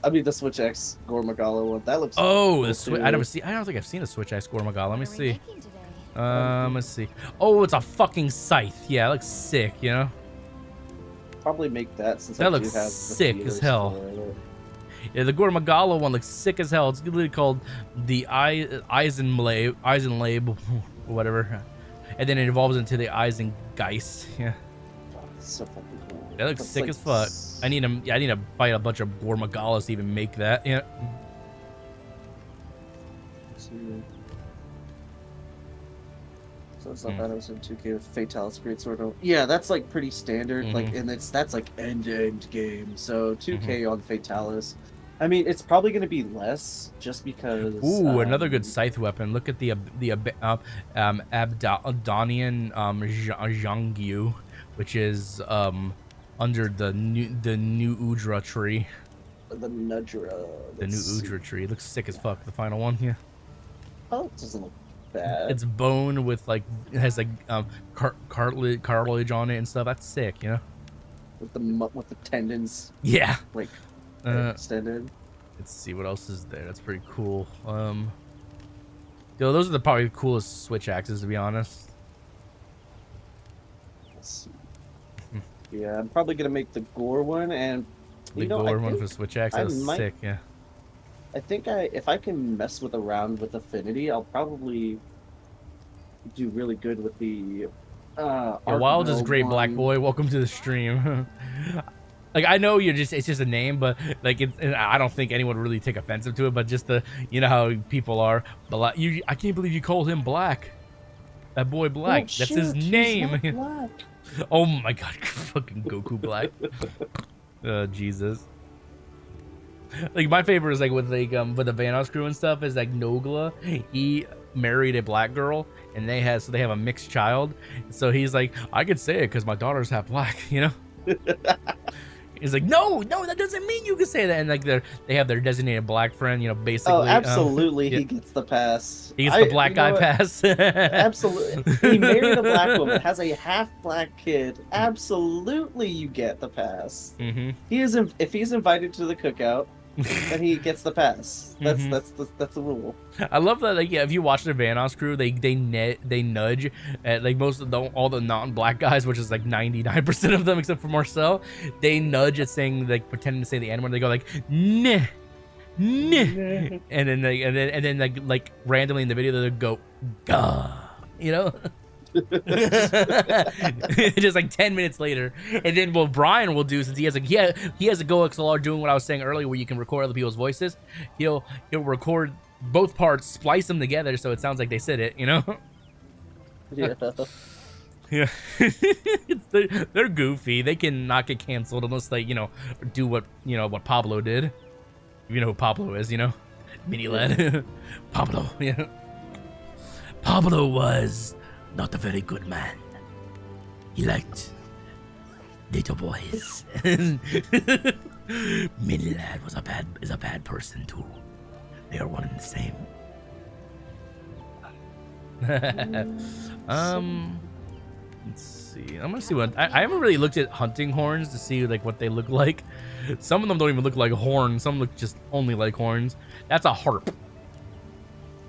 I mean the Switch X Gormagala one. That looks. Oh, cool too. I don't think I've seen a Switch X Gormagala. Let me What are we see. making today? Let's see. Oh, it's a fucking scythe. Yeah, it looks sick. You know? Probably make that since That I looks do have the sick as feelers hell. for it. Yeah, the Gormagala one looks sick as hell. It's literally called the Eisenlab, whatever. And then it evolves into the Eisengeist. Yeah, It's so fucking cool. that looks That's sick like as fuck. I need to fight a bunch of Gormagalas to even make that. Yeah. So it's not bad. I was in 2K with Fatalis Greatsword. Yeah, that's like pretty standard. Like, and that's like end-to-end game. So 2K on Fatalis. I mean, it's probably going to be less just because. Ooh, another good scythe weapon. Look at the Abdonian Zhangyu, which is under the new Udra tree. The Nudra. The new Udra tree. It looks sick as fuck. The final one. Yeah. Oh, it doesn't look bad. It's bone with like it has like cartilage on it and stuff. That's sick, you know. with the tendons Yeah. like extended. Let's see what else is there. That's pretty cool. Yo, those are probably the coolest Switch axes, to be honest. Let's see. Yeah, I'm probably gonna make the Gore one, and The you know, Gore I one think, for Switch axe. I That's might- sick. Yeah. I think if I can mess with around with affinity, I'll probably do really good with the. Yeah, Wild is great, Black Boy. Welcome to the stream. Like I know it's just a name, but like I don't think anyone would really take offensive to it. But just you know how people are. But I can't believe you called him Black. That boy Black. Oh, That's his shoot, he's name. not black. Oh my god, fucking Goku Black. Jesus. Like my favorite is like with the Vanos crew and stuff is like Nogla. He married a black girl and they have a mixed child. So he's like, I could say it because my daughter's half black, you know? He's like, no, that doesn't mean you can say that. And like they have their designated black friend, you know, basically. Oh, absolutely, yeah. he gets the pass. He gets the black guy what? pass. Absolutely, he married a black woman, has a half black kid. Absolutely, you get the pass. Mm-hmm. He is if he's invited to the cookout, then he gets the pass. That's that's the rule. I love that. Like, yeah, if you watch the Vanos crew, they nudge at like most of all the non-black guys, which is like 99% of them except for Marcel. They nudge at saying like pretending to say the N-word. They go like nah, nah, and then like randomly in the video they go gah, you know. Just like 10 minutes later, and then what Brian will do, since he has a Go XLR doing what I was saying earlier, where you can record other people's voices, he'll record both parts, splice them together so it sounds like they said it, you know. Yeah. Yeah. They're goofy. They can not get canceled unless they, you know, do what Pablo did. You know who Pablo is, you know, mini lad. Pablo, yeah. Pablo was not a very good man. He liked little boys. Mini lad is a bad person too. They are one and the same. Let's see. I'm gonna see what I haven't really looked at hunting horns to see like what they look like. Some of them don't even look like horns. Some look just only like horns. That's a harp.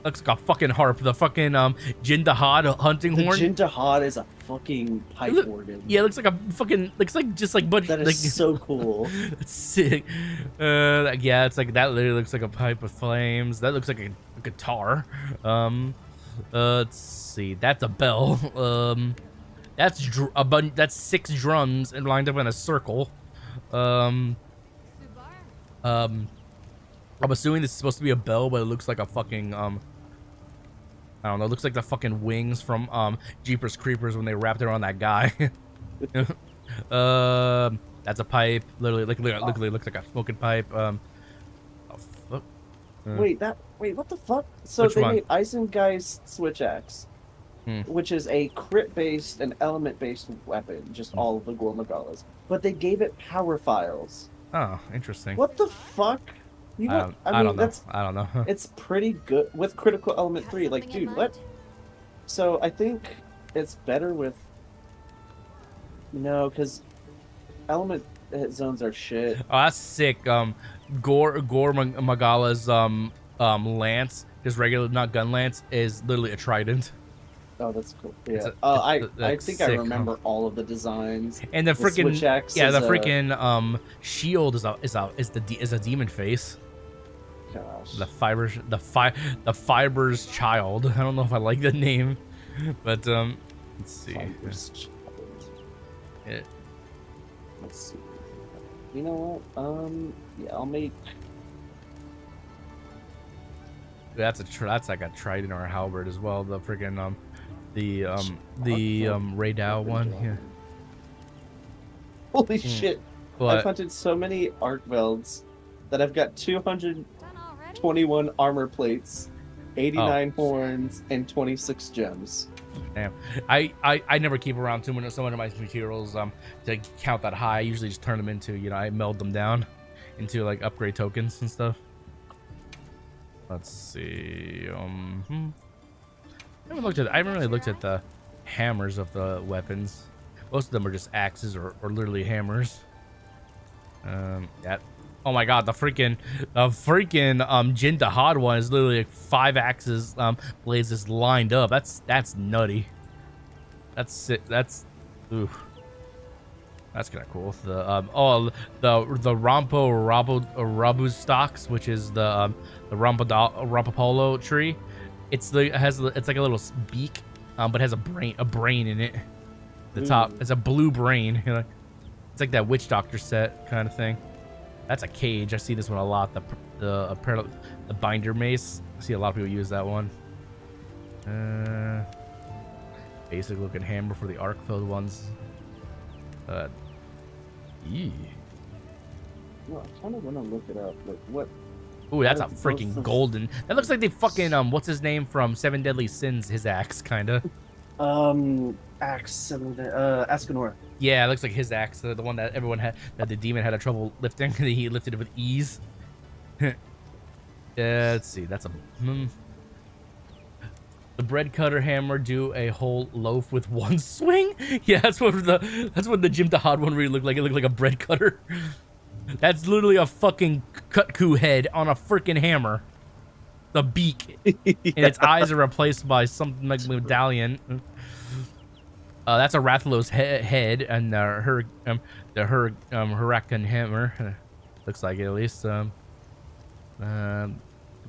Looks like a fucking harp. The fucking Jindahad hunting horn. The Jindahad is a fucking pipe organ. Yeah, it looks like a fucking just like but That is like, so cool. It's sick. Yeah, it's like that. Literally looks like a pipe of flames. That looks like a guitar. Let's see. That's a bell. That's 6 drums and lined up in a circle. I'm assuming this is supposed to be a bell, but it looks like a fucking I don't know. It looks like the fucking wings from Jeepers Creepers when they wrapped it around that guy. That's a pipe. Literally looks like a smoking pipe. Oh, fuck. Wait, what the fuck? So Which they one? made Eisengeist Switch Axe, which is a crit-based and element-based weapon, just all of the Gormagalas. But they gave it power files. Oh, interesting. What the fuck? You I mean, don't know. that's I don't know. it's pretty good with critical element 3. Like, Something in dude, what? mind? So I think it's better with because element zones are shit. Oh, that's sick. Magala's lance, his regular not gun lance, is literally a trident. Oh, that's cool. Yeah. It's I that's think sick, I remember all of the designs. And the freaking Switch Axe yeah, is the freaking shield is a demon face. Gosh. The fiber's child. I don't know if I like the name, but let's see. Yeah. Let's see. You know what? Yeah, I'll make. That's like a trident or a halberd as well. The freaking the Raydao one. Yeah. Holy shit! What? I've hunted so many Arkvelds that I've got 221 Done already? armor plates, 89 horns, and 26 gems. Damn. I never keep around so many of my materials to count that high. I usually just turn them into, I meld them down into like upgrade tokens and stuff. Let's see. I haven't really looked at the hammers of the weapons. Most of them are just axes or literally hammers. Oh my god, the freaking Jindahad one is literally like 5 axes blades just lined up. That's nutty. That's it. That's ooh. That's kind of cool. The the Rabu stocks, which is the Rampapolo tree. It's like a little beak, but has a brain in it. The top, it's a blue brain. It's like that witch doctor set kind of thing. That's a cage. I see this one a lot. The binder mace. I see a lot of people use that one. Basic looking hammer for the Arkfeld ones. Well, I kind of want to look it up. Like what? Ooh, that's a freaking golden. That looks like they fucking what's his name from Seven Deadly Sins? His axe, kinda. Axe Ascanor. Yeah, it looks like his axe, the one that everyone had, that the demon had a trouble lifting. He lifted it with ease. Let's see. That's a. The bread cutter hammer do a whole loaf with one swing. Yeah, that's what the Jindahad one really looked like. It looked like a bread cutter. That's literally a fucking Kutku head on a freaking hammer. The beak and its eyes are replaced by something like medallion. That's a Rathalos head and the Huracan hammer. Looks like it at least.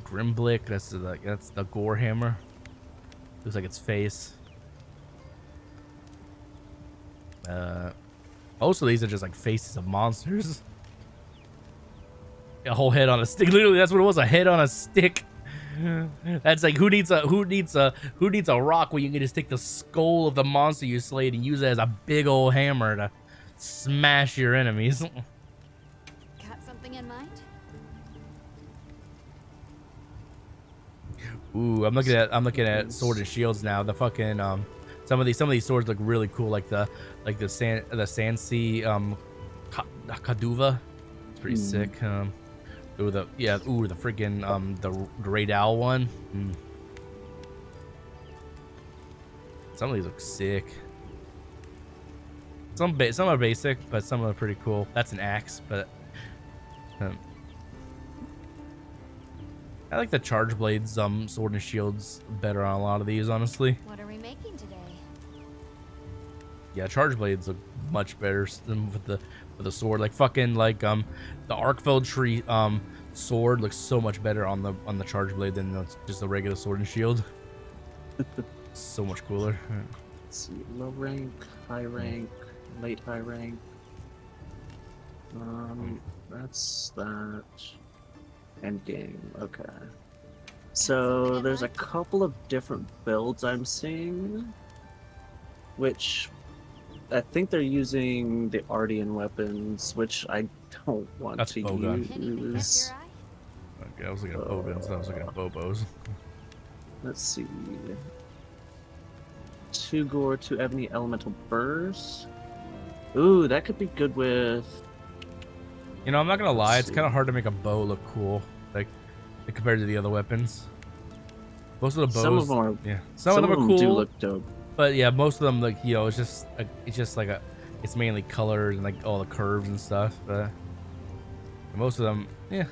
Grimblick. That's the Gore hammer. Looks like its face. Most of these are just like faces of monsters. A whole head on a stick. Literally, that's what it was. A head on a stick. That's like who needs a rock when you can just take the skull of the monster you slayed and use it as a big old hammer to smash your enemies. Got something in mind? Ooh, I'm looking at sword and shields now. The fucking some of these swords look really cool, like the Sansi Kaduva. It's pretty sick. The freaking the Raydao one. Some of these look sick. Some are basic, but some are pretty cool. That's an axe, but I like the charge blades, sword and shields better on a lot of these, honestly. What are we making today? Yeah, charge blades look much better than with the sword. Like fucking like the Arcfeld tree sword looks so much better on the charge blade than just the regular sword and shield. So much cooler. Let's see, low rank, high rank, late high rank. That's that. End game. Okay. So there's a couple of different builds I'm seeing, which I think they're using the Ardian weapons, which I don't want That's to bowgun. use. Okay, I was looking at bowguns. I was looking at bobos. Let's see. 2 gore, 2 ebony elemental burst. Ooh, that could be good with. You know, I'm not gonna lie. Let's It's kind of hard to make a bow look cool, like compared to the other weapons. Most of the bows, Some of them are. yeah, some of them are cool. Do look dope. But yeah, most of them, like, you know, it's just like it's mainly colors and like all the curves and stuff. But most of them, yeah.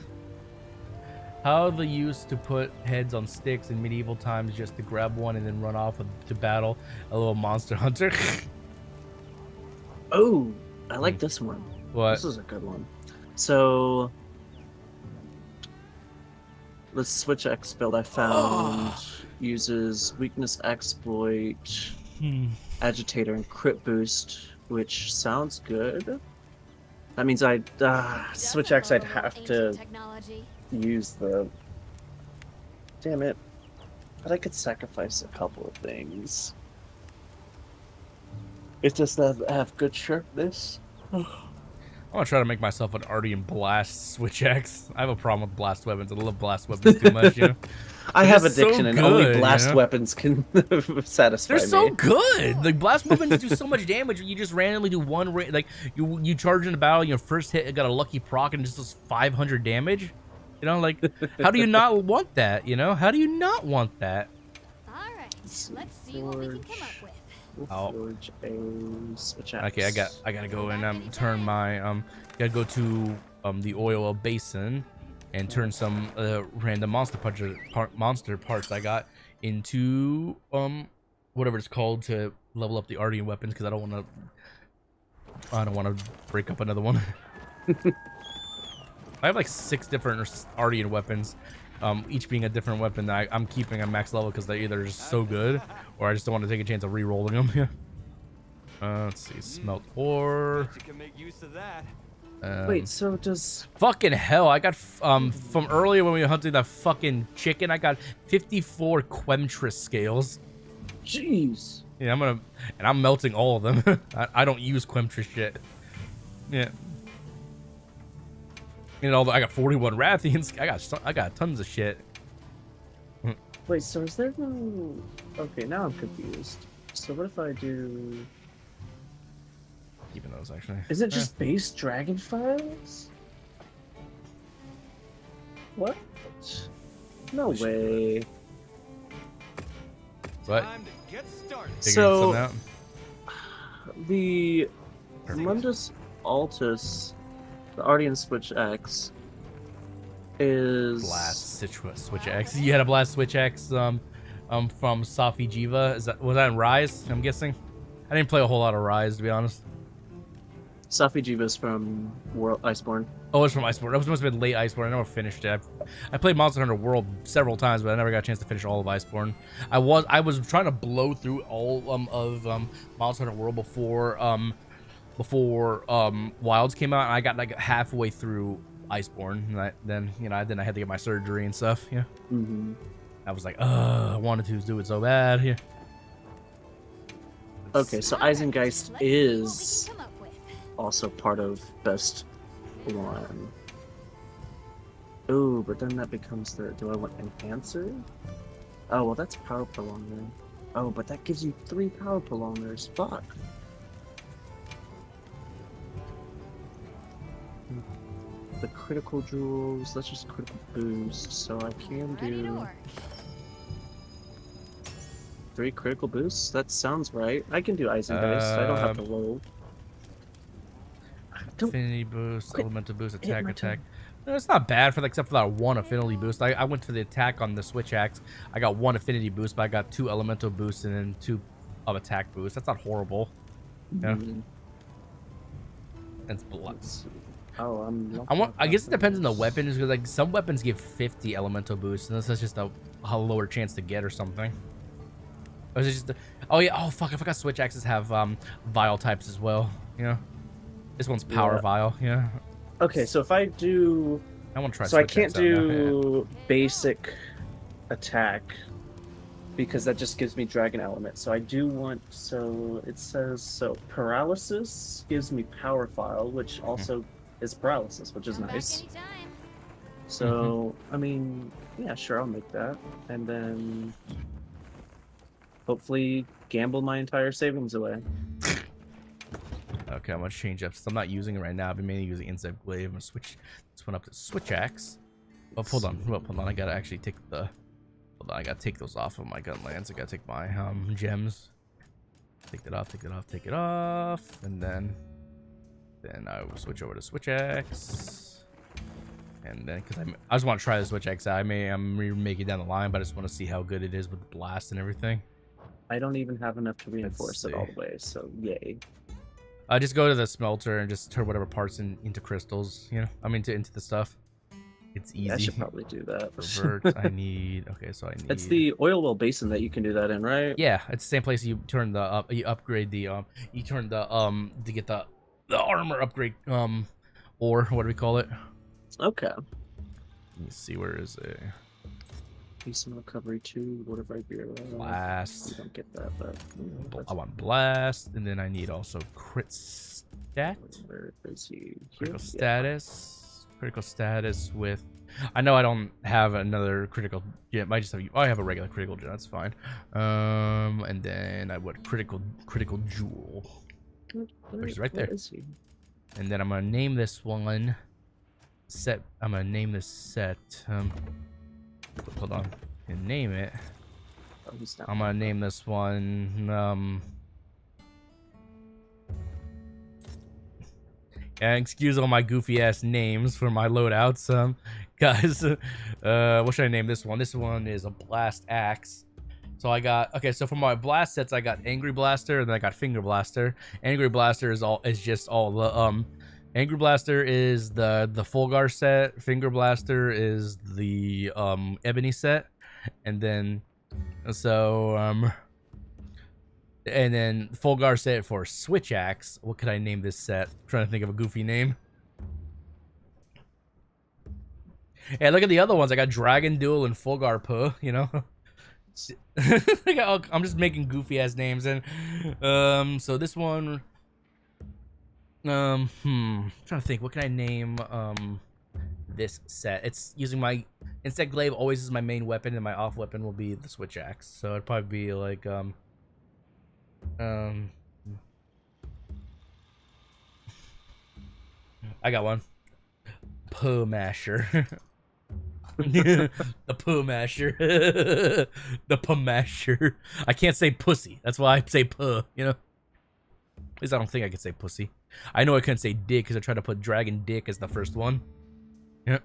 How they used to put heads on sticks in medieval times just to grab one and then run off to battle a little monster hunter. Oh, I like this one. What? This is a good one. So, the Switch X build I found uses weakness exploit, agitator, and crit boost, which sounds good. That means Switch X I'd have to use the. Damn it! But I could sacrifice a couple of things. It just doesn't have good sharpness. I'm gonna try to make myself an Ardian Blast Switch X. I have a problem with blast weapons. I love blast weapons too much, you know? I have It's addiction, so and good, only blast you know? weapons can satisfy They're me. so good. Like blast weapons do so much damage. You just randomly do one, like you charge into battle. Your first hit, it got a lucky proc and just does 500 damage. You know, like how do you not want that? You know, how do you not want that? All right, let's see what we can come up with. Oh. Forge a Switch X. Okay, I gotta go and turn my gotta go to the oil basin and turn some random monster parts I got into whatever it's called to level up the Ardian weapons, because I don't want to break up another one. I have like 6 different Ardian weapons, each being a different weapon that I'm keeping at max level because they're either just so good or I just don't want to take a chance of re-rolling them. Yeah. Let's see, smelt ore. You can make use of that. Wait, so does Fucking hell! I got from earlier when we were hunting that fucking chicken. I got 54 Quemtris scales. jeez? Yeah, I'm melting all of them. I don't use Quemtris shit. Yeah. You know, I got 41 Rathians. I got tons of shit. Wait, so is there no? Okay, now I'm confused. So what if I do? Keeping those actually. Is it just base dragon files? What? No way. What? Time to get started. Figuring So- something out? The Perfect. Mundus Altus, the Ardian Switch X, is Blast Switch X. You had a Blast Switch X from Safi Jiva. Was that in Rise? I'm guessing. I didn't play a whole lot of Rise, to be honest. Safi Jiva's from World Iceborne. Oh, it's from Iceborne. That must have been late Iceborne. I never finished it. I played Monster Hunter World several times, but I never got a chance to finish all of Iceborne. I was trying to blow through all of Monster Hunter World before Wilds came out, and I got like halfway through Iceborne, and then I had to get my surgery and stuff. Yeah. Mm-hmm. I was like, I wanted to do it so bad. Yeah. Okay, so All right, Eisengeist let's see what we is can come up with. also part of Best One. Ooh, but then that becomes the. Do I want Enhancer? Oh, well, that's Power Prolonger. Oh, but that gives you 3 Power Prolongers. Fuck. The critical jewels, that's just critical boost, so I can Ready to do. work. 3 critical boosts? That sounds right. I can do ice and base. I don't have to roll. Affinity boost, quit elemental boost, hitting attack, my attack. No, it's not bad for except for that 1 affinity boost. I went for the attack on the switch axe. I got 1 affinity boost, but I got 2 elemental boosts and then 2 of attack boost. That's not horrible. Yeah. It's blood. Oh, I guess it depends on the weapons because like some weapons give 50 elemental boosts, and that's just a lower chance to get or something. Or is it just oh yeah, oh fuck, I forgot switch axes have vial types as well. You know, this one's power vial. Yeah. Okay, so if I do, I want to try. So I switch can't axe out now, yeah. do basic attack because that just gives me dragon element. So I do want. So it says so paralysis gives me power file, which also is paralysis, which is Come back nice. anytime. So I mean, yeah, sure, I'll make that, and then hopefully gamble my entire savings away. Okay, I'm gonna change up. So I'm not using it right now. I've been mainly using Insect Glaive. I'm gonna switch this one up to switch axe. Oh, hold on. I gotta actually take the. Hold on, I gotta take those off of my gun lance. I gotta take my gems. Take it off. Take it off. Take it off, and then I will switch over to switch axe. And then, because I just want to try the switch axe out. I'm remaking it down the line, but I just want to see how good it is with the blast and everything. I don't even have enough to reinforce it all the way, so yay. Just go to the smelter and just turn whatever parts into crystals. You know, I mean into the stuff. It's easy. Yeah, I should probably do that. Revert. I need. Okay, so I need. It's the oil well basin that you can do that in, right? Yeah, it's the same place you turn the you upgrade the you turn the to get the armor upgrade or what do we call it? Okay. Let me see, where is it? Decent recovery 2, whatever I beer. Blast. You don't get that, but I want blast, and then I need also crit stat. Where is he? Critical status. Critical status with. I know I don't have another critical gem. I just have. I have a regular critical gem. That's fine. And then I would critical jewel. Which is right there. Where is he? And then I'm gonna name this one set. I'm gonna name this set. Hold on. And name it. Oh, he's not. I'm gonna name this one. Yeah, excuse all my goofy ass names for my loadouts, guys. What should I name this one? This one is a blast axe. So I got so for my blast sets, I got Angry Blaster and then I got Finger Blaster. Angry Blaster is just all the Angry Blaster is the Fulgar set. Finger Blaster is the Ebony set, and then and then Fulgar set for Switch Axe. What could I name this set? I'm trying to think of a goofy name. Hey, look at the other ones. I got Dragon Duel and Fulgar Puh, you know. I'm just making goofy ass names, and so this one, I'm trying to think, what can I name this set? It's using my Insect Glaive always is my main weapon, and my off weapon will be the Switch Axe. So it'd probably be like I got one. Puh Masher. The Puh Masher. The Puh Masher. I can't say pussy. That's why I say puh, you know? At least I don't think I could say pussy. I know I couldn't say dick because I tried to put Dragon Dick as the first one. Yeah.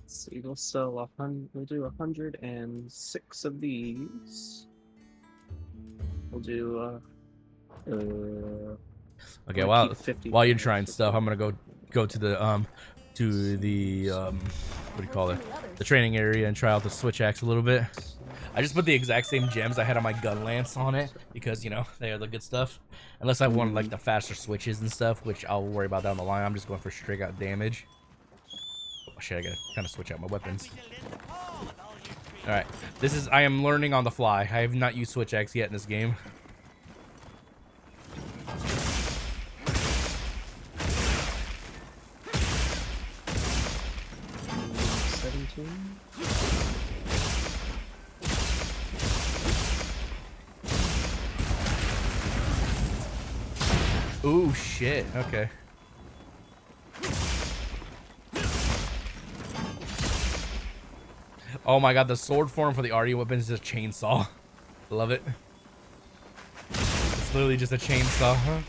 So you'll sell 100. We'll do 106 of these. We'll do okay, we'll while you're trying stuff, I'm gonna go to the what do you call it? The training area and try out the Switch Axe a little bit. I just put the exact same gems I had on my gun lance on it because, you know, they are the good stuff. Unless I wanted like the faster switches and stuff, which I'll worry about down the line. I'm just going for straight out damage. Oh shit, I gotta kind of switch out my weapons. Alright, I am learning on the fly. I have not used Switch Axe yet in this game. Ooh, shit. Okay. Oh my god, the sword form for the Arty weapon is just chainsaw. Love it. it's literally just a chainsaw, huh?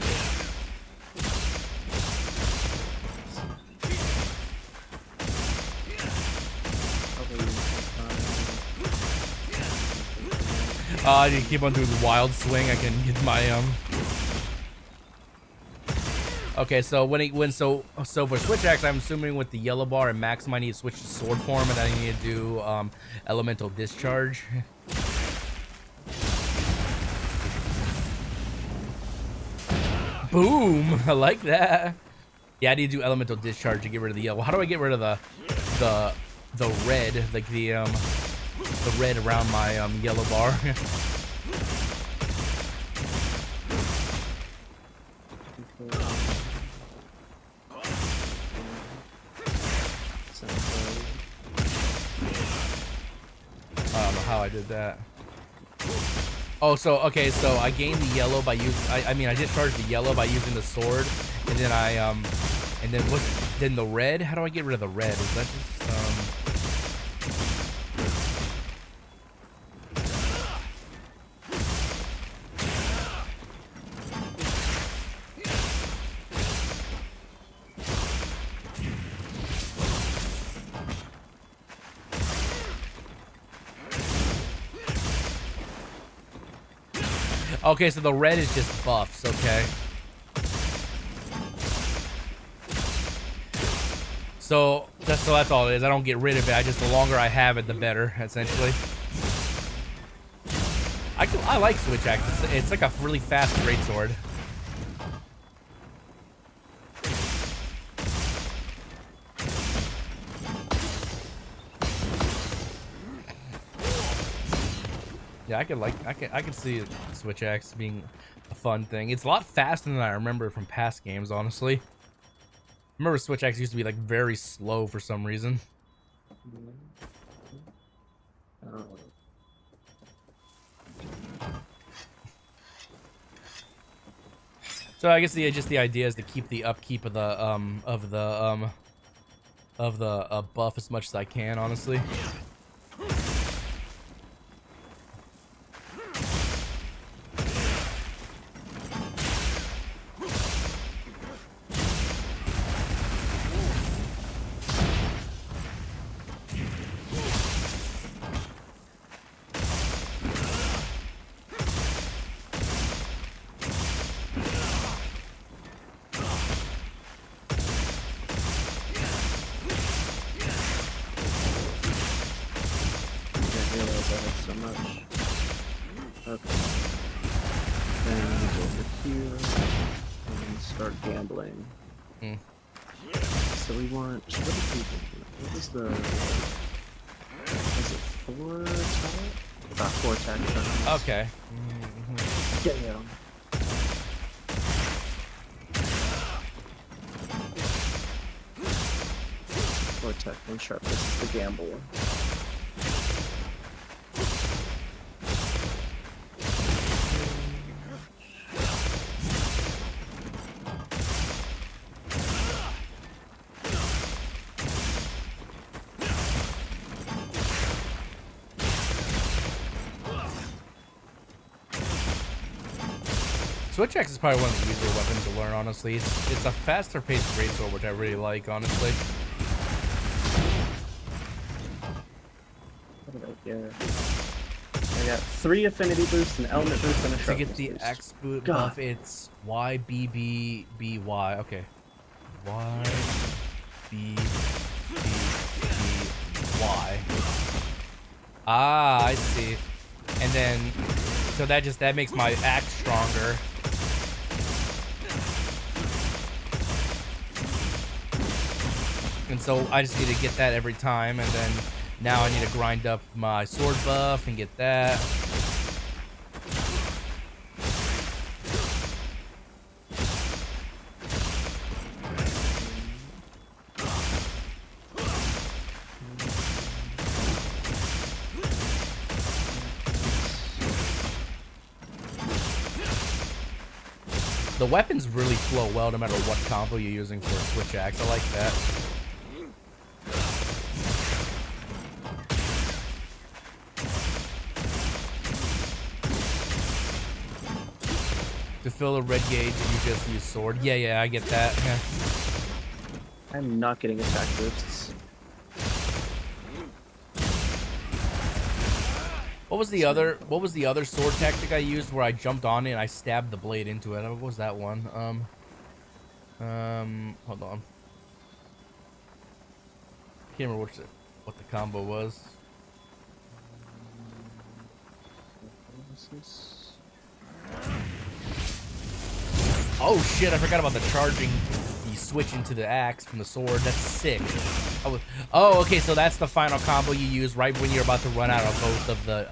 I need to keep on doing the wild swing. I can get my Okay, so so for switch axe, I'm assuming with the yellow bar and maximum, I need to switch to sword form, and I need to do elemental discharge. Boom! I like that. Yeah, I need to do elemental discharge to get rid of the yellow. How do I get rid of the red, like the red around my yellow bar? I don't know how I did that. Oh, so okay, so I gained the yellow by using. I mean, I discharged the yellow by using the sword, and then and then what? Then the red. How do I get rid of the red? Is that just Okay, so the red is just buffs, okay. So that's all it is. I don't get rid of it. The longer I have it, the better, essentially. I like switch axe. It's like a really fast greatsword. Yeah, I can see switch axe being a fun thing. It's a lot faster than I remember from past games, honestly. I remember switch axe used to be like very slow for some reason. So I guess just the idea is to keep the upkeep of the buff as much as I can, honestly. Okay. Yeah. Or tech and sharp. This is the gambler. Switch axe is probably one of the easier weapons to learn, honestly. It's a faster paced greatsword, which I really like, honestly. What did I get? I got 3 affinity boosts, an element boost, and a sharpness boost. To get the axe boot buff, it's YBBBY. Okay. YBBBY. Ah, I see. And then, so that makes my axe stronger. And so I just need to get that every time, and then now I need to grind up my sword buff and get that. The weapons really flow well no matter what combo you're using for a switch axe. I like that. To fill a red gauge, you just use sword. Yeah, I get that. Yeah. I'm not getting attack boosts. What was the other sword tactic I used where I jumped on it and I stabbed the blade into it? What was that one? Hold on. Can't remember what the combo was. Oh shit, I forgot about the charging, the switch into the axe from the sword. That's sick. Oh, okay, so that's the final combo you use right when you're about to run out of both of the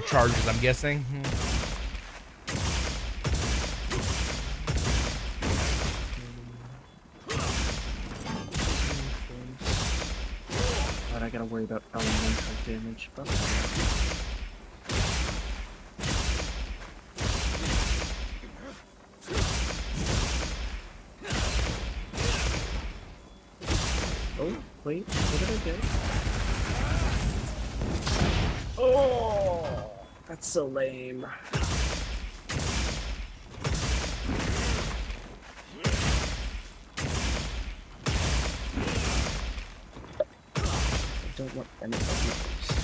charges, I'm guessing. But I gotta worry about elemental damage. Fuck. Oh, wait, what did I get? Oh, that's so lame. I don't want any of those.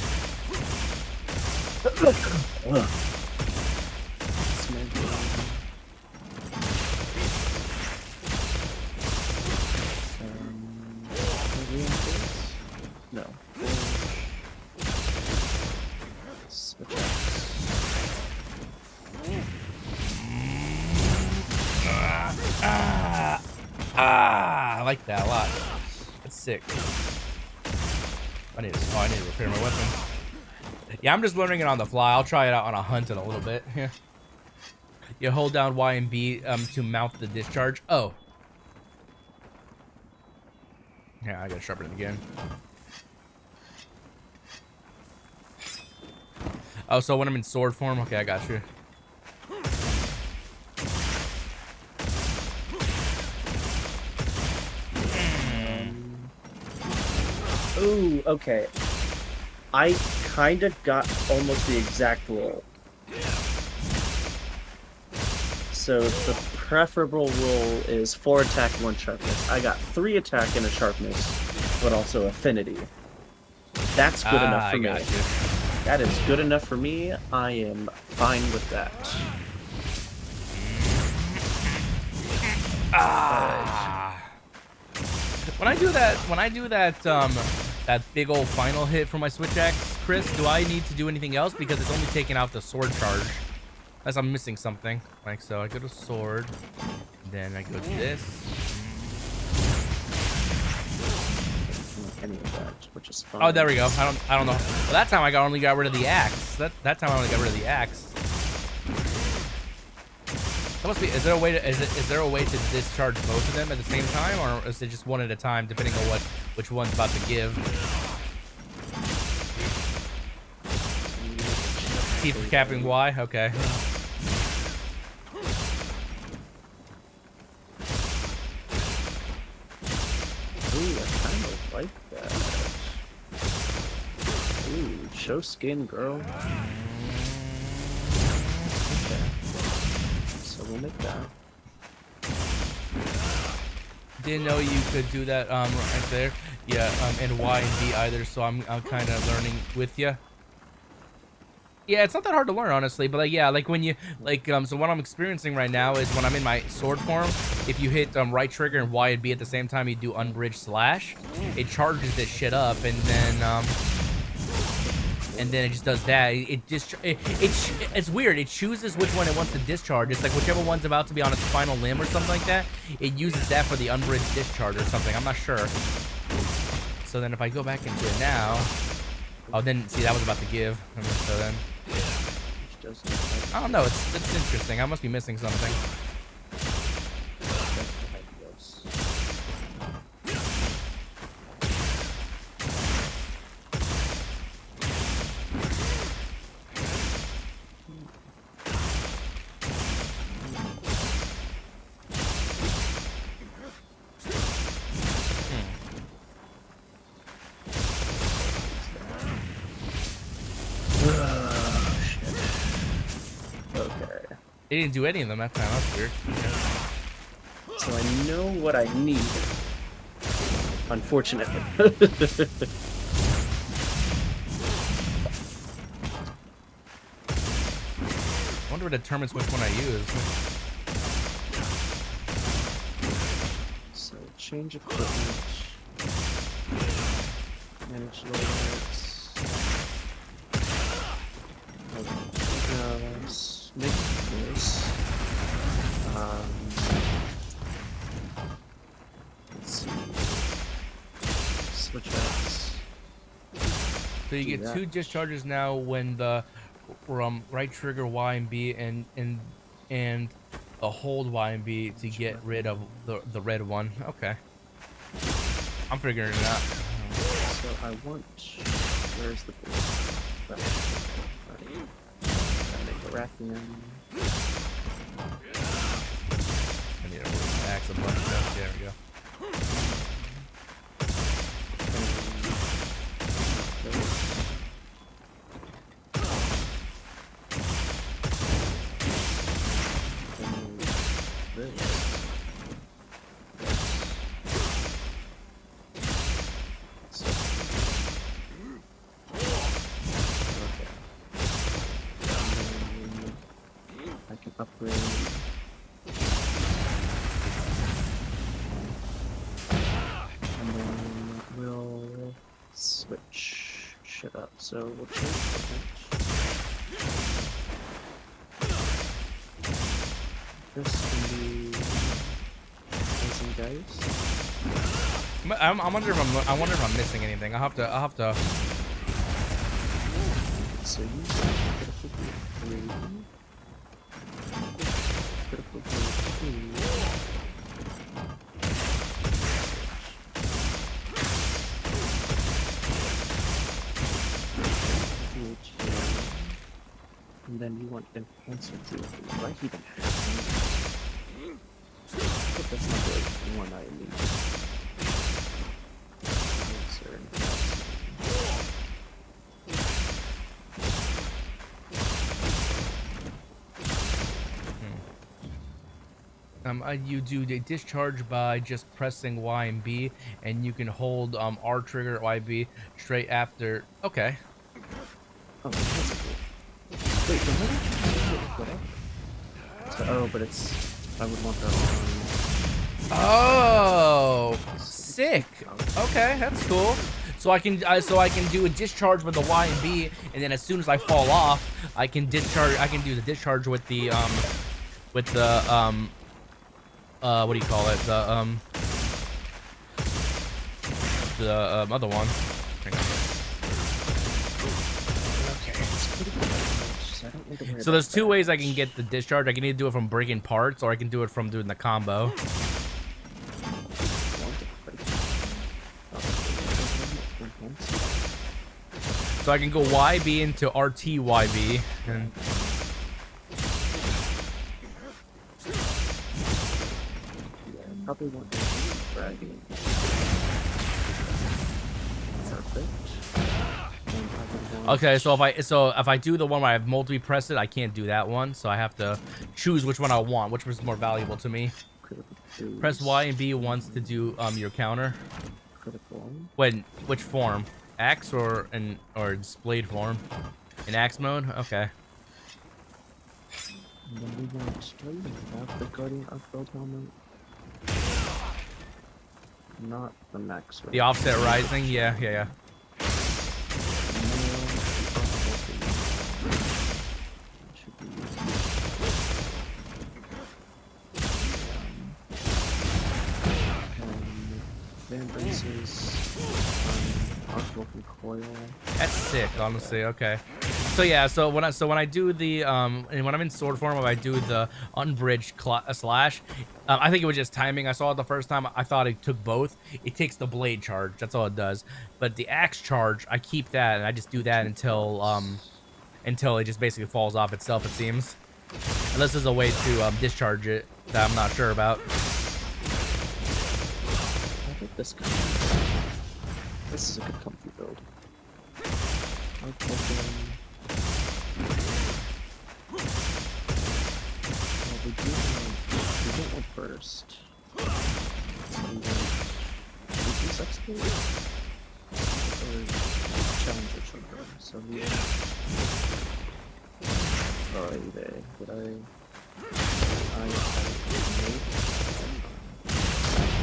No. Switch I like that a lot. That's sick. I need to repair my weapon. Yeah, I'm just learning it on the fly. I'll try it out on a hunt in a little bit. Yeah. You hold down Y and B to mount the discharge. Oh. Yeah, I gotta sharpen it again. Oh, so when I'm in sword form? Okay, I got you. Ooh, okay. I kinda got almost the exact roll. So the preferable roll is 4 attack, 1 sharpness. I got 3 attack and a sharpness, but also affinity. That's good enough for me. I got you. That is good enough for me. I am fine with that. When I do that that big old final hit for my switch axe, Chris, do I need to do anything else? Because it's only taking out the sword charge. Unless I'm missing something. Like so, I go to sword, then I go to this. Any of that, which is fine. Oh, there we go. I don't know. Well, that time I only got rid of the axe. That time I only got rid of the axe. That must be. Is there a way to discharge both of them at the same time, or is it just one at a time, depending on which one's about to give? T for capping Y. Okay. Ooh, I kind of like that. Ooh, show skin, girl. Okay. So we'll make that. Didn't know you could do that right there. Yeah, and Y and D either. So I'm kind of learning with you. Yeah, it's not that hard to learn, honestly, but like, yeah, like when you so what I'm experiencing right now is when I'm in my sword form, if you hit right trigger and Y and B at the same time, you do unbridged slash, it charges this shit up, and then it just does that. It's weird. It chooses which one it wants to discharge. It's like whichever one's about to be on its final limb or something like that, it uses that for the unbridged discharge or something. I'm not sure. So then if I go back into it now, oh, then see that was about to give. So then. I don't know. It's interesting. I must be missing something. They didn't do any of them that time. That's weird. So I know what I need. Unfortunately. I wonder what determines which one I use. So change equipment. Manage loadouts. Make this. Let's see. Switch outs. So you get 2 discharges now when the right trigger Y and B and a hold Y and B to get rid of the red one. Okay. I'm figuring it out. So I want. Where's the gotta make a Rathian. I need to axe a bunch of stuff. There we go. I can upgrade. And then we'll switch shit up. So we'll change this can be Rising Dice. I wonder if I'm missing anything. I'll have to. So you critical 3. Critical 2. And then you want enhancer trophy. Do I even have one? But that's not the one I need. Enhancer and you do the discharge by just pressing Y and B, and you can hold R trigger Y B straight after. Okay. Oh, that's cool. Wait, then what did you do? So, but it's. I would want that one. Oh, sick. Okay, that's cool. So I can do a discharge with the Y and B, and then as soon as I fall off, I can discharge. I can do the discharge with the what do you call it? The other one. Hang on. So there's 2 ways I can get the discharge. I can either do it from breaking parts, or I can do it from doing the combo. So I can go YB into RT YB, and probably want to dragging. Perfect. okay, so if I do the one where I have multi-press it, I can't do that one. So I have to choose which one I want, which was more valuable to me. Press Y and B once to do your counter. Critical. When which form? Axe or displayed form? In axe mode? Okay. And then we want to have the Guardian Upbuild helmet. Not the max. Right? The offset rising? Yeah. Coil. That's sick, honestly. Okay. So yeah, so when I do the and when I'm in sword form, if I do the unbridged slash, I think it was just timing. I saw it the first time. I thought it took both. It takes the blade charge. That's all it does. But the axe charge, I keep that, and I just do that until it just basically falls off itself. It seems, unless there's a way to discharge it that I'm not sure about. I think this is a good comfy build. We don't want burst. So we want weakness exploit or challenger trigger. So we oh, did I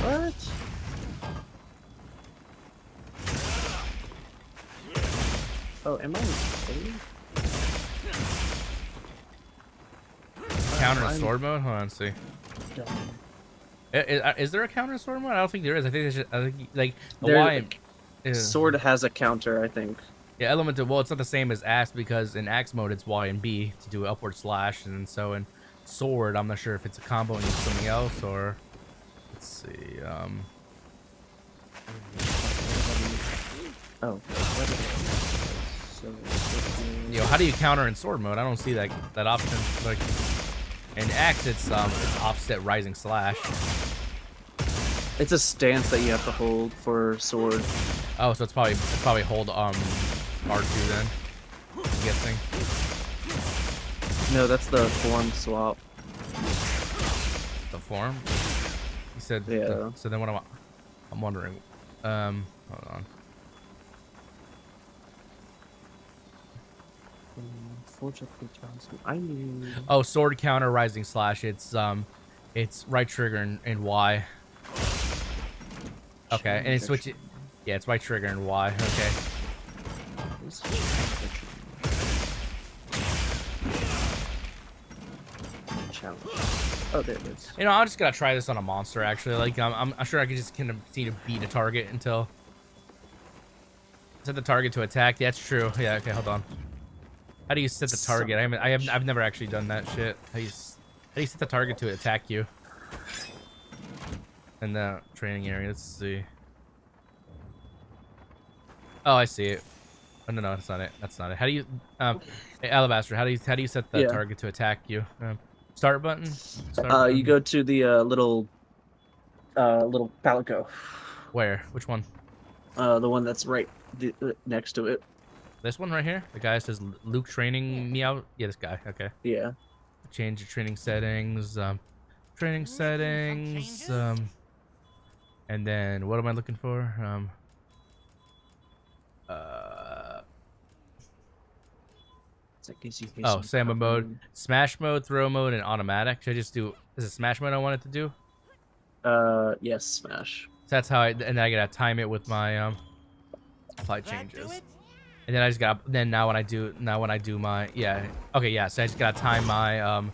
what? Oh, am I kidding? Counter in sword mode? Hold on, let's see. Dumb. Is there a counter in sword mode? I don't think there is. I think there's just, I think like the There- Y. Sword has a counter, I think. Yeah, elemental. Well, it's not the same as axe because in axe mode it's Y and B to do upward slash, and so in sword I'm not sure if it's a combo and use something else or. Let's see. Oh. So, Yo, how do you counter in sword mode? I don't see that option. Like in axe, it's offset rising slash. it's a stance that you have to hold for sword. Oh, so it's probably hold R2 then. I'm guessing. No, that's the form swap. The form. You said. Yeah. So then what am I? I'm wondering. Hold on. I knew. Oh, sword counter rising slash. It's right trigger and Y. Okay, and it's switch it. Yeah, it's right trigger and Y. Okay. Challenge. Oh, there it is. You know, I'm just gonna try this on a monster. Actually, like I'm sure I can just continue to beat a target until set the target to attack. Yeah, that's true. Yeah. Okay, hold on. How do you set the target? I've never actually done that shit. How do you set the target to attack you? In the training area. Let's see. Oh, I see it. Oh, no, that's not it. That's not it. How do you, hey, Alabaster? How do you set the target to attack you? Start button. You go to the little palico. Where? Which one? The one that's right next to it. This one right here. The guy that says Luke training me out. Yeah, this guy. Okay. Yeah. Change the training settings. Training settings. And then what am I looking for? Oh, Samba mode, smash mode, throw mode, and automatic. Should I just do? Is it smash mode I wanted to do? Yes, smash. So that's how and then I gotta time it with my flight changes. And then I just got now when I do my okay, yeah, so I just gotta time my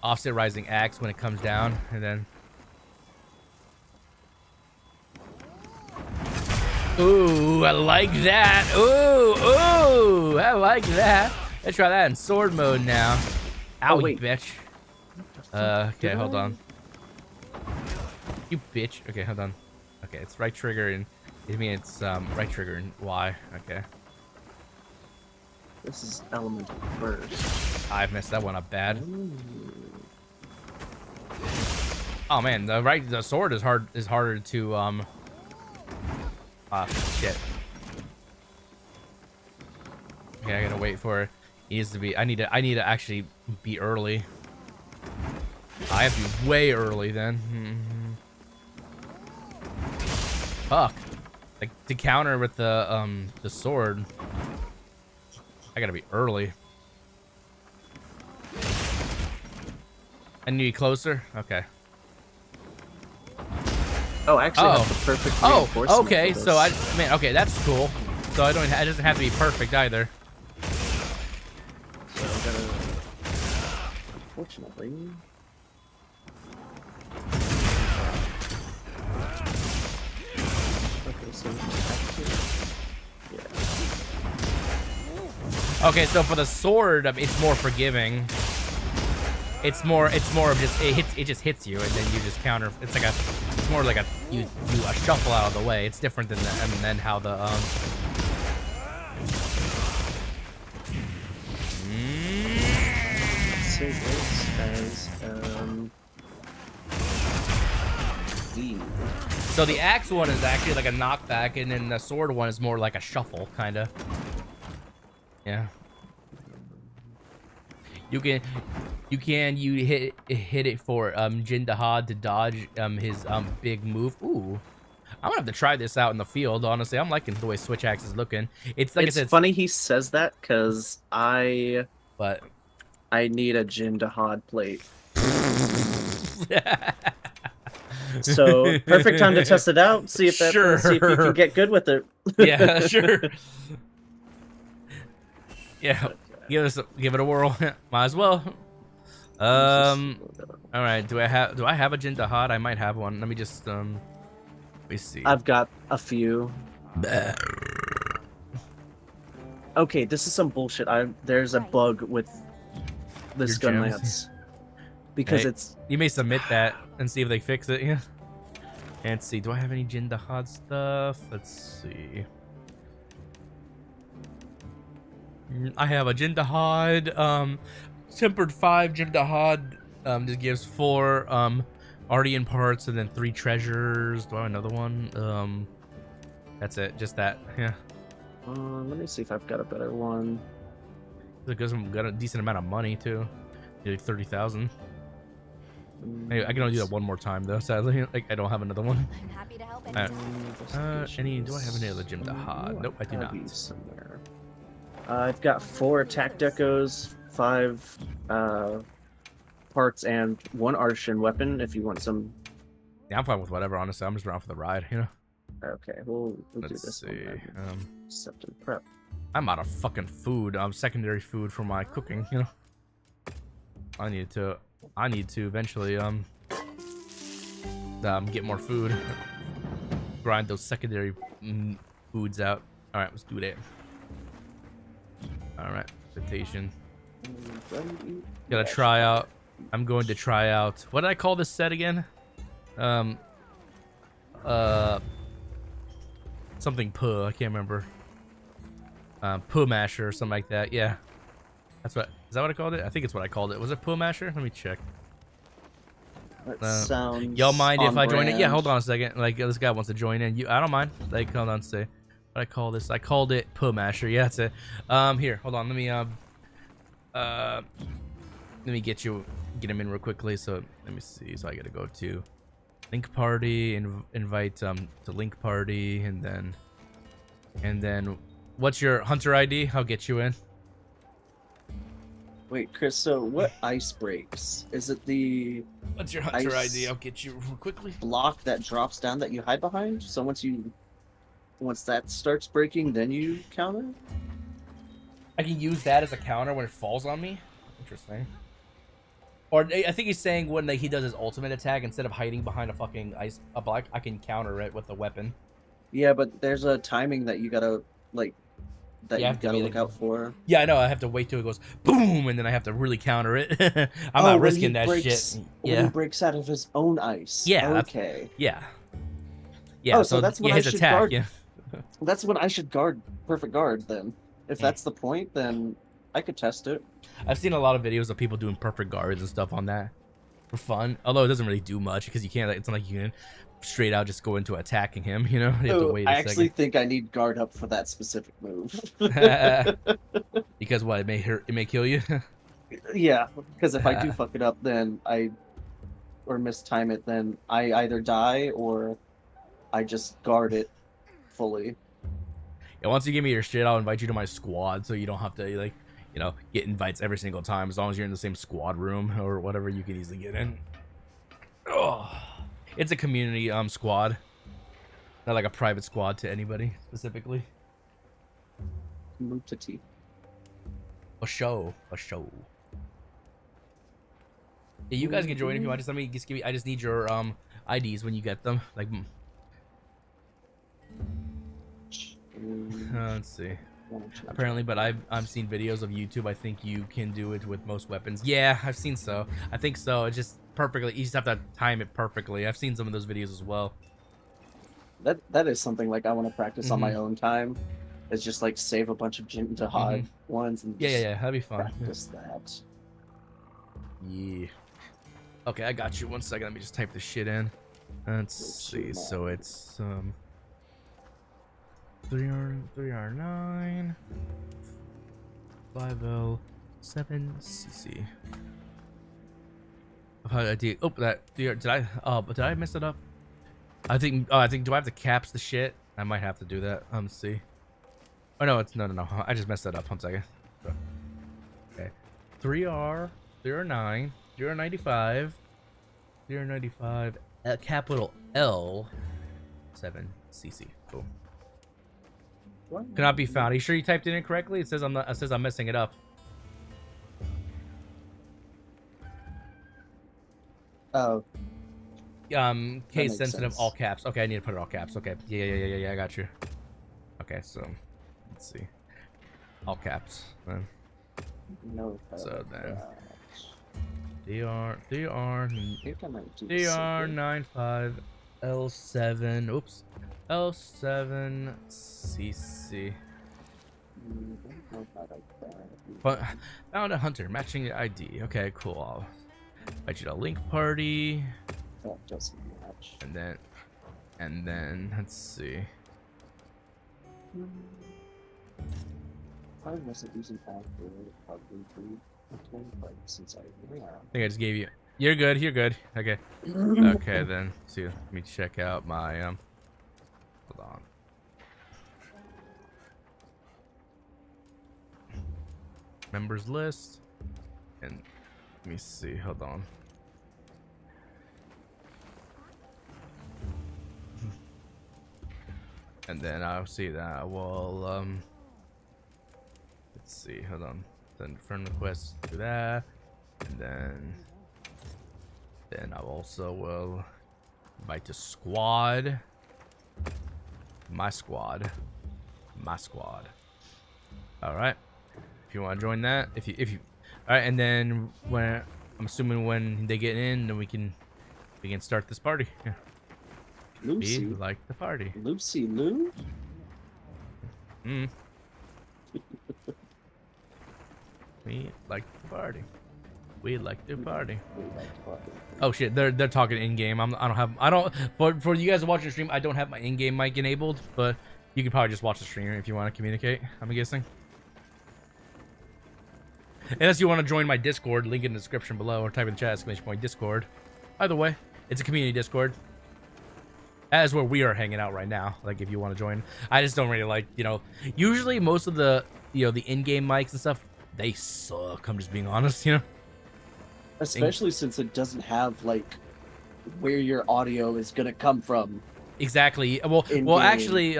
offset rising axe when it comes down, and then ooh, I like that. Ooh, I like that. Let's try that in sword mode now. Ow, wait. you bitch. Okay, hold on. You bitch. Okay, hold on. Okay, it's right trigger and it's right trigger and Y. Okay. This is elemental first. I messed that one up bad. Oh man, the sword is harder to shit. Okay, I gotta wait for it. It needs to be. I need to actually be early. I have to be way early then. Fuck. Like to counter with the sword. I gotta be early. I need you closer. Okay. Oh, actually, I have the perfect Oh, reinforcement okay. for So this. okay, that's cool. So it doesn't have to be perfect either. So I gotta, unfortunately. Okay, so we just have to. Yeah. Okay, so for the sword, it's more forgiving. It's more of just it just hits you and then you just counter. It's more like you shuffle out of the way. It's different than then how the So this as E. So the axe one is actually like a knockback, and then the sword one is more like a shuffle, kind of. Yeah. You hit it for Jindahad to dodge his big move. Ooh. I'm gonna have to try this out in the field, honestly. I'm liking the way Switch Axe is looking. It's like It's I said, funny he says that because but I need a Jindahad plate. So perfect time to test it out. See if see if you can get good with it. Yeah, sure. Yeah, give it a whirl. Might as well. All right. Do I have a Jindahad? I might have one. Let me just let me see. I've got a few. Okay, this is some bullshit. There's a bug with this Your gun gems? lance because Hey, it's you may submit that and see if they fix it. Yeah. And see, do I have any Jindahad stuff? Let's see. I have a Jindahad, tempered 5 Jindahad, just gives 4 Ardian parts and then 3 treasures. Do I have another one? That's it, just that. Yeah. let me see if I've got a better one. It got a decent amount of money too, like 30,000. Maybe I can only do that one more time though. Sadly, like I don't have another one. I'm happy to help Do anytime. I have any other Jindahad? Nope, I do not. Somewhere. I've got 4 attack decos, 5 parts, and 1 Arshan weapon. If you want some. Yeah, I'm fine with whatever. Honestly, I'm just around for the ride. You know. Okay, we'll do Let's this. see. Accept and prep. I'm out of fucking food. Secondary food for my cooking. You know. I need to eventually get more food. Grind those secondary foods out. All right, let's do that. All right, invitation. Gotta try out. I'm going to try out. What did I call this set again? Something puh. I can't remember. Puh masher or something like that. Yeah, that's what. Is that what I called it? I think it's what I called it. Was it puh masher? Let me check. That sounds. Y'all mind if I join it? Yeah, brand. hold on a second. Like this guy wants to join in. I don't mind. Like, hold on, say. What I call this? I called it puh masher. Yeah, that's it. Here, hold on. Let me get him in real quickly. So let me see. So I gotta go to link party and invite to link party, and then what's your hunter ID? I'll get you in. Wait, Chris. So what ice breaks? Is it the What's your hunter Ice. ID? I'll get you real quickly. block that drops down that you hide behind? So once that starts breaking, then you counter? I can use that as a counter when it falls on me. Interesting. Or I think he's saying when he does his ultimate attack, instead of hiding behind a block, I can counter it with the weapon. Yeah, but there's a timing that you gotta you gotta look out for. Yeah, I know. I have to wait till it goes boom, and then I have to really counter it. I'm not risking that shit. When he breaks out of his own ice. Yeah. Okay. Yeah. Yeah. Oh, so that's when I his should attack. guard. Yeah. That's when I should guard perfect guard then. If that's the point, then I could test it. I've seen a lot of videos of people doing perfect guards and stuff on that for fun. Although it doesn't really do much because you can't. It's not like you can straight out just go into attacking him. You know, you have to wait a I actually second. think I need guard up for that specific move. Because what, it may hurt, it may kill you. Yeah, because if I do fuck it up, then or mistime it, then I either die or I just guard it fully. Yeah, once you give me your shit, I'll invite you to my squad, so you don't have to get invites every single time. As long as you're in the same squad room or whatever, you can easily get in. Oh, it's a community squad, not like a private squad to anybody specifically. Move to T. A show. Yeah, you guys can join if you want. I just need your IDs when you get them. Like, let's see. Apparently, but I've seen videos of YouTube. I think you can do it with most weapons. Yeah, I've seen so. I think so. It's just perfectly. You just have to time it perfectly. I've seen some of those videos as well. That is something like I want to practice on my own time. It's just like save a bunch of Jindahad ones and just Yeah, that'd be fun. practice that. Yeah. Okay, I got you. 1 second. Let me just type this shit in. Let's see. So it's 3R9 5L 7cc. Oh, did I? Oh, but did I mess it up? I think. Oh, I think. Do I have to caps the shit? I might have to do that. Let's see. Oh no, it's no. I just messed that up. 1 second. Okay. 3R 09 095 095 capital L 7cc. Cool. Cannot be found. Are you sure you typed it in correctly? It says I'm messing it up. Oh. Case sensitive, sense. all caps. Okay, I need to put it all caps. Okay. Yeah. I got you. Okay, so let's see. All caps. Then. No. So then. DR95 L7. Oops. L7cc. Found a hunter matching the ID. Okay, cool. I'll invite you to link party. That doesn't match. And then let's see. I wasn't using actor probably since I think I just gave you. You're good. Okay. Okay then. See, let me check out my hold on. Members list. And let me see. Hold on. And then I'll see that I will let's see, hold on. Then friend request do that. And then I also will invite the squad. My squad. Alright. If you want to join that. If you alright, and then when I'm assuming when they get in, then we can start this party. Yeah. Lucy. We like the party. Lucy Lou? We like the party. We like to party. Oh shit, they're talking in game. For you guys watching the stream, I don't have my in-game mic enabled, but you can probably just watch the stream if you want to communicate, I'm guessing. Unless you want to join my Discord, link in the description below, or type in the chat !Discord. Either way, it's a community Discord. That is where we are hanging out right now. Like, if you want to join, I just don't really like, usually most of the, the in-game mics and stuff, they suck. I'm just being honest, Especially since it doesn't have like where your audio is gonna come from. Exactly. Well, actually,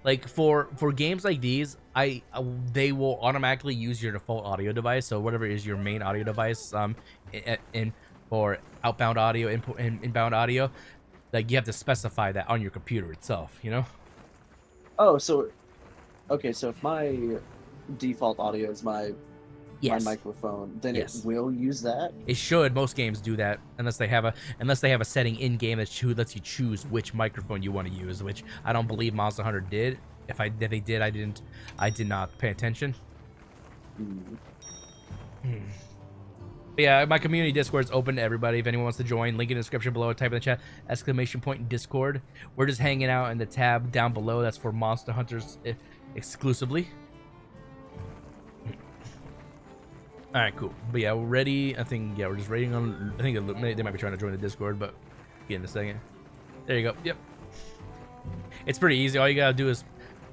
like for games like these, they will automatically use your default audio device. So whatever is your main audio device, in for outbound audio, inbound audio. Like, you have to specify that on your computer itself, Oh, so okay, so if my default audio is my microphone, then it will use that. It should. Most games do that, unless they have a setting in game that lets you choose which microphone you want to use, which I don't believe Monster Hunter did. If they did, I did not pay attention. But yeah, my community Discord is open to everybody. If anyone wants to join, link in the description below. Type in the chat !Discord. We're just hanging out in the tab down below. That's for Monster Hunters exclusively. All right, cool. But yeah, we're ready. I think we're just waiting on. I think they might be trying to join the Discord, but get in a second. There you go. Yep. It's pretty easy. All you gotta do is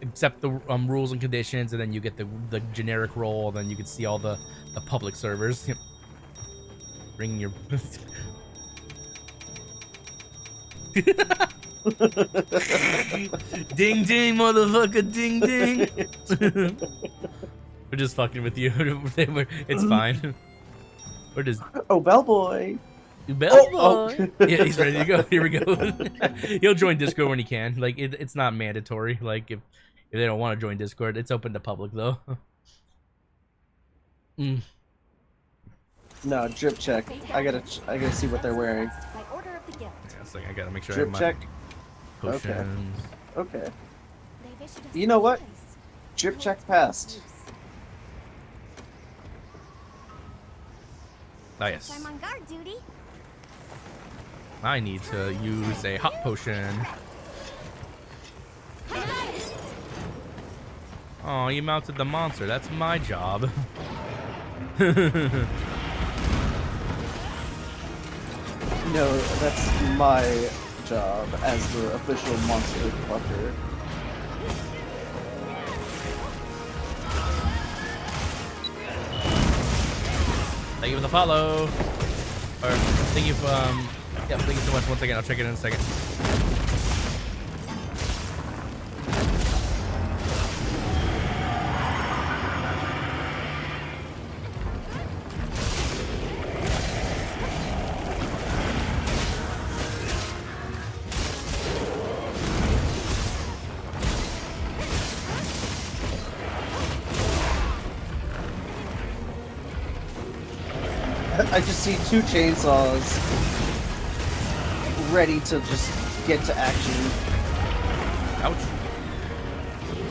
accept the rules and conditions, and then you get the generic role. And then you can see all the public servers. Yep. Bring your. Ding ding, motherfucker! Ding ding. We're just fucking with you. It's fine. We're just. Oh, bellboy. Bellboy. Oh. Yeah, he's ready to go. Here we go. He'll join Discord when he can. Like, it's not mandatory. Like, if they don't want to join Discord, it's open to public though. No, drip check. I gotta see what they're wearing. By order of the guild. Yeah, it's like I gotta make sure. Drip I have check. my potions. Okay. They've issued us You know what? supplies. Drip check passed. Oh yes. I'm on guard duty. I need to use a hot potion. Oh, you mounted the monster. That's my job. No, that's my job as the official monster fucker. Thank you for the follow. Or thank you for yeah, thank you so much. One second, I'll check it in a second. I just see two chainsaws ready to just get to action. Ouch.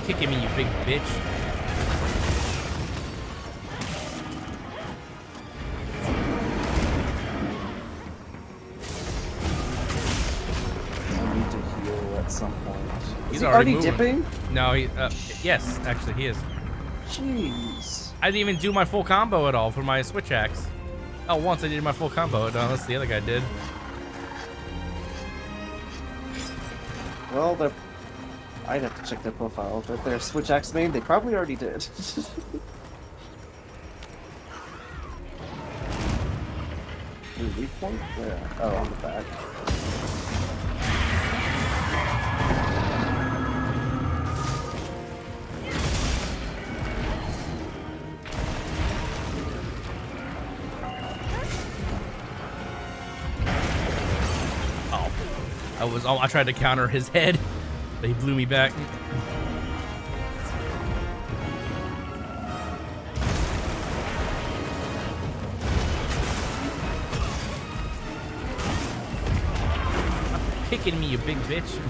Kicking me, you big bitch. I need to heal at some point. He's Is he already already moving. dipping? No, he yes, actually he is. Jeez. I didn't even do my full combo at all for my switch axe. Oh, once I did my full combo. No, that's the other guy did. Well, I'd have to check their profile. If they're Switch Axe main, they probably already did. Ooh, weak point? Where? Oh, on the back. I tried to counter his head, but he blew me back. Stop kicking me, you big bitch.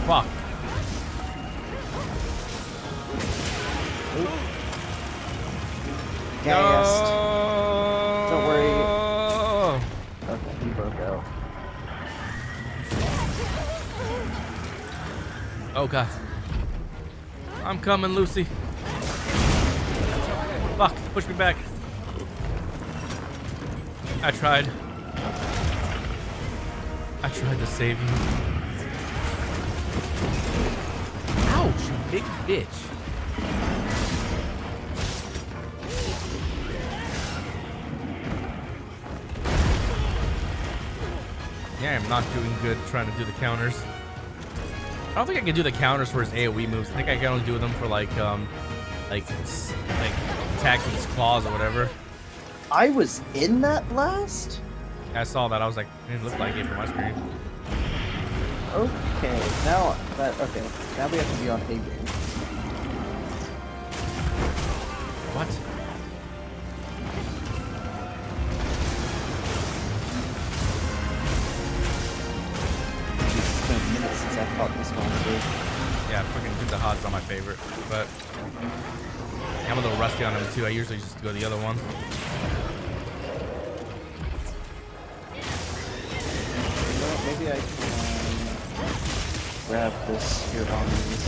Fuck. Gassed. No. Don't worry. Okay, he broke out. Oh god. I'm coming, Lucy. Fuck, push me back. I tried to save you. Ouch, you big bitch. Yeah, I'm not doing good trying to do the counters. I don't think I can do the counters for his AoE moves. I think I can only do them for like attacks with his claws or whatever. I was in that blast? I saw that. I was like, it didn't look like it from my screen. Okay, now we have to be on A game. What? It's been minutes since I fought this monster. Yeah, fucking Pizza Hut's not my favorite, but I'm a little rusty on them too. I usually just go the other one. You know what, maybe I can grab this here on these.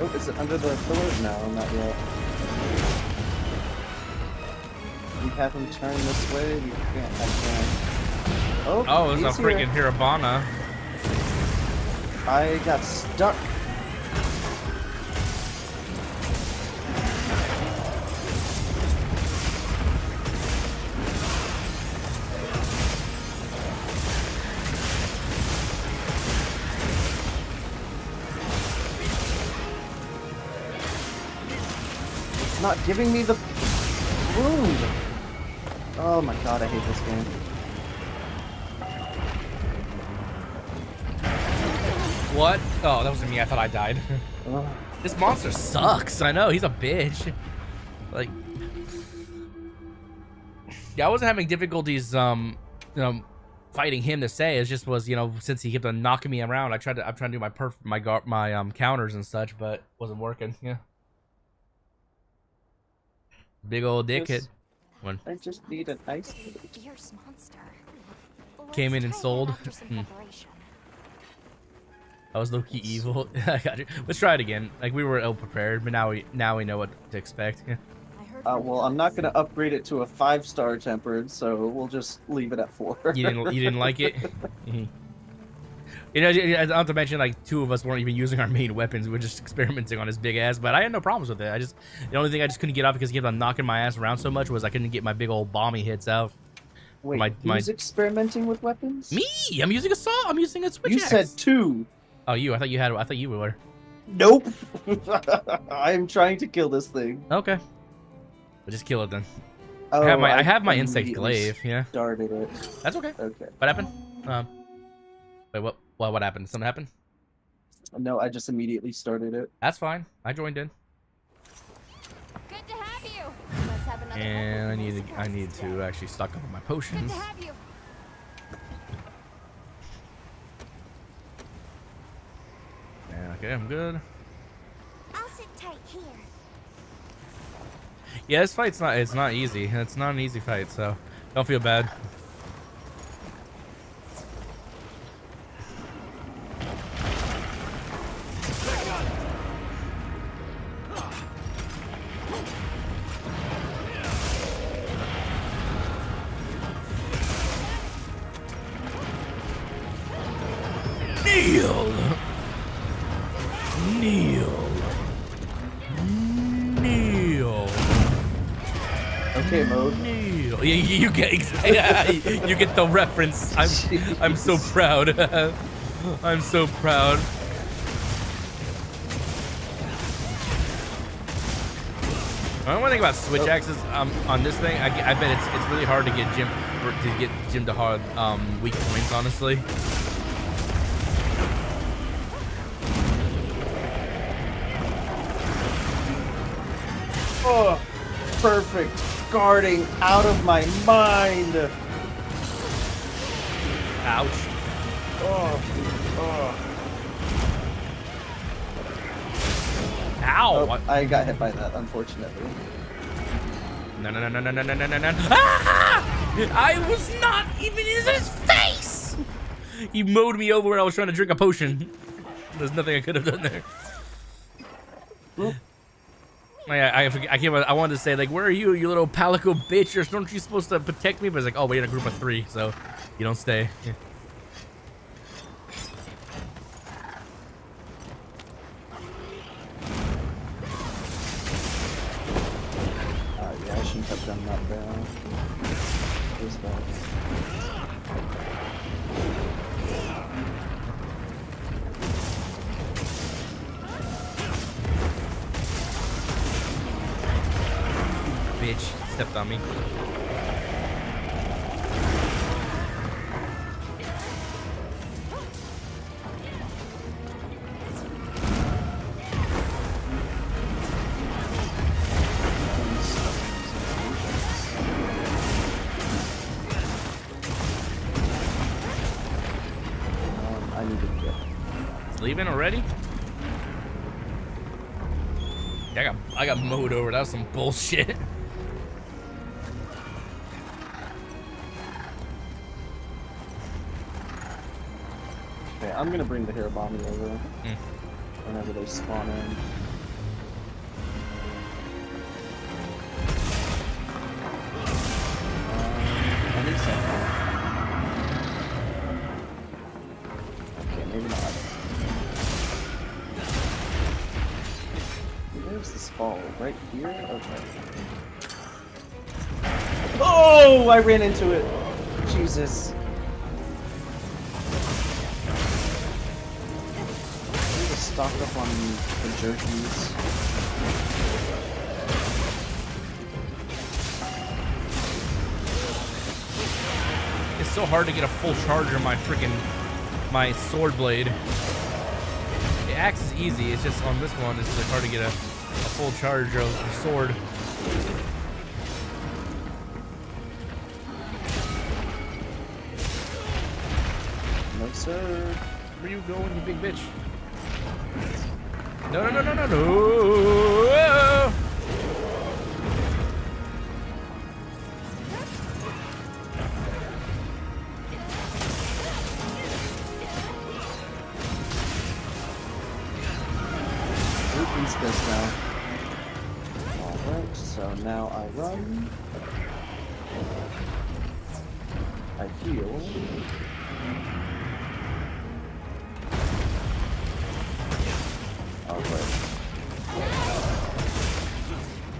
Oh, is it under the pillars? No, not yet. You have him turn this way? You can't, I can't. Oh, it's a he's here. freaking Hirabana. I got stuck. It's not giving me the wound. Oh my god, I hate this game. What? Oh, that wasn't me. I thought I died. Ugh. This monster sucks. I know, he's a bitch. Like, yeah, I wasn't having difficulties, you know, fighting him to say. It just was, you know, since he kept on knocking me around, I'm trying to do my counters and such, but it wasn't working. Yeah. Big old dickhead. One I just need an ice. Fierce monster. came in and Let's try sold. that after some preparation. I was low-key evil. I got you. Let's try it again. Like, we were ill prepared, but now we know what to expect. Yeah. I heard Well, I'm not gonna upgrade it to a 5-star tempered, so we'll just leave it at 4. You didn't like it? You know, not to mention, like, 2 of us weren't even using our main weapons. We were just experimenting on his big ass, but I had no problems with it. The only thing I just couldn't get off because he kept on knocking my ass around so much was I couldn't get my big old bomby hits out. Wait, who's experimenting with weapons? Me! I'm using a saw. I'm using a switch You axe. said 2. Oh, you. I thought you were. Nope. I am trying to kill this thing. Okay. Well, just kill it then. Oh, I have my insect immediately glaive. Yeah. Started it. That's okay. Okay. What happened? Wait, what? What happened? Something happened? No, I just immediately started it. That's fine. I joined in. Good to have you. Let's have another And epic I need to actually stock up on my Good potions. to have you. Yeah, okay, I'm good. I'll sit tight here. Yeah, this fight's not easy. It's not an easy fight, so don't feel bad. Kneel! Kneel! Kneel! Okay, mode. Kneel! You get the reference. I'm so proud. I'm so proud. One thing about switch axes on this thing, I bet it's really hard to get Jim to hard weak points, honestly. Oh, perfect. Guarding out of my mind. Ouch. Oh, Ow! oh, I got hit by that, unfortunately. No. Ah! I was not even in his face! He mowed me over when I was trying to drink a potion. There's nothing I could have done there. Oop. I wanted to say, like, where are you, you little palico bitch? Or aren't you supposed to protect me? But it's like, oh, we're in a group of 3, so you don't stay. Yeah. Yeah, I shouldn't have done that down. This bad. Bitch stepped on me. I need to get. It's leaving already? Yeah, I got mowed over. That was some bullshit. Okay, I'm gonna bring the hair bomb over whenever they spawn in. I need something. Okay, maybe not. Where's this fall? Right here? Okay. Oh! I ran into it! Jesus. I need to stock up on the jerkies. It's so hard to get a full charge on my freaking sword blade. axe is easy. It's just on this one, it's like hard to get a full charge of the sword. No, sir. Where you going, you big bitch? No, no, no, no, no, no! He's pissed now. Alright, so now I run. I heal. Alright.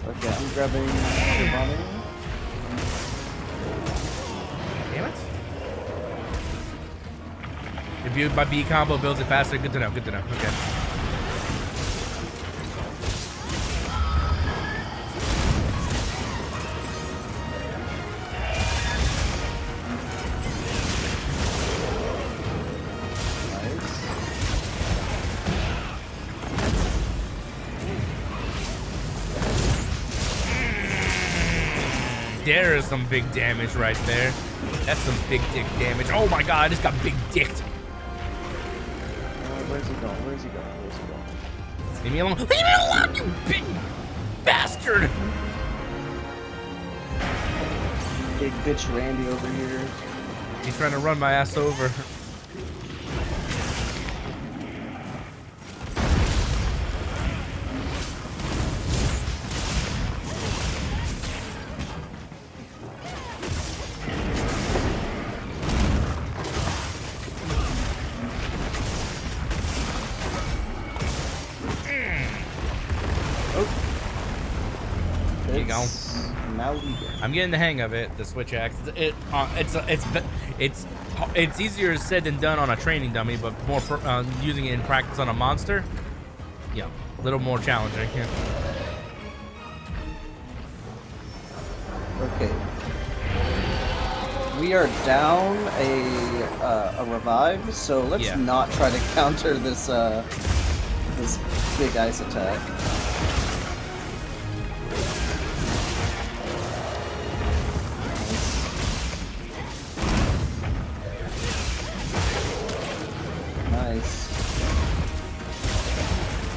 Okay, I'm grabbing the money. Damn it. If my B combo builds it faster, good to know, good to know. Okay. There is some big damage right there. That's some big dick damage. Oh my god, I just got big dicked. Where's he going? Where's he going? Where's he going? Leave me alone. Leave me alone, you big bastard! Big bitch Randy over here. He's trying to run my ass over. I'm getting the hang of it. The switch axe. It's easier said than done on a training dummy, but more using it in practice on a monster. Yeah, a little more challenging. Yeah. Okay. We are down a revive, so let's not try to counter this this big ice attack.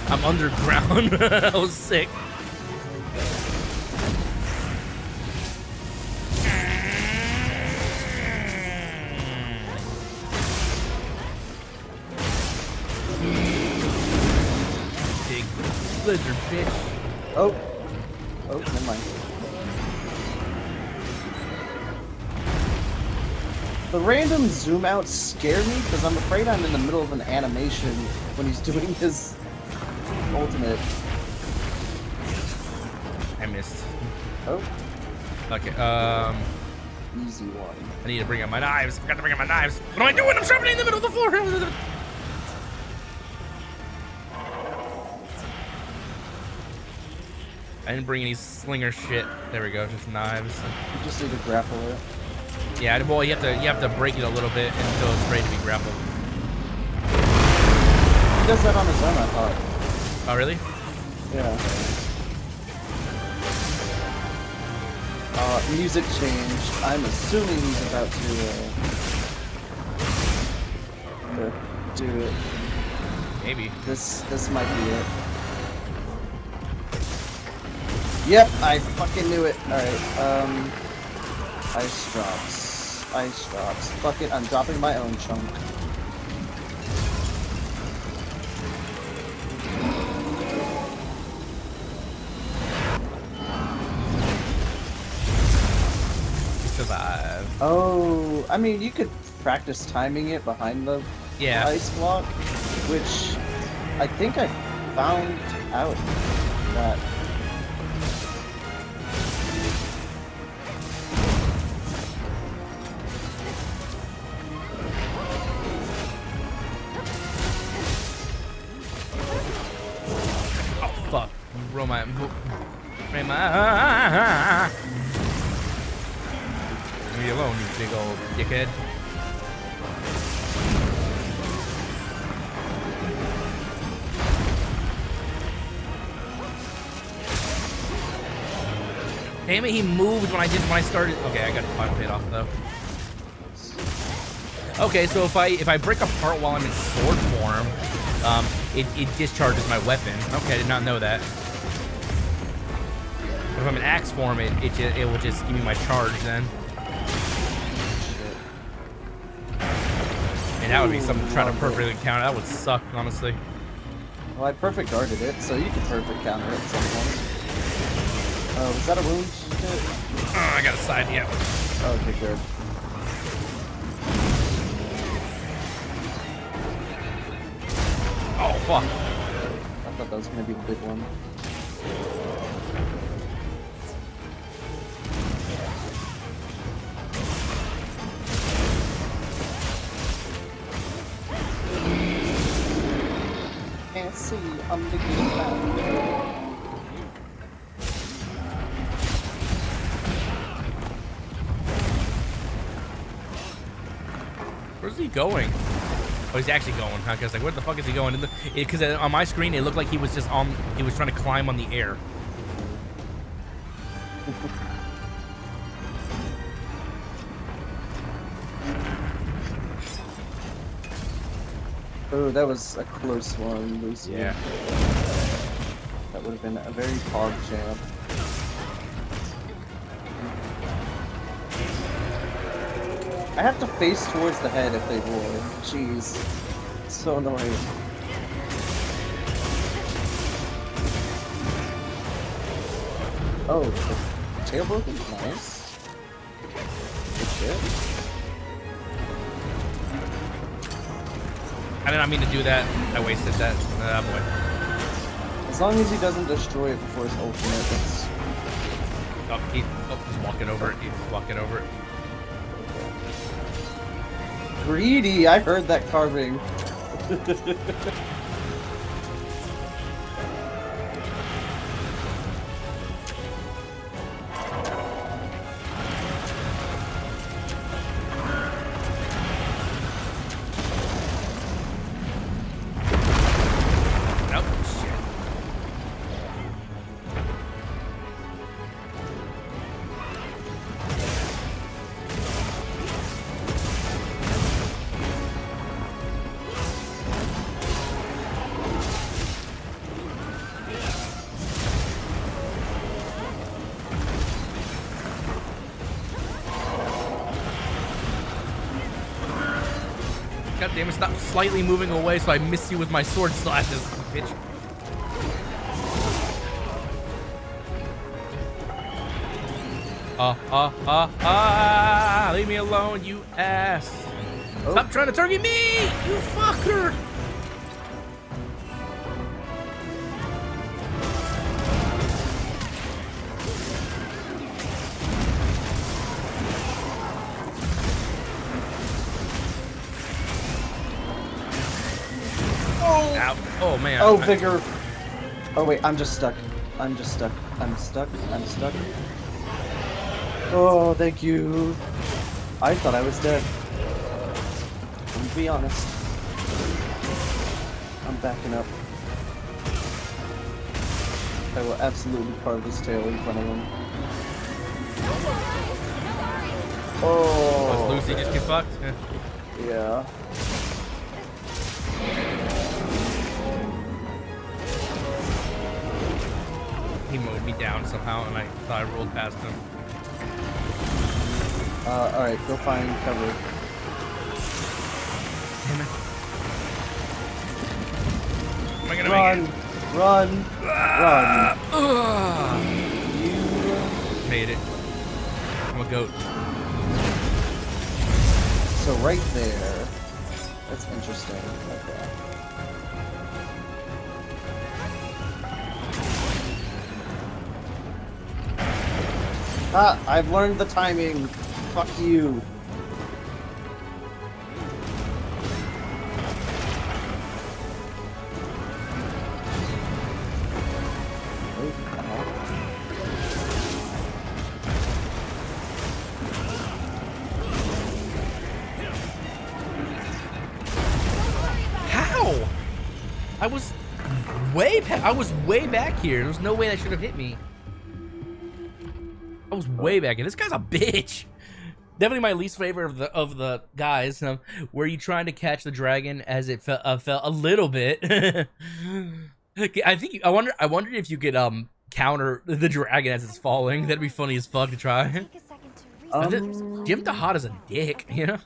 I'm underground. I was sick. Big blizzard, bitch. Oh, never mind. The random zoom outs scare me because I'm afraid I'm in the middle of an animation when he's doing his ultimate. I missed. Oh. Okay, Easy one. I need to bring out my knives. I forgot to bring out my knives. What am I doing? I'm sharpening in the middle of the floor. I didn't bring any slinger shit. There we go, just knives. You just need to grapple it. Yeah, well, you have to break it a little bit until it's ready to be grappled. He does that on his own, I thought. Oh, really? Yeah. Music change. I'm assuming he's about to do it. Maybe. This might be it. Yep, I fucking knew it. Alright, ice drops. Ice drops. Fuck it, I'm dropping my own chunk. Survive. Oh, I mean, you could practice timing it behind the ice block, which I think I found out that. Oh fuck! Roll my. Leave me alone, you big old dickhead. Damn it, he moved when I started. Okay, I got the final hit off though. Okay, so if I break apart while I'm in sword form, it discharges my weapon. Okay, I did not know that. But if I'm in axe form, it will just give me my charge then. And that would be something to try to perfectly counter. That would suck, honestly. Well, I perfect guarded it, so you can perfect counter it at some point. Was that a wound? Oh, I got a side, yeah. Okay, good. Oh, fuck. I thought that was gonna be the big one. Can't see, I'm looking back. Where's he going? Oh, he's actually going, huh? Cause like, where the fuck is he going? Because on my screen, it looked like he was just on. He was trying to climb on the air. Oh, that was a close one, Lucy. Yeah. That would have been a very hard jam. I have to face towards the head if they roar. Jeez. So annoying. Oh, the tail broken? Nice. Good shit. I did not mean to do that. I wasted that. Boy. As long as he doesn't destroy it before his ultimate, that's... He's walking over it. He's walking over it. Greedy! I heard that carving. God damn it, stop slightly moving away so I miss you with my sword slashes, bitch. Leave me alone, you ass. Oh. Stop trying to target me, you fucker. Ow. Oh man. Oh, Vigor. Oh wait, I'm just stuck. I'm just stuck. I'm stuck. I'm stuck. Oh, thank you. I thought I was dead. I'm gonna be honest. I'm backing up. I will absolutely carve his tail in front of him. Oh. Was Lucy just get fucked? Yeah. He mowed me down somehow, and I thought I rolled past him. Alright, go find cover. Damn it. Am I gonna Run! make it? Run! Run! You made it. I'm a goat. So right there. That's interesting. Okay. Ah, I've learned the timing. Fuck you. How? I was way back here. There's no way that should have hit me. I was way back in. This guy's a bitch. Definitely my least favorite of the guys. Were you trying to catch the dragon as it fell a little bit? I wondered if you could counter the dragon as it's falling. That'd be funny as fuck to try. Take a second to reset. Jim the Hot is a dick, you know.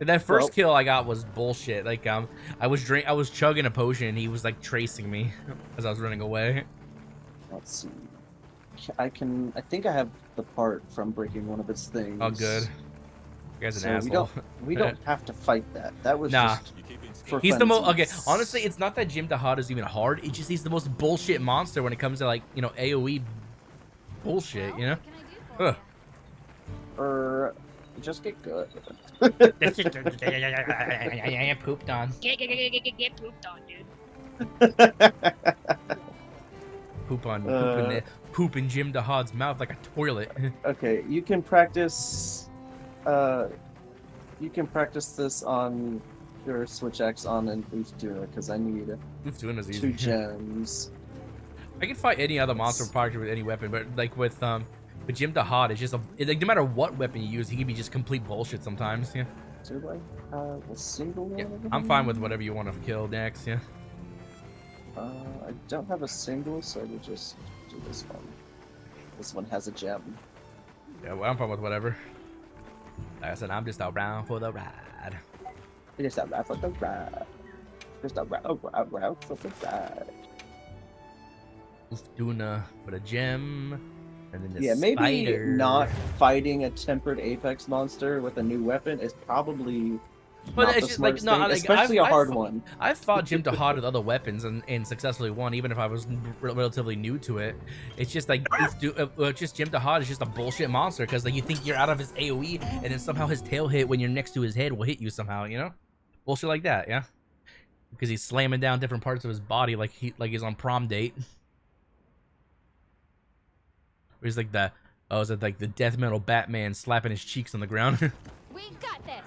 That first kill I got was bullshit. Like I was chugging a potion and he was like tracing me as I was running away. Let's see. I think I have the part from breaking one of its things. Oh, good. You guys an So asshole. we don't have to fight that. That was Nah. just for He's the most funsies. okay. Honestly, it's not that Jim the Hot is even hard. It's just he's the most bullshit monster when it comes to like AOE bullshit. You know. What can I do for Ugh. Just get good. That's just pooped on. Get pooped on, dude. Poop in Jim the Hod's mouth like a toilet. Okay, you can practice. You can practice this on your Switch X on and Boost Tuna because I need Who's doing this 2 easy? gems. I can fight any other monster project with any weapon, but like with Jim the Hot, it's just like no matter what weapon you use, he can be just complete bullshit sometimes. Yeah. Do I have a single one? Yeah, of I'm them? fine with whatever you want to kill next. Yeah. I don't have a single, so we'll just do this one. This one has a gem. Yeah, well, I'm fine with whatever. Like I said, I'm just around for the ride. Just a ride for the ride. Just a ride for the ride. Tuna for a gem, and then the Yeah, maybe spider. not fighting a tempered apex monster with a new weapon is probably But not it's the just like smartest no, thing, like, especially a hard I've, one. I've fought Jim the Hot with other weapons and successfully won, even if I was relatively new to it. It's just like just Jim the Hot is just a bullshit monster because like you think you're out of his AOE and then somehow his tail hit when you're next to his head will hit you somehow, you know? Bullshit like that, yeah. Because he's slamming down different parts of his body like he's on prom date. Or he's like is it like the death metal Batman slapping his cheeks on the ground? We got this.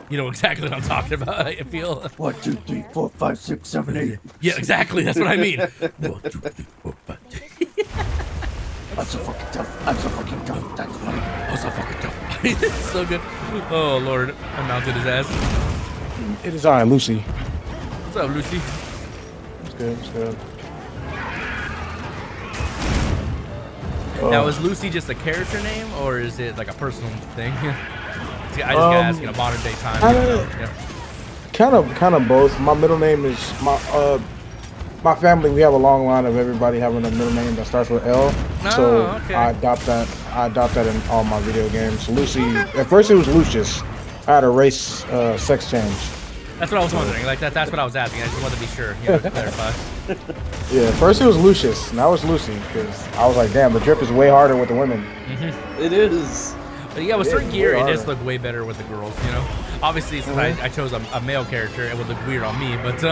You know exactly what I'm talking about. I feel. 1, 2, 3, 4, 5, 6, 7, 8. Yeah, exactly. That's what I mean. 1, 2, 3, 4, 5. I'm so fucking tough. I'm so fucking tough. That's right. Oh, so fucking tough. It's so good. Oh Lord, I mounted his ass. It is I, Lucy. What's up, Lucy? It's good. It's good. Now, is Lucy just a character name, or is it like a personal thing? I just gotta ask in a modern day time. Yeah. Kind of both. My middle name is my family. We have a long line of everybody having a middle name that starts with L. So okay. I adopt that in all my video games. Lucy. At first it was Lucius. I had a race sex change. That's what I was wondering. Like that's what I was asking. I just wanted to be sure. You know, to clarify. Yeah, at first it was Lucius. Now it's Lucy because I was like, damn, the drip is way harder with the women. It is. But yeah, with certain gear, way it does harder. look way better with the girls. You know, obviously since I chose a male character, it would look weird on me. But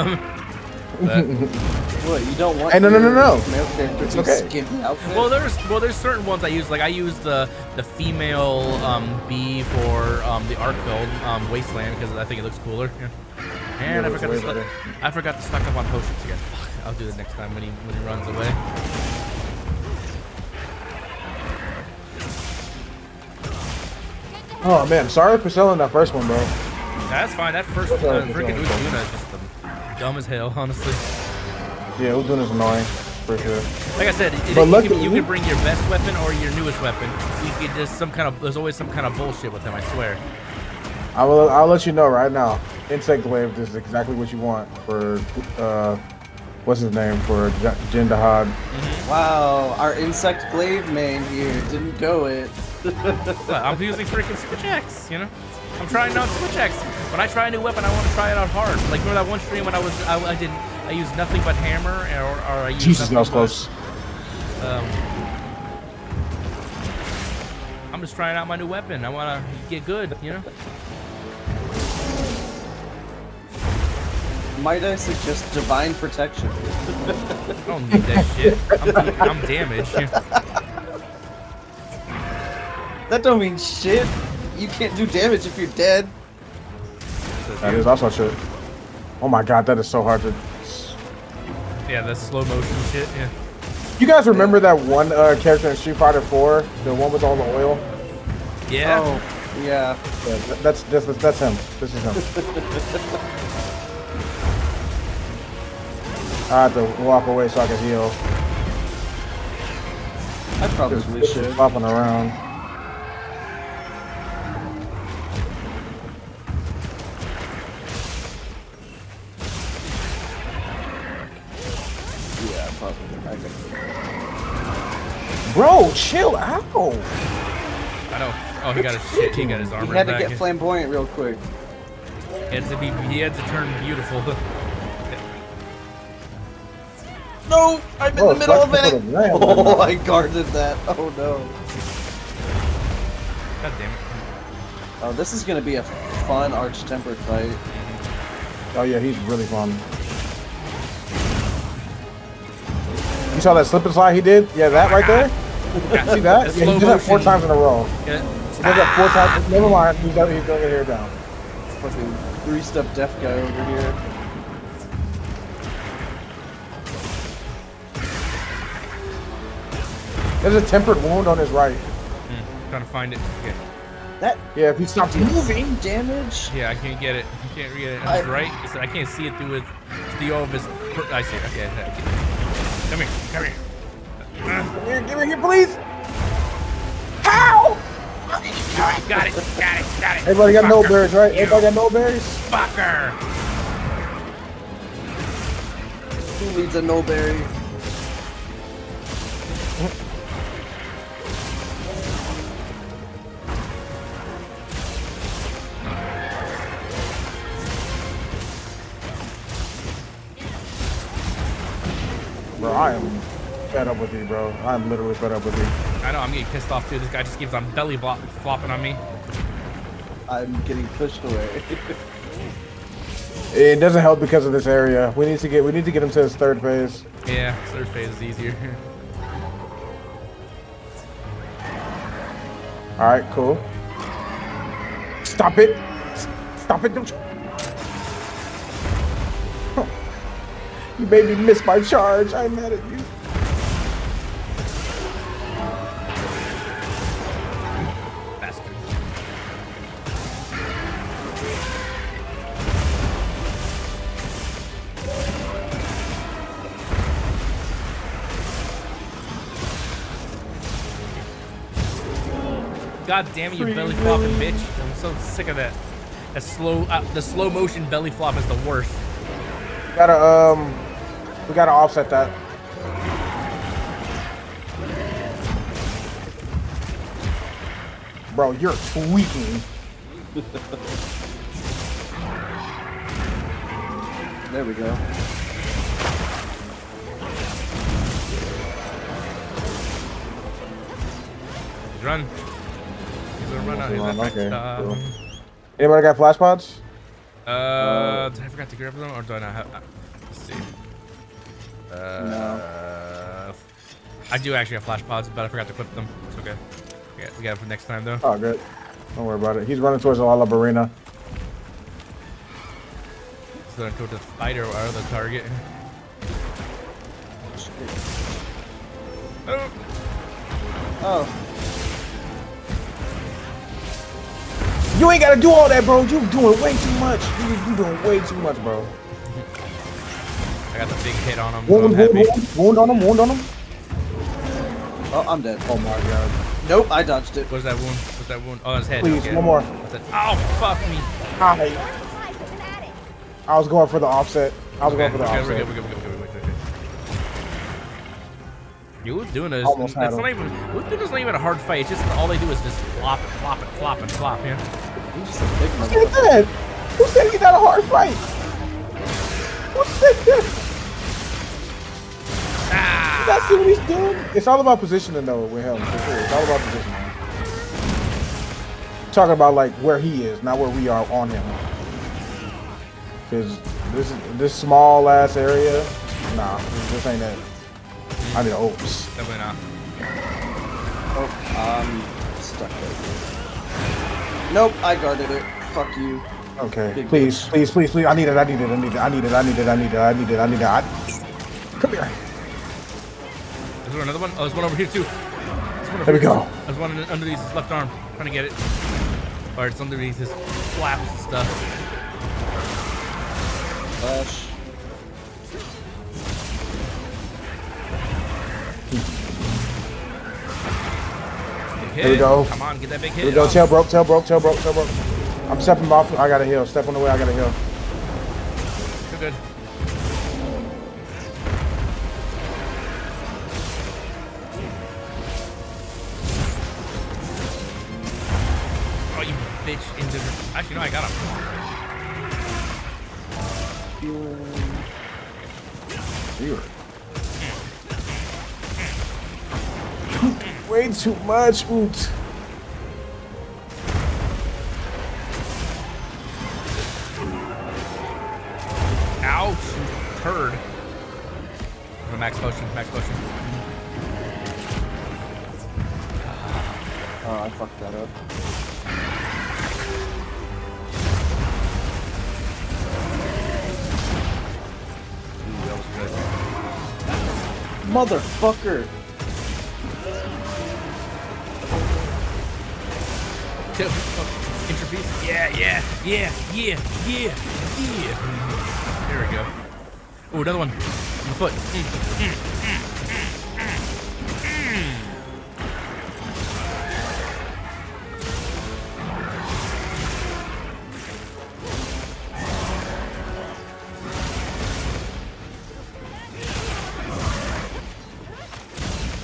What, you don't want Hey, no. male character to okay. skin outfit? there's certain ones I use. Like I use the female B for the arc filled wasteland because I think it looks cooler. Yeah. And Yeah, I forgot to stock up on potions again. Fuck, I'll do it next time when he runs away. Oh man, sorry for selling that first one, bro. That's fine. That first freaking Uduna is just dumb as hell, honestly. Yeah, Udun is annoying for sure. Like I said, you can bring your best weapon or your newest weapon. There's always some kind of bullshit with them. I swear. I'll let you know right now. Insect Glaive, this is exactly what you want for what's his name for Jin Dahad. Wow, our insect glaive main here didn't go it. I'm using freaking Switch X, you know? I'm trying out Switch X. When I try a new weapon, I want to try it out hard. Like remember that one stream when I used nothing but hammer, or I used Jesus, nothing that was but, close. I'm just trying out my new weapon. I want to get good, you know? Might I suggest divine protection? I don't need that shit. I'm damaged. That don't mean shit. You can't do damage if you're dead. That is also true. Oh my god, that is so hard to. Yeah, the slow motion shit. Yeah. You guys remember that one character in Street Fighter 4, the one with all the oil? Yeah. Oh, yeah. Yeah, that's him. This is him. I have to walk away so I can heal. I probably Just should. flopping around. Yeah, probably. I think. Bro, chill out. I know. Oh, he got his shit. He got his He armor had to back. get flamboyant real quick. He had to turn beautiful. No, I'm in Oh, the middle of flex it. to the ground. Oh, I guarded that. Oh no. God damn it. Oh, this is gonna be a fun arch-tempered fight. Oh yeah, he's really fun. You saw that slip and slide he did? Yeah, that right there? See that? That's Yeah, slow he did that 4 motion. times in a row. Yeah. He did that 4 times. Never mind, he's gonna get hair down. Fucking 3-step deaf guy over here. There's a tempered wound on his right. Trying to find it. Okay. That Yeah, if he stops moving. damage. Yeah, I can't get it. I can't get it. On his right. I can't see it through the O of his. I see it. Okay. Come here. Come here. Give me here, please. How? Got it. Everybody got no Fucker. berries, right? You Everybody got no berries? Fucker. Who needs a no berry? Bro, I am fed up with you, bro. I'm literally fed up with you. I know. I'm getting pissed off too. This guy just keeps on belly flopping on me. I'm getting pushed away. It doesn't help because of this area. We need to get him to his 3rd phase. Yeah, third phase is easier. All right, cool. Stop it! Stop it! Don't you... You made me miss my charge. I'm mad at you. Bastard. God damn it, you belly flopping bitch. I'm so sick of that. The slow motion belly flop is the worst. We gotta offset that. Bro, you're tweaking. There we go. He's run. He's gonna run out. He's gonna Okay, back cool. Anybody got flash pods? did I forgot to grab them or do I not have? Let's see. No. I do actually have flash pods, but I forgot to clip them. It's okay. We got it for next time though. Oh, good. Don't worry about it. He's running towards the Olive Arena. He's gonna go to the fighter or the target. Oh. Oh, You ain't gotta do all that, bro. You doing way too much. You doing way too much, bro. I got the big hit on him. Wound, so I'm happy. wound on him. Wound on him. oh, I'm dead. Oh my god. Nope, I dodged it. What's that wound? What's that wound? Oh, his head. Please, okay. one more. That's it. Oh, fuck me. Hi. Side with an attic. I was going for the offset. I was going for the Okay, offset. we're good. You was doing this. Almost had It's not him. even. Who's doing this? Not even a hard fight. It's just all they do is just flop and flop and flop and flop. Yeah. He's just a big Who motherfucker. said that? Who said he's not a hard fight? Who said that? You guys see what he's doing? It's all about positioning though with him. For sure. It's all about positioning. Talking about like where he is, not where we are on him. Cause this small ass area, nah, this ain't it. I need oops. Definitely not. Oh, I'm stuck there. Nope, I guarded it. Fuck you. Okay, Big please. I need it. Come here. Is there another one? Oh, there's one over here too. There we go. There's one underneath his left arm. Trying to get it. Or it's underneath his flaps and stuff. Flash. Hit. Here we go. Come on, get that big hit. Here we go. Tail broke. I'm stepping off. I got a heal. Step on the way. I got a heal. You're good. Oh, you bitch. Actually, no, I got him. Way too much. Oops. Ouch, you turd. Max potion, max potion. Oh, I fucked that up. Ooh, that was good. Motherfucker! Interpiece. Yeah. There we go. Oh, another one. On the foot.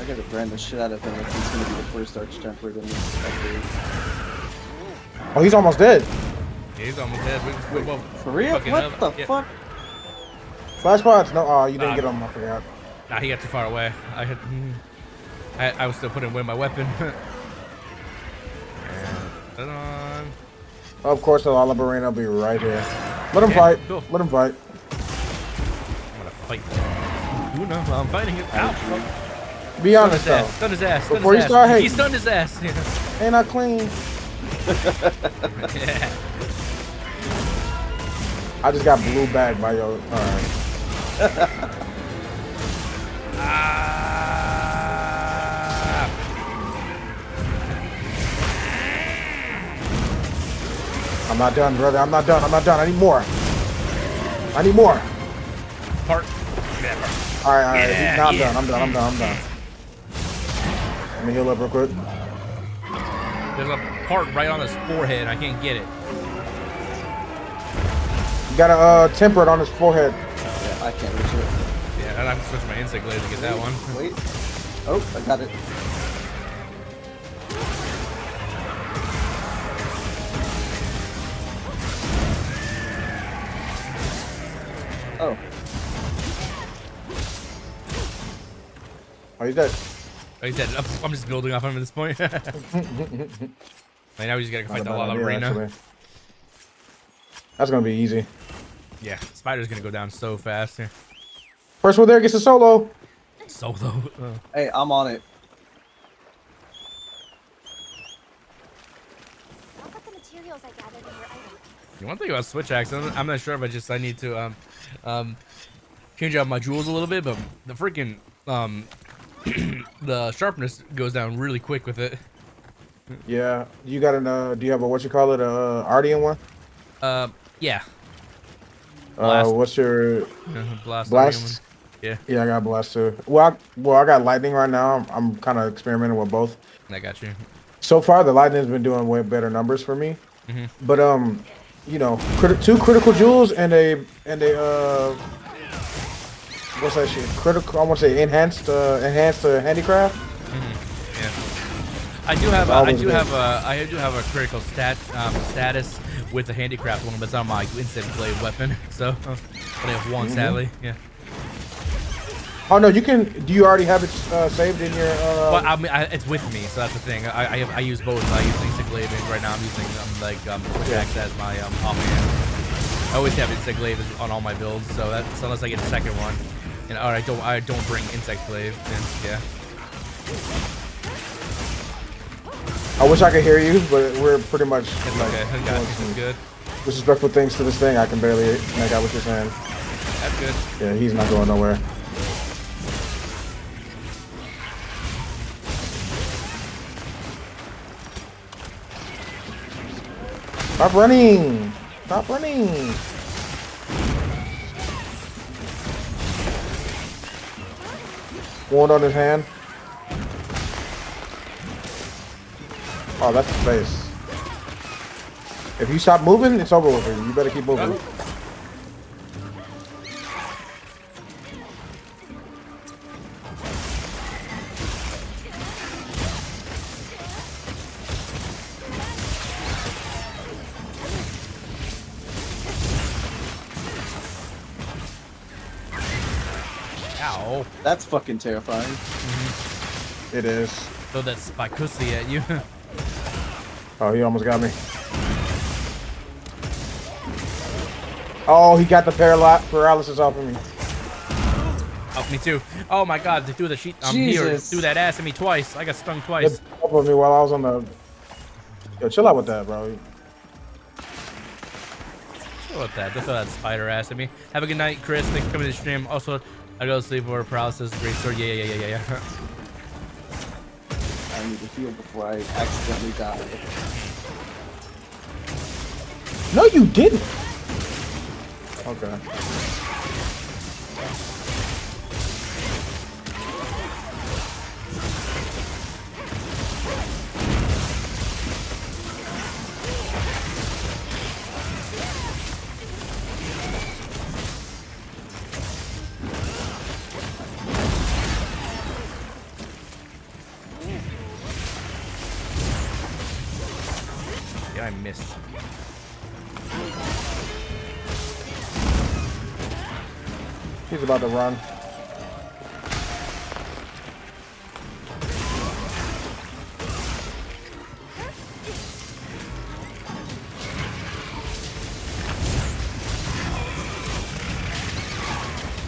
I gotta brand the shit out of him if he's gonna be the first Arch-Templar in this update. Oh, he's almost dead. Yeah, he's almost dead. Well, For real? fucking What up. the Yeah. fuck? Flash pods? No. Oh, you didn't get him. I forgot. Nah, he got too far away. I was still putting away my weapon. Put it on. Of course, the Oliverina will be right here. Let him fight. Cool. Let him fight. I'm gonna fight. You know, while I'm fighting him. Ow. Be honest though. Stun his ass. Before you start hating. He stunned his ass. Ain't I clean? Yeah. I just got blue bagged by your. Alright. I'm not done, brother. I'm not done. I need more. Part. Alright. Yeah, Now yeah. I'm done. Let me heal up real quick. There's a part right on his forehead. I can't get it. You gotta temper it on his forehead. Yeah, I can't reach it. Yeah, I'd have to switch my insect blade to get that one. Wait. Oh, I got it. Oh. Oh, he's dead. Oh, he's dead. I'm just building off him at this point. Right now we just gotta fight the Oliverina. That's gonna be easy. Yeah, Spider's gonna go down so fast here. First one there gets a solo. Solo. Hey, I'm on it. I'll put the materials I gathered in your items. You one thing about switch axe, I'm not sure if I need to change out my jewels a little bit, but the freaking the sharpness goes down really quick with it. Yeah. You got an do you have a what you call it, Ardian one? Yeah. Blast. What's your Blast? blast? Yeah. Yeah, I got blast too. Well, I got lightning right now. I'm kind of experimenting with both. I got you. So far, the lightning's been doing way better numbers for me. Mm-hmm. But you know, 2 critical jewels and a what's that shit? Critical. I want to say enhanced handicraft. Mm-hmm. Yeah. I do have a critical status with the handicraft one, but it's on my instant blade weapon. So only have one, sadly. Yeah. Oh no, you can. Do you already have it saved in your? Well, I mean, it's with me, so that's the thing. I use both. I use instant glaive, and right now I'm using switch axe as my offhand. I always have insect glaive on all my builds, so that's unless I get a second one. And I don't bring insect glaive. And yeah. I wish I could hear you, but we're pretty much. It's like, okay. I got it. It's good. Disrespectful things to this thing. I can barely make out what you're saying. That's good. Yeah, he's not going nowhere. Stop running! Stop running! Wound on his hand. Oh, that's his face. If you stop moving, it's over with you. You better keep moving. Ow. That's fucking terrifying. It is. Throw that spikussy at you. Oh, he almost got me. Oh, he got the paralysis off of me. Oh, me too. Oh my god, they threw the sheet. Here, threw that ass at me twice. I got stung twice. They up on me while I was on the. Yo, chill out with that, bro. Chill with that. They throw that spider ass at me. Have a good night, Chris. Thanks for coming to the stream. Also, I go to sleep for paralysis. Great story. Yeah. I need to heal before I accidentally die. No, you didn't. Okay. Yeah, I missed. He's about to run.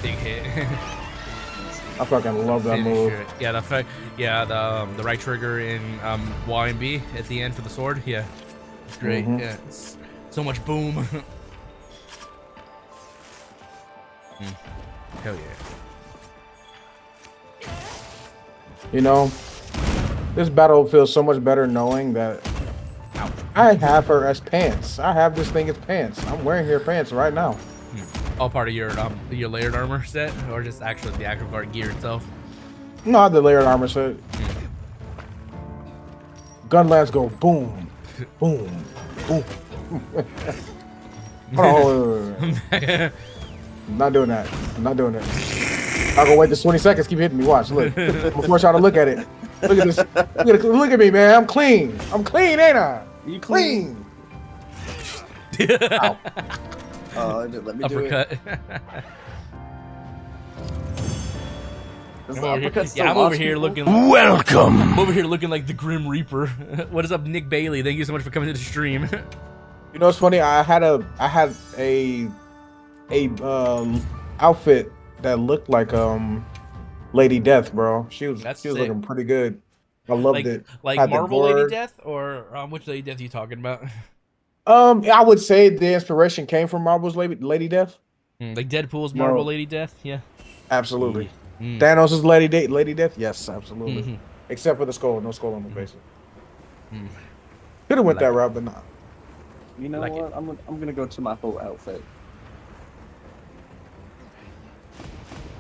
Big hit. I fucking love that move. Yeah, the right trigger in Y and B at the end for the sword. Yeah, it's great. Yeah, it's so much boom. Hell yeah. You know, this battle feels so much better knowing that I have her as pants. I have this thing as pants. I'm wearing her pants right now. All part of your layered armor set, or just actually the actual guard gear itself? No, I have the layered armor set. Gun lands go boom, boom, boom. Oh, I'm not doing that. I'm not doing it. I'll go wait this 20 seconds. Keep hitting me. Watch. Look. I'm force y'all to look at it. Look at this. Look at me, man. I'm clean. I'm clean, ain't I? You Clean. Ow. Oh, let me Uppercut. do it. I'm over here looking. Welcome. I'm over here looking like the Grim Reaper. What is up, Nick Bailey? Thank you so much for coming to the stream. You know what's funny? I had a outfit that looked like Lady Death, bro. She was looking pretty good. I loved it. Like Had the Marvel Lady gourd. Death, or which Lady Death are you talking about? I would say the inspiration came from Marvel's Lady Death. Like Deadpool's Marvel Lady Death, yeah. Absolutely. Thanos' Lady Death. Yes, absolutely. Except for the skull, no skull on the face. Could have went that route, but not. You know what? I'm gonna go to my whole outfit.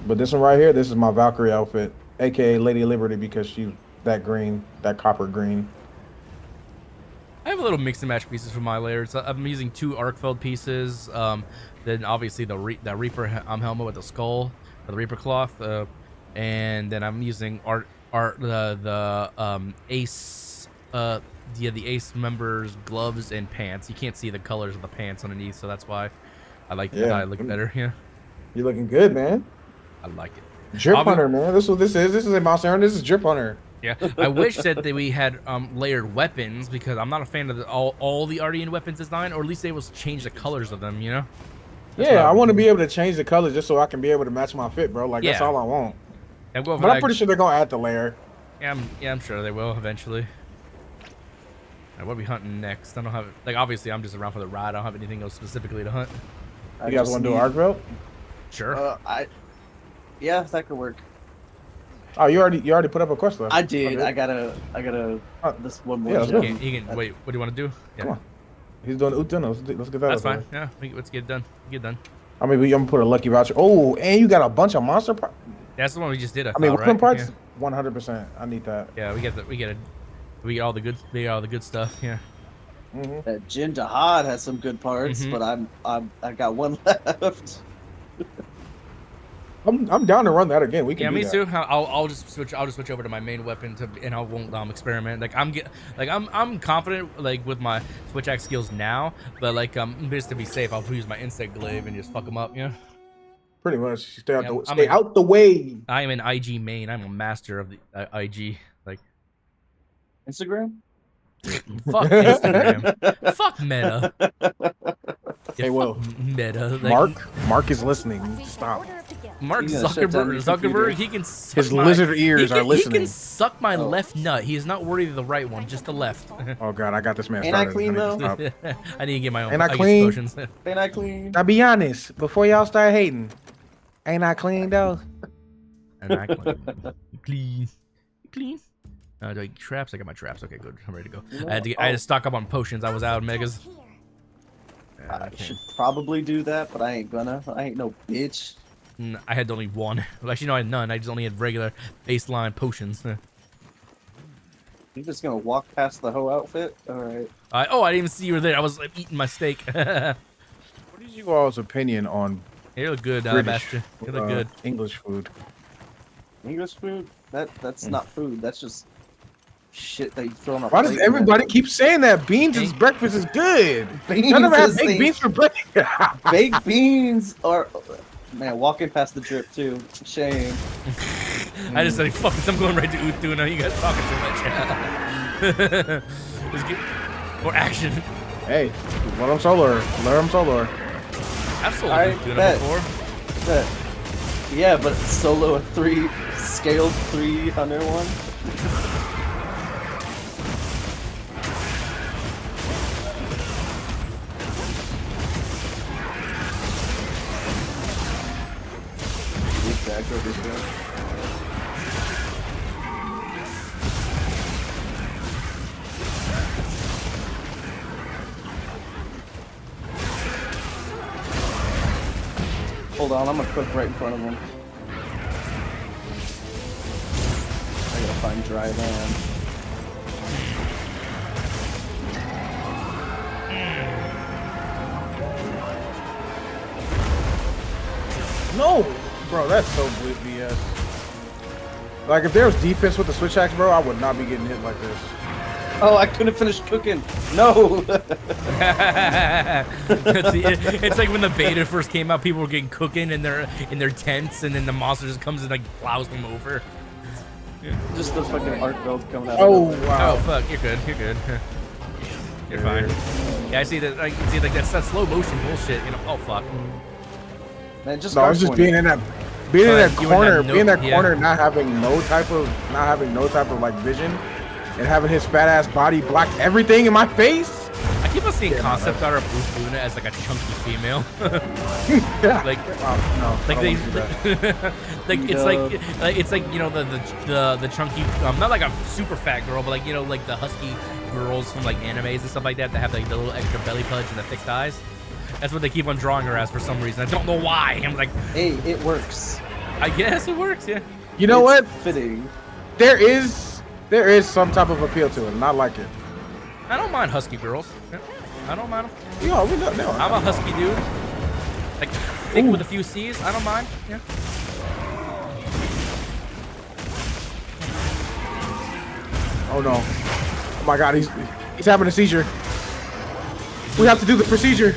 But this one right here, this is my Valkyrie outfit, aka Lady Liberty, because she's that green, that copper green. I have a little mix and match pieces for my layers. I'm using 2 Arkfeld pieces. Then obviously the Reaper helmet with the skull, the Reaper cloth, and then I'm using the Ace, the Ace members' gloves and pants. You can't see the colors of the pants underneath, so that's why I like that. I look better. Yeah, you're looking good, man. I like it. Drip Hunter, man. This is what this is. This is a Monster Hunter. This is Drip Hunter. Yeah, I wish that we had layered weapons, because I'm not a fan of all the Ardian weapons design, or at least they will change the colors of them, you know? Yeah, I want to be able to change the colors just so I can be able to match my fit, bro. Like, that's all I want. I'm pretty sure they're going to add the layer. Yeah, I'm sure they will eventually. Right, what are we hunting next? I don't have, like, obviously I'm just around for the ride. I don't have anything else specifically to hunt. You guys want to do arc belt? Sure. Yeah, that could work. Oh, you already put up a quest list. I did. Okay. I gotta this one more. Yeah, you can wait. What do you want to do? Yeah. Come on. He's doing Utana. Let's get that. That's out fine. there. Yeah, let's get it done. Get done. I mean, I'm gonna put a lucky voucher. Oh, and you got a bunch of monster parts. That's the one we just did. I mean, right? weapon parts. 100%. I need that. Yeah, we get all the good stuff. Yeah. That Jin Jihad has some good parts, but I got one left. I'm down to run that again. We can. Yeah, do me that. too. I'll just switch over to my main weapon and I won't experiment. Like I'm confident like with my switch axe skills now, but like just to be safe, I'll use my insect glaive and just fuck them up. Yeah. Pretty much. Stay out, Yeah, stay out the way. I am an IG main. I'm a master of the IG. Like Instagram? fuck Instagram. Fuck Meta. Hey, well, Meta. Like, Mark is listening. Stop. Mark He's gonna shut down your Zuckerberg, he can suck His my, lizard ears are He listening. can suck my left nut. He is not worthy of the right one, just the left. Oh god, I got this man Ain't I started. clean, need to though? stop. I need to get my own Ain't I ice clean? potions. Ain't I clean? Now be honest, before y'all start hating, ain't I clean though? And I clean. Do I get traps? I got my traps. Okay, good. I'm ready to go. I had to stock up on potions. I was out of megas. I should probably do that, but I ain't gonna. I ain't no bitch. I had only one. Well, actually, no, I had none. I just only had regular baseline potions. You just gonna walk past the whole outfit? Alright. I didn't even see you were there. I was like, eating my steak. What is you all's opinion on You look good, British, Master. You look good. English food? English food? That's not food. That's just shit that you throw on a Why plate. does everybody keep saying that beans is breakfast is good? Beans I never had is baked the- beans for breakfast. Baked beans are... Man, walking past the drip, too. Shame. I just said, fuck it, I'm going right to Utuna. You guys talking too much. Let's get more action. Hey, let them solar. Let them solar. I've sold I Utuna bet. before. Yeah, but solo a scaled 300 one. Back over here. Hold on, I'm gonna cook right in front of him. I gotta find dry land. No, bro, that's so BS. Like if there was defense with the switch axe, bro, I would not be getting hit like this. Oh, I couldn't finish cooking. No. It's like when the beta first came out, people were getting cooking in their tents, and then the monster just comes and like plows them over. Just the fucking arc belt coming out. Oh of wow. Oh fuck, you're good. You're good. You're fine. Yeah, I see that. Like, see, like that's that slow motion bullshit. You know. Oh fuck. Man, just No, I was just being in that you were in corner, that being in that yeah. corner, not having no type of like vision, and having his fat ass body block everything in my face. I keep on seeing concept art of Bruce Luna as like a chunky female. Yeah. Like, no, like I they, don't wanna see that. like it's like you know the chunky not like a super fat girl, but like you know like the husky girls from like animes and stuff like that have like the little extra belly pudge and the thick thighs. That's what they keep on drawing her as for some reason. I don't know why. I'm like, Hey, it works. I guess it works. Yeah. You know It's what? Fitting. There is some type of appeal to it, and I like it. I don't mind husky girls. Yeah, I don't mind them. Yo, we know now. I'm a husky dude. Like thick with a few C's. I don't mind. Yeah. Oh no! Oh my God, he's having a seizure. We have to do the procedure.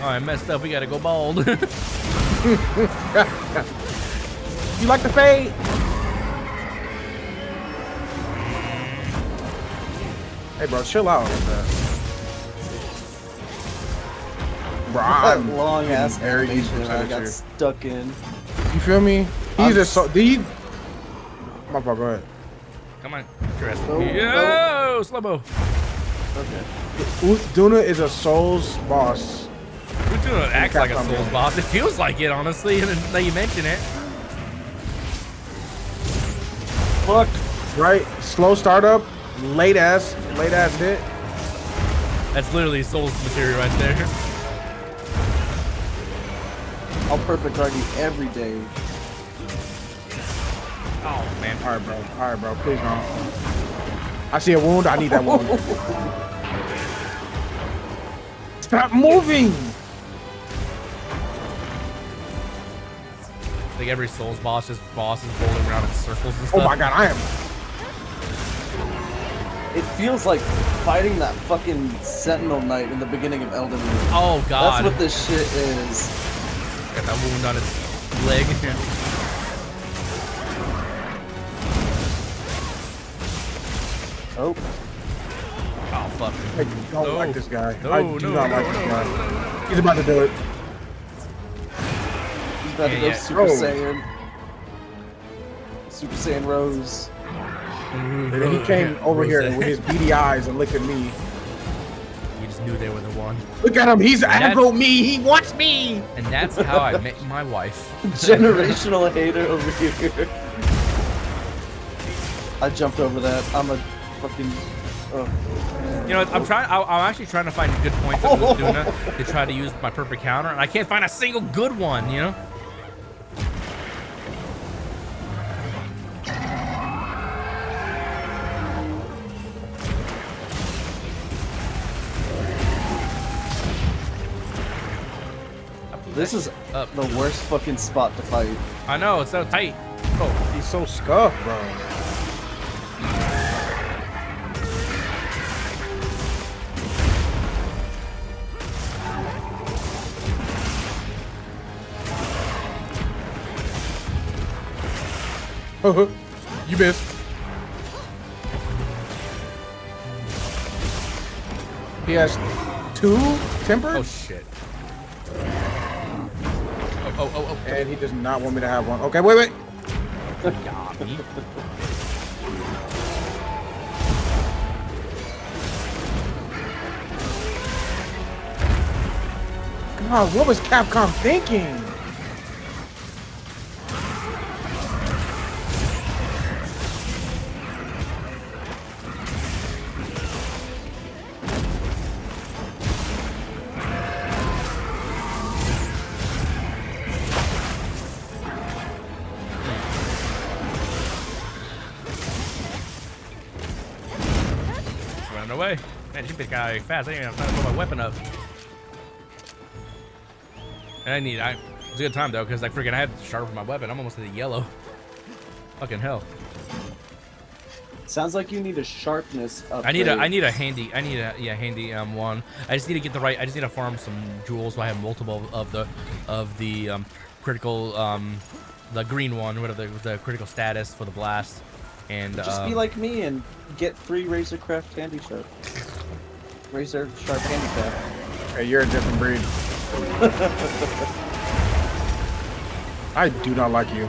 Oh, I messed up. We gotta go bald. You like the fade? Hey, bro, chill out with that. Bro, That I'm long ass very animation I percentage got here. stuck in. You feel me? He's I'm a so. He. My fault. Go ahead. Come on, get your ass. Oh, Yo, slow-mo. Okay. Duna is a Souls boss. We're doing it acts like a Capcom Souls game. boss. It feels like it, honestly, and now you mention it. Fuck. Right? Slow startup, late ass hit. That's literally Soul's material right there. I'll perfect run you every day. Oh man. All right, bro. Please don't. I see a wound. I need that wound. Stop moving. Like every Souls boss is rolling around in circles and stuff. Oh my god, I am. It feels like fighting that fucking Sentinel Knight in the beginning of Elden Ring. Oh god. That's what this shit is. Got that wound on its leg. Oh. Oh fuck. I don't like this guy. No, I do not like this guy. He's about to do it. He's about to go Super Oh. Saiyan. Super Saiyan Rose. And then he came over here with his beady eyes and looked at me. You just knew they were the one. Look at him. He's aggro me. He wants me. And that's how I met my wife. Generational hater over here. I jumped over that. I'm a fucking. You know, I'm actually trying to find good points at Luna to try to use my perfect counter, and I can't find a single good one. You know. This is the worst fucking spot to fight. I know, it's so tight. Oh, he's so scuffed, bro. You missed. He has 2 tempers. Oh shit. Oh. And he does not want me to have one. Okay, wait. Got me. God, what was Capcom thinking? Away. Man, you big guy fast. I ain't even have time to put my weapon up. And it's a good time though, because like freaking I had to sharpen my weapon. I'm almost at the yellow. Fucking hell. Some like you need a sharpness upgrade. I need a handy one. I just need to get the right. I just need to farm some jewels so I have multiple of the critical the green one, whatever the critical status for the blast. And just be like me and get free Razorcraft Handy Sharp. Razor Sharp Handicraft. Hey, you're a different breed. I do not like you.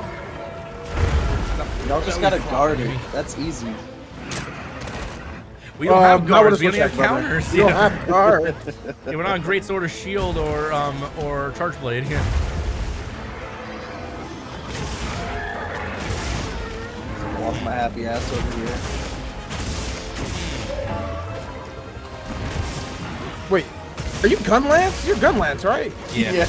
Y'all just gotta guard it. That's easy. We don't have guards. We only have counters. We don't have guards. Yeah, we're not on Great Sword or Shield or Charge Blade here. Walk my happy ass over here. Wait, are you Gunlance? You're Gunlance, right? Yeah.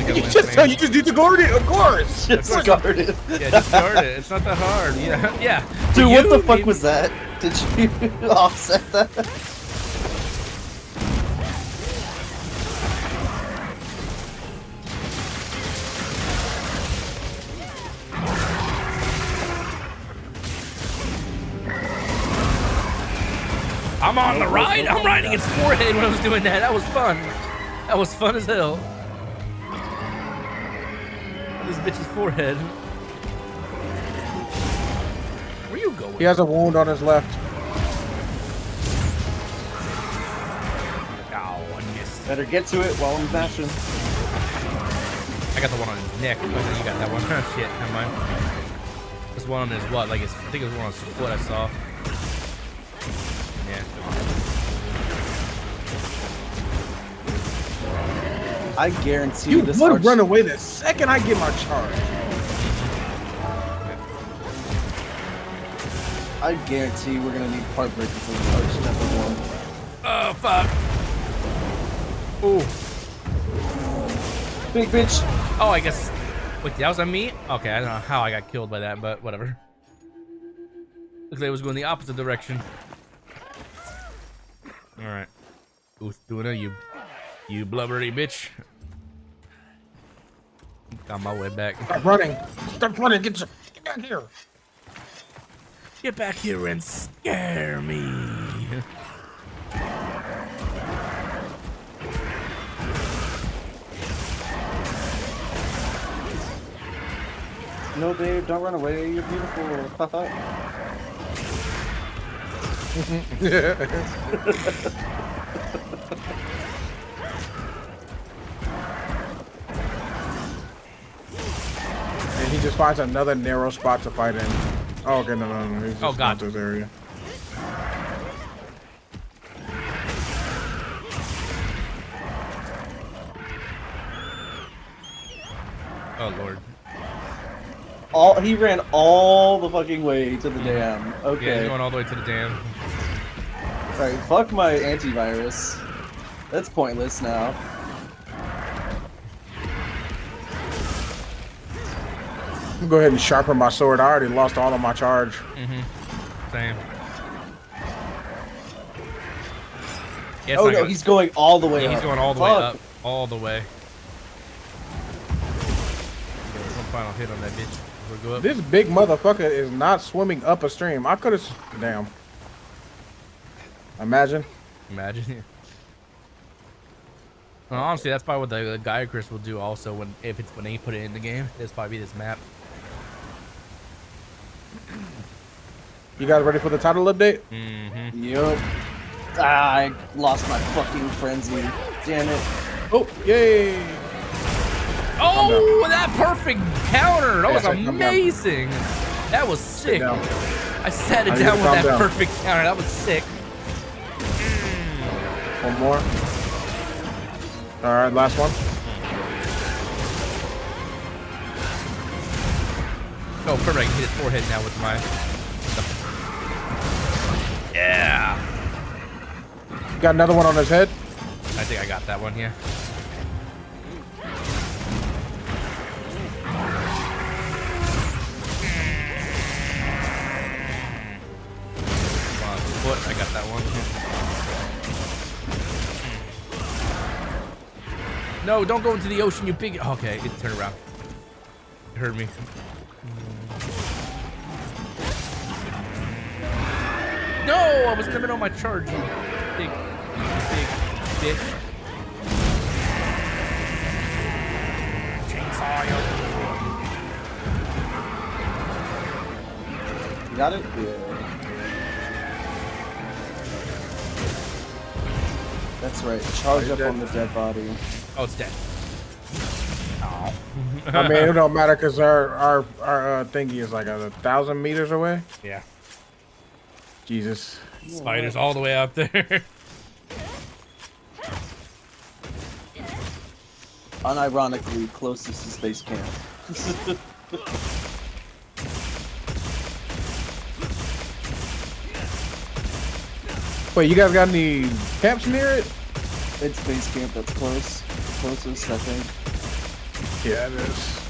You just need to guard it, of course. Just guard it. Yeah, just guard it. It's not that hard. Yeah. Dude, what the fuck was that? Did you offset that? I'm on the ride. I'm riding its forehead when I was doing that. That was fun. That was fun as hell. This bitch's forehead. Where you going? He has a wound on his left. Oh, I missed. Better get to it while I'm bashing. I got the one on his neck. Oh, no, you got that one. Shit, never mind. This one on his what? Like I think it was one on his foot I saw. Yeah. I guarantee You this would run away the second I get my charge. I guarantee we're gonna need part break before we start step 1. Oh fuck. Ooh. Big bitch. Oh, I guess. Wait, that was on me? Okay, I don't know how I got killed by that, but whatever. Looks like it was going the opposite direction. Alright. Who's doing it? You blubbery bitch. Got my way back. Stop running. Stop running. Get back here. Get back here and scare me. No, babe, don't run away. You're beautiful. Haha. And he just finds another narrow spot to fight in. Oh, okay, no. He's just Oh, God. not this area. Oh, Lord. He ran all the fucking way to the dam. Yeah, Okay. he's going all the way to the dam. Alright, fuck my antivirus. That's pointless now. I'm gonna go ahead and sharpen my sword. I already lost all of my charge. Same. Yeah, Oh no, he's going all the way yeah, up. he's going all the way up. All the way. One final hit on that bitch. We'll go up. This big motherfucker is not swimming up a stream. I could have. Damn. Imagine. Imagine. Well, honestly, that's probably what the Gaia Chris will do also when they put it in the game. It's probably this map. You guys ready for the title update? Yup. Ah, I lost my fucking frenzy. Damn it. Oh, yay! Oh, that perfect counter! That was calm down. amazing. That was sick. down. I sat it I need down to with calm that down. perfect counter. That was sick. One more. All right, last one. Oh, perfect. I can hit his forehead now with my. Yeah. Got another one on his head. I think I got that one. Yeah. Come on, foot. I got that one. No, don't go into the ocean, you pig. Okay, it turned around. It hurt me. No, I was in the middle of my charge, you big bitch. Chainsaw you. You got it? Yeah. That's right. Charge up on the dead body. Oh, it's dead. Oh. I mean, it don't matter because our thingy is like 1,000 meters away. Yeah. Jesus. Spiders all the way up there. Unironically, closest to space camp. Wait, you guys got any camps near it? It's base camp that's close. Closest, I think. Yeah, it is.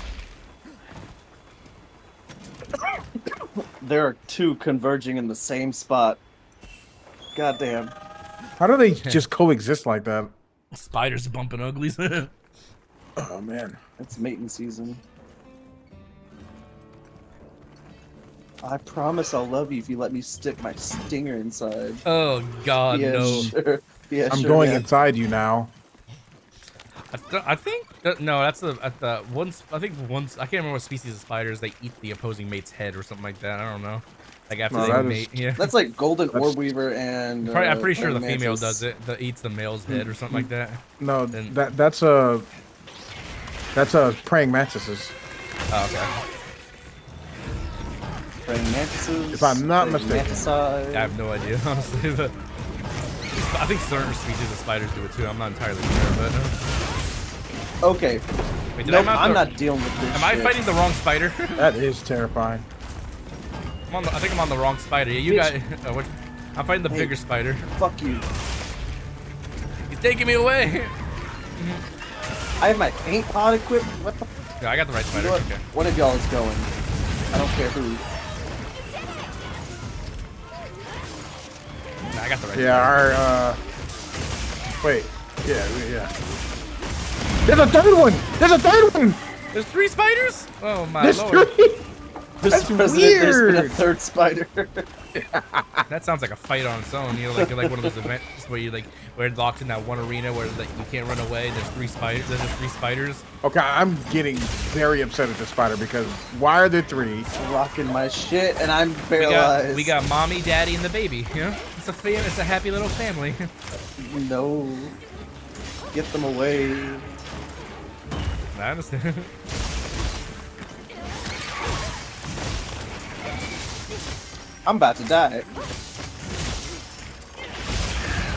There are two converging in the same spot. Goddamn. How do they just coexist like that? Spiders bumping uglies. Oh, man. It's mating season. I promise I'll love you if you let me stick my stinger inside. Oh God, Yeah, no. sure. Yeah, I'm sure, going man. inside you now. I think no, that's the once. I think once I can't remember what species of spiders they eat the opposing mate's head or something like that. I don't know. Like after No, they that mate, yeah. That's like golden orb weaver and. I'm pretty sure the praying female mantis. does it. That eats the male's head or something like that. No, Then- that's praying mantises. Oh, okay. Praying mantises. If I'm not praying mistaken. manticide. I have no idea, honestly. But I think certain species of spiders do it too. I'm not entirely sure, but. Okay. Wait, did Nope, I I'm the- not dealing with this. Am I shit. fighting the wrong spider? That is terrifying. I think I'm on the wrong spider. Yeah, you Bitch. got. I'm fighting the Hey. bigger spider. Fuck you. He's taking me away. I have my paint pot equipped. What the? Yeah, I got the right You spider. know what? Okay. One of y'all is going. I don't care who. Nah, I got the right Yeah, spider. our wait. Yeah. There's a third one. There's a third one. There's 3 spiders? Oh my There's lord. 3. This That's president, there's been a weird. third spider. That sounds like a fight on its own. You know, like one of those events where you where it locks in that one arena where like you can't run away. And there's 3 spiders. There's 3 spiders. Okay, I'm getting very upset at the spider because why are there 3? Rocking my shit, and I'm We paralyzed. got mommy, daddy, and the baby. You know, it's a happy little family. No. Get them away. I understand. I'm about to die.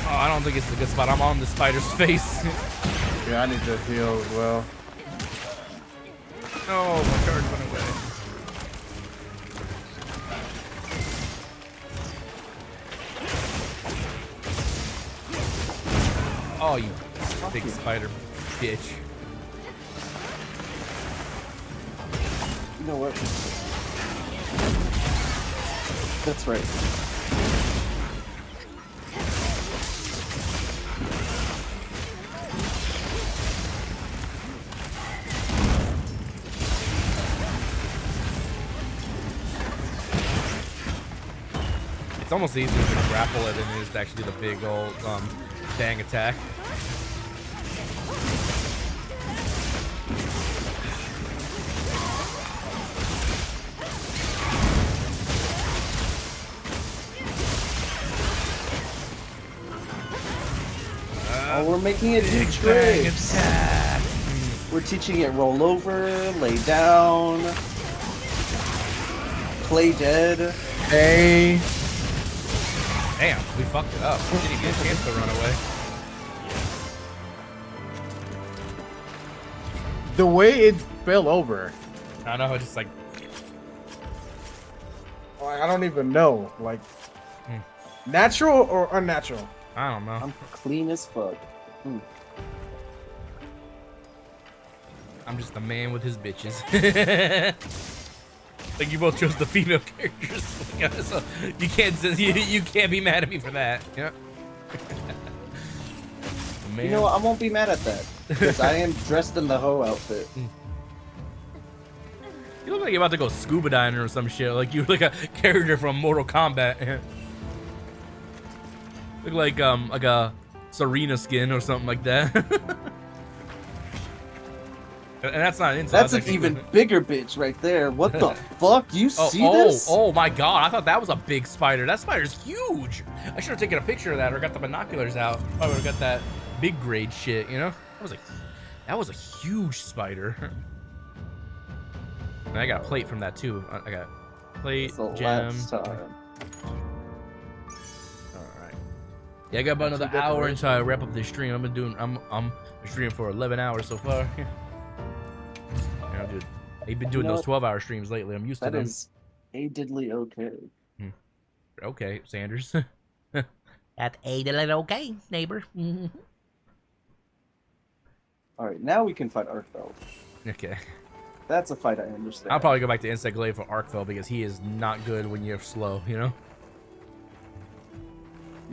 Oh, I don't think it's a good spot. I'm on the spider's face. Yeah, I need to heal as well. No, my card went away. Oh, you big spider bitch. You know what? That's right. It's almost easier to grapple it than it is to actually do the big old bang attack. Oh, we're making it do Bang tricks. attack. We're teaching it roll over, lay down, play dead. Hey, Damn, we fucked it up. We didn't get a chance to run away. the way it fell over, I know, just like I don't even know. Like, natural or unnatural? I don't know. I'm clean as fuck. I'm just a man with his bitches. Like you both chose the female characters, so you can't be mad at me for that. Yeah. Man. You know what? I won't be mad at that because I am dressed in the hoe outfit. You look like you're about to go scuba diving or some shit. Like you look like a character from Mortal Kombat. Look like a Serena skin or something like that. And that's not an insult. That's an even bigger bitch right there. What the fuck? You see this? Oh my god! I thought that was a big spider. That spider's huge. I should have taken a picture of that or got the binoculars out. I would have got that big grade shit. You know, that was a huge spider. And I got a plate from that too. I got plate, It's the gem. last time. All right. Yeah, I got about another hour until I wrap up this stream. I'm streaming for 11 hours so far. Yeah, dude. I've been doing those 12-hour streams lately. I'm used to That them. is a diddly okay. Okay, Sanders. That's a little okay, neighbor. All right, now we can fight Arkfeld. Okay. That's a fight I understand. I'll probably go back to Insect Glaive for Arkfell because he is not good when you're slow, you know?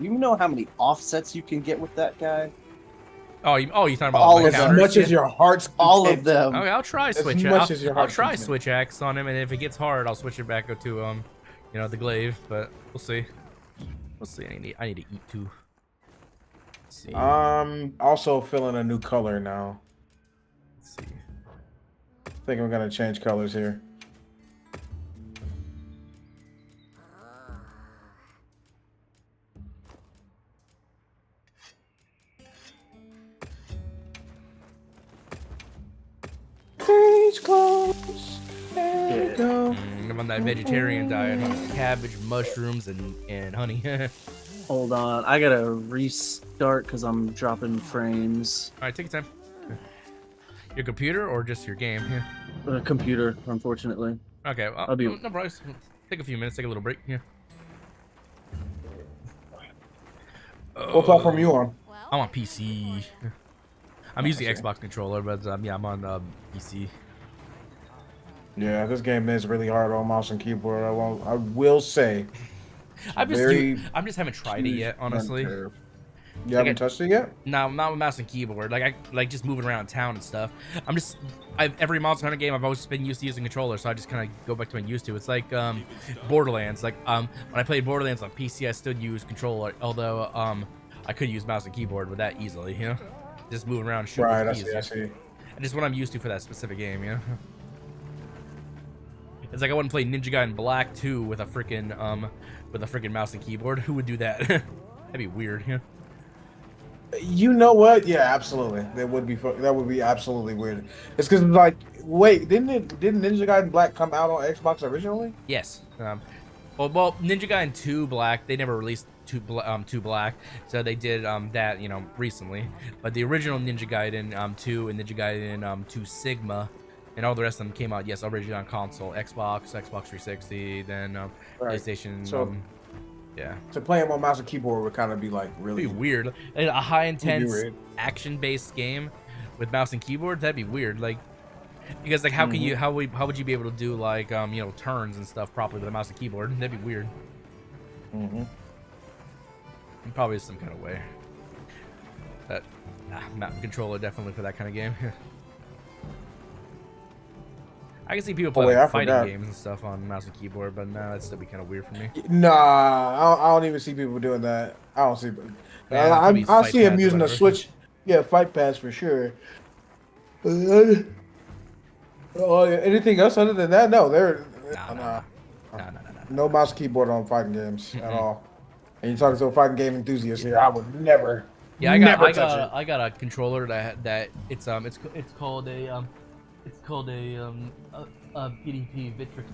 You know how many offsets you can get with that guy? Oh, you're talking about All like of them. As counters? much as your heart's All of content. them. Okay, I'll try As switch. much as your I'll heart try content. switch axe on him, and if it gets hard, I'll switch it back to you know, the glaive. But we'll see. We'll see. I need to eat too. Let's see. Also feeling a new color now. Let's see. I think I'm gonna change colors here. Change clothes. There we go. I'm on that vegetarian diet, huh? Cabbage, mushrooms, and honey. All Hold on, I gotta restart because I'm dropping frames. right, take your time. Your computer or just your game? Yeah. Computer, unfortunately. Okay, well, I'll be- no problem. Take a few minutes. Take a little break. Yeah. What platform are you on? I'm on PC. I'm using Xbox controller, but yeah, I'm on PC. Yeah, this game is really hard on mouse and keyboard. I will say. I just haven't tried it yet, honestly. You haven't touched it yet? No, not with mouse and keyboard. Like I like just moving around town and stuff. Every Monster Hunter game I've always been used to using controller, so I just kind of go back to what I'm used to. It's like Borderlands. Like when I played Borderlands on PC, I still use controller, although I could use mouse and keyboard with that easily. You know, just moving around and shooting. Right, I see. And just what I'm used to for that specific game. You know. It's like I wouldn't play Ninja Gaiden Black 2 with a freaking mouse and keyboard. Who would do that? That'd be weird, yeah. You know what? Yeah, absolutely. That would be absolutely weird. It's because like, wait, didn't Ninja Gaiden Black come out on Xbox originally? Yes. Well, Ninja Gaiden 2 Black, they never released 2 Black, so they did that, you know, recently. But the original Ninja Gaiden 2 and Ninja Gaiden 2 Sigma and all the rest of them came out, yes, originally on console, Xbox 360, then Right. PlayStation. So, yeah. To play them on mouse and keyboard would kind of be like really It'd be weird. A high intense weird. action-based game with mouse and keyboard, that'd be weird. Like, because like how can you how would you be able to do like you know, turns and stuff properly with a mouse and keyboard? That'd be weird. Probably some kind of way. But controller definitely for that kind of game. I can see people play like, fighting games and stuff on mouse and keyboard, but no, that'd still be kind of weird for me. Nah, I don't even see people doing that. I don't see. Yeah, I see him using the Switch. Yeah, fight pads for sure. Anything else other than that? No, no mouse and keyboard on fighting games at all. And you're talking to a fighting game enthusiast here. I would never. Yeah, I got a controller that it's called a PDP Victrix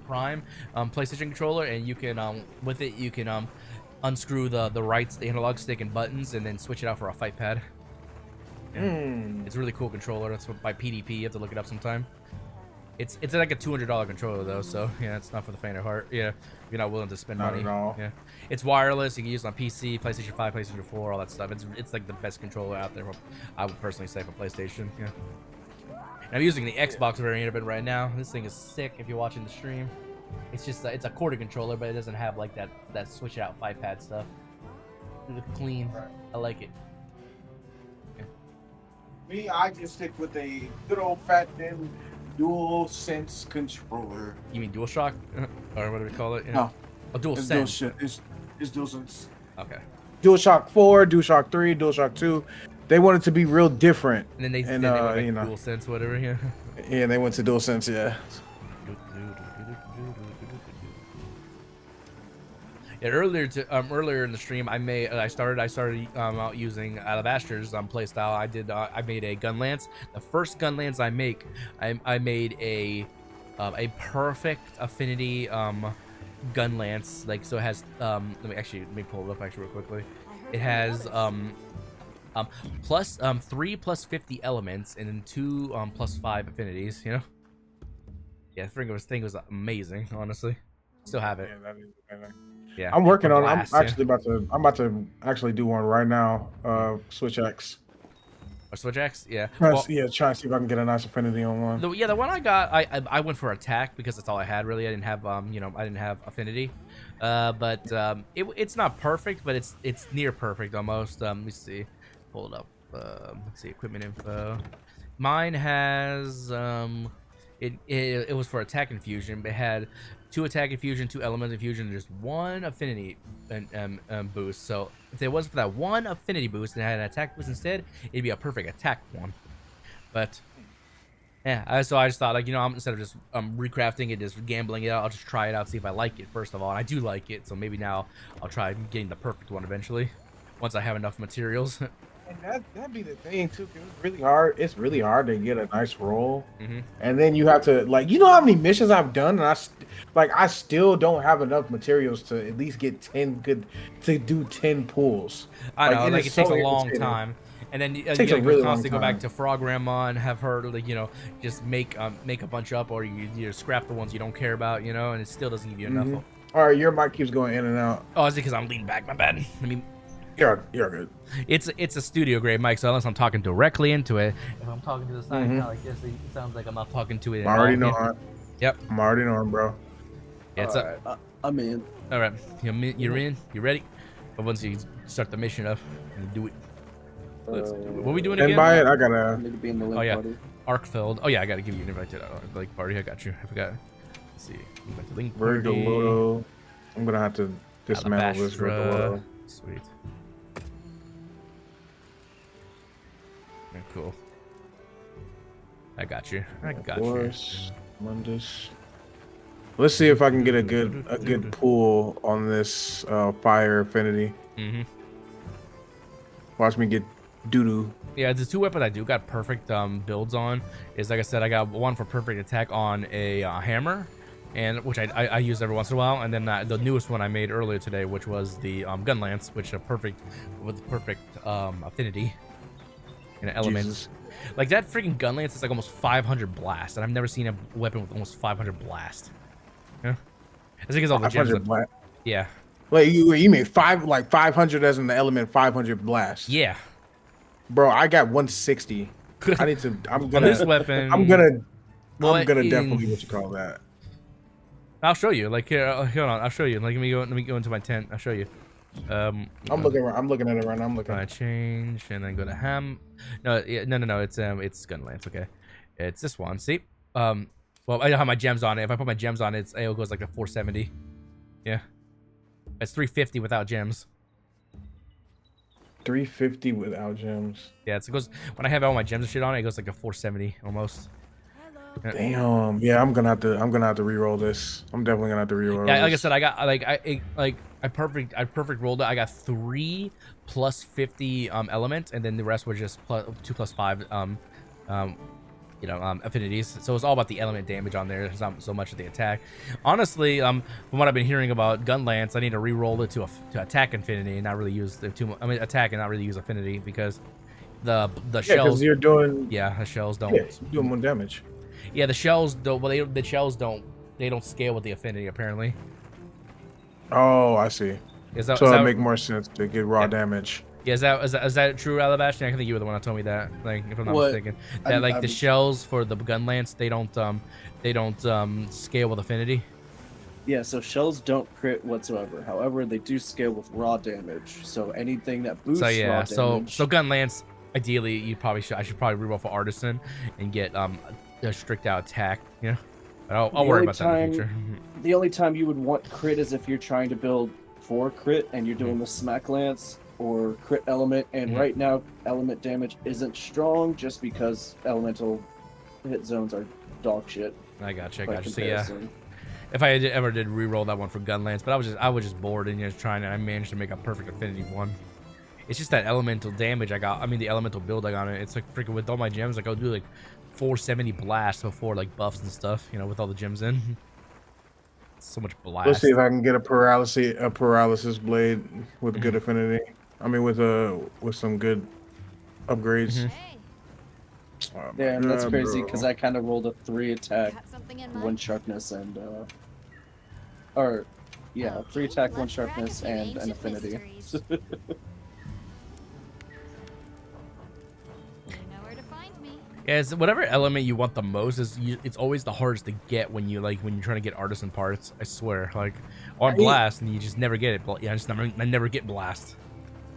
Prime PlayStation controller, and you can with it you can unscrew the analog stick and buttons, and then switch it out for a fight pad. Yeah. It's a really cool controller. That's what by PDP. You have to look it up sometime. It's like a $200 controller though, so yeah, it's not for the faint of heart. Yeah, if you're not willing to spend Not money. at all. Yeah, it's wireless. You can use it on PC, PlayStation 5, PlayStation 4, all that stuff. It's like the best controller out there. I would personally say for PlayStation. Yeah. And I'm using the Xbox variant of it right now. This thing is sick. If you're watching the stream, it's just it's a corded controller, but it doesn't have like that switch out 5-pad stuff. It's clean. I like it. Me, I just stick with a good old fashioned dual sense controller. You mean DualShock, or what do we call it? Yeah. No, a Dual it's Sense. It's dual sense. Okay. DualShock 4, DualShock 3, DualShock 2. They wanted to be real different. And then they went like Dual Sense, whatever. Yeah. Yeah, they went to dual sense. Yeah. Yeah, earlier in the stream, I started out using Alabaster's playstyle. I made a gun lance. The first gun lance I made a perfect affinity gun lance. Like, so it has let me pull it up actually real quickly. It has plus 3 plus 50 elements, and then 2 plus 5 affinities. You know. Yeah, the thing was amazing. Honestly, still have it. Yeah, that is amazing. Yeah, I'm working on. Blast, I'm actually about to actually do one right now. Switch X. Or Switch X, yeah. Trying to see if I can get a nice affinity on one. The one I got, I went for attack because that's all I had really. I didn't have I didn't have affinity, but it's not perfect, but it's near perfect almost. Let me see, pull it up. Let's see, equipment info. Mine has it was for attack infusion. It had 2 attack infusion, 2 element infusion, and just 1 affinity boost. So if there was for that 1 affinity boost and it had an attack boost instead, it'd be a perfect attack one. But yeah, so I just thought, like, instead of just recrafting it, just gambling it out, I'll just try it out, see if I like it first of all. And I do like it, so maybe now I'll try getting the perfect one eventually once I have enough materials. And that'd be the thing too. It's really hard. It's really hard to get a nice roll, and then you have to how many missions I've done, and I still don't have enough materials to at least get 10 to do 10 pulls. I know, it takes a long time, and then you constantly go back to Frog Grandma and have her just make a bunch up, or you scrap the ones you don't care about, and it still doesn't give you enough. All right, your mic keeps going in and out. Oh, is it because I'm leaning back? My bad. You're good. It's a studio grade mic, so unless I'm talking directly into it, if I'm talking to the side kind of like this, it sounds like I'm not talking to it. I already know. Yep. I'm already knowing, bro. Yeah, it's Alright, I'm in. all right. You're in. You ready? But once you start the mission up, you do it. What are we doing And again? by it, I I gotta. need to be in the link Oh, yeah. party. Arkfeld. Oh yeah, I gotta give you an invite to that like party. I got you. I forgot. Let's see. Invite to link party. Virgil. I'm gonna have to dismantle this Alabastra. Virgil. Sweet. Yeah, cool. I got you. I got you. Force, Mundus. Let's see if I can get a good pull on this fire affinity. Mm-hmm. Watch me get doo-doo. Yeah, the two weapons I do got perfect builds on is, like I said, I got one for perfect attack on a hammer, and which I use every once in a while, and then the newest one I made earlier today, which was the gun lance, which with perfect affinity and element. Jesus. Like that freaking gun lance is like almost 500 blast, and I've never seen a weapon with almost 500 blast. Yeah, I think it's all the gems. 500 blast. Yeah. Wait, you mean 500 as in the element 500 blast? Yeah. Bro, I got 160. I need to. I'm gonna. On this weapon. I'm gonna Well, definitely what you call that. I'll show you. Like here, hold on. I'll show you. Like let me go into my tent. I'll show you. I'm looking. I'm looking at it right now. I'm looking. I change and then go to ham. No. It's gun lance. Okay. It's this one. See. Well, I don't have my gems on it. If I put my gems on it, it goes like a 470. Yeah. It's 350 without gems. 350 without gems. Yeah, it goes when I have all my gems and shit on it. It goes like a 470 almost. Yeah. Damn. Yeah, I'm gonna have to re-roll this. I'm definitely gonna have to re-roll. Yeah, this. like I said, I got I perfect rolled it. I got 3 plus 50 element, and then the rest were just 2 plus 5 affinities. So it's all about the element damage on there. It's not so much of the attack. Honestly, from what I've been hearing about gun lance, I need to re-roll it to attack infinity and not really use the attack and not really use affinity, because the shells. Because you're doing. Yeah, the shells don't. Yeah, you're doing more damage. Yeah, the shells don't. Well, the shells don't. They don't scale with the affinity apparently. Oh, I see. Is that, So is it that make more sense to get raw damage. Yeah, is that true, Alabastra? I think you were the one that told me that. Like, if I'm not mistaken, that like the shells for the gun lance, they don't scale with affinity. Yeah, so shells don't crit whatsoever. However, they do scale with raw damage. So anything that boosts So yeah, raw damage. so gun lance. Ideally, I should probably reroll for artisan and get a strict out attack. Yeah, but I'll worry about that in the future. The only time you would want crit is if you're trying to build for crit and you're doing the smack lance or crit element. And right now, element damage isn't strong just because elemental hit zones are dog shit. I gotcha. by So yeah, comparison. if I ever did re-roll that one for gun lance, but I was just bored and just trying to. I managed to make a perfect affinity one. It's just that elemental damage I got. I mean, the elemental build I got on it. It's like freaking with all my gems. Like I'll do like 470 blasts before like buffs and stuff. You know, with all the gems in. So much blast. Let's see if I can get a paralysis blade with good affinity. I mean, with some good upgrades. Hey, Oh, Damn, that's yeah, crazy bro. because I kind of rolled a 3 attack, got something in mind? 1 sharpness, and or yeah, Okay, 3 attack, 1 let's drag sharpness, us in and an ancient affinity. mysteries. You know where to find me. Yeah, it's whatever element you want the most it's always the hardest to get when you're trying to get artisan parts. I swear, like on blast, and you just never get it. Yeah, I never get blast.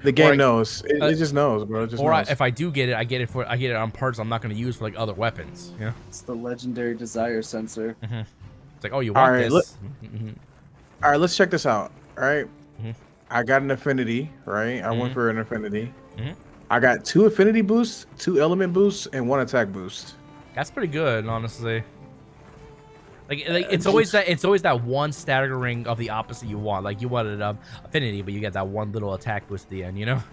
The game Or- knows. It just knows, bro. It just Or knows. if I do get it, I get it on parts I'm not going to use for like other weapons. Yeah, It's the legendary desire sensor. it's like, oh, you want Alright, this? All right, let's check this out. All right, Mhm. I got an affinity. Right, I went for an affinity. Mhm. I got 2 affinity boosts, 2 element boosts, and 1 attack boost. That's pretty good, honestly. Like it's always that one staggering of the opposite you want. Like you wanted affinity, but you get that one little attack boost at the end. You know.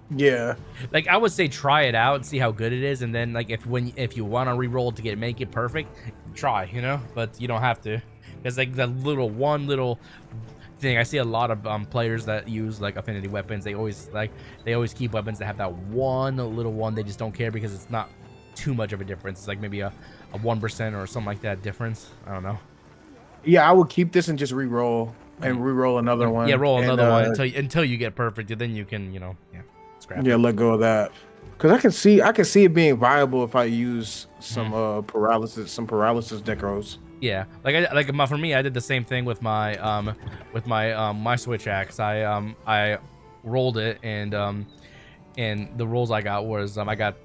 Yeah, Like I would say, try it out and see how good it is, and then like if you want to re-roll to make it perfect, try, you know. But you don't have to, because like the one little thing I see a lot of players that use like affinity weapons. They always keep weapons that have that one little one. They just don't care because it's not too much of a difference. It's like maybe a 1% or something like that difference. I don't know. yeah. I would keep this and just re-roll and re-roll another one. Yeah, roll another one and, until you get perfect, and then you can, scrap it. Yeah, let go of that. Because I can see it being viable if I use some paralysis decos. Yeah, for me, I did the same thing with my my switch axe. I rolled it, and the rolls I got was I got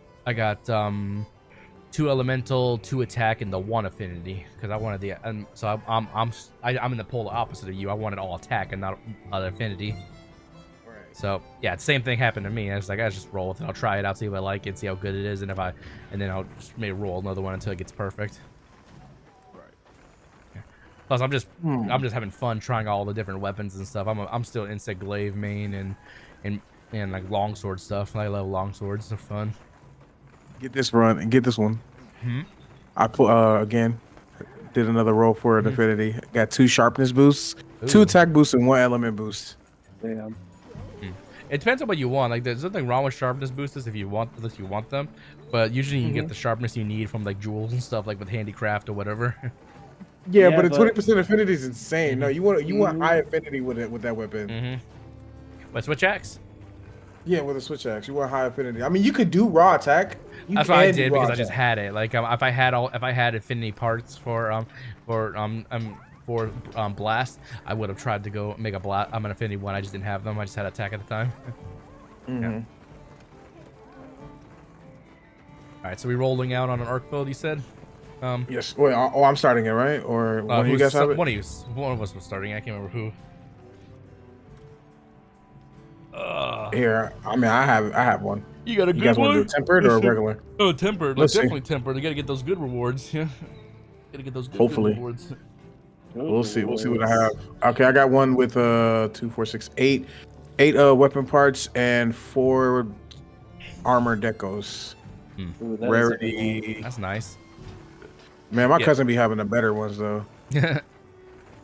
2 elemental, 2 attack, and the 1 affinity, because I wanted the so I'm in the polar opposite of you. I wanted all attack and not affinity. Right. So yeah, the same thing happened to me. I was like, I just roll with it. I'll try it out, see if I like it, see how good it is, and then I'll just maybe roll another one until it gets perfect. Plus, I'm just having fun trying all the different weapons and stuff. I'm still insect glaive main and like longsword stuff. I love longswords. They're fun. Get this run and get this one. I put again did another roll for an affinity. Got 2 sharpness boosts, 2 attack boosts, and 1 element boost. Damn. It depends on what you want. Like, there's nothing wrong with sharpness boosters if you want them, but usually you get the sharpness you need from like jewels and stuff, like with handicraft or whatever. Yeah, but a 20% affinity is insane. No, you want high affinity with that weapon. But switch axe? Yeah, with a switch axe, you want high affinity. I mean, you could do raw attack. That's what I did because I just had it. Like, if I had affinity parts for blast, I would have tried to go make an affinity one. I just didn't have them. I just had attack at the time. Yeah. All right, so we rolling out on an arc field, you said? Yes. Wait. Oh, I'm starting it, right? Or one of you guys have it? One of us was starting. I can't remember who. Here. I mean, I have one. You got a You good guys one? want to do tempered or regular? Oh, tempered. Let's see. Definitely tempered. You gotta get those good rewards. Yeah. Gotta get those good Hopefully. rewards. We'll see. We'll see what I have. Okay, I got one with 2, 4, 6, 8 weapon parts and 4 armor decos. Ooh, that is Rarity. That's nice. Man, my cousin be having the better ones though.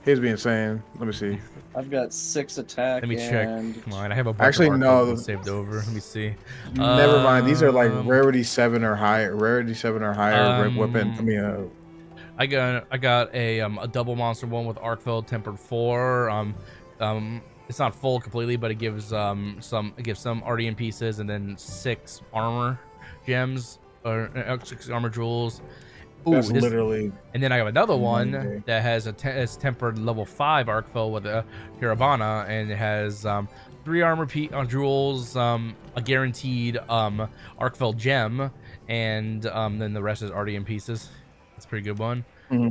His be insane. Let me see. I've got 6 attack. Let me check. and... Come on, I have a bunch Actually, of no. saved over. Let me see. Never mind. These are like rarity 7 or higher. Rarity 7 or higher weapon. I mean, I got a double monster one with Arcfeld tempered 4. It's not full completely, but it gives some RDM pieces and then 6 armor gems or 6 armor jewels. Ooh, that's literally. And then I have another one that has is tempered level 5 Arcfeld with a Hirabana, and it has 3 armor jewels, a guaranteed Arcfeld gem, and then the rest is RDM pieces. That's a pretty good one.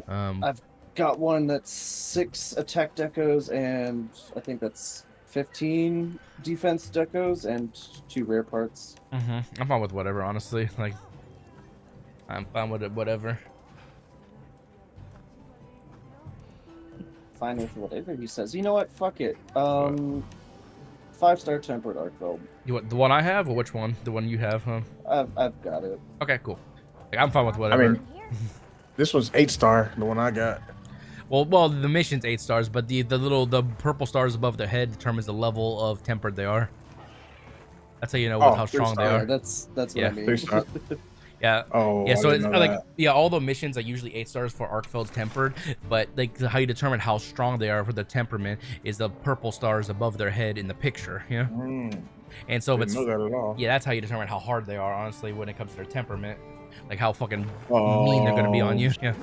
I've got one that's 6 attack decos, and I think that's 15 defense decos and 2 rare parts. I'm fine with whatever, honestly. Like, I'm fine with it, whatever. Fine with whatever he says. You know what? Fuck it. 5-star tempered Arcfeld. You want the one I have, or which one? The one you have, huh? I've got it. Okay, cool. Like, I'm fine with whatever. I mean, this was 8-star. The one I got. Well, the mission's 8 stars, but the purple stars above their head determines the level of tempered they are. That's how you know how strong they are. That's what I mean. 3-star. Yeah. Oh. Yeah. So it's like that. all the missions are usually 8 stars for Arcfeld's tempered, but like how you determine how strong they are for the temperament is the purple stars above their head in the picture. Yeah. And so if it's know that at all. yeah, that's how you determine how hard they are. Honestly, when it comes to their temperament, like how fucking mean they're gonna be on you. Yeah.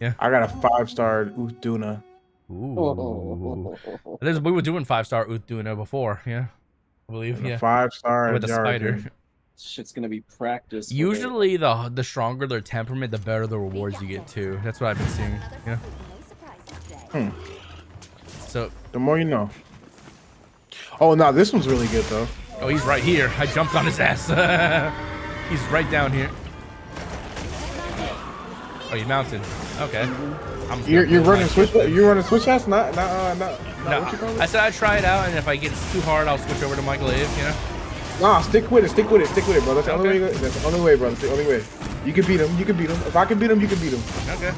Yeah. I got a 5-star Uthduna. Ooh. We were doing 5-star Uthduna before. Yeah. I believe. And Yeah. a 5-star With the spider. Shit's gonna be practiced. Usually, the stronger their temperament, the better the rewards you get too. That's what I've been seeing. Yeah. So the more you know. Oh no, this one's really good though. Oh, he's right here. I jumped on his ass. He's right down here. Oh, you mounted. Okay. You're running switch. You're running switch ass. Not. No, What you call it? I said I'd try it out, and if I get too hard, I'll switch over to my glaive. You know. Nah, stick with it, bro. That's the only way. That's the only way, bro. That's the only way. You can beat him. If I can beat him, you can beat him. Okay.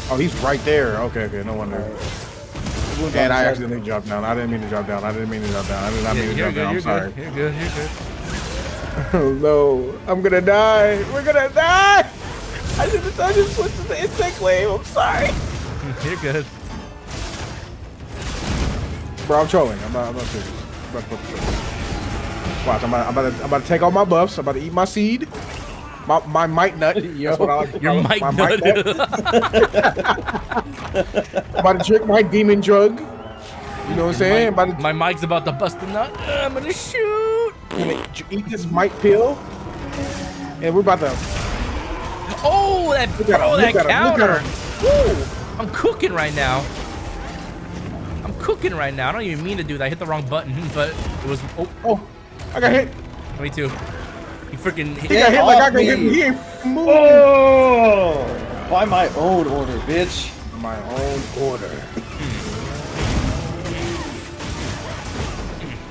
Oh, he's right there. Okay, no wonder. And I accidentally dropped down. I didn't mean to drop down. I did not mean to drop down. I'm sorry. You're good. Oh no, I'm gonna die. We're gonna die. I should have just switched to the insect wave. I'm sorry. You're good. Bro, I'm trolling. I'm not serious. I'm about to watch, I'm about to take all my buffs. I'm about to eat my seed. My might nut. That's what I like to Your call it. mic My nut. I'm about to drink my demon drug. You know what I'm saying? I'm about My mic's about to bust a nut. I'm gonna shoot. to eat this mic pill. And we're about to... Oh, that Look at him, bro, that look at him, counter. look at him. Woo! I'm cooking right now. I'm cooking right now. I don't even mean to do that. I hit the wrong button, but it was. Oh, I got hit. Me too. He freaking hit. He got hit like I got hit. He ain't moving. Oh! By my own order, bitch. My own order.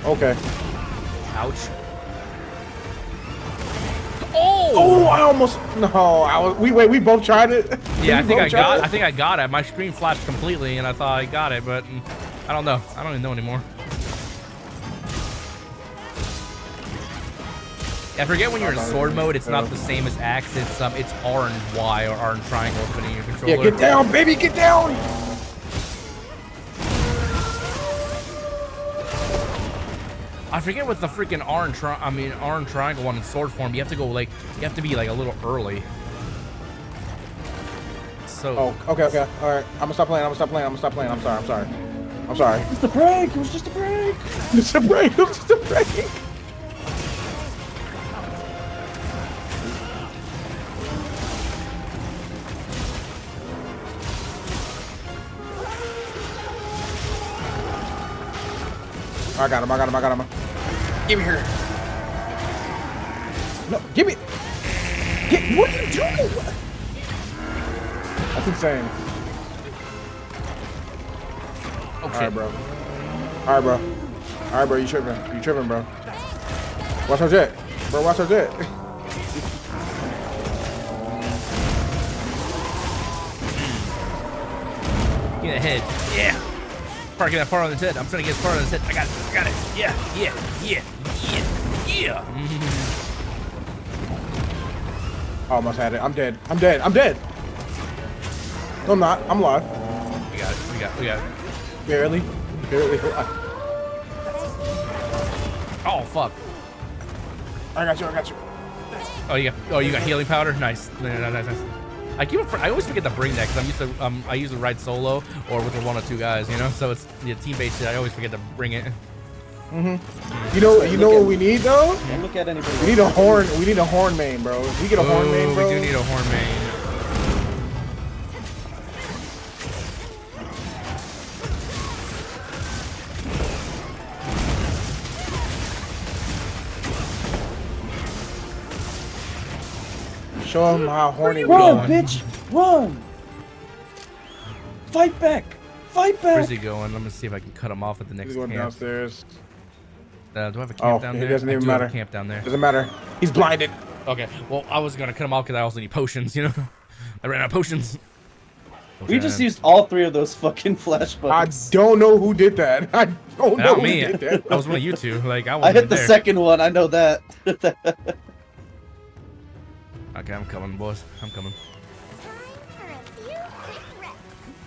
Okay. Ouch. Oh! Oh, I almost we both tried it. Yeah, I We think both I tried got it. My screen flashed completely, and I thought I got it, but I don't know. I don't even know anymore. I forget when you're in sword mode, it's not the same as axe. It's R and Y or R and triangle depending on your controller. Yeah, get down, baby, get down. I forget what the freaking R and triangle one in sword form. You have to go like a little early. So. Oh, okay, all right. I'm gonna stop playing. I'm sorry. It was the break. It was just a break. It's a break. It was just a break. I got him. Give me here. No, give me. What are you doing? That's insane. Oh, shit. All right, bro. You tripping, bro. Watch our jet. Bro, watch our jet. Get ahead. Yeah. Parking that far on his head. I'm trying to get as far on his head. I got it. Yeah. Almost had it. I'm dead. No, I'm not. I'm alive. We got it. Barely. Oh, fuck. I got you. Oh, you got healing powder? Nice. Nice. I always forget to bring that because I usually ride solo or with one or two guys, you know. So it's team-based shit. I always forget to bring it. You know what we need though? Don't look at anybody. We need a horn. We need a horn main, bro. If we get a horn main, bro. We do need a horn main. Show him how horny we Run, are. bitch! Run! Fight back! Where's he going? Let me see if I can cut him off at the next He's going camp. downstairs. Do I have a camp down there? It doesn't even I do have matter. a camp down there. Doesn't matter. He's blinded. Okay. Well, I was gonna cut him off because I also need potions. You know, I ran out of potions. We just used all three of those fucking flash I buttons. don't know who did that. I don't know Not who me. did that. That was one of you two. Like I I wasn't hit the there. second one, I know that. Okay, I'm coming, boys. I'm coming. Time for a few quick reps.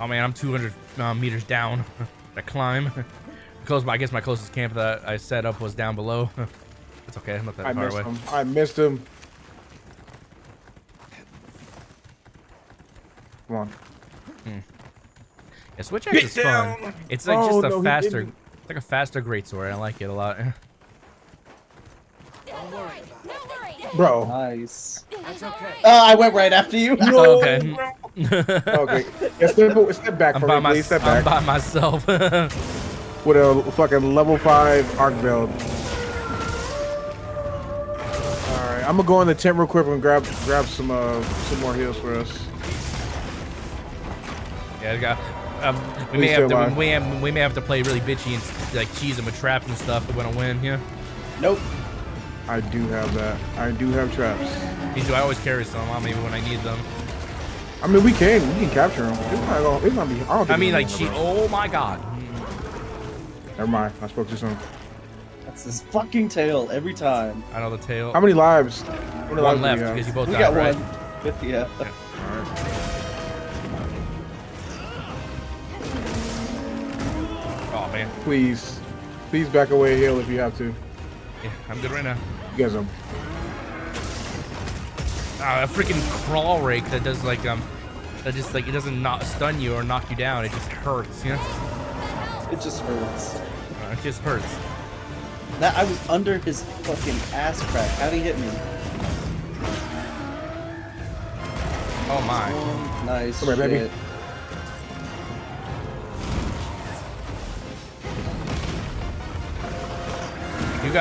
Oh man, I'm 200 meters down. I climb. I guess my closest camp that I set up was down below. It's okay. I'm not that far away. I missed him. Come on. Yeah, switch axe is fun. It's like Oh, just a no, he faster. didn't. It's like a faster greatsword. I like it a lot. Don't worry. Bro. Nice. I went right after you. Okay. Okay. Yeah, step back I'm for by, me, please. Step I'm back. by myself. With a fucking level 5 arc build. Alright, I'm gonna go in the tent real quick and grab some more heals for us. Yeah, I got. We Please may have stay to. alive. We may have to play really bitchy and like cheese them with traps and stuff to win a win. Yeah. Nope. I do have that. I do have traps. Me too. I always carry some on me when I need them. I mean, we can capture them. It's not be. I I mean, like cheat. Oh my god. Never mind. I spoke too soon. That's this fucking tail every time. I know the tail. How many lives? How many One lives do left we have? because you both We died, got right? one. Yeah. Please. Please back away and heal if you have to. Yeah, I'm good right now. You guys are... A freaking crawl rake that does like that just like it doesn't not stun you or knock you down. It just hurts, you know. It just hurts. It just hurts. That I was under his fucking ass crack. How'd he hit me? Oh my. Nice. Come here, baby. shit. You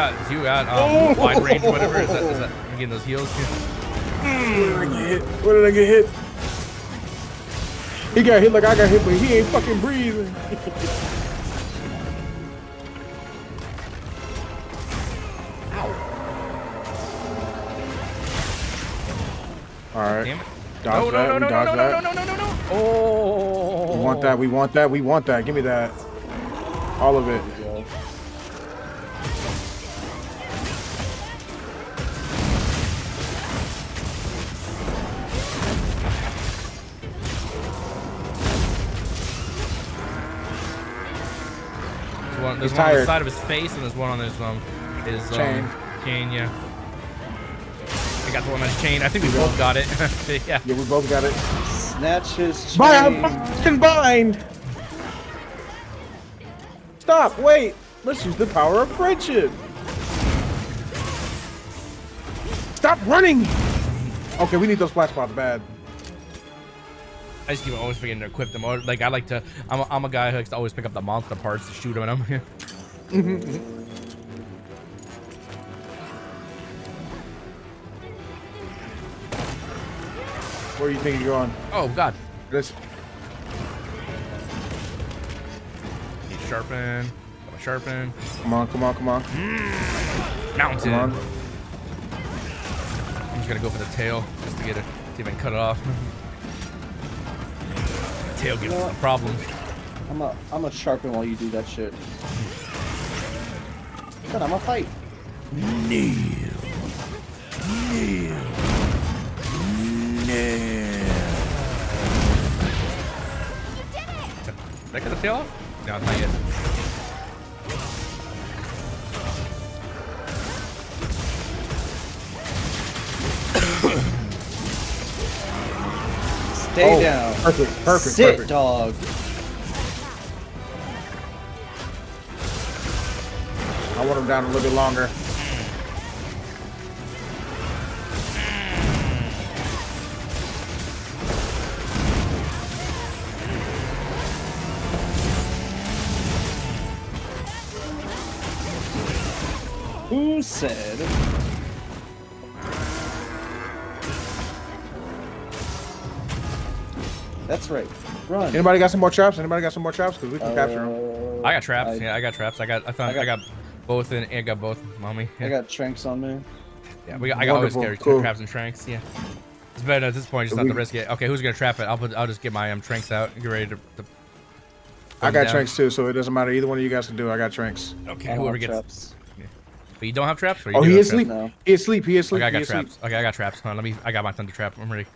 got wide range, whatever. Is that you getting those heals? Where did I get hit? He got hit like I got hit, but he ain't fucking breathing. Alright. Damn it. Dodge that, we dodge that. No. Oh. We want that, we want that, we want that. Give me that. All of it. There's one on the side of his face, and there's one on his chain. Chain, yeah. I got the one on his chain. I think we both got it. Yeah. Yeah, we both got it. Snatch his chain. Combined. Stop! Wait. Let's use the power of friendship. Stop running. Okay, we need those flash pots bad. I just keep always forgetting to equip them. Or, like I like to, I'm a guy who likes to always pick up the monster parts to shoot them at them. Where do you think you're going? Oh God. This. Need sharpen. Sharpen. Come on, come on, come on. Mountain. Come on. I'm just gonna go for the tail just to get it, see if I can cut it off. Tail gives us problems. I'm a sharpen while you do that shit. God, I'm a fight. Kneel. Did I cut the tail off? No, not yet. Stay down. Perfect. Sit, dog. I want him down a little bit longer. Who said? That's right. Run. Anybody got some more traps? Anybody got some more traps? Because we can capture them. I got traps. Yeah, I got traps. I got both in. I got both, mommy. Yeah. I got tranks on me. Yeah, I got always Wonderful. carry Cool. traps and tranks. Yeah, it's better at this point just not to risk it. Okay, who's gonna trap it? I'll just get my tranks out. Get ready to I got tranks too, so it doesn't matter. Either one of you guys can do. I got tranks. Okay, I whoever want gets. traps. But you don't have traps, or you Oh, do he have is traps? asleep. No. He is asleep. He is asleep. Okay, I He got is asleep. traps. Okay, I got traps. Hold on, I got my thunder trap. I'm ready.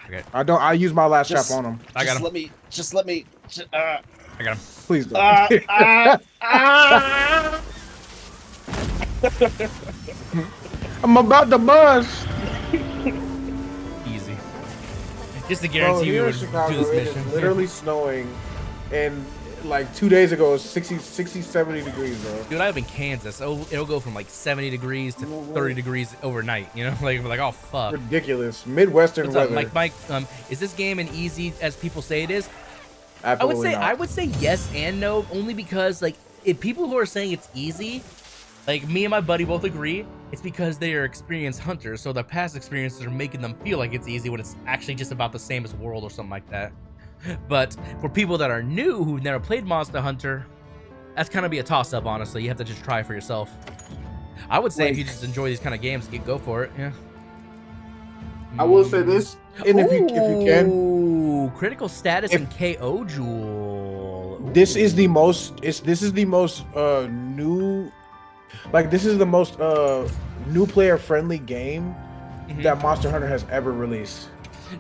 Okay, I don't. I use my last Just- trap on him. I got him. Just let me. I got him. Please don't. I'm about to bust. Easy. Just to Bro, guarantee here we in would Chicago, do this it mission. is literally snowing, and like 2 days ago, it was 60, 70 degrees, bro. Dude, I live in Kansas. It'll go from like 70 degrees to 30 degrees overnight. You know, like we're like, oh fuck. Ridiculous. Midwestern What's up, weather. Mike? Is this game as easy as people say it is? Absolutely not. I would say yes and no, only because like if people who are saying it's easy, like me and my buddy both agree, it's because they are experienced hunters, so their past experiences are making them feel like it's easy when it's actually just about the same as World or something like that. But for people that are new who've never played Monster Hunter, that's kind of be a toss-up, honestly. You have to just try it for yourself. I would say if you just enjoy these kind of games, go for it. Yeah. I will say this, and if you can, Ooh, critical status and KO jewel. Ooh. this is the most. This is the most new. Like this is the most new player friendly game that Monster Hunter has ever released.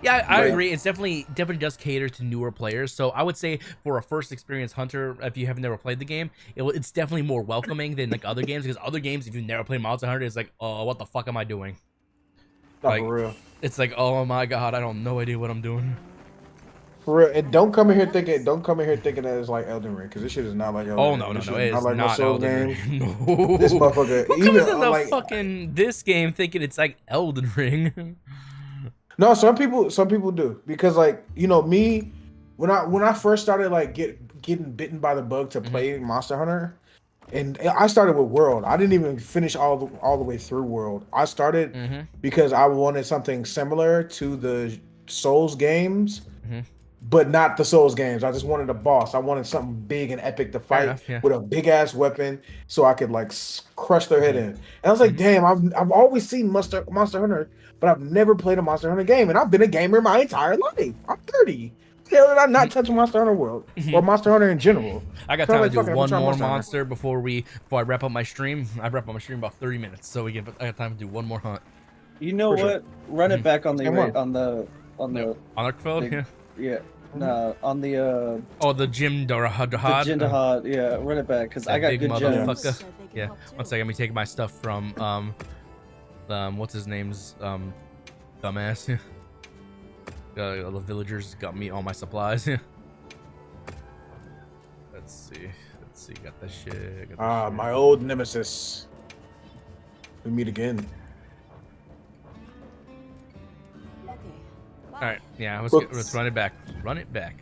Yeah, I Right. agree. It's definitely does cater to newer players. So I would say for a first experience hunter, if you have never played the game, it's definitely more welcoming than like other games. Because other games, if you've never played Monster Hunter, it's like, oh, what the fuck am I doing? Not Like, for real. it's like, oh my god, I don't no idea what I'm doing. For real. And don't come in here thinking that it's like Elden Ring, because this shit is not like Elden Oh Ring. no, This shit it is like no not Souls Elden game. Ring. No. This motherfucker. Who even comes in the like fucking this game thinking it's like Elden Ring? no, some people do, because like me, when I first started like getting bitten by the bug to play Monster Hunter, and I started with World. I didn't even finish all the way through World. I started because I wanted something similar to the Souls games, but not the Souls games. I just wanted a boss. I wanted something big and epic to fight enough, yeah. with a big ass weapon, so I could like crush their head in. And I was like, damn, I've always seen Monster Hunter, but I've never played a Monster Hunter game, and I've been a gamer my entire life. I'm 30. Hell, did I not touch Monster Hunter World or Monster Hunter in general? I got So I'm time like, to do fuck it, I'm one trying more Monster Hunter. monster before I wrap up my stream. I wrap up my stream about 30 minutes, so I got time to do one more hunt. You know For sure. what? Run it back on the Come on. on the On Arkfeld, Big- yeah. yeah. No, on the Oh, the Jim Darahad. Jindahad, yeah, run it back because I That got big good motherfucker. gems. So they can Yeah. help too. One second, let me take my stuff from what's his name's dumbass. The villagers got me all my supplies. Let's see, got that shit. Got that shit. My old nemesis. We meet again. Okay. All right, yeah, Look. let's run it back. Run it back.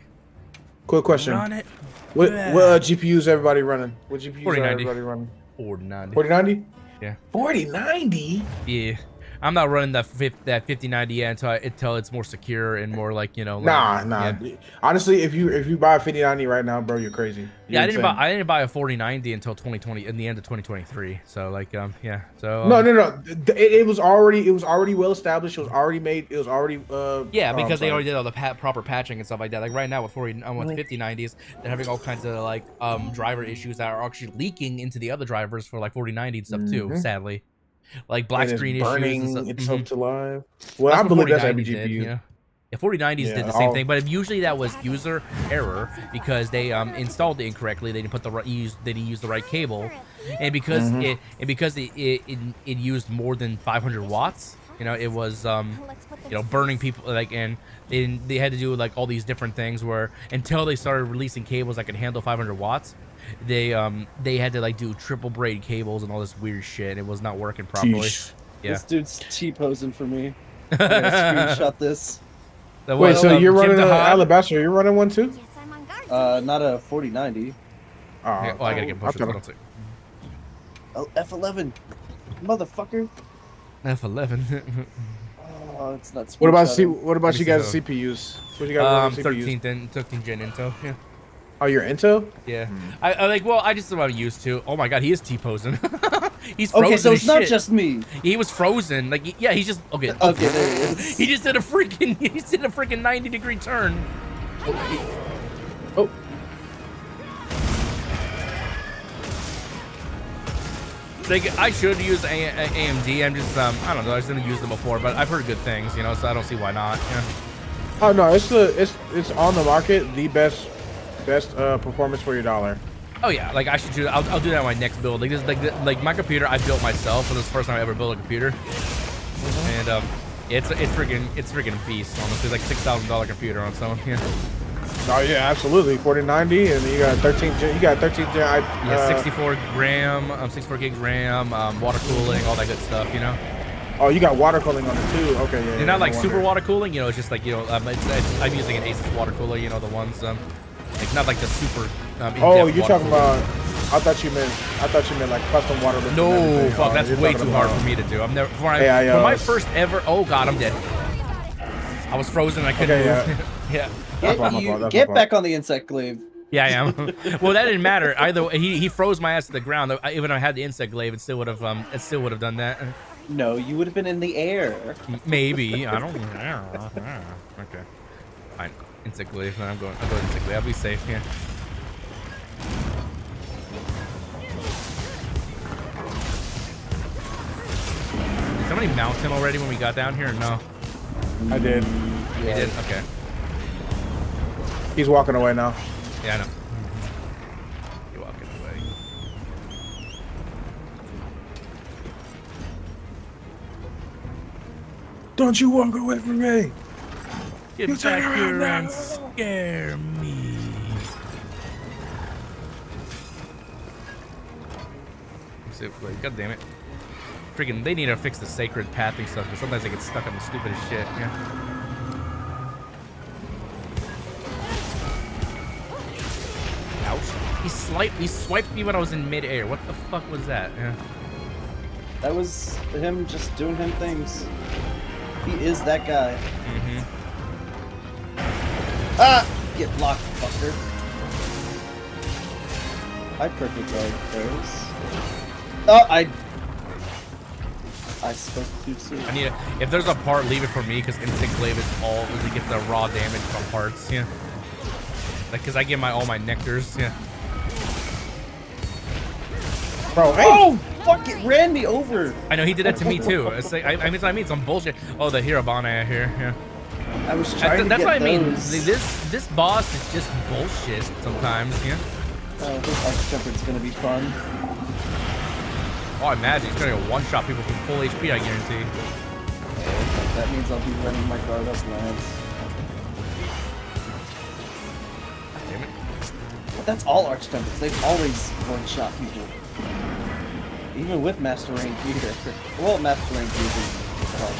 Quick question. Run it. What back. GPUs everybody running? What GPUs are 4090. everybody running? 4090. 4090? Yeah. 4090? Yeah. I'm not running that 5090 yet until it's more secure and more like, like, Nah. Yeah. Honestly, if you buy a 5090 right now, bro, you're crazy. Yeah, You're insane. I didn't buy a 4090 until 2020 in the end of 2023. So like yeah. So No. It was already well established. It was already made. It was already yeah, because they sorry. already did all the proper patching and stuff like that. Like right now with 5090s, they're having all kinds of like driver issues that are actually leaking into the other drivers for like 4090 and stuff too, sadly. Like black And it's screen burning issues and stuff. itself to life. Well, That's I what believe that's 4090 every did, GPU. Yeah, 4090s did Yeah, the same all- thing, but usually that was user error because they installed it incorrectly. They didn't put they didn't use the right cable, and because it used more than 500 watts. It was Let's put the burning people like, and they had to do like all these different things where until they started releasing cables that could handle 500 watts. They had to like do triple braid cables and all this weird shit. And it was not working properly. Sheesh. Yeah. This dude's T-posing for me. I'm gonna screenshot this. Wait, so you're running an Jim Alabaster? You're running one too? Yes, I'm on guard. Not a 4090. Oh, I gotta get pushed. okay. Oh, F11, motherfucker. F11. Oh, it's not. What about screenshotting. What about Let you me guys' see CPUs? What you guys running CPUs? 13th gen Intel. Yeah. Oh, you're Intel? Yeah. I like. Well, I just about used to. Oh my god, he is T-posing. He's frozen. Okay, so it's as not shit. just me. He was frozen. Like, yeah, he's just okay. Okay, there he is. He just did a freaking. He just did a freaking 90-degree turn. Oh, Like, I should use AMD. I'm just I don't know. I just didn't use them before, but I've heard good things. So I don't see why not. Yeah. oh no, it's on the market. The best performance for your dollar. Oh yeah, like I should do. I'll do that on my next build. Like this, like my computer I built myself. So this is the first time I ever built a computer, and it's freaking beast. Honestly, like $6,000 computer on someone. Yeah. Oh yeah, absolutely. 4090, and you got 13 gen. You got 13 gen. Yeah, 64 gig RAM, water cooling, all that good stuff. Oh, you got water cooling on it too. Okay, yeah. They're not like super water cooling. It's just like I'm using an Asus water cooler. The ones like not like the super. Oh, in-depth you're water talking cooler. about. I thought you meant like custom water. lifting and No, everything. fuck, Oh, that's you're way talking too hard about- for me to do. I've never for Yeah, my it's- first ever. Oh god, I'm dead. I was frozen. I couldn't Okay, move. Yeah. That's my fault, that's my Get fault. back on the insect glaive. Yeah, I am. Well, that didn't matter either. He froze my ass to the ground. Even if I had the insect glaive, it still would have done that. No, you would have been in the air. Maybe I don't. Okay. Fine. Insect glaive. I'm going insect glaive. I'll be safe here. Did somebody mount him already when we got down here? Or no. I did. He did? Okay. He's walking away now. Yeah, I know. You're walking away. Don't you walk away from me. Get You back turn here around and scare me. God damn it. Freaking, they need to fix the sacred pathing stuff, because sometimes they get stuck on the stupidest shit. Yeah. Ouch. He swiped me when I was in midair. What the fuck was that? Yeah. That was him just doing him things. He is that guy. Mm-hmm. Ah! Get blocked, fucker. I perfect guard those. Oh, I spoke too soon. I need if there's a part, leave it for me, because Instinct Glaive is all really get the raw damage from parts. Yeah. Like, cause I get all my nectars. Yeah. Bro, hey. Oh, fuck! It ran me over. I know he did that to me too. It's like I mean some bullshit. Oh, the Hirabana here. Yeah. I was trying to That's get what I mean. those. This boss is just bullshit sometimes. Yeah. Oh, this Archjumper's gonna be fun. Oh, I imagine he's gonna one-shot people from full HP. I guarantee. That means I'll be running my guard up Lance. Damn it. But that's all Archjumpers. They've always one-shot people. Even with Master Rank Gear. Well, Master Rank Gear is hard.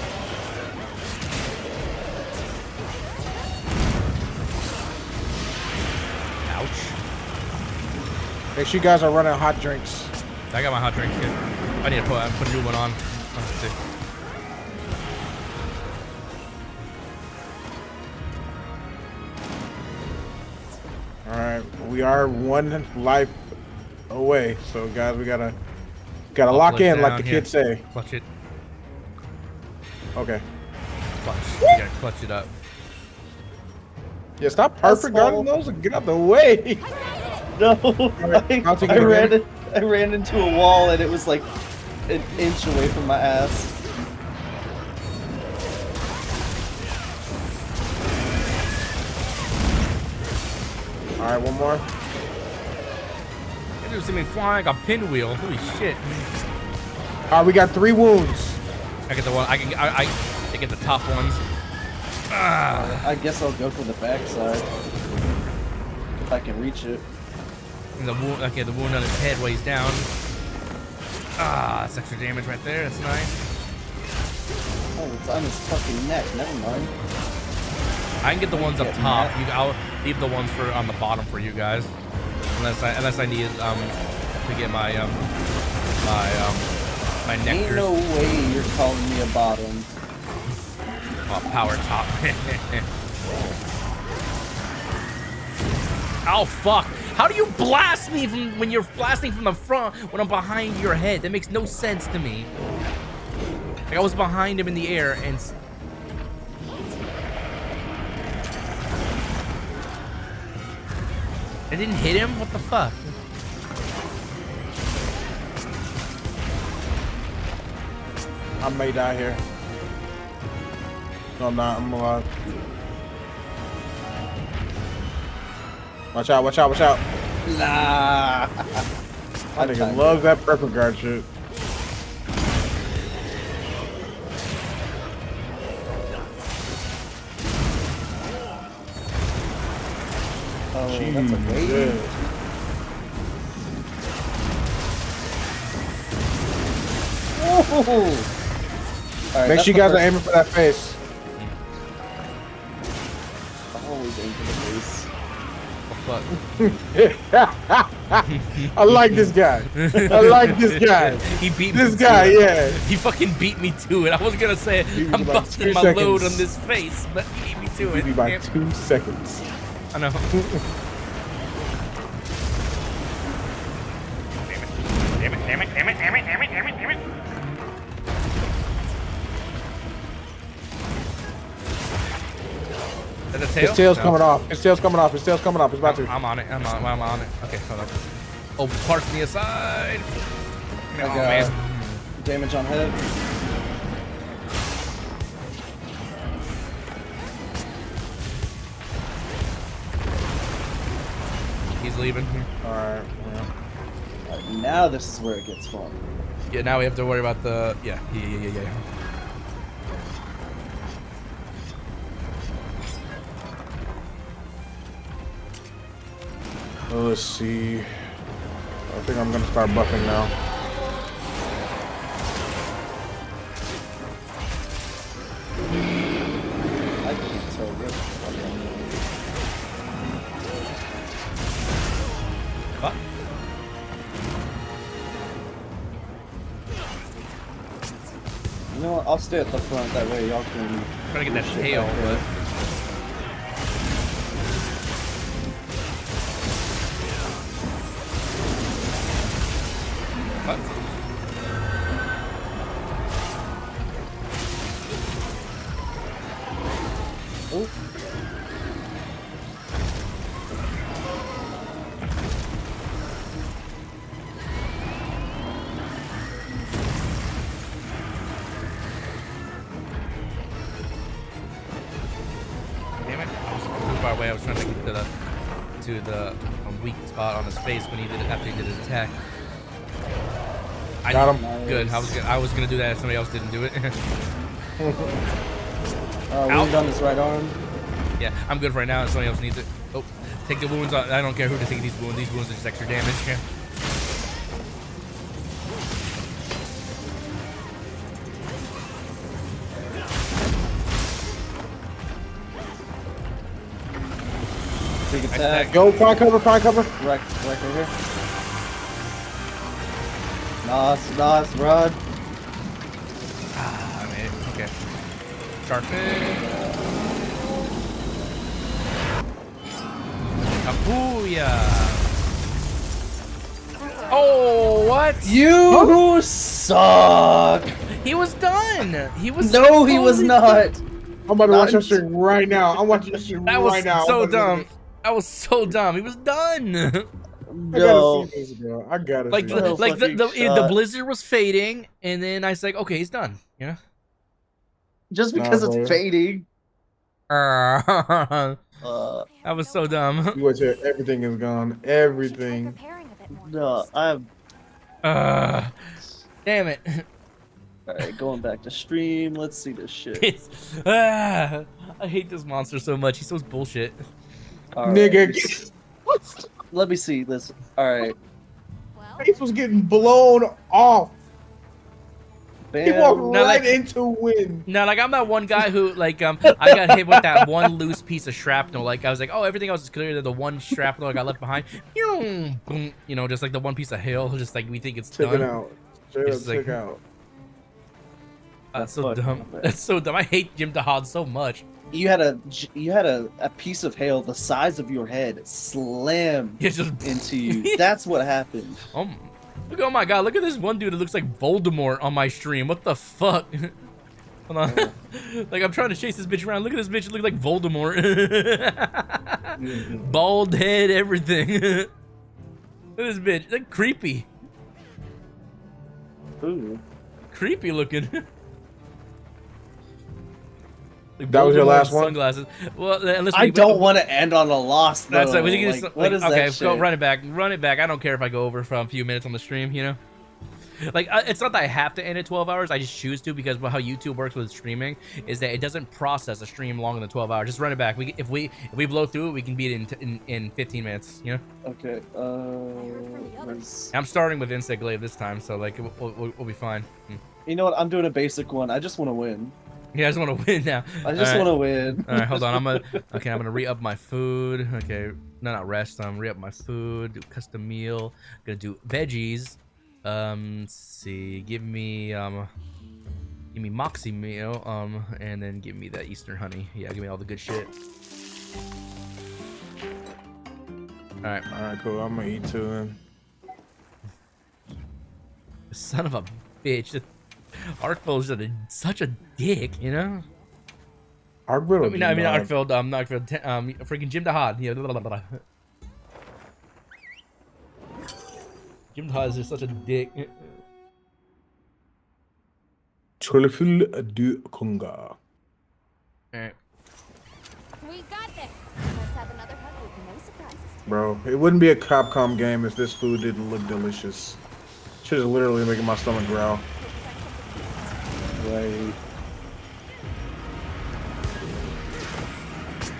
Ouch. Make sure you guys are running hot drinks. I got my hot drink kit. I need to put a new one on. Let's see. All right, we are one life away, so guys, we gotta lock in, like the kids say. Clutch it. Okay. Clutch. You gotta clutch it up. Yeah, stop perfect guarding those and get out the way. No, I ran into a wall and it was like an inch away from my ass. All right, one more. That dude see me flying like a pinwheel. Holy shit. All right, we got 3 wounds. I get the one. I get the top ones. Ah. I guess I'll go for the backside if I can reach it. And the wound. Okay, the wound on his head weighs down. Ah, that's extra damage right there. That's nice. Oh, it's on his fucking neck. Never mind. I can get the ones up top. I'll leave the ones on the bottom for you guys, unless I need to get my my nectars. Ain't no way you're calling me a bottom. Oh, power top. Oh fuck! How do you blast me when you're blasting from the front when I'm behind your head? That makes no sense to me. Like I was behind him in the air and. I didn't hit him? What the fuck? I may die here. No, I'm not. I'm alive. Watch out, watch out, watch out. Nah. I nigga love that purple guard shit. Oh, that's a wave. Oh. Right, make sure you guys are aiming for that face. Always aim for the face. Fuck. I like this guy. I like this guy. He beat this me guy, to it. yeah. He fucking beat me to it. I was gonna say I'm like busting 2 my seconds. load on this face, but he beat me to it. Maybe by 2 seconds. I know. Damn it, damn it, damn it, damn it, damn it, damn it, damn it. Is that the tail? His tail's No. coming off. His tail's coming off. His tail's coming off. He's about to. I'm on it. I'm on it. Okay, hold on. Oh, parts to the aside. I Oh, got man. damage on head. he's leaving. Alright, well. Alright, now this is where it gets fun. Yeah, now we have to worry about the yeah. Let's see. I think I'm gonna start buffing now. I can't tell you. What? You know what? I'll stay at the front. That way y'all can. Trying to get that shit tail, back there. but what? Oh. Damn it! I was too far away. I was trying to get to the weak spot on his face when he did it after he did his attack. I Got him. Good. I was gonna do that if somebody else didn't do it. Wound on his right arm. Yeah, I'm good for right now. If somebody else needs it. Oh, take the wounds on. I don't care who to take these wounds. These wounds are just extra damage. Yeah. Big attack. Go, fire cover, fire cover. Right here. Nice, rod. I made it. Okay. Sharpen. Kapuya. Oh, what? You suck. He was done. He was. No, he was not. I'm about to watch that shit right now. I'm watching this shit That was right now. so dumb. That was so dumb. He was done. I No. gotta see this, bro. I gotta Like see the, this. like the, fucking the, shot. the blizzard was fading, and then I was like, okay, he's done. You know. Just because Nah, bro. it's fading. that Uh, was so dumb. You watch it, everything is gone. Everything. Preparing a bit more. no, I'm. Damn it. Alright, going back to stream. Let's see this shit. I hate this monster so much. He's so bullshit. Alright, Nigga, let me see this. Alright. Well, face was getting blown off. He walked Bam. Now, right like- into wind. No, like I'm that one guy who like I got hit with that one loose piece of shrapnel. Like I was like, oh, everything else is clear. The one shrapnel I got left behind, boom, you know, just like the one piece of hail. Just like we think it's Took done. it out. Straight up It's like- took out. That's so fucking dumb. bad. That's so dumb. I hate Jim Dahad so much. You had a piece of hail the size of your head slam It's just into you. That's what happened. Look, oh my god, look at this one dude that looks like Voldemort on my stream. What the fuck? Hold on. Like I'm trying to chase this bitch around. Look at this bitch, look like Voldemort. Bald head, everything. Look at this bitch. Like creepy. Ooh. Creepy looking. Like That was your Voldemort last one? Sunglasses. Well, unless I don't want to end on a loss though. That's like, we can Like, just, what like, is okay, that go shit? run it back. I don't care if I go over for a few minutes on the stream, you know. Like it's not that I have to end at 12 hours. I just choose to because how YouTube works with streaming is that it doesn't process a stream longer than 12 hours. Just run it back. If we blow through it, we can beat it in 15 minutes. You know. Okay. Where's- I'm starting with Insect Glaive this time, so like we'll be fine. You know what? I'm doing a basic one. I just want to win. Yeah, I just want to win now. I just want to win. All right, hold on. I'm gonna re-up my food. Okay, no, not rest. Re-up my food. Do custom meal. Gonna do veggies. Let's see. Give me Moxie meal. And then give me that Eastern honey. Yeah, give me all the good shit. All right. All right, cool. I'm gonna eat too. Then. Son of a bitch. Arkfield's such a dick, you know. Arkfeld. I mean Arkfeld. Not Arkfeld. Freaking Jim Dahad. Yeah. Blah, blah, blah. Jim Dahad is just such a dick. Trollfull du Kunga. Alright. We got this. Let's have another hug with no surprises. bro. It wouldn't be a Capcom game if this food didn't look delicious. Shit is literally making my stomach growl. Right.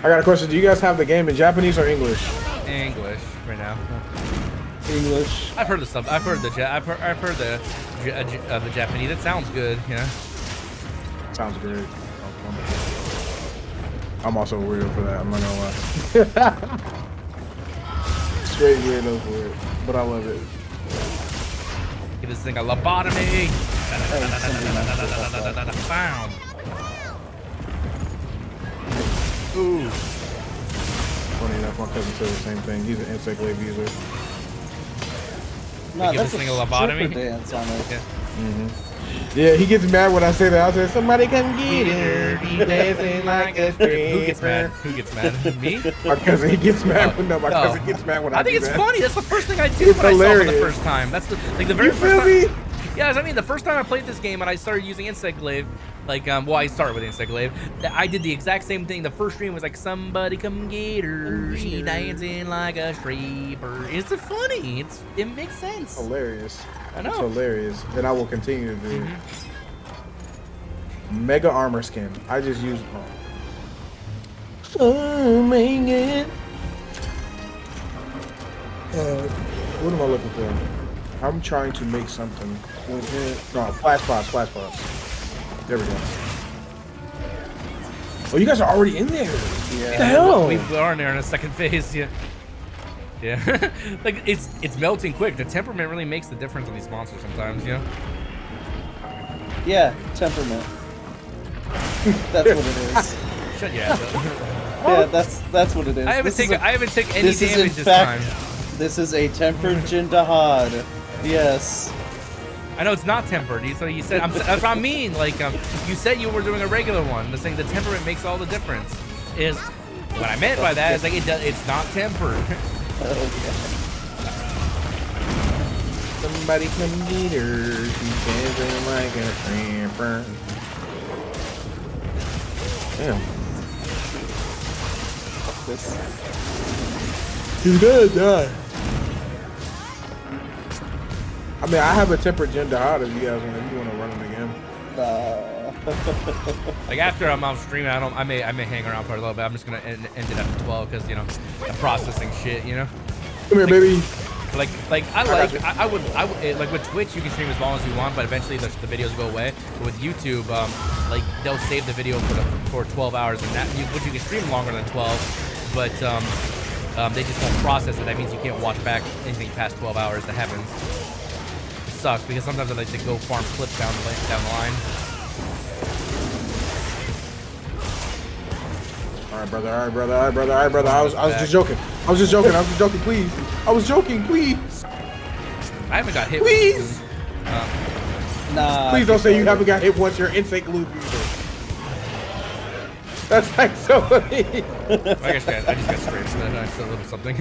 I got a question. Do you guys have the game in Japanese or English? English right now. English. I've heard the stuff. I've heard the Japanese. It sounds good, you know. Sounds great. I'm also a weirdo for that. I'm not gonna lie. Straight weirdo for it, but I love it. Give this thing a lobotomy. Bam. Ooh. Funny enough, my cousin said the same thing. He's an insect glaive user. No, give that's this a thing a lobotomy? stripper dance on it. Yeah. Yeah, he gets mad when I say that. I say, somebody come get him. He dancing like a stripper. Who gets mad? Who gets mad? Me? My cousin, he gets mad when my cousin gets mad when I think do it's that. funny. That's the first thing I do It's when I saw it hilarious. the first time. That's the very You first feel time. me? Yeah, I mean, the first time I played this game and I started using Insect Glaive, like, well, I started with Insect Glaive. I did the exact same thing. The first stream was like, somebody come get her. She dancing like a stripper. It's funny. It makes sense. Hilarious. I know. It's hilarious. And I will continue to do it. Mega armor skin. I just used. Oh man. What am I looking for? I'm trying to make something. No, flash pods. There we go. Oh, you guys are already in there. Yeah. What the hell? We are in there in a second phase. Yeah. Yeah. Like it's melting quick. The temperament really makes the difference on these monsters sometimes. You know. Yeah, temperament. That's what it is. Shut your ass up. Yeah, that's what it is. I haven't taken any this is damage in this fact, time. This is a tempered Jindahad. Yes. I know it's not tempered. So you said that's what I mean. Like you said you were doing a regular one. The saying the temperament makes all the difference. Is what I meant by that is like it's not tempered. Okay. Somebody come get her. She's dancing like a stripper. Damn. This. He's gonna die. I mean, I have a tempered gender hot if you guys want to run them again. Like after I'm out streaming, I may hang around for a little bit. I'm just gonna end it at 12 because you know I'm processing shit. You know. Come here, baby. I would like with Twitch you can stream as long as you want, but eventually the videos go away. But with YouTube, like they'll save the video for 12 hours, and that you can stream longer than 12, but they just won't process it. That means you can't watch back anything past 12 hours. That happens. It sucks because sometimes I like to go farm clips down the line. All right, brother. I was just joking. Please. I was joking. Please. I haven't got hit. Please. Nah. Please don't say you haven't got hit once. You're insect glue user. That's like so. I just got scraped. So that's a little something.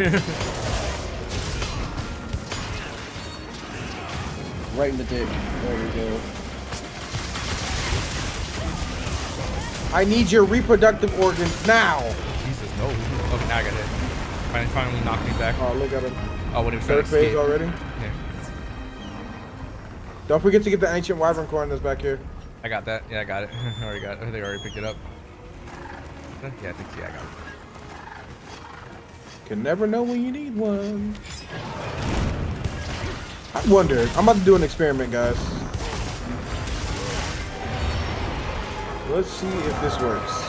Right in the dick. There we go. I need your reproductive organs now. Jesus, no. Okay, now I got hit. Finally knocked me back. Oh, look at him. Oh, when he was trying Third to phase escape. already. Yeah. Don't forget to get the ancient wyvern corn that's back here. I got that. Yeah, I got it. I already got it. I think I already picked it up. Yeah, I think I got it. Can never know when you need one. I wonder. I'm about to do an experiment, guys. Let's see if this works.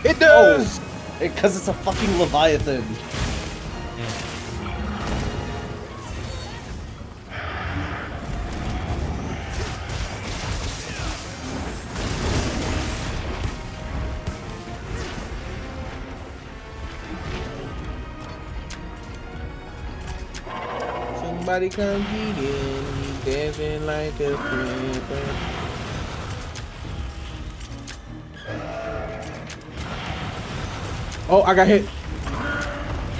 It does! Because it's a fucking Leviathan. Somebody come get him. He's dancing like a stripper. Oh, I got hit.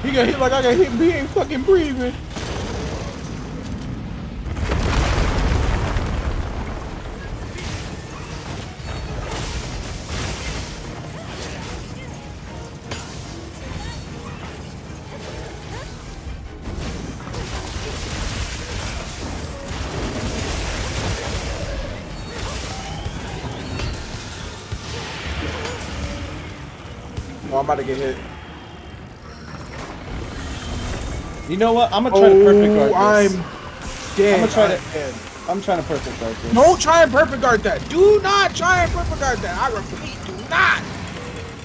He got hit like I got hit, but he ain't fucking breathing. I'm about to get hit. You know what? I'm gonna try to perfect guard this. I'm dead. I'm trying to perfect guard this. Don't try and perfect guard that. Do not try and perfect guard that. I repeat, do not.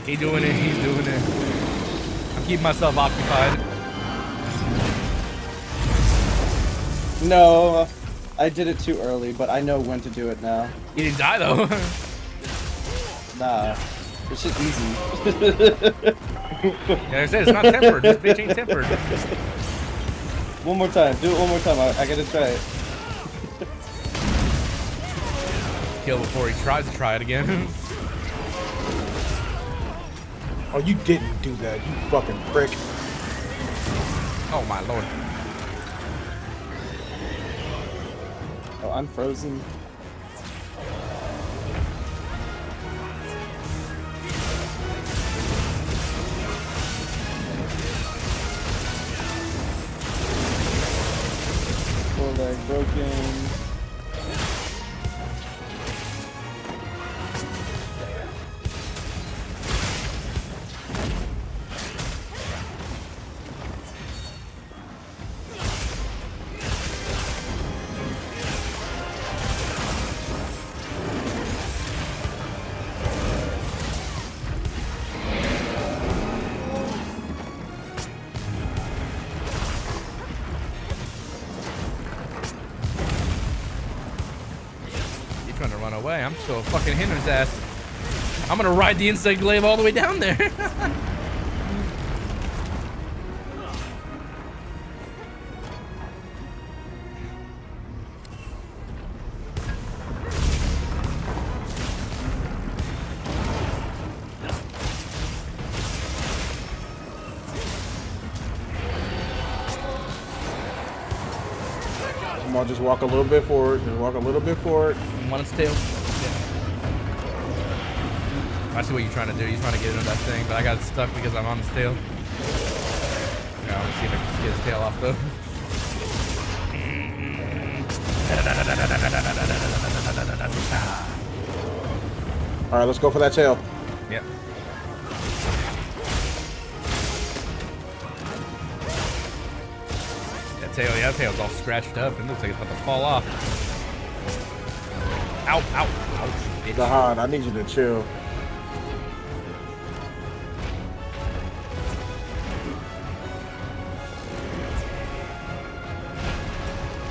He's doing it. He's doing it. I'm keeping myself occupied. No, I did it too early, but I know when to do it now. He didn't die though. Nah, it's just easy. Like I said, it's not tempered. This bitch ain't tempered. One more time. Do it one more time. I gotta try it. Kill before he tries to try it again. Oh, you didn't do that, you fucking prick. Oh my lord. Oh, I'm frozen. Leg broken. Trying to run away. I'm still fucking hitting his ass. I'm gonna ride the insect glaive all the way down there. Come on, just walk a little bit forward. Just walk a little bit forward. One its tail. Yeah. I see what you're trying to do. You're trying to get into that thing, but I got stuck because I'm on his tail. Yeah, I want to see if I can get his tail off though. All right, let's go for that tail. Yep. That tail's all scratched up. It looks like it's about to fall off. Ow, ow, ouch, bitch. Dahan, I need you to chill.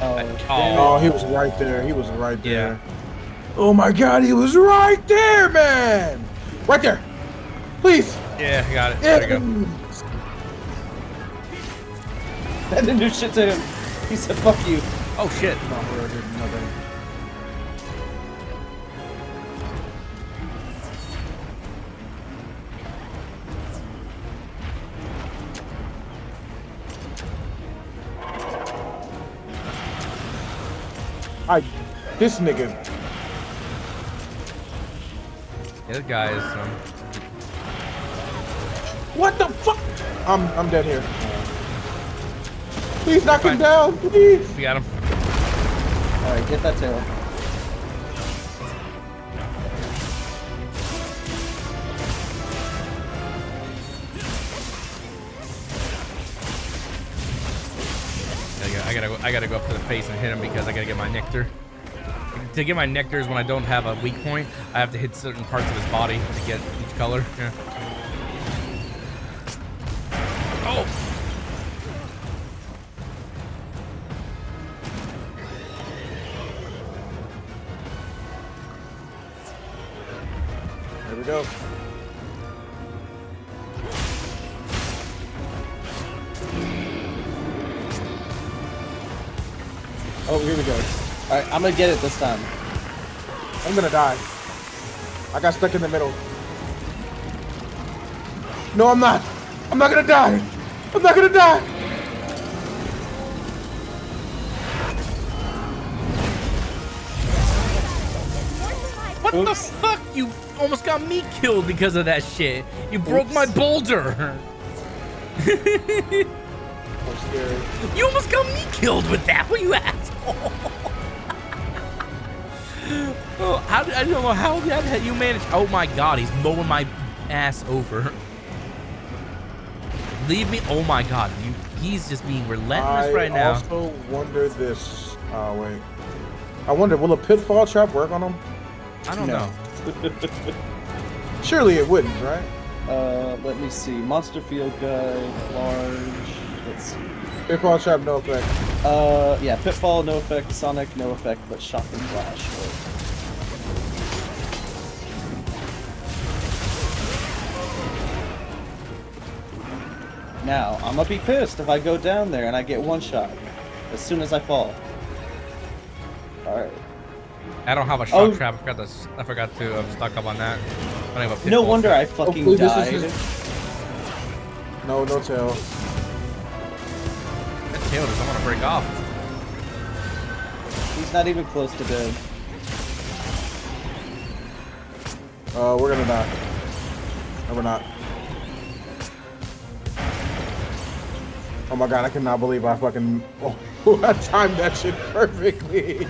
Oh, he was right there. He was right there. Yeah. Oh my God, he was right there, man. Right there. Please. Yeah, I got it. There you go. I didn't do shit to him. He said, fuck you. Oh, shit. This nigga. Yeah, this guy is What the fuck? I'm dead here. Please knock him down, please. We got him. Alright, get that tail. I gotta go up to the face and hit him because I gotta get my nectar. To get my nectars when I don't have a weak point, I have to hit certain parts of his body to get each color. Yeah. Oh! There we go. Oh, here we go. Alright, I'm gonna get it this time. I'm gonna die. I got stuck in the middle. No, I'm not. I'm not gonna die. I'm not gonna die. What the fuck? You almost got me killed because of that shit. You broke my boulder. So scary. You almost got me killed with that. What you asshole? Oh, I don't know how that you managed. Oh my God, he's mowing my ass over. Leave me. Oh my god, he's just being relentless I right now. also wonder this. Oh wait. I wonder, will a pitfall trap work on him? I don't know. Surely it wouldn't, right? Let me see. Monster field guy, large. Let's see. Pitfall trap, no effect. Yeah, pitfall, no effect. Sonic, no effect, but shotgun flash. Now, I'm gonna be pissed if I go down there and I get one shot as soon as I fall. Alright. I don't have a shock trap. I forgot to stock up on that. I don't have a No pitfall wonder trap. I fucking Hopefully this died. is No tail. That tail doesn't want to break off. He's not even close to dead. We're gonna die. No, we're not. Oh my god, I cannot believe I fucking... Oh, I timed that shit perfectly.